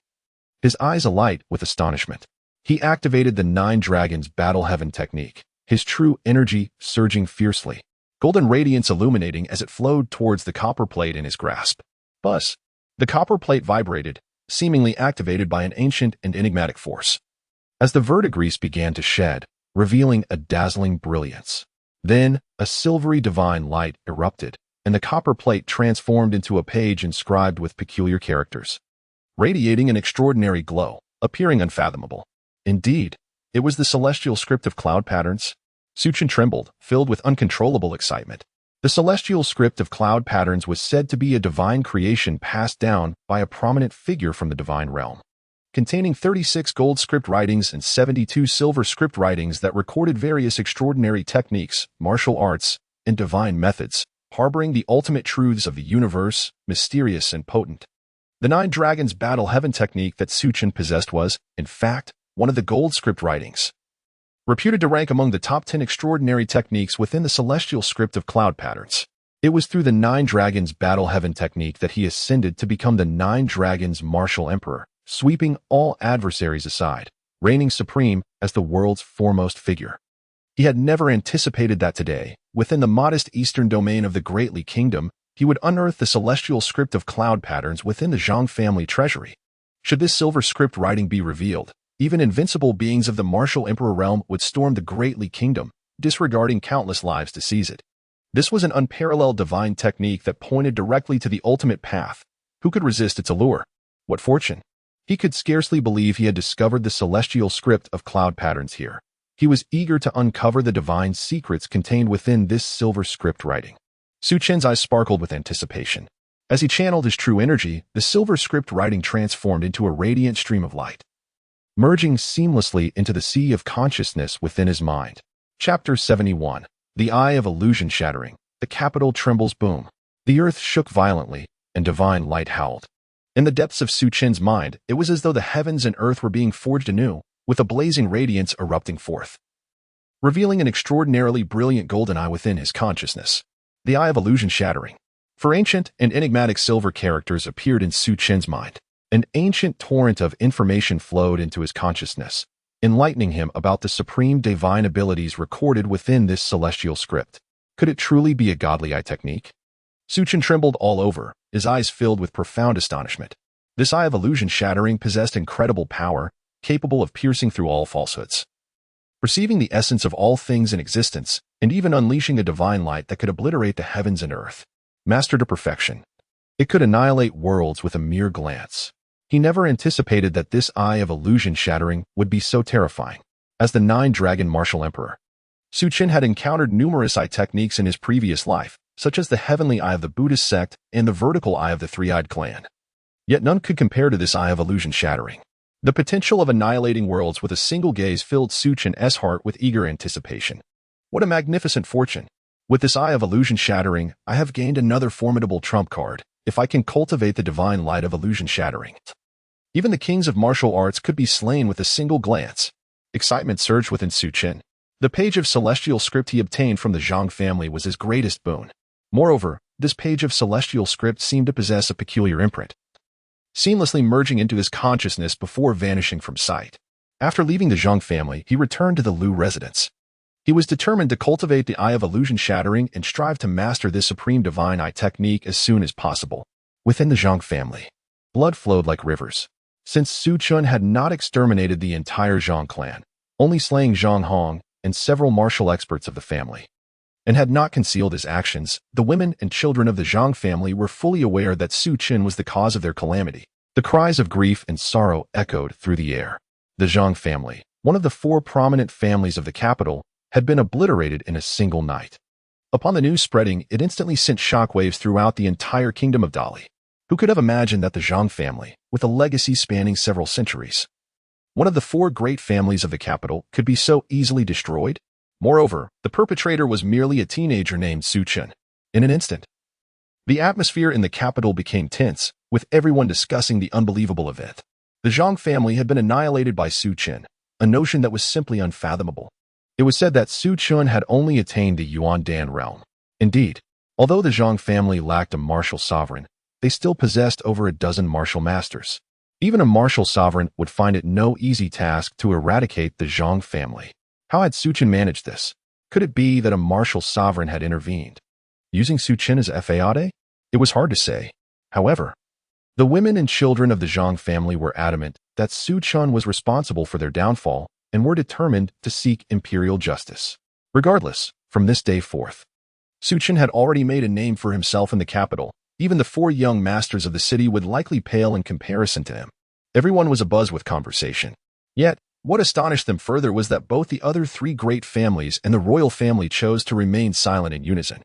His eyes alight with astonishment. He activated the Nine Dragons Battle Heaven technique, his true energy surging fiercely, golden radiance illuminating as it flowed towards the copper plate in his grasp. Buzz. The copper plate vibrated, seemingly activated by an ancient and enigmatic force. As the verdigris began to shed, revealing a dazzling brilliance. Then, a silvery divine light erupted, and the copper plate transformed into a page inscribed with peculiar characters, radiating an extraordinary glow, appearing unfathomable. Indeed, it was the celestial script of cloud patterns. Su Chen trembled, filled with uncontrollable excitement. The celestial script of cloud patterns was said to be a divine creation passed down by a prominent figure from the divine realm, containing 36 gold script writings and 72 silver script writings that recorded various extraordinary techniques, martial arts, and divine methods, harboring the ultimate truths of the universe, mysterious and potent. The Nine Dragons Battle Heaven technique that Su Chen possessed was, in fact, one of the gold script writings, reputed to rank among the top 10 extraordinary techniques within the celestial script of cloud patterns. It was through the Nine Dragons Battle Heaven technique that he ascended to become the Nine Dragons Martial Emperor, sweeping all adversaries aside, reigning supreme as the world's foremost figure. He had never anticipated that today, within the modest eastern domain of the Great Kingdom, he would unearth the celestial script of cloud patterns within the Zhang family treasury. Should this silver script writing be revealed, even invincible beings of the Martial Emperor realm would storm the Great Kingdom, disregarding countless lives to seize it. This was an unparalleled divine technique that pointed directly to the ultimate path. Who could resist its allure? What fortune! He could scarcely believe he had discovered the celestial script of cloud patterns here. He was eager to uncover the divine secrets contained within this silver script writing. Su Chen's eyes sparkled with anticipation. As he channeled his true energy, the silver script writing transformed into a radiant stream of light, merging seamlessly into the sea of consciousness within his mind. Chapter 71. The Eye of Illusion Shattering. The capital trembles boom. The earth shook violently, and divine light howled. In the depths of Su Chen's mind, it was as though the heavens and earth were being forged anew, with a blazing radiance erupting forth, revealing an extraordinarily brilliant golden eye within his consciousness. The Eye of Illusion Shattering. For ancient and enigmatic silver characters appeared in Su Chen's mind. An ancient torrent of information flowed into his consciousness, enlightening him about the supreme divine abilities recorded within this celestial script. Could it truly be a godly eye technique? Su Chen trembled all over, his eyes filled with profound astonishment. This Eye of Illusion Shattering possessed incredible power, capable of piercing through all falsehoods, perceiving the essence of all things in existence, and even unleashing a divine light that could obliterate the heavens and earth. Mastered to perfection, it could annihilate worlds with a mere glance. He never anticipated that this Eye of Illusion Shattering would be so terrifying. As the Nine Dragon Martial Emperor, Su Chen had encountered numerous eye techniques in his previous life, such as the Heavenly Eye of the Buddhist sect and the Vertical Eye of the Three-Eyed Clan. Yet none could compare to this Eye of Illusion Shattering. The potential of annihilating worlds with a single gaze filled Su Chen's heart with eager anticipation. What a magnificent fortune! With this Eye of Illusion Shattering, I have gained another formidable trump card, if I can cultivate the divine light of illusion shattering. Even the kings of martial arts could be slain with a single glance. Excitement surged within Su Chen. The page of celestial script he obtained from the Zhang family was his greatest boon. Moreover, this page of celestial script seemed to possess a peculiar imprint, seamlessly merging into his consciousness before vanishing from sight. After leaving the Zhang family, he returned to the Lu residence. He was determined to cultivate the Eye of Illusion Shattering and strive to master this supreme divine eye technique as soon as possible. Within the Zhang family, blood flowed like rivers. Since Su Chen had not exterminated the entire Zhang clan, only slaying Zhang Hong and several martial experts of the family, and had not concealed his actions, the women and children of the Zhang family were fully aware that Su Chen was the cause of their calamity. The cries of grief and sorrow echoed through the air. The Zhang family, one of the 4 prominent families of the capital, had been obliterated in a single night. Upon the news spreading, it instantly sent shockwaves throughout the entire kingdom of Dali. Who could have imagined that the Zhang family, with a legacy spanning several centuries, one of the 4 great families of the capital, could be so easily destroyed? Moreover, the perpetrator was merely a teenager named Su Chen. In an instant, the atmosphere in the capital became tense, with everyone discussing the unbelievable event. The Zhang family had been annihilated by Su Chen, a notion that was simply unfathomable. It was said that Su Chen had only attained the Yuan Dan realm. Indeed, although the Zhang family lacked a martial sovereign, they still possessed over a dozen martial masters. Even a martial sovereign would find it no easy task to eradicate the Zhang family. How had Su Chen managed this? Could it be that a martial sovereign had intervened, using Su Chen as Fade? It was hard to say. However, the women and children of the Zhang family were adamant that Su Chen was responsible for their downfall and were determined to seek imperial justice. Regardless, from this day forth, Su Chen had already made a name for himself in the capital. Even the 4 young masters of the city would likely pale in comparison to him. Everyone was abuzz with conversation. Yet, what astonished them further was that both the other 3 great families and the royal family chose to remain silent in unison.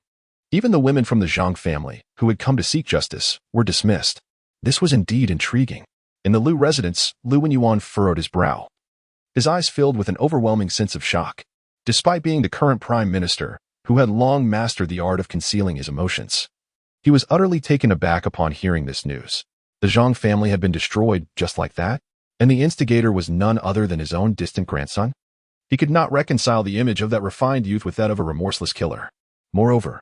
Even the women from the Zhang family, who had come to seek justice, were dismissed. This was indeed intriguing. In the Lu residence, Lu Wenyuan furrowed his brow, his eyes filled with an overwhelming sense of shock. Despite being the current prime minister, who had long mastered the art of concealing his emotions, he was utterly taken aback upon hearing this news. The Zhang family had been destroyed just like that, and the instigator was none other than his own distant grandson? He could not reconcile the image of that refined youth with that of a remorseless killer. Moreover,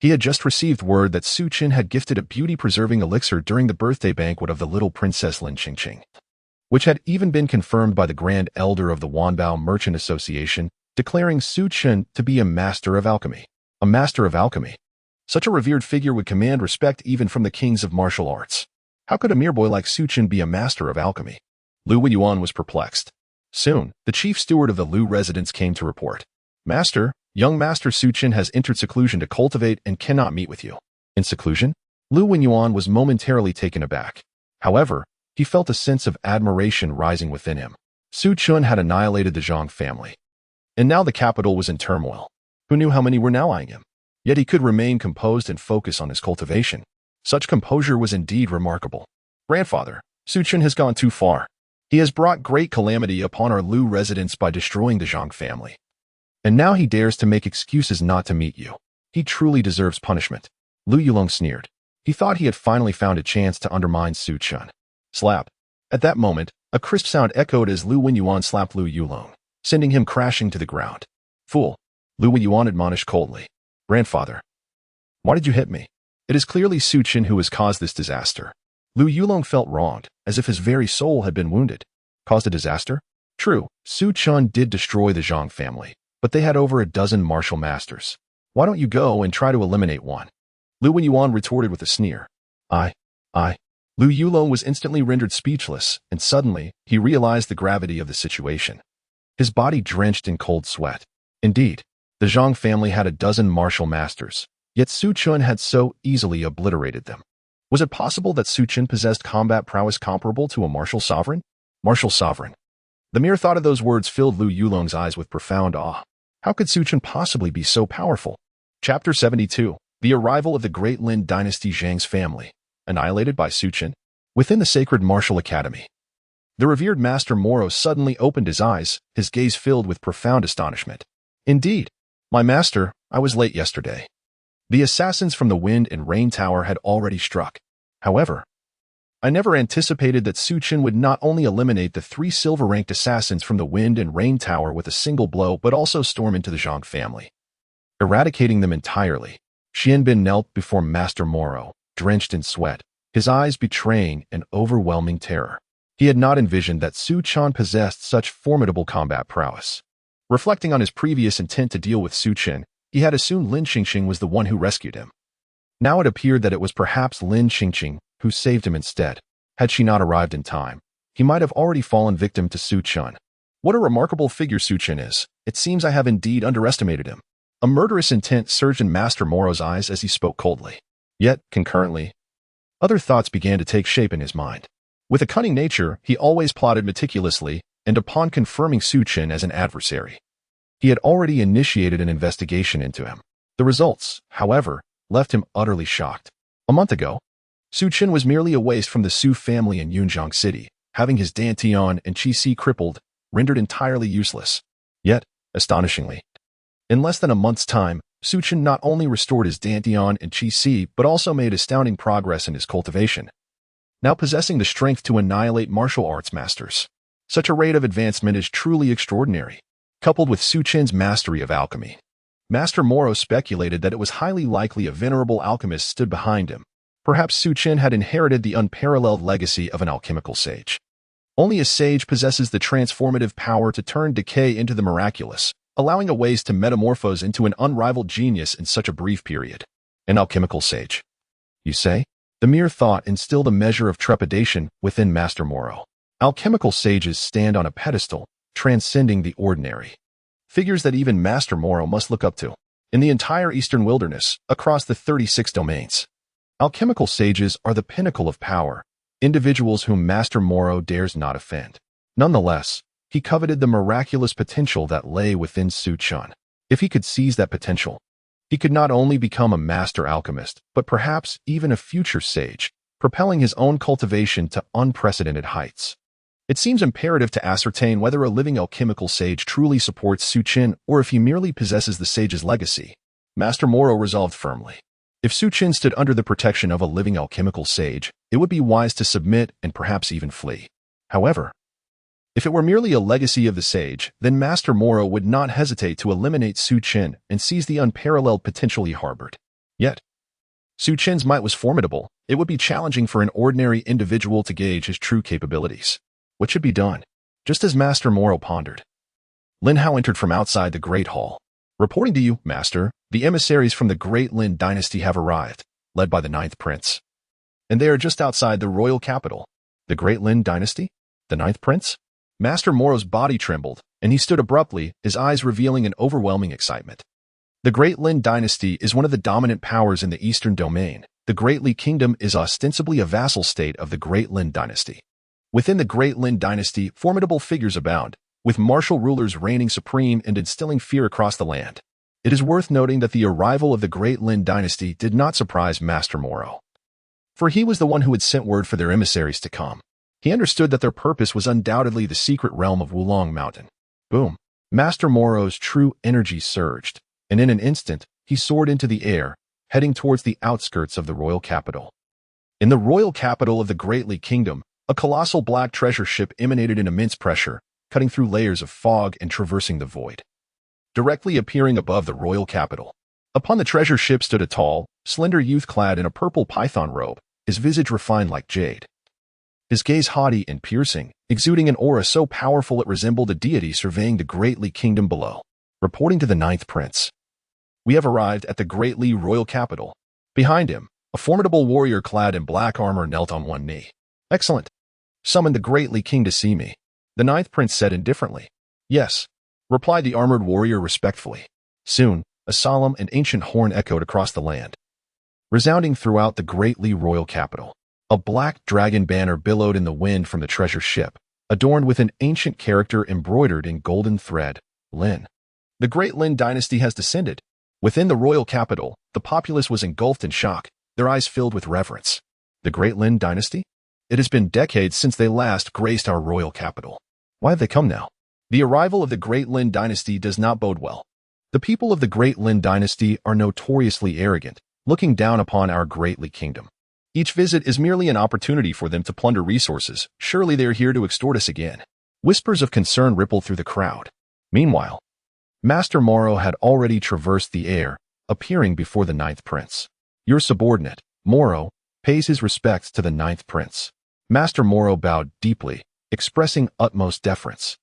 he had just received word that Su Chen had gifted a beauty-preserving elixir during the birthday banquet of the little princess Lin Qingqing, which had even been confirmed by the Grand Elder of the Wanbao Merchant Association, declaring Su Chen to be a master of alchemy. A master of alchemy. Such a revered figure would command respect even from the kings of martial arts. How could a mere boy like Su Chen be a master of alchemy? Lu Wenyuan was perplexed. Soon, the chief steward of the Lu residence came to report. Master, young Master Su Chen has entered seclusion to cultivate and cannot meet with you. In seclusion? Lu Wenyuan was momentarily taken aback. However, he felt a sense of admiration rising within him. Su Chen had annihilated the Zhang family, and now the capital was in turmoil. Who knew how many were now eyeing him? Yet he could remain composed and focus on his cultivation. Such composure was indeed remarkable. Grandfather, Su Chen has gone too far. He has brought great calamity upon our Lu residence by destroying the Zhang family. And now he dares to make excuses not to meet you. He truly deserves punishment. Lu Yulong sneered. He thought he had finally found a chance to undermine Su Chen. Slap. At that moment, a crisp sound echoed as Lu Wenyuan slapped Lu Yulong, sending him crashing to the ground. Fool. Lu Wenyuan admonished coldly. Grandfather, why did you hit me? It is clearly Su Chen who has caused this disaster. Lu Yulong felt wronged, as if his very soul had been wounded. Caused a disaster? True, Su Chen did destroy the Zhang family, but they had over a dozen martial masters. Why don't you go and try to eliminate one? Lu Wenyuan retorted with a sneer. I. Lu Yulong was instantly rendered speechless, and suddenly, he realized the gravity of the situation. His body drenched in cold sweat. Indeed, the Zhang family had a dozen martial masters, yet Su Chen had so easily obliterated them. Was it possible that Su Chen possessed combat prowess comparable to a martial sovereign? Martial sovereign. The mere thought of those words filled Lu Yulong's eyes with profound awe. How could Su Chen possibly be so powerful? Chapter 72. The arrival of the Great Lin Dynasty Zhang's family, annihilated by Su Chen. Within the Sacred Martial Academy, the revered Master Moro suddenly opened his eyes, his gaze filled with profound astonishment. Indeed, my master, I was late yesterday. The assassins from the Wind and Rain Tower had already struck. However, I never anticipated that Su Chen would not only eliminate the 3 silver-ranked assassins from the Wind and Rain Tower with a single blow but also storm into the Zhang family, eradicating them entirely. Xianbin knelt before Master Moro, drenched in sweat, his eyes betraying an overwhelming terror. He had not envisioned that Su Chen possessed such formidable combat prowess. Reflecting on his previous intent to deal with Su Chen, he had assumed Lin Qingqing was the one who rescued him. Now it appeared that it was perhaps Lin Qingqing who saved him instead. Had she not arrived in time, he might have already fallen victim to Su Chen. What a remarkable figure Su Chen is. It seems I have indeed underestimated him. A murderous intent surged in Master Moro's eyes as he spoke coldly. Yet, concurrently, other thoughts began to take shape in his mind. With a cunning nature, he always plotted meticulously, and upon confirming Su Chen as an adversary, he had already initiated an investigation into him. The results, however, left him utterly shocked. A month ago, Su Chen was merely a waste from the Su family in Yunjiang City, having his Dantian and Qi Si crippled, rendered entirely useless. Yet, astonishingly, in less than a month's time, Su Chen not only restored his Dantian and Qi Si, but also made astounding progress in his cultivation, now possessing the strength to annihilate martial arts masters. Such a rate of advancement is truly extraordinary. Coupled with Su Chen's mastery of alchemy, Master Moro speculated that it was highly likely a venerable alchemist stood behind him. Perhaps Su Chen had inherited the unparalleled legacy of an alchemical sage. Only a sage possesses the transformative power to turn decay into the miraculous, allowing a waste to metamorphose into an unrivaled genius in such a brief period. An alchemical sage, you say? The mere thought instilled a measure of trepidation within Master Moro. Alchemical sages stand on a pedestal, transcending the ordinary. Figures that even Master Moro must look up to. In the entire Eastern Wilderness, across the 36 domains, alchemical sages are the pinnacle of power, individuals whom Master Moro dares not offend. Nonetheless, he coveted the miraculous potential that lay within Su Chen. If he could seize that potential, he could not only become a master alchemist, but perhaps even a future sage, propelling his own cultivation to unprecedented heights. It seems imperative to ascertain whether a living alchemical sage truly supports Su Chen or if he merely possesses the sage's legacy. Master Moro resolved firmly. If Su Chen stood under the protection of a living alchemical sage, it would be wise to submit and perhaps even flee. However, if it were merely a legacy of the sage, then Master Moro would not hesitate to eliminate Su Chen and seize the unparalleled potential he harbored. Yet, Su Chen's might was formidable. It would be challenging for an ordinary individual to gauge his true capabilities. What should be done? Just as Master Moro pondered, Lin Hao entered from outside the Great Hall. Reporting to you, Master, the emissaries from the Great Lin dynasty have arrived, led by the Ninth Prince. And they are just outside the royal capital. The Great Lin dynasty? The Ninth Prince? Master Moro's body trembled, and he stood abruptly, his eyes revealing an overwhelming excitement. The Great Lin dynasty is one of the dominant powers in the Eastern Domain. The Great Li Kingdom is ostensibly a vassal state of the Great Lin dynasty. Within the Great Lin dynasty, formidable figures abound, with martial rulers reigning supreme and instilling fear across the land. It is worth noting that the arrival of the Great Lin dynasty did not surprise Master Moro, for he was the one who had sent word for their emissaries to come. He understood that their purpose was undoubtedly the secret realm of Wulong Mountain. Boom! Master Moro's true energy surged, and in an instant, he soared into the air, heading towards the outskirts of the royal capital. In the royal capital of the Great Li Kingdom, a colossal black treasure ship emanated in immense pressure, cutting through layers of fog and traversing the void. Directly appearing above the royal capital, upon the treasure ship stood a tall, slender youth clad in a purple python robe, his visage refined like jade. His gaze haughty and piercing, exuding an aura so powerful it resembled a deity surveying the Great Li Kingdom below. Reporting to the Ninth Prince, we have arrived at the Great Li royal capital. Behind him, a formidable warrior clad in black armor knelt on one knee. Excellent. Summon the Great Li King to see me, the Ninth Prince said indifferently. Yes, replied the armored warrior respectfully. Soon, a solemn and ancient horn echoed across the land, resounding throughout the Great Li royal capital. A black dragon banner billowed in the wind from the treasure ship, adorned with an ancient character embroidered in golden thread. Lin. The Great Lin dynasty has descended. Within the royal capital, the populace was engulfed in shock, their eyes filled with reverence. The Great Lin dynasty? It has been decades since they last graced our royal capital. Why have they come now? The arrival of the Great Lin dynasty does not bode well. The people of the Great Lin dynasty are notoriously arrogant, looking down upon our Great Li Kingdom. Each visit is merely an opportunity for them to plunder resources. Surely they are here to extort us again. Whispers of concern rippled through the crowd. Meanwhile, Master Moro had already traversed the air, appearing before the ninth prince. Your subordinate, Moro, pays his respects to the ninth prince. Master Moro bowed deeply, expressing utmost deference.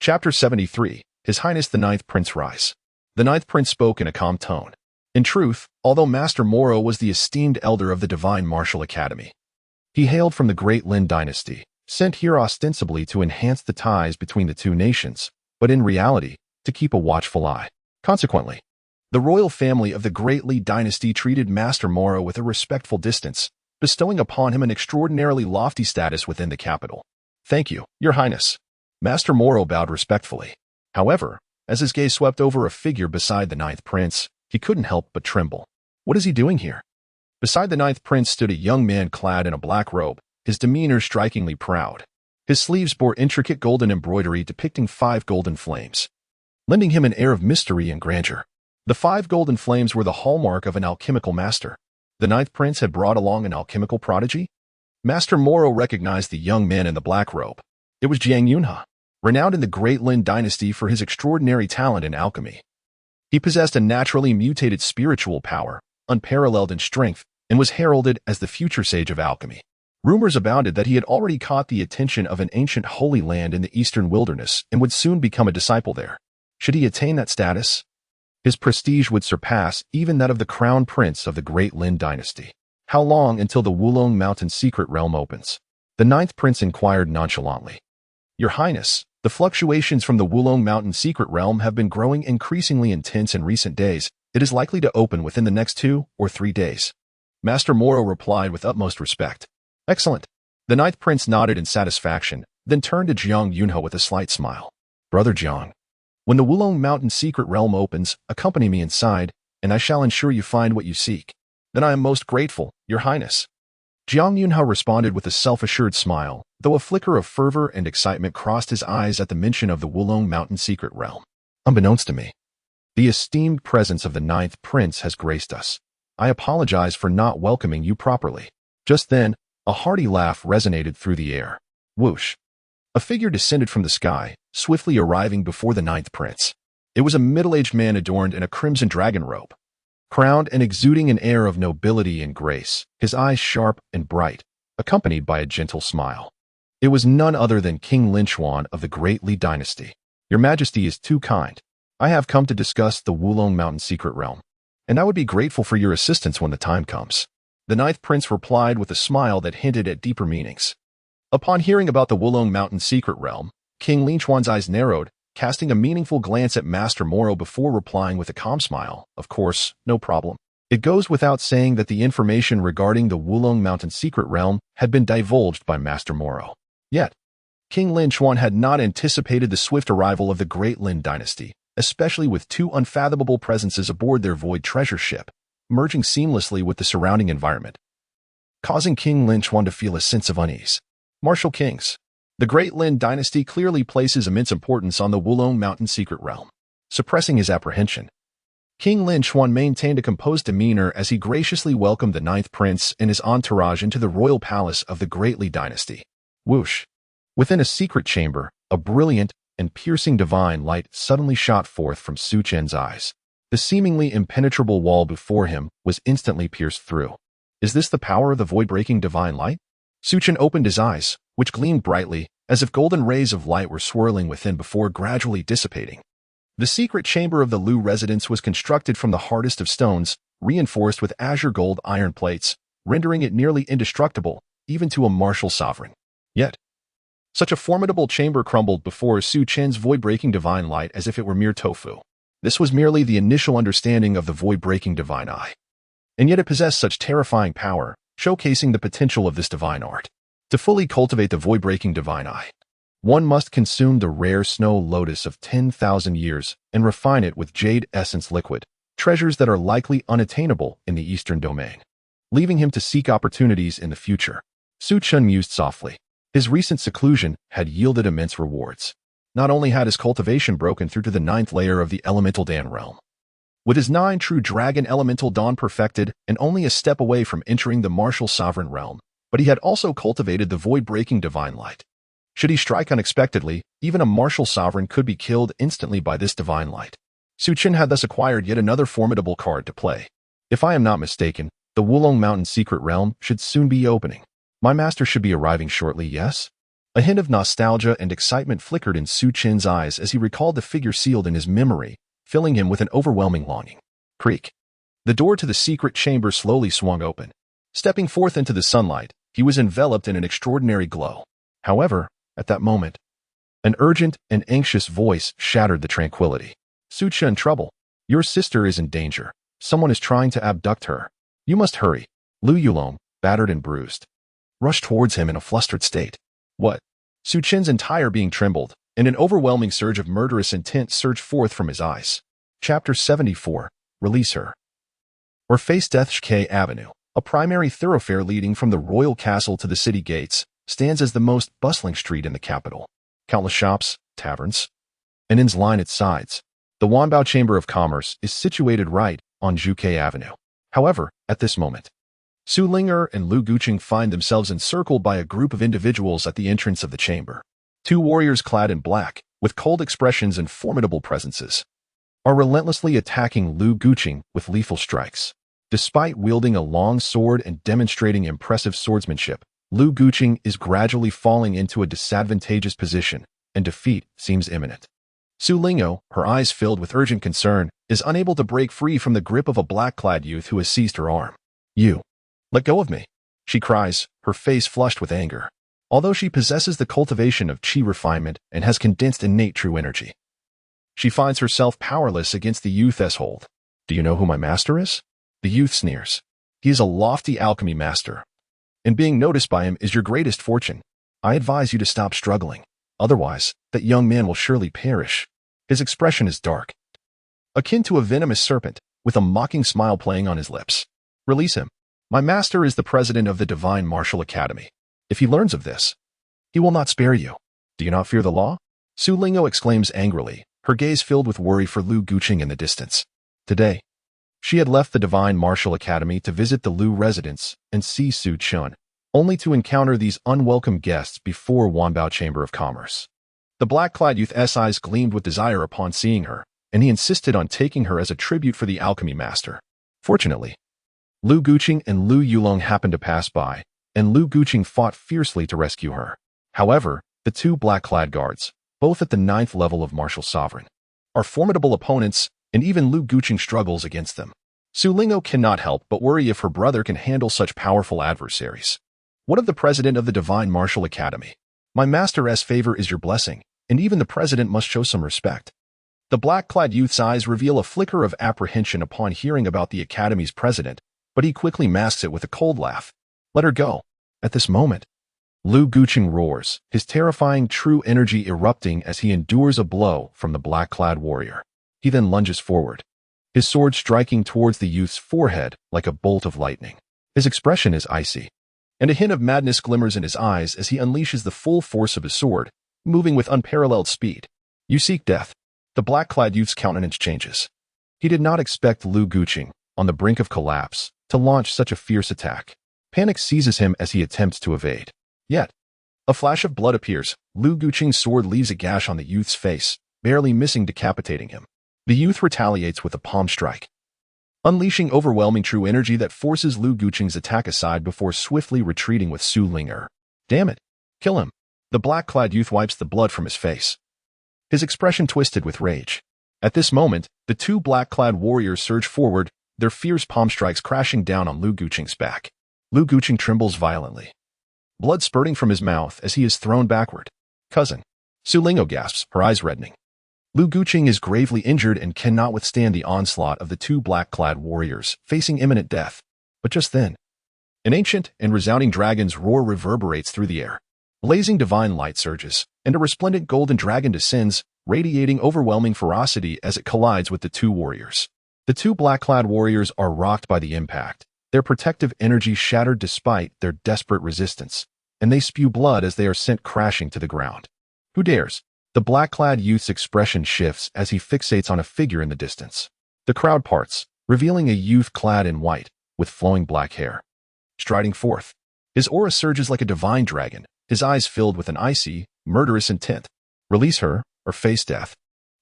Chapter 73. His Highness the Ninth Prince rise. The ninth prince spoke in a calm tone. In truth, although Master Moro was the esteemed elder of the Divine Martial Academy, he hailed from the Great Lin dynasty, sent here ostensibly to enhance the ties between the two nations, but in reality, to keep a watchful eye. Consequently, the royal family of the Great Li dynasty treated Master Moro with a respectful distance, bestowing upon him an extraordinarily lofty status within the capital. Thank you, Your Highness. Master Moro bowed respectfully. However, as his gaze swept over a figure beside the ninth prince, he couldn't help but tremble. What is he doing here? Beside the ninth prince stood a young man clad in a black robe, his demeanor strikingly proud. His sleeves bore intricate golden embroidery depicting 5 golden flames, lending him an air of mystery and grandeur. The 5 golden flames were the hallmark of an alchemical master. The ninth prince had brought along an alchemical prodigy? Master Moro recognized the young man in the black robe. It was Jiang Yunhe, renowned in the Great Lin dynasty for his extraordinary talent in alchemy. He possessed a naturally mutated spiritual power, unparalleled in strength, and was heralded as the future sage of alchemy. Rumors abounded that he had already caught the attention of an ancient holy land in the eastern wilderness and would soon become a disciple there. Should he attain that status, his prestige would surpass even that of the crown prince of the Great Lin dynasty. How long until the Wulong Mountain secret realm opens? The ninth prince inquired nonchalantly. Your Highness, the fluctuations from the Wulong Mountain secret realm have been growing increasingly intense in recent days. It is likely to open within the next 2 or 3 days. Master Moro replied with utmost respect. Excellent. The ninth prince nodded in satisfaction, then turned to Jiang Yunhe with a slight smile. Brother Jiang, when the Wulong Mountain secret realm opens, accompany me inside, and I shall ensure you find what you seek. Then I am most grateful, Your Highness. Jiang Yunhe responded with a self-assured smile, though a flicker of fervor and excitement crossed his eyes at the mention of the Wulong Mountain secret realm. Unbeknownst to me, the esteemed presence of the ninth prince has graced us. I apologize for not welcoming you properly. Just then, a hearty laugh resonated through the air. Whoosh! A figure descended from the sky, swiftly arriving before the ninth prince. It was a middle-aged man adorned in a crimson dragon robe, crowned and exuding an air of nobility and grace, his eyes sharp and bright, accompanied by a gentle smile. It was none other than King Lin Xuan of the Great Li dynasty. Your Majesty is too kind. I have come to discuss the Wulong Mountain secret realm, and I would be grateful for your assistance when the time comes. The ninth prince replied with a smile that hinted at deeper meanings. Upon hearing about the Wulong Mountain secret realm, King Lin Xuan's eyes narrowed, casting a meaningful glance at Master Moro before replying with a calm smile. Of course, no problem. It goes without saying that the information regarding the Wulong Mountain secret realm had been divulged by Master Moro. Yet, King Lin Xuan had not anticipated the swift arrival of the Great Lin dynasty, especially with 2 unfathomable presences aboard their void treasure ship, merging seamlessly with the surrounding environment, causing King Lin Xuan to feel a sense of unease. Martial Kings. The Great Lin dynasty clearly places immense importance on the Wulong Mountain secret realm. Suppressing his apprehension, King Lin Xuan maintained a composed demeanor as he graciously welcomed the ninth prince and his entourage into the royal palace of the Great Li dynasty. Whoosh! Within a secret chamber, a brilliant and piercing divine light suddenly shot forth from Su Chen's eyes. The seemingly impenetrable wall before him was instantly pierced through. Is this the power of the void-breaking divine light? Su Chen opened his eyes, which gleamed brightly, as if golden rays of light were swirling within before gradually dissipating. The secret chamber of the Lu residence was constructed from the hardest of stones, reinforced with azure gold iron plates, rendering it nearly indestructible, even to a martial sovereign. Yet, such a formidable chamber crumbled before Su Chen's void-breaking divine light as if it were mere tofu. This was merely the initial understanding of the void-breaking divine eye. And yet it possessed such terrifying power, showcasing the potential of this divine art. To fully cultivate the void-breaking divine eye, one must consume the rare snow lotus of 10,000 years and refine it with jade essence liquid, treasures that are likely unattainable in the eastern domain, leaving him to seek opportunities in the future. Su Chen mused softly. His recent seclusion had yielded immense rewards. Not only had his cultivation broken through to the 9th layer of the elemental Dan realm, with his 9 true dragon elemental dawn perfected and only a step away from entering the martial sovereign realm, but he had also cultivated the void-breaking divine light. Should he strike unexpectedly, even a martial sovereign could be killed instantly by this divine light. Su Chen had thus acquired yet another formidable card to play. If I am not mistaken, the Wulong Mountain secret realm should soon be opening. My master should be arriving shortly, yes? A hint of nostalgia and excitement flickered in Su Chen's eyes as he recalled the figure sealed in his memory, filling him with an overwhelming longing. Creak. The door to the secret chamber slowly swung open. Stepping forth into the sunlight, he was enveloped in an extraordinary glow. However, at that moment, an urgent and anxious voice shattered the tranquility. Su Chen, trouble. Your sister is in danger. Someone is trying to abduct her. You must hurry. Lu Yulong, battered and bruised, rushed towards him in a flustered state. What? Su Chen's entire being trembled, and an overwhelming surge of murderous intent surged forth from his eyes. Chapter 74. Release her. Or face Death Shk Avenue, a primary thoroughfare leading from the royal castle to the city gates, stands as the most bustling street in the capital. Countless shops, taverns, and inns line its sides. The Wanbao Chamber of Commerce is situated right on Zhuke Avenue. However, at this moment, Su Ling'er and Lu Guqing find themselves encircled by a group of individuals at the entrance of the chamber. Two warriors clad in black, with cold expressions and formidable presences, are relentlessly attacking Lu Guqing with lethal strikes. Despite wielding a long sword and demonstrating impressive swordsmanship, Lu Guqing is gradually falling into a disadvantageous position, and defeat seems imminent. Su Ling'o, her eyes filled with urgent concern, is unable to break free from the grip of a black-clad youth who has seized her arm. You. Let go of me, she cries, her face flushed with anger. Although she possesses the cultivation of chi refinement and has condensed innate true energy, she finds herself powerless against the youth's hold. Do you know who my master is? The youth sneers. He is a lofty alchemy master, and being noticed by him is your greatest fortune. I advise you to stop struggling. Otherwise, that young man will surely perish. His expression is dark, akin to a venomous serpent, with a mocking smile playing on his lips. Release him. My master is the president of the Divine Martial Academy. If he learns of this, he will not spare you. Do you not fear the law? Su Ling'o exclaims angrily, her gaze filled with worry for Lu Guqing in the distance. Today, she had left the Divine Martial Academy to visit the Lu residence and see Su Chen, only to encounter these unwelcome guests before Wanbao Chamber of Commerce. The black-clad youth's eyes gleamed with desire upon seeing her, and he insisted on taking her as a tribute for the alchemy master. Fortunately, Lu Guqing and Lu Yulong happened to pass by, and Lu Guqing fought fiercely to rescue her. However, the two black-clad guards, both at the 9th level of Martial Sovereign, are formidable opponents, and even Lu Guqing struggles against them. Su Ling'o cannot help but worry if her brother can handle such powerful adversaries. What of the president of the Divine Martial Academy? My master's favor is your blessing, and even the president must show some respect. The black-clad youth's eyes reveal a flicker of apprehension upon hearing about the academy's president, but he quickly masks it with a cold laugh. Let her go. At this moment, Lu Guqing roars, his terrifying true energy erupting as he endures a blow from the black-clad warrior. He then lunges forward, his sword striking towards the youth's forehead like a bolt of lightning. His expression is icy, and a hint of madness glimmers in his eyes as he unleashes the full force of his sword, moving with unparalleled speed. You seek death. The black-clad youth's countenance changes. He did not expect Lu Guqing, on the brink of collapse, to launch such a fierce attack. Panic seizes him as he attempts to evade. Yet, a flash of blood appears. Lu Guqing's sword leaves a gash on the youth's face, barely missing decapitating him. The youth retaliates with a palm strike, unleashing overwhelming true energy that forces Lu Guqing's attack aside before swiftly retreating with Su Ling'er. Damn it! Kill him! The black-clad youth wipes the blood from his face, his expression twisted with rage. At this moment, the two black-clad warriors surge forward, their fierce palm strikes crashing down on Lu Guqing's back. Lu Guqing trembles violently, blood spurting from his mouth as he is thrown backward. Cousin. Su Ling'o gasps, her eyes reddening. Lu Guqing is gravely injured and cannot withstand the onslaught of the two black-clad warriors, facing imminent death. But just then, an ancient and resounding dragon's roar reverberates through the air. Blazing divine light surges, and a resplendent golden dragon descends, radiating overwhelming ferocity as it collides with the two warriors. The two black-clad warriors are rocked by the impact, their protective energy shattered despite their desperate resistance, and they spew blood as they are sent crashing to the ground. Who dares? The black-clad youth's expression shifts as he fixates on a figure in the distance. The crowd parts, revealing a youth clad in white, with flowing black hair. Striding forth, his aura surges like a divine dragon, his eyes filled with an icy, murderous intent. Release her, or face death.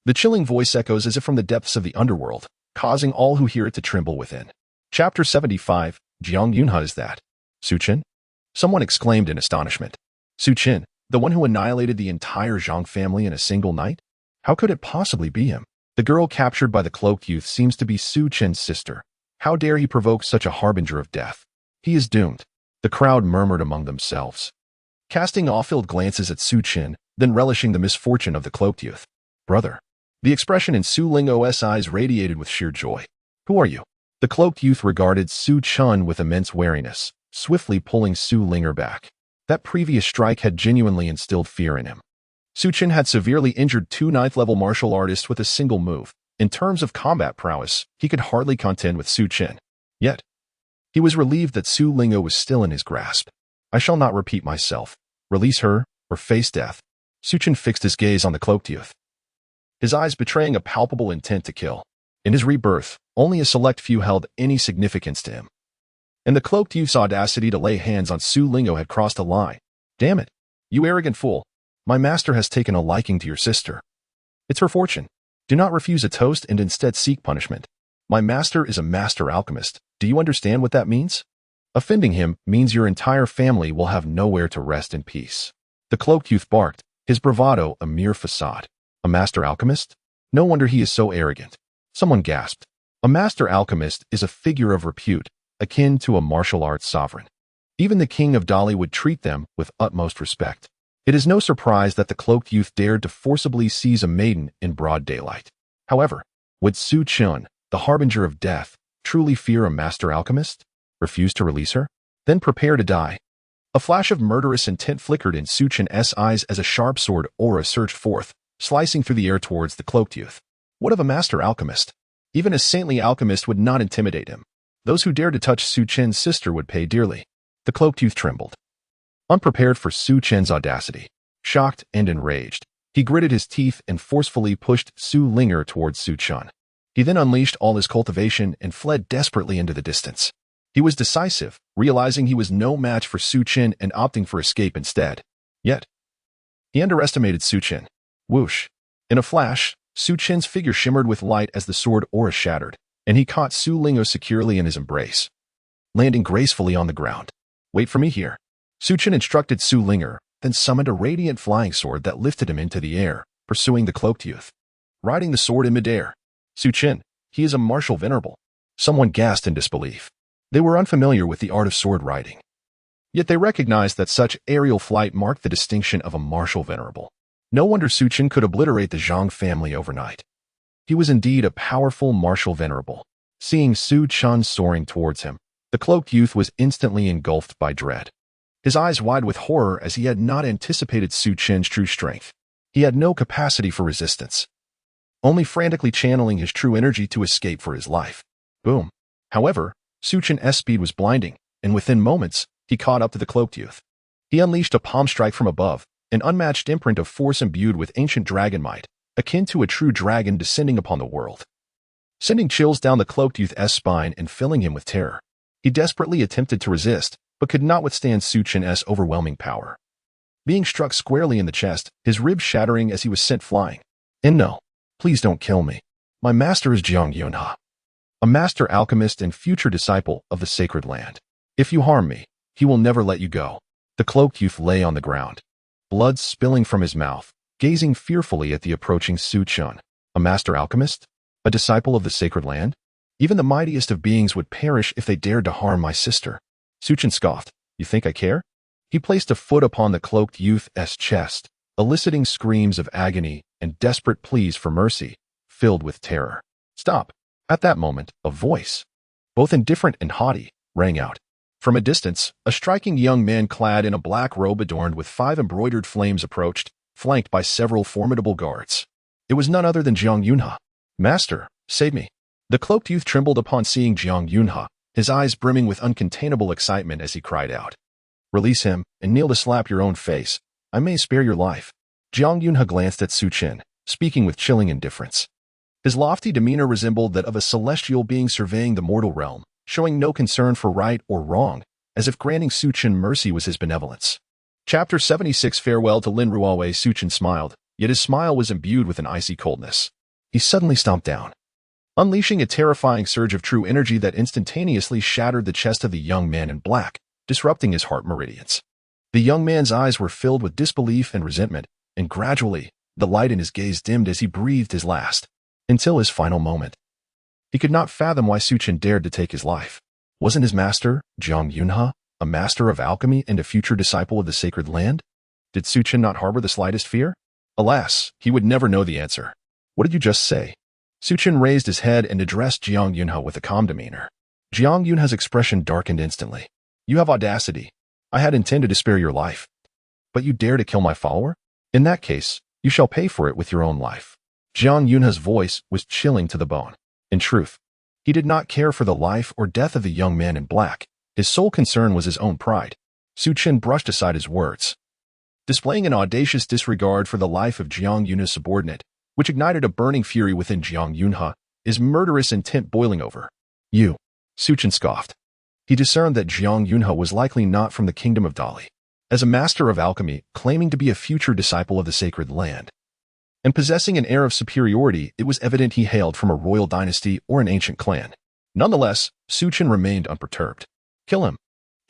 The chilling voice echoes as if from the depths of the underworld, causing all who hear it to tremble within. Chapter 75, Jiang Yunhe is that? Su Chen? Someone exclaimed in astonishment. Su Chen, the one who annihilated the entire Zhang family in a single night? How could it possibly be him? The girl captured by the cloaked youth seems to be Su Chen's sister. How dare he provoke such a harbinger of death? He is doomed. The crowd murmured among themselves, casting awe-filled glances at Su Chen, then relishing the misfortune of the cloaked youth. Brother. The expression in Su Ling's eyes radiated with sheer joy. Who are you? The cloaked youth regarded Su Chen with immense wariness, swiftly pulling Su Ling back. That previous strike had genuinely instilled fear in him. Su Chen had severely injured two ninth-level martial artists with a single move. In terms of combat prowess, he could hardly contend with Su Chen. Yet, he was relieved that Su Ling was still in his grasp. I shall not repeat myself. Release her, or face death. Su Chen fixed his gaze on the cloaked youth, his eyes betraying a palpable intent to kill. In his rebirth, only a select few held any significance to him. And the cloaked youth's audacity to lay hands on Su Ling had crossed a line. Damn it, you arrogant fool. My master has taken a liking to your sister. It's her fortune. Do not refuse a toast and instead seek punishment. My master is a master alchemist. Do you understand what that means? Offending him means your entire family will have nowhere to rest in peace. The cloaked youth barked, his bravado a mere facade. A master alchemist? No wonder he is so arrogant. Someone gasped. A master alchemist is a figure of repute, akin to a martial arts sovereign. Even the king of Dali would treat them with utmost respect. It is no surprise that the cloaked youth dared to forcibly seize a maiden in broad daylight. However, would Su Chen, the harbinger of death, truly fear a master alchemist? Refuse to release her? Then prepare to die. A flash of murderous intent flickered in Su Chen's eyes as a sharp sword aura surged forth, slicing through the air towards the cloaked youth. What of a master alchemist? Even a saintly alchemist would not intimidate him. Those who dared to touch Su Chen's sister would pay dearly. The cloaked youth trembled, unprepared for Su Chen's audacity. Shocked and enraged, he gritted his teeth and forcefully pushed Su Ling towards Su Chen. He then unleashed all his cultivation and fled desperately into the distance. He was decisive, realizing he was no match for Su Chen and opting for escape instead. Yet, he underestimated Su Chen. Whoosh! In a flash, Su Chen's figure shimmered with light as the sword aura shattered, and he caught Su Ling securely in his embrace, landing gracefully on the ground. Wait for me here. Su Chen instructed Su Ling, then summoned a radiant flying sword that lifted him into the air, pursuing the cloaked youth. Riding the sword in midair. Su Chen, he is a martial venerable. Someone gasped in disbelief. They were unfamiliar with the art of sword riding. Yet they recognized that such aerial flight marked the distinction of a martial venerable. No wonder Su Chen could obliterate the Zhang family overnight. He was indeed a powerful martial venerable. Seeing Su Chen soaring towards him, the cloaked youth was instantly engulfed by dread. His eyes wide with horror as he had not anticipated Su Chen's true strength. He had no capacity for resistance, only frantically channeling his true energy to escape for his life. Boom. However, Su Chen's speed was blinding, and within moments, he caught up to the cloaked youth. He unleashed a palm strike from above, an unmatched imprint of force imbued with ancient dragon might, akin to a true dragon descending upon the world, sending chills down the cloaked youth's spine and filling him with terror. He desperately attempted to resist, but could not withstand Su Chen's overwhelming power. Being struck squarely in the chest, his ribs shattering as he was sent flying. And no, please don't kill me. My master is Jiang Yunhe, a master alchemist and future disciple of the sacred land. If you harm me, he will never let you go. The cloaked youth lay on the ground, blood spilling from his mouth, gazing fearfully at the approaching Su Chen. A master alchemist? A disciple of the sacred land? Even the mightiest of beings would perish if they dared to harm my sister. Su Chen scoffed. You think I care? He placed a foot upon the cloaked youth's chest, eliciting screams of agony and desperate pleas for mercy, filled with terror. Stop. At that moment, a voice, both indifferent and haughty, rang out. From a distance, a striking young man clad in a black robe adorned with 5 embroidered flames approached, flanked by several formidable guards. It was none other than Jiang Yunhe. Master, save me. The cloaked youth trembled upon seeing Jiang Yunhe, his eyes brimming with uncontainable excitement as he cried out. Release him, and kneel to slap your own face. I may spare your life. Jiang Yunhe glanced at Su Chen, speaking with chilling indifference. His lofty demeanor resembled that of a celestial being surveying the mortal realm, showing no concern for right or wrong, as if granting Su Chen mercy was his benevolence. Chapter 76 Farewell to Lin Ruowei. Su Chen smiled. yet his smile was imbued with an icy coldness. He suddenly stomped down, unleashing a terrifying surge of true energy that instantaneously shattered the chest of the young man in black, disrupting his heart meridians. The young man's eyes were filled with disbelief and resentment, and gradually, the light in his gaze dimmed as he breathed his last, until his final moment. He could not fathom why Su Chen dared to take his life. Wasn't his master, Jiang Yunhe, a master of alchemy and a future disciple of the sacred land? Did Su Chen not harbor the slightest fear? Alas, he would never know the answer. What did you just say? Su Chen raised his head and addressed Jiang Yunhe with a calm demeanor. Jiang Yunhe's expression darkened instantly. You have audacity. I had intended to spare your life. But you dare to kill my follower? In that case, you shall pay for it with your own life. Jiang Yunhe's voice was chilling to the bone. In truth, he did not care for the life or death of the young man in black. His sole concern was his own pride. Su Chen brushed aside his words, displaying an audacious disregard for the life of Jiang Yunhe's subordinate, which ignited a burning fury within Jiang Yunhe, his murderous intent boiling over. You, Su Chen scoffed. He discerned that Jiang Yunhe was likely not from the kingdom of Dali. As a master of alchemy, claiming to be a future disciple of the sacred land, and possessing an air of superiority, it was evident he hailed from a royal dynasty or an ancient clan. Nonetheless, Su Chen remained unperturbed. Kill him.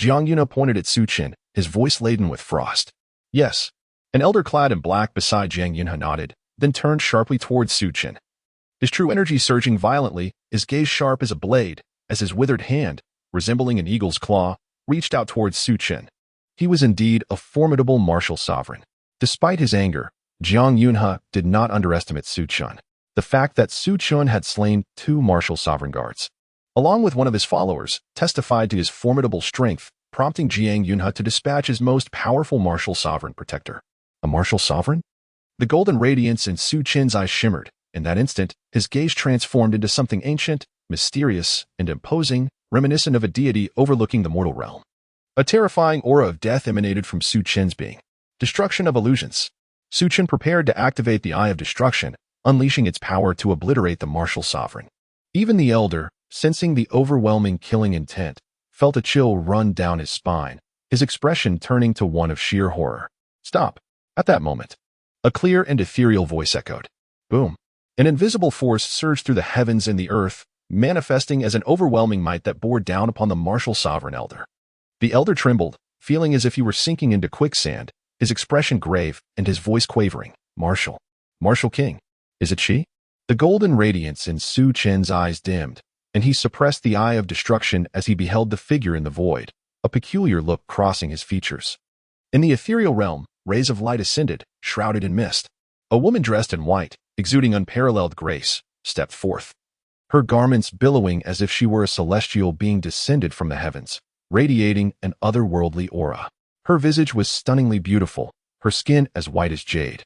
Jiang Yunhe pointed at Su Chen, his voice laden with frost. Yes. An elder clad in black beside Jiang Yunhe nodded, then turned sharply towards Su Chen. His true energy surging violently, his gaze sharp as a blade, as his withered hand, resembling an eagle's claw, reached out towards Su Chen. He was indeed a formidable martial sovereign. Despite his anger, Jiang Yunhe did not underestimate Su Chen. The fact that Su Chen had slain 2 martial sovereign guards, along with one of his followers, testified to his formidable strength, prompting Jiang Yunhe to dispatch his most powerful martial sovereign protector. A martial sovereign? The golden radiance in Su Chen's eyes shimmered. In that instant, his gaze transformed into something ancient, mysterious, and imposing, reminiscent of a deity overlooking the mortal realm. A terrifying aura of death emanated from Su Chen's being. Destruction of illusions. Su Chen prepared to activate the Eye of Destruction, unleashing its power to obliterate the martial sovereign. Even the elder, sensing the overwhelming killing intent, felt a chill run down his spine, his expression turning to one of sheer horror. Stop. At that moment, a clear and ethereal voice echoed. Boom. An invisible force surged through the heavens and the earth, manifesting as an overwhelming might that bore down upon the martial sovereign elder. The elder trembled, feeling as if he were sinking into quicksand, his expression grave and his voice quavering. Martial King. Is it she? The golden radiance in Su Chen's eyes dimmed, and he suppressed the Eye of Destruction as he beheld the figure in the void, a peculiar look crossing his features. In the ethereal realm, rays of light ascended, shrouded in mist. A woman dressed in white, exuding unparalleled grace, stepped forth. Her garments billowing as if she were a celestial being descended from the heavens, radiating an otherworldly aura. Her visage was stunningly beautiful, her skin as white as jade,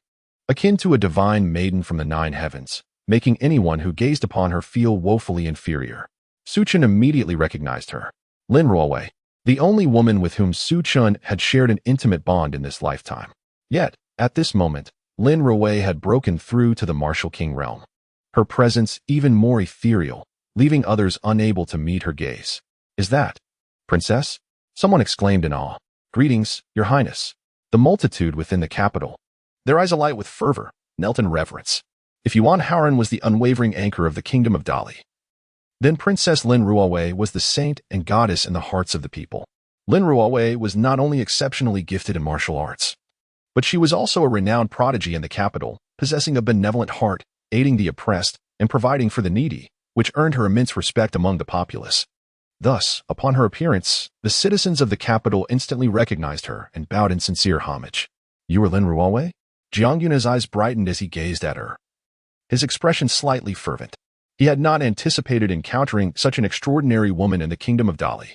akin to a divine maiden from the 9 heavens, making anyone who gazed upon her feel woefully inferior. Su Chen immediately recognized her. Lin Ruowei, the only woman with whom Su Chen had shared an intimate bond in this lifetime. Yet, at this moment, Lin Ruowei had broken through to the martial king realm. Her presence even more ethereal, leaving others unable to meet her gaze. Is that Princess? Someone exclaimed in awe. Greetings, Your Highness. The multitude within the capital, their eyes alight with fervor, knelt in reverence. If Yuan Haoran was the unwavering anchor of the kingdom of Dali, then Princess Lin Ruowei was the saint and goddess in the hearts of the people. Lin Ruowei was not only exceptionally gifted in martial arts, but she was also a renowned prodigy in the capital, possessing a benevolent heart, aiding the oppressed, and providing for the needy, which earned her immense respect among the populace. Thus, upon her appearance, the citizens of the capital instantly recognized her and bowed in sincere homage. You are Lin Ruowei? Jiang Yunhe's eyes brightened as he gazed at her, his expression slightly fervent. He had not anticipated encountering such an extraordinary woman in the kingdom of Dali,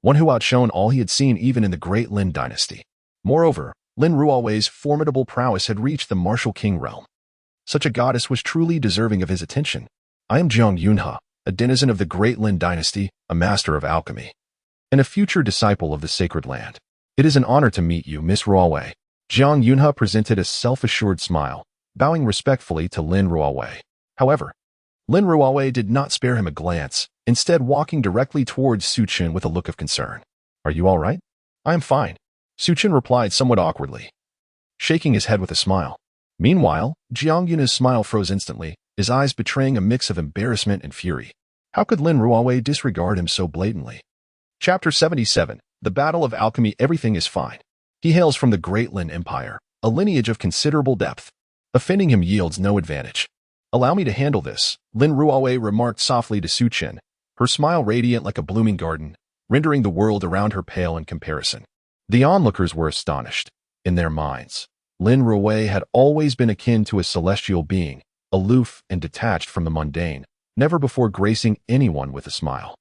one who outshone all he had seen even in the Great Lin dynasty. Moreover, Lin Ruowei's formidable prowess had reached the martial king realm. Such a goddess was truly deserving of his attention. I am Jiang Yunhe, a denizen of the Great Lin dynasty, a master of alchemy, and a future disciple of the sacred land. It is an honor to meet you, Miss Ruowei. Jiang Yunhe presented a self-assured smile, bowing respectfully to Lin Ruowei. However, Lin Ruowei did not spare him a glance, instead walking directly towards Su Chen with a look of concern. Are you all right? I am fine, Su Chen replied somewhat awkwardly, shaking his head with a smile. Meanwhile, Jiang Yun's smile froze instantly, his eyes betraying a mix of embarrassment and fury. How could Lin Ruowei disregard him so blatantly? Chapter 77. The Battle of Alchemy. Everything is fine. He hails from the Great Lin Empire, a lineage of considerable depth. Offending him yields no advantage. Allow me to handle this, Lin Ruowei remarked softly to Su Chen, her smile radiant like a blooming garden, rendering the world around her pale in comparison. The onlookers were astonished. In their minds, Lin Ruowei had always been akin to a celestial being, aloof and detached from the mundane, never before gracing anyone with a smile.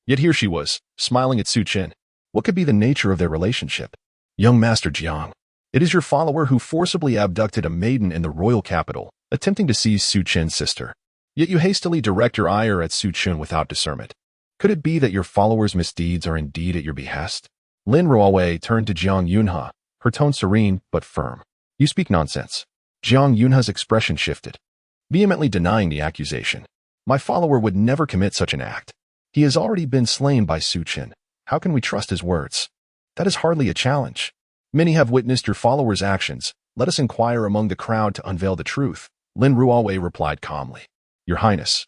Yet here she was, smiling at Su Chen. What could be the nature of their relationship? Young Master Jiang, it is your follower who forcibly abducted a maiden in the royal capital, attempting to seize Su Chen's sister. Yet you hastily direct your ire at Su Chen without discernment. Could it be that your followers' misdeeds are indeed at your behest? Lin Ruowei turned to Jiang Yunhe, her tone serene but firm. You speak nonsense. Jiang Yunhe's expression shifted, vehemently denying the accusation. My follower would never commit such an act. He has already been slain by Su Chen. How can we trust his words? That is hardly a challenge. Many have witnessed your followers' actions. Let us inquire among the crowd to unveil the truth. Lin Ruowei replied calmly. Your Highness,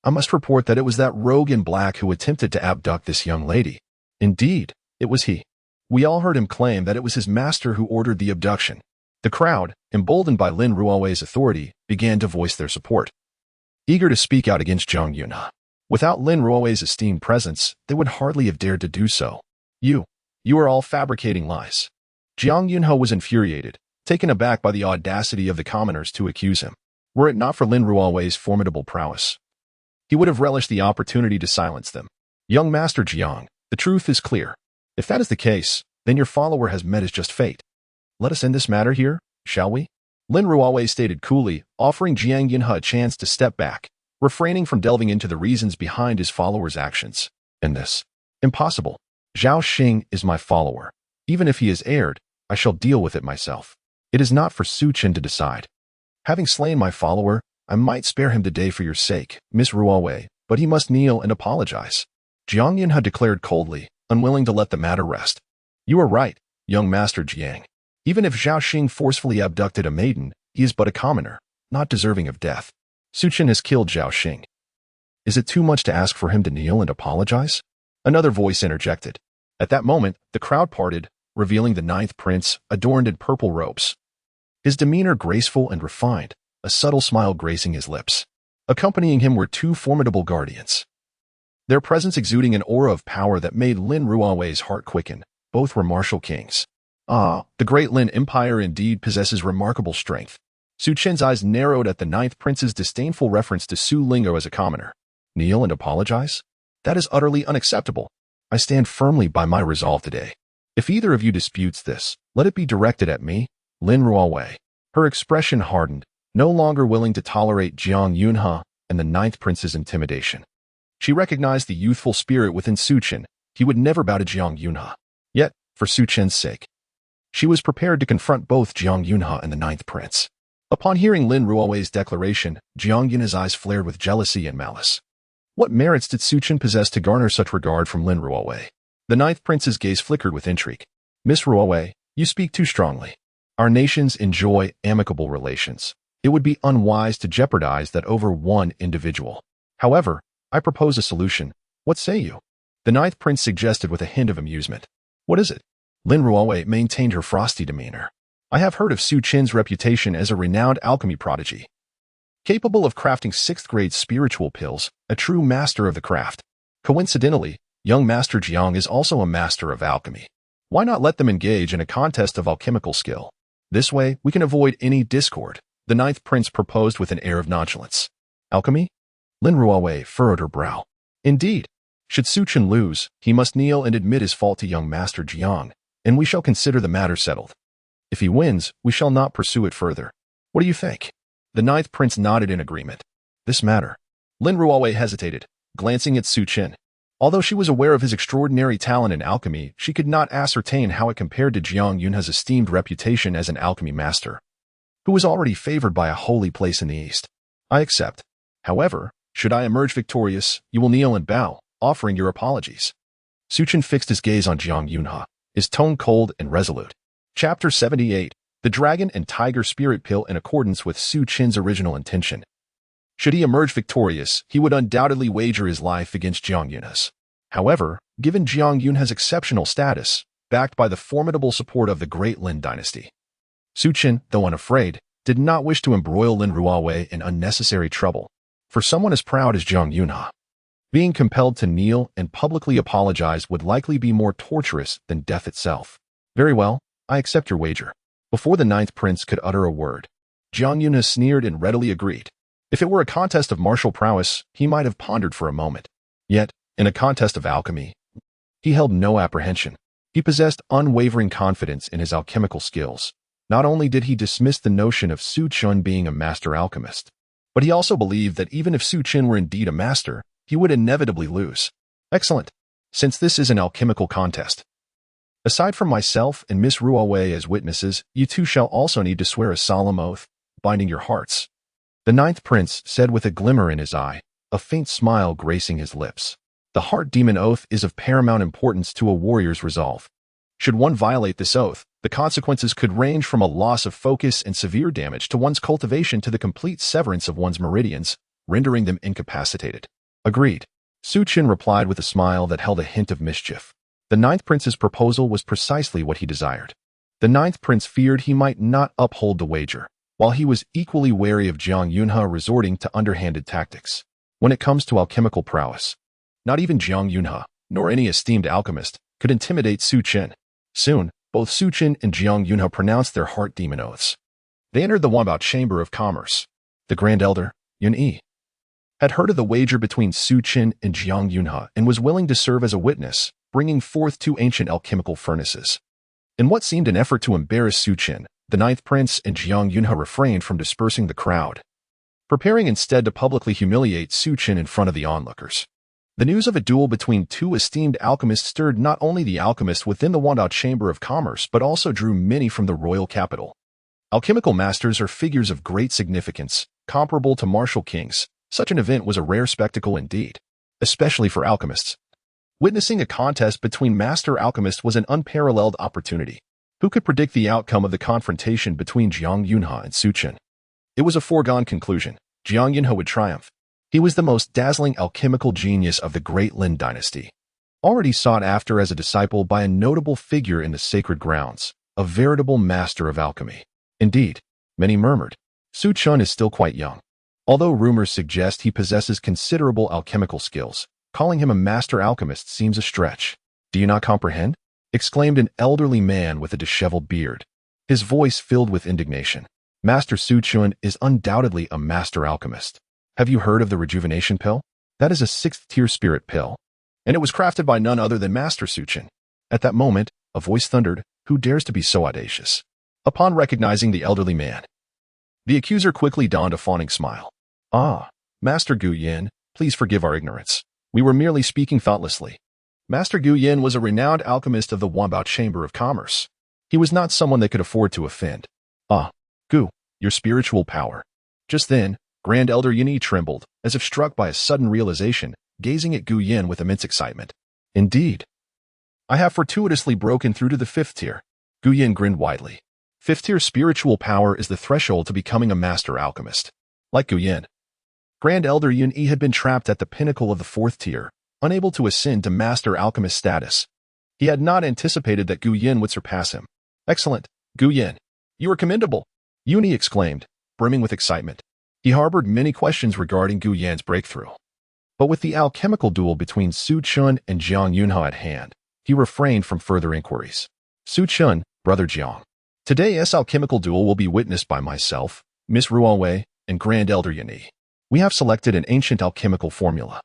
I must report that it was that rogue in black who attempted to abduct this young lady. Indeed, it was he. We all heard him claim that it was his master who ordered the abduction. The crowd, emboldened by Lin Ruowei's authority, began to voice their support, eager to speak out against Jiang Yunhe. Without Lin Ruowei's esteemed presence, they would hardly have dared to do so. You are all fabricating lies. Jiang Yunhe was infuriated, taken aback by the audacity of the commoners to accuse him. Were it not for Lin Ruowei's formidable prowess, he would have relished the opportunity to silence them. Young Master Jiang, the truth is clear. If that is the case, then your follower has met his just fate. Let us end this matter here, shall we? Lin Ruowei stated coolly, offering Jiang Yunhe a chance to step back, refraining from delving into the reasons behind his followers' actions. And this? Impossible. Zhao Xing is my follower. Even if he is erred, I shall deal with it myself. It is not for Su Chen to decide. Having slain my follower, I might spare him today for your sake, Miss Ruowei, but he must kneel and apologize. Jiang Yunhe declared coldly, unwilling to let the matter rest. You are right, young Master Jiang. Even if Zhao Xing forcefully abducted a maiden, he is but a commoner, not deserving of death. Su Chen has killed Zhao Xing. Is it too much to ask for him to kneel and apologize? Another voice interjected. At that moment, the crowd parted, revealing the ninth prince, adorned in purple robes. His demeanor graceful and refined, a subtle smile gracing his lips. Accompanying him were two formidable guardians, their presence exuding an aura of power that made Lin Ruowei's heart quicken. Both were martial kings. Ah, the Great Lin Empire indeed possesses remarkable strength. Su Chen's eyes narrowed at the ninth prince's disdainful reference to Su Lingo as a commoner. Kneel and apologize? That is utterly unacceptable. I stand firmly by my resolve today. If either of you disputes this, let it be directed at me, Lin Ruowei. Her expression hardened, no longer willing to tolerate Jiang Yunhe and the ninth prince's intimidation. She recognized the youthful spirit within Su Chen. He would never bow to Jiang Yunhe. Yet, for Su Chen's sake, she was prepared to confront both Jiang Yunhe and the ninth prince. Upon hearing Lin Ruowei's declaration, Jiang Yunhe's eyes flared with jealousy and malice. What merits did Su Chen possess to garner such regard from Lin Ruowei? The ninth prince's gaze flickered with intrigue. Miss Ruowei, you speak too strongly. Our nations enjoy amicable relations. It would be unwise to jeopardize that over one individual. However, I propose a solution. What say you? The ninth prince suggested with a hint of amusement. What is it? Lin Ruowei maintained her frosty demeanor. I have heard of Su Chen's reputation as a renowned alchemy prodigy, capable of crafting sixth-grade spiritual pills, a true master of the craft. Coincidentally, young Master Jiang is also a master of alchemy. Why not let them engage in a contest of alchemical skill? This way, we can avoid any discord, the ninth prince proposed with an air of nonchalance. Alchemy? Lin Ruowei furrowed her brow. Indeed, should Su Chen lose, he must kneel and admit his fault to young Master Jiang, and we shall consider the matter settled. If he wins, we shall not pursue it further. What do you think? The ninth prince nodded in agreement. This matter. Lin Ruowei hesitated, glancing at Su Chen. Although she was aware of his extraordinary talent in alchemy, she could not ascertain how it compared to Jiang Yunhe's esteemed reputation as an alchemy master, who was already favored by a holy place in the East. I accept. However, should I emerge victorious, you will kneel and bow, offering your apologies. Su Chen fixed his gaze on Jiang Yunhe, his tone cold and resolute. Chapter 78. the dragon and tiger spirit pill in accordance with Su Chen's original intention. Should he emerge victorious, he would undoubtedly wager his life against Jiang Yunhe's. However, given Jiang Yunhe's exceptional status, backed by the formidable support of the Great Lin dynasty, Su Chen, though unafraid, did not wish to embroil Lin Ruowei in unnecessary trouble. For someone as proud as Jiang Yunhe, being compelled to kneel and publicly apologize would likely be more torturous than death itself. Very well, I accept your wager. Before the ninth prince could utter a word, Jiang Yunhe sneered and readily agreed. If it were a contest of martial prowess, he might have pondered for a moment. Yet, in a contest of alchemy, he held no apprehension. He possessed unwavering confidence in his alchemical skills. Not only did he dismiss the notion of Su Chen being a master alchemist, but he also believed that even if Su Chen were indeed a master, he would inevitably lose. Excellent. Since this is an alchemical contest, aside from myself and Miss Ruowei as witnesses, you two shall also need to swear a solemn oath, binding your hearts. The ninth prince said with a glimmer in his eye, a faint smile gracing his lips. The heart demon oath is of paramount importance to a warrior's resolve. Should one violate this oath, the consequences could range from a loss of focus and severe damage to one's cultivation to the complete severance of one's meridians, rendering them incapacitated. Agreed. Su Chen replied with a smile that held a hint of mischief. The ninth prince's proposal was precisely what he desired. The ninth prince feared he might not uphold the wager, while he was equally wary of Jiang Yunhe resorting to underhanded tactics. When it comes to alchemical prowess, not even Jiang Yunhe, nor any esteemed alchemist, could intimidate Su Chen. Soon, both Su Chen and Jiang Yunhe pronounced their heart demon oaths. They entered the Wanbao Chamber of Commerce. The Grand Elder, Yun Yi, had heard of the wager between Su Chen and Jiang Yunhe and was willing to serve as a witness, bringing forth two ancient alchemical furnaces. In what seemed an effort to embarrass Su Chen, the ninth prince and Jiang Yunhe refrained from dispersing the crowd, preparing instead to publicly humiliate Su Chen in front of the onlookers. The news of a duel between two esteemed alchemists stirred not only the alchemists within the Wanbao Chamber of Commerce but also drew many from the royal capital. Alchemical masters are figures of great significance, comparable to martial kings. Such an event was a rare spectacle indeed, especially for alchemists. Witnessing a contest between master alchemists was an unparalleled opportunity. Who could predict the outcome of the confrontation between Jiang Yunhe and Su Chen? It was a foregone conclusion. Jiang Yunhe would triumph. He was the most dazzling alchemical genius of the Great Lin dynasty, already sought after as a disciple by a notable figure in the sacred grounds, a veritable master of alchemy. Indeed, many murmured, Su Chen is still quite young. Although rumors suggest he possesses considerable alchemical skills, calling him a master alchemist seems a stretch. Do you not comprehend? Exclaimed an elderly man with a disheveled beard, his voice filled with indignation. Master Su Chen is undoubtedly a master alchemist. Have you heard of the rejuvenation pill? That is a 6th-tier spirit pill, and it was crafted by none other than Master Su Chen. At that moment, a voice thundered, who dares to be so audacious? Upon recognizing the elderly man, the accuser quickly donned a fawning smile. Ah, Master Gu Yin, please forgive our ignorance. We were merely speaking thoughtlessly. Master Gu Yin was a renowned alchemist of the Wanbao Chamber of Commerce. He was not someone they could afford to offend. Ah, Gu, your spiritual power. Just then, Grand Elder Yun Yi trembled, as if struck by a sudden realization, gazing at Gu Yin with immense excitement. Indeed, I have fortuitously broken through to the 5th tier. Gu Yin grinned widely. 5th tier spiritual power is the threshold to becoming a master alchemist. Like Gu Yin, Grand Elder Yun Yi had been trapped at the pinnacle of the 4th tier, unable to ascend to master alchemist status. He had not anticipated that Gu Yin would surpass him. Excellent, Gu Yin. You are commendable, Yun Yi exclaimed, brimming with excitement. He harbored many questions regarding Gu Yin's breakthrough. But with the alchemical duel between Su Chen and Jiang Yunhe at hand, he refrained from further inquiries. Su Chen, brother Jiang. Today's alchemical duel will be witnessed by myself, Miss Ruowei, and Grand Elder Yun Yi. We have selected an ancient alchemical formula.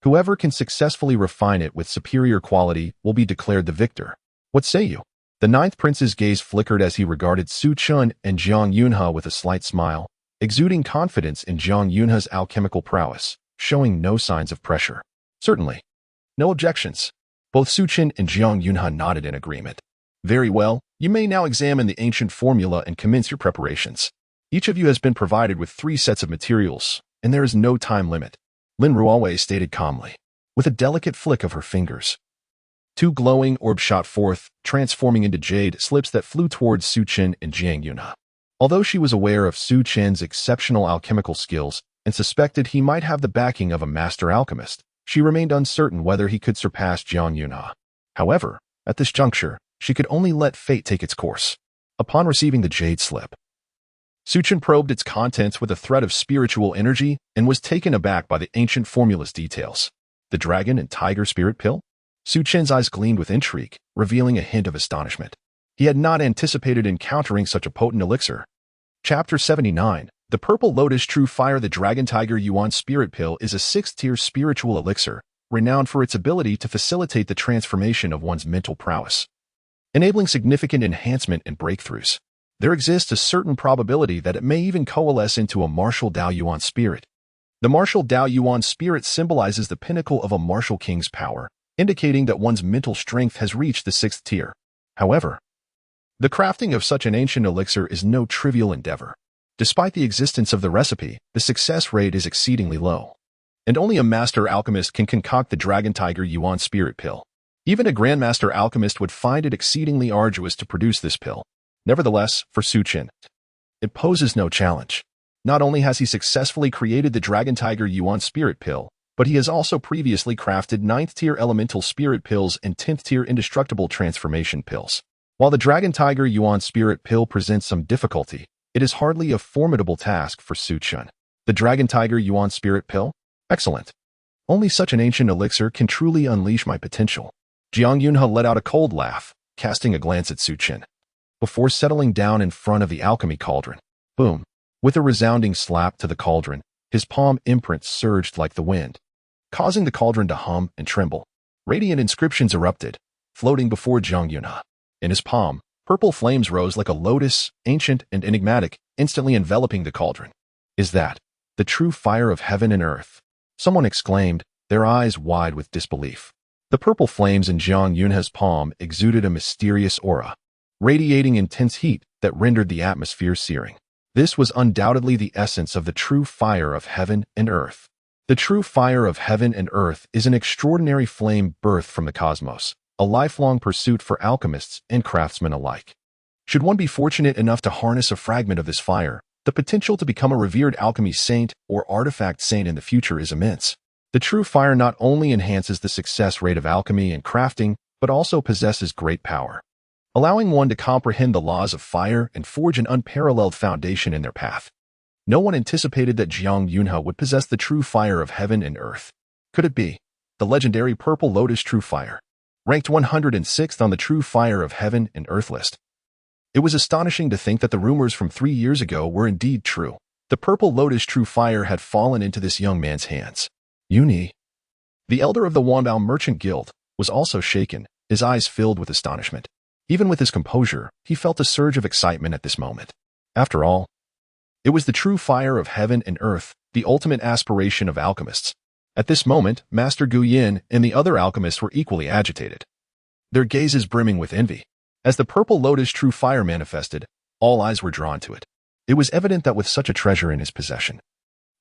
Whoever can successfully refine it with superior quality will be declared the victor. What say you? The ninth prince's gaze flickered as he regarded Su Chen and Jiang Yunhe with a slight smile, exuding confidence in Jiang Yunhe's alchemical prowess, showing no signs of pressure. Certainly. No objections. Both Su Chen and Jiang Yunhe nodded in agreement. Very well, you may now examine the ancient formula and commence your preparations. Each of you has been provided with 3 sets of materials, and there is no time limit, Lin Ruowei stated calmly, with a delicate flick of her fingers. Two glowing orbs shot forth, transforming into jade slips that flew towards Su Chen and Jiang Yunhe. Although she was aware of Su Chen's exceptional alchemical skills and suspected he might have the backing of a master alchemist, she remained uncertain whether he could surpass Jiang Yunhe. However, at this juncture, she could only let fate take its course. Upon receiving the jade slip, Su Chen probed its contents with a thread of spiritual energy and was taken aback by the ancient formula's details. The dragon and tiger spirit pill? Su Chen's eyes gleamed with intrigue, revealing a hint of astonishment. He had not anticipated encountering such a potent elixir. Chapter 79. The Purple Lotus True Fire. The Dragon Tiger Yuan Spirit Pill is a 6th-tier spiritual elixir, renowned for its ability to facilitate the transformation of one's mental prowess, enabling significant enhancement and breakthroughs. There exists a certain probability that it may even coalesce into a martial Dao Yuan spirit. The martial Dao Yuan spirit symbolizes the pinnacle of a martial king's power, indicating that one's mental strength has reached the 6th tier. However, the crafting of such an ancient elixir is no trivial endeavor. Despite the existence of the recipe, the success rate is exceedingly low, and only a master alchemist can concoct the Dragon Tiger Yuan Spirit Pill. Even a grandmaster alchemist would find it exceedingly arduous to produce this pill. Nevertheless, for Su Chen, it poses no challenge. Not only has he successfully created the Dragon Tiger Yuan Spirit Pill, but he has also previously crafted 9th-tier elemental spirit pills and 10th-tier indestructible transformation pills. While the Dragon Tiger Yuan Spirit Pill presents some difficulty, it is hardly a formidable task for Su Chen. The Dragon Tiger Yuan Spirit Pill? Excellent. Only such an ancient elixir can truly unleash my potential. Jiang Yunhe let out a cold laugh, casting a glance at Su Chen, before settling down in front of the alchemy cauldron. Boom. With a resounding slap to the cauldron, his palm imprints surged like the wind, causing the cauldron to hum and tremble. Radiant inscriptions erupted, floating before Jiang Yunhe. In his palm, purple flames rose like a lotus, ancient and enigmatic, instantly enveloping the cauldron. Is that the true fire of heaven and earth? Someone exclaimed, their eyes wide with disbelief. The purple flames in Jiang Yunhe's palm exuded a mysterious aura, radiating intense heat that rendered the atmosphere searing. This was undoubtedly the essence of the true fire of heaven and earth. The true fire of heaven and earth is an extraordinary flame birthed from the cosmos, a lifelong pursuit for alchemists and craftsmen alike. Should one be fortunate enough to harness a fragment of this fire, the potential to become a revered alchemy saint or artifact saint in the future is immense. The true fire not only enhances the success rate of alchemy and crafting, but also possesses great power, allowing one to comprehend the laws of fire and forge an unparalleled foundation in their path. No one anticipated that Jiang Yunhe would possess the true fire of heaven and earth. Could it be the legendary Purple Lotus True Fire, ranked 106th on the True Fire of Heaven and Earth list? It was astonishing to think that the rumors from 3 years ago were indeed true. The Purple Lotus True Fire had fallen into this young man's hands. Yunhe, the elder of the Wanbao Merchant Guild, was also shaken, his eyes filled with astonishment. Even with his composure, he felt a surge of excitement at this moment. After all, it was the true fire of heaven and earth, the ultimate aspiration of alchemists. At this moment, Master Gu Yin and the other alchemists were equally agitated, their gazes brimming with envy. As the Purple Lotus True Fire manifested, all eyes were drawn to it. It was evident that with such a treasure in his possession,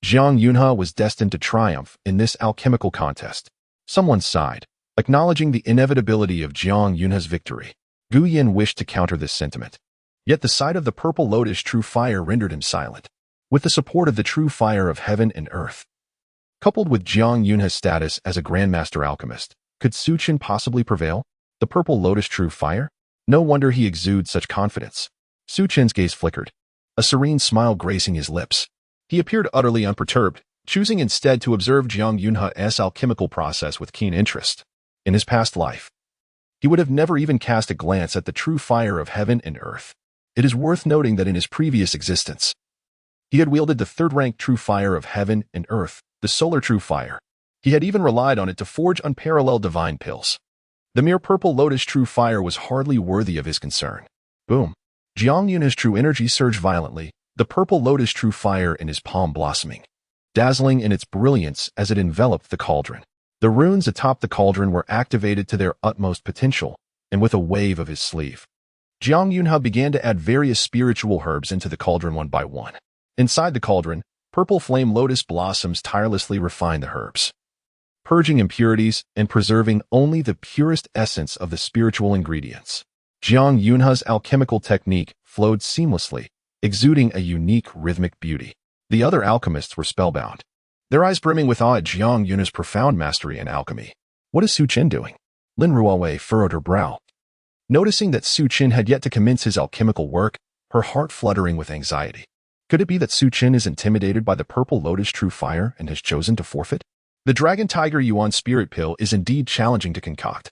Jiang Yunhe was destined to triumph in this alchemical contest. Someone sighed, acknowledging the inevitability of Jiang Yunhe's victory. Gu Yin wished to counter this sentiment, yet the sight of the Purple Lotus True Fire rendered him silent. With the support of the true fire of heaven and earth, coupled with Jiang Yunhe's status as a Grandmaster Alchemist, could Su Chen possibly prevail? The Purple Lotus True Fire? No wonder he exudes such confidence. Su Chen's gaze flickered, a serene smile gracing his lips. He appeared utterly unperturbed, choosing instead to observe Jiang Yunhe's alchemical process with keen interest. In his past life, he would have never even cast a glance at the true fire of heaven and earth. It is worth noting that in his previous existence, he had wielded the third-ranked true fire of heaven and earth, the solar true fire. He had even relied on it to forge unparalleled divine pills. The mere Purple Lotus True Fire was hardly worthy of his concern. Boom. Jiang Yunhe's true energy surged violently, the Purple Lotus True Fire in his palm blossoming, dazzling in its brilliance as it enveloped the cauldron. The runes atop the cauldron were activated to their utmost potential, and with a wave of his sleeve, Jiang Yunhe began to add various spiritual herbs into the cauldron one by one. Inside the cauldron, purple flame lotus blossoms tirelessly refined the herbs, purging impurities and preserving only the purest essence of the spiritual ingredients. Jiang Yunhe's alchemical technique flowed seamlessly, exuding a unique rhythmic beauty. The other alchemists were spellbound, their eyes brimming with awe at Jiang Yunhe's profound mastery in alchemy. What is Su Chen doing? Lin Ruowei furrowed her brow. Noticing that Su Chen had yet to commence his alchemical work, her heart fluttering with anxiety. Could it be that Su Chen is intimidated by the purple lotus true fire and has chosen to forfeit? The Dragon Tiger Yuan spirit pill is indeed challenging to concoct.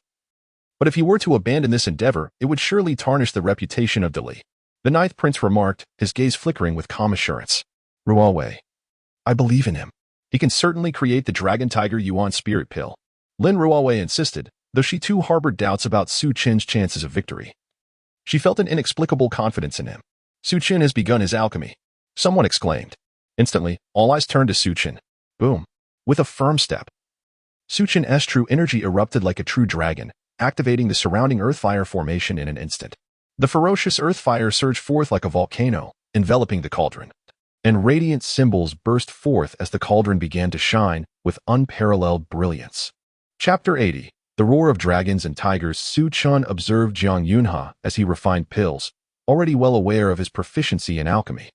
But if he were to abandon this endeavor, it would surely tarnish the reputation of Dali. The ninth prince remarked, his gaze flickering with calm assurance. Ruowei, I believe in him. He can certainly create the Dragon Tiger Yuan spirit pill. Lin Ruowei insisted, though she too harbored doubts about Su Chen's chances of victory. She felt an inexplicable confidence in him. Su Chen has begun his alchemy. Someone exclaimed. Instantly, all eyes turned to Su Chen. Boom. With a firm step, Su Chen's true energy erupted like a true dragon, activating the surrounding earth fire formation in an instant. The ferocious earth fire surged forth like a volcano, enveloping the cauldron. And radiant symbols burst forth as the cauldron began to shine with unparalleled brilliance. Chapter 80. The Roar of Dragons and Tigers. Su Chen observed Jiang Yunhe as he refined pills, already well aware of his proficiency in alchemy.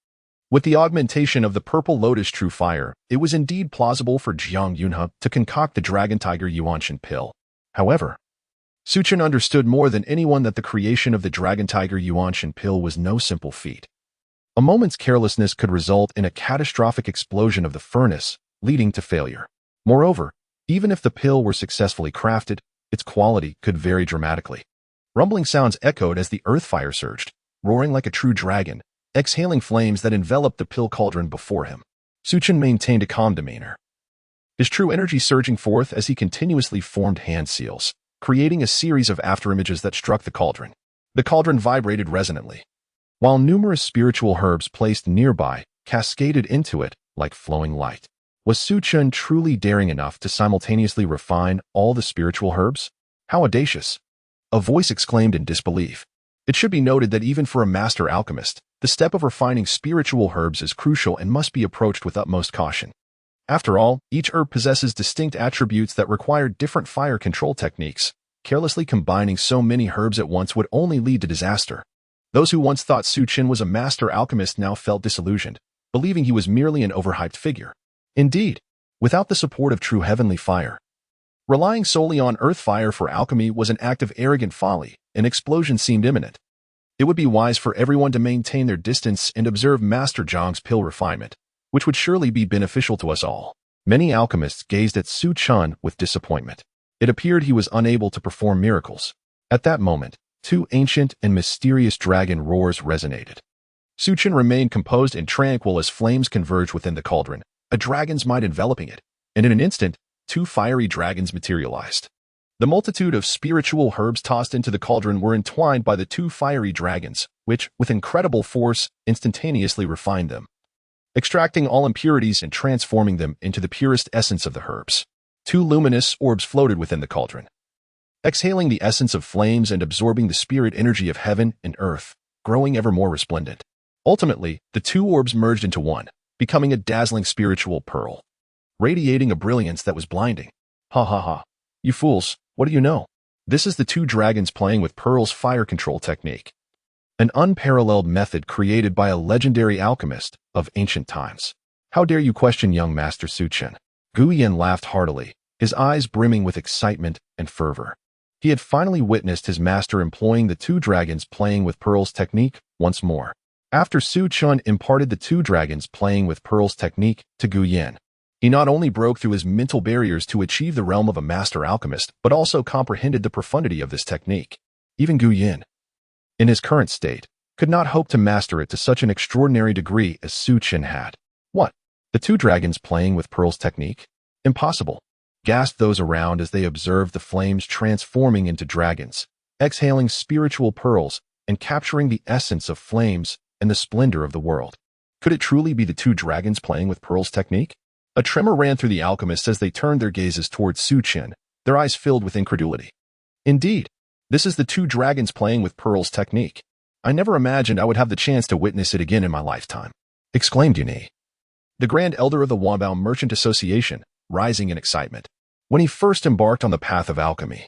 With the augmentation of the purple lotus true fire, it was indeed plausible for Jiang Yunhe to concoct the Dragon Tiger Yuanshan pill. However, Su Chen understood more than anyone that the creation of the Dragon Tiger Yuanshan pill was no simple feat. A moment's carelessness could result in a catastrophic explosion of the furnace, leading to failure. Moreover, even if the pill were successfully crafted, its quality could vary dramatically. Rumbling sounds echoed as the earth fire surged, roaring like a true dragon, exhaling flames that enveloped the pill cauldron before him. Su Chen maintained a calm demeanor, his true energy surging forth as he continuously formed hand seals, creating a series of afterimages that struck the cauldron. The cauldron vibrated resonantly, while numerous spiritual herbs placed nearby cascaded into it like flowing light. Was Su Chen truly daring enough to simultaneously refine all the spiritual herbs? How audacious! A voice exclaimed in disbelief. It should be noted that even for a master alchemist, the step of refining spiritual herbs is crucial and must be approached with utmost caution. After all, each herb possesses distinct attributes that require different fire control techniques. Carelessly combining so many herbs at once would only lead to disaster. Those who once thought Su Chen was a master alchemist now felt disillusioned, believing he was merely an overhyped figure. Indeed, without the support of true heavenly fire, relying solely on earth fire for alchemy was an act of arrogant folly. An explosion seemed imminent. It would be wise for everyone to maintain their distance and observe Master Zhang's pill refinement, which would surely be beneficial to us all. Many alchemists gazed at Su Chen with disappointment. It appeared he was unable to perform miracles. At that moment, two ancient and mysterious dragon roars resonated. Su Chen remained composed and tranquil as flames converged within the cauldron, a dragon's might enveloping it, and in an instant, two fiery dragons materialized. The multitude of spiritual herbs tossed into the cauldron were entwined by the two fiery dragons, which, with incredible force, instantaneously refined them, extracting all impurities and transforming them into the purest essence of the herbs. Two luminous orbs floated within the cauldron, exhaling the essence of flames and absorbing the spirit energy of heaven and earth, growing ever more resplendent. Ultimately, the two orbs merged into one, becoming a dazzling spiritual pearl, radiating a brilliance that was blinding. Ha ha ha. You fools, what do you know? This is the two dragons playing with Pearl's fire control technique, an unparalleled method created by a legendary alchemist of ancient times. How dare you question young Master Su Chen? Gu Yan laughed heartily, his eyes brimming with excitement and fervor. He had finally witnessed his master employing the two dragons playing with Pearl's technique once more. After Su Chen imparted the two dragons playing with Pearl's technique to Gu Yan, he not only broke through his mental barriers to achieve the realm of a master alchemist, but also comprehended the profundity of this technique. Even Gu Yan, in his current state, could not hope to master it to such an extraordinary degree as Su Chen had. What? The two dragons playing with Pearl's technique? Impossible, gasped those around as they observed the flames transforming into dragons, exhaling spiritual pearls and capturing the essence of flames and the splendor of the world. Could it truly be the two dragons playing with Pearl's technique? A tremor ran through the alchemists as they turned their gazes towards Su Chen, their eyes filled with incredulity. Indeed, this is the two dragons playing with Pearl's technique. I never imagined I would have the chance to witness it again in my lifetime, exclaimed Yuni, the Grand Elder of the Wanbao Merchant Association, rising in excitement. When he first embarked on the path of alchemy,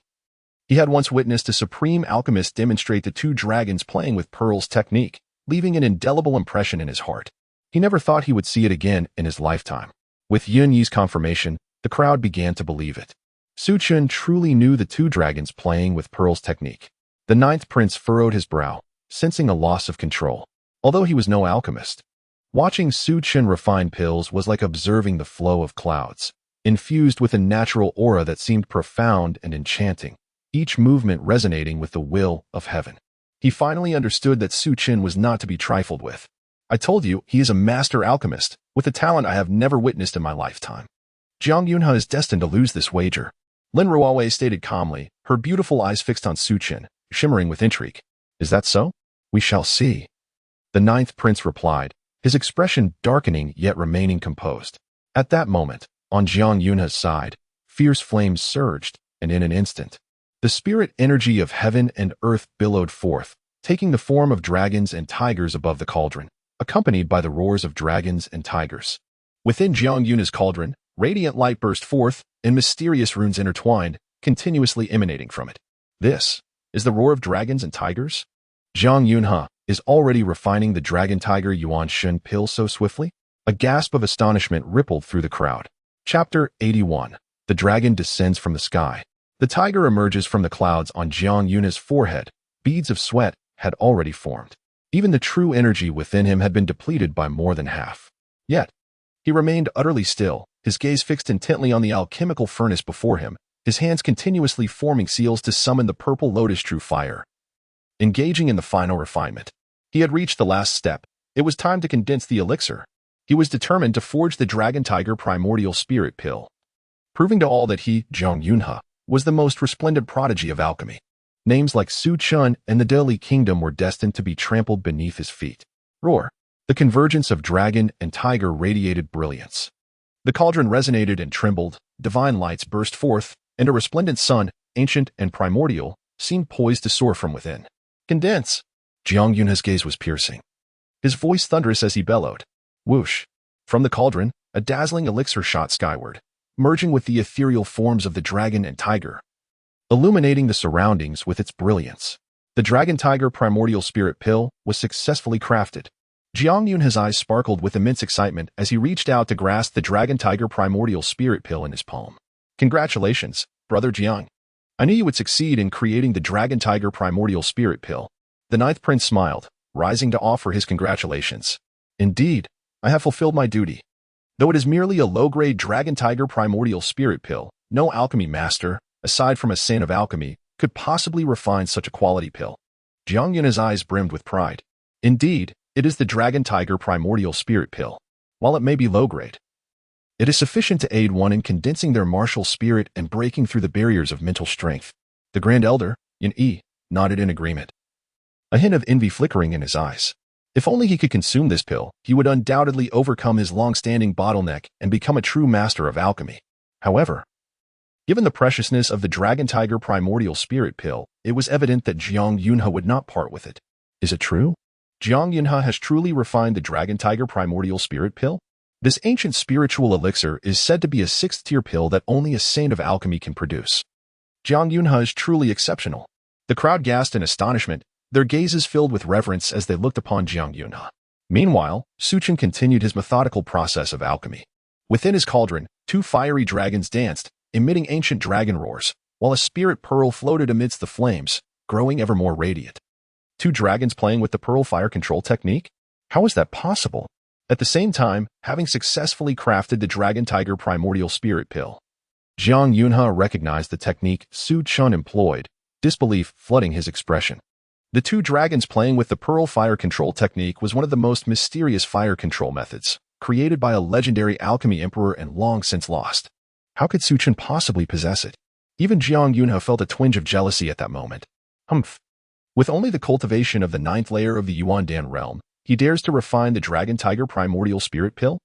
he had once witnessed a supreme alchemist demonstrate the two dragons playing with pearls technique, leaving an indelible impression in his heart. He never thought he would see it again in his lifetime. With Yun Yi's confirmation, the crowd began to believe it. Su Chen truly knew the two dragons playing with pearls technique. The ninth prince furrowed his brow, sensing a loss of control. Although he was no alchemist, watching Su Chen refine pills was like observing the flow of clouds, infused with a natural aura that seemed profound and enchanting, each movement resonating with the will of heaven. He finally understood that Su Chen was not to be trifled with. I told you, he is a master alchemist, with a talent I have never witnessed in my lifetime. Jiang Yunhe is destined to lose this wager. Lin Ruowei stated calmly, her beautiful eyes fixed on Su Chen, shimmering with intrigue. Is that so? We shall see. The ninth prince replied, his expression darkening yet remaining composed. At that moment, on Jiang Yunhe's side, fierce flames surged, and in an instant, the spirit energy of heaven and earth billowed forth, taking the form of dragons and tigers above the cauldron, accompanied by the roars of dragons and tigers. Within Jiang Yunhe's cauldron, radiant light burst forth, and mysterious runes intertwined, continuously emanating from it. This is the roar of dragons and tigers? Jiang Yunhe is already refining the dragon tiger Yuan Shen pill so swiftly? A gasp of astonishment rippled through the crowd. Chapter 81. The dragon descends from the sky. The tiger emerges from the clouds on Jiang Yunhe's forehead. Beads of sweat had already formed. Even the true energy within him had been depleted by more than half. Yet, he remained utterly still, his gaze fixed intently on the alchemical furnace before him, his hands continuously forming seals to summon the purple lotus true fire. Engaging in the final refinement, he had reached the last step. It was time to condense the elixir. He was determined to forge the Dragon Tiger Primordial Spirit Pill, proving to all that he, Jiang Yunhe, was the most resplendent prodigy of alchemy. Names like Su Chen and the Delhi Kingdom were destined to be trampled beneath his feet. Roar! The convergence of dragon and tiger radiated brilliance. The cauldron resonated and trembled, divine lights burst forth, and a resplendent sun, ancient and primordial, seemed poised to soar from within. Condense! Jiang Yunhe's gaze was piercing, his voice thunderous as he bellowed. Whoosh! From the cauldron, a dazzling elixir shot skyward, merging with the ethereal forms of the dragon and tiger, illuminating the surroundings with its brilliance. The Dragon Tiger Primordial Spirit Pill was successfully crafted. Jiang Yunhe's eyes sparkled with immense excitement as he reached out to grasp the Dragon Tiger Primordial Spirit Pill in his palm. Congratulations, Brother Jiang. I knew you would succeed in creating the Dragon Tiger Primordial Spirit Pill. The ninth prince smiled, rising to offer his congratulations. Indeed, I have fulfilled my duty. Though it is merely a low-grade Dragon Tiger Primordial Spirit Pill, no alchemy master, aside from a saint of alchemy, could possibly refine such a quality pill. Jiang Yunhe's eyes brimmed with pride. Indeed, it is the Dragon Tiger Primordial Spirit Pill. While it may be low-grade, it is sufficient to aid one in condensing their martial spirit and breaking through the barriers of mental strength. The Grand Elder, Yin Yi, nodded in agreement, a hint of envy flickering in his eyes. If only he could consume this pill, he would undoubtedly overcome his long-standing bottleneck and become a true master of alchemy. However, given the preciousness of the Dragon Tiger Primordial Spirit Pill, it was evident that Jiang Yunhe would not part with it. Is it true? Jiang Yunhe has truly refined the Dragon Tiger Primordial Spirit Pill? This ancient spiritual elixir is said to be a sixth-tier pill that only a saint of alchemy can produce. Jiang Yunhe is truly exceptional. The crowd gasped in astonishment, their gazes filled with reverence as they looked upon Jiang Yunhe. Meanwhile, Su Chen continued his methodical process of alchemy. Within his cauldron, two fiery dragons danced, emitting ancient dragon roars, while a spirit pearl floated amidst the flames, growing ever more radiant. Two dragons playing with the pearl fire control technique? How is that possible? At the same time, having successfully crafted the Dragon Tiger Primordial Spirit Pill, Jiang Yunhe recognized the technique Su Chen employed, disbelief flooding his expression. The two dragons playing with the pearl fire control technique was one of the most mysterious fire control methods, created by a legendary alchemy emperor and long since lost. How could Su Chen possibly possess it? Even Jiang Yunhe felt a twinge of jealousy at that moment. Humph. With only the cultivation of the ninth layer of the Yuandan realm, he dares to refine the Dragon Tiger Primordial Spirit Pill?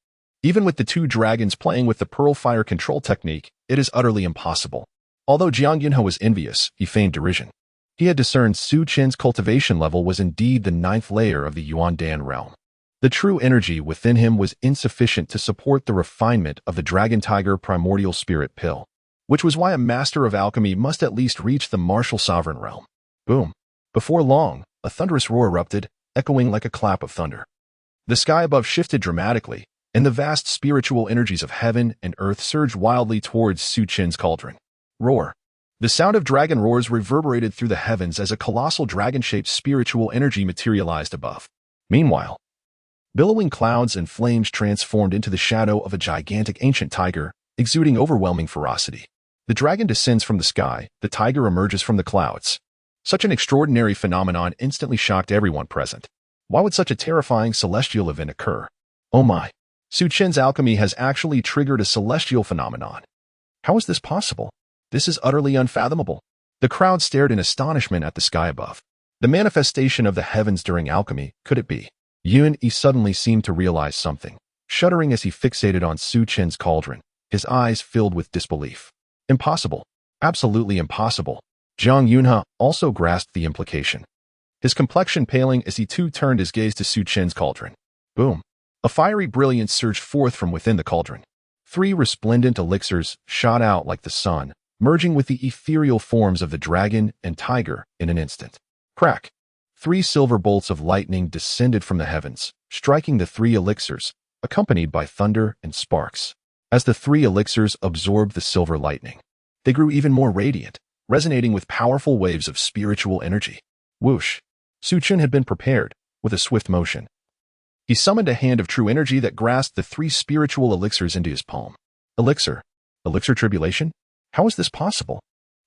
Even with the two dragons playing with the pearl fire control technique, it is utterly impossible. Although Jiang Yunhe was envious, he feigned derision. He had discerned Su Chen's cultivation level was indeed the ninth layer of the Yuandan realm. The true energy within him was insufficient to support the refinement of the Dragon Tiger Primordial Spirit Pill. which was why a master of alchemy must at least reach the martial sovereign realm. Boom. Before long, a thunderous roar erupted, echoing like a clap of thunder. The sky above shifted dramatically, and the vast spiritual energies of heaven and earth surged wildly towards Su Chen's cauldron. Roar. The sound of dragon roars reverberated through the heavens as a colossal dragon-shaped spiritual energy materialized above. Meanwhile, billowing clouds and flames transformed into the shadow of a gigantic ancient tiger, exuding overwhelming ferocity. The dragon descends from the sky, the tiger emerges from the clouds. Such an extraordinary phenomenon instantly shocked everyone present. Why would such a terrifying celestial event occur? Oh my! Su Chen's alchemy has actually triggered a celestial phenomenon. How is this possible? This is utterly unfathomable. The crowd stared in astonishment at the sky above. The manifestation of the heavens during alchemy, could it be? Yun-Yi suddenly seemed to realize something, shuddering as he fixated on Su Chen's cauldron, his eyes filled with disbelief. Impossible. Absolutely impossible. Zhang Yunhe also grasped the implication, his complexion paling as he too turned his gaze to Su Chen's cauldron. Boom. A fiery brilliance surged forth from within the cauldron. 3 resplendent elixirs shot out like the sun, merging with the ethereal forms of the dragon and tiger in an instant. Crack! 3 silver bolts of lightning descended from the heavens, striking the 3 elixirs, accompanied by thunder and sparks. As the 3 elixirs absorbed the silver lightning, they grew even more radiant, resonating with powerful waves of spiritual energy. Whoosh! Su Chen had been prepared, with a swift motion. He summoned a hand of true energy that grasped the 3 spiritual elixirs into his palm. Elixir? Elixir tribulation? How is this possible?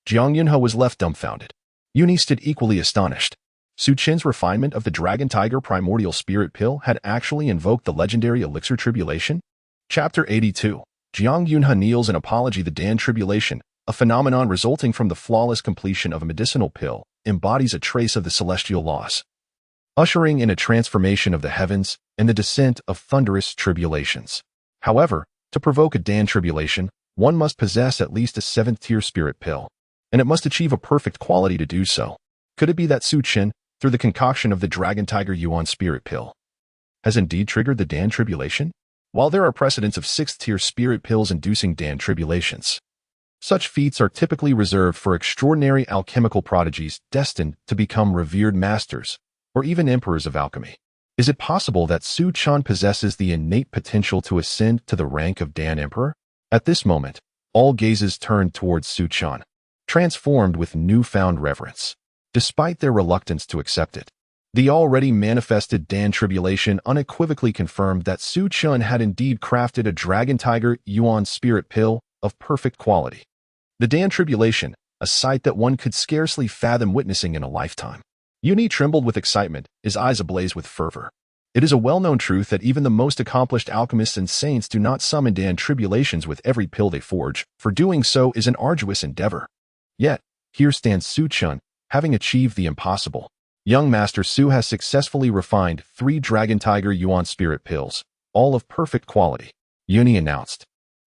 Zhang Yunhe was left dumbfounded. Yun-Yi stood equally astonished. Su Chen's refinement of the Dragon Tiger Primordial Spirit Pill had actually invoked the legendary Elixir Tribulation? Chapter 82. Zhang Yunhe kneels in apology. The Dan Tribulation, a phenomenon resulting from the flawless completion of a medicinal pill, embodies a trace of the celestial laws, ushering in a transformation of the heavens and the descent of thunderous tribulations. However, to provoke a Dan Tribulation, one must possess at least a 7th-tier spirit pill, and it must achieve a perfect quality to do so. Could it be that Su Chen, through the concoction of the Dragon Tiger Yuan spirit pill, has indeed triggered the Dan Tribulation? While there are precedents of 6th-tier spirit pills inducing Dan Tribulations, such feats are typically reserved for extraordinary alchemical prodigies destined to become revered masters or even emperors of alchemy. Is it possible that Su Chen possesses the innate potential to ascend to the rank of Dan Emperor? At this moment, all gazes turned towards Su Chen, transformed with newfound reverence, despite their reluctance to accept it. The already manifested Dan Tribulation unequivocally confirmed that Su Chen had indeed crafted a Dragon Tiger Yuan spirit pill of perfect quality. The Dan Tribulation, a sight that one could scarcely fathom witnessing in a lifetime. Yun-Yi trembled with excitement, his eyes ablaze with fervor. It is a well-known truth that even the most accomplished alchemists and saints do not summon Dan Tribulations with every pill they forge, for doing so is an arduous endeavor. Yet, here stands Su Chen, having achieved the impossible. Young Master Su has successfully refined 3 Dragon Tiger Yuan spirit pills, all of perfect quality, Yun-Yi announced,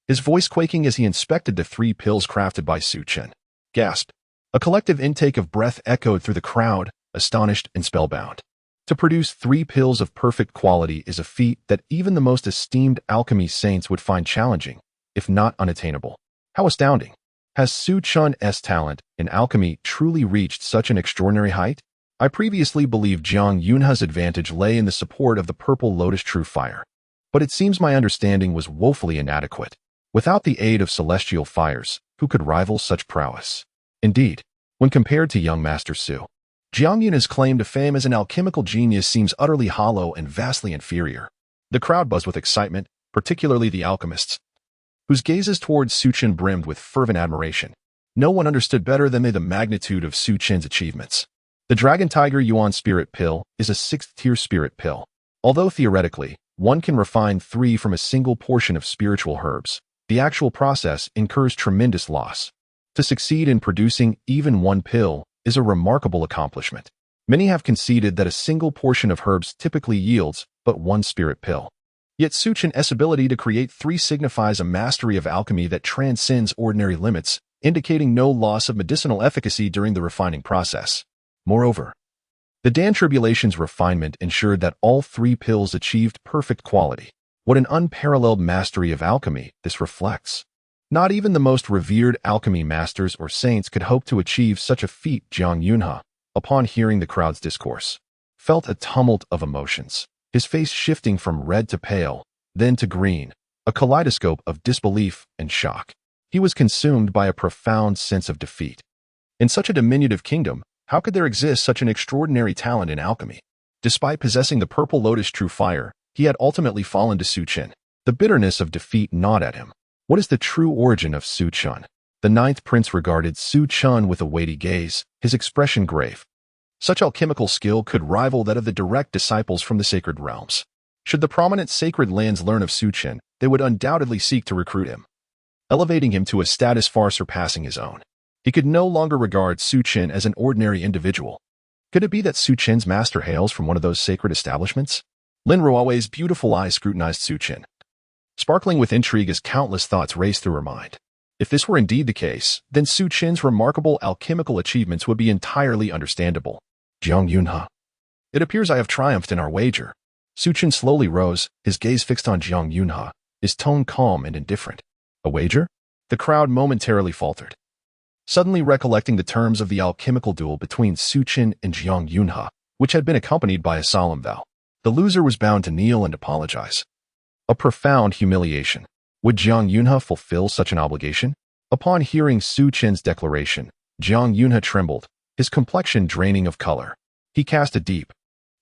his voice quaking as he inspected the 3 pills crafted by Su Chen. Gasped. A collective intake of breath echoed through the crowd, astonished and spellbound. To produce 3 pills of perfect quality is a feat that even the most esteemed alchemy saints would find challenging, if not unattainable. How astounding! Has Su Chen's talent in alchemy truly reached such an extraordinary height? I previously believed Zhang Yunhe's advantage lay in the support of the Purple Lotus True Fire, but it seems my understanding was woefully inadequate. Without the aid of celestial fires, who could rival such prowess? Indeed, when compared to young Master Su, Zhang Yunhe's claim to fame as an alchemical genius seems utterly hollow and vastly inferior. The crowd buzzed with excitement, particularly the alchemists, whose gazes towards Su Chen brimmed with fervent admiration. No one understood better than they the magnitude of Su Chen's achievements. The Dragon Tiger Yuan Spirit Pill is a 6th-tier spirit pill. Although theoretically, one can refine 3 from a single portion of spiritual herbs, the actual process incurs tremendous loss. To succeed in producing even 1 pill is a remarkable accomplishment. Many have conceded that a single portion of herbs typically yields but 1 spirit pill. Yet Su Chen's ability to create 3 signifies a mastery of alchemy that transcends ordinary limits, indicating no loss of medicinal efficacy during the refining process. Moreover, the Dan Tribulation's refinement ensured that all 3 pills achieved perfect quality. What an unparalleled mastery of alchemy this reflects. Not even the most revered alchemy masters or saints could hope to achieve such a feat. Jiang Yunhe, upon hearing the crowd's discourse, felt a tumult of emotions, his face shifting from red to pale, then to green, a kaleidoscope of disbelief and shock. He was consumed by a profound sense of defeat. In such a diminutive kingdom, how could there exist such an extraordinary talent in alchemy? Despite possessing the purple lotus true fire, he had ultimately fallen to Su Chen. The bitterness of defeat gnawed at him. What is the true origin of Su Chen? The ninth prince regarded Su Chen with a weighty gaze, his expression grave. Such alchemical skill could rival that of the direct disciples from the sacred realms. Should the prominent sacred lands learn of Su Chen, they would undoubtedly seek to recruit him, elevating him to a status far surpassing his own. He could no longer regard Su Chen as an ordinary individual. Could it be that Su Chen's master hails from one of those sacred establishments? Lin Ruowei's beautiful eyes scrutinized Su Chen, sparkling with intrigue as countless thoughts raced through her mind. If this were indeed the case, then Su Chen's remarkable alchemical achievements would be entirely understandable. Jiang Yunhe. It appears I have triumphed in our wager. Su Chen slowly rose, his gaze fixed on Jiang Yunhe, his tone calm and indifferent. A wager? The crowd momentarily faltered, suddenly recollecting the terms of the alchemical duel between Su Chen and Jiang Yunhe, which had been accompanied by a solemn vow. The loser was bound to kneel and apologize. A profound humiliation. Would Jiang Yunhe fulfill such an obligation? Upon hearing Su Chen's declaration, Jiang Yunhe trembled, his complexion draining of color. He cast a deep,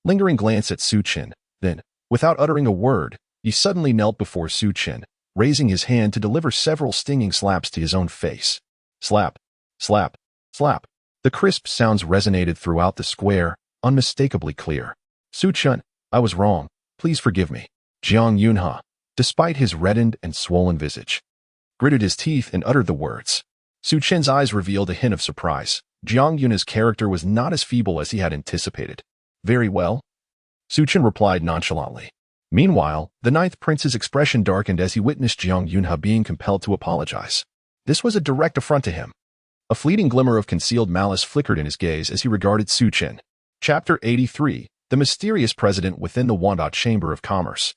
lingering glance at Su Chen, then, without uttering a word, he suddenly knelt before Su Chen, raising his hand to deliver several stinging slaps to his own face. Slap, slap, slap. The crisp sounds resonated throughout the square, unmistakably clear. Su Chen, I was wrong. Please forgive me. Jiang Yunhe, despite his reddened and swollen visage, gritted his teeth and uttered the words. Su Chen's eyes revealed a hint of surprise. Jiang Yunhe's character was not as feeble as he had anticipated. Very well. Su Chen replied nonchalantly. Meanwhile, the ninth prince's expression darkened as he witnessed Jiang Yunhe being compelled to apologize. This was a direct affront to him. A fleeting glimmer of concealed malice flickered in his gaze as he regarded Su Chen. Chapter 83. The mysterious president within the Wanda Chamber of Commerce.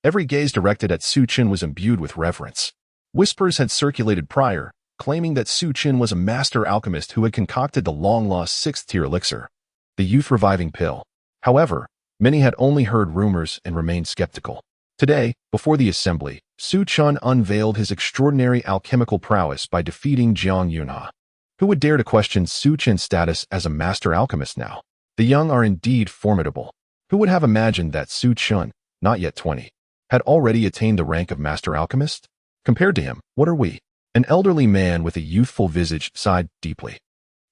Every gaze directed at Su Chen was imbued with reverence. Whispers had circulated prior, claiming that Su Chen was a master alchemist who had concocted the long-lost sixth-tier elixir, the youth-reviving pill. However, many had only heard rumors and remained skeptical. Today, before the assembly, Su Chen unveiled his extraordinary alchemical prowess by defeating Jiang Yunhe. Who would dare to question Su Chen's status as a master alchemist now? The young are indeed formidable. Who would have imagined that Su Chen, not yet 20, had already attained the rank of master alchemist? Compared to him, what are we? An elderly man with a youthful visage sighed deeply.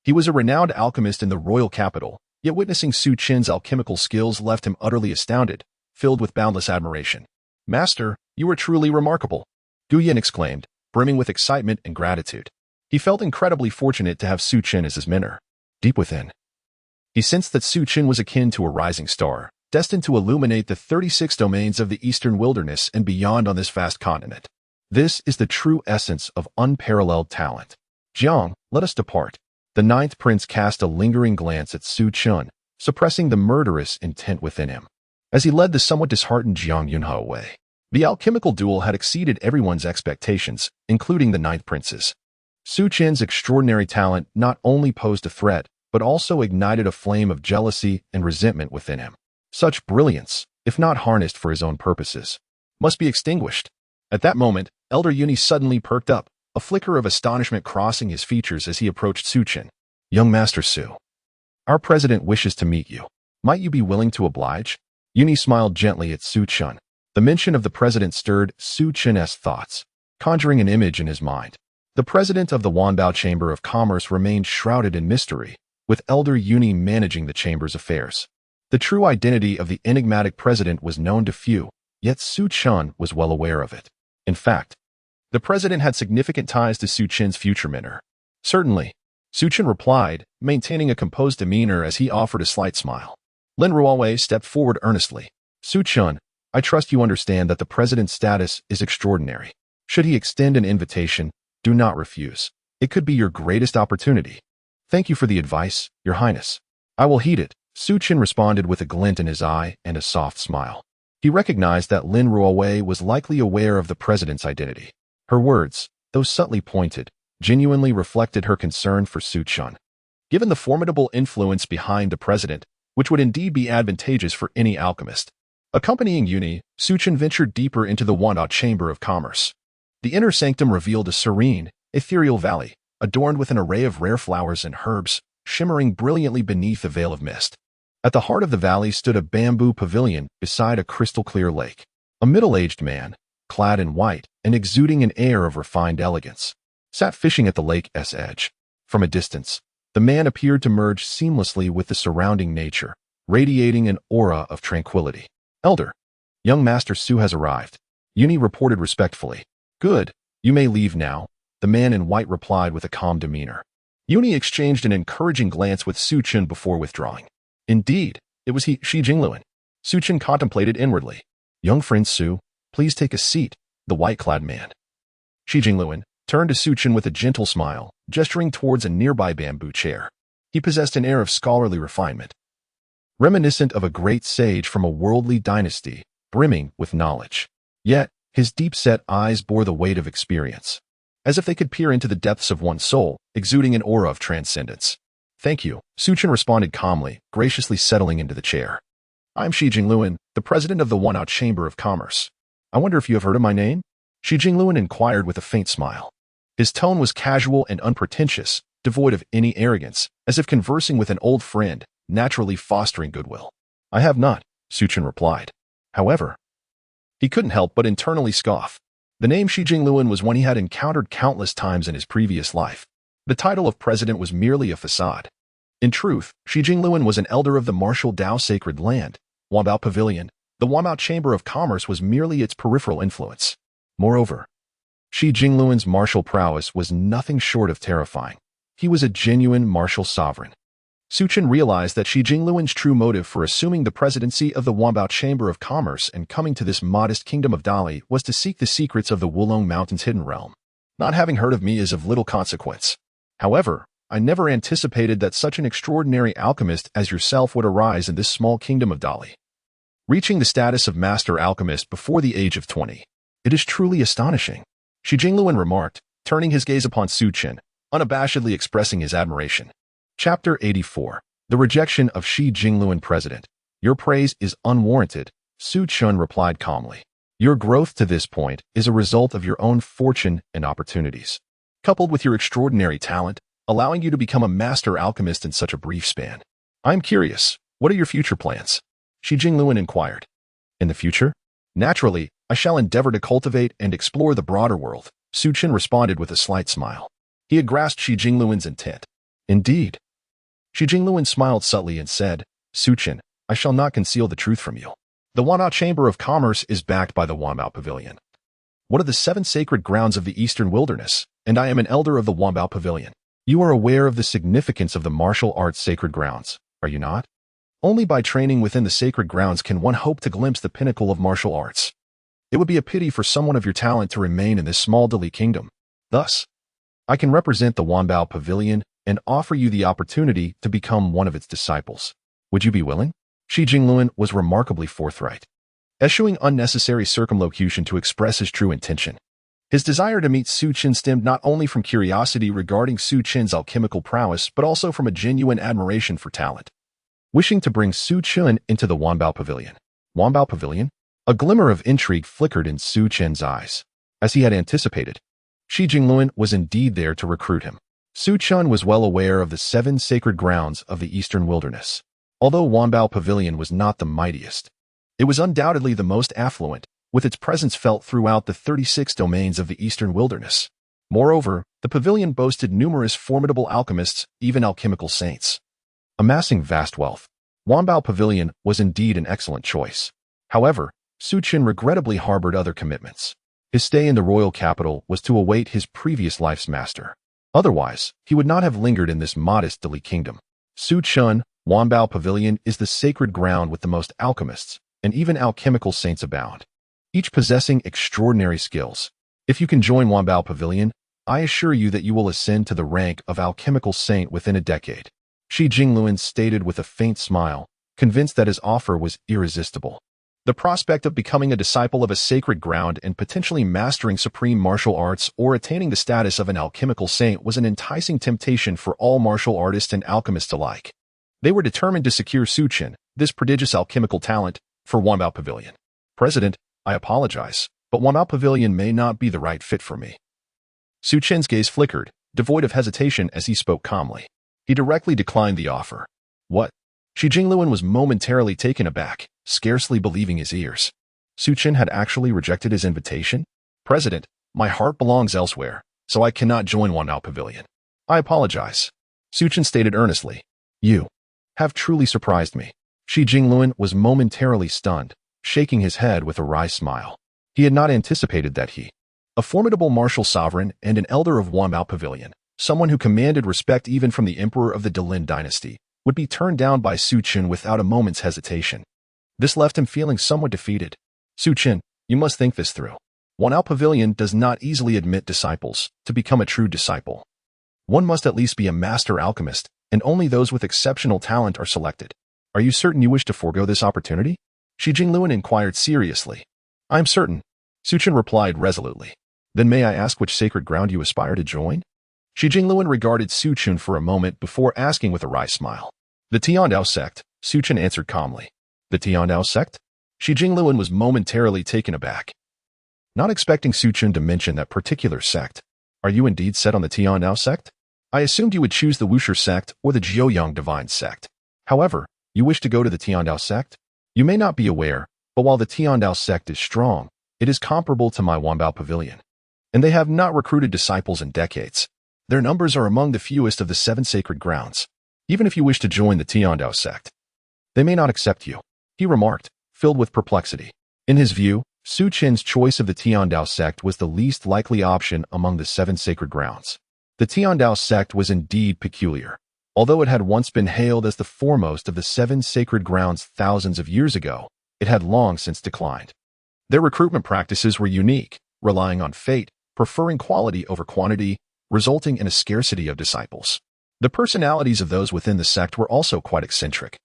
He was a renowned alchemist in the royal capital, yet witnessing Su Chen's alchemical skills left him utterly astounded, filled with boundless admiration. Master, you are truly remarkable, Gu Yan exclaimed, brimming with excitement and gratitude. He felt incredibly fortunate to have Su Chen as his mentor. Deep within, he sensed that Su Chen was akin to a rising star, destined to illuminate the 36 domains of the eastern wilderness and beyond on this vast continent. This is the true essence of unparalleled talent. Jiang, let us depart. The ninth prince cast a lingering glance at Su Chen, suppressing the murderous intent within him, as he led the somewhat disheartened Jiang Yunhe away. The alchemical duel had exceeded everyone's expectations, including the ninth prince's. Su Chen's extraordinary talent not only posed a threat, but also ignited a flame of jealousy and resentment within him. Such brilliance, if not harnessed for his own purposes, must be extinguished. At that moment, Elder Yuni suddenly perked up, a flicker of astonishment crossing his features as he approached Su Chen. Young Master Su, our president wishes to meet you. Might you be willing to oblige? Yuni smiled gently at Su Chen. The mention of the president stirred Su Chen's thoughts, conjuring an image in his mind. The president of the Wanbao Chamber of Commerce remained shrouded in mystery, with Elder Yuni managing the chamber's affairs. The true identity of the enigmatic president was known to few, yet Su Chen was well aware of it. In fact, the president had significant ties to Su Chen's future mentor. Certainly, Su Chen replied, maintaining a composed demeanor as he offered a slight smile. Lin Ruowei stepped forward earnestly. Su Chen, I trust you understand that the president's status is extraordinary. Should he extend an invitation, do not refuse. It could be your greatest opportunity. Thank you for the advice, Your Highness. I will heed it. Su Chen responded with a glint in his eye and a soft smile. He recognized that Lin Ruowei was likely aware of the president's identity. Her words, though subtly pointed, genuinely reflected her concern for Su Chen. Given the formidable influence behind the president, which would indeed be advantageous for any alchemist. Accompanying Yuni, Su Chen ventured deeper into the Wanda Chamber of Commerce. The inner sanctum revealed a serene, ethereal valley, adorned with an array of rare flowers and herbs, shimmering brilliantly beneath a veil of mist. At the heart of the valley stood a bamboo pavilion beside a crystal-clear lake. A middle-aged man, clad in white and exuding an air of refined elegance, sat fishing at the lake's edge. From a distance, the man appeared to merge seamlessly with the surrounding nature, radiating an aura of tranquility. Elder, young Master Su has arrived, Yuni reported respectfully. Good, you may leave now, the man in white replied with a calm demeanor. Yuni exchanged an encouraging glance with Su Chen before withdrawing. Indeed, it was Shi Jingluan. Su Chen contemplated inwardly. Young friend Su, please take a seat, the white-clad man. Shi Jingluan turned to Su Chen with a gentle smile, gesturing towards a nearby bamboo chair. He possessed an air of scholarly refinement, reminiscent of a great sage from a worldly dynasty, brimming with knowledge. Yet, his deep-set eyes bore the weight of experience, as if they could peer into the depths of one's soul, exuding an aura of transcendence. Thank you, Su Chen responded calmly, graciously settling into the chair. I'm Shi Jingluan, the president of the Wanda Chamber of Commerce. I wonder if you have heard of my name? Shi Jingluan inquired with a faint smile. His tone was casual and unpretentious, devoid of any arrogance, as if conversing with an old friend, naturally fostering goodwill. I have not, Su Chen replied. However, he couldn't help but internally scoff. The name Shi Jingluan was one he had encountered countless times in his previous life. The title of president was merely a facade. In truth, Shi Jingluan was an elder of the martial Dao sacred land, Wambao Pavilion. The Wambao Chamber of Commerce was merely its peripheral influence. Moreover, Shi Jingluan's martial prowess was nothing short of terrifying. He was a genuine martial sovereign. Su Chen realized that Shi Jingluan's true motive for assuming the presidency of the Wambao Chamber of Commerce and coming to this modest kingdom of Dali was to seek the secrets of the Wulong Mountain's hidden realm. Not having heard of me is of little consequence. However, I never anticipated that such an extraordinary alchemist as yourself would arise in this small kingdom of Dali, reaching the status of master alchemist before the age of 20. It is truly astonishing, Shi Jingluan remarked, turning his gaze upon Su Chen, unabashedly expressing his admiration. Chapter 84. The Rejection of Shi Jingluan President. Your praise is unwarranted, Su Chen replied calmly. Your growth to this point is a result of your own fortune and opportunities, coupled with your extraordinary talent, allowing you to become a master alchemist in such a brief span. I'm curious, what are your future plans? Shi Jingluan inquired. In the future? Naturally, I shall endeavor to cultivate and explore the broader world, Su Chen responded with a slight smile. He had grasped Shi Jingluan's intent. Indeed. Shi Jingluan smiled subtly and said, Su Chen, I shall not conceal the truth from you. The Wanda Chamber of Commerce is backed by the Wambao Pavilion, one of the 7 sacred grounds of the Eastern Wilderness, and I am an elder of the Wambao Pavilion. You are aware of the significance of the martial arts sacred grounds, are you not? Only by training within the sacred grounds can one hope to glimpse the pinnacle of martial arts. It would be a pity for someone of your talent to remain in this small Dali kingdom. Thus, I can represent the Wambao Pavilion and offer you the opportunity to become one of its disciples. Would you be willing? Shi Jingluan was remarkably forthright, eschewing unnecessary circumlocution to express his true intention. His desire to meet Su Chen stemmed not only from curiosity regarding Su Chen's alchemical prowess, but also from a genuine admiration for talent. Wishing to bring Su Chen into the Wambao Pavilion. Wambao Pavilion? A glimmer of intrigue flickered in Su Chen's eyes. As he had anticipated, Shi Jingluan was indeed there to recruit him. Su Chen was well aware of the 7 sacred grounds of the Eastern Wilderness. Although Wambao Pavilion was not the mightiest, it was undoubtedly the most affluent, with its presence felt throughout the 36 domains of the Eastern Wilderness. Moreover, the pavilion boasted numerous formidable alchemists, even alchemical saints. Amassing vast wealth, Wambao Pavilion was indeed an excellent choice. However, Su Chen regrettably harbored other commitments. His stay in the royal capital was to await his previous life's master. Otherwise, he would not have lingered in this modest Dali kingdom. Su Chen, Wambao Pavilion is the sacred ground with the most alchemists, and even alchemical saints abound, each possessing extraordinary skills. If you can join Wambao Pavilion, I assure you that you will ascend to the rank of alchemical saint within a decade. Shi Jingluan stated with a faint smile, convinced that his offer was irresistible. The prospect of becoming a disciple of a sacred ground and potentially mastering supreme martial arts or attaining the status of an alchemical saint was an enticing temptation for all martial artists and alchemists alike. They were determined to secure Su Chen, this prodigious alchemical talent, for Wanbao Pavilion. President, I apologize, but Wanbao Pavilion may not be the right fit for me. Su Chen's gaze flickered, devoid of hesitation as he spoke calmly. He directly declined the offer. What? Shi Jingluan was momentarily taken aback, scarcely believing his ears. Su Chen had actually rejected his invitation? President, my heart belongs elsewhere, so I cannot join Wanbao Pavilion. I apologize. Su Chen stated earnestly. You have truly surprised me. Shi Jingluan was momentarily stunned, shaking his head with a wry smile. He had not anticipated that he, a formidable martial sovereign and an elder of Wanbao Pavilion, someone who commanded respect even from the emperor of the Delin dynasty, would be turned down by Su Chen without a moment's hesitation. This left him feeling somewhat defeated. Su Chen, you must think this through. Wanbao Pavilion does not easily admit disciples to become a true disciple. One must at least be a master alchemist, and only those with exceptional talent are selected. Are you certain you wish to forego this opportunity? Shi Jingluan inquired seriously. I am certain. Su Chen replied resolutely. Then may I ask which sacred ground you aspire to join? Shi Jingluan regarded Su Chen for a moment before asking with a wry smile. The Tiandao sect, Su Chen answered calmly. The Tiandao sect? Shi Jingluan was momentarily taken aback. Not expecting Su Chen to mention that particular sect. Are you indeed set on the Tiandao sect? I assumed you would choose the Wuxia sect or the Jiuyang divine sect. However, you wish to go to the Tiandao sect? You may not be aware, but while the Tiandao sect is strong, it is comparable to my Wanbao Pavilion. And they have not recruited disciples in decades. Their numbers are among the fewest of the 7 sacred grounds. Even if you wish to join the Tiandao sect, they may not accept you, he remarked, filled with perplexity. In his view, Su Chen's choice of the Tiandao sect was the least likely option among the 7 sacred grounds. The Tiandao sect was indeed peculiar. Although it had once been hailed as the foremost of the 7 sacred grounds thousands of years ago, it had long since declined. Their recruitment practices were unique, relying on fate, preferring quality over quantity, resulting in a scarcity of disciples. The personalities of those within the sect were also quite eccentric.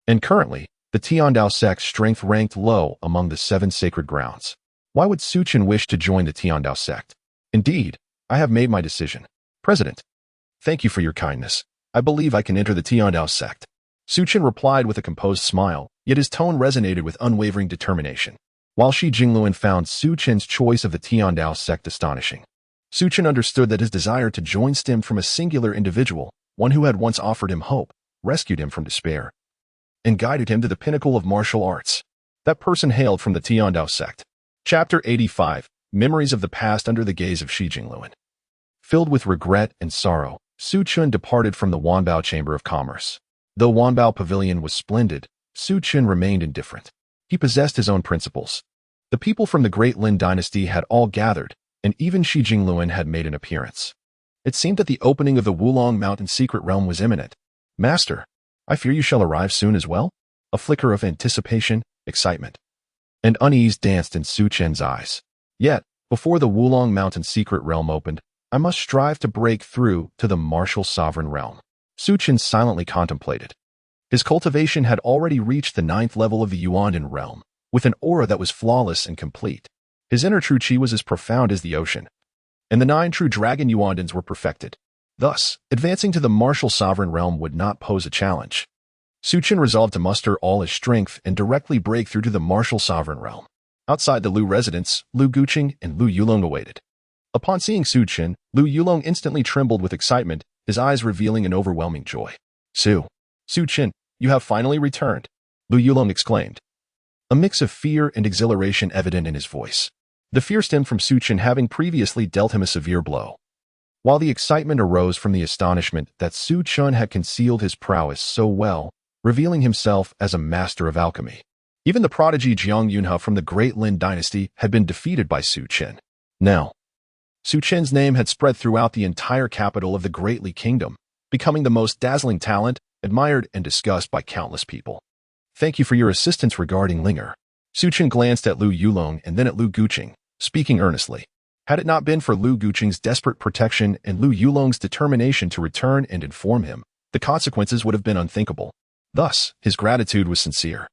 And currently, the Tiandao sect's strength ranked low among the 7 sacred grounds. Why would Su Chen wish to join the Tiandao sect? Indeed, I have made my decision. President, thank you for your kindness. I believe I can enter the Tiandao sect. Su Chen replied with a composed smile, yet his tone resonated with unwavering determination. While Shi Jingluan found Su Chen's choice of the Tiandao sect astonishing, Su Chen understood that his desire to join stemmed from a singular individual, one who had once offered him hope, rescued him from despair, and guided him to the pinnacle of martial arts. That person hailed from the Tiandao sect. Chapter 85, Memories of the Past under the Gaze of Shi Jingluan. Filled with regret and sorrow, Su Chen departed from the Wanbao Chamber of Commerce. Though Wanbao Pavilion was splendid, Su Chen remained indifferent. He possessed his own principles. The people from the Great Lin dynasty had all gathered, and even Shi Jingluan had made an appearance. It seemed that the opening of the Wulong Mountain secret realm was imminent. Master, I fear you shall arrive soon as well? A flicker of anticipation, excitement, and unease danced in Su Chen's eyes. Yet, before the Wulong Mountain secret realm opened, I must strive to break through to the martial sovereign realm. Su Chen silently contemplated. His cultivation had already reached the 9th level of the Yuandan realm, with an aura that was flawless and complete. His inner true qi was as profound as the ocean, and the 9 true dragon Yuandans were perfected. Thus, advancing to the martial sovereign realm would not pose a challenge. Su Chen resolved to muster all his strength and directly break through to the martial sovereign realm. Outside the Lu residence, Lu Guqing and Lu Yulong awaited. Upon seeing Su Chen, Lu Yulong instantly trembled with excitement, his eyes revealing an overwhelming joy. Su Chen, you have finally returned, Lu Yulong exclaimed. A mix of fear and exhilaration evident in his voice. The fear stemmed from Su Chen having previously dealt him a severe blow, while the excitement arose from the astonishment that Su Chen had concealed his prowess so well, revealing himself as a master of alchemy. Even the prodigy Jiang Yunhe from the Great Lin dynasty had been defeated by Su Chen. Now, Su Chen's name had spread throughout the entire capital of the Great Li Kingdom, becoming the most dazzling talent, admired and discussed by countless people. Thank you for your assistance regarding Linger. Su Chen glanced at Lu Yulong and then at Lu Guqing, speaking earnestly. Had it not been for Lu Guqing's desperate protection and Lu Yulong's determination to return and inform him, the consequences would have been unthinkable. Thus, his gratitude was sincere.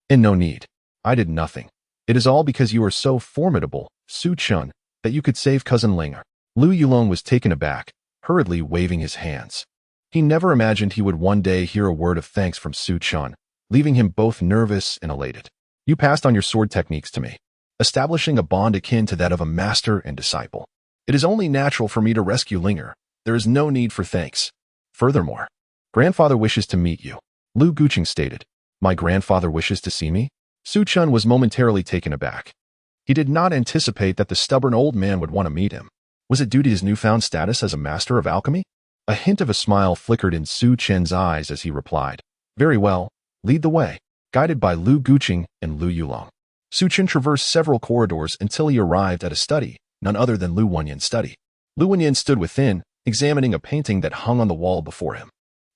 And no need. I did nothing. It is all because you are so formidable, Su Chen, that you could save cousin Ling. Lu Yulong was taken aback, hurriedly waving his hands. He never imagined he would one day hear a word of thanks from Su Chen, leaving him both nervous and elated. You passed on your sword techniques to me, establishing a bond akin to that of a master and disciple. It is only natural for me to rescue Linger. There is no need for thanks. Furthermore, grandfather wishes to meet you. Lu Guqing stated. My grandfather wishes to see me? Su Chen was momentarily taken aback. He did not anticipate that the stubborn old man would want to meet him. Was it due to his newfound status as a master of alchemy? A hint of a smile flickered in Su Chen's eyes as he replied. Very well, lead the way. Guided by Lu Guqing and Lu Yulong, Su Chen traversed several corridors until he arrived at a study, none other than Lu Wenyan's study. Lu Wenyan stood within, examining a painting that hung on the wall before him.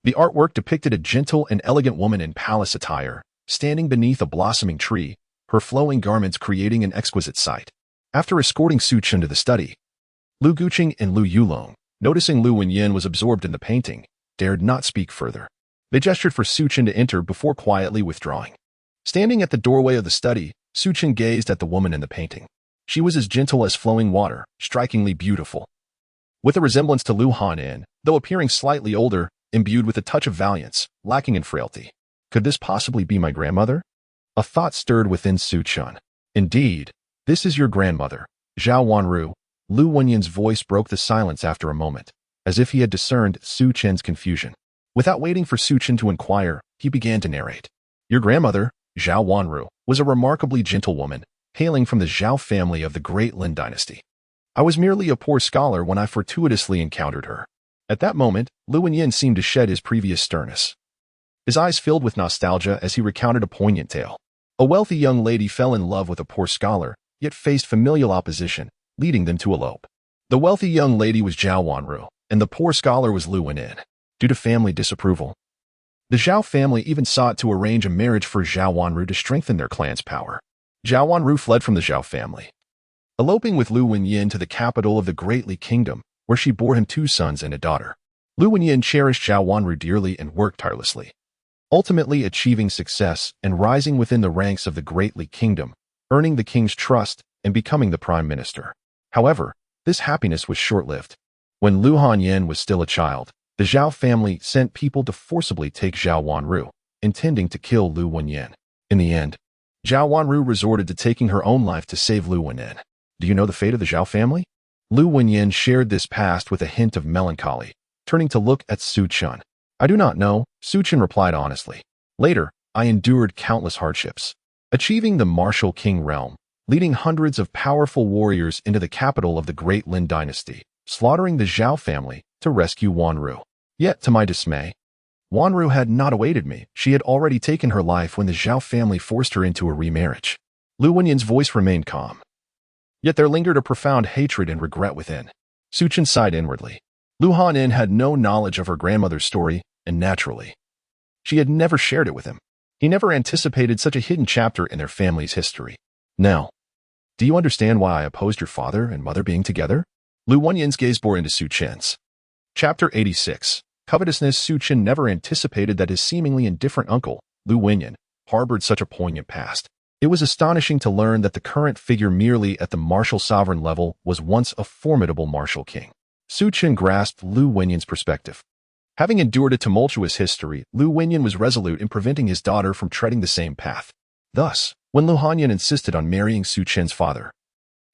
The artwork depicted a gentle and elegant woman in palace attire, standing beneath a blossoming tree, her flowing garments creating an exquisite sight. After escorting Su Chen to the study, Lu Guqing and Lu Yulong, noticing Lu Wenyan was absorbed in the painting, dared not speak further. They gestured for Su Chen to enter before quietly withdrawing. Standing at the doorway of the study, Su Chen gazed at the woman in the painting. She was as gentle as flowing water, strikingly beautiful. With a resemblance to Lu Han'an, though appearing slightly older, imbued with a touch of valiance, lacking in frailty. Could this possibly be my grandmother? A thought stirred within Su Chen. Indeed, this is your grandmother, Zhao Wanru. Lu Wenyan's voice broke the silence after a moment, as if he had discerned Su Chen's confusion. Without waiting for Su Chen to inquire, he began to narrate. Your grandmother, Zhao Wanru, was a remarkably gentle woman, hailing from the Zhao family of the Great Lin dynasty. I was merely a poor scholar when I fortuitously encountered her. At that moment, Lu Wenyan seemed to shed his previous sternness. His eyes filled with nostalgia as he recounted a poignant tale. A wealthy young lady fell in love with a poor scholar, yet faced familial opposition, leading them to elope. The wealthy young lady was Zhao Wanru, and the poor scholar was Lu Wenyan. Due to family disapproval, the Zhao family even sought to arrange a marriage for Zhao Wanru to strengthen their clan's power. Zhao Wanru fled from the Zhao family, eloping with Lu Wenyan to the capital of the Great Li Kingdom, where she bore him 2 sons and a daughter. Lu Wenyan cherished Zhao Wanru dearly and worked tirelessly, ultimately achieving success and rising within the ranks of the Great Li Kingdom, earning the king's trust and becoming the prime minister. However, this happiness was short-lived. When Lu Han'an was still a child, the Zhao family sent people to forcibly take Zhao Wanru, intending to kill Lu Wenyan. In the end, Zhao Wanru resorted to taking her own life to save Lu Wenyan. Do you know the fate of the Zhao family? Lu Wenyan shared this past with a hint of melancholy, turning to look at Su Chen. I do not know, Su Chen replied honestly. Later, I endured countless hardships, achieving the martial king realm, leading hundreds of powerful warriors into the capital of the Great Lin dynasty, slaughtering the Zhao family to rescue Wanru. Yet, to my dismay, Wanru had not awaited me. She had already taken her life when the Zhao family forced her into a remarriage. Lu Wenyan's voice remained calm. Yet there lingered a profound hatred and regret within. Su Chen sighed inwardly. Lu Han'an had no knowledge of her grandmother's story, and naturally, she had never shared it with him. He never anticipated such a hidden chapter in their family's history. Now, do you understand why I opposed your father and mother being together? Lu Wenyan's gaze bore into Su Chen's. Chapter 86. Covetousness. Su Chen never anticipated that his seemingly indifferent uncle, Lu Wenyan, harbored such a poignant past. It was astonishing to learn that the current figure merely at the martial sovereign level was once a formidable martial king. Su Chen grasped Lu Wenyan's perspective. Having endured a tumultuous history, Lu Wenyan was resolute in preventing his daughter from treading the same path. Thus, when Lu Han'an insisted on marrying Su Chen's father,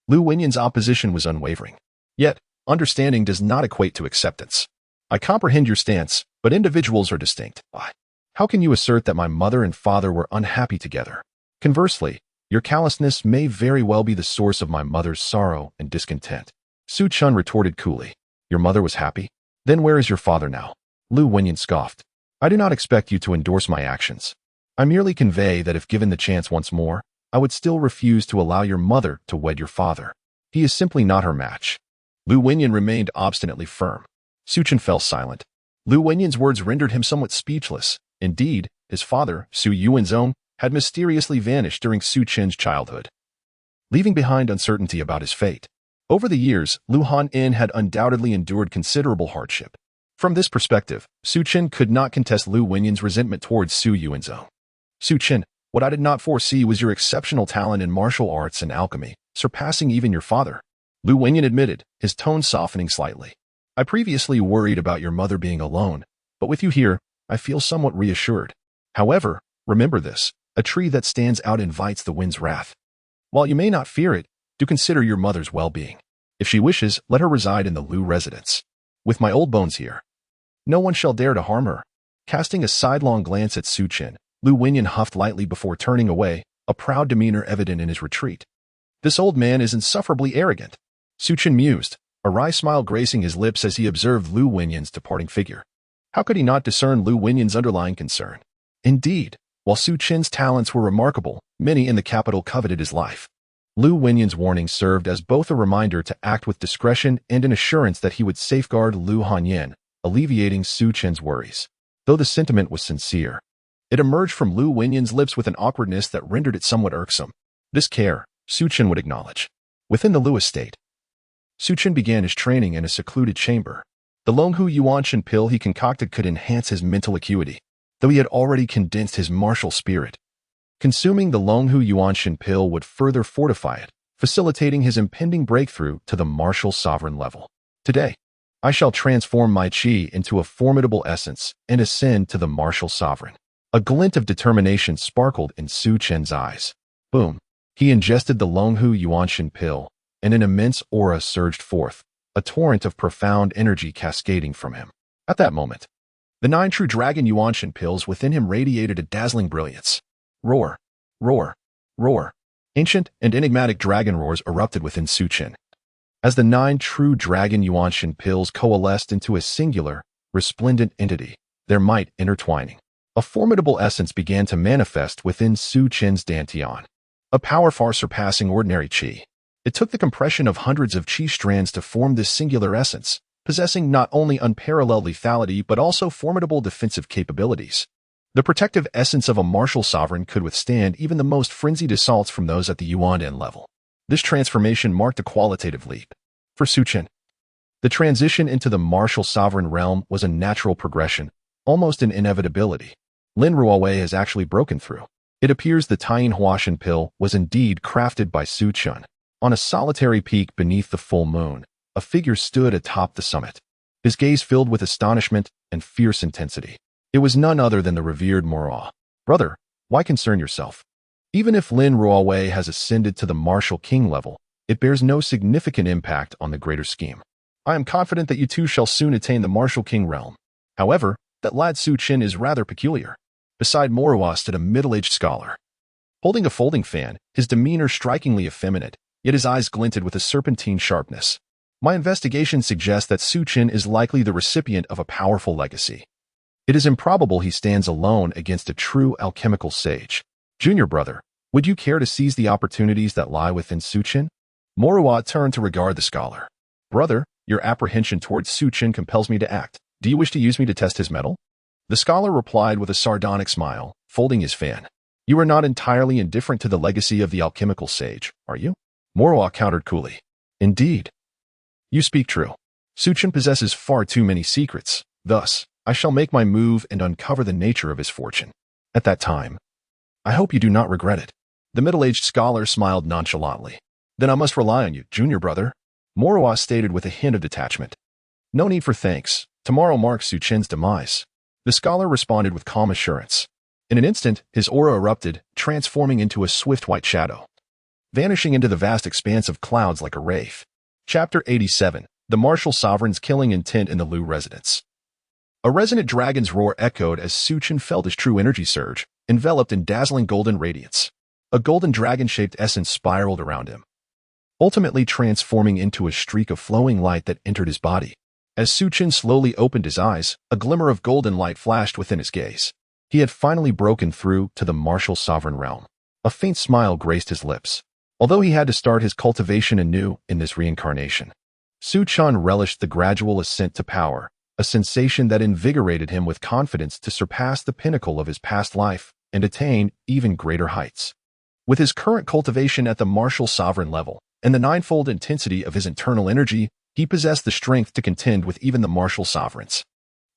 Lu Wenyan's opposition was unwavering. Yet, understanding does not equate to acceptance. I comprehend your stance, but individuals are distinct. Why? How can you assert that my mother and father were unhappy together? Conversely, your callousness may very well be the source of my mother's sorrow and discontent. Su Chen retorted coolly. Your mother was happy? Then where is your father now? Lu Wenyan scoffed. I do not expect you to endorse my actions. I merely convey that if given the chance once more, I would still refuse to allow your mother to wed your father. He is simply not her match. Lu Wenyan remained obstinately firm. Su Chen fell silent. Lu Wenyan's words rendered him somewhat speechless. Indeed, his father, Su Yuanzong, had mysteriously vanished during Su Chen's childhood, leaving behind uncertainty about his fate. Over the years, Lu Han'an had undoubtedly endured considerable hardship. From this perspective, Su Chen could not contest Lu Wenyan's resentment towards Su Yuanzong. Su Chen, What I did not foresee was your exceptional talent in martial arts and alchemy, surpassing even your father, Lu Wenyan admitted, his tone softening slightly. I previously worried about your mother being alone, but with you here, I feel somewhat reassured. However, remember this, a tree that stands out invites the wind's wrath. While you may not fear it, do consider your mother's well-being. If she wishes, let her reside in the Lu residence. With my old bones here, no one shall dare to harm her. Casting a sidelong glance at Su Chen, Lu Wenyan huffed lightly before turning away, a proud demeanor evident in his retreat. This old man is insufferably arrogant. Su Chen mused, a wry smile gracing his lips as he observed Lu Wenyan's departing figure. How could he not discern Lu Wenyan's underlying concern? Indeed, while Su Chen's talents were remarkable, many in the capital coveted his life. Lu Wenyan's warning served as both a reminder to act with discretion and an assurance that he would safeguard Lu Hanyan, alleviating Su Chen's worries. Though the sentiment was sincere, it emerged from Lu Wenyan's lips with an awkwardness that rendered it somewhat irksome. This care, Su Chen would acknowledge. Within the Lu estate, Su Chen began his training in a secluded chamber. The Longhu Yuanshan pill he concocted could enhance his mental acuity, though he had already condensed his martial spirit. Consuming the Longhu Yuanshan pill would further fortify it, facilitating his impending breakthrough to the martial sovereign level. Today, I shall transform my qi into a formidable essence and ascend to the martial sovereign. A glint of determination sparkled in Su Chen's eyes. Boom. He ingested the Longhu Yuanshan pill, and an immense aura surged forth, a torrent of profound energy cascading from him. At that moment, the 9 true dragon Yuanshan pills within him radiated a dazzling brilliance. Roar, roar, roar. Ancient and enigmatic dragon roars erupted within Su Chen. As the 9 true dragon Yuanshan pills coalesced into a singular, resplendent entity, their might intertwining, a formidable essence began to manifest within Su Chen's dantian. A power far surpassing ordinary qi. It took the compression of hundreds of qi strands to form this singular essence, possessing not only unparalleled lethality but also formidable defensive capabilities. The protective essence of a martial sovereign could withstand even the most frenzied assaults from those at the Yuan level. This transformation marked a qualitative leap. For Su Chen, the transition into the martial sovereign realm was a natural progression, almost an inevitability. Lin Ruowei has actually broken through. It appears the Tying Huashan pill was indeed crafted by Su Chen. On a solitary peak beneath the full moon, a figure stood atop the summit, his gaze filled with astonishment and fierce intensity. It was none other than the revered Moroa. Brother, why concern yourself? Even if Lin Ruowei has ascended to the martial king level, it bears no significant impact on the greater scheme. I am confident that you two shall soon attain the martial king realm. However, that lad Su Chen is rather peculiar. Beside Moroa stood a middle-aged scholar. Holding a folding fan, his demeanor strikingly effeminate, yet his eyes glinted with a serpentine sharpness. My investigation suggests that Su Chen is likely the recipient of a powerful legacy. It is improbable he stands alone against a true alchemical sage. Junior brother, would you care to seize the opportunities that lie within Su Chen? Moroa turned to regard the scholar. Brother, your apprehension towards Su Chen compels me to act. Do you wish to use me to test his mettle? The scholar replied with a sardonic smile, folding his fan. You are not entirely indifferent to the legacy of the alchemical sage, are you? Moroa countered coolly. Indeed. You speak true. Su Chen possesses far too many secrets. Thus, I shall make my move and uncover the nature of his fortune. At that time, I hope you do not regret it. The middle-aged scholar smiled nonchalantly. Then I must rely on you, junior brother. Moroa stated with a hint of detachment. No need for thanks. Tomorrow marks Su Chen's demise. The scholar responded with calm assurance. In an instant, his aura erupted, transforming into a swift white shadow, vanishing into the vast expanse of clouds like a wraith. Chapter 87. The Martial Sovereign's Killing Intent in the Lu Residence. A resonant dragon's roar echoed as Su Chen felt his true energy surge, enveloped in dazzling golden radiance. A golden dragon-shaped essence spiraled around him, ultimately transforming into a streak of flowing light that entered his body. As Su Chen slowly opened his eyes, a glimmer of golden light flashed within his gaze. He had finally broken through to the martial sovereign realm. A faint smile graced his lips. Although he had to start his cultivation anew in this reincarnation, Su Chen relished the gradual ascent to power, a sensation that invigorated him with confidence to surpass the pinnacle of his past life and attain even greater heights. With his current cultivation at the martial sovereign level and the ninefold intensity of his internal energy, he possessed the strength to contend with even the martial sovereigns.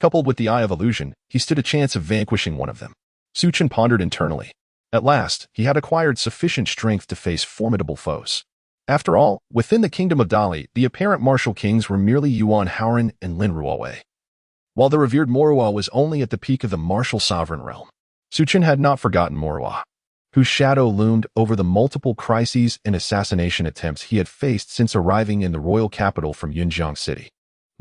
Coupled with the Eye of Illusion, he stood a chance of vanquishing one of them. Su Chen pondered internally. At last, he had acquired sufficient strength to face formidable foes. After all, within the kingdom of Dali, the apparent martial kings were merely Yuan Haoran and Lin Ruowei, while the revered Moroa was only at the peak of the martial sovereign realm. Su Chen had not forgotten Moroa, whose shadow loomed over the multiple crises and assassination attempts he had faced since arriving in the royal capital from Yunjiang City.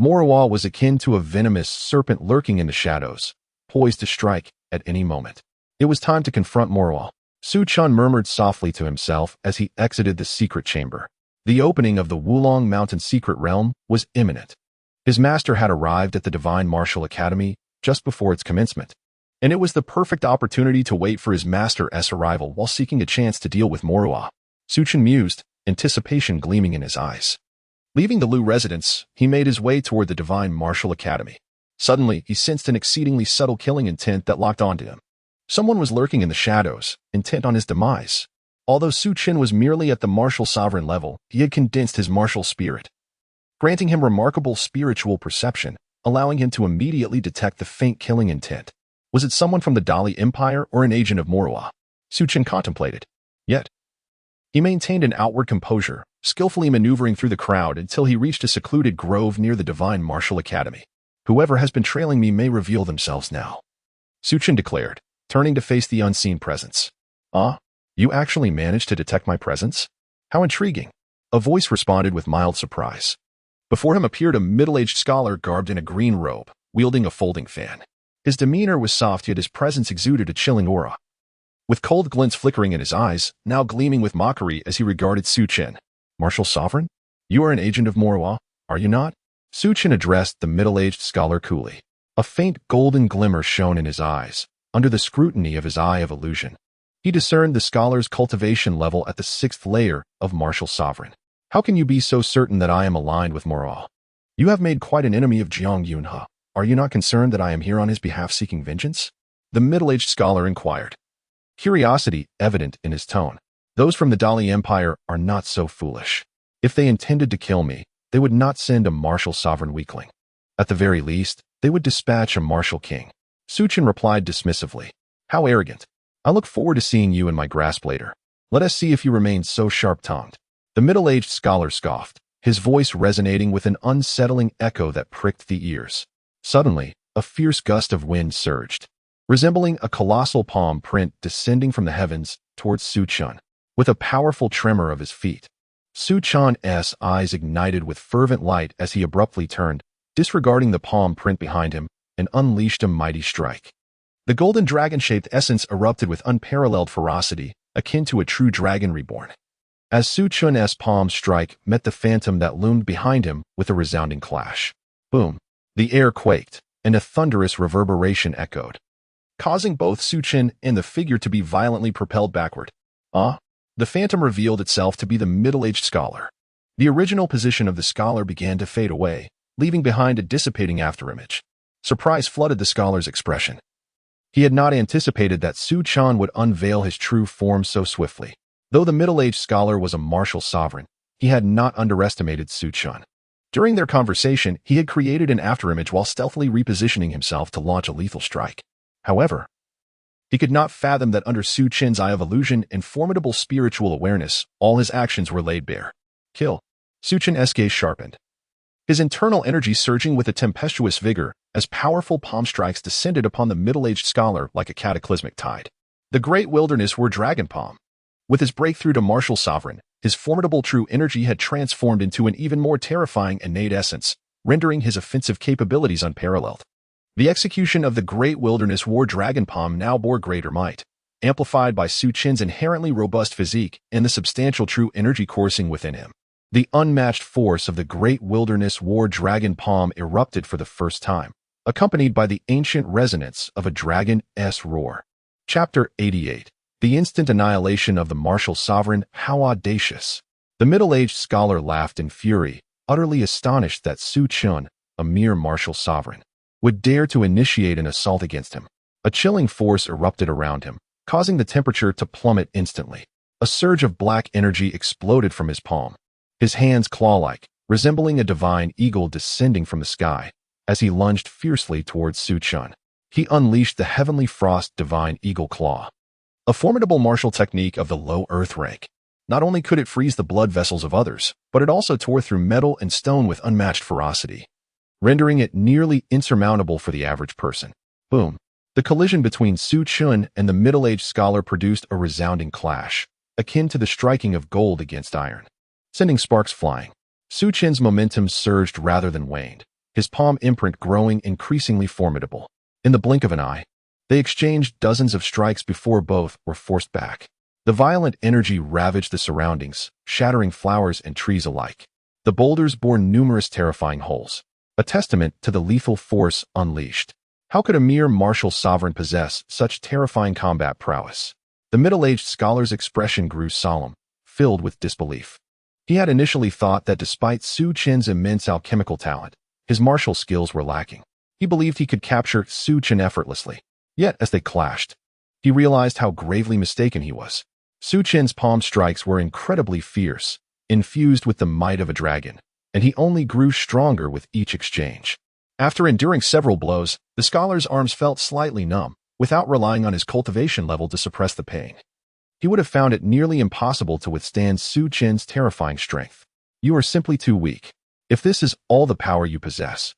Moroa was akin to a venomous serpent lurking in the shadows, poised to strike at any moment. It was time to confront Moroa. Su Chen murmured softly to himself as he exited the secret chamber. The opening of the Wulong Mountain secret realm was imminent. His master had arrived at the Divine Martial Academy just before its commencement, and it was the perfect opportunity to wait for his master's arrival while seeking a chance to deal with Moroa. Su Chen mused, anticipation gleaming in his eyes. Leaving the Lu residence, he made his way toward the Divine Martial Academy. Suddenly, he sensed an exceedingly subtle killing intent that locked onto him. Someone was lurking in the shadows, intent on his demise. Although Su Chen was merely at the martial sovereign level, he had condensed his martial spirit, granting him remarkable spiritual perception, allowing him to immediately detect the faint killing intent. Was it someone from the Dali Empire or an agent of Moroa? Su Chen contemplated. Yet, he maintained an outward composure, skillfully maneuvering through the crowd until he reached a secluded grove near the Divine Martial Academy. Whoever has been trailing me may reveal themselves now, Su Chen declared, turning to face the unseen presence. Ah, you actually managed to detect my presence? How intriguing. A voice responded with mild surprise. Before him appeared a middle-aged scholar garbed in a green robe, wielding a folding fan. His demeanor was soft, yet his presence exuded a chilling aura. With cold glints flickering in his eyes, now gleaming with mockery as he regarded Su Chen. Martial Sovereign? You are an agent of Moroa, are you not? Su Chen addressed the middle-aged scholar coolly. A faint golden glimmer shone in his eyes. Under the scrutiny of his eye of illusion, he discerned the scholar's cultivation level at the 6th layer of Martial Sovereign. How can you be so certain that I am aligned with Moroa? You have made quite an enemy of Jiang Yunhe. Are you not concerned that I am here on his behalf seeking vengeance? The middle-aged scholar inquired, curiosity evident in his tone. Those from the Dali Empire are not so foolish. If they intended to kill me, they would not send a martial sovereign weakling. At the very least, they would dispatch a martial king. Su Chen replied dismissively. How arrogant. I look forward to seeing you in my grasp later. Let us see if you remain so sharp-tongued. The middle-aged scholar scoffed, his voice resonating with an unsettling echo that pricked the ears. Suddenly, a fierce gust of wind surged, resembling a colossal palm print descending from the heavens towards Su Chen. With a powerful tremor of his feet, Su Chen's eyes ignited with fervent light as he abruptly turned, disregarding the palm print behind him, and unleashed a mighty strike. The golden dragon-shaped essence erupted with unparalleled ferocity, akin to a true dragon reborn. As Su Chen's palm strike met the phantom that loomed behind him with a resounding clash. Boom! The air quaked, and a thunderous reverberation echoed, causing both Su Chen and the figure to be violently propelled backward. The phantom revealed itself to be the middle-aged scholar. The original position of the scholar began to fade away, leaving behind a dissipating afterimage. Surprise flooded the scholar's expression. He had not anticipated that Su Chen would unveil his true form so swiftly. Though the middle-aged scholar was a martial sovereign, he had not underestimated Su Chen. During their conversation, he had created an afterimage while stealthily repositioning himself to launch a lethal strike. However, he could not fathom that under Su Chen's eye of illusion and formidable spiritual awareness, all his actions were laid bare. Kill. Su Chen's gaze sharpened, his internal energy surging with a tempestuous vigor as powerful palm strikes descended upon the middle-aged scholar like a cataclysmic tide. The great wilderness wore dragon palm. With his breakthrough to martial sovereign, his formidable true energy had transformed into an even more terrifying innate essence, rendering his offensive capabilities unparalleled. The execution of the great wilderness war dragon palm now bore greater might, amplified by Su Chen's inherently robust physique and the substantial true energy coursing within him. The unmatched force of the great wilderness war dragon palm erupted for the first time, accompanied by the ancient resonance of a dragon's roar. Chapter 88. The instant annihilation of the martial sovereign, how audacious. The middle-aged scholar laughed in fury, utterly astonished that Su Chen, a mere martial sovereign, would dare to initiate an assault against him. A chilling force erupted around him, causing the temperature to plummet instantly. A surge of black energy exploded from his palm, his hands claw-like, resembling a divine eagle descending from the sky. As he lunged fiercely towards Su Chen, he unleashed the heavenly frost divine eagle claw. a formidable martial technique of the low earth rank. Not only could it freeze the blood vessels of others, but it also tore through metal and stone with unmatched ferocity, rendering it nearly insurmountable for the average person. Boom. The collision between Su Chen and the middle-aged scholar produced a resounding clash, akin to the striking of gold against iron, sending sparks flying. Su Chen's momentum surged rather than waned, his palm imprint growing increasingly formidable. In the blink of an eye, they exchanged dozens of strikes before both were forced back. The violent energy ravaged the surroundings, shattering flowers and trees alike. The boulders bore numerous terrifying holes, a testament to the lethal force unleashed. How could a mere martial sovereign possess such terrifying combat prowess? The middle-aged scholar's expression grew solemn, filled with disbelief. He had initially thought that despite Su Chen's immense alchemical talent, his martial skills were lacking. He believed he could capture Su Chen effortlessly. Yet, as they clashed, he realized how gravely mistaken he was. Su Chen's palm strikes were incredibly fierce, infused with the might of a dragon, and he only grew stronger with each exchange. After enduring several blows, the scholar's arms felt slightly numb, without relying on his cultivation level to suppress the pain. He would have found it nearly impossible to withstand Su Chen's terrifying strength. You are simply too weak. If this is all the power you possess,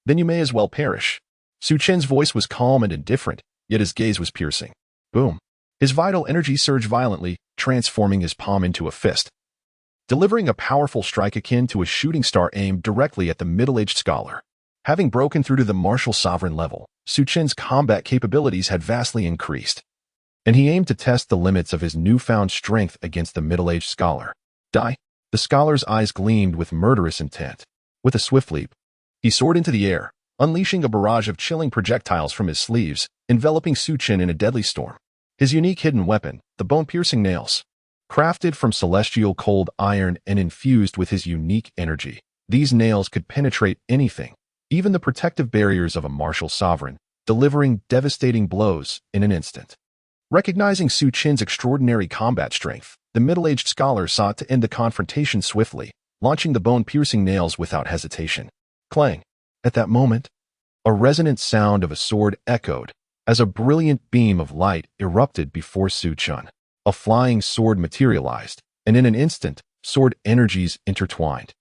then you may as well perish. Su Chen's voice was calm and indifferent, yet his gaze was piercing. Boom. His vital energy surged violently, transforming his palm into a fist, delivering a powerful strike akin to a shooting star aimed directly at the middle-aged scholar. Having broken through to the martial sovereign level, Su Chen's combat capabilities had vastly increased, and he aimed to test the limits of his newfound strength against the middle-aged scholar. Die! The scholar's eyes gleamed with murderous intent. With a swift leap, he soared into the air, unleashing a barrage of chilling projectiles from his sleeves, enveloping Su Chen in a deadly storm. His unique hidden weapon, the bone-piercing nails, crafted from celestial cold iron and infused with his unique energy. These nails could penetrate anything, even the protective barriers of a martial sovereign, delivering devastating blows in an instant. Recognizing Su Chen's extraordinary combat strength, the middle-aged scholar sought to end the confrontation swiftly, launching the bone-piercing nails without hesitation. Clang! At that moment, a resonant sound of a sword echoed as a brilliant beam of light erupted before Su Chen. A flying sword materialized, and in an instant, sword energies intertwined,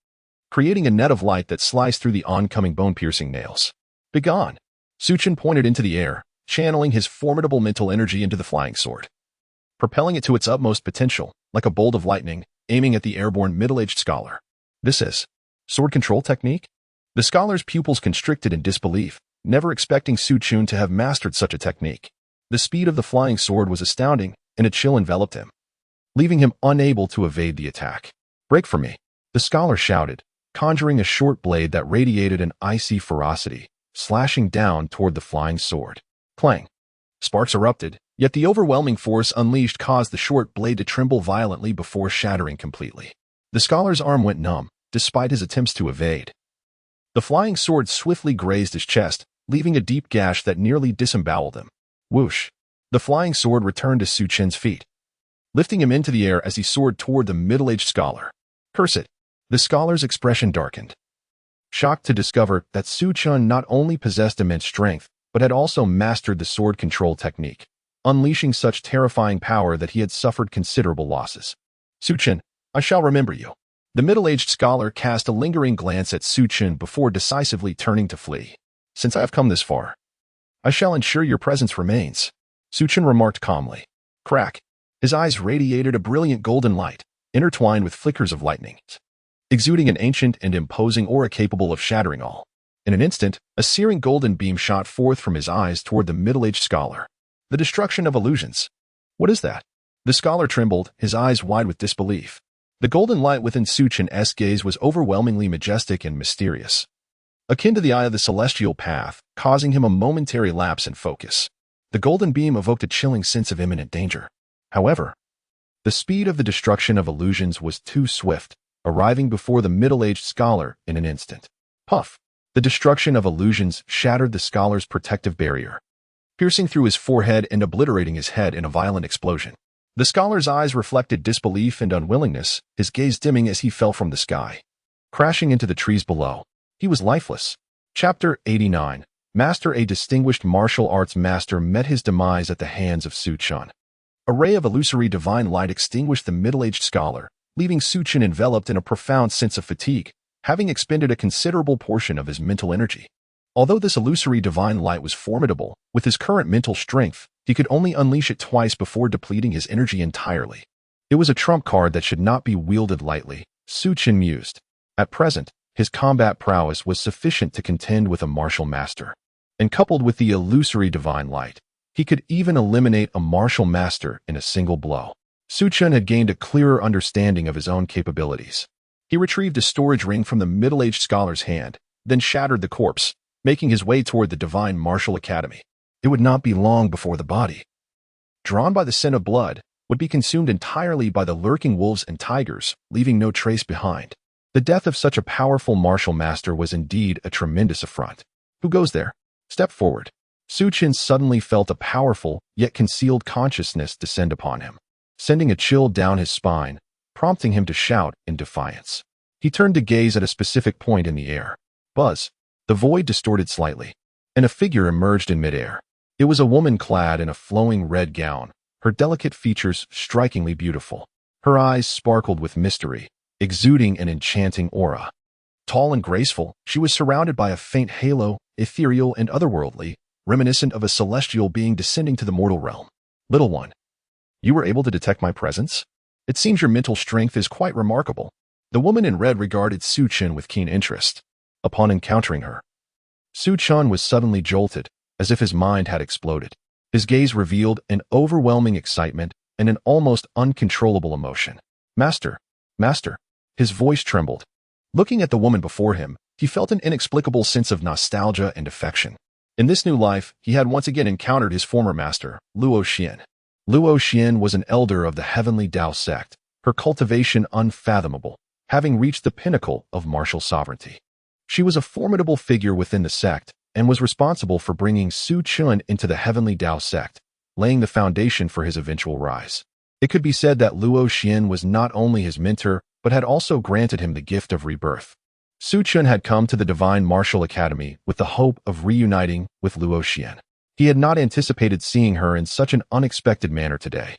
creating a net of light that sliced through the oncoming bone-piercing nails. Begone! Su Chen pointed into the air, channeling his formidable mental energy into the flying sword, propelling it to its utmost potential, like a bolt of lightning, aiming at the airborne middle-aged scholar. This is sword control technique? The scholar's pupils constricted in disbelief, never expecting Su Chen to have mastered such a technique. The speed of the flying sword was astounding, and a chill enveloped him, leaving him unable to evade the attack. Break from me! The scholar shouted, conjuring a short blade that radiated an icy ferocity, slashing down toward the flying sword. Clang! Sparks erupted, yet the overwhelming force unleashed caused the short blade to tremble violently before shattering completely. The scholar's arm went numb, despite his attempts to evade. The flying sword swiftly grazed his chest, leaving a deep gash that nearly disemboweled him. Whoosh! The flying sword returned to Su Chen's feet, lifting him into the air as he soared toward the middle-aged scholar. Curse it! The scholar's expression darkened, shocked to discover that Su Chen not only possessed immense strength, but had also mastered the sword control technique, unleashing such terrifying power that he had suffered considerable losses. Su Chen, I shall remember you. The middle-aged scholar cast a lingering glance at Su Chen before decisively turning to flee. Since I have come this far, I shall ensure your presence remains, Su Chen remarked calmly. Crack! His eyes radiated a brilliant golden light, intertwined with flickers of lightning, exuding an ancient and imposing aura capable of shattering all. In an instant, a searing golden beam shot forth from his eyes toward the middle-aged scholar. The destruction of illusions. What is that? The scholar trembled, his eyes wide with disbelief. The golden light within Su Chen's gaze was overwhelmingly majestic and mysterious, akin to the eye of the celestial path, causing him a momentary lapse in focus. The golden beam evoked a chilling sense of imminent danger. However, the speed of the destruction of illusions was too swift, arriving before the middle-aged scholar in an instant. Puff! The destruction of illusions shattered the scholar's protective barrier, piercing through his forehead and obliterating his head in a violent explosion. The scholar's eyes reflected disbelief and unwillingness, his gaze dimming as he fell from the sky, crashing into the trees below. He was lifeless. Chapter 89. Master. A distinguished martial arts master met his demise at the hands of Su Chen. A ray of illusory divine light extinguished the middle-aged scholar, leaving Su Chen enveloped in a profound sense of fatigue, having expended a considerable portion of his mental energy. Although this illusory divine light was formidable, with his current mental strength, he could only unleash it twice before depleting his energy entirely. It was a trump card that should not be wielded lightly, Su Chen mused. At present, his combat prowess was sufficient to contend with a martial master. And coupled with the illusory divine light, he could even eliminate a martial master in a single blow. Su Chen had gained a clearer understanding of his own capabilities. He retrieved a storage ring from the middle-aged scholar's hand, then shattered the corpse, making his way toward the Divine Martial Academy. It would not be long before the body, drawn by the scent of blood, would be consumed entirely by the lurking wolves and tigers, leaving no trace behind. The death of such a powerful martial master was indeed a tremendous affront. Who goes there? Step forward. Su Chen suddenly felt a powerful, yet concealed consciousness descend upon him, sending a chill down his spine, prompting him to shout in defiance. He turned to gaze at a specific point in the air. Buzz. The void distorted slightly, and a figure emerged in midair. It was a woman clad in a flowing red gown, her delicate features strikingly beautiful. Her eyes sparkled with mystery, exuding an enchanting aura. Tall and graceful, she was surrounded by a faint halo, ethereal and otherworldly, reminiscent of a celestial being descending to the mortal realm. Little one, you were able to detect my presence? It seems your mental strength is quite remarkable. The woman in red regarded Su Chen with keen interest. Upon encountering her, Su Chen was suddenly jolted, as if his mind had exploded. His gaze revealed an overwhelming excitement and an almost uncontrollable emotion. Master, Master, his voice trembled. Looking at the woman before him, he felt an inexplicable sense of nostalgia and affection. In this new life, he had once again encountered his former master, Luo Xian. Luo Xian was an elder of the heavenly Tao sect, her cultivation unfathomable, having reached the pinnacle of martial sovereignty. She was a formidable figure within the sect and was responsible for bringing Su Chen into the heavenly Tao sect, laying the foundation for his eventual rise. It could be said that Luo Xian was not only his mentor, but had also granted him the gift of rebirth. Su Chen had come to the Divine Martial Academy with the hope of reuniting with Luo Xian. He had not anticipated seeing her in such an unexpected manner today.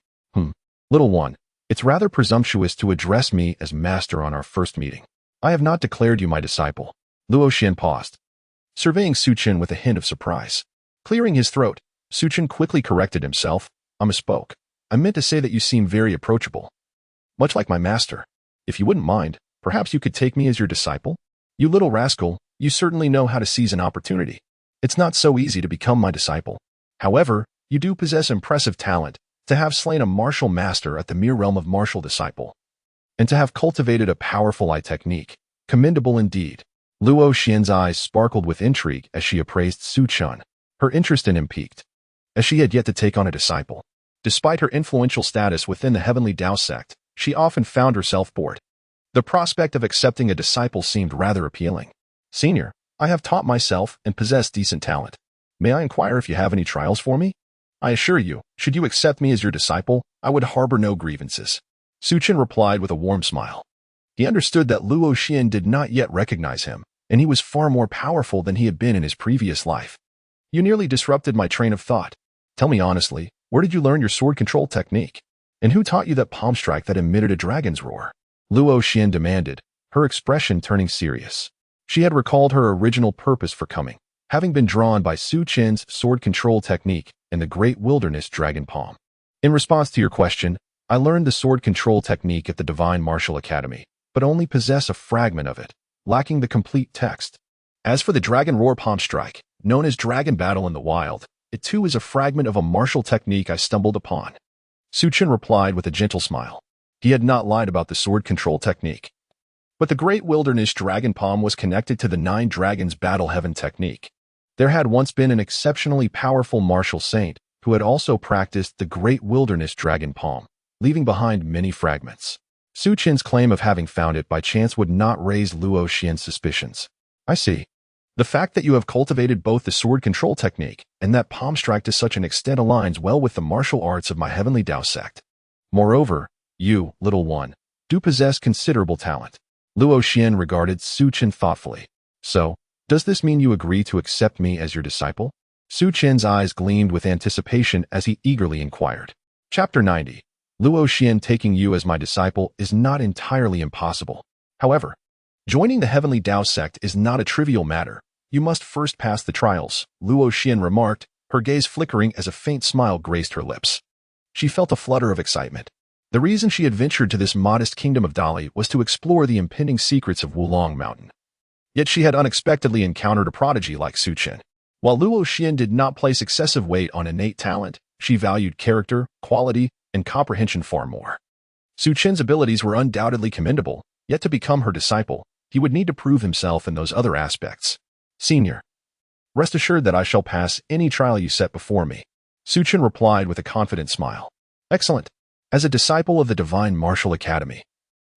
Little one, it's rather presumptuous to address me as master on our first meeting. I have not declared you my disciple. Luo Xian paused, surveying Su Chen with a hint of surprise. Clearing his throat, Su Chen quickly corrected himself. I misspoke. I meant to say that you seem very approachable. Much like my master. If you wouldn't mind, perhaps you could take me as your disciple? You little rascal, you certainly know how to seize an opportunity. It's not so easy to become my disciple. However, you do possess impressive talent, to have slain a martial master at the mere realm of martial disciple, and to have cultivated a powerful eye technique. Commendable indeed. Luo Xian's eyes sparkled with intrigue as she appraised Su Chen. Her interest in him piqued, as she had yet to take on a disciple. Despite her influential status within the heavenly Tao sect, she often found herself bored. The prospect of accepting a disciple seemed rather appealing. Senior, I have taught myself and possess decent talent. May I inquire if you have any trials for me? I assure you, should you accept me as your disciple, I would harbor no grievances. Su Chen replied with a warm smile. He understood that Luo Xian did not yet recognize him, and he was far more powerful than he had been in his previous life. You nearly disrupted my train of thought. Tell me honestly, where did you learn your sword control technique? And who taught you that palm strike that emitted a dragon's roar? Luo Xian demanded, her expression turning serious. She had recalled her original purpose for coming, having been drawn by Su Chen's sword control technique and the Great Wilderness Dragon Palm. In response to your question, I learned the sword control technique at the Divine Martial Academy, but only possess a fragment of it, lacking the complete text. As for the Dragon Roar Palm Strike, known as Dragon Battle in the Wild, it too is a fragment of a martial technique I stumbled upon. Su Chen replied with a gentle smile. He had not lied about the sword control technique. But the Great Wilderness Dragon Palm was connected to the Nine Dragons Battle Heaven technique. There had once been an exceptionally powerful martial saint who had also practiced the Great Wilderness Dragon Palm, leaving behind many fragments. Su Chen's claim of having found it by chance would not raise Luo Xian's suspicions. I see. The fact that you have cultivated both the sword control technique and that palm strike to such an extent aligns well with the martial arts of my heavenly Tao sect. Moreover, you, little one, do possess considerable talent. Luo Xian regarded Su Chen thoughtfully. So, does this mean you agree to accept me as your disciple? Su Chen's eyes gleamed with anticipation as he eagerly inquired. Chapter 90. Luo Xian taking you as my disciple is not entirely impossible. However, joining the Heavenly Tao sect is not a trivial matter. You must first pass the trials, Luo Xian remarked, her gaze flickering as a faint smile graced her lips. She felt a flutter of excitement. The reason she had ventured to this modest kingdom of Dali was to explore the impending secrets of Wulong Mountain. Yet she had unexpectedly encountered a prodigy like Su Chen. While Luo Xian did not place excessive weight on innate talent, she valued character, quality, and comprehension far more. Su Chen's abilities were undoubtedly commendable, yet to become her disciple, he would need to prove himself in those other aspects. Senior, rest assured that I shall pass any trial you set before me, Su Chen replied with a confident smile. Excellent. As a disciple of the Divine Martial Academy,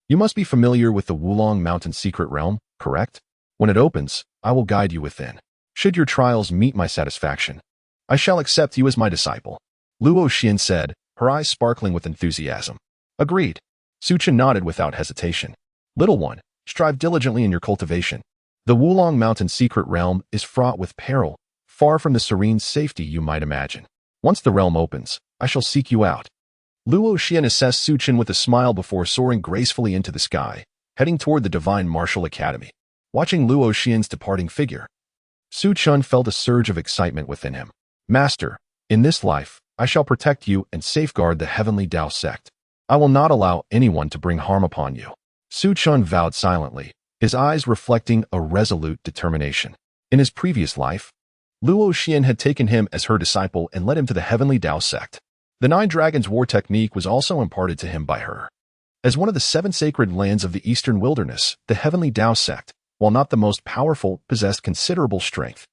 you must be familiar with the Wulong Mountain secret realm, correct? When it opens, I will guide you within. Should your trials meet my satisfaction, I shall accept you as my disciple, Luo Xian said, her eyes sparkling with enthusiasm. Agreed. Su Chen nodded without hesitation. Little one, strive diligently in your cultivation. The Wulong Mountain secret realm is fraught with peril, far from the serene safety you might imagine. Once the realm opens, I shall seek you out. Luo Xian assessed Su Chen with a smile before soaring gracefully into the sky, heading toward the Divine Martial Academy. Watching Luo Xian's departing figure, Su Chen felt a surge of excitement within him. Master, in this life, I shall protect you and safeguard the Heavenly Tao sect. I will not allow anyone to bring harm upon you. Su Chen vowed silently, his eyes reflecting a resolute determination. In his previous life, Luo Xian had taken him as her disciple and led him to the Heavenly Tao sect. The Nine Dragons War technique was also imparted to him by her. As one of the 7 sacred lands of the Eastern Wilderness, the Heavenly Tao sect, while not the most powerful, possessed considerable strength.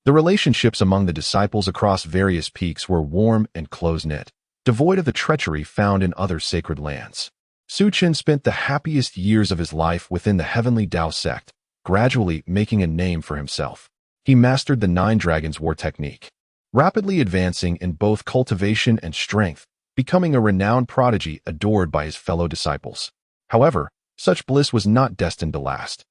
The relationships among the disciples across various peaks were warm and close-knit, devoid of the treachery found in other sacred lands. Su Chen spent the happiest years of his life within the Heavenly Tao sect, gradually making a name for himself. He mastered the Nine Dragons War technique, rapidly advancing in both cultivation and strength, becoming a renowned prodigy adored by his fellow disciples. However, such bliss was not destined to last.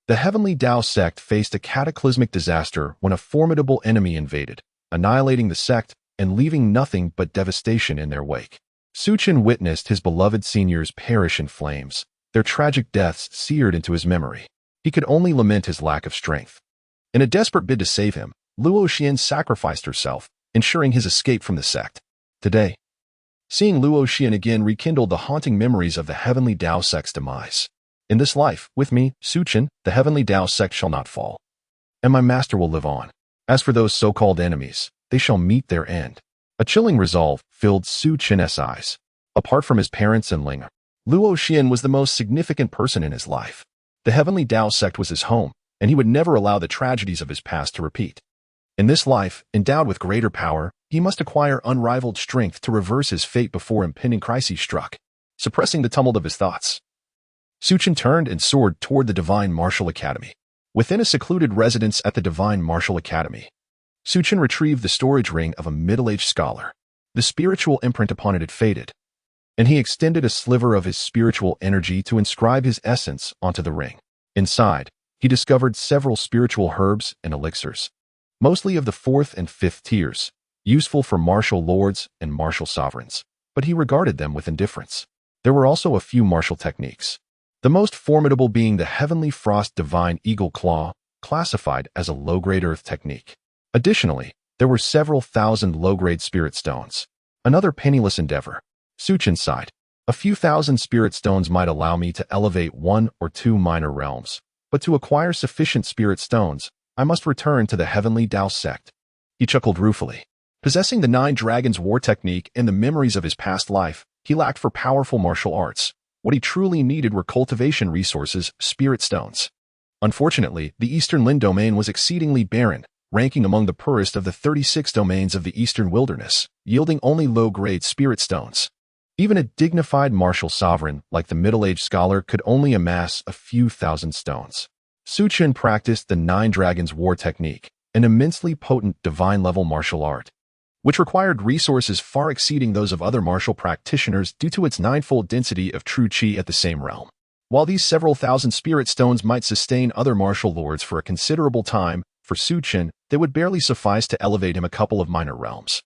The Heavenly Tao sect faced a cataclysmic disaster when a formidable enemy invaded, annihilating the sect and leaving nothing but devastation in their wake. Su Chen witnessed his beloved seniors perish in flames, their tragic deaths seared into his memory. He could only lament his lack of strength. In a desperate bid to save him, Luo Xian sacrificed herself, ensuring his escape from the sect. Today, seeing Luo Xian again rekindled the haunting memories of the Heavenly Tao sect's demise. In this life, with me, Su Chen, the Heavenly Tao sect shall not fall, and my master will live on. As for those so-called enemies, they shall meet their end. A chilling resolve filled Su Chen's eyes. Apart from his parents and Ling, Luo Xian was the most significant person in his life. The Heavenly Tao sect was his home, and he would never allow the tragedies of his past to repeat. In this life, endowed with greater power, he must acquire unrivaled strength to reverse his fate before impending crises struck. Suppressing the tumult of his thoughts, Su Chen turned and soared toward the Divine Martial Academy. Within a secluded residence at the Divine Martial Academy, Su Chen retrieved the storage ring of a middle-aged scholar. The spiritual imprint upon it had faded, and he extended a sliver of his spiritual energy to inscribe his essence onto the ring. Inside, he discovered several spiritual herbs and elixirs, mostly of the 4th and 5th tiers, useful for martial lords and martial sovereigns, but he regarded them with indifference. There were also a few martial techniques, the most formidable being the Heavenly Frost Divine Eagle Claw, classified as a low-grade earth technique. Additionally, there were several thousand low-grade spirit stones, another penniless endeavor. Su Chen sighed. A few thousand spirit stones might allow me to elevate 1 or 2 minor realms, but to acquire sufficient spirit stones, I must return to the Heavenly Tao sect. He chuckled ruefully. Possessing the Nine Dragons War technique and the memories of his past life, he lacked for powerful martial arts. What he truly needed were cultivation resources, spirit stones. Unfortunately, the Eastern Lin domain was exceedingly barren, ranking among the poorest of the 36 domains of the Eastern Wilderness, yielding only low-grade spirit stones. Even a dignified martial sovereign like the middle-aged scholar could only amass a few thousand stones. Su Chen practiced the Nine Dragons War technique, an immensely potent divine-level martial art, which required resources far exceeding those of other martial practitioners due to its 9-fold density of true qi at the same realm. While these several thousand spirit stones might sustain other martial lords for a considerable time, for Su Chen, they would barely suffice to elevate him a couple of minor realms.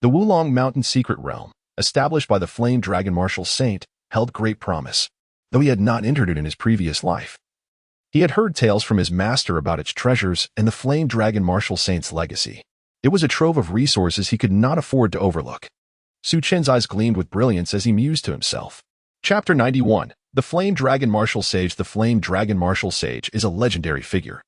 The Wulong Mountain Secret Realm, established by the Flame Dragon Martial Saint, held great promise, though he had not entered it in his previous life. He had heard tales from his master about its treasures and the Flame Dragon Martial Saint's legacy. It was a trove of resources he could not afford to overlook. Su Chen's eyes gleamed with brilliance as he mused to himself. Chapter 91. The Flame Dragon Martial Sage. The Flame Dragon Martial Sage is a legendary figure.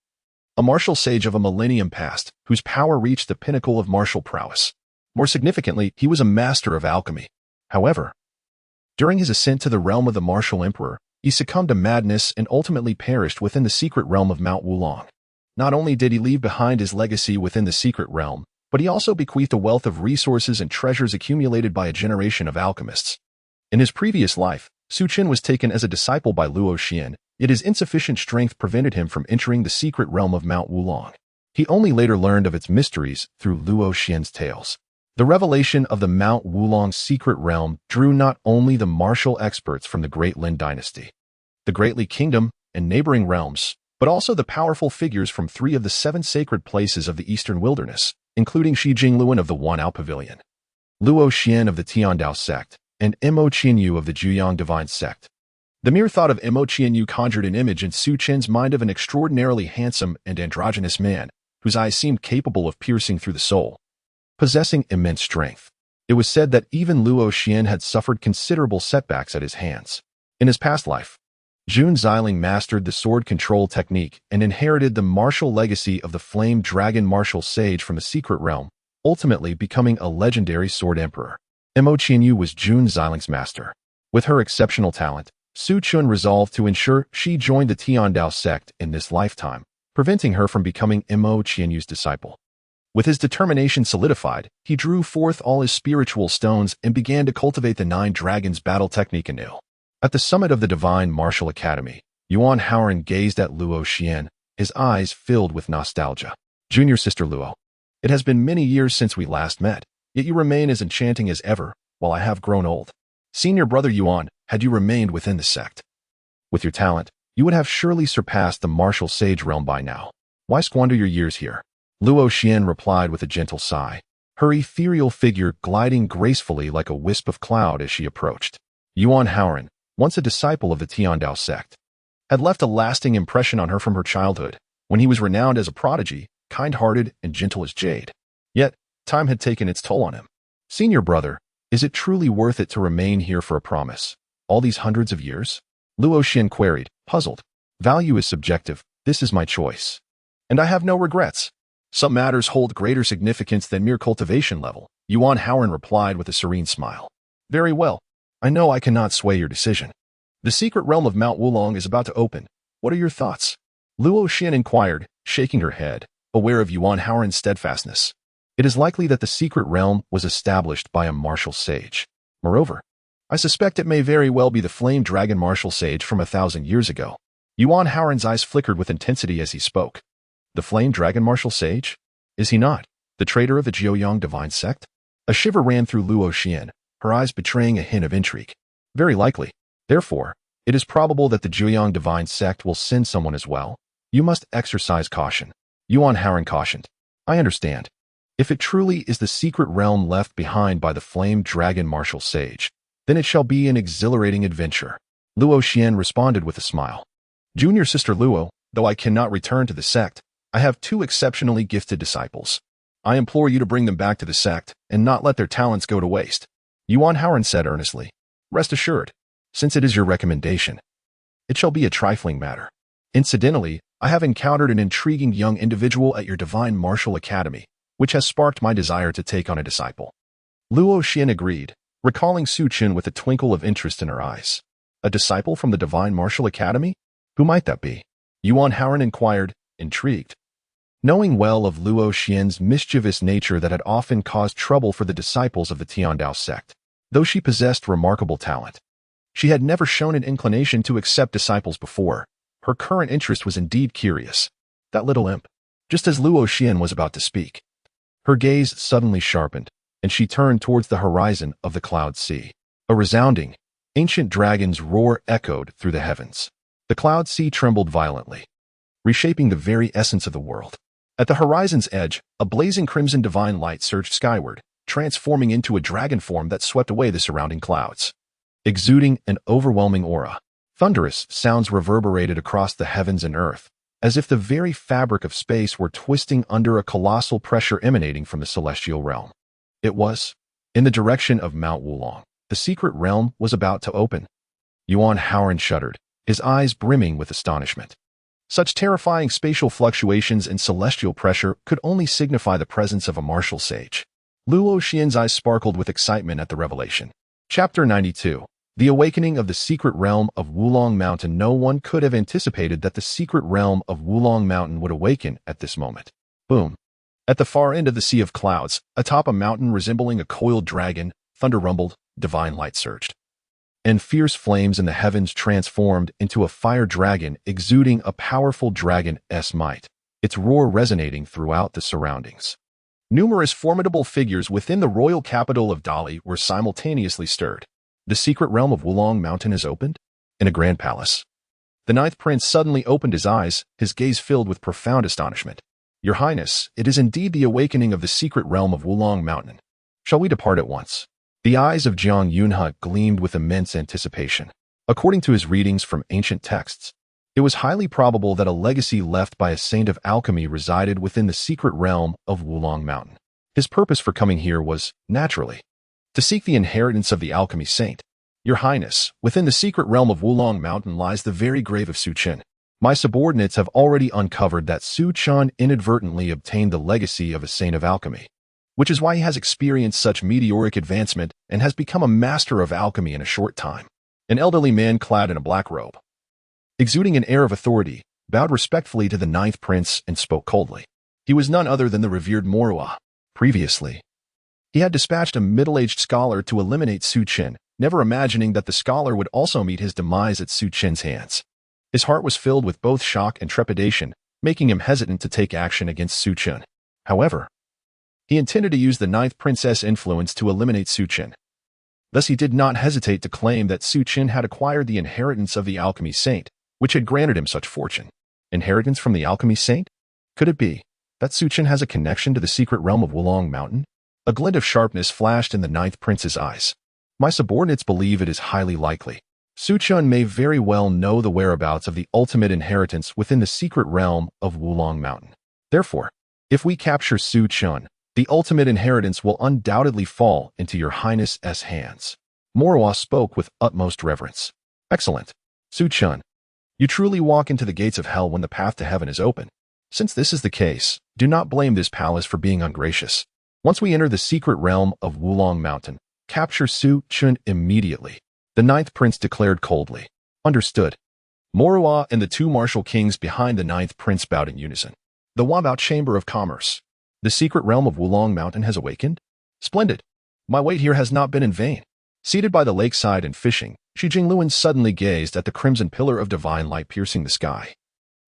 A martial sage of a millennium past, whose power reached the pinnacle of martial prowess. More significantly, he was a master of alchemy. However, during his ascent to the realm of the Martial Emperor, he succumbed to madness and ultimately perished within the secret realm of Mount Wulong. Not only did he leave behind his legacy within the secret realm, but he also bequeathed a wealth of resources and treasures accumulated by a generation of alchemists. In his previous life, Su Chen was taken as a disciple by Luo Xian, yet his insufficient strength prevented him from entering the secret realm of Mount Wulong. He only later learned of its mysteries through Luo Xian's tales. The revelation of the Mount Wulong secret realm drew not only the martial experts from the Great Lin dynasty, the Great Li Kingdom, and neighboring realms, but also the powerful figures from 3 of the 7 sacred places of the Eastern Wilderness, including Shi Jingluan of the Wanao Pavilion, Luo Xian of the Tiandao sect, and Mo Qianyu of the Juyang Divine sect. The mere thought of Mo Qianyu conjured an image in Su Chen's mind of an extraordinarily handsome and androgynous man, whose eyes seemed capable of piercing through the soul. Possessing immense strength, it was said that even Luo Xian had suffered considerable setbacks at his hands. In his past life, Jun Xiling mastered the sword control technique and inherited the martial legacy of the Flame Dragon Martial Sage from the secret realm, ultimately becoming a legendary sword emperor. Mo Qianyu was Jun Xiling's master. With her exceptional talent, Su Chen resolved to ensure she joined the Tiandao sect in this lifetime, preventing her from becoming Mo Qianyu's disciple. With his determination solidified, he drew forth all his spiritual stones and began to cultivate the 9 dragons battle technique anew. At the summit of the Divine Martial Academy, Yuan Haoran gazed at Luo Xian, his eyes filled with nostalgia. Junior sister Luo, it has been many years since we last met, yet you remain as enchanting as ever, while I have grown old. Senior brother Yuan, had you remained within the sect, with your talent, you would have surely surpassed the martial sage realm by now. Why squander your years here? Luo Xian replied with a gentle sigh, her ethereal figure gliding gracefully like a wisp of cloud as she approached. Yuan Haoran, once a disciple of the Tiandao sect, had left a lasting impression on her from her childhood, when he was renowned as a prodigy, kind-hearted and gentle as jade. Yet, time had taken its toll on him. Senior brother, is it truly worth it to remain here for a promise? All these hundreds of years? Luo Xian queried, puzzled. Value is subjective, this is my choice. And I have no regrets. Some matters hold greater significance than mere cultivation level, Yuan Haoran replied with a serene smile. Very well. I know I cannot sway your decision. The secret realm of Mount Wulong is about to open. What are your thoughts? Luo Xian inquired, shaking her head, aware of Yuan Haoran's steadfastness. It is likely that the secret realm was established by a martial sage. Moreover, I suspect it may very well be the Flame Dragon Martial Sage from 1,000 years ago. Yuan Haoran's eyes flickered with intensity as he spoke. The Flame Dragon Martial Sage? Is he not the traitor of the Jiuyang Divine sect? A shiver ran through Luo Xian, her eyes betraying a hint of intrigue. Very likely. Therefore, it is probable that the Jiuyang Divine sect will send someone as well. You must exercise caution. Yuan Haoran cautioned. I understand. If it truly is the secret realm left behind by the Flame Dragon Martial Sage, then it shall be an exhilarating adventure. Luo Xian responded with a smile. Junior sister Luo, though I cannot return to the sect, I have 2 exceptionally gifted disciples. I implore you to bring them back to the sect and not let their talents go to waste. Yuan Haoran said earnestly. Rest assured, since it is your recommendation, it shall be a trifling matter. Incidentally, I have encountered an intriguing young individual at your Divine Martial Academy, which has sparked my desire to take on a disciple. Luo Xian agreed, recalling Su Chen with a twinkle of interest in her eyes. A disciple from the Divine Martial Academy? Who might that be? Yuan Haoran inquired, intrigued. Knowing well of Luo Xian's mischievous nature that had often caused trouble for the disciples of the Tiandao sect, though she possessed remarkable talent, she had never shown an inclination to accept disciples before. Her current interest was indeed curious. That little imp. Just as Luo Xian was about to speak, her gaze suddenly sharpened, and she turned towards the horizon of the cloud sea. A resounding, ancient dragon's roar echoed through the heavens. The cloud sea trembled violently, reshaping the very essence of the world. At the horizon's edge, a blazing crimson divine light surged skyward, transforming into a dragon form that swept away the surrounding clouds. Exuding an overwhelming aura, thunderous sounds reverberated across the heavens and earth, as if the very fabric of space were twisting under a colossal pressure emanating from the celestial realm. It was, in the direction of Mount Wulong. The secret realm was about to open. Yuan Haoran shuddered, his eyes brimming with astonishment. Such terrifying spatial fluctuations and celestial pressure could only signify the presence of a martial sage. Luo Xian's eyes sparkled with excitement at the revelation. Chapter 92. The Awakening of the Secret Realm of Wulong Mountain. No one could have anticipated that the secret realm of Wulong Mountain would awaken at this moment. Boom. At the far end of the sea of clouds, atop a mountain resembling a coiled dragon, thunder rumbled, divine light surged. And fierce flames in the heavens transformed into a fire dragon exuding a powerful dragon's might, its roar resonating throughout the surroundings. Numerous formidable figures within the royal capital of Dali were simultaneously stirred. The secret realm of Wulong Mountain is opened? In a grand palace. The ninth prince suddenly opened his eyes, his gaze filled with profound astonishment. Your Highness, it is indeed the awakening of the secret realm of Wulong Mountain. Shall we depart at once? The eyes of Jiang Yunhe gleamed with immense anticipation. According to his readings from ancient texts, it was highly probable that a legacy left by a saint of alchemy resided within the secret realm of Wulong Mountain. His purpose for coming here was, naturally, to seek the inheritance of the alchemy saint. Your Highness, within the secret realm of Wulong Mountain lies the very grave of Su Chen. My subordinates have already uncovered that Su Chen inadvertently obtained the legacy of a saint of alchemy, which is why he has experienced such meteoric advancement and has become a master of alchemy in a short time. An elderly man clad in a black robe, exuding an air of authority, bowed respectfully to the ninth prince and spoke coldly. He was none other than the revered Morua. Previously, he had dispatched a middle-aged scholar to eliminate Su Chen, never imagining that the scholar would also meet his demise at Su Chen's hands. His heart was filled with both shock and trepidation, making him hesitant to take action against Su Chen. However, he intended to use the ninth prince's influence to eliminate Su Chen. Thus he did not hesitate to claim that Su Chen had acquired the inheritance of the alchemy saint, which had granted him such fortune. Inheritance from the alchemy saint? Could it be that Su Chen has a connection to the secret realm of Wulong Mountain? A glint of sharpness flashed in the ninth prince's eyes. My subordinates believe it is highly likely. Su Chen may very well know the whereabouts of the ultimate inheritance within the secret realm of Wulong Mountain. Therefore, if we capture Su Chen, the ultimate inheritance will undoubtedly fall into your Highness's hands. Morua spoke with utmost reverence. Excellent. Su Chen, you truly walk into the gates of hell when the path to heaven is open. Since this is the case, do not blame this palace for being ungracious. Once we enter the secret realm of Wulong Mountain, capture Su Chen immediately. The ninth prince declared coldly. Understood. Morua and the two martial kings behind the ninth prince bowed in unison. The Wabao Chamber of Commerce. The secret realm of Wulong Mountain has awakened? Splendid. My wait here has not been in vain. Seated by the lakeside and fishing, Shi Jingluan suddenly gazed at the crimson pillar of divine light piercing the sky,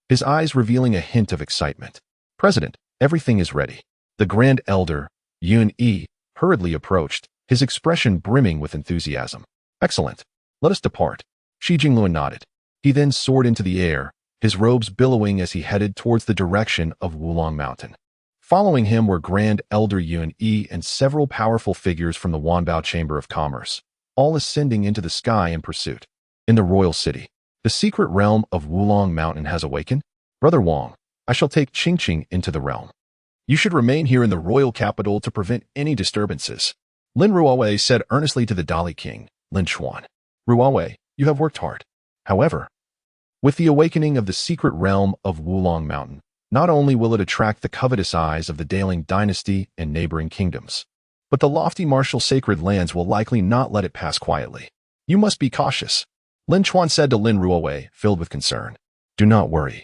his eyes revealing a hint of excitement. President, everything is ready. The Grand Elder, Yun Yi, hurriedly approached, his expression brimming with enthusiasm. Excellent. Let us depart. Shi Jingluan nodded. He then soared into the air, his robes billowing as he headed towards the direction of Wulong Mountain. Following him were Grand Elder Yun Yi and several powerful figures from the Wanbao Chamber of Commerce, all ascending into the sky in pursuit. In the royal city, the secret realm of Wulong Mountain has awakened. Brother Wang, I shall take Qingqing into the realm. You should remain here in the royal capital to prevent any disturbances. Lin Ruowei said earnestly to the Dali King, Lin Chuan. Ruowei, you have worked hard. However, with the awakening of the secret realm of Wulong Mountain, not only will it attract the covetous eyes of the Daling dynasty and neighboring kingdoms, but the lofty martial sacred lands will likely not let it pass quietly. You must be cautious, Lin Chuan said to Lin Ruowei, filled with concern. Do not worry.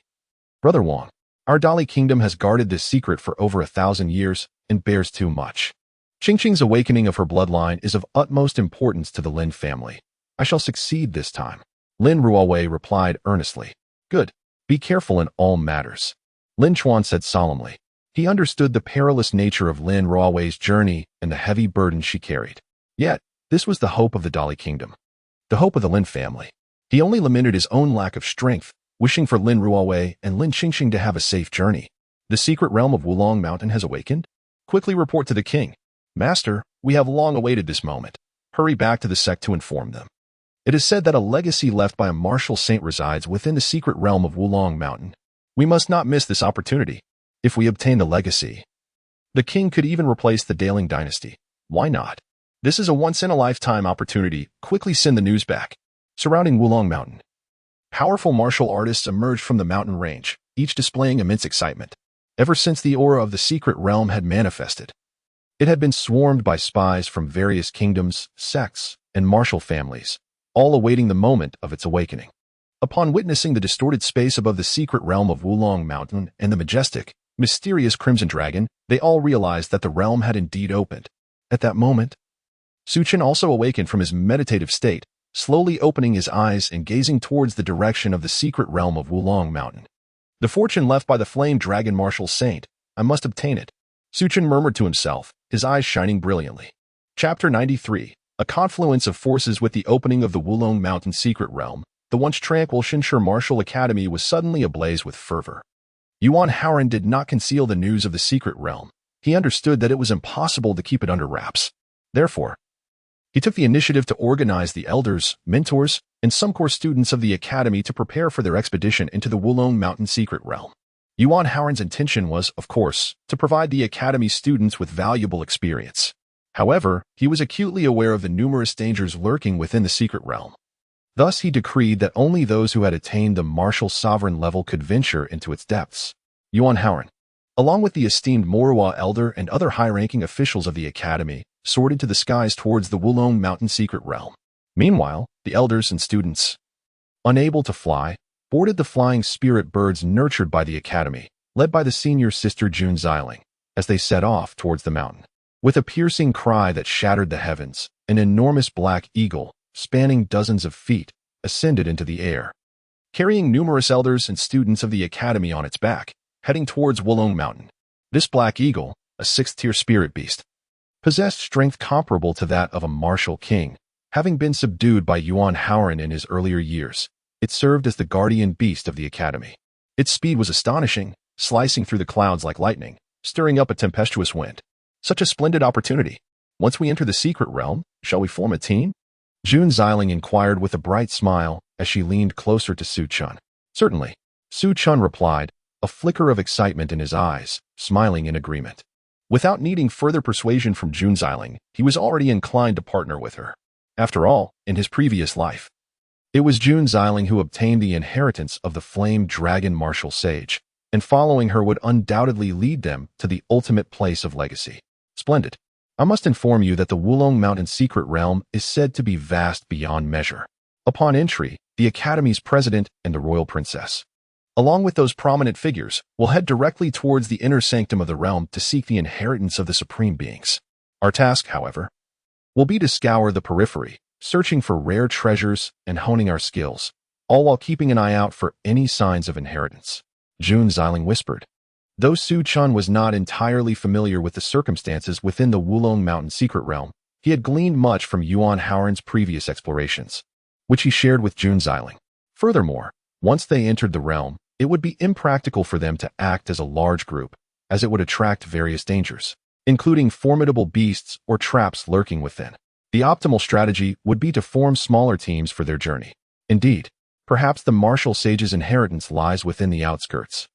Brother Wang, our Dali kingdom has guarded this secret for over 1,000 years and bears too much. Qingqing's awakening of her bloodline is of utmost importance to the Lin family. I shall succeed this time. Lin Ruowei replied earnestly. Good. Be careful in all matters. Lin Chuan said solemnly. He understood the perilous nature of Lin Ruowei's journey and the heavy burden she carried. Yet, this was the hope of the Dali kingdom, the hope of the Lin family. He only lamented his own lack of strength, wishing for Lin Ruowei and Lin Qingqing to have a safe journey. The secret realm of Wulong Mountain has awakened? Quickly report to the king. Master, We have long awaited this moment. Hurry back to the sect to inform them. It is said that a legacy left by a martial saint resides within the secret realm of Wulong Mountain. We must not miss this opportunity. If we obtain the legacy, the king could even replace the Daling dynasty. Why not? This is a once-in-a-lifetime opportunity. Quickly send the news back. Surrounding Wulong Mountain, powerful martial artists emerged from the mountain range, each displaying immense excitement. Ever since the aura of the secret realm had manifested, it had been swarmed by spies from various kingdoms, sects, and martial families, all awaiting the moment of its awakening. Upon witnessing the distorted space above the secret realm of Wulong Mountain and the majestic, mysterious Crimson Dragon, they all realized that the realm had indeed opened. At that moment, Su Chen also awakened from his meditative state, slowly opening his eyes and gazing towards the direction of the secret realm of Wulong Mountain. The fortune left by the flame dragon martial saint, I must obtain it. Su Chen murmured to himself, his eyes shining brilliantly. Chapter 93. A confluence of forces. With the opening of the Wulong Mountain secret realm, the once tranquil Shinsher Martial Academy was suddenly ablaze with fervor. Yuan Haoran did not conceal the news of the secret realm. He understood that it was impossible to keep it under wraps. Therefore, he took the initiative to organize the elders, mentors, and some core students of the academy to prepare for their expedition into the Wulong Mountain secret realm. Yuan Haoran's intention was, of course, to provide the academy students with valuable experience. However, he was acutely aware of the numerous dangers lurking within the secret realm. Thus, he decreed that only those who had attained the martial sovereign level could venture into its depths. Yuan Haoran, along with the esteemed Morua elder and other high-ranking officials of the academy, soared into the skies towards the Wulong Mountain secret realm. Meanwhile, the elders and students, unable to fly, boarded the flying spirit birds nurtured by the academy, led by the senior sister Jun Xiling, as they set off towards the mountain. With a piercing cry that shattered the heavens, an enormous black eagle, spanning dozens of feet, ascended into the air, carrying numerous elders and students of the academy on its back, heading towards Wulong Mountain. This black eagle, a sixth-tier spirit beast, possessed strength comparable to that of a martial king. Having been subdued by Yuan Haoran in his earlier years, it served as the guardian beast of the academy. Its speed was astonishing, slicing through the clouds like lightning, stirring up a tempestuous wind. Such a splendid opportunity. Once we enter the secret realm, shall we form a team? Jun Xiling inquired with a bright smile as she leaned closer to Su Chen. Certainly, Su Chen replied, a flicker of excitement in his eyes, smiling in agreement. Without needing further persuasion from Jun Xiling, he was already inclined to partner with her. After all, in his previous life, it was Jun Xiling who obtained the inheritance of the Flame Dragon Martial Sage, and following her would undoubtedly lead them to the ultimate place of legacy. Splendid. I must inform you that the Wulong Mountain secret realm is said to be vast beyond measure. Upon entry, the Academy's president and the royal princess, along with those prominent figures, will head directly towards the inner sanctum of the realm to seek the inheritance of the supreme beings. Our task, however, will be to scour the periphery, searching for rare treasures and honing our skills, all while keeping an eye out for any signs of inheritance. Jun Xiling whispered. Though Su Chen was not entirely familiar with the circumstances within the Wulong Mountain secret realm, he had gleaned much from Yuan Haoran's previous explorations, which he shared with Jun Xiling. Furthermore, once they entered the realm, it would be impractical for them to act as a large group, as it would attract various dangers, including formidable beasts or traps lurking within. The optimal strategy would be to form smaller teams for their journey. Indeed, perhaps the martial sage's inheritance lies within the outskirts,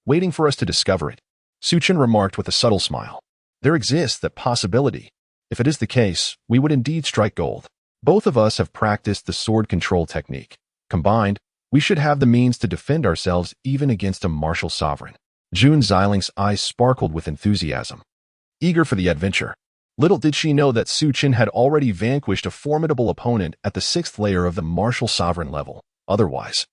waiting for us to discover it. Su Chen remarked with a subtle smile. There exists that possibility. If it is the case, we would indeed strike gold. Both of us have practiced the sword control technique. Combined, we should have the means to defend ourselves even against a martial sovereign. Jun Xiling's eyes sparkled with enthusiasm, eager for the adventure. Little did she know that Su Chen had already vanquished a formidable opponent at the 6th layer of the martial sovereign level. Otherwise,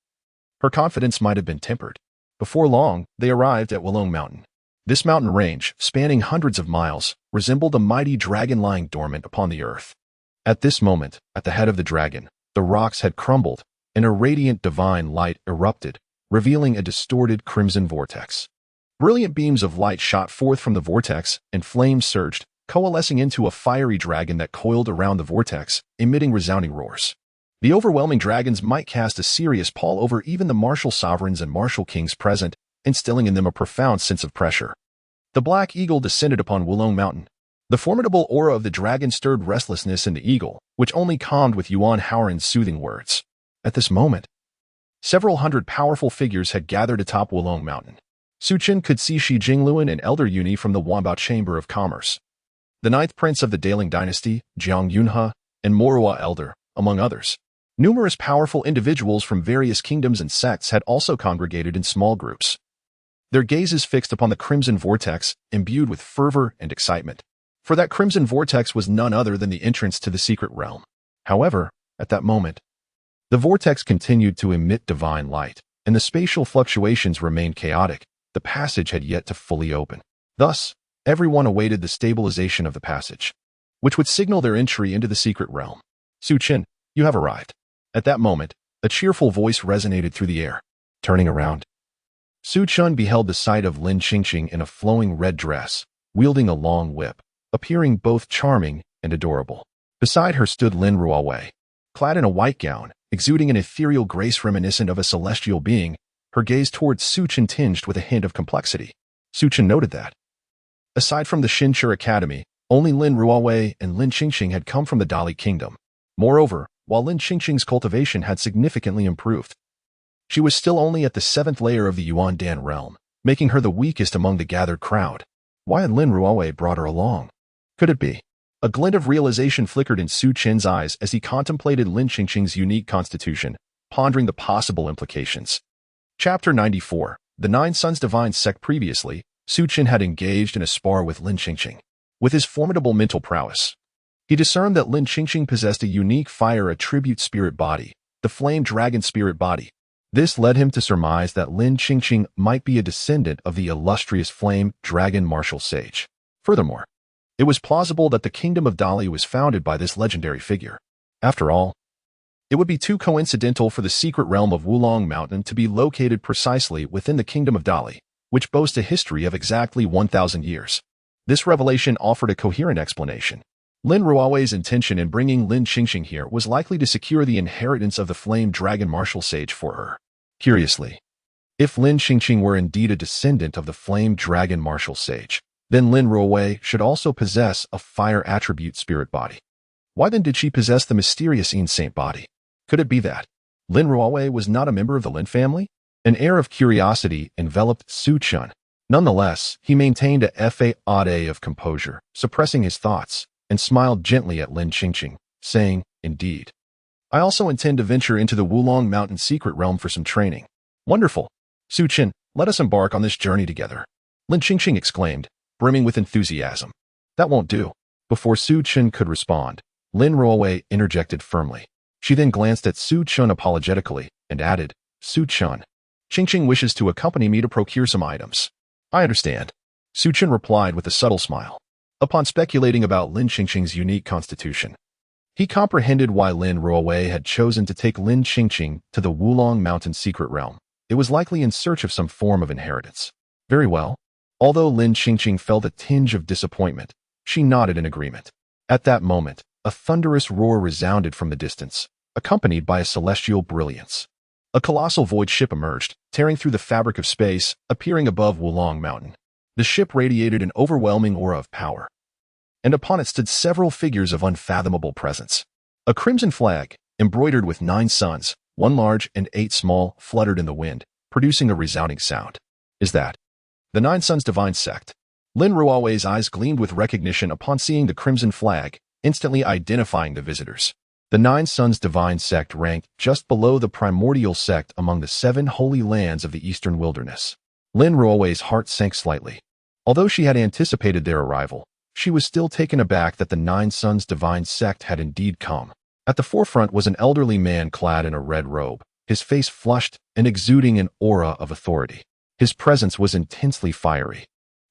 her confidence might have been tempered. Before long, they arrived at Wulong Mountain. This mountain range, spanning hundreds of miles, resembled a mighty dragon lying dormant upon the earth. At this moment, at the head of the dragon, the rocks had crumbled, and a radiant divine light erupted, revealing a distorted crimson vortex. Brilliant beams of light shot forth from the vortex, and flames surged, coalescing into a fiery dragon that coiled around the vortex, emitting resounding roars. The overwhelming dragons might cast a serious pall over even the martial sovereigns and martial kings present, instilling in them a profound sense of pressure. The black eagle descended upon Wulong Mountain. The formidable aura of the dragon stirred restlessness in the eagle, which only calmed with Yuan Haoran's soothing words. At this moment, several hundred powerful figures had gathered atop Wulong Mountain. Su Chen could see Shi Jingluan and Elder Yuni from the Wanbao Chamber of Commerce, the ninth prince of the Daling dynasty, Jiang Yunhe, and Morua Elder, among others. Numerous powerful individuals from various kingdoms and sects had also congregated in small groups, their gazes fixed upon the crimson vortex, imbued with fervor and excitement. For that crimson vortex was none other than the entrance to the secret realm. However, at that moment, the vortex continued to emit divine light, and the spatial fluctuations remained chaotic. The passage had yet to fully open. Thus, everyone awaited the stabilization of the passage, which would signal their entry into the secret realm. Su Chen, you have arrived. At that moment, a cheerful voice resonated through the air. Turning around, Su Chen beheld the sight of Lin Qingqing in a flowing red dress, wielding a long whip, appearing both charming and adorable. Beside her stood Lin Ruowei, clad in a white gown, exuding an ethereal grace reminiscent of a celestial being, her gaze towards Su Chen tinged with a hint of complexity. Su Chen noted that, aside from the Xinchi Academy, only Lin Ruowei and Lin Qingqing had come from the Dali Kingdom. Moreover, while Lin Qingqing's cultivation had significantly improved, she was still only at the 7th layer of the Yuan Dan realm, making her the weakest among the gathered crowd. Why had Lin Ruowei brought her along? Could it be? A glint of realization flickered in Su Chen's eyes as he contemplated Lin Qingqing's unique constitution, pondering the possible implications. Chapter 94. The Nine Sons Divine Sect. Previously, Su Chen had engaged in a spar with Lin Qingqing. With his formidable mental prowess, he discerned that Lin Qingqing possessed a unique fire attribute spirit body, the flame dragon spirit body. This led him to surmise that Lin Qingqing might be a descendant of the illustrious flame dragon martial sage. Furthermore, it was plausible that the kingdom of Dali was founded by this legendary figure. After all, it would be too coincidental for the secret realm of Wulong Mountain to be located precisely within the kingdom of Dali, which boasts a history of exactly 1,000 years. This revelation offered a coherent explanation. Lin Ruowei's intention in bringing Lin Qingqing here was likely to secure the inheritance of the flame dragon martial sage for her. Curiously, if Lin Qingqing were indeed a descendant of the flame dragon martial sage, then Lin Ruowei should also possess a fire attribute spirit body. Why then did she possess the mysterious Saint body? Could it be that Lin Ruowei was not a member of the Lin family? An air of curiosity enveloped Su Chen. Nonetheless, he maintained a facade of composure, suppressing his thoughts, and smiled gently at Lin Qingqing, saying, "Indeed. I also intend to venture into the Wulong Mountain secret realm for some training." "Wonderful. Su Chen, let us embark on this journey together," Lin Qingqing exclaimed, brimming with enthusiasm. "That won't do." Before Su Chen could respond, Lin Ruowei interjected firmly. She then glanced at Su Chen apologetically and added, "Su Chen, Qingqing wishes to accompany me to procure some items." "I understand," Su Chen replied with a subtle smile. Upon speculating about Lin Qingqing's unique constitution, he comprehended why Lin Ruowei had chosen to take Lin Qingqing to the Wulong Mountain secret realm. It was likely in search of some form of inheritance. Very well. Although Lin Qingqing felt a tinge of disappointment, she nodded in agreement. At that moment, a thunderous roar resounded from the distance, accompanied by a celestial brilliance. A colossal void ship emerged, tearing through the fabric of space, appearing above Wulong Mountain. The ship radiated an overwhelming aura of power, and upon it stood several figures of unfathomable presence. A crimson flag, embroidered with 9 suns, 1 large and 8 small, fluttered in the wind, producing a resounding sound. "Is that the 9 Sons Divine Sect?" Lin Ruowei's eyes gleamed with recognition upon seeing the crimson flag, instantly identifying the visitors. The 9 Sons Divine Sect ranked just below the primordial sect among the 7 holy lands of the eastern wilderness. Lin Ruowei's heart sank slightly. Although she had anticipated their arrival, she was still taken aback that the 9 Sons Divine Sect had indeed come. At the forefront was an elderly man clad in a red robe, his face flushed and exuding an aura of authority. His presence was intensely fiery,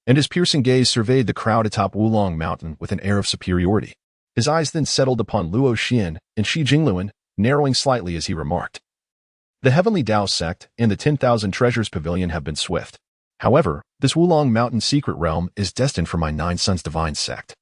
and his piercing gaze surveyed the crowd atop Wulong Mountain with an air of superiority. His eyes then settled upon Luo Xian and Shi Jingluan, narrowing slightly as he remarked, "The Heavenly Dao Sect and the 10,000 Treasures Pavilion have been swift. However, this Wulong Mountain secret realm is destined for my 9 Sons Divine Sect.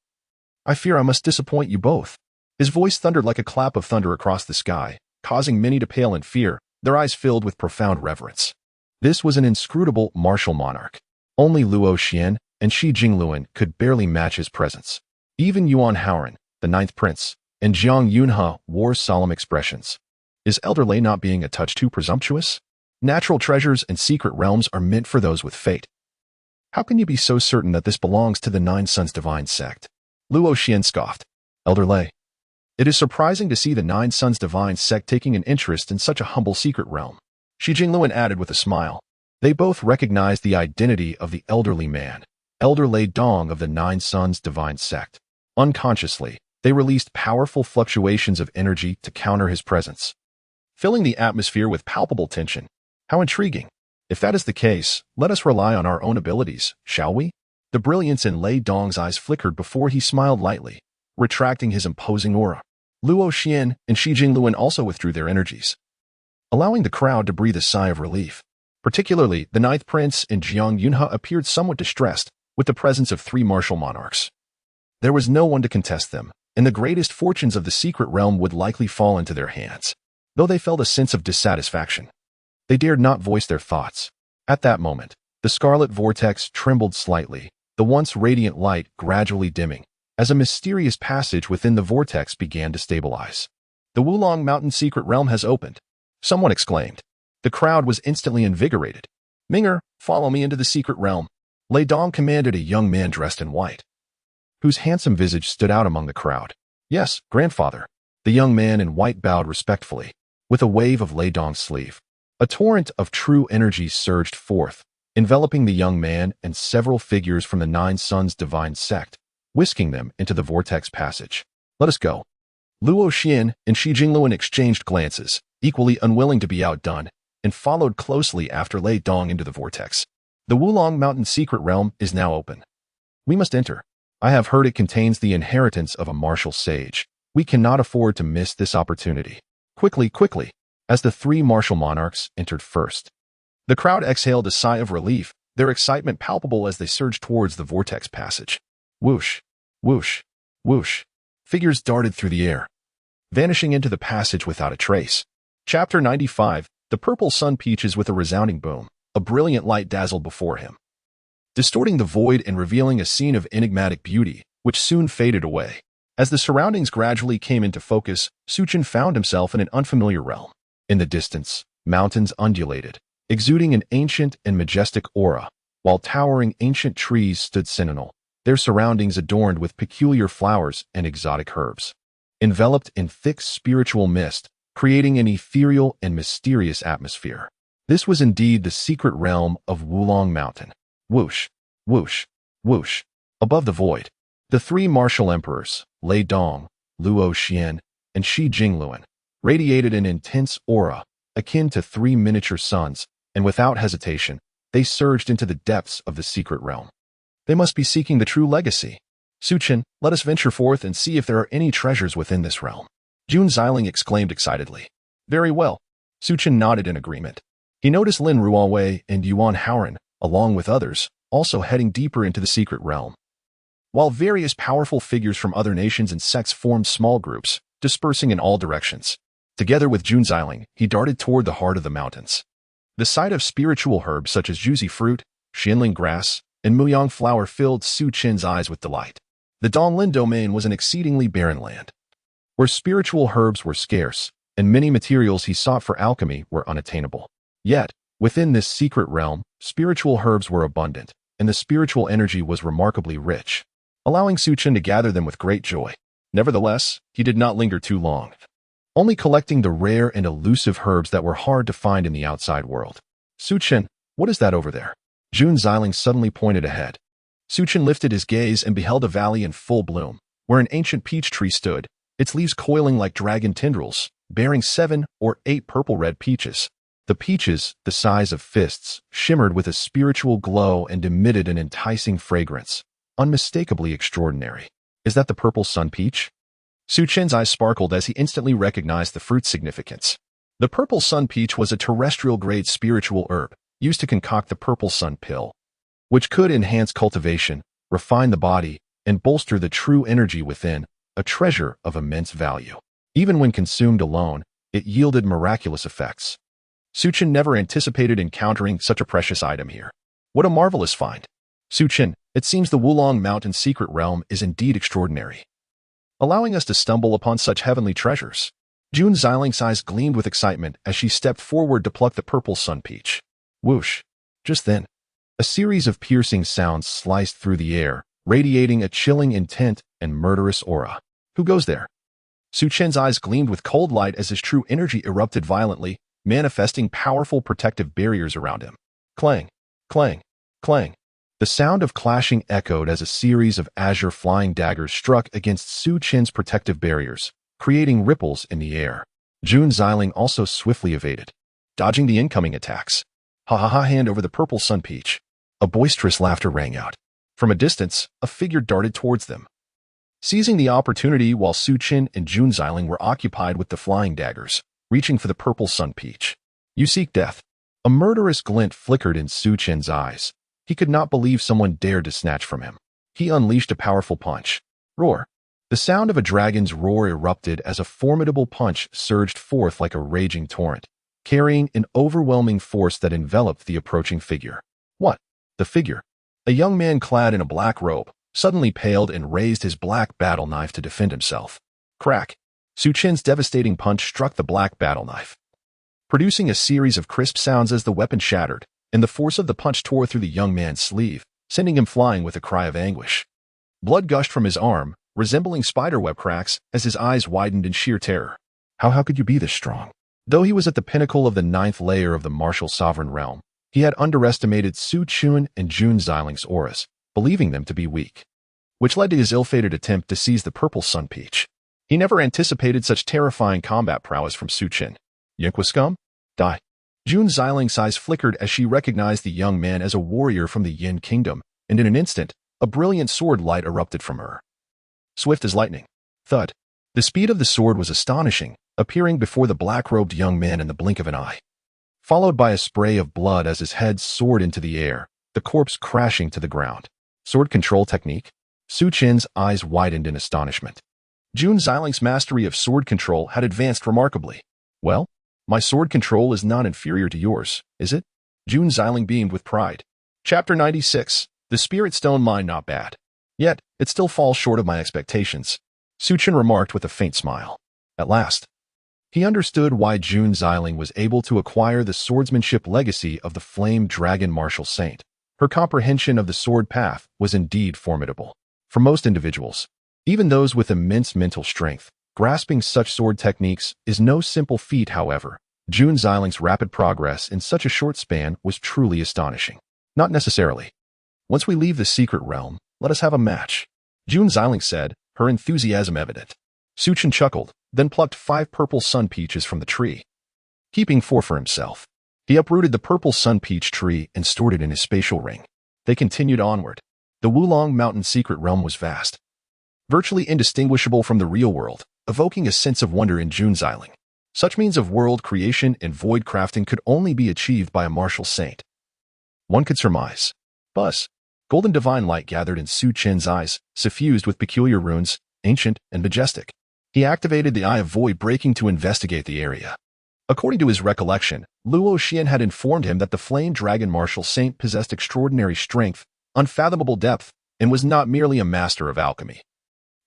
I fear I must disappoint you both." His voice thundered like a clap of thunder across the sky, causing many to pale in fear, their eyes filled with profound reverence. This was an inscrutable martial monarch. Only Luo Xian and Shi Jingluan could barely match his presence. Even Yuan Haoran, the ninth prince, and Jiang Yunhe wore solemn expressions. Is Elder Lei not being a touch too presumptuous? Natural treasures and secret realms are meant for those with fate. How can you be so certain that this belongs to the Nine Sons Divine Sect? Luo Xian scoffed. Elder Lei. It is surprising to see the Nine Sons Divine Sect taking an interest in such a humble secret realm. Shi Jingluan added with a smile. They both recognized the identity of the elderly man, Elder Lei Dong of the Nine Sons Divine Sect. Unconsciously, they released powerful fluctuations of energy to counter his presence, filling the atmosphere with palpable tension. How intriguing. If that is the case, let us rely on our own abilities, shall we? The brilliance in Lei Dong's eyes flickered before he smiled lightly, retracting his imposing aura. Luo Xian and Shi Jingluan also withdrew their energies, allowing the crowd to breathe a sigh of relief. Particularly, the ninth prince and Jiang Yunhe appeared somewhat distressed with the presence of three martial monarchs. There was no one to contest them, and the greatest fortunes of the secret realm would likely fall into their hands. Though they felt a sense of dissatisfaction, they dared not voice their thoughts. At that moment, the scarlet vortex trembled slightly, the once radiant light gradually dimming, as a mysterious passage within the vortex began to stabilize. The Wulong Mountain secret realm has opened, someone exclaimed. The crowd was instantly invigorated. Minger, follow me into the secret realm. Lei Dong commanded a young man dressed in white, whose handsome visage stood out among the crowd. Yes, grandfather. The young man in white bowed respectfully, with a wave of Lei Dong's sleeve. A torrent of true energy surged forth, enveloping the young man and several figures from the Nine Sons Divine Sect, whisking them into the vortex passage. Let us go. Luo Xian and Shi Jingluan exchanged glances, equally unwilling to be outdone, and followed closely after Lei Dong into the vortex. The Wulong Mountain secret realm is now open. We must enter. I have heard it contains the inheritance of a martial sage. We cannot afford to miss this opportunity. Quickly, quickly, as the three martial monarchs entered first. The crowd exhaled a sigh of relief, their excitement palpable as they surged towards the vortex passage. Whoosh, whoosh, whoosh. Figures darted through the air, vanishing into the passage without a trace. Chapter 95, The Purple Sun Peaches. With a resounding boom, a brilliant light dazzled before him, distorting the void and revealing a scene of enigmatic beauty, which soon faded away. As the surroundings gradually came into focus, Su Chen found himself in an unfamiliar realm. In the distance, mountains undulated, exuding an ancient and majestic aura, while towering ancient trees stood sentinel, their surroundings adorned with peculiar flowers and exotic herbs, enveloped in thick spiritual mist, creating an ethereal and mysterious atmosphere. This was indeed the secret realm of Wulong Mountain. Whoosh, whoosh, whoosh. Above the void, the three martial emperors, Lei Dong, Luo Xian, and Shi Jingluan, radiated an intense aura, akin to three miniature suns, and without hesitation, they surged into the depths of the secret realm. They must be seeking the true legacy. Su Chen, let us venture forth and see if there are any treasures within this realm. Jun Xiling exclaimed excitedly. Very well. Su Chen nodded in agreement. He noticed Lin Ruowei and Yuan Haoran, along with others, also heading deeper into the secret realm, while various powerful figures from other nations and sects formed small groups, dispersing in all directions. Together with Jun Xiling, he darted toward the heart of the mountains. The sight of spiritual herbs such as Juzi fruit, Xianling grass, and Muyang flower filled Su Chen's eyes with delight. The Donglin domain was an exceedingly barren land, where spiritual herbs were scarce, and many materials he sought for alchemy were unattainable. Yet, within this secret realm, spiritual herbs were abundant, and the spiritual energy was remarkably rich, allowing Su Chen to gather them with great joy. Nevertheless, he did not linger too long, only collecting the rare and elusive herbs that were hard to find in the outside world. Su Chen, what is that over there? Jun Xiling suddenly pointed ahead. Su Chen lifted his gaze and beheld a valley in full bloom, where an ancient peach tree stood, its leaves coiling like dragon tendrils, bearing 7 or 8 purple-red peaches. The peaches, the size of fists, shimmered with a spiritual glow and emitted an enticing fragrance, unmistakably extraordinary. Is that the purple sun peach? Su Chen's eyes sparkled as he instantly recognized the fruit's significance. The purple sun peach was a terrestrial-grade spiritual herb, used to concoct the purple sun pill, which could enhance cultivation, refine the body, and bolster the true energy within, a treasure of immense value. Even when consumed alone, it yielded miraculous effects. Su Chen never anticipated encountering such a precious item here. What a marvelous find! Su Chen, it seems the Wulong Mountain secret realm is indeed extraordinary, allowing us to stumble upon such heavenly treasures. June Xiling's eyes gleamed with excitement as she stepped forward to pluck the purple sun peach. Whoosh! Just then, a series of piercing sounds sliced through the air, radiating a chilling intent and murderous aura. Who goes there? Su Chen's eyes gleamed with cold light as his true energy erupted violently, manifesting powerful protective barriers around him. Clang! Clang! Clang! The sound of clashing echoed as a series of azure flying daggers struck against Su Chen's protective barriers, creating ripples in the air. June Xiling also swiftly evaded, dodging the incoming attacks. Ha ha ha! Hand over the purple sun peach. A boisterous laughter rang out. From a distance, a figure darted towards them. Seizing the opportunity while Su Chen and June Xiling were occupied with the flying daggers, reaching for the purple sun peach. You seek death. A murderous glint flickered in Su Chen's eyes. He could not believe someone dared to snatch from him. He unleashed a powerful punch. Roar! The sound of a dragon's roar erupted as a formidable punch surged forth like a raging torrent, carrying an overwhelming force that enveloped the approaching figure. What? The figure, a young man clad in a black robe, suddenly paled and raised his black battle knife to defend himself. Crack! Su Chen's devastating punch struck the black battle knife, producing a series of crisp sounds as the weapon shattered, and the force of the punch tore through the young man's sleeve, sending him flying with a cry of anguish. Blood gushed from his arm, resembling spiderweb cracks, as his eyes widened in sheer terror. How could you be this strong? Though he was at the pinnacle of the 9th layer of the martial sovereign realm, he had underestimated Su Chen and June Xiling's auras, believing them to be weak, which led to his ill-fated attempt to seize the purple sun peach. He never anticipated such terrifying combat prowess from Su Chen. Yinkwa scum? Die. June Xiling's eyes flickered as she recognized the young man as a warrior from the Yin Kingdom, and in an instant, a brilliant sword light erupted from her. Swift as lightning. Thud. The speed of the sword was astonishing, appearing before the black-robed young man in the blink of an eye, followed by a spray of blood as his head soared into the air, the corpse crashing to the ground. Sword control technique? Su Chen's eyes widened in astonishment. June Xiling's mastery of sword control had advanced remarkably. Well, my sword control is not inferior to yours, is it? June Xiling beamed with pride. Chapter 96. The Spirit Stone Mine not bad. Yet, it still falls short of my expectations, Su Chen remarked with a faint smile. At last, he understood why June Xiling was able to acquire the swordsmanship legacy of the Flame Dragon Martial Saint. Her comprehension of the sword path was indeed formidable. For most individuals, even those with immense mental strength, grasping such sword techniques is no simple feat. However, June Xiling's rapid progress in such a short span was truly astonishing. Not necessarily. Once we leave the secret realm, let us have a match, June Xiling said, her enthusiasm evident. Su Chen chuckled, then plucked 5 purple sun peaches from the tree. Keeping 4 for himself, he uprooted the purple sun peach tree and stored it in his spatial ring. They continued onward. The Wulong Mountain secret realm was vast, virtually indistinguishable from the real world, evoking a sense of wonder in June Xiling. Such means of world creation and void crafting could only be achieved by a martial saint. One could surmise. Buzz. Golden divine light gathered in Su Chen's eyes, suffused with peculiar runes, ancient and majestic. He activated the Eye of Void Breaking to investigate the area. According to his recollection, Luo Xian had informed him that the Flame Dragon Martial Saint possessed extraordinary strength, unfathomable depth, and was not merely a master of alchemy,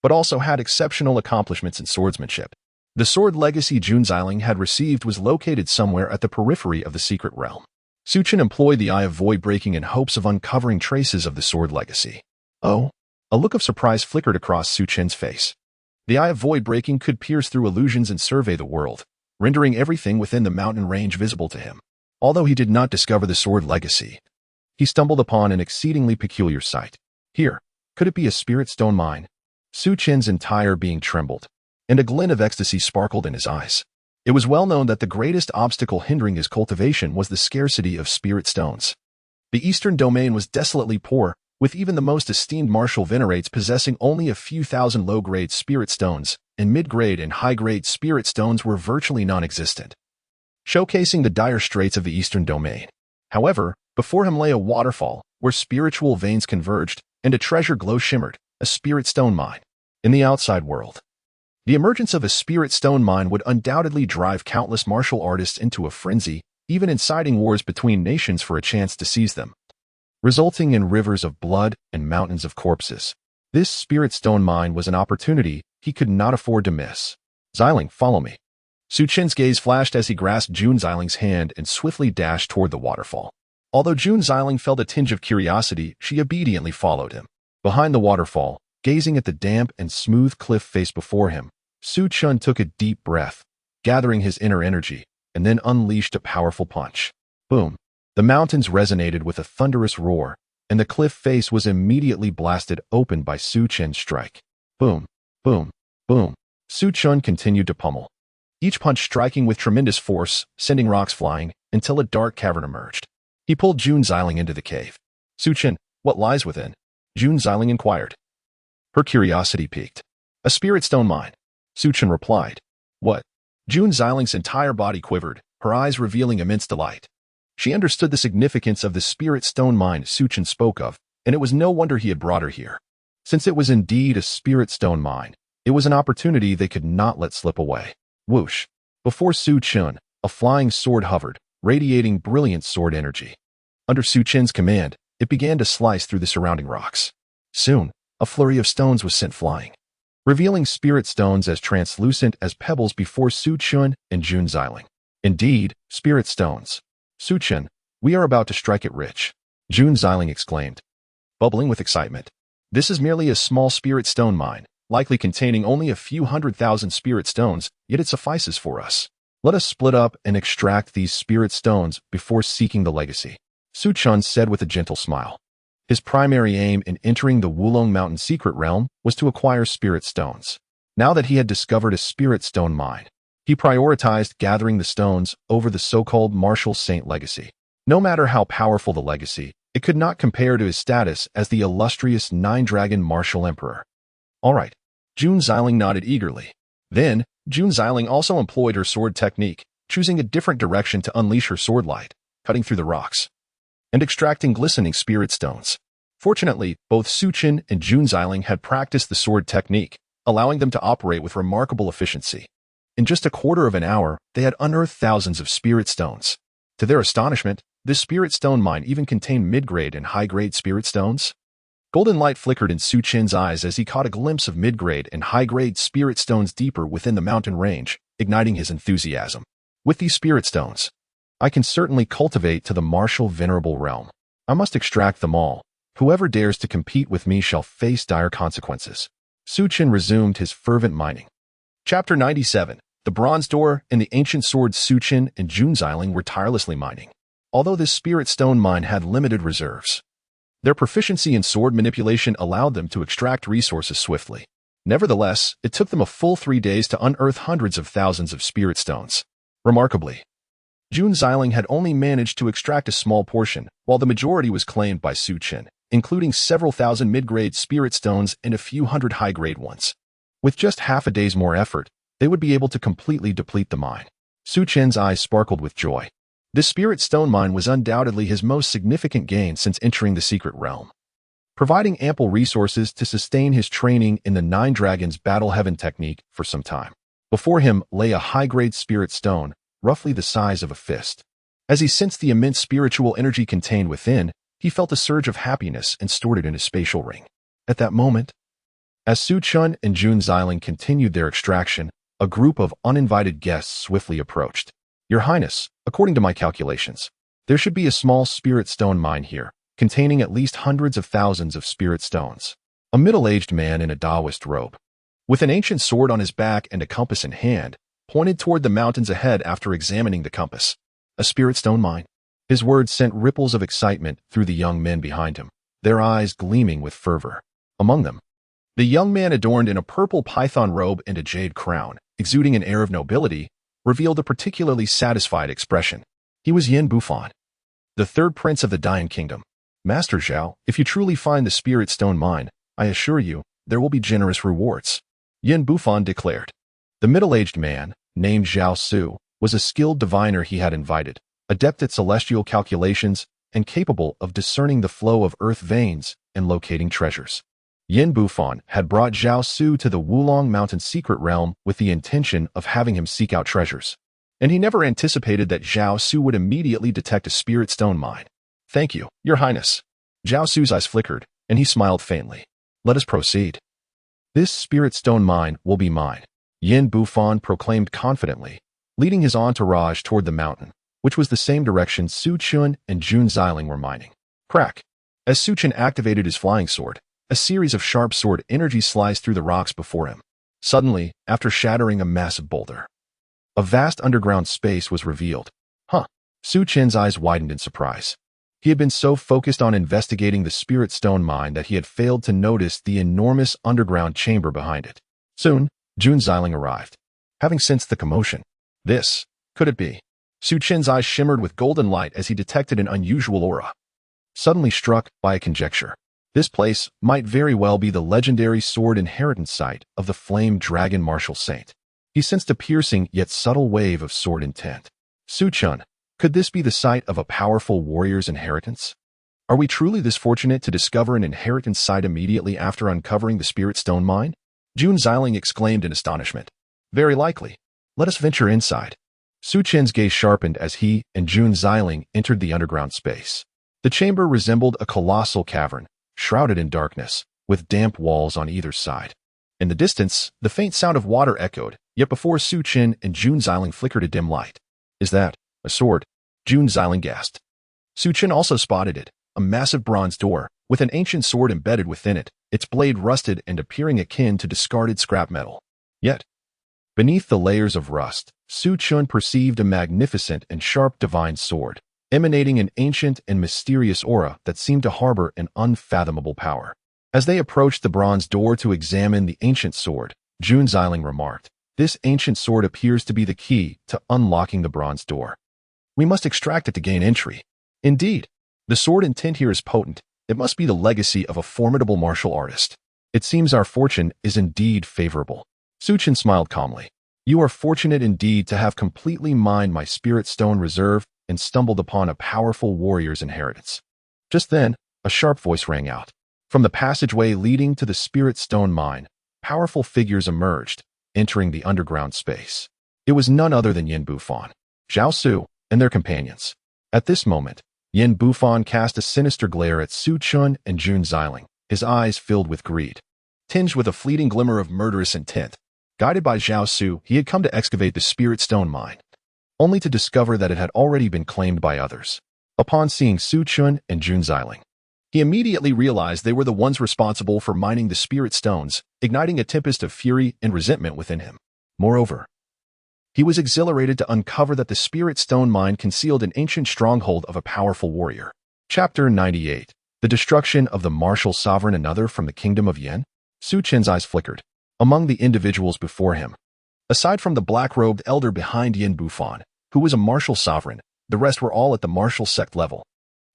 but also had exceptional accomplishments in swordsmanship. The sword legacy June Xiling had received was located somewhere at the periphery of the secret realm. Su Chen employed the Eye of Void Breaking in hopes of uncovering traces of the sword legacy. Oh? A look of surprise flickered across Su Chen's face. The Eye of Void Breaking could pierce through illusions and survey the world, rendering everything within the mountain range visible to him. Although he did not discover the sword legacy, he stumbled upon an exceedingly peculiar sight. Here, could it be a spirit stone mine? Su Chen's entire being trembled, and a glint of ecstasy sparkled in his eyes. It was well known that the greatest obstacle hindering his cultivation was the scarcity of spirit stones. The eastern domain was desolately poor, with even the most esteemed martial venerates possessing only a few thousand low-grade spirit stones, and mid-grade and high-grade spirit stones were virtually non-existent, showcasing the dire straits of the eastern domain. However, before him lay a waterfall, where spiritual veins converged, and a treasure glow shimmered, a spirit stone mine. In the outside world, the emergence of a spirit stone mine would undoubtedly drive countless martial artists into a frenzy, even inciting wars between nations for a chance to seize them. resulting in rivers of blood and mountains of corpses. This spirit stone mine was an opportunity he could not afford to miss. Xiling, follow me. Su Chen's gaze flashed as he grasped Jun Xiling's hand and swiftly dashed toward the waterfall. Although Jun Xiling felt a tinge of curiosity, she obediently followed him. Behind the waterfall, gazing at the damp and smooth cliff face before him, Su Chen took a deep breath, gathering his inner energy, and then unleashed a powerful punch. Boom! The mountains resonated with a thunderous roar, and the cliff face was immediately blasted open by Su Chen's strike. Boom! Boom! Boom! Su Chen continued to pummel, each punch striking with tremendous force, sending rocks flying, until a dark cavern emerged. He pulled Jun Xiling into the cave. Su Chen, what lies within? Jun Xiling inquired. Her curiosity piqued. A spirit stone mine. Su Chen replied. What? Jun Xiling's entire body quivered, her eyes revealing immense delight. She understood the significance of the spirit stone mine Su Chen spoke of, and it was no wonder he had brought her here. Since it was indeed a spirit stone mine, it was an opportunity they could not let slip away. Whoosh! Before Su Chen, a flying sword hovered, radiating brilliant sword energy. Under Su Chen's command, it began to slice through the surrounding rocks. Soon, a flurry of stones was sent flying, revealing spirit stones as translucent as pebbles before Su Chen and Jun Xiling. Indeed, spirit stones. Su Chen, we are about to strike it rich, Jun Xiling exclaimed, bubbling with excitement. This is merely a small spirit stone mine, likely containing only a few 100,000 spirit stones, yet it suffices for us. Let us split up and extract these spirit stones before seeking the legacy, Su Chen said with a gentle smile. His primary aim in entering the Wulong Mountain secret realm was to acquire spirit stones. Now that he had discovered a spirit stone mine, he prioritized gathering the stones over the so-called martial saint legacy. No matter how powerful the legacy, it could not compare to his status as the illustrious Nine-Dragon Martial Emperor. All right, Jun Xiling nodded eagerly. Then, Jun Xiling also employed her sword technique, choosing a different direction to unleash her sword light, cutting through the rocks, and extracting glistening spirit stones. Fortunately, both Su Chen and Jun Xiling had practiced the sword technique, allowing them to operate with remarkable efficiency. In just a quarter of an hour, they had unearthed thousands of spirit stones. To their astonishment, this spirit stone mine even contained mid-grade and high-grade spirit stones. Golden light flickered in Su Chen's eyes as he caught a glimpse of mid-grade and high-grade spirit stones deeper within the mountain range, igniting his enthusiasm. With these spirit stones, I can certainly cultivate to the martial venerable realm. I must extract them all. Whoever dares to compete with me shall face dire consequences. Su Chen resumed his fervent mining. Chapter 97. The Bronze Door and the Ancient Sword. Su Chen and Jun Xiling were tirelessly mining. Although this spirit stone mine had limited reserves, their proficiency in sword manipulation allowed them to extract resources swiftly. Nevertheless, it took them a full 3 days to unearth hundreds of thousands of spirit stones. Remarkably, Jun Xiling had only managed to extract a small portion, while the majority was claimed by Su Chen, including several thousand mid-grade spirit stones and a few hundred high-grade ones. With just half a day's more effort, they would be able to completely deplete the mine. Su Chen's eyes sparkled with joy. This spirit stone mine was undoubtedly his most significant gain since entering the secret realm, providing ample resources to sustain his training in the Nine Dragons Battle Heaven technique for some time. Before him lay a high-grade spirit stone, roughly the size of a fist. As he sensed the immense spiritual energy contained within, he felt a surge of happiness and stored it in his spatial ring. At that moment, as Su Chen and Jun Xiling continued their extraction, a group of uninvited guests swiftly approached. Your Highness, according to my calculations, there should be a small spirit stone mine here, containing at least hundreds of thousands of spirit stones. A middle-aged man in a Taoist robe, with an ancient sword on his back and a compass in hand, pointed toward the mountains ahead after examining the compass. A spirit stone mine. His words sent ripples of excitement through the young men behind him, their eyes gleaming with fervor. Among them, the young man adorned in a purple python robe and a jade crown, exuding an air of nobility, revealed a particularly satisfied expression. He was Yin Bufan, the third prince of the Dian Kingdom. Master Zhao, if you truly find the spirit stone mine, I assure you, there will be generous rewards, Yin Bufan declared. The middle-aged man, named Zhao Su, was a skilled diviner he had invited, adept at celestial calculations and capable of discerning the flow of earth veins and locating treasures. Yin Bufan had brought Zhao Su to the Wulong Mountain secret realm with the intention of having him seek out treasures, and he never anticipated that Zhao Su would immediately detect a spirit stone mine. Thank you, Your Highness. Zhao Su's eyes flickered, and he smiled faintly. Let us proceed. This spirit stone mine will be mine, Yin Bufan proclaimed confidently, leading his entourage toward the mountain, which was the same direction Su Chen and Jun Xiling were mining. Crack! As Su Chen activated his flying sword, a series of sharp sword energy sliced through the rocks before him. Suddenly, after shattering a massive boulder, a vast underground space was revealed. Su Chen's eyes widened in surprise. He had been so focused on investigating the spirit stone mine that he had failed to notice the enormous underground chamber behind it. Soon, Jun Xiling arrived. Having sensed the commotion, could it be? Su Chen's eyes shimmered with golden light as he detected an unusual aura. Suddenly struck by a conjecture, this place might very well be the legendary sword inheritance site of the Flame Dragon Martial Saint. He sensed a piercing yet subtle wave of sword intent. Su Chen, could this be the site of a powerful warrior's inheritance? Are we truly this fortunate to discover an inheritance site immediately after uncovering the spirit stone mine? Jun Xiling exclaimed in astonishment. Very likely. Let us venture inside. Su Chen's gaze sharpened as he and Jun Xiling entered the underground space. The chamber resembled a colossal cavern, shrouded in darkness, with damp walls on either side. In the distance, the faint sound of water echoed, yet before Su Chen and Jun Xiling flickered a dim light. Is that a sword? Jun Xiling gasped. Su Chen also spotted it, a massive bronze door, with an ancient sword embedded within it, its blade rusted and appearing akin to discarded scrap metal. Yet, beneath the layers of rust, Su Chen perceived a magnificent and sharp divine sword, emanating an ancient and mysterious aura that seemed to harbor an unfathomable power. As they approached the bronze door to examine the ancient sword, Jun Xiling remarked, "This ancient sword appears to be the key to unlocking the bronze door. We must extract it to gain entry." Indeed, the sword intent here is potent. It must be the legacy of a formidable martial artist. It seems our fortune is indeed favorable. Su Chen smiled calmly. You are fortunate indeed to have completely mined my spirit stone reserve and stumbled upon a powerful warrior's inheritance. Just then, a sharp voice rang out. From the passageway leading to the spirit stone mine, powerful figures emerged, entering the underground space. It was none other than Yin Bufan, Zhao Su, and their companions. At this moment, Yin Bufan cast a sinister glare at Su Chen and Jun Xiling, his eyes filled with greed, tinged with a fleeting glimmer of murderous intent. Guided by Zhao Su, he had come to excavate the spirit stone mine, only to discover that it had already been claimed by others. Upon seeing Su Chen and Jun Xiling, he immediately realized they were the ones responsible for mining the spirit stones, igniting a tempest of fury and resentment within him. Moreover, he was exhilarated to uncover that the spirit stone mine concealed an ancient stronghold of a powerful warrior. Chapter 98. The Destruction of the Martial Sovereign. Another from the Kingdom of Yin? Su Chen's eyes flickered. Among the individuals before him, aside from the black-robed elder behind Yin Bufan, who was a martial sovereign, the rest were all at the martial sect level.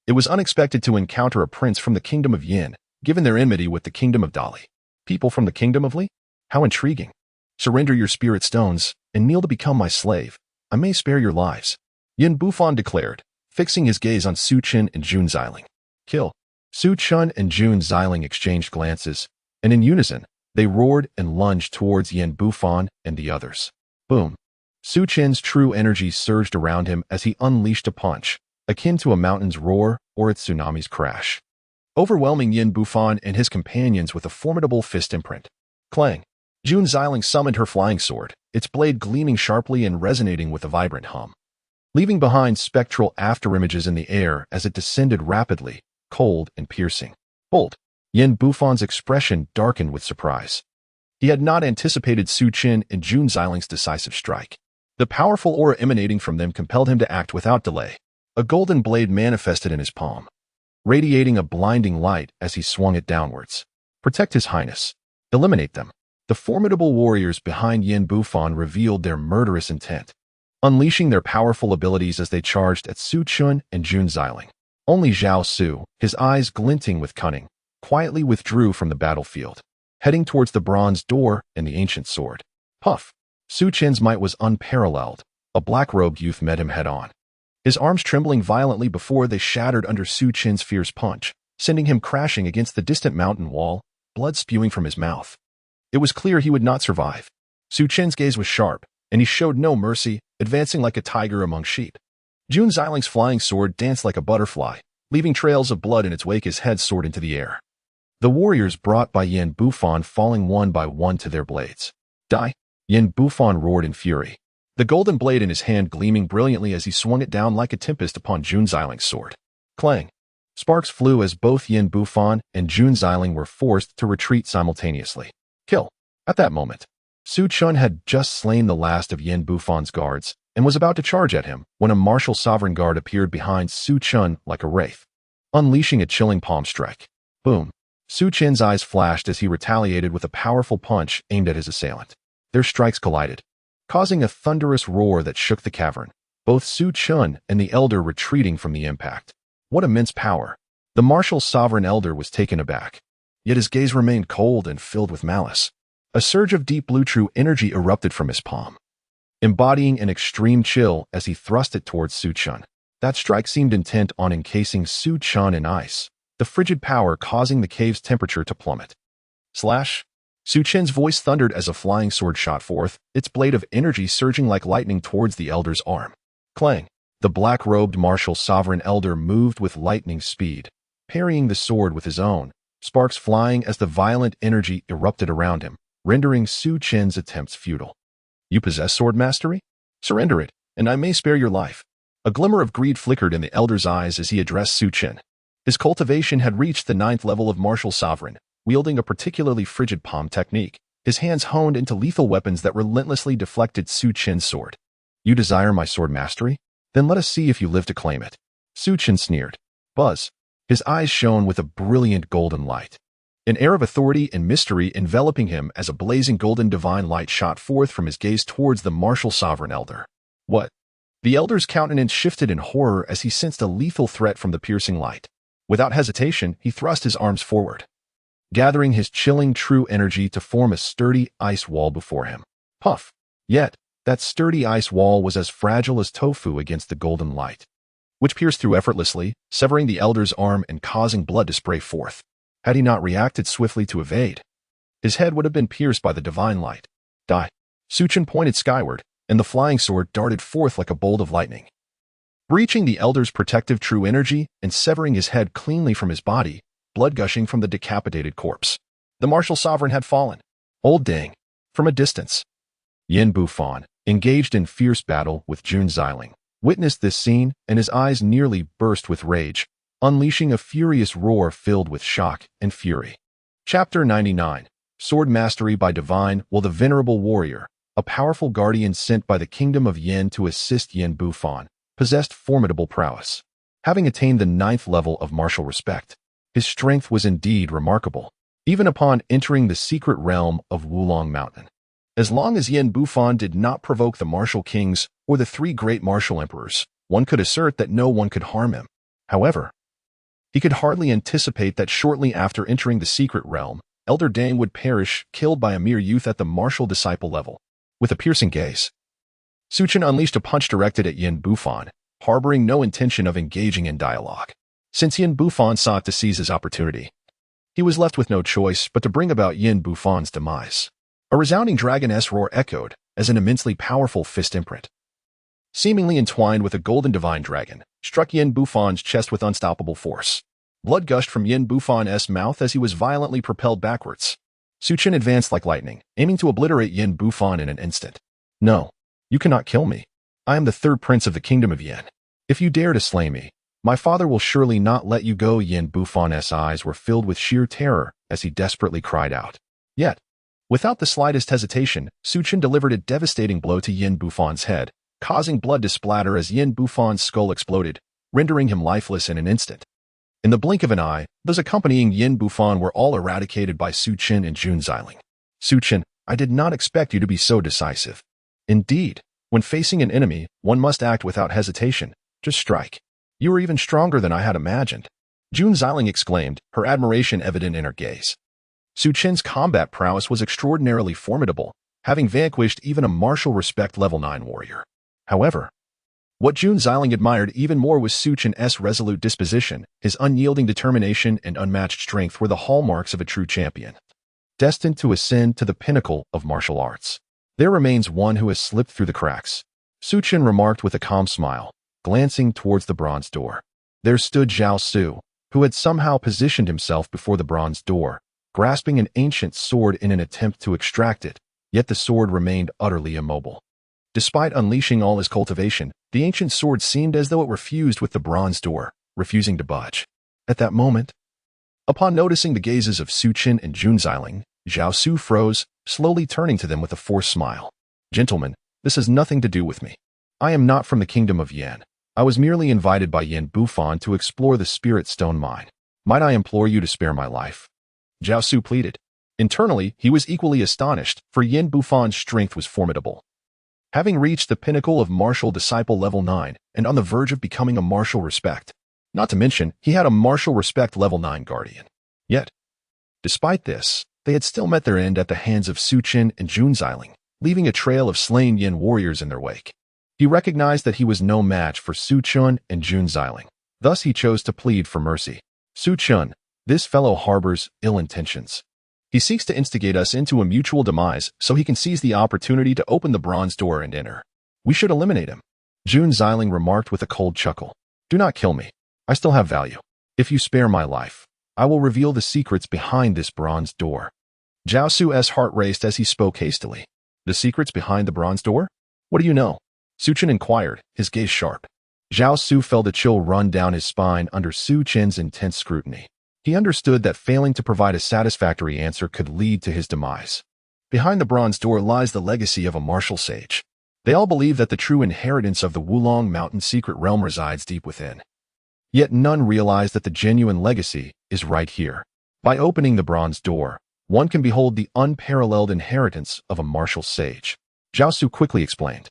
It was unexpected to encounter a prince from the Kingdom of Yin, given their enmity with the Kingdom of Dali. People from the Kingdom of Li? How intriguing. Surrender your spirit stones and kneel to become my slave. I may spare your lives, Yin Bufan declared, fixing his gaze on Su Chen and Jun Xiling. Kill. Su Chen and Jun Xiling exchanged glances, and in unison, they roared and lunged towards Yin Bufan and the others. Boom. Su Chen's true energy surged around him as he unleashed a punch, akin to a mountain's roar or a tsunami's crash, overwhelming Yin Bufan and his companions with a formidable fist imprint. Clang. Jun Xiling summoned her flying sword, its blade gleaming sharply and resonating with a vibrant hum, leaving behind spectral afterimages in the air as it descended rapidly, cold and piercing. Bolt. Yin Bufan's expression darkened with surprise. He had not anticipated Su Chen and Jun Xiling's decisive strike. The powerful aura emanating from them compelled him to act without delay. A golden blade manifested in his palm, radiating a blinding light as he swung it downwards. Protect His Highness. Eliminate them. The formidable warriors behind Yin Bufan revealed their murderous intent, unleashing their powerful abilities as they charged at Su Chen and Jun Xiling. Only Zhao Su, his eyes glinting with cunning, quietly withdrew from the battlefield, heading towards the bronze door and the ancient sword. Puff! Su Chen's might was unparalleled. A black-robed youth met him head-on, his arms trembling violently before they shattered under Su Chen's fierce punch, sending him crashing against the distant mountain wall, blood spewing from his mouth. It was clear he would not survive. Su Chen's gaze was sharp, and he showed no mercy, advancing like a tiger among sheep. Jun Xiling's flying sword danced like a butterfly, leaving trails of blood in its wake. His head soared into the air. The warriors brought by Yin Bufan falling one by one to their blades. Die! Yin Bufan roared in fury, the golden blade in his hand gleaming brilliantly as he swung it down like a tempest upon Jun Xiling's sword. Clang! Sparks flew as both Yin Bufan and Jun Xiling were forced to retreat simultaneously. Kill! At that moment, Su Chen had just slain the last of Yin Bufan's guards and was about to charge at him when a martial sovereign guard appeared behind Su Chen like a wraith, unleashing a chilling palm strike. Boom! Su Chen's eyes flashed as he retaliated with a powerful punch aimed at his assailant. Their strikes collided, causing a thunderous roar that shook the cavern, both Su Chen and the elder retreating from the impact. What immense power! The martial sovereign elder was taken aback, yet his gaze remained cold and filled with malice. A surge of deep blue true energy erupted from his palm, embodying an extreme chill as he thrust it towards Su Chen. That strike seemed intent on encasing Su Chen in ice, the frigid power causing the cave's temperature to plummet. Slash! Su Chen's voice thundered as a flying sword shot forth, its blade of energy surging like lightning towards the elder's arm. Clang! The black-robed martial sovereign elder moved with lightning speed, parrying the sword with his own, sparks flying as the violent energy erupted around him, rendering Su Chen's attempts futile. You possess sword mastery? Surrender it, and I may spare your life. A glimmer of greed flickered in the elder's eyes as he addressed Su Chen. His cultivation had reached the 9th level of martial sovereign, wielding a particularly frigid palm technique, his hands honed into lethal weapons that relentlessly deflected Su Chen's sword. You desire my sword mastery? Then let us see if you live to claim it. Su Chen sneered. Buzz. His eyes shone with a brilliant golden light, an air of authority and mystery enveloping him as a blazing golden divine light shot forth from his gaze towards the martial sovereign elder. What? The elder's countenance shifted in horror as he sensed a lethal threat from the piercing light. Without hesitation, he thrust his arms forward, gathering his chilling true energy to form a sturdy ice wall before him. Puff! Yet, that sturdy ice wall was as fragile as tofu against the golden light, which pierced through effortlessly, severing the elder's arm and causing blood to spray forth. Had he not reacted swiftly to evade, his head would have been pierced by the divine light. Die! Su Chen pointed skyward, and the flying sword darted forth like a bolt of lightning, breaching the elder's protective true energy and severing his head cleanly from his body, blood gushing from the decapitated corpse. The martial sovereign had fallen. Old dang! From a distance, Yin Bufan, engaged in fierce battle with Jun Xiling, witnessed this scene, and his eyes nearly burst with rage, unleashing a furious roar filled with shock and fury. Chapter 99. Sword Mastery by Divine Will. The venerable warrior, a powerful guardian sent by the kingdom of Yin to assist Yin Bufan, possessed formidable prowess. Having attained the 9th level of martial respect, his strength was indeed remarkable, even upon entering the secret realm of Wulong Mountain. As long as Yin Bufan did not provoke the martial kings or the 3 great martial emperors, one could assert that no one could harm him. However, he could hardly anticipate that shortly after entering the secret realm, Elder Dang would perish, killed by a mere youth at the martial disciple level. With a piercing gaze, Su Chen unleashed a punch directed at Yin Bufan, harboring no intention of engaging in dialogue. Since Yin Bufan sought to seize his opportunity, he was left with no choice but to bring about Yin Bufan's demise. A resounding dragon-esque roar echoed as an immensely powerful fist imprint, seemingly entwined with a golden divine dragon, struck Yin Bufan's chest with unstoppable force. Blood gushed from Yin Bufan's mouth as he was violently propelled backwards. Su Chen advanced like lightning, aiming to obliterate Yin Bufan in an instant. No, you cannot kill me. I am the 3rd prince of the kingdom of Yin. If you dare to slay me, my father will surely not let you go. Yin Bufan's eyes were filled with sheer terror as he desperately cried out. Yet, without the slightest hesitation, Su Chen delivered a devastating blow to Yin Bufan's head, causing blood to splatter as Yin Bufan's skull exploded, rendering him lifeless in an instant. In the blink of an eye, those accompanying Yin Bufan were all eradicated by Su Chen and Jun Xiling. Su Chen, I did not expect you to be so decisive. Indeed, when facing an enemy, one must act without hesitation. Just strike. You are even stronger than I had imagined. Jun Xiling exclaimed, her admiration evident in her gaze. Su Chen's combat prowess was extraordinarily formidable, having vanquished even a martial respect level 9 warrior. However, what Jun Xiling admired even more was Su Chen's resolute disposition. His unyielding determination and unmatched strength were the hallmarks of a true champion, destined to ascend to the pinnacle of martial arts. There remains one who has slipped through the cracks, Su Chen remarked with a calm smile, glancing towards the bronze door. There stood Zhao Su, who had somehow positioned himself before the bronze door, grasping an ancient sword in an attempt to extract it, yet the sword remained utterly immobile. Despite unleashing all his cultivation, the ancient sword seemed as though it refused with the bronze door, refusing to budge. At that moment, upon noticing the gazes of Su Chen and Jun Xiling, Zhao Su froze, slowly turning to them with a forced smile. "Gentlemen, this has nothing to do with me. I am not from the kingdom of Yan. I was merely invited by Yin Bufan to explore the Spirit Stone Mine. Might I implore you to spare my life?" Zhao Su pleaded. Internally, he was equally astonished, for Yin Bufan's strength was formidable. Having reached the pinnacle of martial disciple level 9 and on the verge of becoming a martial respect, not to mention he had a martial respect level 9 guardian. Yet, despite this, they had still met their end at the hands of Su Chen and Jun Xiling, leaving a trail of slain Yin warriors in their wake. He recognized that he was no match for Su Chen and Jun Xiling. Thus he chose to plead for mercy. "Su Chen, this fellow harbors ill intentions. He seeks to instigate us into a mutual demise so he can seize the opportunity to open the bronze door and enter. We should eliminate him." Jun Xiling remarked with a cold chuckle. "Do not kill me. I still have value. If you spare my life, I will reveal the secrets behind this bronze door." Zhao Su's heart raced as he spoke hastily. "The secrets behind the bronze door? What do you know?" Su Chen inquired, his gaze sharp. Zhao Su felt a chill run down his spine under Su Chen's intense scrutiny. He understood that failing to provide a satisfactory answer could lead to his demise. Behind the bronze door lies the legacy of a martial sage. They all believe that the true inheritance of the Wulong Mountain secret realm resides deep within. Yet none realize that the genuine legacy is right here. By opening the bronze door, one can behold the unparalleled inheritance of a martial sage. Zhao Su quickly explained.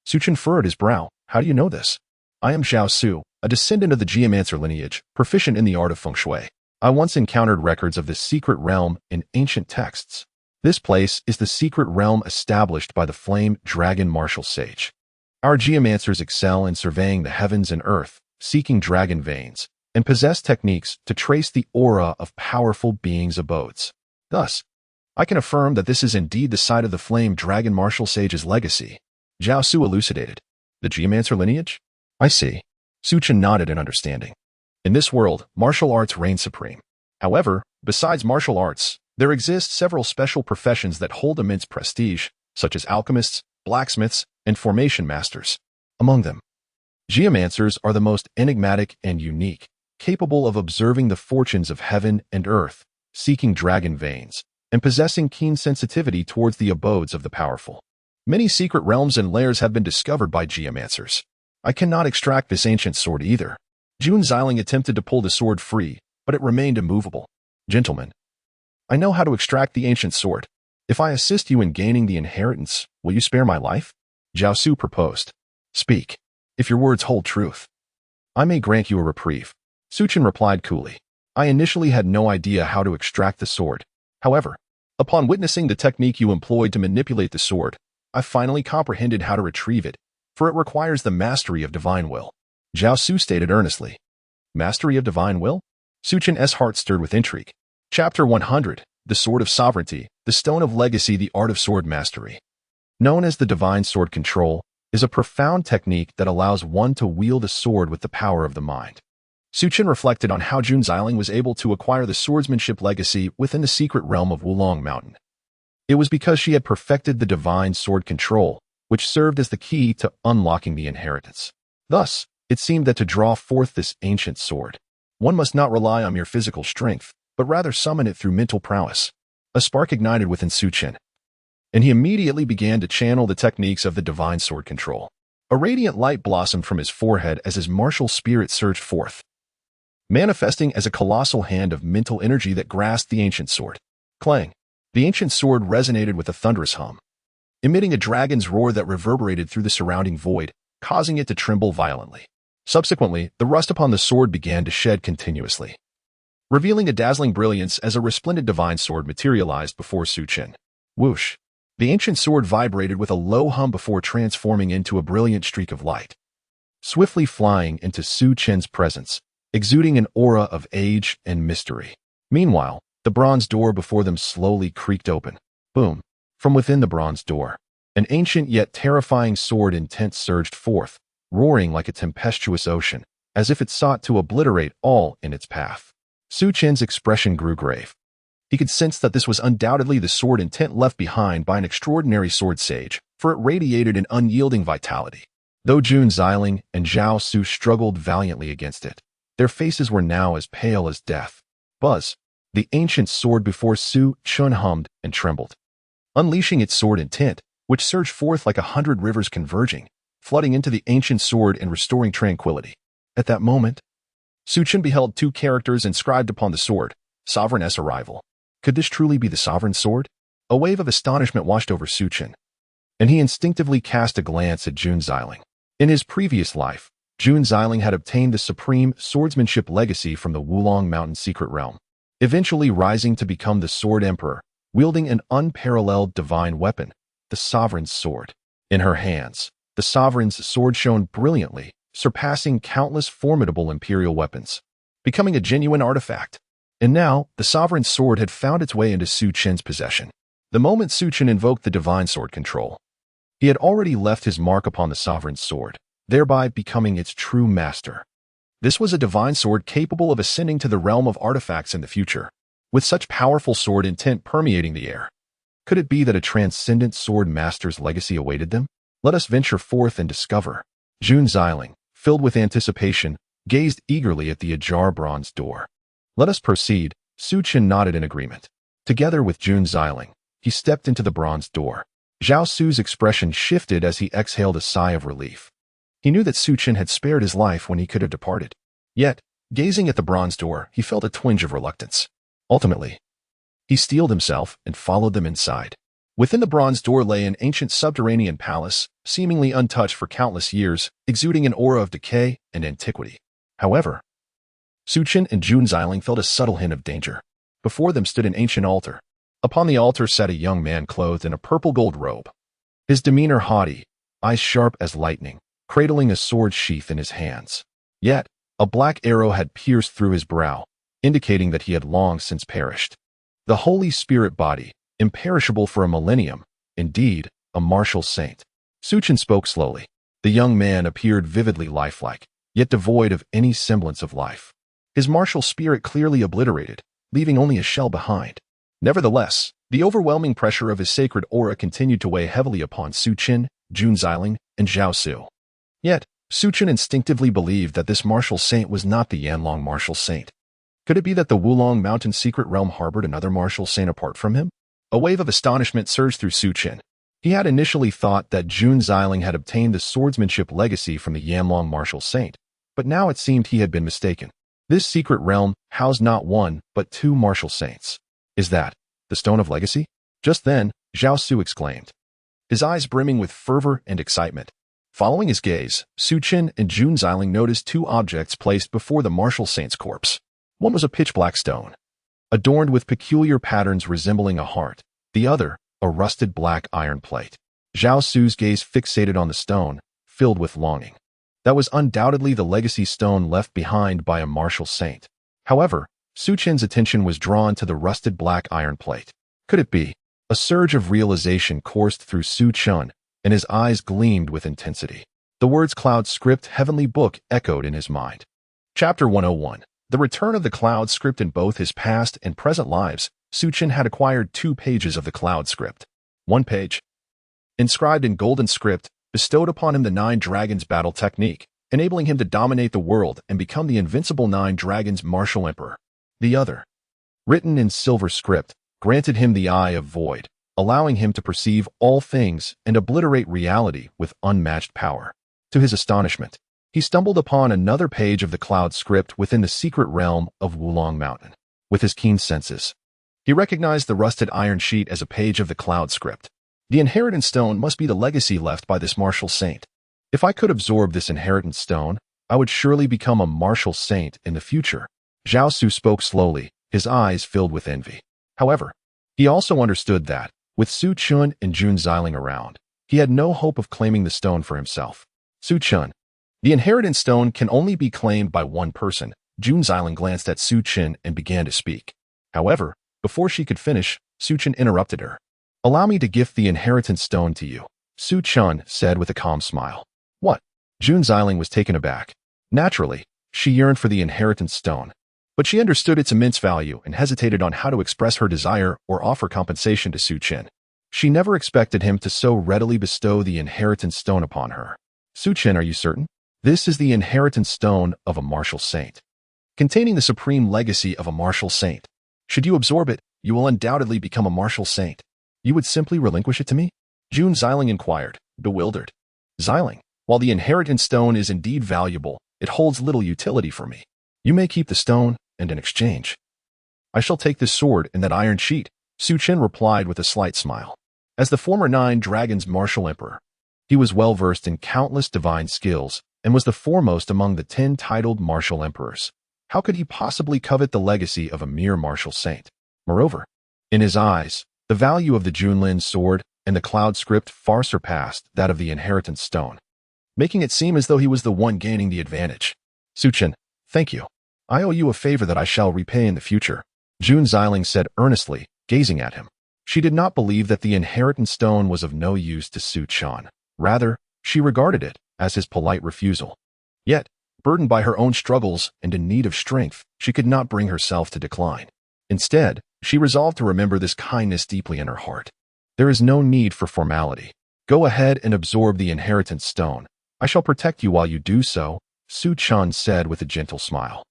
Su Chen furrowed his brow. "How do you know this?" "I am Zhao Su, a descendant of the geomancer lineage, proficient in the art of feng shui. I once encountered records of this secret realm in ancient texts. This place is the secret realm established by the flame dragon martial sage. Our geomancers excel in surveying the heavens and earth, seeking dragon veins, and possess techniques to trace the aura of powerful beings' abodes. Thus, I can affirm that this is indeed the site of the flame dragon martial sage's legacy." Zhao Su elucidated. "The geomancer lineage? I see." Su Chen nodded in understanding. "In this world, martial arts reign supreme. However, besides martial arts, there exist several special professions that hold immense prestige, such as alchemists, blacksmiths, and formation masters. Among them, geomancers are the most enigmatic and unique, capable of observing the fortunes of heaven and earth, seeking dragon veins, and possessing keen sensitivity towards the abodes of the powerful. Many secret realms and lairs have been discovered by geomancers. I cannot extract this ancient sword either." Jun Xiling attempted to pull the sword free, but it remained immovable. "Gentlemen, I know how to extract the ancient sword. If I assist you in gaining the inheritance, will you spare my life?" Zhao Su proposed. "Speak. If your words hold truth, I may grant you a reprieve." Su Chen replied coolly. "I initially had no idea how to extract the sword. However, upon witnessing the technique you employed to manipulate the sword, I finally comprehended how to retrieve it, for it requires the mastery of divine will." Zhao Su stated earnestly. "Mastery of divine will?" Su Chen's heart stirred with intrigue. Chapter 100, The Sword of Sovereignty, the Stone of Legacy, the Art of Sword Mastery. Known as the Divine Sword Control, is a profound technique that allows one to wield a sword with the power of the mind. Su Chen reflected on how Jun Xiling was able to acquire the swordsmanship legacy within the secret realm of Wulong Mountain. It was because she had perfected the Divine Sword Control, which served as the key to unlocking the inheritance. Thus, it seemed that to draw forth this ancient sword, one must not rely on mere physical strength, but rather summon it through mental prowess. A spark ignited within Su Chen, and he immediately began to channel the techniques of the Divine Sword Control. A radiant light blossomed from his forehead as his martial spirit surged forth, manifesting as a colossal hand of mental energy that grasped the ancient sword. Clang! The ancient sword resonated with a thunderous hum, emitting a dragon's roar that reverberated through the surrounding void, causing it to tremble violently. Subsequently, the rust upon the sword began to shed continuously, revealing a dazzling brilliance as a resplendent divine sword materialized before Su Chen. Whoosh! The ancient sword vibrated with a low hum before transforming into a brilliant streak of light, swiftly flying into Su Chen's presence, exuding an aura of age and mystery. Meanwhile, the bronze door before them slowly creaked open. Boom! From within the bronze door, an ancient yet terrifying sword intent surged forth, roaring like a tempestuous ocean, as if it sought to obliterate all in its path. Su Chen's expression grew grave. He could sense that this was undoubtedly the sword intent left behind by an extraordinary sword sage, for it radiated an unyielding vitality. Though Jun Xiling and Zhao Su struggled valiantly against it, their faces were now as pale as death. Buzz, the ancient sword before Su Chen hummed and trembled, unleashing its sword intent, which surged forth like 100 rivers converging, flooding into the ancient sword and restoring tranquility. At that moment, Su Chen beheld two characters inscribed upon the sword, Sovereign's arrival. Could this truly be the sovereign sword? A wave of astonishment washed over Su Chen, and he instinctively cast a glance at Jun Xiling. In his previous life, Jun Xiling had obtained the supreme swordsmanship legacy from the Wulong Mountain secret realm, eventually rising to become the Sword Emperor, wielding an unparalleled divine weapon, the Sovereign's Sword. In her hands, the Sovereign's Sword shone brilliantly, surpassing countless formidable imperial weapons, becoming a genuine artifact. And now, the Sovereign's Sword had found its way into Su Chen's possession. The moment Su Chen invoked the divine sword control, he had already left his mark upon the Sovereign's Sword, thereby becoming its true master. This was a divine sword capable of ascending to the realm of artifacts in the future, with such powerful sword intent permeating the air. Could it be that a transcendent sword master's legacy awaited them? Let us venture forth and discover. Jun Xiling, filled with anticipation, gazed eagerly at the ajar bronze door. Let us proceed. Su Chen nodded in agreement. Together with Jun Xiling, he stepped into the bronze door. Zhao Su's expression shifted as he exhaled a sigh of relief. He knew that Su Chen had spared his life when he could have departed. Yet, gazing at the bronze door, he felt a twinge of reluctance. Ultimately, he steeled himself and followed them inside. Within the bronze door lay an ancient subterranean palace, seemingly untouched for countless years, exuding an aura of decay and antiquity. However, Su Chen and Jun Xiling felt a subtle hint of danger. Before them stood an ancient altar. Upon the altar sat a young man clothed in a purple-gold robe. His demeanor haughty, eyes sharp as lightning, cradling a sword sheath in his hands. Yet, a black arrow had pierced through his brow, indicating that he had long since perished. The Holy Spirit body, imperishable for a millennium, indeed, a martial saint. Su Chen spoke slowly. The young man appeared vividly lifelike, yet devoid of any semblance of life. His martial spirit clearly obliterated, leaving only a shell behind. Nevertheless, the overwhelming pressure of his sacred aura continued to weigh heavily upon Su Chen, Jun Xiling, and Zhao Su. Yet, Su Chen instinctively believed that this martial saint was not the Yanlong martial saint. Could it be that the Wulong Mountain secret realm harbored another martial saint apart from him? A wave of astonishment surged through Su Chen. He had initially thought that Jun Xiling had obtained the swordsmanship legacy from the Yanlong martial saint, but now it seemed he had been mistaken. This secret realm housed not one, but two martial saints. Is that the Stone of Legacy? Just then, Zhao Su exclaimed, his eyes brimming with fervor and excitement. Following his gaze, Su Chen and Jun Xiling noticed two objects placed before the martial saint's corpse. One was a pitch-black stone, adorned with peculiar patterns resembling a heart. The other, a rusted black iron plate. Zhao Su's gaze fixated on the stone, filled with longing. That was undoubtedly the legacy stone left behind by a martial saint. However, Su Chen's attention was drawn to the rusted black iron plate. Could it be? A surge of realization coursed through Su Chen, and his eyes gleamed with intensity. The words Cloud Script Heavenly Book echoed in his mind. Chapter 101. The return of the Cloud Script. In both his past and present lives, Su Chen had acquired 2 pages of the Cloud Script. One page, inscribed in golden script, bestowed upon him the 9 Dragons battle technique, enabling him to dominate the world and become the invincible 9 Dragons Martial Emperor. The other, written in silver script, granted him the Eye of Void, allowing him to perceive all things and obliterate reality with unmatched power. To his astonishment, he stumbled upon another page of the Cloud Script within the secret realm of Wulong Mountain. With his keen senses, he recognized the rusted iron sheet as a page of the Cloud Script. The inheritance stone must be the legacy left by this martial saint. If I could absorb this inheritance stone, I would surely become a martial saint in the future. Zhao Su spoke slowly, his eyes filled with envy. However, he also understood that, with Su Chen and Jun Xiling around, he had no hope of claiming the stone for himself. Su Chen. The inheritance stone can only be claimed by one person. Jun Xiling glanced at Su Chen and began to speak. However, before she could finish, Su Chen interrupted her. Allow me to gift the inheritance stone to you, Su Chen said with a calm smile. What? Jun Xiling was taken aback. Naturally, She yearned for the inheritance stone, but she understood its immense value and hesitated on how to express her desire or offer compensation to Su Chen. She never expected him to so readily bestow the inheritance stone upon her. Su Chen, are you certain? This is the inheritance stone of a martial saint, containing the supreme legacy of a martial saint. Should you absorb it, you will undoubtedly become a martial saint. You would simply relinquish it to me? Jun Xiling inquired, bewildered. Xiling, while the inheritance stone is indeed valuable, it holds little utility for me. You may keep the stone, and in exchange, I shall take this sword and that iron sheet, Su Chen replied with a slight smile. As the former 9 Dragons Martial Emperor, he was well versed in countless divine skills and was the foremost among the 10 titled martial emperors. How could he possibly covet the legacy of a mere martial saint? Moreover, in his eyes, the value of the Junlin sword and the cloud script far surpassed that of the inheritance stone, making it seem as though he was the one gaining the advantage. Su Chen, thank you. I owe you a favor that I shall repay in the future, Jun Xiling said earnestly, gazing at him. She did not believe that the inheritance stone was of no use to Su Chen. Rather, she regarded it as his polite refusal. Yet, burdened by her own struggles and in need of strength, she could not bring herself to decline. Instead, she resolved to remember this kindness deeply in her heart. There is no need for formality. Go ahead and absorb the inheritance stone. I shall protect you while you do so, Su Chen said with a gentle smile.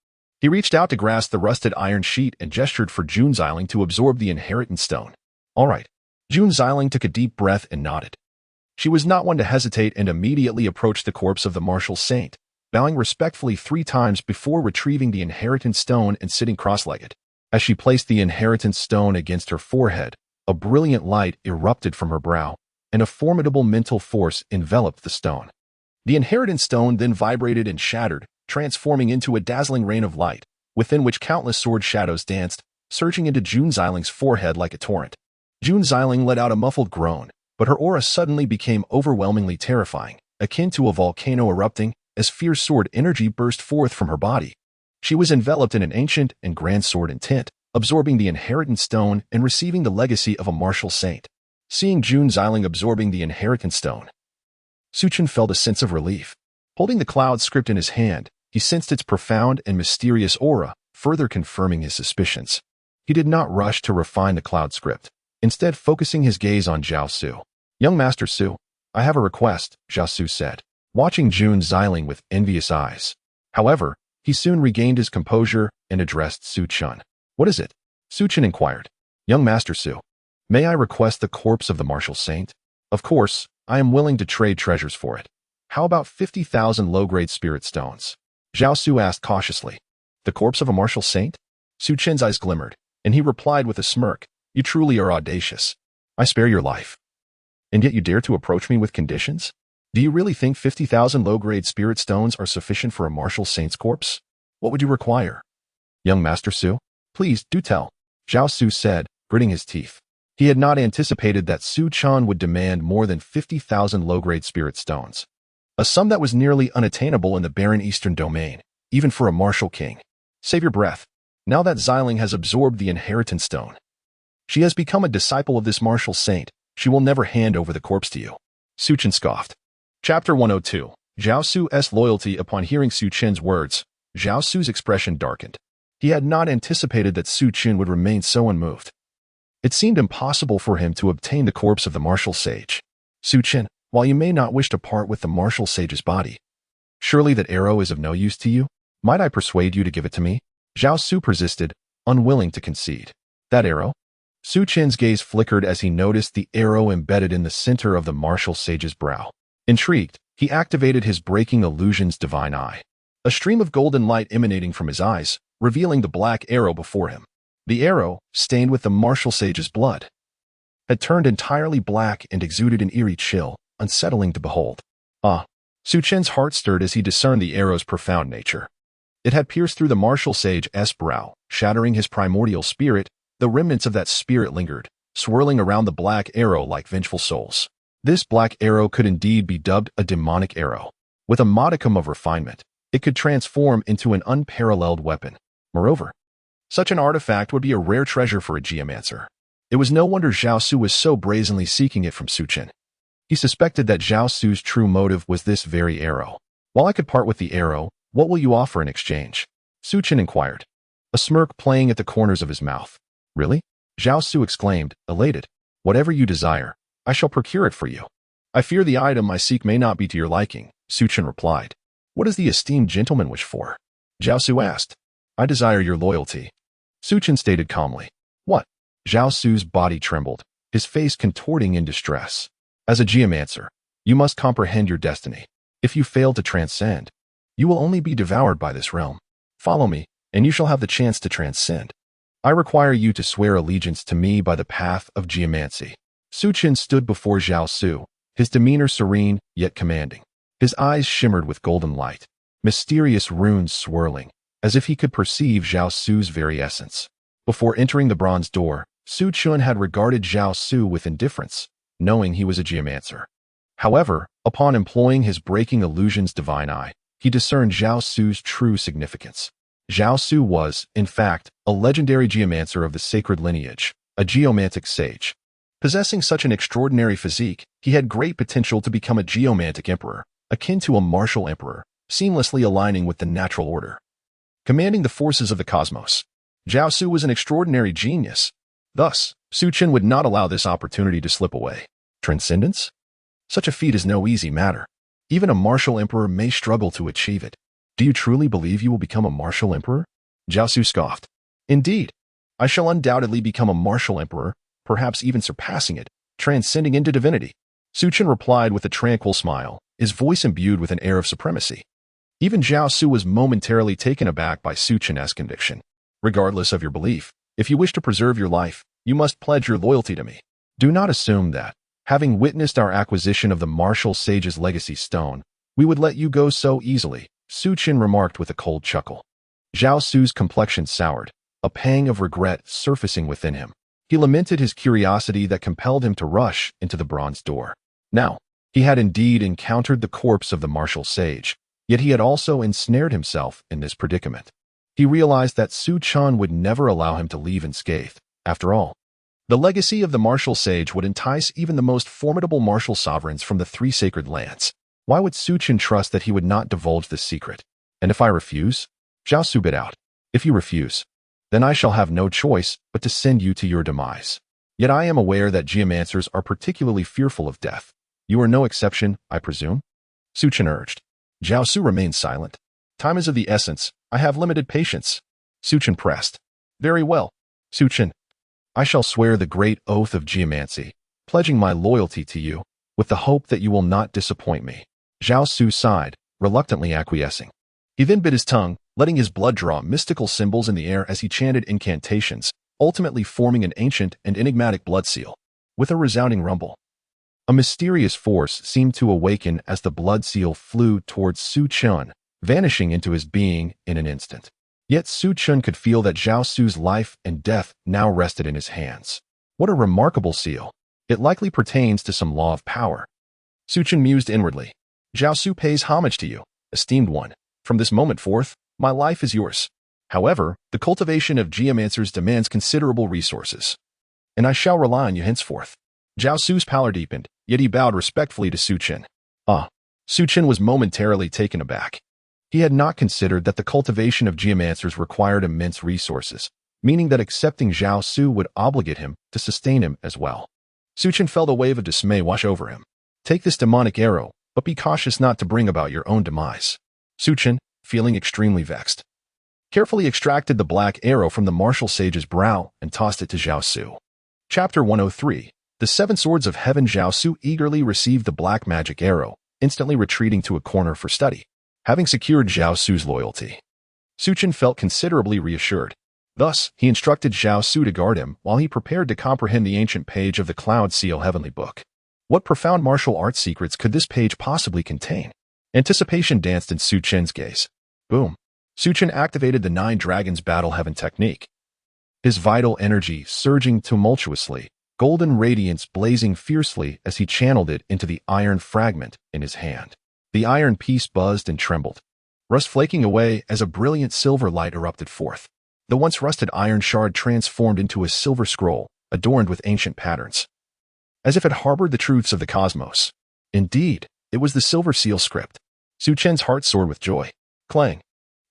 He reached out to grasp the rusted iron sheet and gestured for Jun Xiling to absorb the inheritance stone. All right. Jun Xiling took a deep breath and nodded. She was not one to hesitate and immediately approached the corpse of the martial saint, bowing respectfully 3 times before retrieving the inheritance stone and sitting cross-legged. As she placed the inheritance stone against her forehead, a brilliant light erupted from her brow, and a formidable mental force enveloped the stone. The inheritance stone then vibrated and shattered, transforming into a dazzling rain of light, within which countless sword shadows danced, surging into Jun Xiling's forehead like a torrent. Jun Xiling let out a muffled groan, but her aura suddenly became overwhelmingly terrifying, akin to a volcano erupting, as fierce sword energy burst forth from her body. She was enveloped in an ancient and grand sword intent, absorbing the inheritance stone and receiving the legacy of a martial saint. Seeing Jun Xiling absorbing the inheritance stone, Su Chen felt a sense of relief. Holding the cloud script in his hand, he sensed its profound and mysterious aura, further confirming his suspicions. He did not rush to refine the cloud script, instead focusing his gaze on Zhao Su. Young Master Su, I have a request, Zhao Su said, watching Jun Xiling with envious eyes. However, he soon regained his composure and addressed Su Chen. What is it? Su Chen inquired. Young Master Su, may I request the corpse of the martial saint? Of course, I am willing to trade treasures for it. How about 50,000 low-grade spirit stones? Zhao Su asked cautiously. The corpse of a martial saint? Su Chen's eyes glimmered, and he replied with a smirk. You truly are audacious. I spare your life. And yet you dare to approach me with conditions? Do you really think 50,000 low-grade spirit stones are sufficient for a martial saint's corpse? What would you require? Young Master Su, please do tell, Zhao Su said, gritting his teeth. He had not anticipated that Su Chen would demand more than 50,000 low-grade spirit stones, a sum that was nearly unattainable in the barren eastern domain, even for a martial king. Save your breath. Now that Xiling has absorbed the inheritance stone, she has become a disciple of this martial saint. She will never hand over the corpse to you. Su Chen scoffed. Chapter 102. Zhao Su's loyalty. Upon hearing Su Chen's words, Zhao Su's expression darkened. He had not anticipated that Su Chen would remain so unmoved. It seemed impossible for him to obtain the corpse of the martial sage. Su Chen, while you may not wish to part with the martial sage's body, surely that arrow is of no use to you? Might I persuade you to give it to me? Zhao Su persisted, unwilling to concede. That arrow? Su Chen's gaze flickered as he noticed the arrow embedded in the center of the martial sage's brow. Intrigued, he activated his breaking illusion's divine eye. A stream of golden light emanating from his eyes, revealing the black arrow before him. The arrow, stained with the martial sage's blood, had turned entirely black and exuded an eerie chill, unsettling to behold. Ah! Su Chen's heart stirred as he discerned the arrow's profound nature. It had pierced through the martial sage's brow, shattering his primordial spirit. The remnants of that spirit lingered, swirling around the black arrow like vengeful souls. This black arrow could indeed be dubbed a demonic arrow. With a modicum of refinement, it could transform into an unparalleled weapon. Moreover, such an artifact would be a rare treasure for a geomancer. It was no wonder Zhao Su was so brazenly seeking it from Su Chen. He suspected that Zhao Su's true motive was this very arrow. While I could part with the arrow, What will you offer in exchange? Su Chen inquired, a smirk playing at the corners of his mouth. Really? Zhao Su exclaimed, elated. Whatever you desire, I shall procure it for you. I fear the item I seek may not be to your liking, Su Chen replied. What does the esteemed gentleman wish for? Zhao Su asked. I desire your loyalty. Su Chen stated calmly. What? Zhao Su's body trembled, his face contorting in distress. As a geomancer, you must comprehend your destiny. If you fail to transcend, you will only be devoured by this realm. Follow me, and you shall have the chance to transcend. I require you to swear allegiance to me by the path of geomancy. Su Chen stood before Zhao Su, his demeanor serene yet commanding. His eyes shimmered with golden light, mysterious runes swirling, as if he could perceive Zhao Su's very essence. Before entering the bronze door, Su Chen had regarded Zhao Su with indifference, knowing he was a geomancer. However, upon employing his breaking illusion's divine eye, he discerned Zhao Su's true significance. Zhao Su was, in fact, a legendary geomancer of the sacred lineage, a geomantic sage. Possessing such an extraordinary physique, he had great potential to become a geomantic emperor, akin to a martial emperor, seamlessly aligning with the natural order. Commanding the forces of the cosmos, Zhao Su was an extraordinary genius. Thus, Su Chen would not allow this opportunity to slip away. Transcendence? Such a feat is no easy matter. Even a martial emperor may struggle to achieve it. Do you truly believe you will become a martial emperor? Zhao Su scoffed. Indeed, I shall undoubtedly become a martial emperor, perhaps even surpassing it, transcending into divinity. Su Chen replied with a tranquil smile, his voice imbued with an air of supremacy. Even Zhao Su was momentarily taken aback by Su Chen's conviction. Regardless of your belief, if you wish to preserve your life, you must pledge your loyalty to me. Do not assume that, having witnessed our acquisition of the martial sage's legacy stone, we would let you go so easily, Su Chen remarked with a cold chuckle. Zhao Su's complexion soured, a pang of regret surfacing within him. He lamented his curiosity that compelled him to rush into the bronze door. Now, he had indeed encountered the corpse of the martial sage, yet he had also ensnared himself in this predicament. He realized that Su Chen would never allow him to leave unscathed. After all, the legacy of the martial sage would entice even the most formidable martial sovereigns from the three sacred lands. Why would Su Chen trust that he would not divulge this secret? And if I refuse? Zhao Su bit out. If you refuse, then I shall have no choice but to send you to your demise. Yet I am aware that geomancers are particularly fearful of death. You are no exception, I presume? Su Chen urged. Zhao Su remained silent. Time is of the essence. I have limited patience. Su Chen pressed. Very well, Su Chen. I shall swear the great oath of geomancy, pledging my loyalty to you, with the hope that you will not disappoint me. Zhao Su sighed, reluctantly acquiescing. He then bit his tongue, letting his blood draw mystical symbols in the air as he chanted incantations, ultimately forming an ancient and enigmatic blood seal. With a resounding rumble, a mysterious force seemed to awaken as the blood seal flew towards Su Chen, vanishing into his being in an instant. Yet Su Chen could feel that Zhao Su's life and death now rested in his hands. What a remarkable seal. It likely pertains to some law of power. Su Chen mused inwardly. Zhao Su pays homage to you, esteemed one. From this moment forth, my life is yours. However, the cultivation of geomancers demands considerable resources, and I shall rely on you henceforth. Zhao Su's pallor deepened, yet he bowed respectfully to Su Chen. Su Chen was momentarily taken aback. He had not considered that the cultivation of geomancers required immense resources, meaning that accepting Zhao Su would obligate him to sustain him as well. Su Chen felt a wave of dismay wash over him. Take this demonic arrow, but be cautious not to bring about your own demise. Su Chen, feeling extremely vexed, carefully extracted the black arrow from the martial sage's brow and tossed it to Zhao Su. Chapter 103. The Seven Swords of Heaven. Zhao Su eagerly received the black magic arrow, instantly retreating to a corner for study. Having secured Zhao Su's loyalty, Su Chen felt considerably reassured. Thus, he instructed Zhao Su to guard him while he prepared to comprehend the ancient page of the Cloud Seal Heavenly Book. What profound martial arts secrets could this page possibly contain? Anticipation danced in Su Chen's gaze. Boom. Su Chen activated the Nine Dragons Battle Heaven technique. His vital energy surging tumultuously, golden radiance blazing fiercely as he channeled it into the iron fragment in his hand. The iron piece buzzed and trembled, rust flaking away as a brilliant silver light erupted forth. The once rusted iron shard transformed into a silver scroll, adorned with ancient patterns, as if it harbored the truths of the cosmos. Indeed, it was the silver seal script. Su Chen's heart soared with joy. Clang.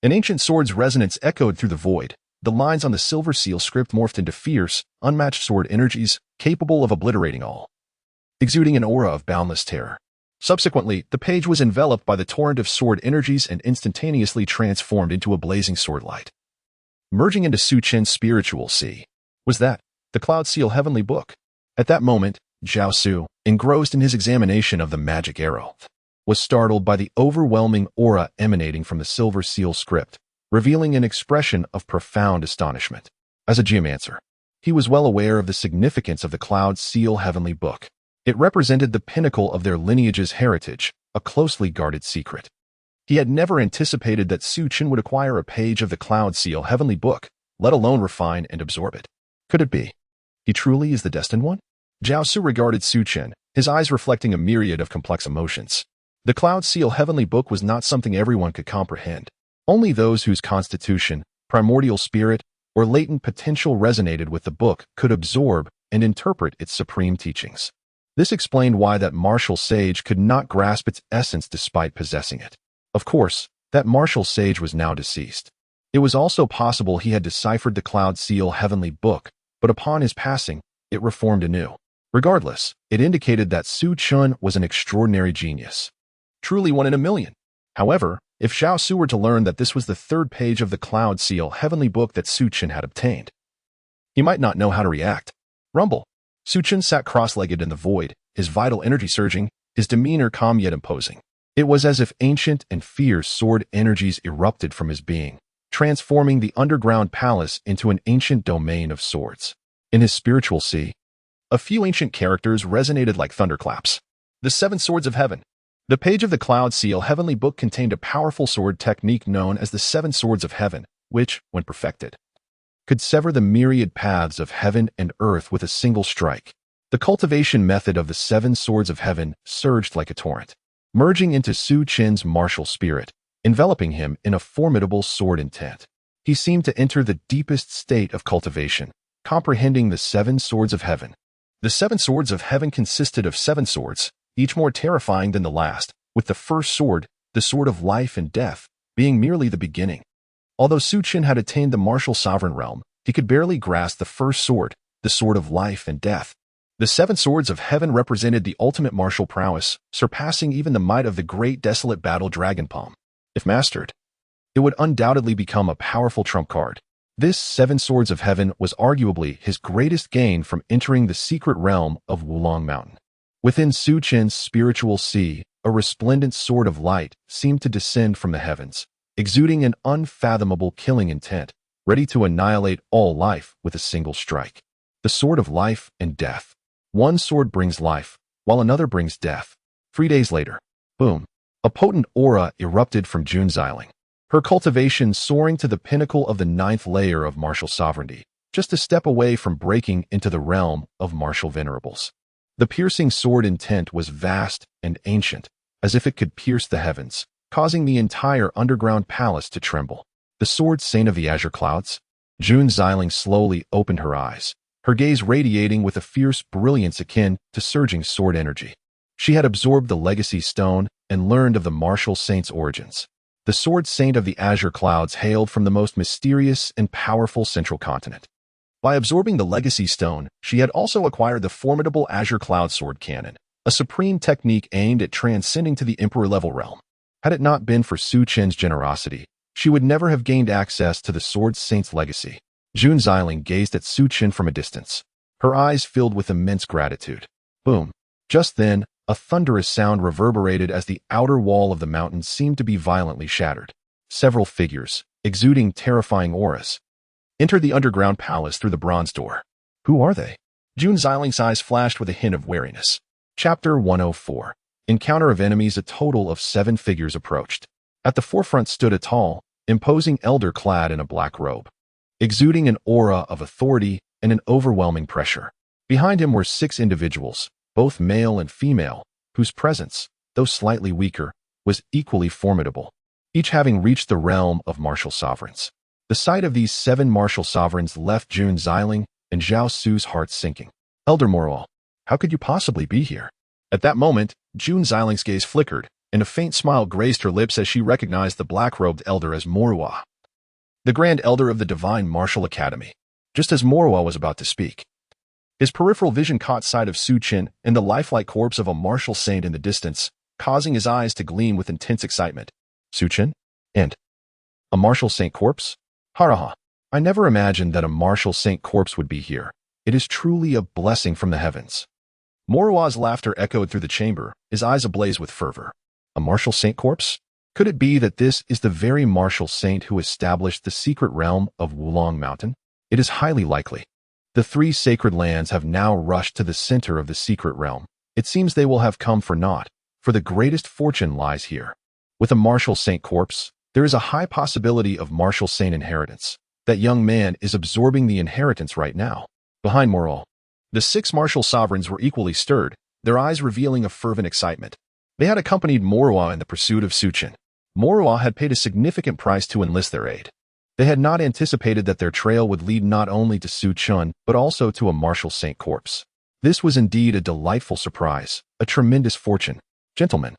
An ancient sword's resonance echoed through the void. The lines on the silver seal script morphed into fierce, unmatched sword energies, capable of obliterating all, exuding an aura of boundless terror. Subsequently, the page was enveloped by the torrent of sword energies and instantaneously transformed into a blazing sword light. Merging into Su Chen's spiritual sea. Was that the Cloud Seal Heavenly Book? At that moment, Zhao Su, engrossed in his examination of the magic arrow, was startled by the overwhelming aura emanating from the silver seal script, revealing an expression of profound astonishment. As a geomancer, he was well aware of the significance of the Cloud Seal Heavenly Book. It represented the pinnacle of their lineage's heritage, a closely guarded secret. He had never anticipated that Su Chen would acquire a page of the Cloud Seal Heavenly Book, let alone refine and absorb it. Could it be? He truly is the destined one? Zhao Su regarded Su Chen, his eyes reflecting a myriad of complex emotions. The Cloud Seal Heavenly Book was not something everyone could comprehend. Only those whose constitution, primordial spirit, or latent potential resonated with the book could absorb and interpret its supreme teachings. This explained why that martial sage could not grasp its essence despite possessing it. Of course, that martial sage was now deceased. It was also possible he had deciphered the Cloud Seal Heavenly Book, but upon his passing, it reformed anew. Regardless, it indicated that Su Chen was an extraordinary genius. Truly one in a million. However, if Zhao Su were to learn that this was the third page of the Cloud Seal Heavenly Book that Su Chen had obtained, he might not know how to react. Rumble. Su Chen sat cross-legged in the void, his vital energy surging, his demeanor calm yet imposing. It was as if ancient and fierce sword energies erupted from his being, transforming the underground palace into an ancient domain of swords. In his spiritual sea, a few ancient characters resonated like thunderclaps. The Seven Swords of Heaven. The page of the Cloud Seal Heavenly Book contained a powerful sword technique known as the Seven Swords of Heaven, which, when perfected, could sever the myriad paths of heaven and earth with a single strike. The cultivation method of the Seven Swords of Heaven surged like a torrent, merging into Su Chen's martial spirit, enveloping him in a formidable sword intent. He seemed to enter the deepest state of cultivation, comprehending the Seven Swords of Heaven. The Seven Swords of Heaven consisted of 7 swords, each more terrifying than the last, with the first sword, the sword of life and death, being merely the beginning. Although Su Chen had attained the martial sovereign realm, he could barely grasp the first sword, the sword of life and death. The 7 swords of heaven represented the ultimate martial prowess, surpassing even the might of the great desolate battle dragon palm. If mastered, it would undoubtedly become a powerful trump card. This 7 swords of heaven was arguably his greatest gain from entering the secret realm of Wulong Mountain. Within Su Chen's spiritual sea, a resplendent sword of light seemed to descend from the heavens, exuding an unfathomable killing intent, ready to annihilate all life with a single strike. The sword of life and death. One sword brings life, while another brings death. 3 days later, boom, a potent aura erupted from Jun Xiling, her cultivation soaring to the pinnacle of the 9th layer of martial sovereignty, just a step away from breaking into the realm of martial venerables. The piercing sword intent was vast and ancient, as if it could pierce the heavens, causing the entire underground palace to tremble. The sword saint of the azure clouds? Jun Xiling slowly opened her eyes, her gaze radiating with a fierce brilliance akin to surging sword energy. She had absorbed the legacy stone and learned of the martial saint's origins. The sword saint of the azure clouds hailed from the most mysterious and powerful central continent. By absorbing the legacy stone, she had also acquired the formidable azure cloud sword cannon, a supreme technique aimed at transcending to the emperor-level realm. Had it not been for Su Chen's generosity, she would never have gained access to the sword saint's legacy. Jun Xiling gazed at Su Chen from a distance, her eyes filled with immense gratitude. Boom. Just then, a thunderous sound reverberated as the outer wall of the mountain seemed to be violently shattered. Several figures, exuding terrifying auras, entered the underground palace through the bronze door. Who are they? Jun Xiling's eyes flashed with a hint of wariness. Chapter 104. Encounter of enemies. A total of 7 figures approached. At the forefront stood a tall, imposing elder clad in a black robe, exuding an aura of authority and an overwhelming pressure. Behind him were 6 individuals, both male and female, whose presence, though slightly weaker, was equally formidable, each having reached the realm of martial sovereigns. The sight of these 7 martial sovereigns left Jun Xiling and Zhao Su's hearts sinking. Elder Moral, how could you possibly be here? At that moment, Jun Xiling's gaze flickered, and a faint smile graced her lips as she recognized the black-robed elder as Morua, the Grand Elder of the Divine Martial Academy. Just as Morua was about to speak, his peripheral vision caught sight of Su Chen and the lifelike corpse of a martial saint in the distance, causing his eyes to gleam with intense excitement. Su Chen? And a martial saint corpse? Haraha. I never imagined that a martial saint corpse would be here. It is truly a blessing from the heavens. Morua's laughter echoed through the chamber, his eyes ablaze with fervor. A martial saint corpse? Could it be that this is the very martial saint who established the secret realm of Wulong Mountain? It is highly likely. The three sacred lands have now rushed to the center of the secret realm. It seems they will have come for naught, for the greatest fortune lies here. With a martial saint corpse, there is a high possibility of martial saint inheritance. That young man is absorbing the inheritance right now. Behind Morol, the 6 martial sovereigns were equally stirred, their eyes revealing a fervent excitement. They had accompanied Morua in the pursuit of Su Chen. Morua had paid a significant price to enlist their aid. They had not anticipated that their trail would lead not only to Su Chen, but also to a martial saint corpse. This was indeed a delightful surprise, a tremendous fortune. Gentlemen,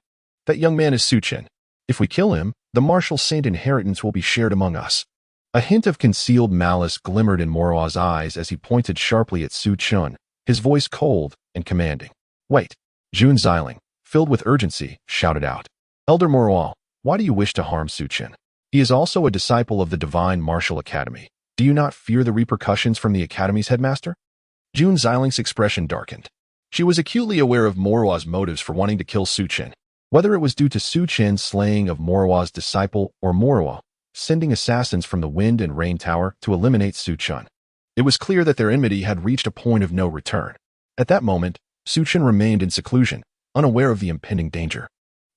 that young man is Su Chen. If we kill him, the martial saint inheritance will be shared among us. A hint of concealed malice glimmered in Morua's eyes as he pointed sharply at Su Chen, his voice cold and commanding. Wait! Jun Xiling, filled with urgency, shouted out. Elder Morua, why do you wish to harm Su Chen? He is also a disciple of the Divine Martial Academy. Do you not fear the repercussions from the Academy's headmaster? Jun Xiling's expression darkened. She was acutely aware of Morua's motives for wanting to kill Su Chen. Whether it was due to Su Chen's slaying of Morua's disciple or Morua sending assassins from the Wind and Rain Tower to eliminate Su Chen, it was clear that their enmity had reached a point of no return. At that moment, Su Chen remained in seclusion, unaware of the impending danger.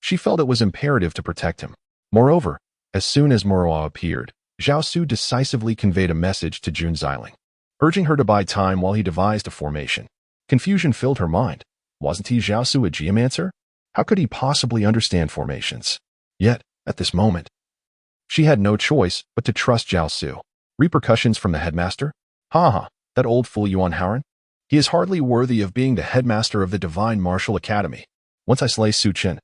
She felt it was imperative to protect him. Moreover, as soon as Morua appeared, Zhao Su decisively conveyed a message to Jun Xiling, urging her to buy time while he devised a formation. Confusion filled her mind. Wasn't he Zhao Su a geomancer? How could he possibly understand formations? Yet, at this moment, she had no choice but to trust Zhao Su. Repercussions from the headmaster? That old fool Yuan Haoran? He is hardly worthy of being the headmaster of the Divine Martial Academy. Once I slay Su Chen,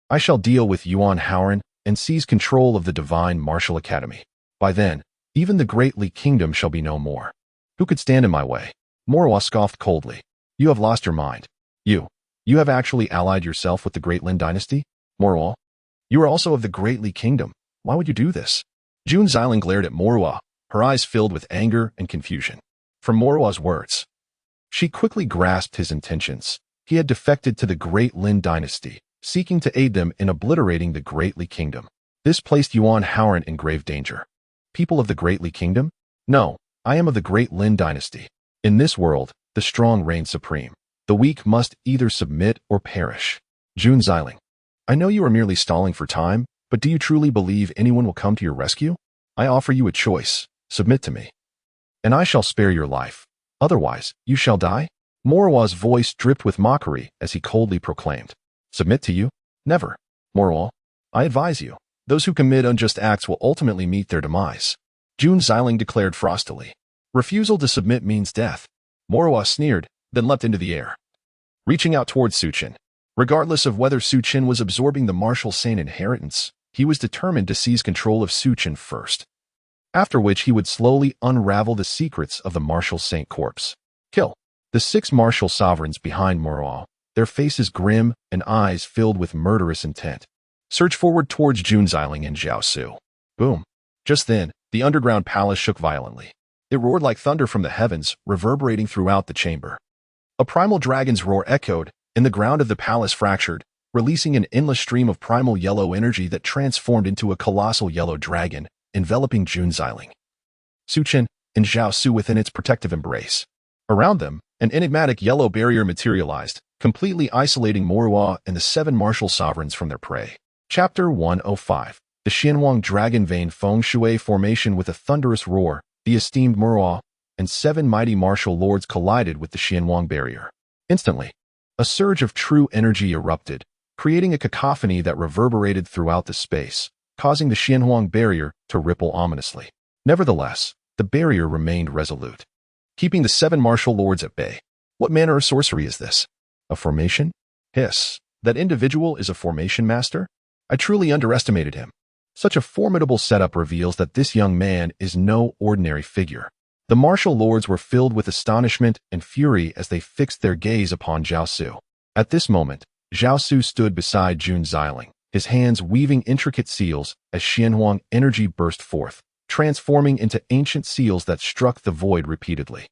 I shall deal with Yuan Haoran and seize control of the Divine Martial Academy. By then, even the Great Li Kingdom shall be no more. Who could stand in my way? Morua scoffed coldly. You have lost your mind. You have actually allied yourself with the Great Lin dynasty? Morua, you are also of the Great Li Kingdom. Why would you do this? Jun Xiling glared at Morua, her eyes filled with anger and confusion. From Morua's words, she quickly grasped his intentions. He had defected to the Great Lin dynasty, seeking to aid them in obliterating the Great Li Kingdom. This placed Yuan Haoran in grave danger. People of the Great Li Kingdom? No, I am of the Great Lin dynasty. In this world, the strong reign supreme. The weak must either submit or perish. Jun Xiling, I know you are merely stalling for time, but do you truly believe anyone will come to your rescue? I offer you a choice. Submit to me, and I shall spare your life. Otherwise, you shall die. Morua's voice dripped with mockery as he coldly proclaimed. Submit to you? Never. Morua, I advise you. Those who commit unjust acts will ultimately meet their demise. Jun Xiling declared frostily. Refusal to submit means death. Morua sneered, then leapt into the air, reaching out towards Su Chen. Regardless of whether Su Chen was absorbing the martial saint inheritance, he was determined to seize control of Su Chen first, after which he would slowly unravel the secrets of the martial saint corpse. Kill. The 6 martial sovereigns behind Morua, their faces grim and eyes filled with murderous intent, surged forward towards Jun Xiling and Zhao Su. Boom. Just then, the underground palace shook violently. It roared like thunder from the heavens, reverberating throughout the chamber. A primal dragon's roar echoed, and the ground of the palace fractured, releasing an endless stream of primal yellow energy that transformed into a colossal yellow dragon, enveloping Jun Xiling, Su Chen, and Zhao Su within its protective embrace. Around them, an enigmatic yellow barrier materialized, completely isolating Morua and the 7 martial sovereigns from their prey. Chapter 105. The Xianhuang Dragon Vein Feng Shui Formation. With a thunderous roar, the esteemed Morua and 7 mighty martial lords collided with the Xianhuang barrier. Instantly, a surge of true energy erupted, creating a cacophony that reverberated throughout the space, causing the Xianhuang barrier to ripple ominously. Nevertheless, the barrier remained resolute, keeping the 7 martial lords at bay. What manner of sorcery is this? A formation? Hiss. That individual is a formation master? I truly underestimated him. Such a formidable setup reveals that this young man is no ordinary figure. The martial lords were filled with astonishment and fury as they fixed their gaze upon Zhao Su. At this moment, Zhao Su stood beside Jun Xiling, his hands weaving intricate seals as Xianhuang energy burst forth, transforming into ancient seals that struck the void repeatedly.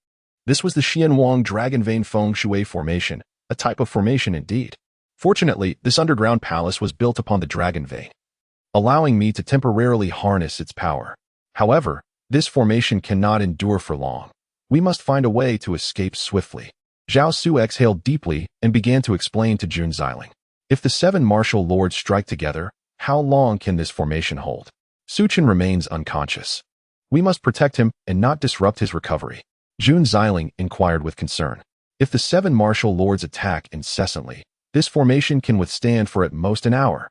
This was the Xianhuang Dragon Vein Feng Shui formation, a type of formation indeed. Fortunately, this underground palace was built upon the Dragon Vein, allowing me to temporarily harness its power. However, this formation cannot endure for long. We must find a way to escape swiftly. Zhao Su exhaled deeply and began to explain to Jun Xiling. If the 7 martial lords strike together, how long can this formation hold? Su Chen remains unconscious. We must protect him and not disrupt his recovery. Jun Xiling inquired with concern. If the 7 martial lords attack incessantly, this formation can withstand for at most an hour.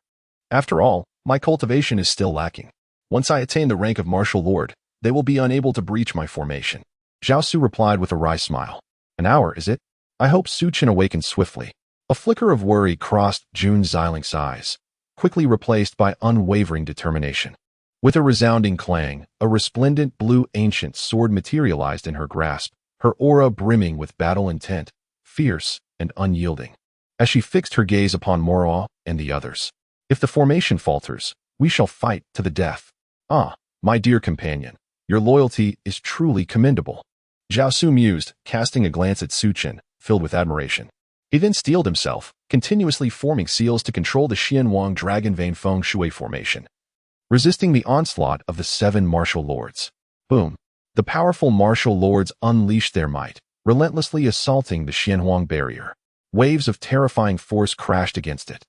After all, my cultivation is still lacking. Once I attain the rank of martial lord, they will be unable to breach my formation. Zhao Su replied with a wry smile. An hour, is it? I hope Su Chen awakened swiftly. A flicker of worry crossed Jun Xiling's eyes, quickly replaced by unwavering determination. With a resounding clang, a resplendent blue ancient sword materialized in her grasp, her aura brimming with battle intent, fierce and unyielding. As she fixed her gaze upon Moroa and the others. If the formation falters, we shall fight to the death. Ah, my dear companion, your loyalty is truly commendable. Zhao Su mused, casting a glance at Su Chen, filled with admiration. He then steeled himself, continuously forming seals to control the Xianhuang Dragon Vein Feng Shui formation, resisting the onslaught of the 7 martial lords. Boom! The powerful martial lords unleashed their might, relentlessly assaulting the Xianhuang barrier. Waves of terrifying force crashed against it,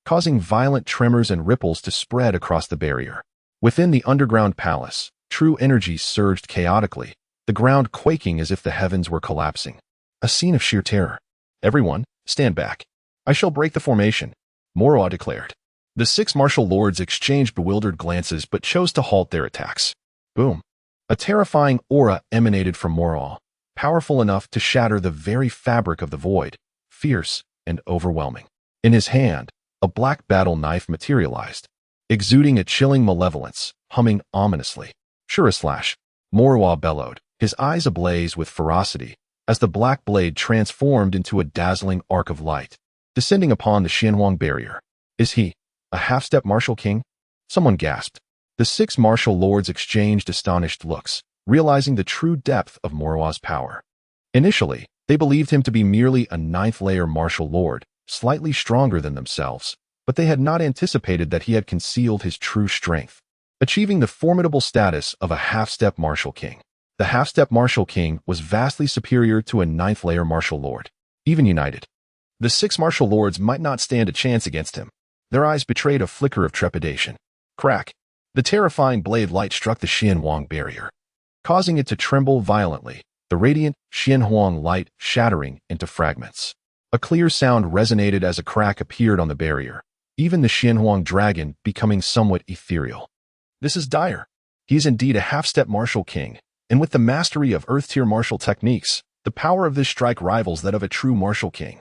causing violent tremors and ripples to spread across the barrier. Within the underground palace, true energy surged chaotically, the ground quaking as if the heavens were collapsing. A scene of sheer terror. Everyone, stand back. I shall break the formation, Moroa declared. The 6 martial lords exchanged bewildered glances but chose to halt their attacks. Boom. A terrifying aura emanated from Moroa, powerful enough to shatter the very fabric of the void, fierce and overwhelming. In his hand, a black battle knife materialized, exuding a chilling malevolence, humming ominously. Shura/, Moroa bellowed, his eyes ablaze with ferocity, as the black blade transformed into a dazzling arc of light, descending upon the Xianhuang barrier. Is he a half-step martial king? Someone gasped. The 6 martial lords exchanged astonished looks, realizing the true depth of Moroa's power. Initially, they believed him to be merely a 9th-layer martial lord, slightly stronger than themselves, but they had not anticipated that he had concealed his true strength, achieving the formidable status of a half-step martial king. The half-step martial king was vastly superior to a 9th-layer martial lord. Even united, the 6 martial lords might not stand a chance against him. Their eyes betrayed a flicker of trepidation. Crack! The terrifying blade light struck the Xianhuang barrier, causing it to tremble violently, the radiant Xianhuang light shattering into fragments. A clear sound resonated as a crack appeared on the barrier, even the Xianhuang dragon becoming somewhat ethereal. This is dire. He is indeed a half-step martial king, and with the mastery of Earth-tier martial techniques, the power of this strike rivals that of a true martial king.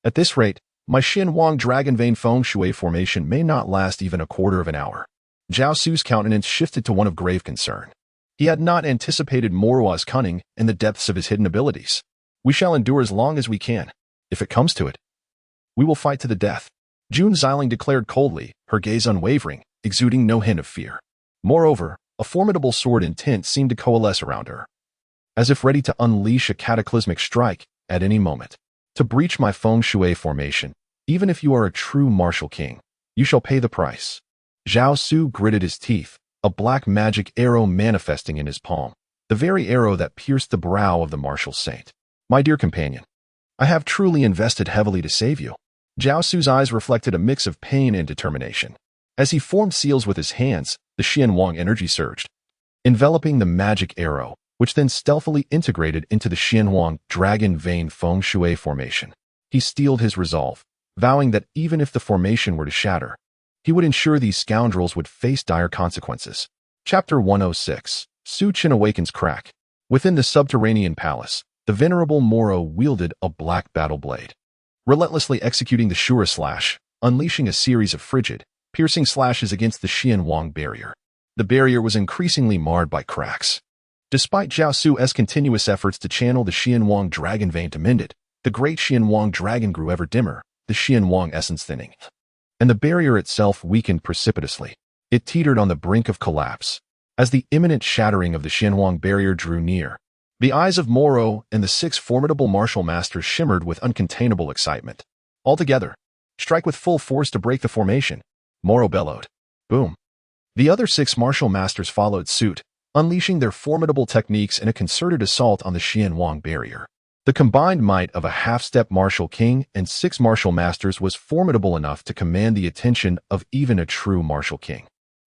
At this rate, my Xianhuang Dragon Vein Feng Shui formation may not last even a quarter of an hour. Zhao Su's countenance shifted to one of grave concern. He had not anticipated Moroa's cunning and the depths of his hidden abilities. We shall endure as long as we can. If it comes to it, we will fight to the death. Jun Xiling declared coldly, her gaze unwavering, exuding no hint of fear. Moreover, a formidable sword intent seemed to coalesce around her, as if ready to unleash a cataclysmic strike at any moment. To breach my Feng Shui formation, even if you are a true martial king, you shall pay the price. Zhao Su gritted his teeth, a black magic arrow manifesting in his palm, the very arrow that pierced the brow of the martial saint. My dear companion, I have truly invested heavily to save you. Zhao Su's eyes reflected a mix of pain and determination. As he formed seals with his hands, the Xianhuang energy surged, enveloping the magic arrow, which then stealthily integrated into the Xianhuang Dragon Vein Feng Shui formation. He steeled his resolve, vowing that even if the formation were to shatter, he would ensure these scoundrels would face dire consequences. Chapter 106. Su Chen Awakens Crack. Within the subterranean palace, the venerable Moro wielded a black battle blade, relentlessly executing the Shura/, unleashing a series of frigid, piercing slashes against the Xianwang barrier. The barrier was increasingly marred by cracks. Despite Zhao Su's continuous efforts to channel the Xianwang dragon vein to mend it, the great Xianwang dragon grew ever dimmer, the Xianwang essence thinning. And the barrier itself weakened precipitously. It teetered on the brink of collapse. As the imminent shattering of the Xianwang barrier drew near, the eyes of Moro and the 6 formidable martial masters shimmered with uncontainable excitement. All together, strike with full force to break the formation, Moro bellowed. Boom. The other 6 martial masters followed suit, unleashing their formidable techniques in a concerted assault on the Xianwang barrier. The combined might of a half-step martial king and 6 martial masters was formidable enough to command the attention of even a true martial king.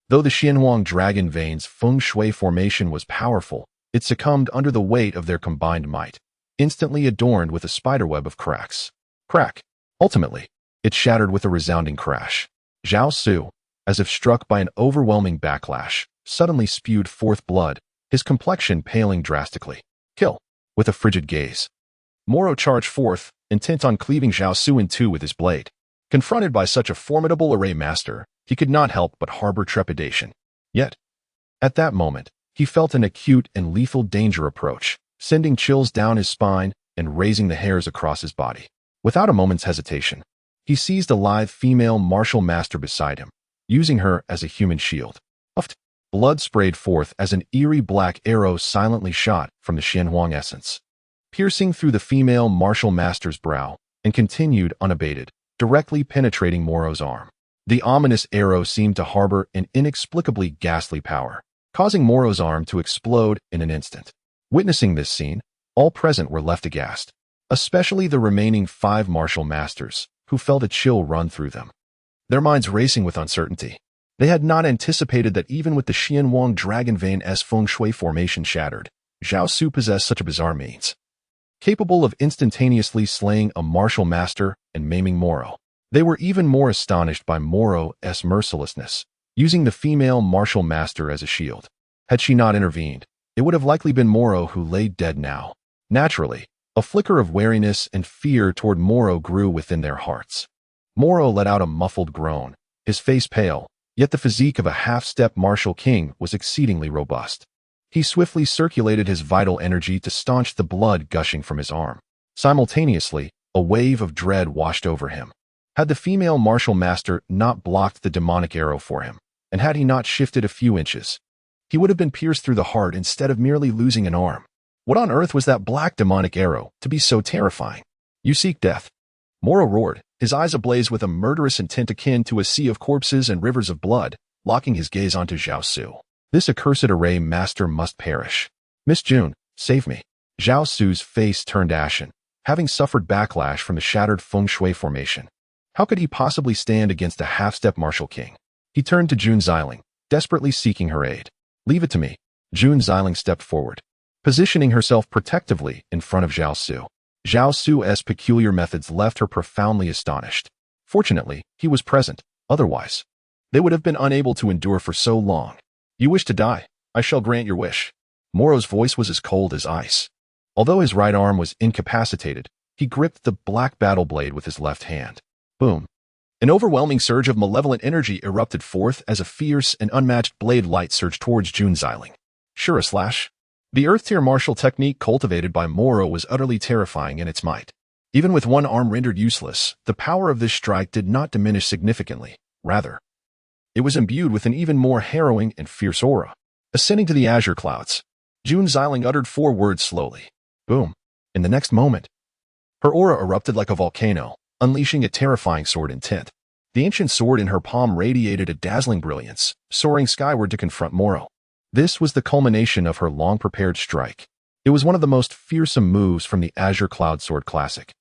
Though the Xianwang dragon vein's feng shui formation was powerful, it succumbed under the weight of their combined might, instantly adorned with a spiderweb of cracks. Crack. Ultimately, it shattered with a resounding crash. Zhao Su, as if struck by an overwhelming backlash, suddenly spewed forth blood, his complexion paling drastically. Kill. With a frigid gaze, Moro charged forth, intent on cleaving Zhao Su in two with his blade. Confronted by such a formidable array master, he could not help but harbor trepidation. Yet, at that moment, he felt an acute and lethal danger approach, sending chills down his spine and raising the hairs across his body. Without a moment's hesitation, he seized a lithe female martial master beside him, using her as a human shield. Puffed. Blood sprayed forth as an eerie black arrow silently shot from the Xianwang essence, piercing through the female martial master's brow, and continued unabated, directly penetrating Moro's arm. The ominous arrow seemed to harbor an inexplicably ghastly power, causing Moro's arm to explode in an instant. Witnessing this scene, all present were left aghast, especially the remaining 5 martial masters, who felt a chill run through them. Their minds racing with uncertainty. They had not anticipated that even with the Xianwang dragon vein's feng shui formation shattered, Zhao Su possessed such a bizarre means, capable of instantaneously slaying a martial master and maiming Moro. They were even more astonished by Moro's mercilessness, using the female martial master as a shield. Had she not intervened, it would have likely been Moro who lay dead now. Naturally, a flicker of wariness and fear toward Moro grew within their hearts. Moro let out a muffled groan, his face pale, yet the physique of a half-step martial king was exceedingly robust. He swiftly circulated his vital energy to staunch the blood gushing from his arm. Simultaneously, a wave of dread washed over him. Had the female martial master not blocked the demonic arrow for him, and had he not shifted a few inches, he would have been pierced through the heart instead of merely losing an arm. What on earth was that black demonic arrow to be so terrifying? You seek death. Moro roared, his eyes ablaze with a murderous intent akin to a sea of corpses and rivers of blood, locking his gaze onto Zhao Su. This accursed array master must perish. Miss June, save me. Zhao Su's face turned ashen, having suffered backlash from the shattered feng shui formation. How could he possibly stand against a half-step martial king? He turned to Jun Xiling, desperately seeking her aid. Leave it to me. Jun Xiling stepped forward, positioning herself protectively in front of Zhao Su. Zhao Su's peculiar methods left her profoundly astonished. Fortunately, he was present. Otherwise, they would have been unable to endure for so long. You wish to die? I shall grant your wish. Moro's voice was as cold as ice. Although his right arm was incapacitated, he gripped the black battle blade with his left hand. Boom. An overwhelming surge of malevolent energy erupted forth as a fierce and unmatched blade light surged towards Jun Xiling. Sure, a slash. The earth-tier martial technique cultivated by Moro was utterly terrifying in its might. Even with one arm rendered useless, the power of this strike did not diminish significantly. Rather, it was imbued with an even more harrowing and fierce aura. Ascending to the azure clouds, Jun Xiling uttered 4 words slowly. Boom. In the next moment, her aura erupted like a volcano, unleashing a terrifying sword intent. The ancient sword in her palm radiated a dazzling brilliance, soaring skyward to confront Moro. This was the culmination of her long-prepared strike. It was one of the most fearsome moves from the Azure Cloud Sword Classic.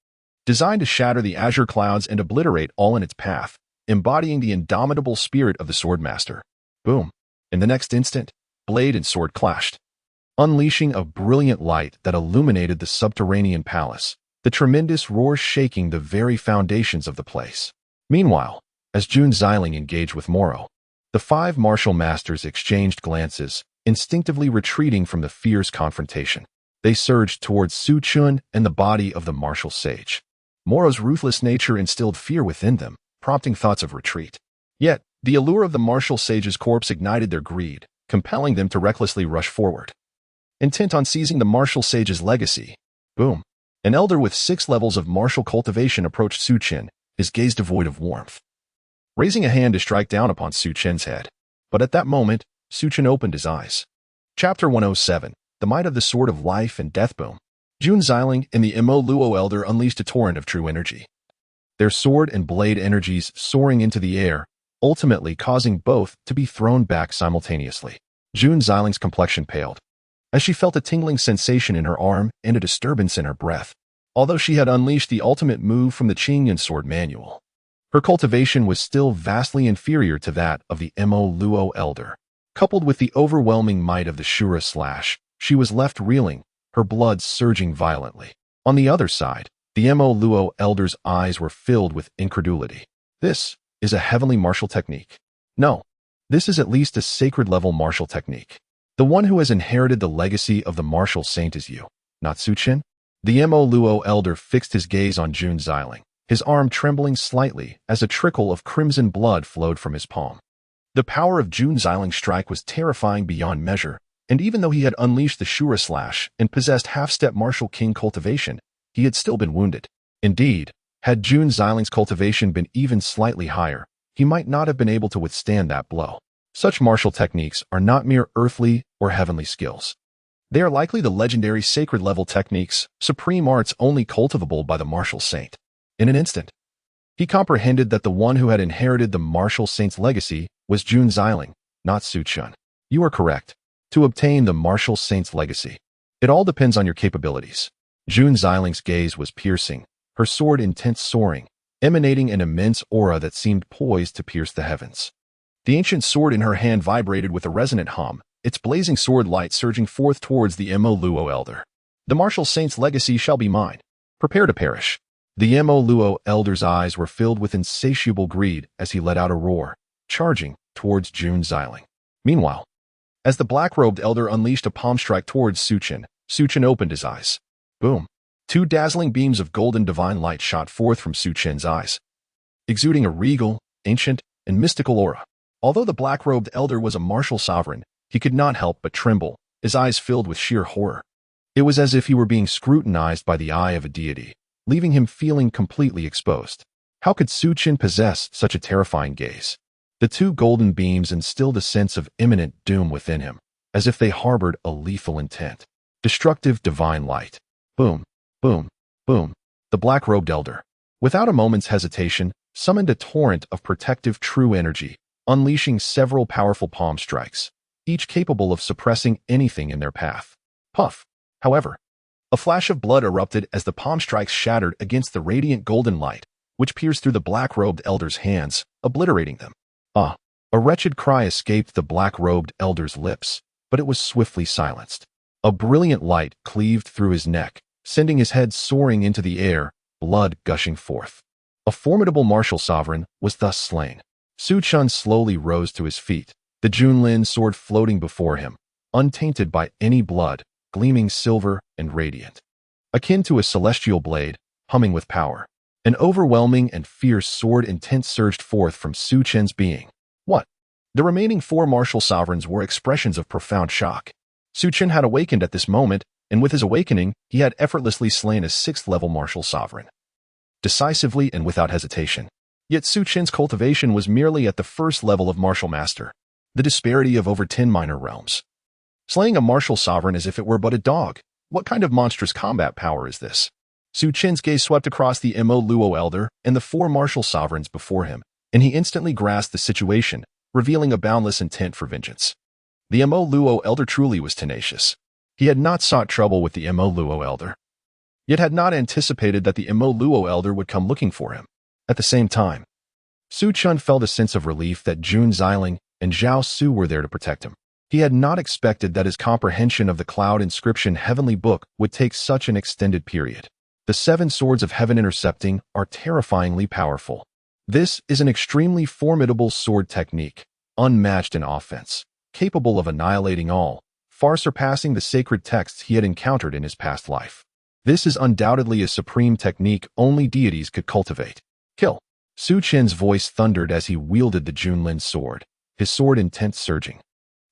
Designed to shatter the azure clouds and obliterate all in its path, embodying the indomitable spirit of the Swordmaster. Boom. In the next instant, blade and sword clashed, unleashing a brilliant light that illuminated the subterranean palace, the tremendous roar shaking the very foundations of the place. Meanwhile, as Jun Xiling engaged with Moro, the 5 martial masters exchanged glances, instinctively retreating from the fierce confrontation. They surged towards Su Chen and the body of the martial sage. Moro's ruthless nature instilled fear within them, prompting thoughts of retreat. Yet, The allure of the martial sage's corpse ignited their greed, compelling them to recklessly rush forward. Intent on seizing the martial sage's legacy, boom. An elder with 6 levels of martial cultivation approached Su Chen, his gaze devoid of warmth, raising a hand to strike down upon Su Chen's head. But at that moment, Su Chen opened his eyes. Chapter 107, The Might of the Sword of Life and Death. Boom. Jun Xiling and the Mo Luo Elder unleashed a torrent of true energy, their sword and blade energies soaring into the air, ultimately causing both to be thrown back simultaneously. Jun Xiling's complexion paled, as she felt a tingling sensation in her arm and a disturbance in her breath. Although she had unleashed the ultimate move from the Qingyan sword manual, her cultivation was still vastly inferior to that of the Mo Luo Elder. Coupled with the overwhelming might of the Shura slash, she was left reeling, her blood surging violently. On the other side, the Mo Luo Elder's eyes were filled with incredulity. This is a heavenly martial technique. No, this is at least a sacred-level martial technique. The one who has inherited the legacy of the martial saint is you, not Su Chen? The Mo Luo Elder fixed his gaze on Jun Xiling, his arm trembling slightly as a trickle of crimson blood flowed from his palm. The power of Jun Xiling's strike was terrifying beyond measure, and even though he had unleashed the Shura slash and possessed half-step martial king cultivation, he had still been wounded. Indeed, had Jun Xiling's cultivation been even slightly higher, he might not have been able to withstand that blow. Such martial techniques are not mere earthly or heavenly skills. They are likely the legendary sacred-level techniques, supreme arts only cultivable by the martial saint. In an instant, he comprehended that the one who had inherited the martial saint's legacy was Jun Xiling, not Su Chen. You are correct. To obtain the martial saint's legacy, it all depends on your capabilities. Jun Xiling's gaze was piercing, her sword intent soaring, emanating an immense aura that seemed poised to pierce the heavens. The ancient sword in her hand vibrated with a resonant hum, its blazing sword light surging forth towards the Mo Luo Elder. The martial saint's legacy shall be mine. Prepare to perish. The Mo Luo Elder's eyes were filled with insatiable greed as he let out a roar, charging towards Jun Xiling. Meanwhile, as the black-robed elder unleashed a palm strike towards Su Chen opened his eyes. Boom. 2 dazzling beams of golden divine light shot forth from Su Chen's eyes, exuding a regal, ancient, and mystical aura. Although the black-robed elder was a martial sovereign, he could not help but tremble, his eyes filled with sheer horror. It was as if he were being scrutinized by the eye of a deity, leaving him feeling completely exposed. How could Su Chen possess such a terrifying gaze? The 2 golden beams instilled a sense of imminent doom within him, as if they harbored a lethal intent. Destructive divine light. Boom, boom, boom. The black-robed elder, without a moment's hesitation, summoned a torrent of protective true energy, unleashing several powerful palm strikes, each capable of suppressing anything in their path. Puff. However, a flash of blood erupted as the palm strikes shattered against the radiant golden light, which pierced through the black-robed elder's hands, obliterating them. Ah! A wretched cry escaped the black-robed elder's lips, but it was swiftly silenced. A brilliant light cleaved through his neck, sending his head soaring into the air, blood gushing forth. A formidable martial sovereign was thus slain. Su Chen slowly rose to his feet, the Junlin sword floating before him, untainted by any blood, gleaming silver and radiant. Akin to a celestial blade, humming with power. An overwhelming and fierce sword intent surged forth from Su Chen's being. What? The remaining 4 martial sovereigns were expressions of profound shock. Su Chen had awakened at this moment, and with his awakening, he had effortlessly slain a 6th-level martial sovereign, decisively and without hesitation. Yet Su Chen's cultivation was merely at the 1st level of martial master, the disparity of over 10 minor realms. Slaying a martial sovereign as if it were but a dog. What kind of monstrous combat power is this? Su Chen's gaze swept across the Mo Luo Elder and the 4 martial sovereigns before him, and he instantly grasped the situation, revealing a boundless intent for vengeance. The Mo Luo Elder truly was tenacious. He had not sought trouble with the Mo Luo Elder, yet had not anticipated that the Mo Luo Elder would come looking for him. At the same time, Su Chen felt a sense of relief that Jun Xiling and Zhao Su were there to protect him. He had not expected that his comprehension of the Cloud Inscription Heavenly Book would take such an extended period. The 7 swords of heaven intercepting are terrifyingly powerful. This is an extremely formidable sword technique, unmatched in offense, capable of annihilating all, far surpassing the sacred texts he had encountered in his past life. This is undoubtedly a supreme technique only deities could cultivate. Kill. Su Chen's voice thundered as he wielded the Junlin sword, his sword intent surging.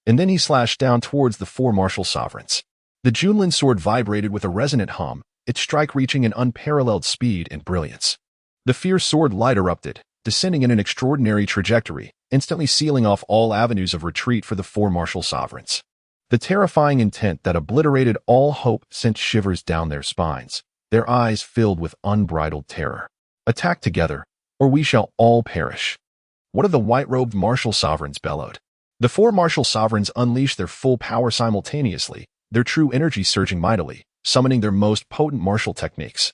And then he slashed down towards the four martial sovereigns. The Junlin sword vibrated with a resonant hum, its strike reaching an unparalleled speed and brilliance. The fierce sword light erupted, descending in an extraordinary trajectory, instantly sealing off all avenues of retreat for the four martial sovereigns. The terrifying intent that obliterated all hope sent shivers down their spines, their eyes filled with unbridled terror. Attack together, or we shall all perish. One of the white-robed martial sovereigns bellowed. The four martial sovereigns unleashed their full power simultaneously, their true energy surging mightily, summoning their most potent martial techniques,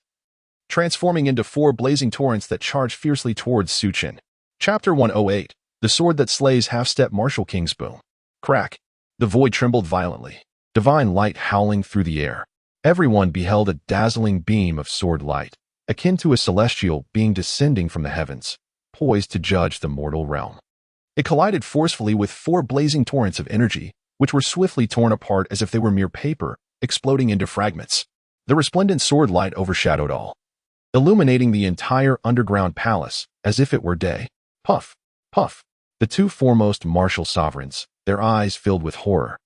transforming into four blazing torrents that charged fiercely towards Su Chen. Chapter 108, The Sword That Slays Half-Step Martial Kings. Boom. Crack. The void trembled violently, divine light howling through the air. Everyone beheld a dazzling beam of sword light, akin to a celestial being descending from the heavens, poised to judge the mortal realm. It collided forcefully with four blazing torrents of energy, which were swiftly torn apart as if they were mere paper, exploding into fragments. The resplendent sword light overshadowed all, illuminating the entire underground palace as if it were day. Puff, puff. The two foremost martial sovereigns, their eyes filled with horror,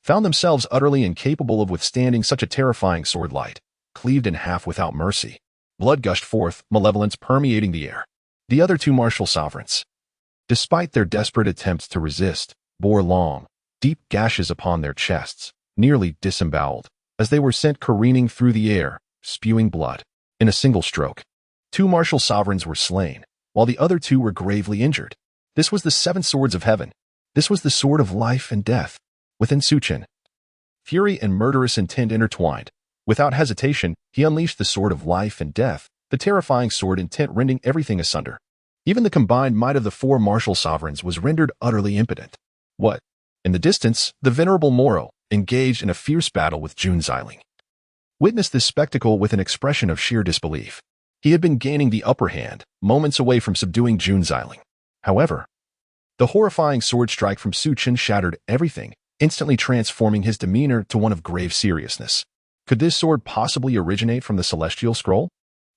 found themselves utterly incapable of withstanding such a terrifying sword light, cleaved in half without mercy. Blood gushed forth, malevolence permeating the air. The other two martial sovereigns, despite their desperate attempts to resist, bore long, deep gashes upon their chests, nearly disemboweled, as they were sent careening through the air, spewing blood. In a single stroke, two martial sovereigns were slain, while the other two were gravely injured. This was the seven swords of heaven. This was the sword of life and death. Within Su Chen, fury and murderous intent intertwined. Without hesitation, he unleashed the sword of life and death, the terrifying sword intent rending everything asunder. Even the combined might of the four martial sovereigns was rendered utterly impotent. What? In the distance, the venerable Moro, engaged in a fierce battle with Jun Xiling, witnessed this spectacle with an expression of sheer disbelief. He had been gaining the upper hand, moments away from subduing Jun Xiling. However, the horrifying sword strike from Su Chen shattered everything, instantly transforming his demeanor to one of grave seriousness. Could this sword possibly originate from the celestial scroll?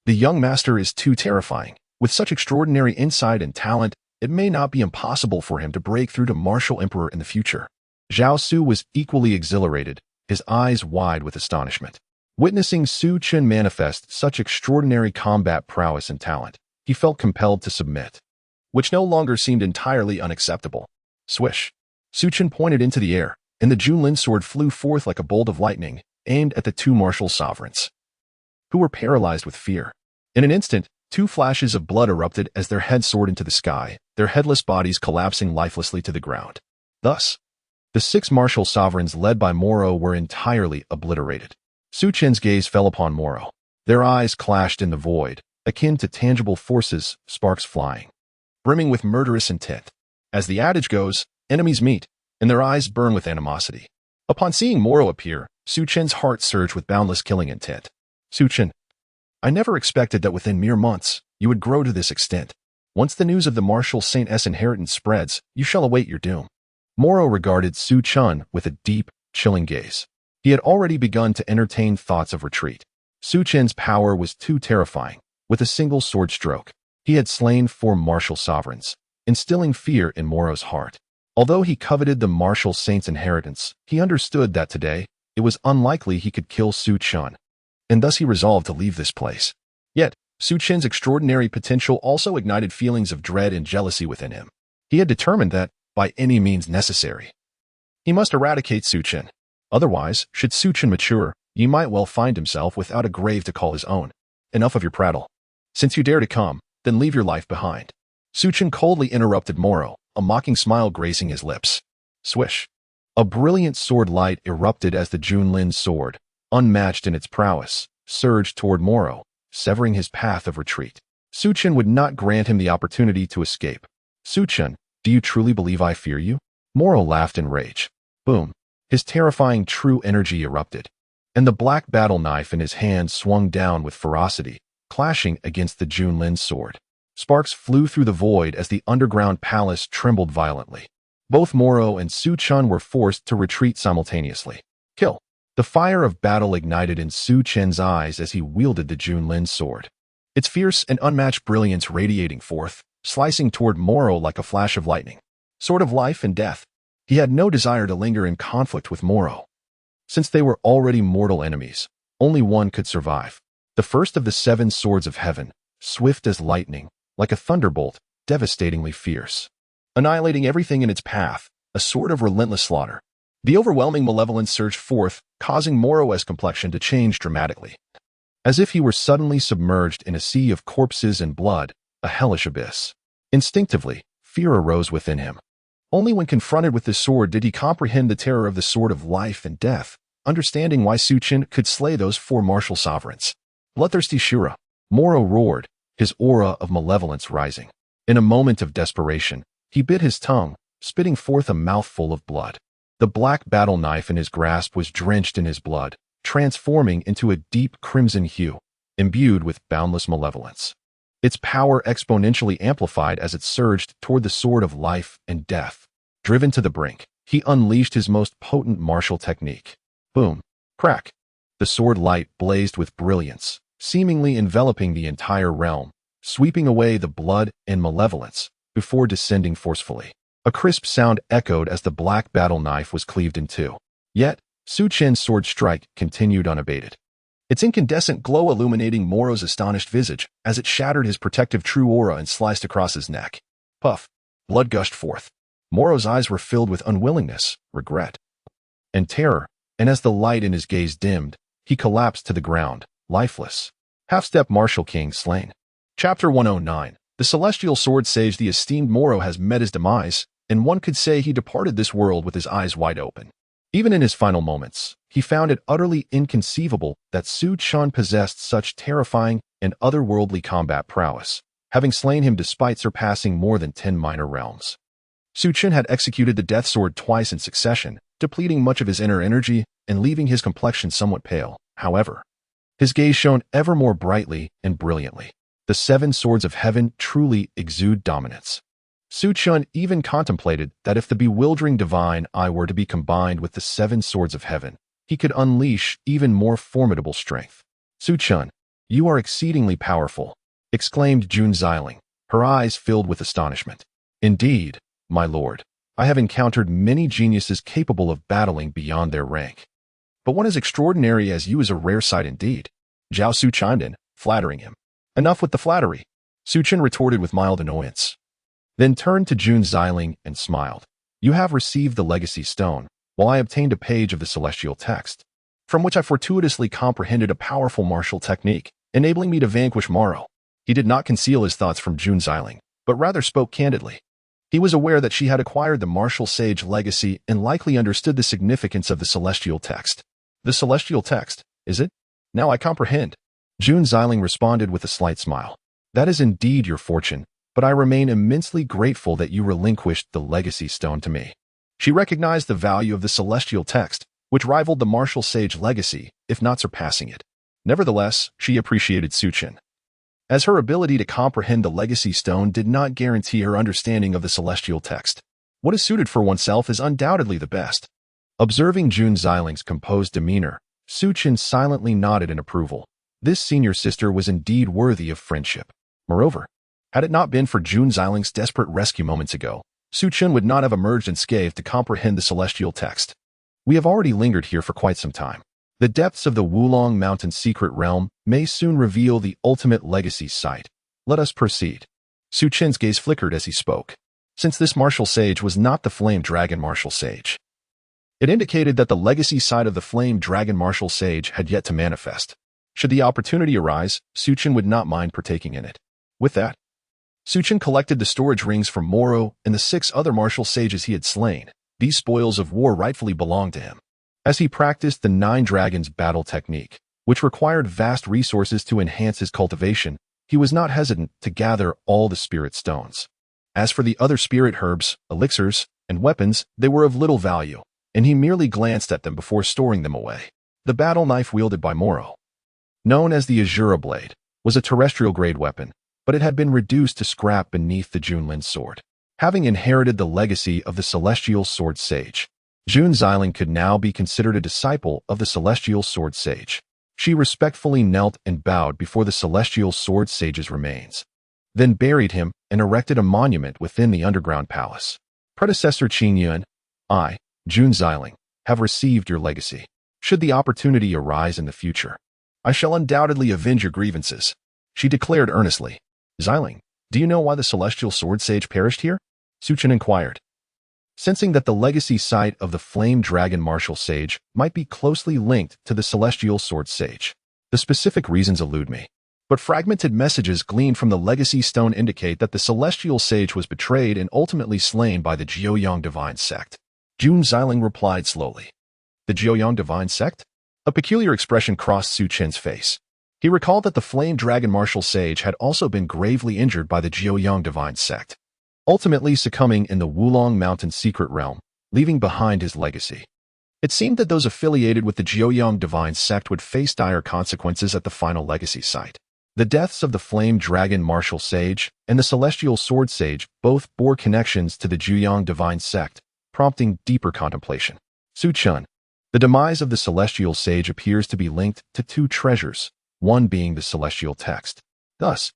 The young master is too terrifying. With such extraordinary insight and talent, it may not be impossible for him to break through to Martial Emperor in the future. Zhao Su was equally exhilarated, his eyes wide with astonishment. Witnessing Su Chen manifest such extraordinary combat prowess and talent, he felt compelled to submit, which no longer seemed entirely unacceptable. Swish. Su Chen pointed into the air, and the Junlin sword flew forth like a bolt of lightning, aimed at the two martial sovereigns, who were paralyzed with fear. In an instant, two flashes of blood erupted as their heads soared into the sky, their headless bodies collapsing lifelessly to the ground. Thus, the six martial sovereigns led by Moro were entirely obliterated. Su Chen's gaze fell upon Moro. Their eyes clashed in the void, akin to tangible forces, sparks flying, brimming with murderous intent. As the adage goes, enemies meet, and their eyes burn with animosity. Upon seeing Moro appear, Su Chen's heart surged with boundless killing intent. Su Chen, I never expected that within mere months, you would grow to this extent. Once the news of the martial saint's inheritance spreads, you shall await your doom. Moro regarded Su Chen with a deep, chilling gaze. He had already begun to entertain thoughts of retreat. Su Chen's power was too terrifying. With a single sword stroke, he had slain four martial sovereigns, instilling fear in Moro's heart. Although he coveted the martial saint's inheritance, he understood that today, it was unlikely he could kill Su Chen, and thus he resolved to leave this place. Yet, Su Chen's extraordinary potential also ignited feelings of dread and jealousy within him. He had determined that, by any means necessary, he must eradicate Su Chen. Otherwise, should Su Chen mature, he might well find himself without a grave to call his own. Enough of your prattle. Since you dare to come, then leave your life behind. Su Chen coldly interrupted Moro, a mocking smile gracing his lips. Swish. A brilliant sword light erupted as the Junlin sword, unmatched in its prowess, surged toward Moro, severing his path of retreat. Su Chen would not grant him the opportunity to escape. Su Chen, do you truly believe I fear you? Moro laughed in rage. Boom. His terrifying true energy erupted, and the black battle knife in his hand swung down with ferocity, clashing against the Junlin sword. Sparks flew through the void as the underground palace trembled violently. Both Moro and Su Chen were forced to retreat simultaneously. Kill. The fire of battle ignited in Su Chen's eyes as he wielded the Junlin sword. its fierce and unmatched brilliance radiating forth, slicing toward Moro like a flash of lightning. Sword of life and death. He had no desire to linger in conflict with Moro. Since they were already mortal enemies, only one could survive. The first of the 7 swords of heaven, swift as lightning, like a thunderbolt, devastatingly fierce. Annihilating everything in its path, a sword of relentless slaughter. The overwhelming malevolence surged forth, causing Moro's complexion to change dramatically. As if he were suddenly submerged in a sea of corpses and blood, a hellish abyss. Instinctively, fear arose within him. Only when confronted with this sword did he comprehend the terror of the sword of life and death, understanding why Su Chen could slay those 4 martial sovereigns. Bloodthirsty Shura, Moro roared, his aura of malevolence rising. In a moment of desperation, he bit his tongue, spitting forth a mouthful of blood. The black battle knife in his grasp was drenched in his blood, transforming into a deep crimson hue, imbued with boundless malevolence. Its power exponentially amplified as it surged toward the sword of life and death. Driven to the brink, he unleashed his most potent martial technique. Boom! Crack! The sword light blazed with brilliance, seemingly enveloping the entire realm, sweeping away the blood and malevolence, before descending forcefully. A crisp sound echoed as the black battle knife was cleaved in two. Yet, Su Chen's sword strike continued unabated. Its incandescent glow illuminating Moro's astonished visage as it shattered his protective true aura and sliced across his neck. Puff! Blood gushed forth. Moro's eyes were filled with unwillingness, regret, and terror, and as the light in his gaze dimmed, he collapsed to the ground, lifeless. Half-step Martial King slain. Chapter 109. The celestial sword sage the esteemed Moro has met his demise, and one could say he departed this world with his eyes wide open. Even in his final moments, he found it utterly inconceivable that Su Chen possessed such terrifying and otherworldly combat prowess, having slain him despite surpassing more than 10 minor realms. Su Chen had executed the death sword twice in succession, depleting much of his inner energy and leaving his complexion somewhat pale. However, his gaze shone ever more brightly and brilliantly. The 7 swords of heaven truly exude dominance. Su Chen even contemplated that if the bewildering divine eye were to be combined with the 7 swords of heaven, he could unleash even more formidable strength. Su Chen, you are exceedingly powerful, exclaimed Jun Xiling, her eyes filled with astonishment. Indeed, my lord, I have encountered many geniuses capable of battling beyond their rank. But one as extraordinary as you is a rare sight indeed. Zhao Su chimed in, flattering him. Enough with the flattery, Su Chen retorted with mild annoyance. Then turned to Jun Xiling and smiled. You have received the legacy stone, while I obtained a page of the celestial text, from which I fortuitously comprehended a powerful martial technique, enabling me to vanquish Moro. He did not conceal his thoughts from Jun Xiling, but rather spoke candidly. He was aware that she had acquired the martial sage legacy and likely understood the significance of the celestial text. The celestial text, is it? Now I comprehend. Jun Xiling responded with a slight smile. That is indeed your fortune, but I remain immensely grateful that you relinquished the legacy stone to me. She recognized the value of the celestial text, which rivaled the martial sage legacy, if not surpassing it. Nevertheless, she appreciated Su Chen, as her ability to comprehend the legacy stone did not guarantee her understanding of the celestial text. What is suited for oneself is undoubtedly the best. Observing Jun Xiling's composed demeanor, Su Chen silently nodded in approval. This senior sister was indeed worthy of friendship. Moreover, had it not been for Jun Xiling's desperate rescue moments ago, Su Chen would not have emerged unscathed to comprehend the celestial text. We have already lingered here for quite some time. The depths of the Wulong Mountain secret realm may soon reveal the ultimate legacy site. Let us proceed. Su Chen's gaze flickered as he spoke. Since this martial sage was not the Flame Dragon martial sage, it indicated that the legacy side of the Flame Dragon martial sage had yet to manifest. Should the opportunity arise, Su Chen would not mind partaking in it. With that, Su Chen collected the storage rings from Moro and the 6 other martial sages he had slain. These spoils of war rightfully belonged to him. As he practiced the 9 Dragons battle technique, which required vast resources to enhance his cultivation, he was not hesitant to gather all the spirit stones. As for the other spirit herbs, elixirs, and weapons, they were of little value, and he merely glanced at them before storing them away. The battle knife wielded by Moro, known as the Azura Blade, was a terrestrial-grade weapon, but it had been reduced to scrap beneath the Junlin sword. Having inherited the legacy of the Celestial Sword Sage, Jun Xiling could now be considered a disciple of the Celestial Sword Sage. She respectfully knelt and bowed before the celestial sword sage's remains, then buried him and erected a monument within the underground palace. Predecessor Qing Yuan, I, Jun Xiling, have received your legacy. Should the opportunity arise in the future, I shall undoubtedly avenge your grievances, she declared earnestly. Xiling, do you know why the celestial sword sage perished here? Su Chen inquired, sensing that the legacy site of the flame dragon martial sage might be closely linked to the celestial sword sage. The specific reasons elude me, but fragmented messages gleaned from the legacy stone indicate that the celestial sage was betrayed and ultimately slain by the Jiuyang divine sect. Jun Xiling replied slowly. The Jiuyang divine sect? A peculiar expression crossed Su Chen's face. He recalled that the flame dragon martial sage had also been gravely injured by the Jiuyang divine sect, ultimately succumbing in the Wulong Mountain secret realm, leaving behind his legacy. It seemed that those affiliated with the Jiuyang divine sect would face dire consequences at the final legacy site. The deaths of the flame dragon martial sage and the celestial sword sage both bore connections to the Jiuyang divine sect, prompting deeper contemplation. Su Chen, the demise of the celestial sage appears to be linked to two treasures, one being the celestial text. Thus,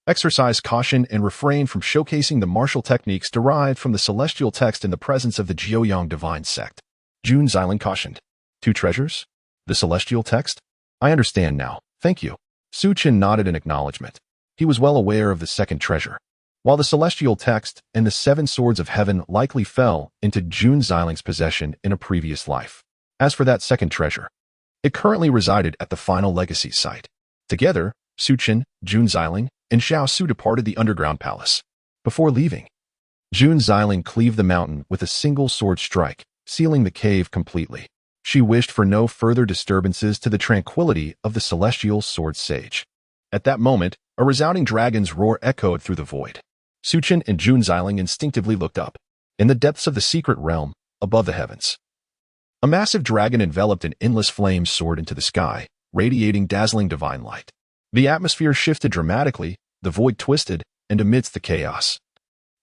exercise caution and refrain from showcasing the martial techniques derived from the celestial text in the presence of the Jiuyang divine sect. Jun Xiling cautioned. Two treasures? The celestial text? I understand now, thank you. Su Chen nodded in acknowledgement. He was well aware of the second treasure. While the celestial text and the seven swords of heaven likely fell into Jun Xiling's possession in a previous life. As for that second treasure, it currently resided at the final legacy site. Together, Su Chen, Jun Xiling, and Xiao Su departed the underground palace. Before leaving, Jun Xiling cleaved the mountain with a single sword strike, sealing the cave completely. She wished for no further disturbances to the tranquility of the celestial sword sage. At that moment, a resounding dragon's roar echoed through the void. Su Chen and Jun Xiling instinctively looked up. In the depths of the secret realm, above the heavens, a massive dragon enveloped an endless flame soared into the sky, radiating dazzling divine light. The atmosphere shifted dramatically, the void twisted, and amidst the chaos,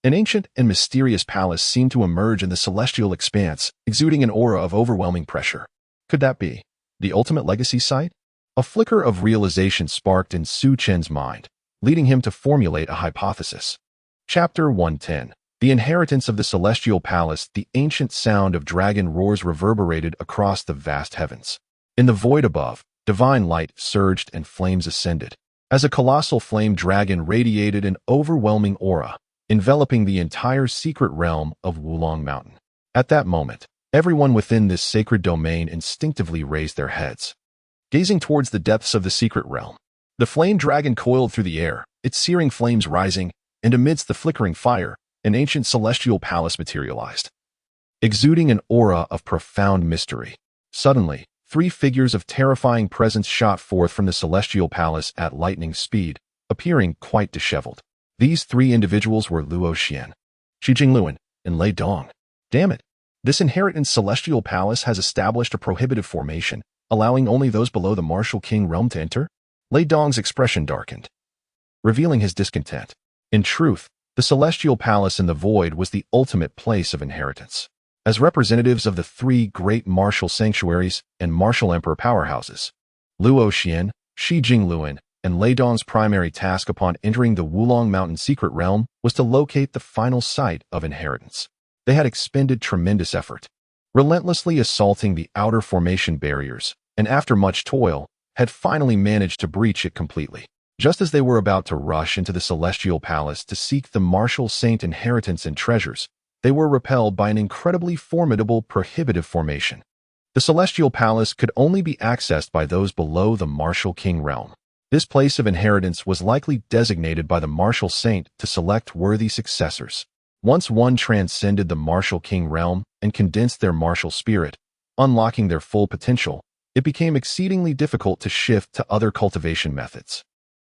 an ancient and mysterious palace seemed to emerge in the celestial expanse, exuding an aura of overwhelming pressure. Could that be the ultimate legacy site? A flicker of realization sparked in Su Chen's mind, leading him to formulate a hypothesis. Chapter 110. The inheritance of the celestial palace. The ancient sound of dragon roars reverberated across the vast heavens. In the void above, divine light surged and flames ascended, as a colossal flame dragon radiated an overwhelming aura, enveloping the entire secret realm of Wulong Mountain. At that moment, everyone within this sacred domain instinctively raised their heads, gazing towards the depths of the secret realm. The flame dragon coiled through the air, its searing flames rising, and amidst the flickering fire, an ancient celestial palace materialized, exuding an aura of profound mystery. Suddenly, three figures of terrifying presence shot forth from the celestial palace at lightning speed, appearing quite disheveled. These three individuals were Luo Xian, Shi Jingluan, and Lei Dong. Damn it! This inheritance celestial palace has established a prohibitive formation, allowing only those below the martial king realm to enter? Lei Dong's expression darkened, revealing his discontent. In truth, the celestial palace in the void was the ultimate place of inheritance. As representatives of the three great martial sanctuaries and martial emperor powerhouses, Luo Xian, Shi Jingluan, and Lei Dong's primary task upon entering the Wulong Mountain secret realm was to locate the final site of inheritance. They had expended tremendous effort, relentlessly assaulting the outer formation barriers, and after much toil, had finally managed to breach it completely. Just as they were about to rush into the celestial palace to seek the martial saint inheritance and treasures, they were repelled by an incredibly formidable prohibitive formation. The celestial palace could only be accessed by those below the martial king realm. This place of inheritance was likely designated by the martial saint to select worthy successors. Once one transcended the martial king realm and condensed their martial spirit, unlocking their full potential, it became exceedingly difficult to shift to other cultivation methods.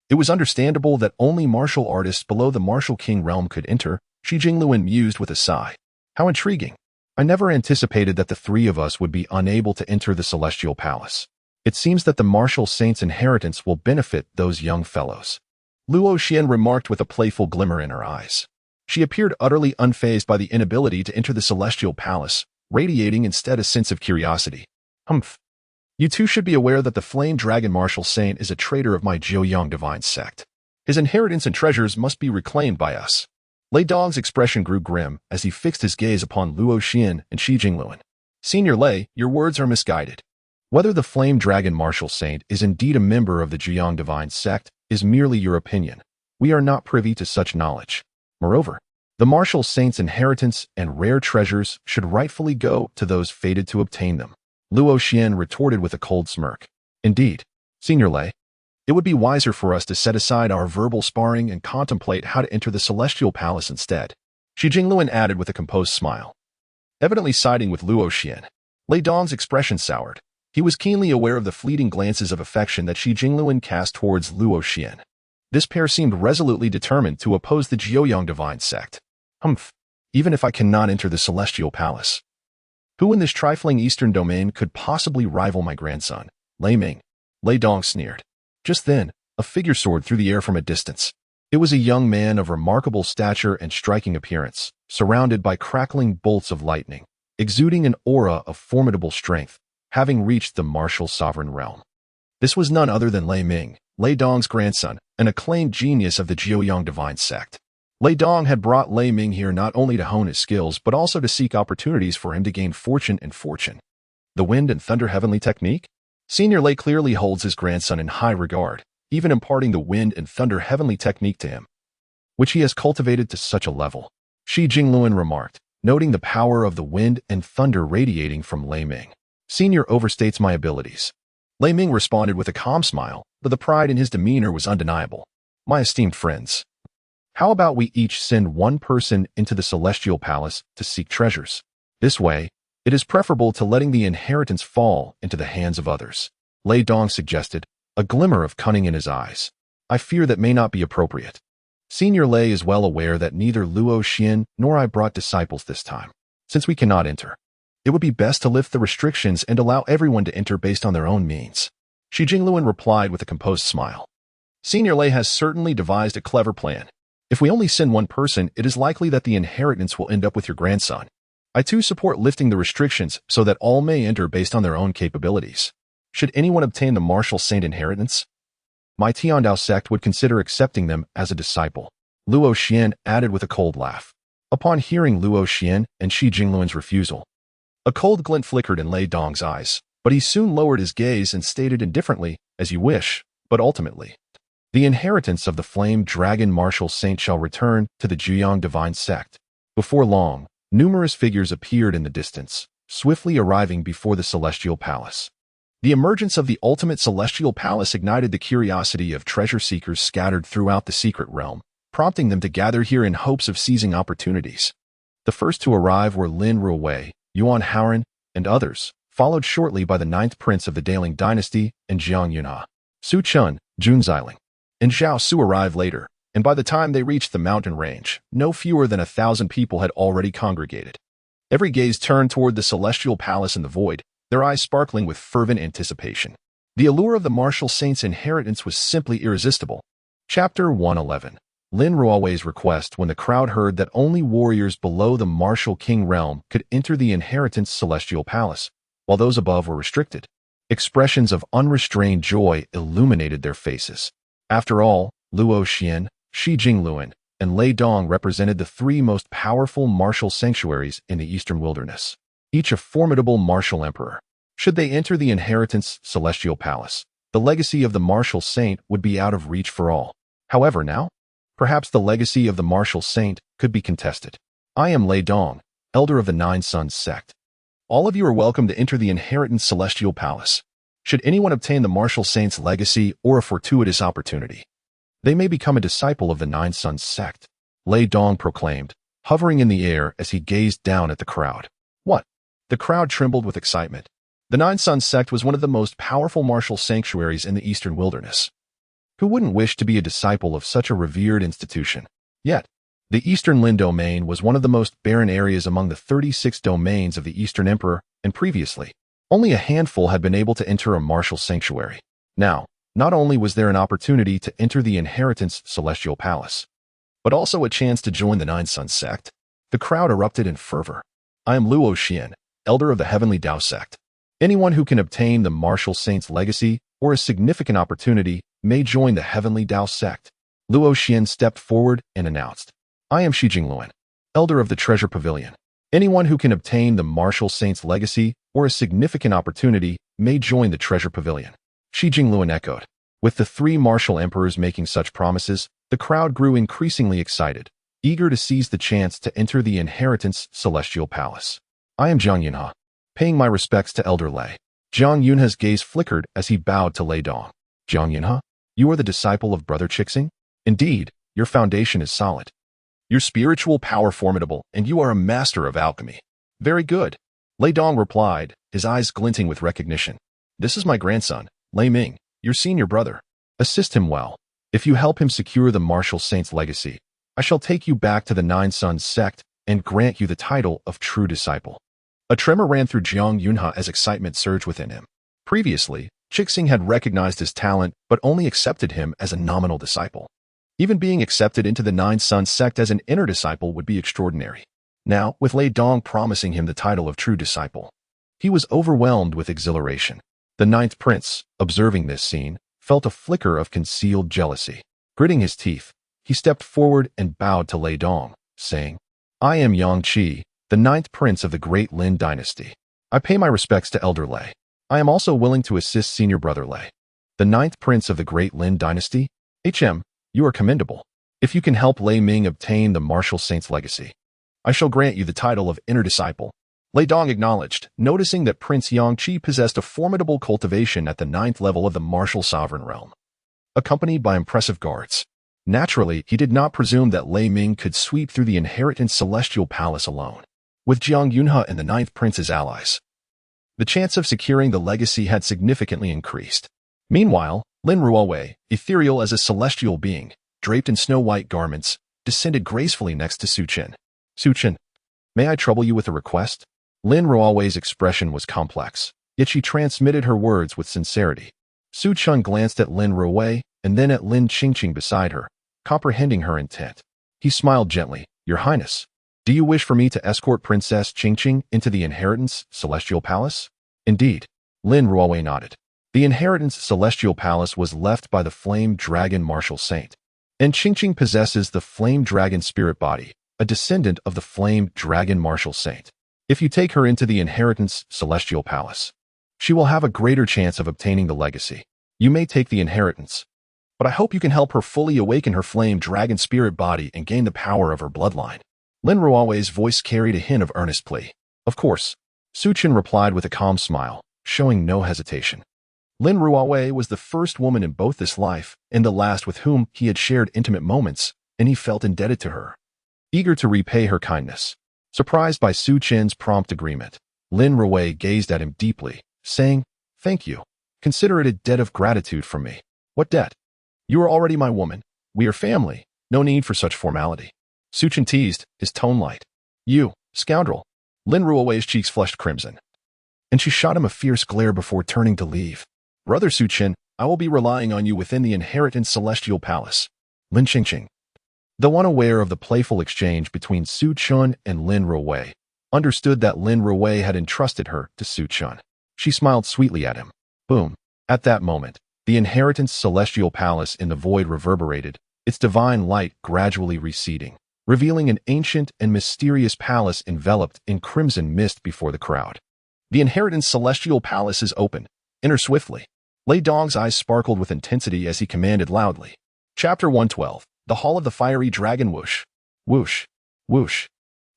It was understandable that only martial artists below the martial king realm could enter, Shi Jingluan mused with a sigh. How intriguing. I never anticipated that the three of us would be unable to enter the celestial palace. It seems that the martial saint's inheritance will benefit those young fellows. Luo Xian remarked with a playful glimmer in her eyes. She appeared utterly unfazed by the inability to enter the celestial palace, radiating instead a sense of curiosity. Humph. You too should be aware that the Flame Dragon Martial Saint is a traitor of my Jiuyang divine sect. His inheritance and treasures must be reclaimed by us. Lei Dong's expression grew grim as he fixed his gaze upon Luo Xian and Shi Jingluan. Senior Lei, your words are misguided. Whether the Flame Dragon Martial Saint is indeed a member of the Jiuyang divine sect is merely your opinion. We are not privy to such knowledge. Moreover, the Martial Saint's inheritance and rare treasures should rightfully go to those fated to obtain them. Luo Xian retorted with a cold smirk. Indeed, Senior Lei, it would be wiser for us to set aside our verbal sparring and contemplate how to enter the Celestial Palace instead. Shi Jingluan added with a composed smile. Evidently siding with Luo Xian, Lei Dong's expression soured. He was keenly aware of the fleeting glances of affection that Shi Jingluan cast towards Luo Xian. This pair seemed resolutely determined to oppose the Jiuyang divine sect. Humph, even if I cannot enter the Celestial Palace. Who in this trifling eastern domain could possibly rival my grandson, Lei Ming? Lei Dong sneered. Just then, a figure soared through the air from a distance. It was a young man of remarkable stature and striking appearance, surrounded by crackling bolts of lightning, exuding an aura of formidable strength, having reached the martial sovereign realm. This was none other than Lei Ming, Lei Dong's grandson, an acclaimed genius of the Jiuyang divine sect. Lei Dong had brought Lei Ming here not only to hone his skills, but also to seek opportunities for him to gain fortune and fortune. The Wind and Thunder Heavenly Technique? Senior Lei clearly holds his grandson in high regard, even imparting the Wind and Thunder Heavenly Technique to him, which he has cultivated to such a level. Shi Jingluan remarked, noting the power of the wind and thunder radiating from Lei Ming. Senior overstates my abilities. Lei Ming responded with a calm smile, but the pride in his demeanor was undeniable. My esteemed friends, how about we each send one person into the Celestial Palace to seek treasures? This way, it is preferable to letting the inheritance fall into the hands of others. Lei Dong suggested, a glimmer of cunning in his eyes. I fear that may not be appropriate. Senior Lei is well aware that neither Luo Xian nor I brought disciples this time. Since we cannot enter, it would be best to lift the restrictions and allow everyone to enter based on their own means. Shi Jingluan replied with a composed smile. Senior Lei has certainly devised a clever plan. If we only send one person, it is likely that the inheritance will end up with your grandson. I too support lifting the restrictions so that all may enter based on their own capabilities. Should anyone obtain the Martial Saint inheritance, my Tiandao sect would consider accepting them as a disciple. Luo Xian added with a cold laugh. Upon hearing Luo Xian and Shi Jingluan's refusal, a cold glint flickered in Lei Dong's eyes, but he soon lowered his gaze and stated indifferently, as you wish, but ultimately, the inheritance of the Flame Dragon Martial Saint shall return to the Jiuyang divine sect. Before long, numerous figures appeared in the distance, swiftly arriving before the Celestial Palace. The emergence of the ultimate Celestial Palace ignited the curiosity of treasure seekers scattered throughout the secret realm, prompting them to gather here in hopes of seizing opportunities. The first to arrive were Lin Ruowei, Yuan Haoran, and others, followed shortly by the 9th prince of the Daling dynasty and Jiang Yunhe. Su Chen, Jun Xiling, and Zhao Su arrived later, and by the time they reached the mountain range, no fewer than 1,000 people had already congregated. Every gaze turned toward the Celestial Palace in the void, their eyes sparkling with fervent anticipation. The allure of the Martial Saint's inheritance was simply irresistible. Chapter 111. Lin Ruowei's request when the crowd heard that only warriors below the Martial King realm could enter the inheritance Celestial Palace, while those above were restricted. Expressions of unrestrained joy illuminated their faces. After all, Luo Xian, Shi Jingluan, and Lei Dong represented the three most powerful martial sanctuaries in the eastern wilderness, each a formidable martial emperor. Should they enter the inheritance Celestial Palace, the legacy of the Martial Saint would be out of reach for all. However, now, perhaps the legacy of the Martial Saint could be contested. I am Lei Dong, elder of the Nine Sons sect. All of you are welcome to enter the inheritance Celestial Palace. Should anyone obtain the Martial Saint's legacy or a fortuitous opportunity, they may become a disciple of the Nine Sons sect, Lei Dong proclaimed, hovering in the air as he gazed down at the crowd. What? The crowd trembled with excitement. The Nine Sons sect was one of the most powerful martial sanctuaries in the eastern wilderness. Who wouldn't wish to be a disciple of such a revered institution? Yet, the Eastern Lin domain was one of the most barren areas among the 36 domains of the Eastern Emperor, and previously, only a handful had been able to enter a martial sanctuary. Now, not only was there an opportunity to enter the inheritance Celestial Palace, but also a chance to join the Nine Sons sect. The crowd erupted in fervor. I am Luo Xian, elder of the Heavenly Dao sect. Anyone who can obtain the martial saint's legacy or a significant opportunity may join the heavenly Dao sect. Luo Xian stepped forward and announced, I am Shi Jingluan, elder of the treasure pavilion. Anyone who can obtain the martial saint's legacy or a significant opportunity may join the treasure pavilion. Shi Jingluan echoed. With the three martial emperors making such promises, the crowd grew increasingly excited, eager to seize the chance to enter the inheritance celestial palace. I am Jiang Yunhe, paying my respects to Elder Lei. Jiang Yunhe's gaze flickered as he bowed to Lei Dong. Jiang Yunhe, you are the disciple of Brother Chixing? Indeed, your foundation is solid. Your spiritual power formidable, and you are a master of alchemy. Very good. Lei Dong replied, his eyes glinting with recognition. This is my grandson, Lei Ming, your senior brother. Assist him well. If you help him secure the martial saint's legacy, I shall take you back to the Nine Sons sect and grant you the title of true disciple. A tremor ran through Jiang Yunhe as excitement surged within him. Previously, Chixing had recognized his talent but only accepted him as a nominal disciple. Even being accepted into the Nine Sons sect as an inner disciple would be extraordinary. Now, with Lei Dong promising him the title of true disciple, he was overwhelmed with exhilaration. The ninth prince, observing this scene, felt a flicker of concealed jealousy. Gritting his teeth, he stepped forward and bowed to Lei Dong, saying, I am Yang Qi, the ninth prince of the Great Lin dynasty. I pay my respects to Elder Lei. I am also willing to assist senior brother Lei. The ninth prince of the Great Lin dynasty? You are commendable. If you can help Lei Ming obtain the martial saint's legacy, I shall grant you the title of inner disciple. Lei Dong acknowledged, noticing that Prince Yang Qi possessed a formidable cultivation at the ninth level of the martial sovereign realm, accompanied by impressive guards. Naturally, he did not presume that Lei Ming could sweep through the inheritance celestial palace alone. With Jiang Yunhe and the ninth prince as allies, the chance of securing the legacy had significantly increased. Meanwhile, Lin Ruowei, ethereal as a celestial being, draped in snow-white garments, descended gracefully next to Su Chen. Su Chen, may I trouble you with a request? Lin Ruowei's expression was complex, yet she transmitted her words with sincerity. Su Chen glanced at Lin Ruowei and then at Lin Qingqing beside her, comprehending her intent. He smiled gently. Your Highness, do you wish for me to escort Princess Qingqing into the inheritance celestial palace? Indeed. Lin Ruowei nodded. The inheritance celestial palace was left by the flame dragon martial saint, and Qingqing possesses the flame dragon spirit body, a descendant of the flame dragon martial saint. If you take her into the inheritance celestial palace, she will have a greater chance of obtaining the legacy. You may take the inheritance, but I hope you can help her fully awaken her flame dragon spirit body and gain the power of her bloodline. Lin Ruowei's voice carried a hint of earnest plea. Of course, Su Chen replied with a calm smile, showing no hesitation. Lin Ruowei was the first woman in both this life and the last with whom he had shared intimate moments, and he felt indebted to her, eager to repay her kindness. Surprised by Su Chen's prompt agreement, Lin Ruowei gazed at him deeply, saying, Thank you. Consider it a debt of gratitude from me. What debt? You are already my woman. We are family. No need for such formality. Su Chen teased, his tone light. You, scoundrel. Lin Ruowei's cheeks flushed crimson, and she shot him a fierce glare before turning to leave. Brother Su Chen, I will be relying on you within the inheritance celestial palace. Lin Qingqing, though unaware of the playful exchange between Su Chen and Lin Ruowei, understood that Lin Ruowei had entrusted her to Su Chen. She smiled sweetly at him. Boom. At that moment, the inheritance celestial palace in the void reverberated, its divine light gradually receding, revealing an ancient and mysterious palace enveloped in crimson mist before the crowd. The inheritance celestial palace is open. Enter swiftly. Lei Dong's eyes sparkled with intensity as he commanded loudly. Chapter 112. The Hall of the Fiery Dragon. Whoosh. Whoosh. Whoosh.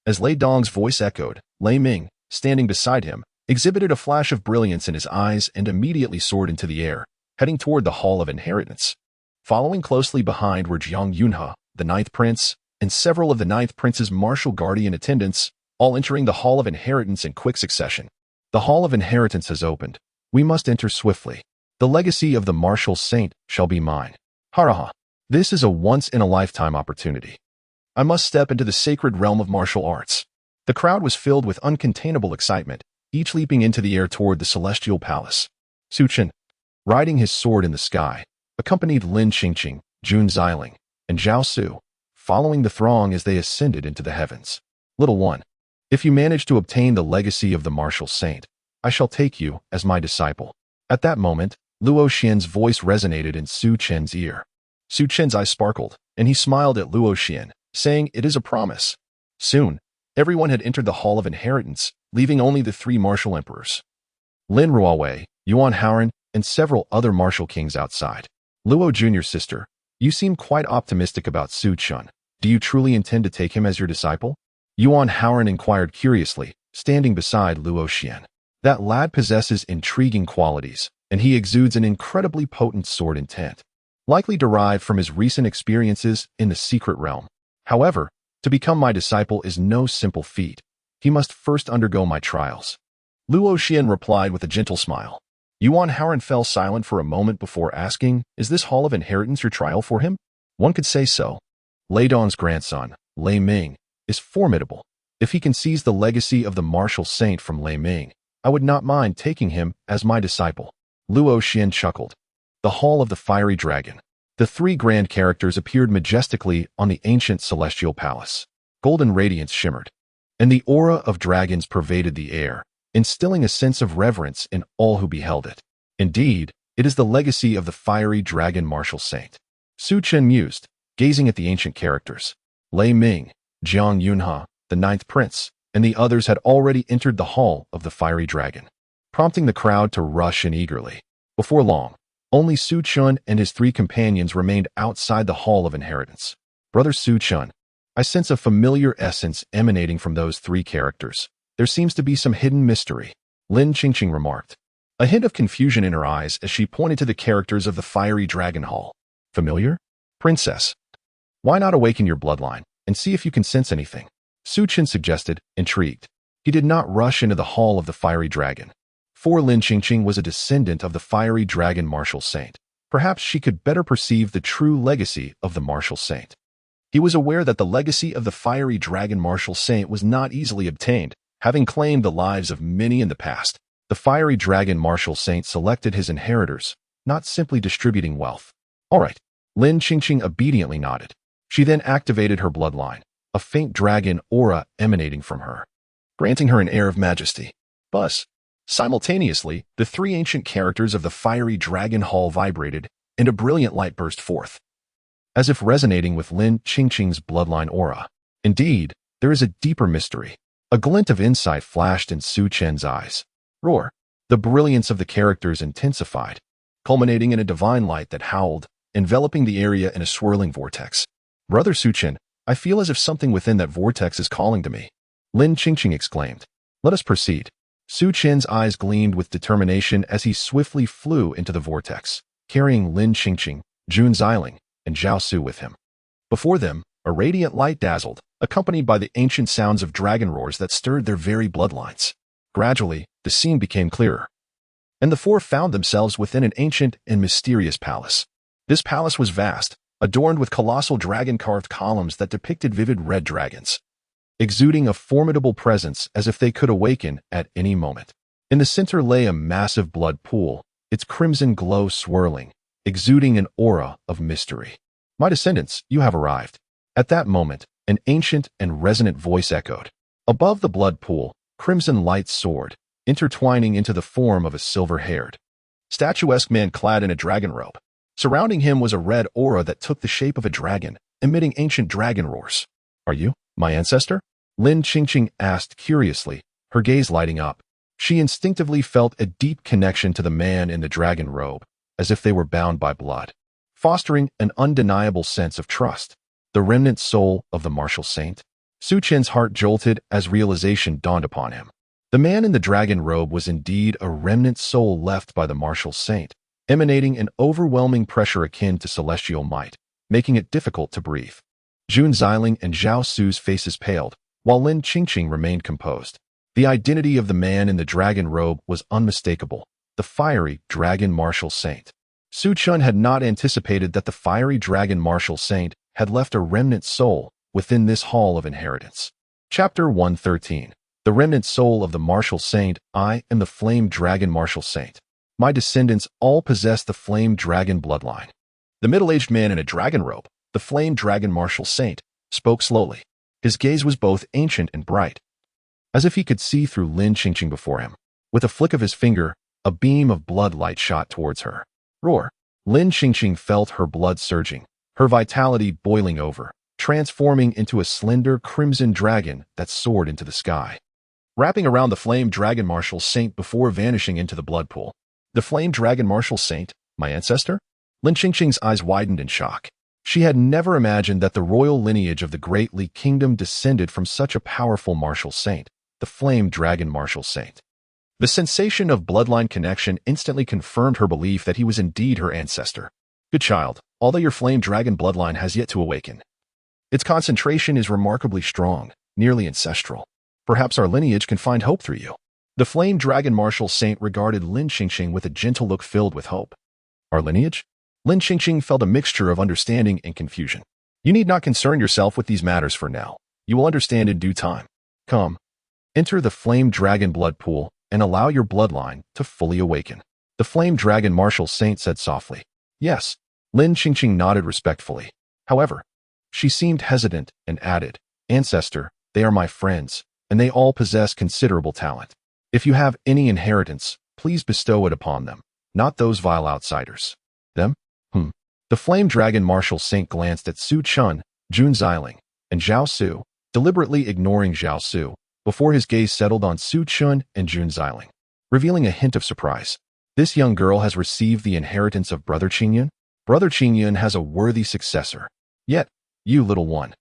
As Lei Dong's voice echoed, Lei Ming, standing beside him, exhibited a flash of brilliance in his eyes and immediately soared into the air, heading toward the Hall of Inheritance. Following closely behind were Jiang Yunhe, the ninth prince, and several of the ninth prince's martial guardian attendants, all entering the Hall of Inheritance in quick succession. The Hall of Inheritance has opened. We must enter swiftly. The legacy of the martial saint shall be mine. Haraha. This is a once-in-a-lifetime opportunity. I must step into the sacred realm of martial arts. The crowd was filled with uncontainable excitement, each leaping into the air toward the celestial palace. Su Chen, riding his sword in the sky, accompanied Lin Qingqing, Jun Xiling, and Zhao Su, following the throng as they ascended into the heavens. Little one, if you manage to obtain the legacy of the martial saint, I shall take you as my disciple." At that moment, Luo Xian's voice resonated in Su Chen's ear. Su Chen's eyes sparkled, and he smiled at Luo Xian, saying, "It is a promise." Soon, everyone had entered the Hall of Inheritance, leaving only the three martial emperors. Lin Ruowei, Yuan Haoran, and several other martial kings outside. Luo Jr.'s sister, you seem quite optimistic about Su Chen. Do you truly intend to take him as your disciple? Yuan Haoran inquired curiously, standing beside Luo Xian. That lad possesses intriguing qualities, and he exudes an incredibly potent sword intent, likely derived from his recent experiences in the secret realm. However, to become my disciple is no simple feat. He must first undergo my trials. Luo Xian replied with a gentle smile. Yuan Haoran fell silent for a moment before asking, "Is this Hall of Inheritance your trial for him?" One could say so. Lei Dong's grandson, Lei Ming, is formidable. If he can seize the legacy of the martial saint from Lei Ming, I would not mind taking him as my disciple. Luo Xian chuckled. The Hall of the Fiery Dragon. The three grand characters appeared majestically on the ancient celestial palace. Golden radiance shimmered, and the aura of dragons pervaded the air, instilling a sense of reverence in all who beheld it. Indeed, it is the legacy of the fiery dragon martial saint. Su Chen mused, gazing at the ancient characters. Lei Ming, Jiang Yunhe, the ninth prince, and the others had already entered the Hall of the Fiery Dragon, prompting the crowd to rush in eagerly. Before long, only Su Chen and his three companions remained outside the Hall of Inheritance. Brother Su Chen, I sense a familiar essence emanating from those three characters. There seems to be some hidden mystery, Lin Qingqing remarked, a hint of confusion in her eyes as she pointed to the characters of the Fiery Dragon Hall. Familiar? Princess, why not awaken your bloodline and see if you can sense anything? Su Chen suggested, intrigued. He did not rush into the Hall of the Fiery Dragon. For Lin Qingqing was a descendant of the Fiery Dragon Martial Saint. Perhaps she could better perceive the true legacy of the Martial Saint. He was aware that the legacy of the Fiery Dragon Martial Saint was not easily obtained. Having claimed the lives of many in the past, the Fiery Dragon Martial Saint selected his inheritors, not simply distributing wealth. All right, Lin Qingqing obediently nodded. She then activated her bloodline, a faint dragon aura emanating from her, granting her an air of majesty. Buzz. Simultaneously, the three ancient characters of the Fiery Dragon Hall vibrated, and a brilliant light burst forth, as if resonating with Lin Qingqing's bloodline aura. Indeed, there is a deeper mystery. A glint of insight flashed in Su Chen's eyes. Roar. The brilliance of the characters intensified, culminating in a divine light that howled, enveloping the area in a swirling vortex. Brother Su Chen, I feel as if something within that vortex is calling to me. Lin Qingqing exclaimed. Let us proceed. Su Chen's eyes gleamed with determination as he swiftly flew into the vortex, carrying Lin Qingqing, Jun Xiling, and Zhao Su with him. Before them, a radiant light dazzled, accompanied by the ancient sounds of dragon roars that stirred their very bloodlines. Gradually, the scene became clearer, and the four found themselves within an ancient and mysterious palace. This palace was vast, adorned with colossal dragon-carved columns that depicted vivid red dragons, exuding a formidable presence as if they could awaken at any moment. In the center lay a massive blood pool, its crimson glow swirling, exuding an aura of mystery. My descendants, you have arrived. At that moment, an ancient and resonant voice echoed. Above the blood pool, crimson light soared, intertwining into the form of a silver-haired, statuesque man clad in a dragon robe. Surrounding him was a red aura that took the shape of a dragon, emitting ancient dragon roars. Are you my ancestor? Lin Qingqing asked curiously, her gaze lighting up. She instinctively felt a deep connection to the man in the dragon robe, as if they were bound by blood, fostering an undeniable sense of trust. The remnant soul of the martial saint? Su Chen's heart jolted as realization dawned upon him. The man in the dragon robe was indeed a remnant soul left by the martial saint, emanating an overwhelming pressure akin to celestial might, making it difficult to breathe. Jun Xiling and Zhao Su's faces paled, while Lin Qingqing remained composed. The identity of the man in the dragon robe was unmistakable, the fiery dragon martial saint. Su Chen had not anticipated that the fiery dragon martial saint had left a remnant soul within this hall of inheritance. Chapter 113. The remnant soul of the martial saint. I am the flame dragon martial saint. My descendants all possess the flame dragon bloodline. The middle-aged man in a dragon robe, the flame dragon martial saint, spoke slowly. His gaze was both ancient and bright, as if he could see through Lin Qingqing before him. With a flick of his finger, a beam of blood light shot towards her. Roar! Lin Qingqing felt her blood surging, her vitality boiling over, transforming into a slender crimson dragon that soared into the sky, wrapping around the flame dragon martial saint before vanishing into the blood pool. The flame dragon martial saint, my ancestor? Lin Qingqing's eyes widened in shock. She had never imagined that the royal lineage of the Great Li Kingdom descended from such a powerful martial saint, the flame dragon martial saint. The sensation of bloodline connection instantly confirmed her belief that he was indeed her ancestor. Good child, although your flame dragon bloodline has yet to awaken. Its concentration is remarkably strong, nearly ancestral. Perhaps our lineage can find hope through you. The flame dragon martial saint regarded Lin Qingqing with a gentle look filled with hope. Our lineage? Lin Qingqing felt a mixture of understanding and confusion. You need not concern yourself with these matters for now. You will understand in due time. Come, enter the flame dragon blood pool and allow your bloodline to fully awaken. The flame dragon martial saint said softly. Yes. Lin Qingqing nodded respectfully. However, she seemed hesitant and added, Ancestor, they are my friends, and they all possess considerable talent. If you have any inheritance, please bestow it upon them, not those vile outsiders. Them? The flame dragon martial saint glanced at Su Chen, Jun Xiling, and Zhao Su, deliberately ignoring Zhao Su, before his gaze settled on Su Chen and Jun Xiling, revealing a hint of surprise. This young girl has received the inheritance of Brother Qingyun. Brother Qingyun has a worthy successor. Yet, you, little one,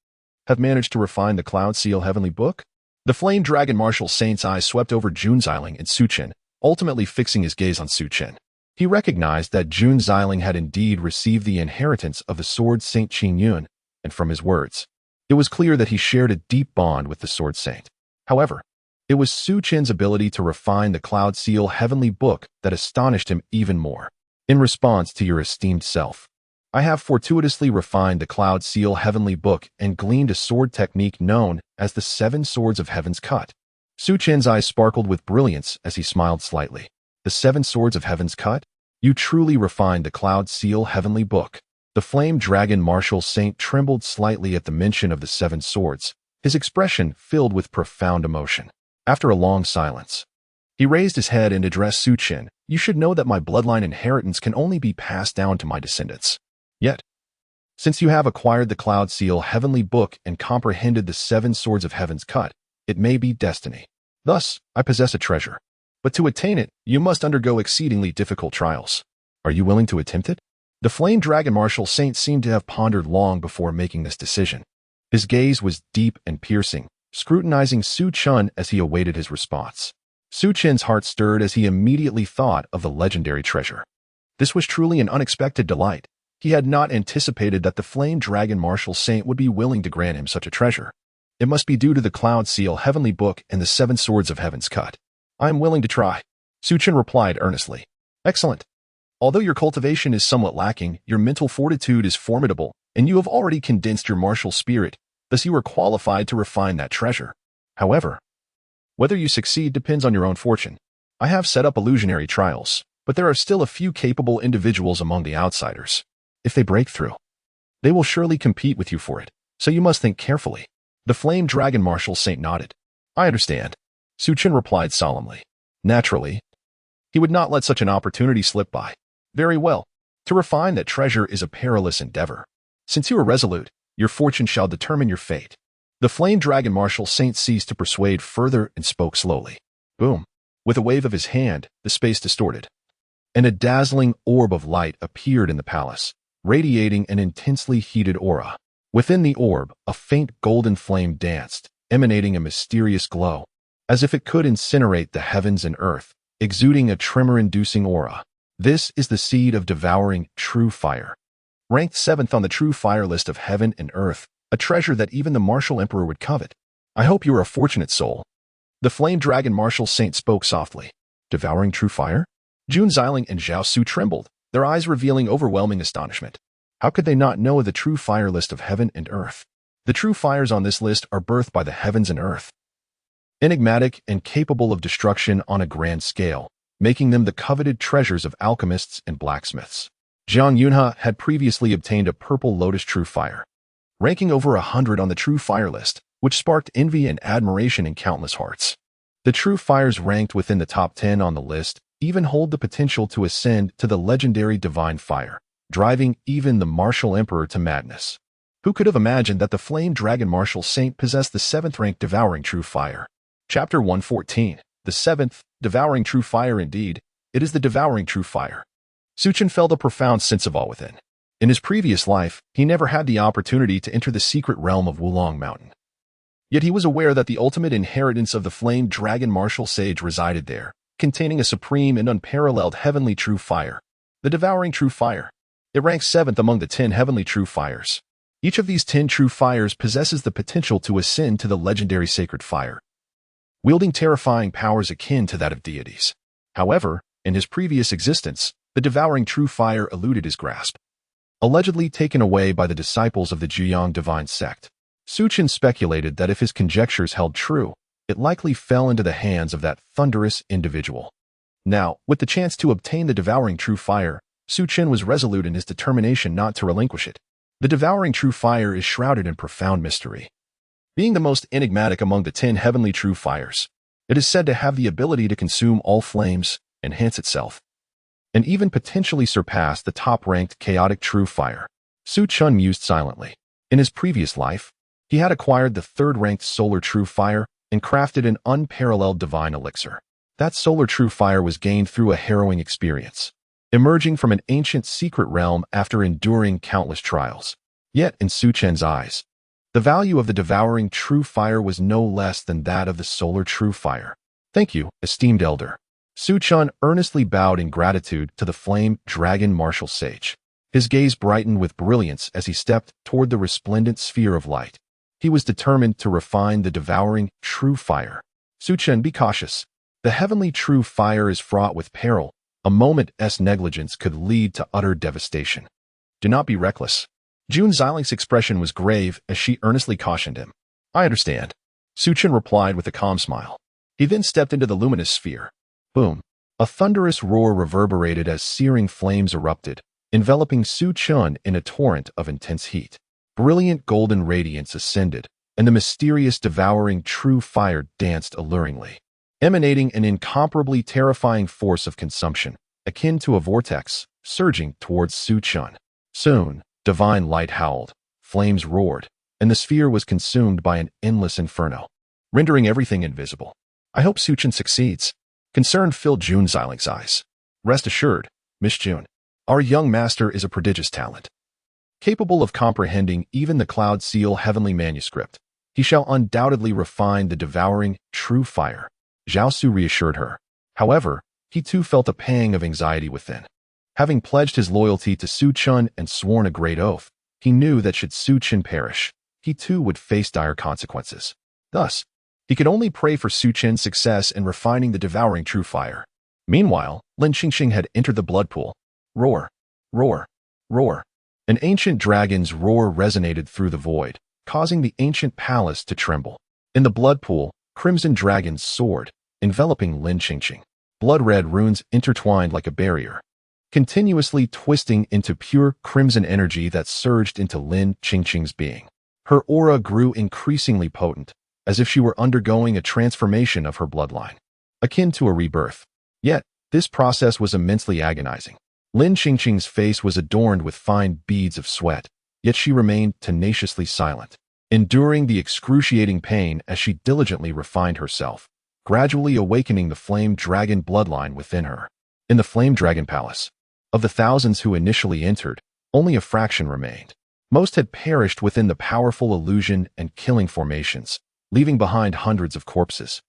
have managed to refine the Cloud Seal Heavenly Book? The flame dragon martial saint's eyes swept over Jun Xiling and Su Chen, ultimately fixing his gaze on Su Chen. He recognized that Jun Xiling had indeed received the inheritance of the Sword Saint Qingyun, and from his words, it was clear that he shared a deep bond with the Sword Saint. However, it was Su Chen's ability to refine the Cloud Seal Heavenly Book that astonished him even more. In response to your esteemed self, I have fortuitously refined the Cloud Seal Heavenly Book and gleaned a sword technique known as the Seven Swords of Heaven's Cut. Su Chen's eyes sparkled with brilliance as he smiled slightly. The Seven Swords of Heaven's Cut? You truly refined the Cloud Seal Heavenly Book. The flame dragon martial saint trembled slightly at the mention of the Seven Swords, his expression filled with profound emotion. After a long silence, he raised his head and addressed Su Chen. You should know that my bloodline inheritance can only be passed down to my descendants. Yet, since you have acquired the Cloud Seal Heavenly Book and comprehended the Seven Swords of Heaven's Cut, it may be destiny. Thus, I possess a treasure. But to attain it, you must undergo exceedingly difficult trials. Are you willing to attempt it? The flame dragon martial saint seemed to have pondered long before making this decision. His gaze was deep and piercing, scrutinizing Su Chen as he awaited his response. Su Chen's heart stirred as he immediately thought of the legendary treasure. This was truly an unexpected delight. He had not anticipated that the flame dragon martial saint would be willing to grant him such a treasure. It must be due to the Cloud Seal Heavenly Book and the Seven Swords of Heaven's Cut. I am willing to try. Su Chen replied earnestly. Excellent. Although your cultivation is somewhat lacking, your mental fortitude is formidable, and you have already condensed your martial spirit, thus you are qualified to refine that treasure. However, whether you succeed depends on your own fortune. I have set up illusionary trials, but there are still a few capable individuals among the outsiders. If they break through, they will surely compete with you for it, so you must think carefully. The flame dragon martial saint nodded. I understand. Su Chen replied solemnly. Naturally, he would not let such an opportunity slip by. Very well. To refine that treasure is a perilous endeavor. Since you are resolute, your fortune shall determine your fate. The flame dragon martial saint ceased to persuade further and spoke slowly. Boom. With a wave of his hand, the space distorted, and a dazzling orb of light appeared in the palace, radiating an intensely heated aura. Within the orb, a faint golden flame danced, emanating a mysterious glow, as if it could incinerate the heavens and earth, exuding a tremor-inducing aura. This is the seed of devouring true fire. Ranked 7th on the true fire list of heaven and earth, a treasure that even the martial emperor would covet. I hope you are a fortunate soul. The flame dragon martial saint spoke softly. Devouring true fire? Jun Xiling and Zhao Su trembled, their eyes revealing overwhelming astonishment. How could they not know the true fire list of heaven and earth? The true fires on this list are birthed by the heavens and earth, enigmatic and capable of destruction on a grand scale, making them the coveted treasures of alchemists and blacksmiths. Jiang Yunhe had previously obtained a purple lotus true fire, ranking over 100 on the true fire list, which sparked envy and admiration in countless hearts. The true fires ranked within the top 10 on the list even hold the potential to ascend to the legendary divine fire, driving even the martial emperor to madness. Who could have imagined that the flame dragon martial saint possessed the 7th-ranked devouring true fire? Chapter 114. The 7th, devouring true fire. Indeed, it is the devouring true fire. Su Chen felt a profound sense of awe within. In his previous life, he never had the opportunity to enter the secret realm of Wulong Mountain. Yet he was aware that the ultimate inheritance of the flame dragon martial sage resided there, containing a supreme and unparalleled heavenly true fire, the devouring true fire. It ranks 7th among the 10 heavenly true fires. Each of these 10 true fires possesses the potential to ascend to the legendary sacred fire, wielding terrifying powers akin to that of deities. However, in his previous existence, the devouring true fire eluded his grasp. Allegedly taken away by the disciples of the Jiyang divine sect, Su Chen speculated that if his conjectures held true, it likely fell into the hands of that thunderous individual. Now, with the chance to obtain the devouring true fire, Su Chen was resolute in his determination not to relinquish it. The devouring true fire is shrouded in profound mystery. Being the most enigmatic among the 10 heavenly true fires, it is said to have the ability to consume all flames, enhance itself, and even potentially surpass the top-ranked chaotic true fire. Su Chen mused silently. In his previous life, he had acquired the 3rd-ranked solar true fire and crafted an unparalleled divine elixir. That solar true fire was gained through a harrowing experience, emerging from an ancient secret realm after enduring countless trials. Yet, in Su Chen's eyes, the value of the devouring true fire was no less than that of the solar true fire. Thank you, esteemed elder. Su Chen earnestly bowed in gratitude to the flame dragon martial sage. His gaze brightened with brilliance as he stepped toward the resplendent sphere of light. He was determined to refine the devouring true fire. Su Chen, be cautious. The heavenly true fire is fraught with peril. A moment's negligence could lead to utter devastation. Do not be reckless. Jun Xilin's expression was grave as she earnestly cautioned him. I understand. Su Chen replied with a calm smile. He then stepped into the luminous sphere. Boom. A thunderous roar reverberated as searing flames erupted, enveloping Su Chen in a torrent of intense heat. Brilliant golden radiance ascended, and the mysterious devouring true fire danced alluringly, emanating an incomparably terrifying force of consumption, akin to a vortex, surging towards Su Chen. Soon, divine light howled, flames roared, and the sphere was consumed by an endless inferno, rendering everything invisible. I hope Su Chen succeeds. Concern filled Jun Xilin's eyes. Rest assured, Miss Jun, our young master is a prodigious talent. Capable of comprehending even the Cloud Seal heavenly manuscript, he shall undoubtedly refine the devouring true fire. Zhao Su reassured her. However, he too felt a pang of anxiety within. Having pledged his loyalty to Su Chen and sworn a great oath, he knew that should Su Chen perish, he too would face dire consequences. Thus, he could only pray for Su Chen's success in refining the devouring true fire. Meanwhile, Lin Qingqing had entered the blood pool. Roar, roar, roar. An ancient dragon's roar resonated through the void, causing the ancient palace to tremble. In the blood pool, crimson dragons soared, enveloping Lin Qingqing. Blood-red runes intertwined like a barrier, continuously twisting into pure crimson energy that surged into Lin Qingqing's being. Her aura grew increasingly potent, as if she were undergoing a transformation of her bloodline, akin to a rebirth. Yet, this process was immensely agonizing. Lin Qingqing's face was adorned with fine beads of sweat, yet she remained tenaciously silent, enduring the excruciating pain as she diligently refined herself, gradually awakening the flame dragon bloodline within her. In the flame dragon palace, of the thousands who initially entered, only a fraction remained. Most had perished within the powerful illusion and killing formations, leaving behind hundreds of corpses.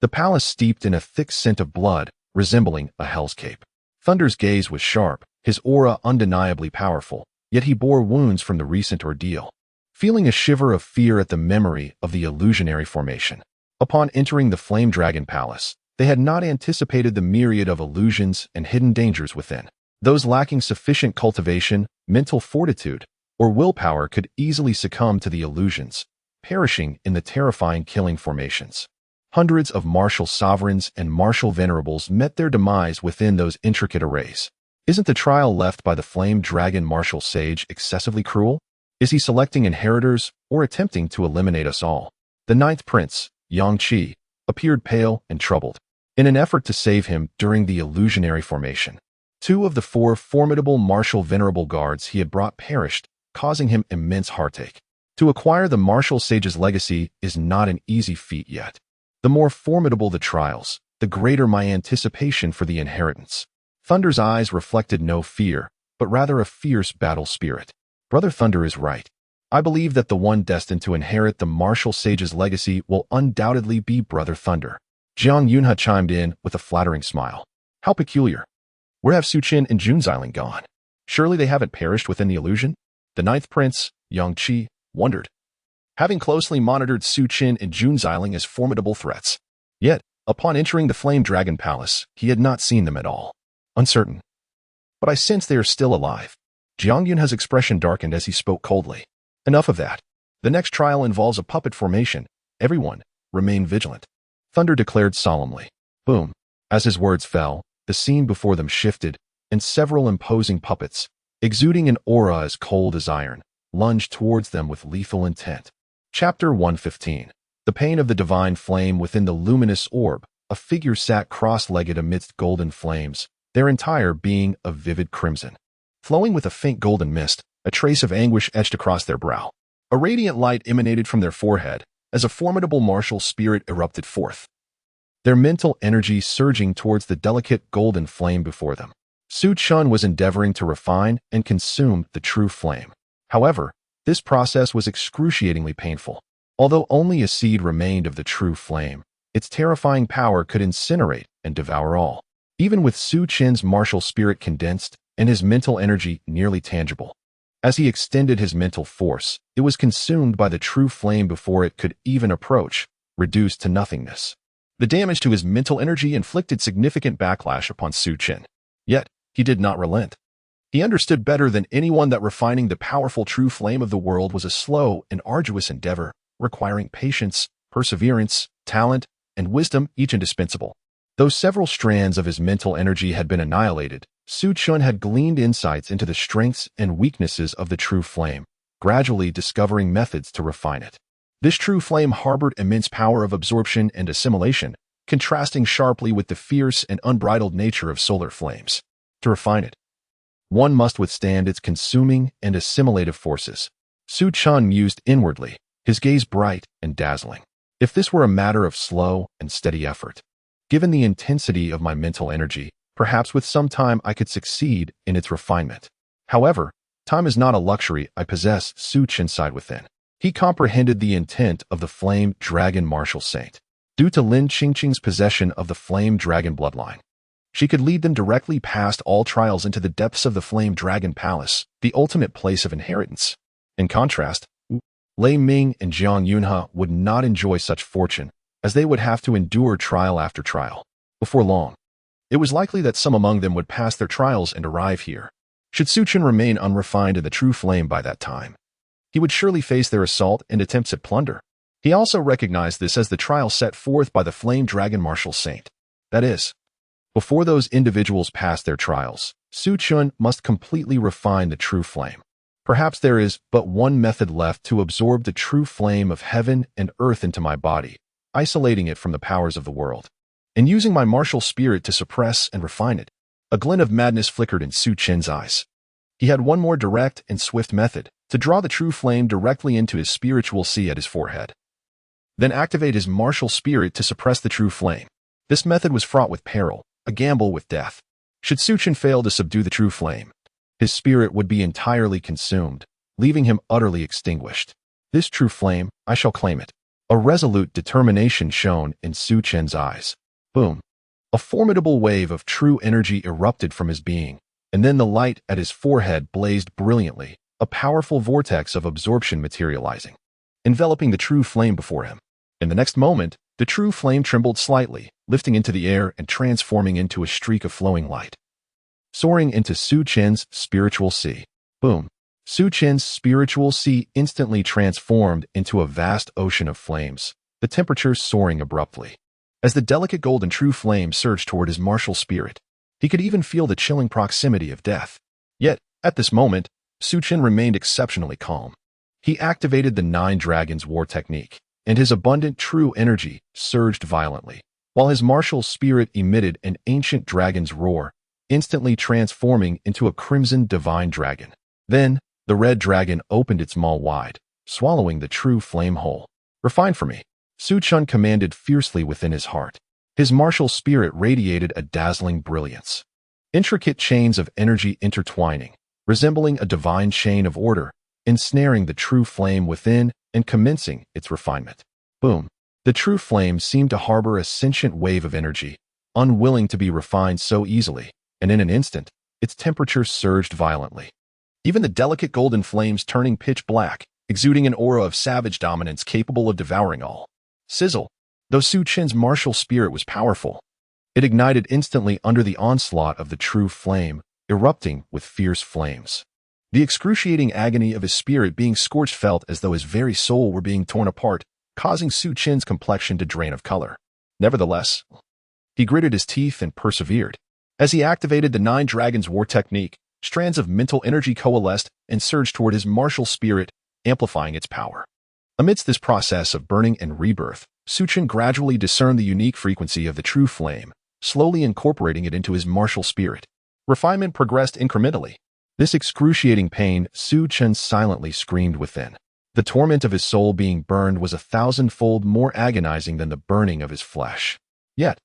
The palace steeped in a thick scent of blood, resembling a hell's cape. Thunder's gaze was sharp, his aura undeniably powerful, yet he bore wounds from the recent ordeal, feeling a shiver of fear at the memory of the illusionary formation. Upon entering the Flame Dragon Palace, they had not anticipated the myriad of illusions and hidden dangers within. Those lacking sufficient cultivation, mental fortitude, or willpower could easily succumb to the illusions, perishing in the terrifying killing formations. Hundreds of martial sovereigns and martial venerables met their demise within those intricate arrays. Isn't the trial left by the Flame Dragon Martial Sage excessively cruel? Is he selecting inheritors or attempting to eliminate us all? The ninth prince, Yang Qi, appeared pale and troubled. In an effort to save him during the illusionary formation, 2 of the 4 formidable martial venerable guards he had brought perished, causing him immense heartache. To acquire the martial sage's legacy is not an easy feat yet. The more formidable the trials, the greater my anticipation for the inheritance. Thunder's eyes reflected no fear, but rather a fierce battle spirit. Brother Thunder is right. I believe that the one destined to inherit the martial sage's legacy will undoubtedly be Brother Thunder. Jiang Yunhe chimed in with a flattering smile. How peculiar. Where have Su Chen and Junxiling gone? Surely they haven't perished within the illusion? The 9th Prince, Yang Qi, wondered, having closely monitored Su Chen and Junxiling as formidable threats. Yet, upon entering the Flame Dragon Palace, he had not seen them at all. Uncertain. But I sense they are still alive. Jiang Yunhe's expression darkened as he spoke coldly. Enough of that. The next trial involves a puppet formation. Everyone, remain vigilant. Thunder declared solemnly. Boom. As his words fell, the scene before them shifted, and several imposing puppets, exuding an aura as cold as iron, lunged towards them with lethal intent. Chapter 115. The pain of the divine flame within the luminous orb. A figure sat cross-legged amidst golden flames, their entire being of vivid crimson. Flowing with a faint golden mist, a trace of anguish etched across their brow. A radiant light emanated from their forehead as a formidable martial spirit erupted forth, their mental energy surging towards the delicate golden flame before them. Su Chen was endeavoring to refine and consume the true flame. However, this process was excruciatingly painful. Although only a seed remained of the true flame, its terrifying power could incinerate and devour all. Even with Su Chen's martial spirit condensed and his mental energy nearly tangible, as he extended his mental force, it was consumed by the true flame before it could even approach, reduced to nothingness. The damage to his mental energy inflicted significant backlash upon Su Chen. Yet, he did not relent. He understood better than anyone that refining the powerful true flame of the world was a slow and arduous endeavor, requiring patience, perseverance, talent, and wisdom, each indispensable. Though several strands of his mental energy had been annihilated, Su Chen had gleaned insights into the strengths and weaknesses of the true flame, gradually discovering methods to refine it. This true flame harbored immense power of absorption and assimilation, contrasting sharply with the fierce and unbridled nature of solar flames. To refine it, one must withstand its consuming and assimilative forces. Su Chen mused inwardly, his gaze bright and dazzling. If this were a matter of slow and steady effort, given the intensity of my mental energy, perhaps with some time I could succeed in its refinement. However, time is not a luxury I possess. Su Chen sighed within. He comprehended the intent of the Flame Dragon Martial Saint. Due to Lin Qingqing's possession of the Flame Dragon bloodline, she could lead them directly past all trials into the depths of the Flame Dragon Palace, the ultimate place of inheritance. In contrast, Lei Ming and Jiang Yunhe would not enjoy such fortune, as they would have to endure trial after trial. Before long, it was likely that some among them would pass their trials and arrive here. Should Su Chen remain unrefined in the true flame by that time, he would surely face their assault and attempts at plunder. He also recognized this as the trial set forth by the Flame Dragon Martial Saint. That is, before those individuals pass their trials, Su Chen must completely refine the true flame. Perhaps there is but one method left to absorb the true flame of heaven and earth into my body, isolating it from the powers of the world, and using my martial spirit to suppress and refine it. A glint of madness flickered in Su Chen's eyes. He had one more direct and swift method, to draw the true flame directly into his spiritual sea at his forehead. Then activate his martial spirit to suppress the true flame. This method was fraught with peril, a gamble with death. Should Su Chen fail to subdue the true flame, his spirit would be entirely consumed, leaving him utterly extinguished. This true flame, I shall claim it. A resolute determination shone in Su Chen's eyes. Boom. A formidable wave of true energy erupted from his being, and then the light at his forehead blazed brilliantly, a powerful vortex of absorption materializing, enveloping the true flame before him. In the next moment, the true flame trembled slightly, lifting into the air and transforming into a streak of flowing light, soaring into Su Chen's spiritual sea. Boom. Su Chen's spiritual sea instantly transformed into a vast ocean of flames, the temperature soaring abruptly. As the delicate golden true flame surged toward his martial spirit, he could even feel the chilling proximity of death. Yet, at this moment, Su Chen remained exceptionally calm. He activated the 9 Dragons War technique, and his abundant true energy surged violently, while his martial spirit emitted an ancient dragon's roar, instantly transforming into a crimson divine dragon. Then, the red dragon opened its maw wide, swallowing the true flame whole. "Refine for me," Su Chen commanded fiercely within his heart. His martial spirit radiated a dazzling brilliance. Intricate chains of energy intertwining, resembling a divine chain of order, ensnaring the true flame within and commencing its refinement. Boom! The true flame seemed to harbor a sentient wave of energy, unwilling to be refined so easily, and in an instant, its temperature surged violently. Even the delicate golden flames turning pitch black, exuding an aura of savage dominance capable of devouring all. Sizzle! Though Su Chen's martial spirit was powerful, it ignited instantly under the onslaught of the true flame, erupting with fierce flames. The excruciating agony of his spirit being scorched felt as though his very soul were being torn apart, causing Su Chen's complexion to drain of color. Nevertheless, he gritted his teeth and persevered. As he activated the Nine Dragons War technique, strands of mental energy coalesced and surged toward his martial spirit, amplifying its power. Amidst this process of burning and rebirth, Su Chen gradually discerned the unique frequency of the true flame, slowly incorporating it into his martial spirit. Refinement progressed incrementally. This excruciating pain, Su Chen silently screamed within. The torment of his soul being burned was 1,000-fold more agonizing than the burning of his flesh. Yet,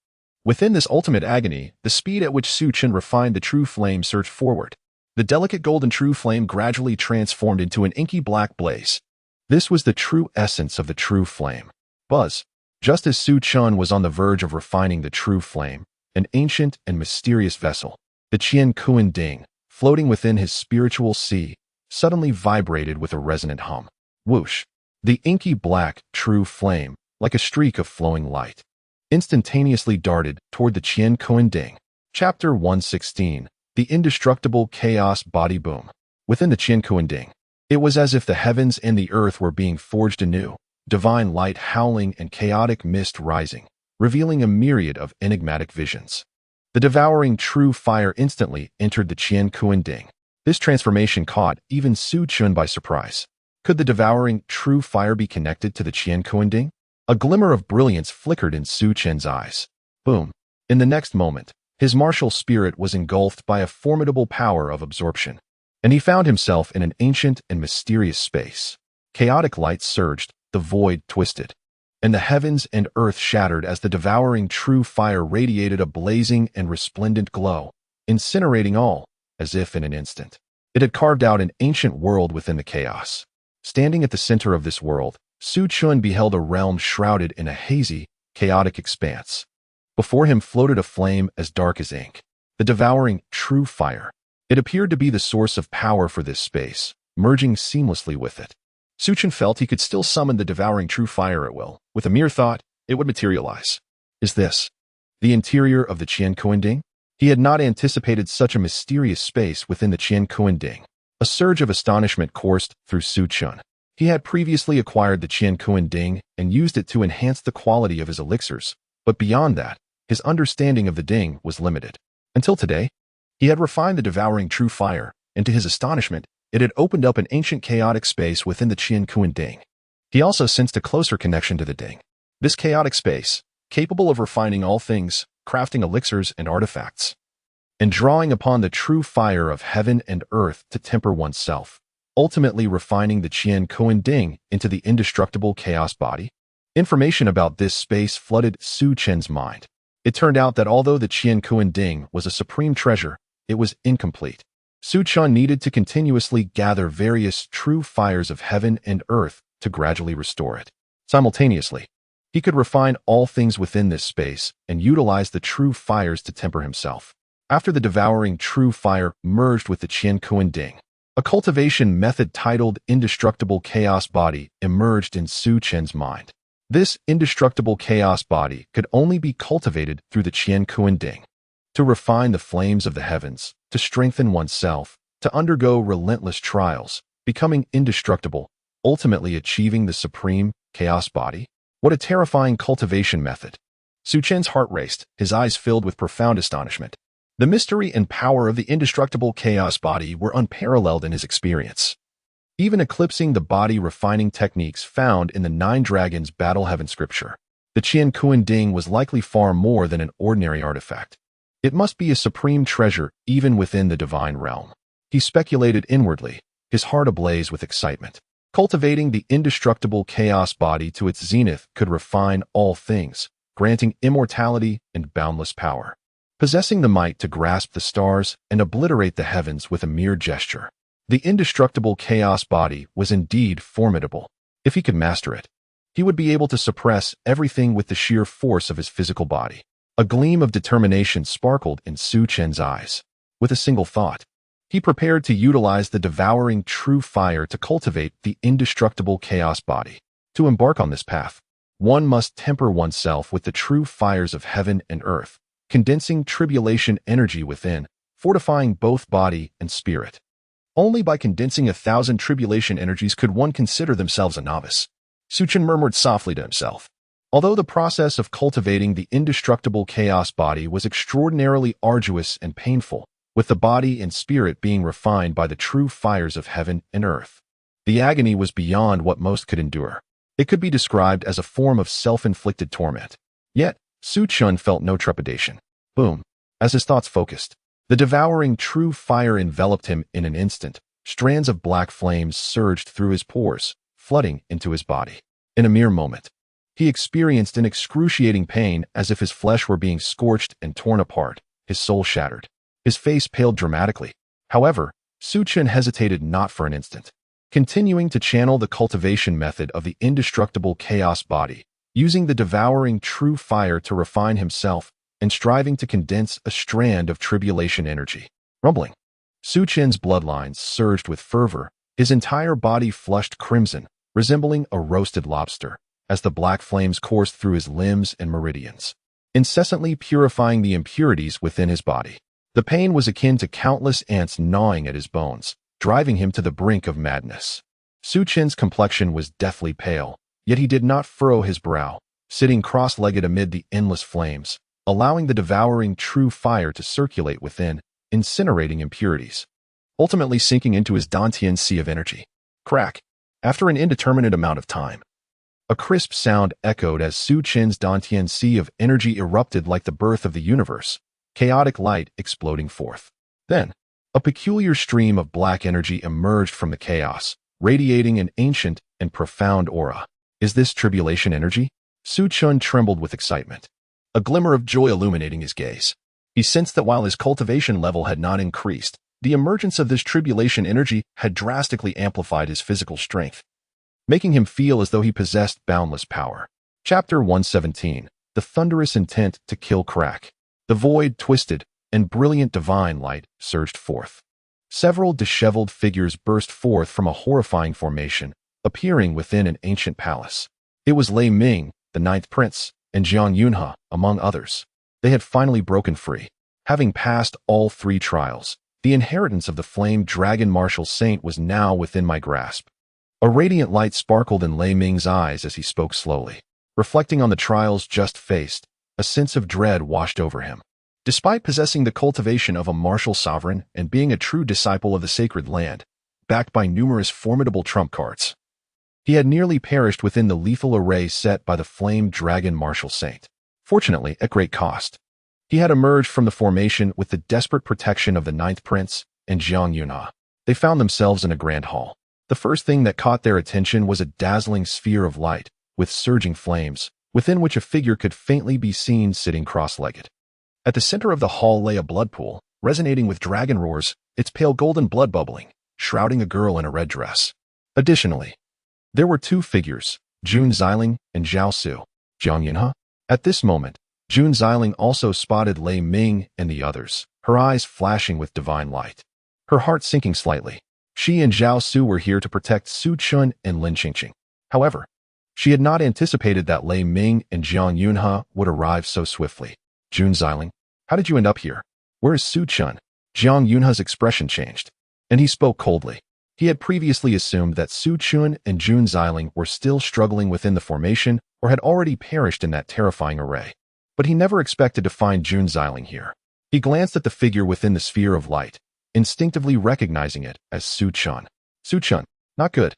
within this ultimate agony, the speed at which Su Chen refined the true flame surged forward. The delicate golden true flame gradually transformed into an inky black blaze. This was the true essence of the true flame. Buzz! Just as Su Chen was on the verge of refining the true flame, an ancient and mysterious vessel, the Qian Kuan Ding, floating within his spiritual sea, suddenly vibrated with a resonant hum. Whoosh! The inky black, true flame, like a streak of flowing light, instantaneously darted toward the Qian Kuan Ding. Chapter 116. The Indestructible Chaos Body Boom. Within the Qian Kuan Ding, it was as if the heavens and the earth were being forged anew, divine light howling and chaotic mist rising, revealing a myriad of enigmatic visions. The devouring true fire instantly entered the Qian Kuan Ding. This transformation caught even Su Chen by surprise. Could the devouring true fire be connected to the Qian Kuan Ding? A glimmer of brilliance flickered in Su Chen's eyes. Boom! In the next moment, his martial spirit was engulfed by a formidable power of absorption, and he found himself in an ancient and mysterious space. Chaotic light surged, the void twisted, and the heavens and earth shattered as the devouring true fire radiated a blazing and resplendent glow, incinerating all, as if in an instant. It had carved out an ancient world within the chaos. Standing at the center of this world, Su Chen beheld a realm shrouded in a hazy, chaotic expanse. Before him floated a flame as dark as ink, the devouring true fire. It appeared to be the source of power for this space, merging seamlessly with it. Su Chen felt he could still summon the devouring true fire at will. With a mere thought, it would materialize. Is this the interior of the Qian Kuan Ding? He had not anticipated such a mysterious space within the Qian Kuan Ding. A surge of astonishment coursed through Su Chen. He had previously acquired the Qian Kuan Ding and used it to enhance the quality of his elixirs, but beyond that, his understanding of the Ding was limited. Until today, he had refined the devouring true fire, and to his astonishment, it had opened up an ancient chaotic space within the Qian Kuan Ding. He also sensed a closer connection to the Ding. This chaotic space, capable of refining all things, crafting elixirs and artifacts, and drawing upon the true fire of heaven and earth to temper oneself, ultimately refining the Qian Kuan Ding into the indestructible chaos body. Information about this space flooded Su Chen's mind. It turned out that although the Qian Kuan Ding was a supreme treasure, it was incomplete. Su Chen needed to continuously gather various true fires of heaven and earth to gradually restore it. Simultaneously, he could refine all things within this space and utilize the true fires to temper himself. After the devouring true fire merged with the Qian Kuan Ding, a cultivation method titled Indestructible Chaos Body emerged in Su Chen's mind. This indestructible chaos body could only be cultivated through the Qian Kuan Ding. To refine the flames of the heavens, to strengthen oneself, to undergo relentless trials, becoming indestructible, ultimately achieving the supreme chaos body. What a terrifying cultivation method. Su Chen's heart raced, his eyes filled with profound astonishment. The mystery and power of the indestructible chaos body were unparalleled in his experience. even eclipsing the body-refining techniques found in the Nine Dragons Battle Heaven scripture. The Qian Kuan Ding was likely far more than an ordinary artifact. It must be a supreme treasure even within the divine realm. He speculated inwardly, his heart ablaze with excitement. Cultivating the indestructible chaos body to its zenith could refine all things, granting immortality and boundless power. Possessing the might to grasp the stars and obliterate the heavens with a mere gesture. The indestructible chaos body was indeed formidable. If he could master it, he would be able to suppress everything with the sheer force of his physical body. A gleam of determination sparkled in Su Chen's eyes. With a single thought, he prepared to utilize the devouring true fire to cultivate the indestructible chaos body. To embark on this path, one must temper oneself with the true fires of heaven and earth, condensing tribulation energy within, fortifying both body and spirit. Only by condensing 1,000 tribulation energies could one consider themselves a novice. Su Chen murmured softly to himself. Although the process of cultivating the indestructible chaos body was extraordinarily arduous and painful, with the body and spirit being refined by the true fires of heaven and earth, the agony was beyond what most could endure. It could be described as a form of self-inflicted torment. Yet, Su Chen felt no trepidation. Boom. As his thoughts focused, the devouring true fire enveloped him in an instant. Strands of black flames surged through his pores, flooding into his body. In a mere moment, he experienced an excruciating pain as if his flesh were being scorched and torn apart, his soul shattered. His face paled dramatically. However, Su Chen hesitated not for an instant. Continuing to channel the cultivation method of the indestructible chaos body, using the devouring true fire to refine himself, and striving to condense a strand of tribulation energy. Rumbling. Su Chen's bloodlines surged with fervor, his entire body flushed crimson, resembling a roasted lobster, as the black flames coursed through his limbs and meridians, incessantly purifying the impurities within his body. The pain was akin to countless ants gnawing at his bones, driving him to the brink of madness. Su Chen's complexion was deathly pale, yet he did not furrow his brow, sitting cross-legged amid the endless flames, allowing the devouring true fire to circulate within, incinerating impurities, ultimately sinking into his Dantian sea of energy. Crack. After an indeterminate amount of time, a crisp sound echoed as Su Chen's Dantian sea of energy erupted like the birth of the universe, chaotic light exploding forth. Then, a peculiar stream of black energy emerged from the chaos, radiating an ancient and profound aura. Is this tribulation energy? Su Chen trembled with excitement, a glimmer of joy illuminating his gaze. He sensed that while his cultivation level had not increased, the emergence of this tribulation energy had drastically amplified his physical strength, making him feel as though he possessed boundless power. Chapter 117. The thunderous intent to kill Crack. The void twisted, and brilliant divine light surged forth. Several disheveled figures burst forth from a horrifying formation, appearing within an ancient palace. It was Lei Ming, the Ninth Prince, and Jiang Yunhe, among others. They had finally broken free. Having passed all 3 trials, the inheritance of the Flame Dragon Martial Saint was now within my grasp. A radiant light sparkled in Lei Ming's eyes as he spoke slowly. Reflecting on the trials just faced, a sense of dread washed over him. Despite possessing the cultivation of a martial sovereign and being a true disciple of the sacred land, backed by numerous formidable trump cards, he had nearly perished within the lethal array set by the Flame Dragon Martial Saint. Fortunately, at great cost, he had emerged from the formation with the desperate protection of the Ninth Prince and Jiang Yunhe. They found themselves in a grand hall. The first thing that caught their attention was a dazzling sphere of light, with surging flames, within which a figure could faintly be seen sitting cross-legged. At the center of the hall lay a blood pool, resonating with dragon roars, its pale golden blood bubbling, shrouding a girl in a red dress. Additionally, there were 2 figures, Jun Xiling and Zhao Su. Jiang Yunhe? At this moment, Jun Xiling also spotted Lei Ming and the others, her eyes flashing with divine light. Her heart sinking slightly. She and Zhao Su were here to protect Su Chen and Lin Qingqing. However, she had not anticipated that Lei Ming and Jiang Yunhe would arrive so swiftly. Jun Xiling, how did you end up here? Where is Su Chen? Jiang Yunhe's expression changed, and he spoke coldly. He had previously assumed that Su Chen and Jun Xiling were still struggling within the formation or had already perished in that terrifying array. But he never expected to find Jun Xiling here. He glanced at the figure within the sphere of light, instinctively recognizing it as Su Chen. Su Chen, Not good.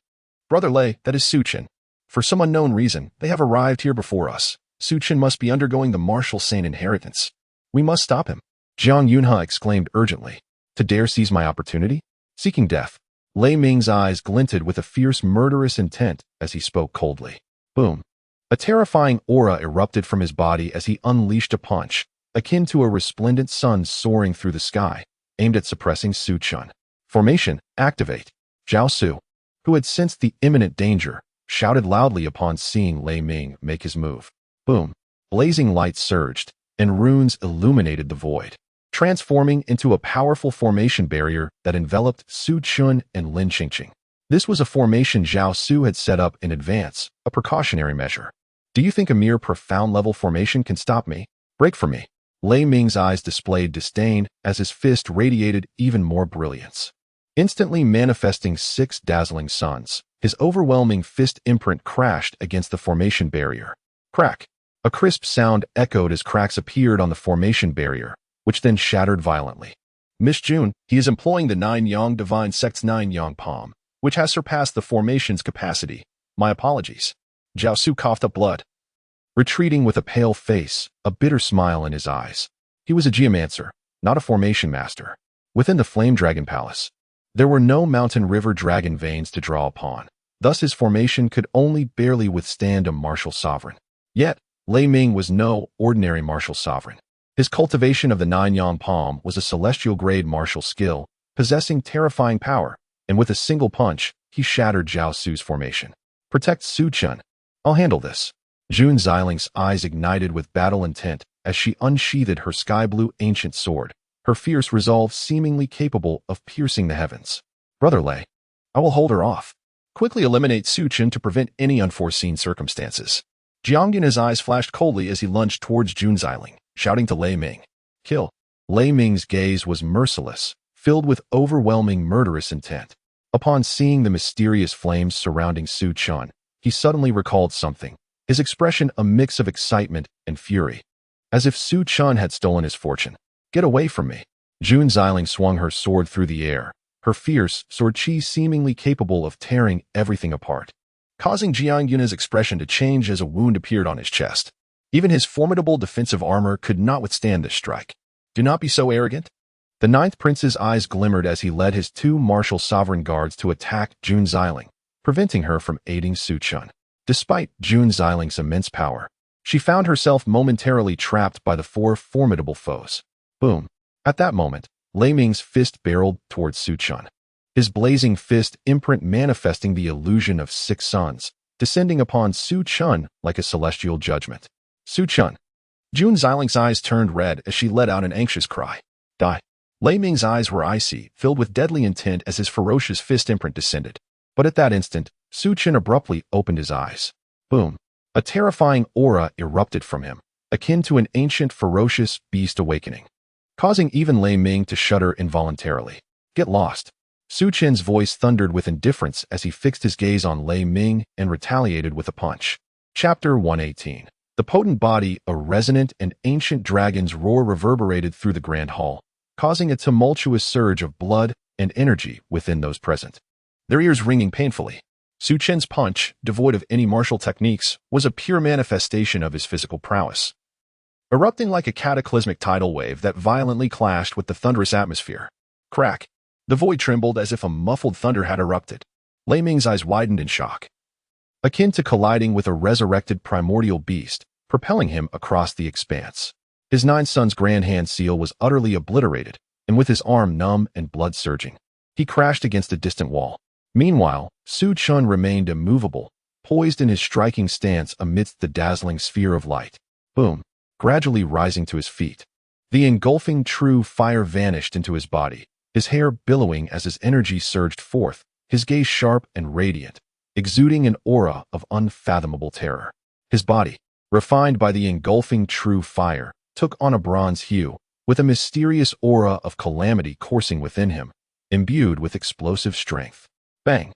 Brother Lei, that is Su Chen. For some unknown reason, they have arrived here before us. Su Chen must be undergoing the martial saint inheritance. We must stop him. Jiang Yunhe exclaimed urgently. To dare seize my opportunity? Seeking death. Lei Ming's eyes glinted with a fierce, murderous intent as he spoke coldly. Boom. A terrifying aura erupted from his body as he unleashed a punch, akin to a resplendent sun soaring through the sky, aimed at suppressing Su Chen. Formation, activate. Zhao Su, who had sensed the imminent danger, shouted loudly upon seeing Lei Ming make his move. Boom. Blazing light surged, and runes illuminated the void, transforming into a powerful formation barrier that enveloped Su Chen and Lin Qingqing. This was a formation Zhao Su had set up in advance, a precautionary measure. Do you think a mere profound-level formation can stop me? Break for me. Lei Ming's eyes displayed disdain as his fist radiated even more brilliance. Instantly manifesting 6 dazzling suns, his overwhelming fist imprint crashed against the formation barrier. Crack. A crisp sound echoed as cracks appeared on the formation barrier, which then shattered violently. Miss June, he is employing the Nine Yang Divine Sect's Nine Yang Palm, which has surpassed the formation's capacity. My apologies. Zhao Su coughed up blood, retreating with a pale face, a bitter smile in his eyes. He was a geomancer, not a formation master. Within the Flame Dragon Palace, there were no mountain river dragon veins to draw upon. Thus his formation could only barely withstand a martial sovereign. Yet, Lei Ming was no ordinary martial sovereign. His cultivation of the Nine Yang Palm was a celestial-grade martial skill, possessing terrifying power, and with a single punch, he shattered Zhao Su's formation. Protect Su Chen. I'll handle this. Jun Xilin's eyes ignited with battle intent as she unsheathed her sky-blue ancient sword, her fierce resolve seemingly capable of piercing the heavens. Brother Lei, I will hold her off. Quickly eliminate Su Chen to prevent any unforeseen circumstances. Jiang Yunhe's eyes flashed coldly as he lunged towards Jun Xiling, shouting to Lei Ming. Kill. Lei Ming's gaze was merciless, filled with overwhelming murderous intent. Upon seeing the mysterious flames surrounding Su Chen, he suddenly recalled something, his expression a mix of excitement and fury. As if Su Chen had stolen his fortune. Get away from me. Jun Xiling swung her sword through the air, her fierce sword chi seemingly capable of tearing everything apart, causing Jiang Yunhe's expression to change as a wound appeared on his chest. Even his formidable defensive armor could not withstand this strike. Do not be so arrogant. The Ninth Prince's eyes glimmered as he led his 2 martial sovereign guards to attack Jun Xiling, preventing her from aiding Su Chen. Despite Jun Xiling's immense power, she found herself momentarily trapped by the 4 formidable foes. Boom. At that moment, Lei Ming's fist barreled towards Su Chen, his blazing fist imprint manifesting the illusion of 6 suns, descending upon Su Chen like a celestial judgment. Su Chen. Jun Xiling's eyes turned red as she let out an anxious cry. Die. Lei Ming's eyes were icy, filled with deadly intent as his ferocious fist imprint descended. But at that instant, Su Chen abruptly opened his eyes. Boom. A terrifying aura erupted from him, akin to an ancient ferocious beast awakening, causing even Lei Ming to shudder involuntarily. Get lost. Su Chen's voice thundered with indifference as he fixed his gaze on Lei Ming and retaliated with a punch. Chapter 118. The potent body, a resonant and ancient dragon's roar reverberated through the grand hall, causing a tumultuous surge of blood and energy within those present, their ears ringing painfully. Su Chen's punch, devoid of any martial techniques, was a pure manifestation of his physical prowess, erupting like a cataclysmic tidal wave that violently clashed with the thunderous atmosphere. Crack. The void trembled as if a muffled thunder had erupted. Lei Ming's eyes widened in shock, akin to colliding with a resurrected primordial beast, propelling him across the expanse. His 9 Suns Grand Hand seal was utterly obliterated, and with his arm numb and blood surging, he crashed against a distant wall. Meanwhile, Su Chen remained immovable, poised in his striking stance amidst the dazzling sphere of light. Boom. Gradually rising to his feet, the engulfing true fire vanished into his body, his hair billowing as his energy surged forth, his gaze sharp and radiant, exuding an aura of unfathomable terror. His body, refined by the engulfing true fire, took on a bronze hue, with a mysterious aura of calamity coursing within him, imbued with explosive strength. Bang!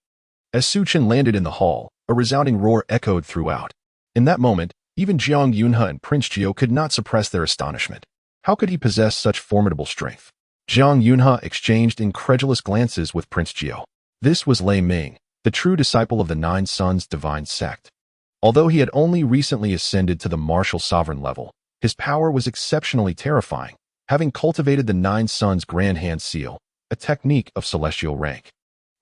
As Su Chen landed in the hall, a resounding roar echoed throughout. In that moment, even Jiang Yunhe and Prince Jiao could not suppress their astonishment. How could he possess such formidable strength? Jiang Yunhe exchanged incredulous glances with Prince Jiao. This was Lei Ming, the true disciple of the Nine Sons divine sect. Although he had only recently ascended to the martial sovereign level, his power was exceptionally terrifying, having cultivated the Nine Sons Grand Hand Seal, a technique of celestial rank,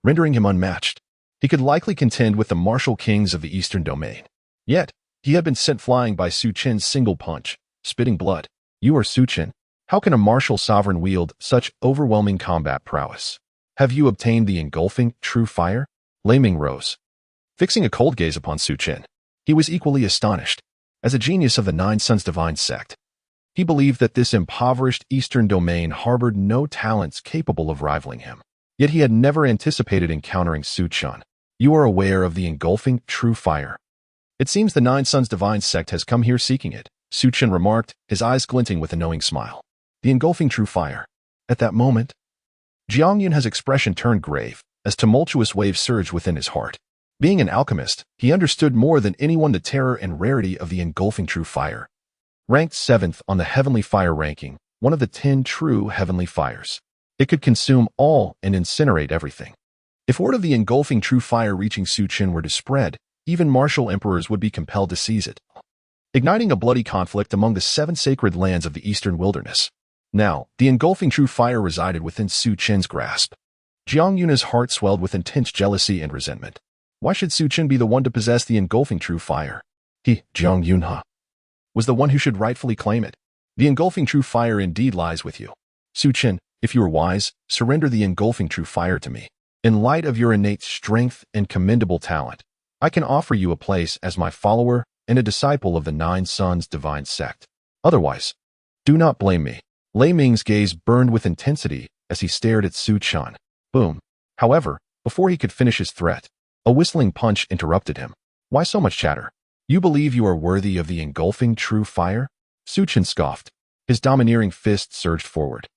rendering him unmatched. He could likely contend with the martial kings of the Eastern Domain. Yet, he had been sent flying by Su Chen's single punch, spitting blood. You are Su Chen. How can a martial sovereign wield such overwhelming combat prowess? Have you obtained the engulfing, true fire? Lei Ming rose, fixing a cold gaze upon Su Chen. He was equally astonished. As a genius of the Nine Sons divine sect, he believed that this impoverished Eastern Domain harbored no talents capable of rivaling him. Yet he had never anticipated encountering Su Chen. You are aware of the engulfing, true fire. It seems the Nine Sons divine sect has come here seeking it, Su Chen remarked, his eyes glinting with a knowing smile. The engulfing true fire. At that moment, Jiang Yun's expression turned grave, as tumultuous waves surged within his heart. Being an alchemist, he understood more than anyone the terror and rarity of the engulfing true fire. Ranked 7th on the heavenly fire ranking, one of the 10 true heavenly fires. It could consume all and incinerate everything. If word of the engulfing true fire reaching Su Chen were to spread, even martial emperors would be compelled to seize it, igniting a bloody conflict among the 7 sacred lands of the eastern wilderness. Now, the engulfing true fire resided within Su Chen's grasp. Jiang Yun's heart swelled with intense jealousy and resentment. Why should Su Chen be the one to possess the engulfing true fire? He, Jiang Yun, was the one who should rightfully claim it. The engulfing true fire indeed lies with you. Su Chen, if you are wise, surrender the engulfing true fire to me. In light of your innate strength and commendable talent, I can offer you a place as my follower and a disciple of the Nine Sons divine sect. Otherwise, do not blame me. Lei Ming's gaze burned with intensity as he stared at Su Chen. Boom. However, before he could finish his threat, a whistling punch interrupted him. Why so much chatter? You believe you are worthy of the engulfing true fire? Su Chen scoffed. His domineering fist surged forward,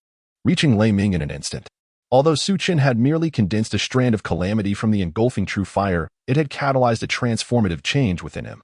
reaching Lei Ming in an instant. Although Su Chen had merely condensed a strand of calamity from the engulfing true fire, it had catalyzed a transformative change within him,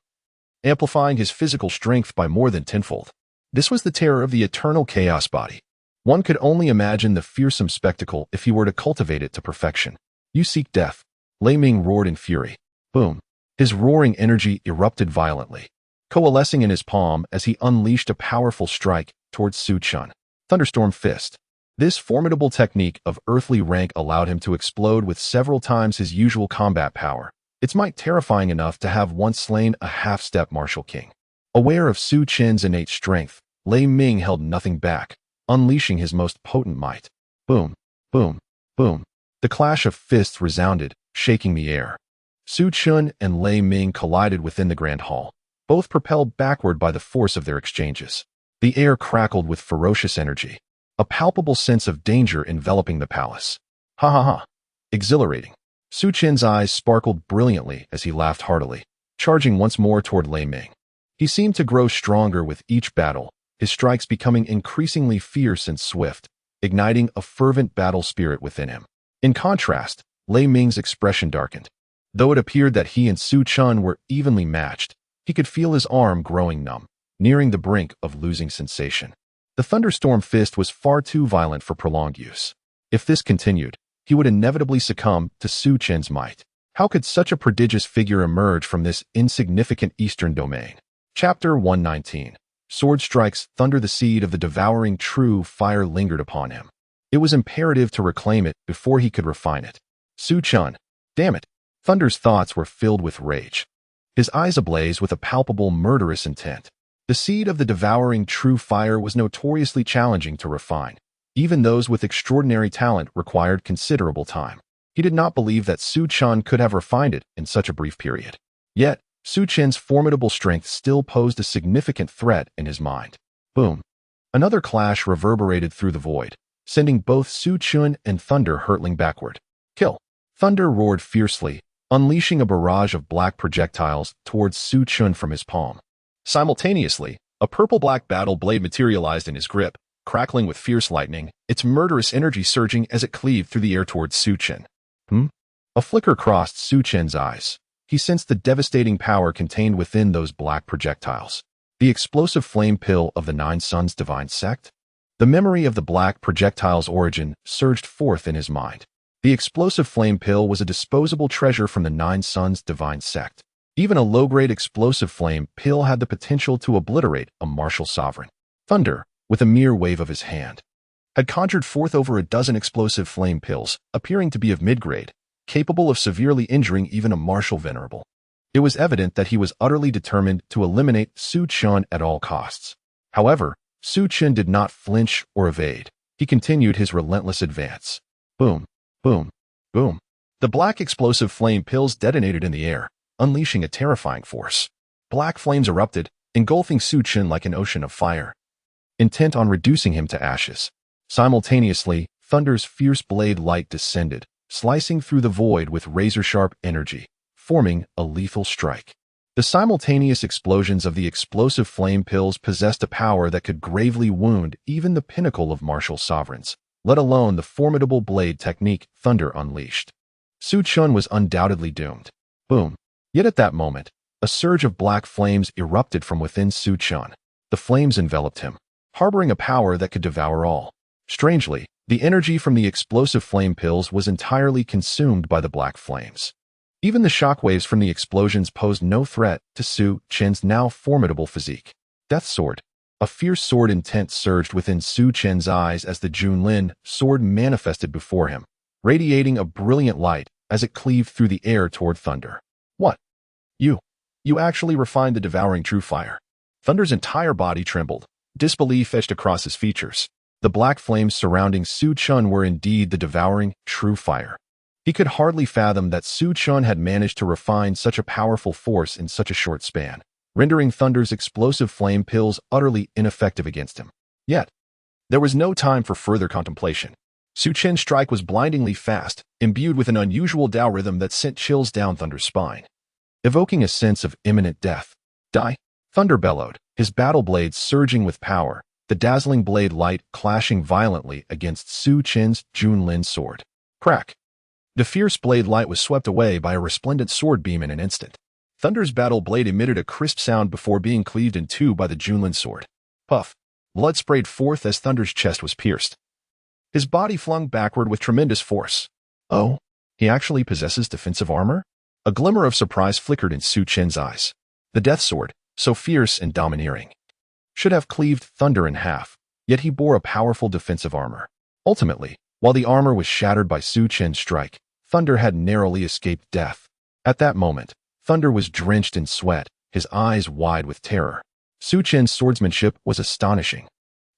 amplifying his physical strength by more than tenfold. This was the terror of the eternal chaos body. One could only imagine the fearsome spectacle if he were to cultivate it to perfection. You seek death. Lei Ming roared in fury. Boom. His roaring energy erupted violently, coalescing in his palm as he unleashed a powerful strike towards Su Chen. Thunderstorm Fist. This formidable technique of earthly rank allowed him to explode with several times his usual combat power, its might terrifying enough to have once slain a half-step martial king. Aware of Su Chen's innate strength, Lei Ming held nothing back, unleashing his most potent might. Boom, boom, boom. The clash of fists resounded, shaking the air. Su Chen and Lei Ming collided within the grand hall, both propelled backward by the force of their exchanges. The air crackled with ferocious energy, a palpable sense of danger enveloping the palace. Ha ha ha. Exhilarating. Su Chen's eyes sparkled brilliantly as he laughed heartily, charging once more toward Lei Ming. He seemed to grow stronger with each battle, his strikes becoming increasingly fierce and swift, igniting a fervent battle spirit within him. In contrast, Lei Ming's expression darkened. Though it appeared that he and Su Chen were evenly matched, he could feel his arm growing numb, nearing the brink of losing sensation. The thunderstorm fist was far too violent for prolonged use. If this continued, he would inevitably succumb to Su Chen's might. How could such a prodigious figure emerge from this insignificant eastern domain? Chapter 119. Sword strikes, thunder. The seed of the devouring true fire lingered upon him. It was imperative to reclaim it before he could refine it. Su Chen. Damn it. Thunder's thoughts were filled with rage, his eyes ablaze with a palpable murderous intent. The seed of the devouring true fire was notoriously challenging to refine. Even those with extraordinary talent required considerable time. He did not believe that Su Chen could have refined it in such a brief period. Yet, Su Chen's formidable strength still posed a significant threat in his mind. Boom. Another clash reverberated through the void, sending both Su Chen and Thunder hurtling backward. Kill. Thunder roared fiercely, unleashing a barrage of black projectiles towards Su Chen from his palm. Simultaneously, a purple-black battle blade materialized in his grip, crackling with fierce lightning, its murderous energy surging as it cleaved through the air towards Su Chen. A flicker crossed Su Chen's eyes. He sensed the devastating power contained within those black projectiles. The explosive flame pill of the Nine Sons divine sect? The memory of the black projectile's origin surged forth in his mind. The explosive flame pill was a disposable treasure from the Nine Sons divine sect. Even a low-grade explosive flame pill had the potential to obliterate a martial sovereign. Thunder, with a mere wave of his hand, had conjured forth over a dozen explosive flame pills, appearing to be of mid-grade, capable of severely injuring even a martial venerable. It was evident that he was utterly determined to eliminate Su Chen at all costs. However, Su Chen did not flinch or evade. He continued his relentless advance. Boom, boom, boom. The black explosive flame pills detonated in the air, unleashing a terrifying force. Black flames erupted, engulfing Su Chen like an ocean of fire, intent on reducing him to ashes. Simultaneously, Thunder's fierce blade light descended, slicing through the void with razor-sharp energy, forming a lethal strike. The simultaneous explosions of the explosive flame pills possessed a power that could gravely wound even the pinnacle of martial sovereigns, let alone the formidable blade technique Thunder unleashed. Su Chen was undoubtedly doomed. Boom. Yet at that moment, a surge of black flames erupted from within Su Chen. The flames enveloped him, harboring a power that could devour all. Strangely, the energy from the explosive flame pills was entirely consumed by the black flames. Even the shockwaves from the explosions posed no threat to Su Chen's now formidable physique. Death Sword. A fierce sword intent surged within Su Chen's eyes as the Junlin sword manifested before him, radiating a brilliant light as it cleaved through the air toward Thunder. What? You actually refined the devouring true fire. Thunder's entire body trembled. Disbelief etched across his features. The black flames surrounding Su Chen were indeed the devouring true fire. He could hardly fathom that Su Chen had managed to refine such a powerful force in such a short span, rendering Thunder's explosive flame pills utterly ineffective against him. Yet, there was no time for further contemplation. Su Chen's strike was blindingly fast, imbued with an unusual Tao rhythm that sent chills down Thunder's spine, evoking a sense of imminent death. Die! Thunder bellowed, his battle blades surging with power, the dazzling blade light clashing violently against Su Chen's Junlin sword. Crack! The fierce blade light was swept away by a resplendent sword beam in an instant. Thunder's battle blade emitted a crisp sound before being cleaved in two by the Junlin sword. Puff! Blood sprayed forth as Thunder's chest was pierced. His body flung backward with tremendous force. Oh, he actually possesses defensive armor? A glimmer of surprise flickered in Su Chen's eyes. The death sword, so fierce and domineering, should have cleaved Thunder in half, yet he bore a powerful defensive armor. Ultimately, while the armor was shattered by Su Chen's strike, Thunder had narrowly escaped death. At that moment, Thunder was drenched in sweat, his eyes wide with terror. Su Chen's swordsmanship was astonishing.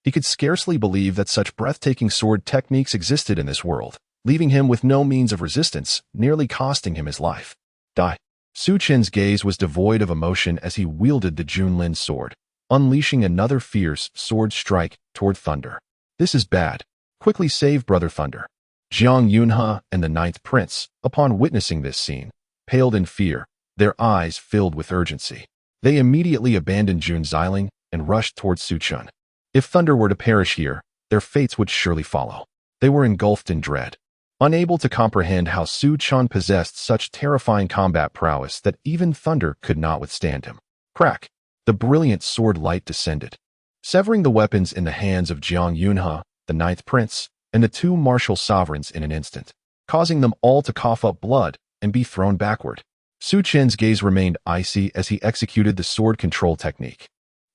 He could scarcely believe that such breathtaking sword techniques existed in this world, leaving him with no means of resistance, nearly costing him his life. Die! Su Chen's gaze was devoid of emotion as he wielded the Junlin sword, unleashing another fierce sword strike toward Thunder. This is bad. Quickly save Brother Thunder. Jiang Yunhe and the Ninth Prince, upon witnessing this scene, paled in fear, their eyes filled with urgency. They immediately abandoned Jun Xiling and rushed toward Su Chen. If Thunder were to perish here, their fates would surely follow. They were engulfed in dread, unable to comprehend how Su Chen possessed such terrifying combat prowess that even Thunder could not withstand him. Crack! The brilliant sword light descended, severing the weapons in the hands of Jiang Yunhe, the Ninth Prince, and the two martial sovereigns in an instant, causing them all to cough up blood and be thrown backward. Su Chen's gaze remained icy as he executed the sword control technique,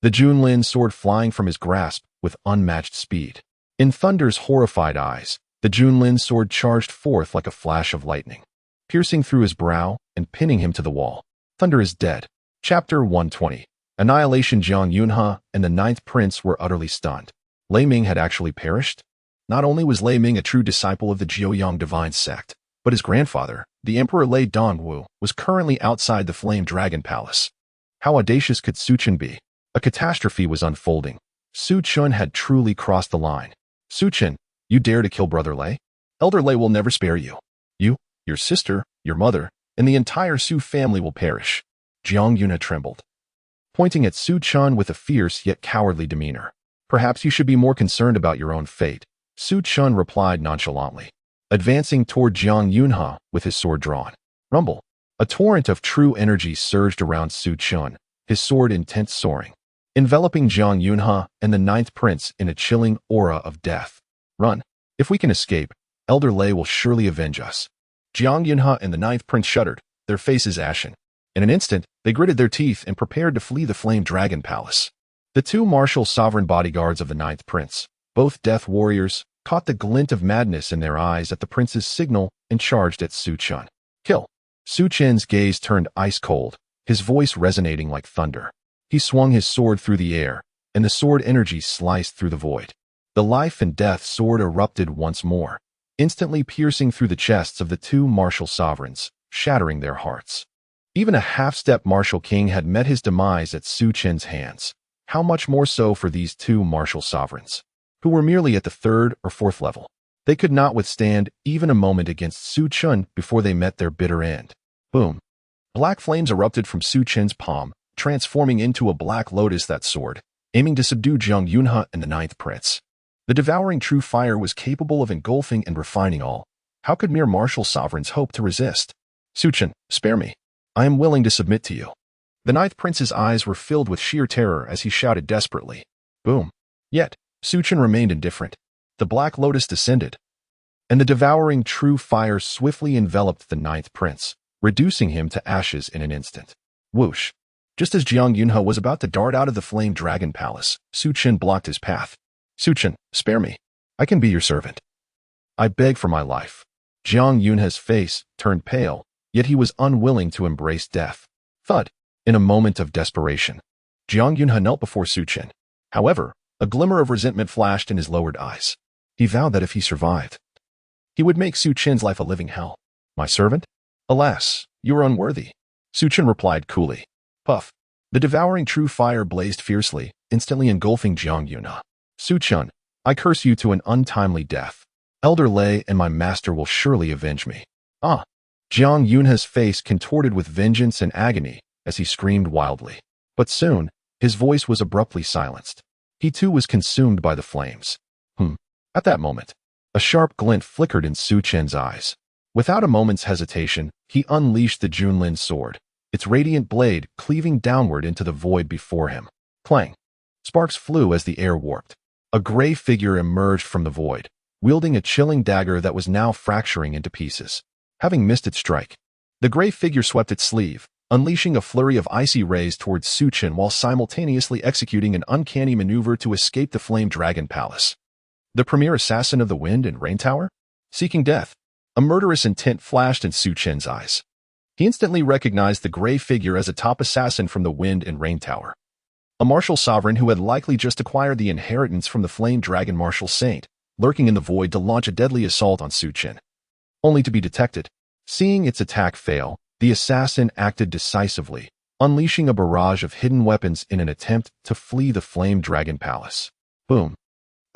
the Junlin sword flying from his grasp with unmatched speed. In Thunder's horrified eyes, the Junlin sword charged forth like a flash of lightning, piercing through his brow and pinning him to the wall. Thunder is dead. Chapter 120. Annihilation. Jiang Yunhe and the Ninth Prince were utterly stunned. Lei Ming had actually perished? Not only was Lei Ming a true disciple of the Jiuyang divine sect, but his grandfather, the Emperor Lei Dongwu, was currently outside the Flame Dragon Palace. How audacious could Su Chen be? A catastrophe was unfolding. Su Chen had truly crossed the line. Su Chen, you dare to kill Brother Lei? Elder Lei will never spare you. You, your sister, your mother, and the entire Su family will perish. Jiang Yunhe trembled, pointing at Su Chen with a fierce yet cowardly demeanor. Perhaps you should be more concerned about your own fate, Su Chen replied nonchalantly, advancing toward Jiang Yunhe with his sword drawn. Rumble. A torrent of true energy surged around Su Chen, his sword intent soaring, enveloping Jiang Yunhe and the Ninth Prince in a chilling aura of death. Run. If we can escape, Elder Lei will surely avenge us. Jiang Yunhe and the ninth prince shuddered, their faces ashen. In an instant, they gritted their teeth and prepared to flee the Flame Dragon Palace. The two martial sovereign bodyguards of the ninth prince, both death warriors, caught the glint of madness in their eyes at the prince's signal and charged at Su Chen. Kill! Su Chen's gaze turned ice cold, his voice resonating like thunder. He swung his sword through the air, and the sword energy sliced through the void. The life and death sword erupted once more, instantly piercing through the chests of the two martial sovereigns, shattering their hearts. Even a half-step martial king had met his demise at Su Chen's hands. How much more so for these two martial sovereigns, who were merely at the third or fourth level. They could not withstand even a moment against Su Chen before they met their bitter end. Boom! Black flames erupted from Su Chen's palm, transforming into a black lotus that soared, aiming to subdue Jiang Yunhe and the ninth prince. The devouring true fire was capable of engulfing and refining all. How could mere martial sovereigns hope to resist? Su Chen, spare me. I am willing to submit to you. The ninth prince's eyes were filled with sheer terror as he shouted desperately. Boom! Yet, Su Chen remained indifferent. The black lotus descended, and the devouring true fire swiftly enveloped the ninth prince, reducing him to ashes in an instant. Whoosh! Just as Jiang Yunhe was about to dart out of the Flame Dragon Palace, Su Chen blocked his path. Su Chen, spare me. I can be your servant. I beg for my life. Jiang Yunhe's face turned pale, yet he was unwilling to embrace death. Thud! In a moment of desperation, Jiang Yunhe knelt before Su Chen. However, a glimmer of resentment flashed in his lowered eyes. He vowed that if he survived, he would make Su Chen's life a living hell. My servant? Alas, you are unworthy. Su Chen replied coolly. Puff! The devouring true fire blazed fiercely, instantly engulfing Jiang Yunhe. Su Chen, I curse you to an untimely death. Elder Lei and my master will surely avenge me. Ah! Jiang Yunhe's face contorted with vengeance and agony as he screamed wildly. But soon, his voice was abruptly silenced. He too was consumed by the flames. At that moment, a sharp glint flickered in Su Chen's eyes. Without a moment's hesitation, he unleashed the Junlin sword, its radiant blade cleaving downward into the void before him. Clang! Sparks flew as the air warped. A gray figure emerged from the void, wielding a chilling dagger that was now fracturing into pieces. Having missed its strike, the gray figure swept its sleeve, unleashing a flurry of icy rays towards Su Chen while simultaneously executing an uncanny maneuver to escape the Flame Dragon Palace. The premier assassin of the Wind and Rain Tower? Seeking death. A murderous intent flashed in Su Chen's eyes. He instantly recognized the gray figure as a top assassin from the Wind and Rain Tower. A martial sovereign who had likely just acquired the inheritance from the Flame Dragon Martial Saint, lurking in the void to launch a deadly assault on Su Chen. Only to be detected. Seeing its attack fail, the assassin acted decisively, unleashing a barrage of hidden weapons in an attempt to flee the Flame Dragon Palace. Boom!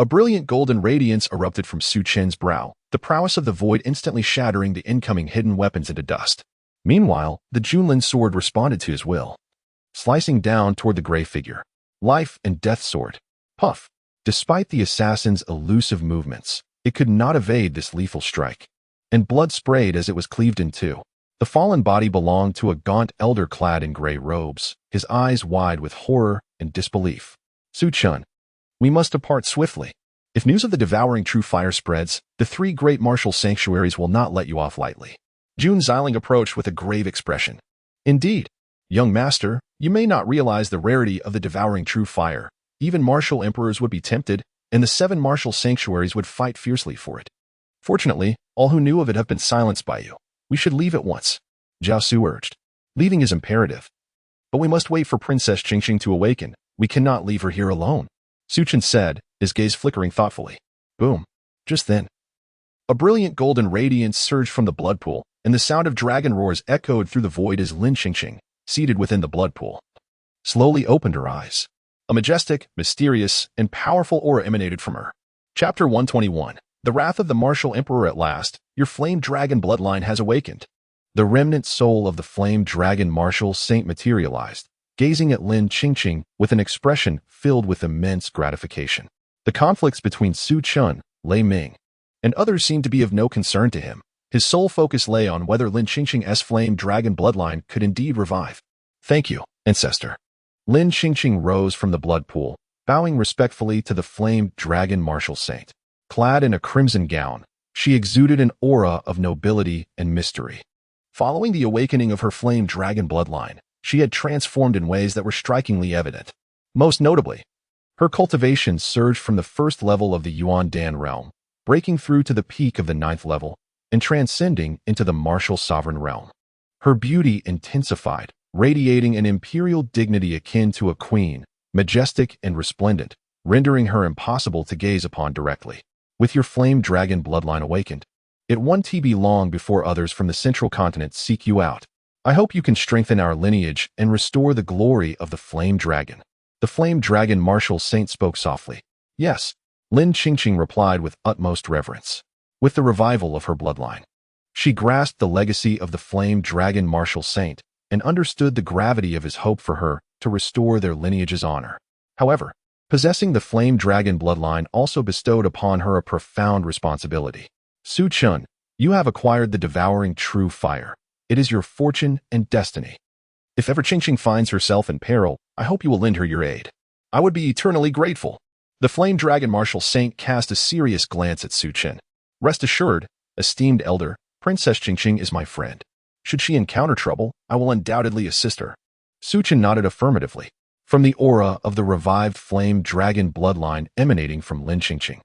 A brilliant golden radiance erupted from Su Chen's brow, the prowess of the void instantly shattering the incoming hidden weapons into dust. Meanwhile, the Junlin sword responded to his will, slicing down toward the gray figure. Life and death sword. Puff! Despite the assassin's elusive movements, it could not evade this lethal strike, and blood sprayed as it was cleaved in two. The fallen body belonged to a gaunt elder clad in gray robes, his eyes wide with horror and disbelief. Su Chen, we must depart swiftly. If news of the devouring true fire spreads, the three great martial sanctuaries will not let you off lightly. Jun Xiling approached with a grave expression. Indeed, young master, you may not realize the rarity of the devouring true fire. Even martial emperors would be tempted, and the 7 martial sanctuaries would fight fiercely for it. Fortunately, all who knew of it have been silenced by you. We should leave at once, Jiao Su urged. Leaving is imperative. But we must wait for Princess Qingqing to awaken. We cannot leave her here alone, Su Chen said, his gaze flickering thoughtfully. Boom. Just then, a brilliant golden radiance surged from the blood pool, and the sound of dragon roars echoed through the void as Lin Qingqing, seated within the blood pool, slowly opened her eyes. A majestic, mysterious, and powerful aura emanated from her. Chapter 121. The Wrath of the Martial Emperor. At last, your flame dragon bloodline has awakened. The remnant soul of the flame dragon martial saint materialized, gazing at Lin Qingqing with an expression filled with immense gratification. The conflicts between Su Chen, Lei Ming, and others seemed to be of no concern to him. His sole focus lay on whether Lin Qingqing's flame dragon bloodline could indeed revive. Thank you, ancestor. Lin Qingqing rose from the blood pool, bowing respectfully to the flame dragon martial saint. Clad in a crimson gown, She exuded an aura of nobility and mystery. Following the awakening of her flame dragon bloodline, she had transformed in ways that were strikingly evident. Most notably, her cultivation surged from the first level of the Yuan Dan realm, breaking through to the peak of the 9th level, and transcending into the martial sovereign realm. Her beauty intensified, radiating an imperial dignity akin to a queen, majestic and resplendent, rendering her impossible to gaze upon directly. With your flame dragon bloodline awakened, it won't be long before others from the central continent seek you out. I hope you can strengthen our lineage and restore the glory of the flame dragon. The flame dragon martial saint spoke softly. Yes, Lin Qingqing replied with utmost reverence. With the revival of her bloodline, she grasped the legacy of the flame dragon martial saint and understood the gravity of his hope for her to restore their lineage's honor. However, possessing the flame dragon bloodline also bestowed upon her a profound responsibility. Su Chen, you have acquired the devouring true fire. It is your fortune and destiny. If ever Qingqing finds herself in peril, I hope you will lend her your aid. I would be eternally grateful. The flame dragon martial saint cast a serious glance at Su Chen. Rest assured, esteemed elder, Princess Qingqing is my friend. Should she encounter trouble, I will undoubtedly assist her. Su Chen nodded affirmatively. From the aura of the revived flame dragon bloodline emanating from Lin Qingqing,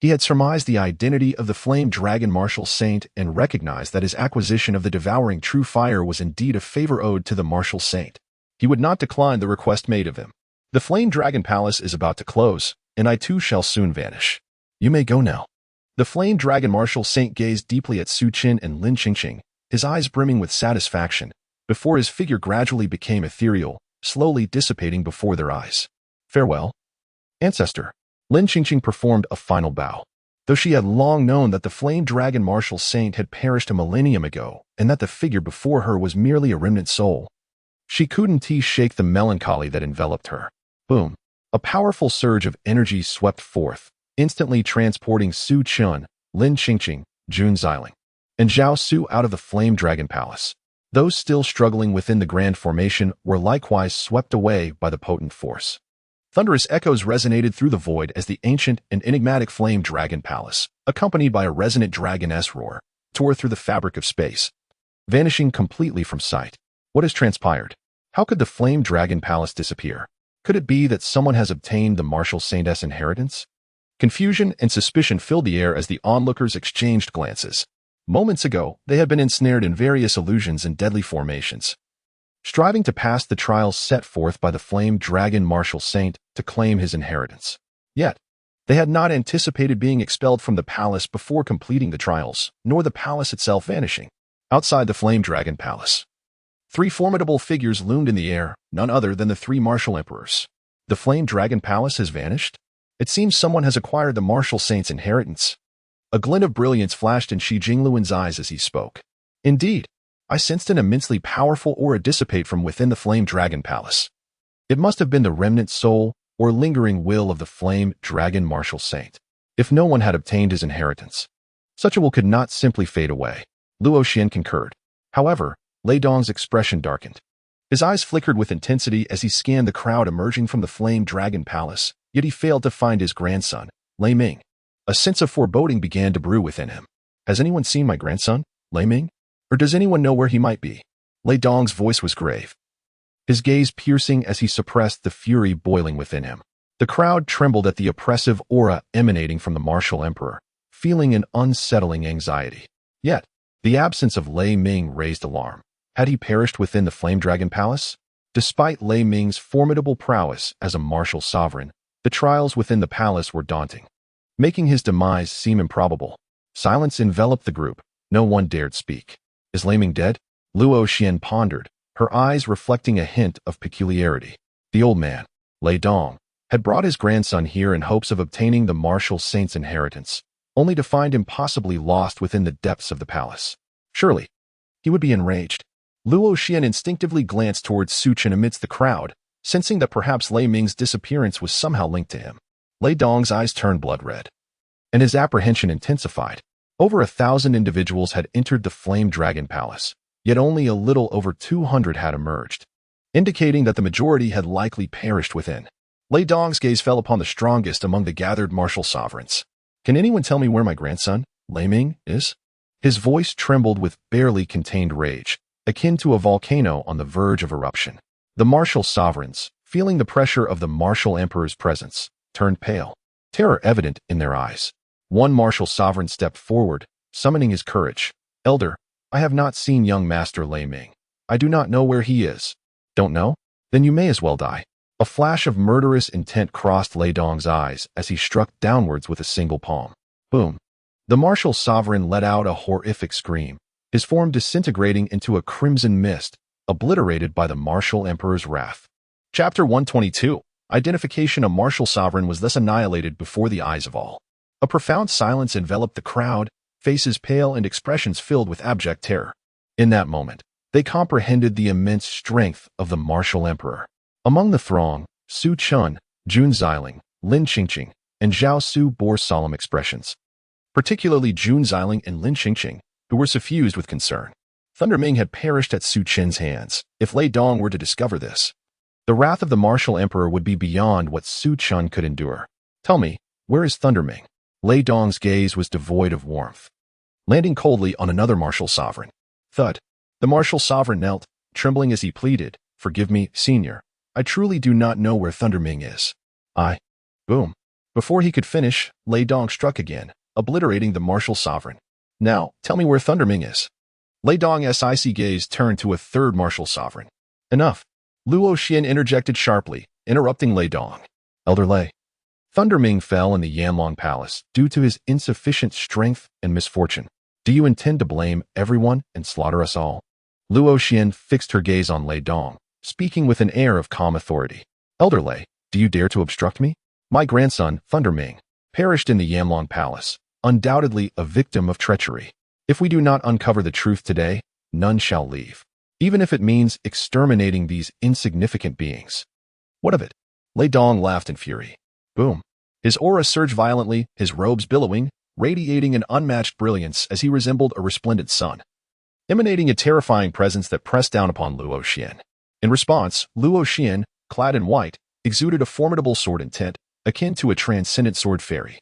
he had surmised the identity of the flame dragon martial saint and recognized that his acquisition of the devouring true fire was indeed a favor owed to the martial saint. He would not decline the request made of him. The flame dragon palace is about to close, and I too shall soon vanish. You may go now. The flame dragon martial saint gazed deeply at Su Chen and Lin Qingqing, his eyes brimming with satisfaction, before his figure gradually became ethereal, slowly dissipating before their eyes. Farewell, ancestor. Lin Qingqing performed a final bow. Though she had long known that the flame dragon martial saint had perished a millennium ago and that the figure before her was merely a remnant soul, she couldn't shake the melancholy that enveloped her. Boom! A powerful surge of energy swept forth, instantly transporting Su Chen, Lin Qingqing, Jun Xiling, and Zhao Su out of the flame dragon palace. Those still struggling within the grand formation were likewise swept away by the potent force. Thunderous echoes resonated through the void as the ancient and enigmatic flame dragon palace, accompanied by a resonant dragon-s roar, tore through the fabric of space, vanishing completely from sight. What has transpired? How could the flame dragon palace disappear? Could it be that someone has obtained the martial saint's inheritance? Confusion and suspicion filled the air as the onlookers exchanged glances. Moments ago, they had been ensnared in various illusions and deadly formations, striving to pass the trials set forth by the flame dragon martial saint to claim his inheritance. Yet, they had not anticipated being expelled from the palace before completing the trials, nor the palace itself vanishing. Outside the flame dragon palace, three formidable figures loomed in the air, none other than the three martial emperors. The flame dragon palace has vanished? It seems someone has acquired the martial saint's inheritance. A glint of brilliance flashed in Shi Jingluan's eyes as he spoke. Indeed, I sensed an immensely powerful aura dissipate from within the flame dragon palace. It must have been the remnant soul or lingering will of the flame dragon martial saint. If no one had obtained his inheritance, such a will could not simply fade away. Luo Xian concurred. However, Lei Dong's expression darkened. His eyes flickered with intensity as he scanned the crowd emerging from the flame dragon palace, yet he failed to find his grandson, Lei Ming. A sense of foreboding began to brew within him. Has anyone seen my grandson, Lei Ming? Or does anyone know where he might be? Lei Dong's voice was grave, his gaze piercing as he suppressed the fury boiling within him. The crowd trembled at the oppressive aura emanating from the martial emperor, feeling an unsettling anxiety. Yet, the absence of Lei Ming raised alarm. Had he perished within the flame dragon palace? Despite Lei Ming's formidable prowess as a martial sovereign, the trials within the palace were daunting, making his demise seem improbable. Silence enveloped the group. No one dared speak. Is Lei Ming dead? Luo Xian pondered, her eyes reflecting a hint of peculiarity. The old man, Lei Dong, had brought his grandson here in hopes of obtaining the martial saint's inheritance, only to find him possibly lost within the depths of the palace. Surely, he would be enraged. Luo Xian instinctively glanced towards Su Chen amidst the crowd, sensing that perhaps Lei Ming's disappearance was somehow linked to him. Lei Dong's eyes turned blood red, and his apprehension intensified. Over 1,000 individuals had entered the Flame Dragon Palace, yet only a little over 200 had emerged, indicating that the majority had likely perished within. Lei Dong's gaze fell upon the strongest among the gathered martial sovereigns. Can anyone tell me where my grandson, Lei Ming is? His voice trembled with barely contained rage, akin to a volcano on the verge of eruption. The martial sovereigns, feeling the pressure of the martial emperor's presence, turned pale, terror evident in their eyes. One martial sovereign stepped forward, summoning his courage. Elder, I have not seen young Master Lei Ming. I do not know where he is. Don't know? Then you may as well die. A flash of murderous intent crossed Lei Dong's eyes as he struck downwards with a single palm. Boom. The martial sovereign let out a horrific scream, his form disintegrating into a crimson mist, obliterated by the martial emperor's wrath. Chapter 122. Identification. A martial sovereign was thus annihilated before the eyes of all. A profound silence enveloped the crowd, faces pale and expressions filled with abject terror. In that moment, they comprehended the immense strength of the martial emperor. Among the throng, Su Chen, Jun Xiling, Lin Qingqing, and Zhao Su bore solemn expressions. Particularly Jun Xiling and Lin Qingqing, who were suffused with concern. Thunder Ming had perished at Su Chen's hands. If Lei Dong were to discover this, the wrath of the martial emperor would be beyond what Su Chen could endure. Tell me, where is Thunder Ming? Lei Dong's gaze was devoid of warmth, landing coldly on another martial sovereign. Thud. The martial sovereign knelt, trembling as he pleaded, "Forgive me, senior. I truly do not know where Thunder Ming is." Boom. Before he could finish, Lei Dong struck again, obliterating the martial sovereign. "Now, tell me where Thunder Ming is." Lei Dong's icy gaze turned to a third martial sovereign. "Enough." Luo Xian interjected sharply, interrupting Lei Dong. "Elder Lei." Thunder Ming fell in the Yanlong Palace due to his insufficient strength and misfortune. Do you intend to blame everyone and slaughter us all? Luo Xian fixed her gaze on Lei Dong, speaking with an air of calm authority. "Elder Lei, do you dare to obstruct me? My grandson, Thunder Ming, perished in the Yanlong Palace, undoubtedly a victim of treachery. If we do not uncover the truth today, none shall leave, even if it means exterminating these insignificant beings." "What of it?" Lei Dong laughed in fury. Boom. His aura surged violently, his robes billowing, radiating an unmatched brilliance as he resembled a resplendent sun, emanating a terrifying presence that pressed down upon Luo Xian. In response, Luo Xian, clad in white, exuded a formidable sword intent, akin to a transcendent sword fairy.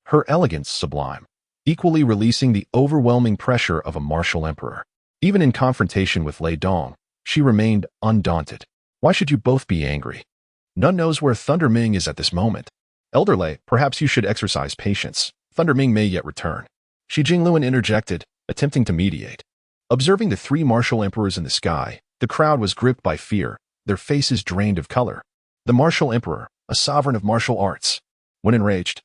Her elegance sublime, equally releasing the overwhelming pressure of a martial emperor. Even in confrontation with Lei Dong, she remained undaunted. Why should you both be angry? None knows where Thunder Ming is at this moment. Elder Lei, perhaps you should exercise patience. Thunder Ming may yet return. Shi Jingluan interjected, attempting to mediate. Observing the three martial emperors in the sky, the crowd was gripped by fear, their faces drained of color. The martial emperor, a sovereign of martial arts. When enraged,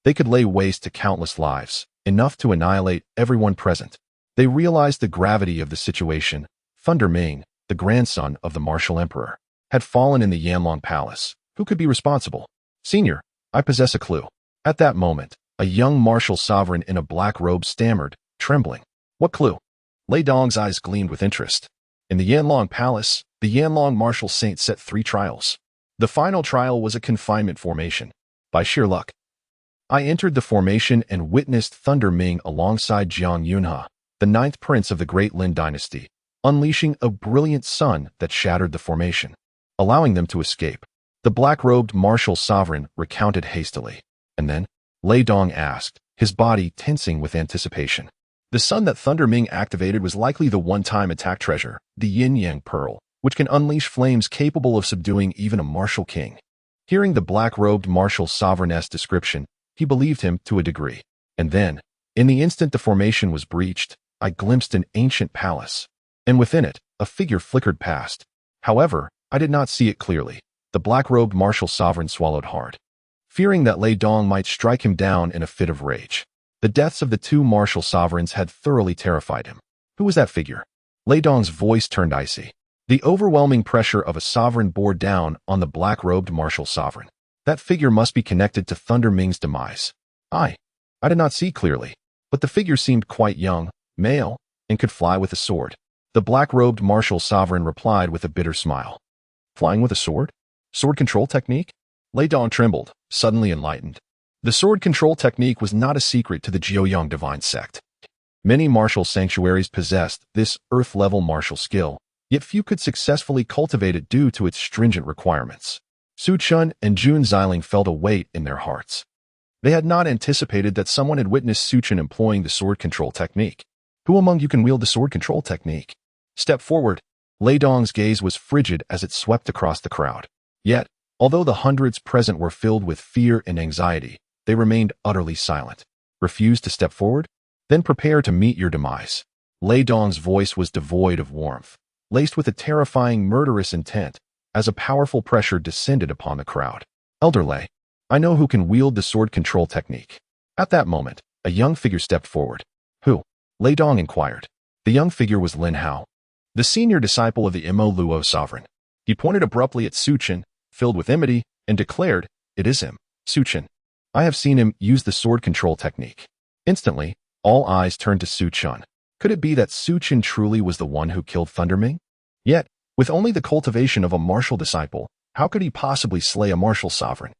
they could lay waste to countless lives, enough to annihilate everyone present. They realized the gravity of the situation. Thunder Ming, the grandson of the martial emperor, had fallen in the Yanlong Palace. Who could be responsible? "Senior, I possess a clue." At that moment, a young martial sovereign in a black robe stammered, trembling. "What clue?" Lei Dong's eyes gleamed with interest. In the Yanlong Palace, the Yanlong martial saint set 3 trials. The final trial was a confinement formation. By sheer luck, I entered the formation and witnessed Thunder Ming alongside Jiang Yunhe, the 9th prince of the Great Lin dynasty, unleashing a brilliant sun that shattered the formation, allowing them to escape. The black-robed martial sovereign recounted hastily. And then, Lei Dong asked, his body tensing with anticipation. The sun that Thunder Ming activated was likely the one-time attack treasure, the yin-yang pearl, which can unleash flames capable of subduing even a martial king. Hearing the black-robed martial sovereign's description, he believed him to a degree. And then, in the instant the formation was breached, I glimpsed an ancient palace. And within it, a figure flickered past. However, I did not see it clearly. The black-robed martial sovereign swallowed hard, fearing that Lei Dong might strike him down in a fit of rage. The deaths of the 2 martial sovereigns had thoroughly terrified him. Who was that figure? Lei Dong's voice turned icy. The overwhelming pressure of a sovereign bore down on the black-robed martial sovereign. That figure must be connected to Thunder Ming's demise. I did not see clearly, but the figure seemed quite young, male, and could fly with a sword. The black-robed martial sovereign replied with a bitter smile. Flying with a sword? Sword control technique? Lei Dong trembled, suddenly enlightened. The sword control technique was not a secret to the Jiuyang divine sect. Many martial sanctuaries possessed this earth-level martial skill, yet few could successfully cultivate it due to its stringent requirements. Su Chen and Jun Xiling felt a weight in their hearts. They had not anticipated that someone had witnessed Su Chen employing the sword control technique. Who among you can wield the sword control technique? Step forward. Lei Dong's gaze was frigid as it swept across the crowd. Yet, although the hundreds present were filled with fear and anxiety, they remained utterly silent. Refuse to step forward? Then prepare to meet your demise. Lei Dong's voice was devoid of warmth, laced with a terrifying murderous intent, as a powerful pressure descended upon the crowd. Elder Lei, I know who can wield the sword control technique. At that moment, a young figure stepped forward. Who? Lei Dong inquired. The young figure was Lin Hao, the senior disciple of the Mo Luo sovereign. He pointed abruptly at Su Chen, filled with enmity, and declared, "It is him, Su Chen. I have seen him use the sword control technique." Instantly, all eyes turned to Su Chen. Could it be that Su Chen truly was the one who killed Thunderming? Yet, with only the cultivation of a martial disciple, how could he possibly slay a martial sovereign?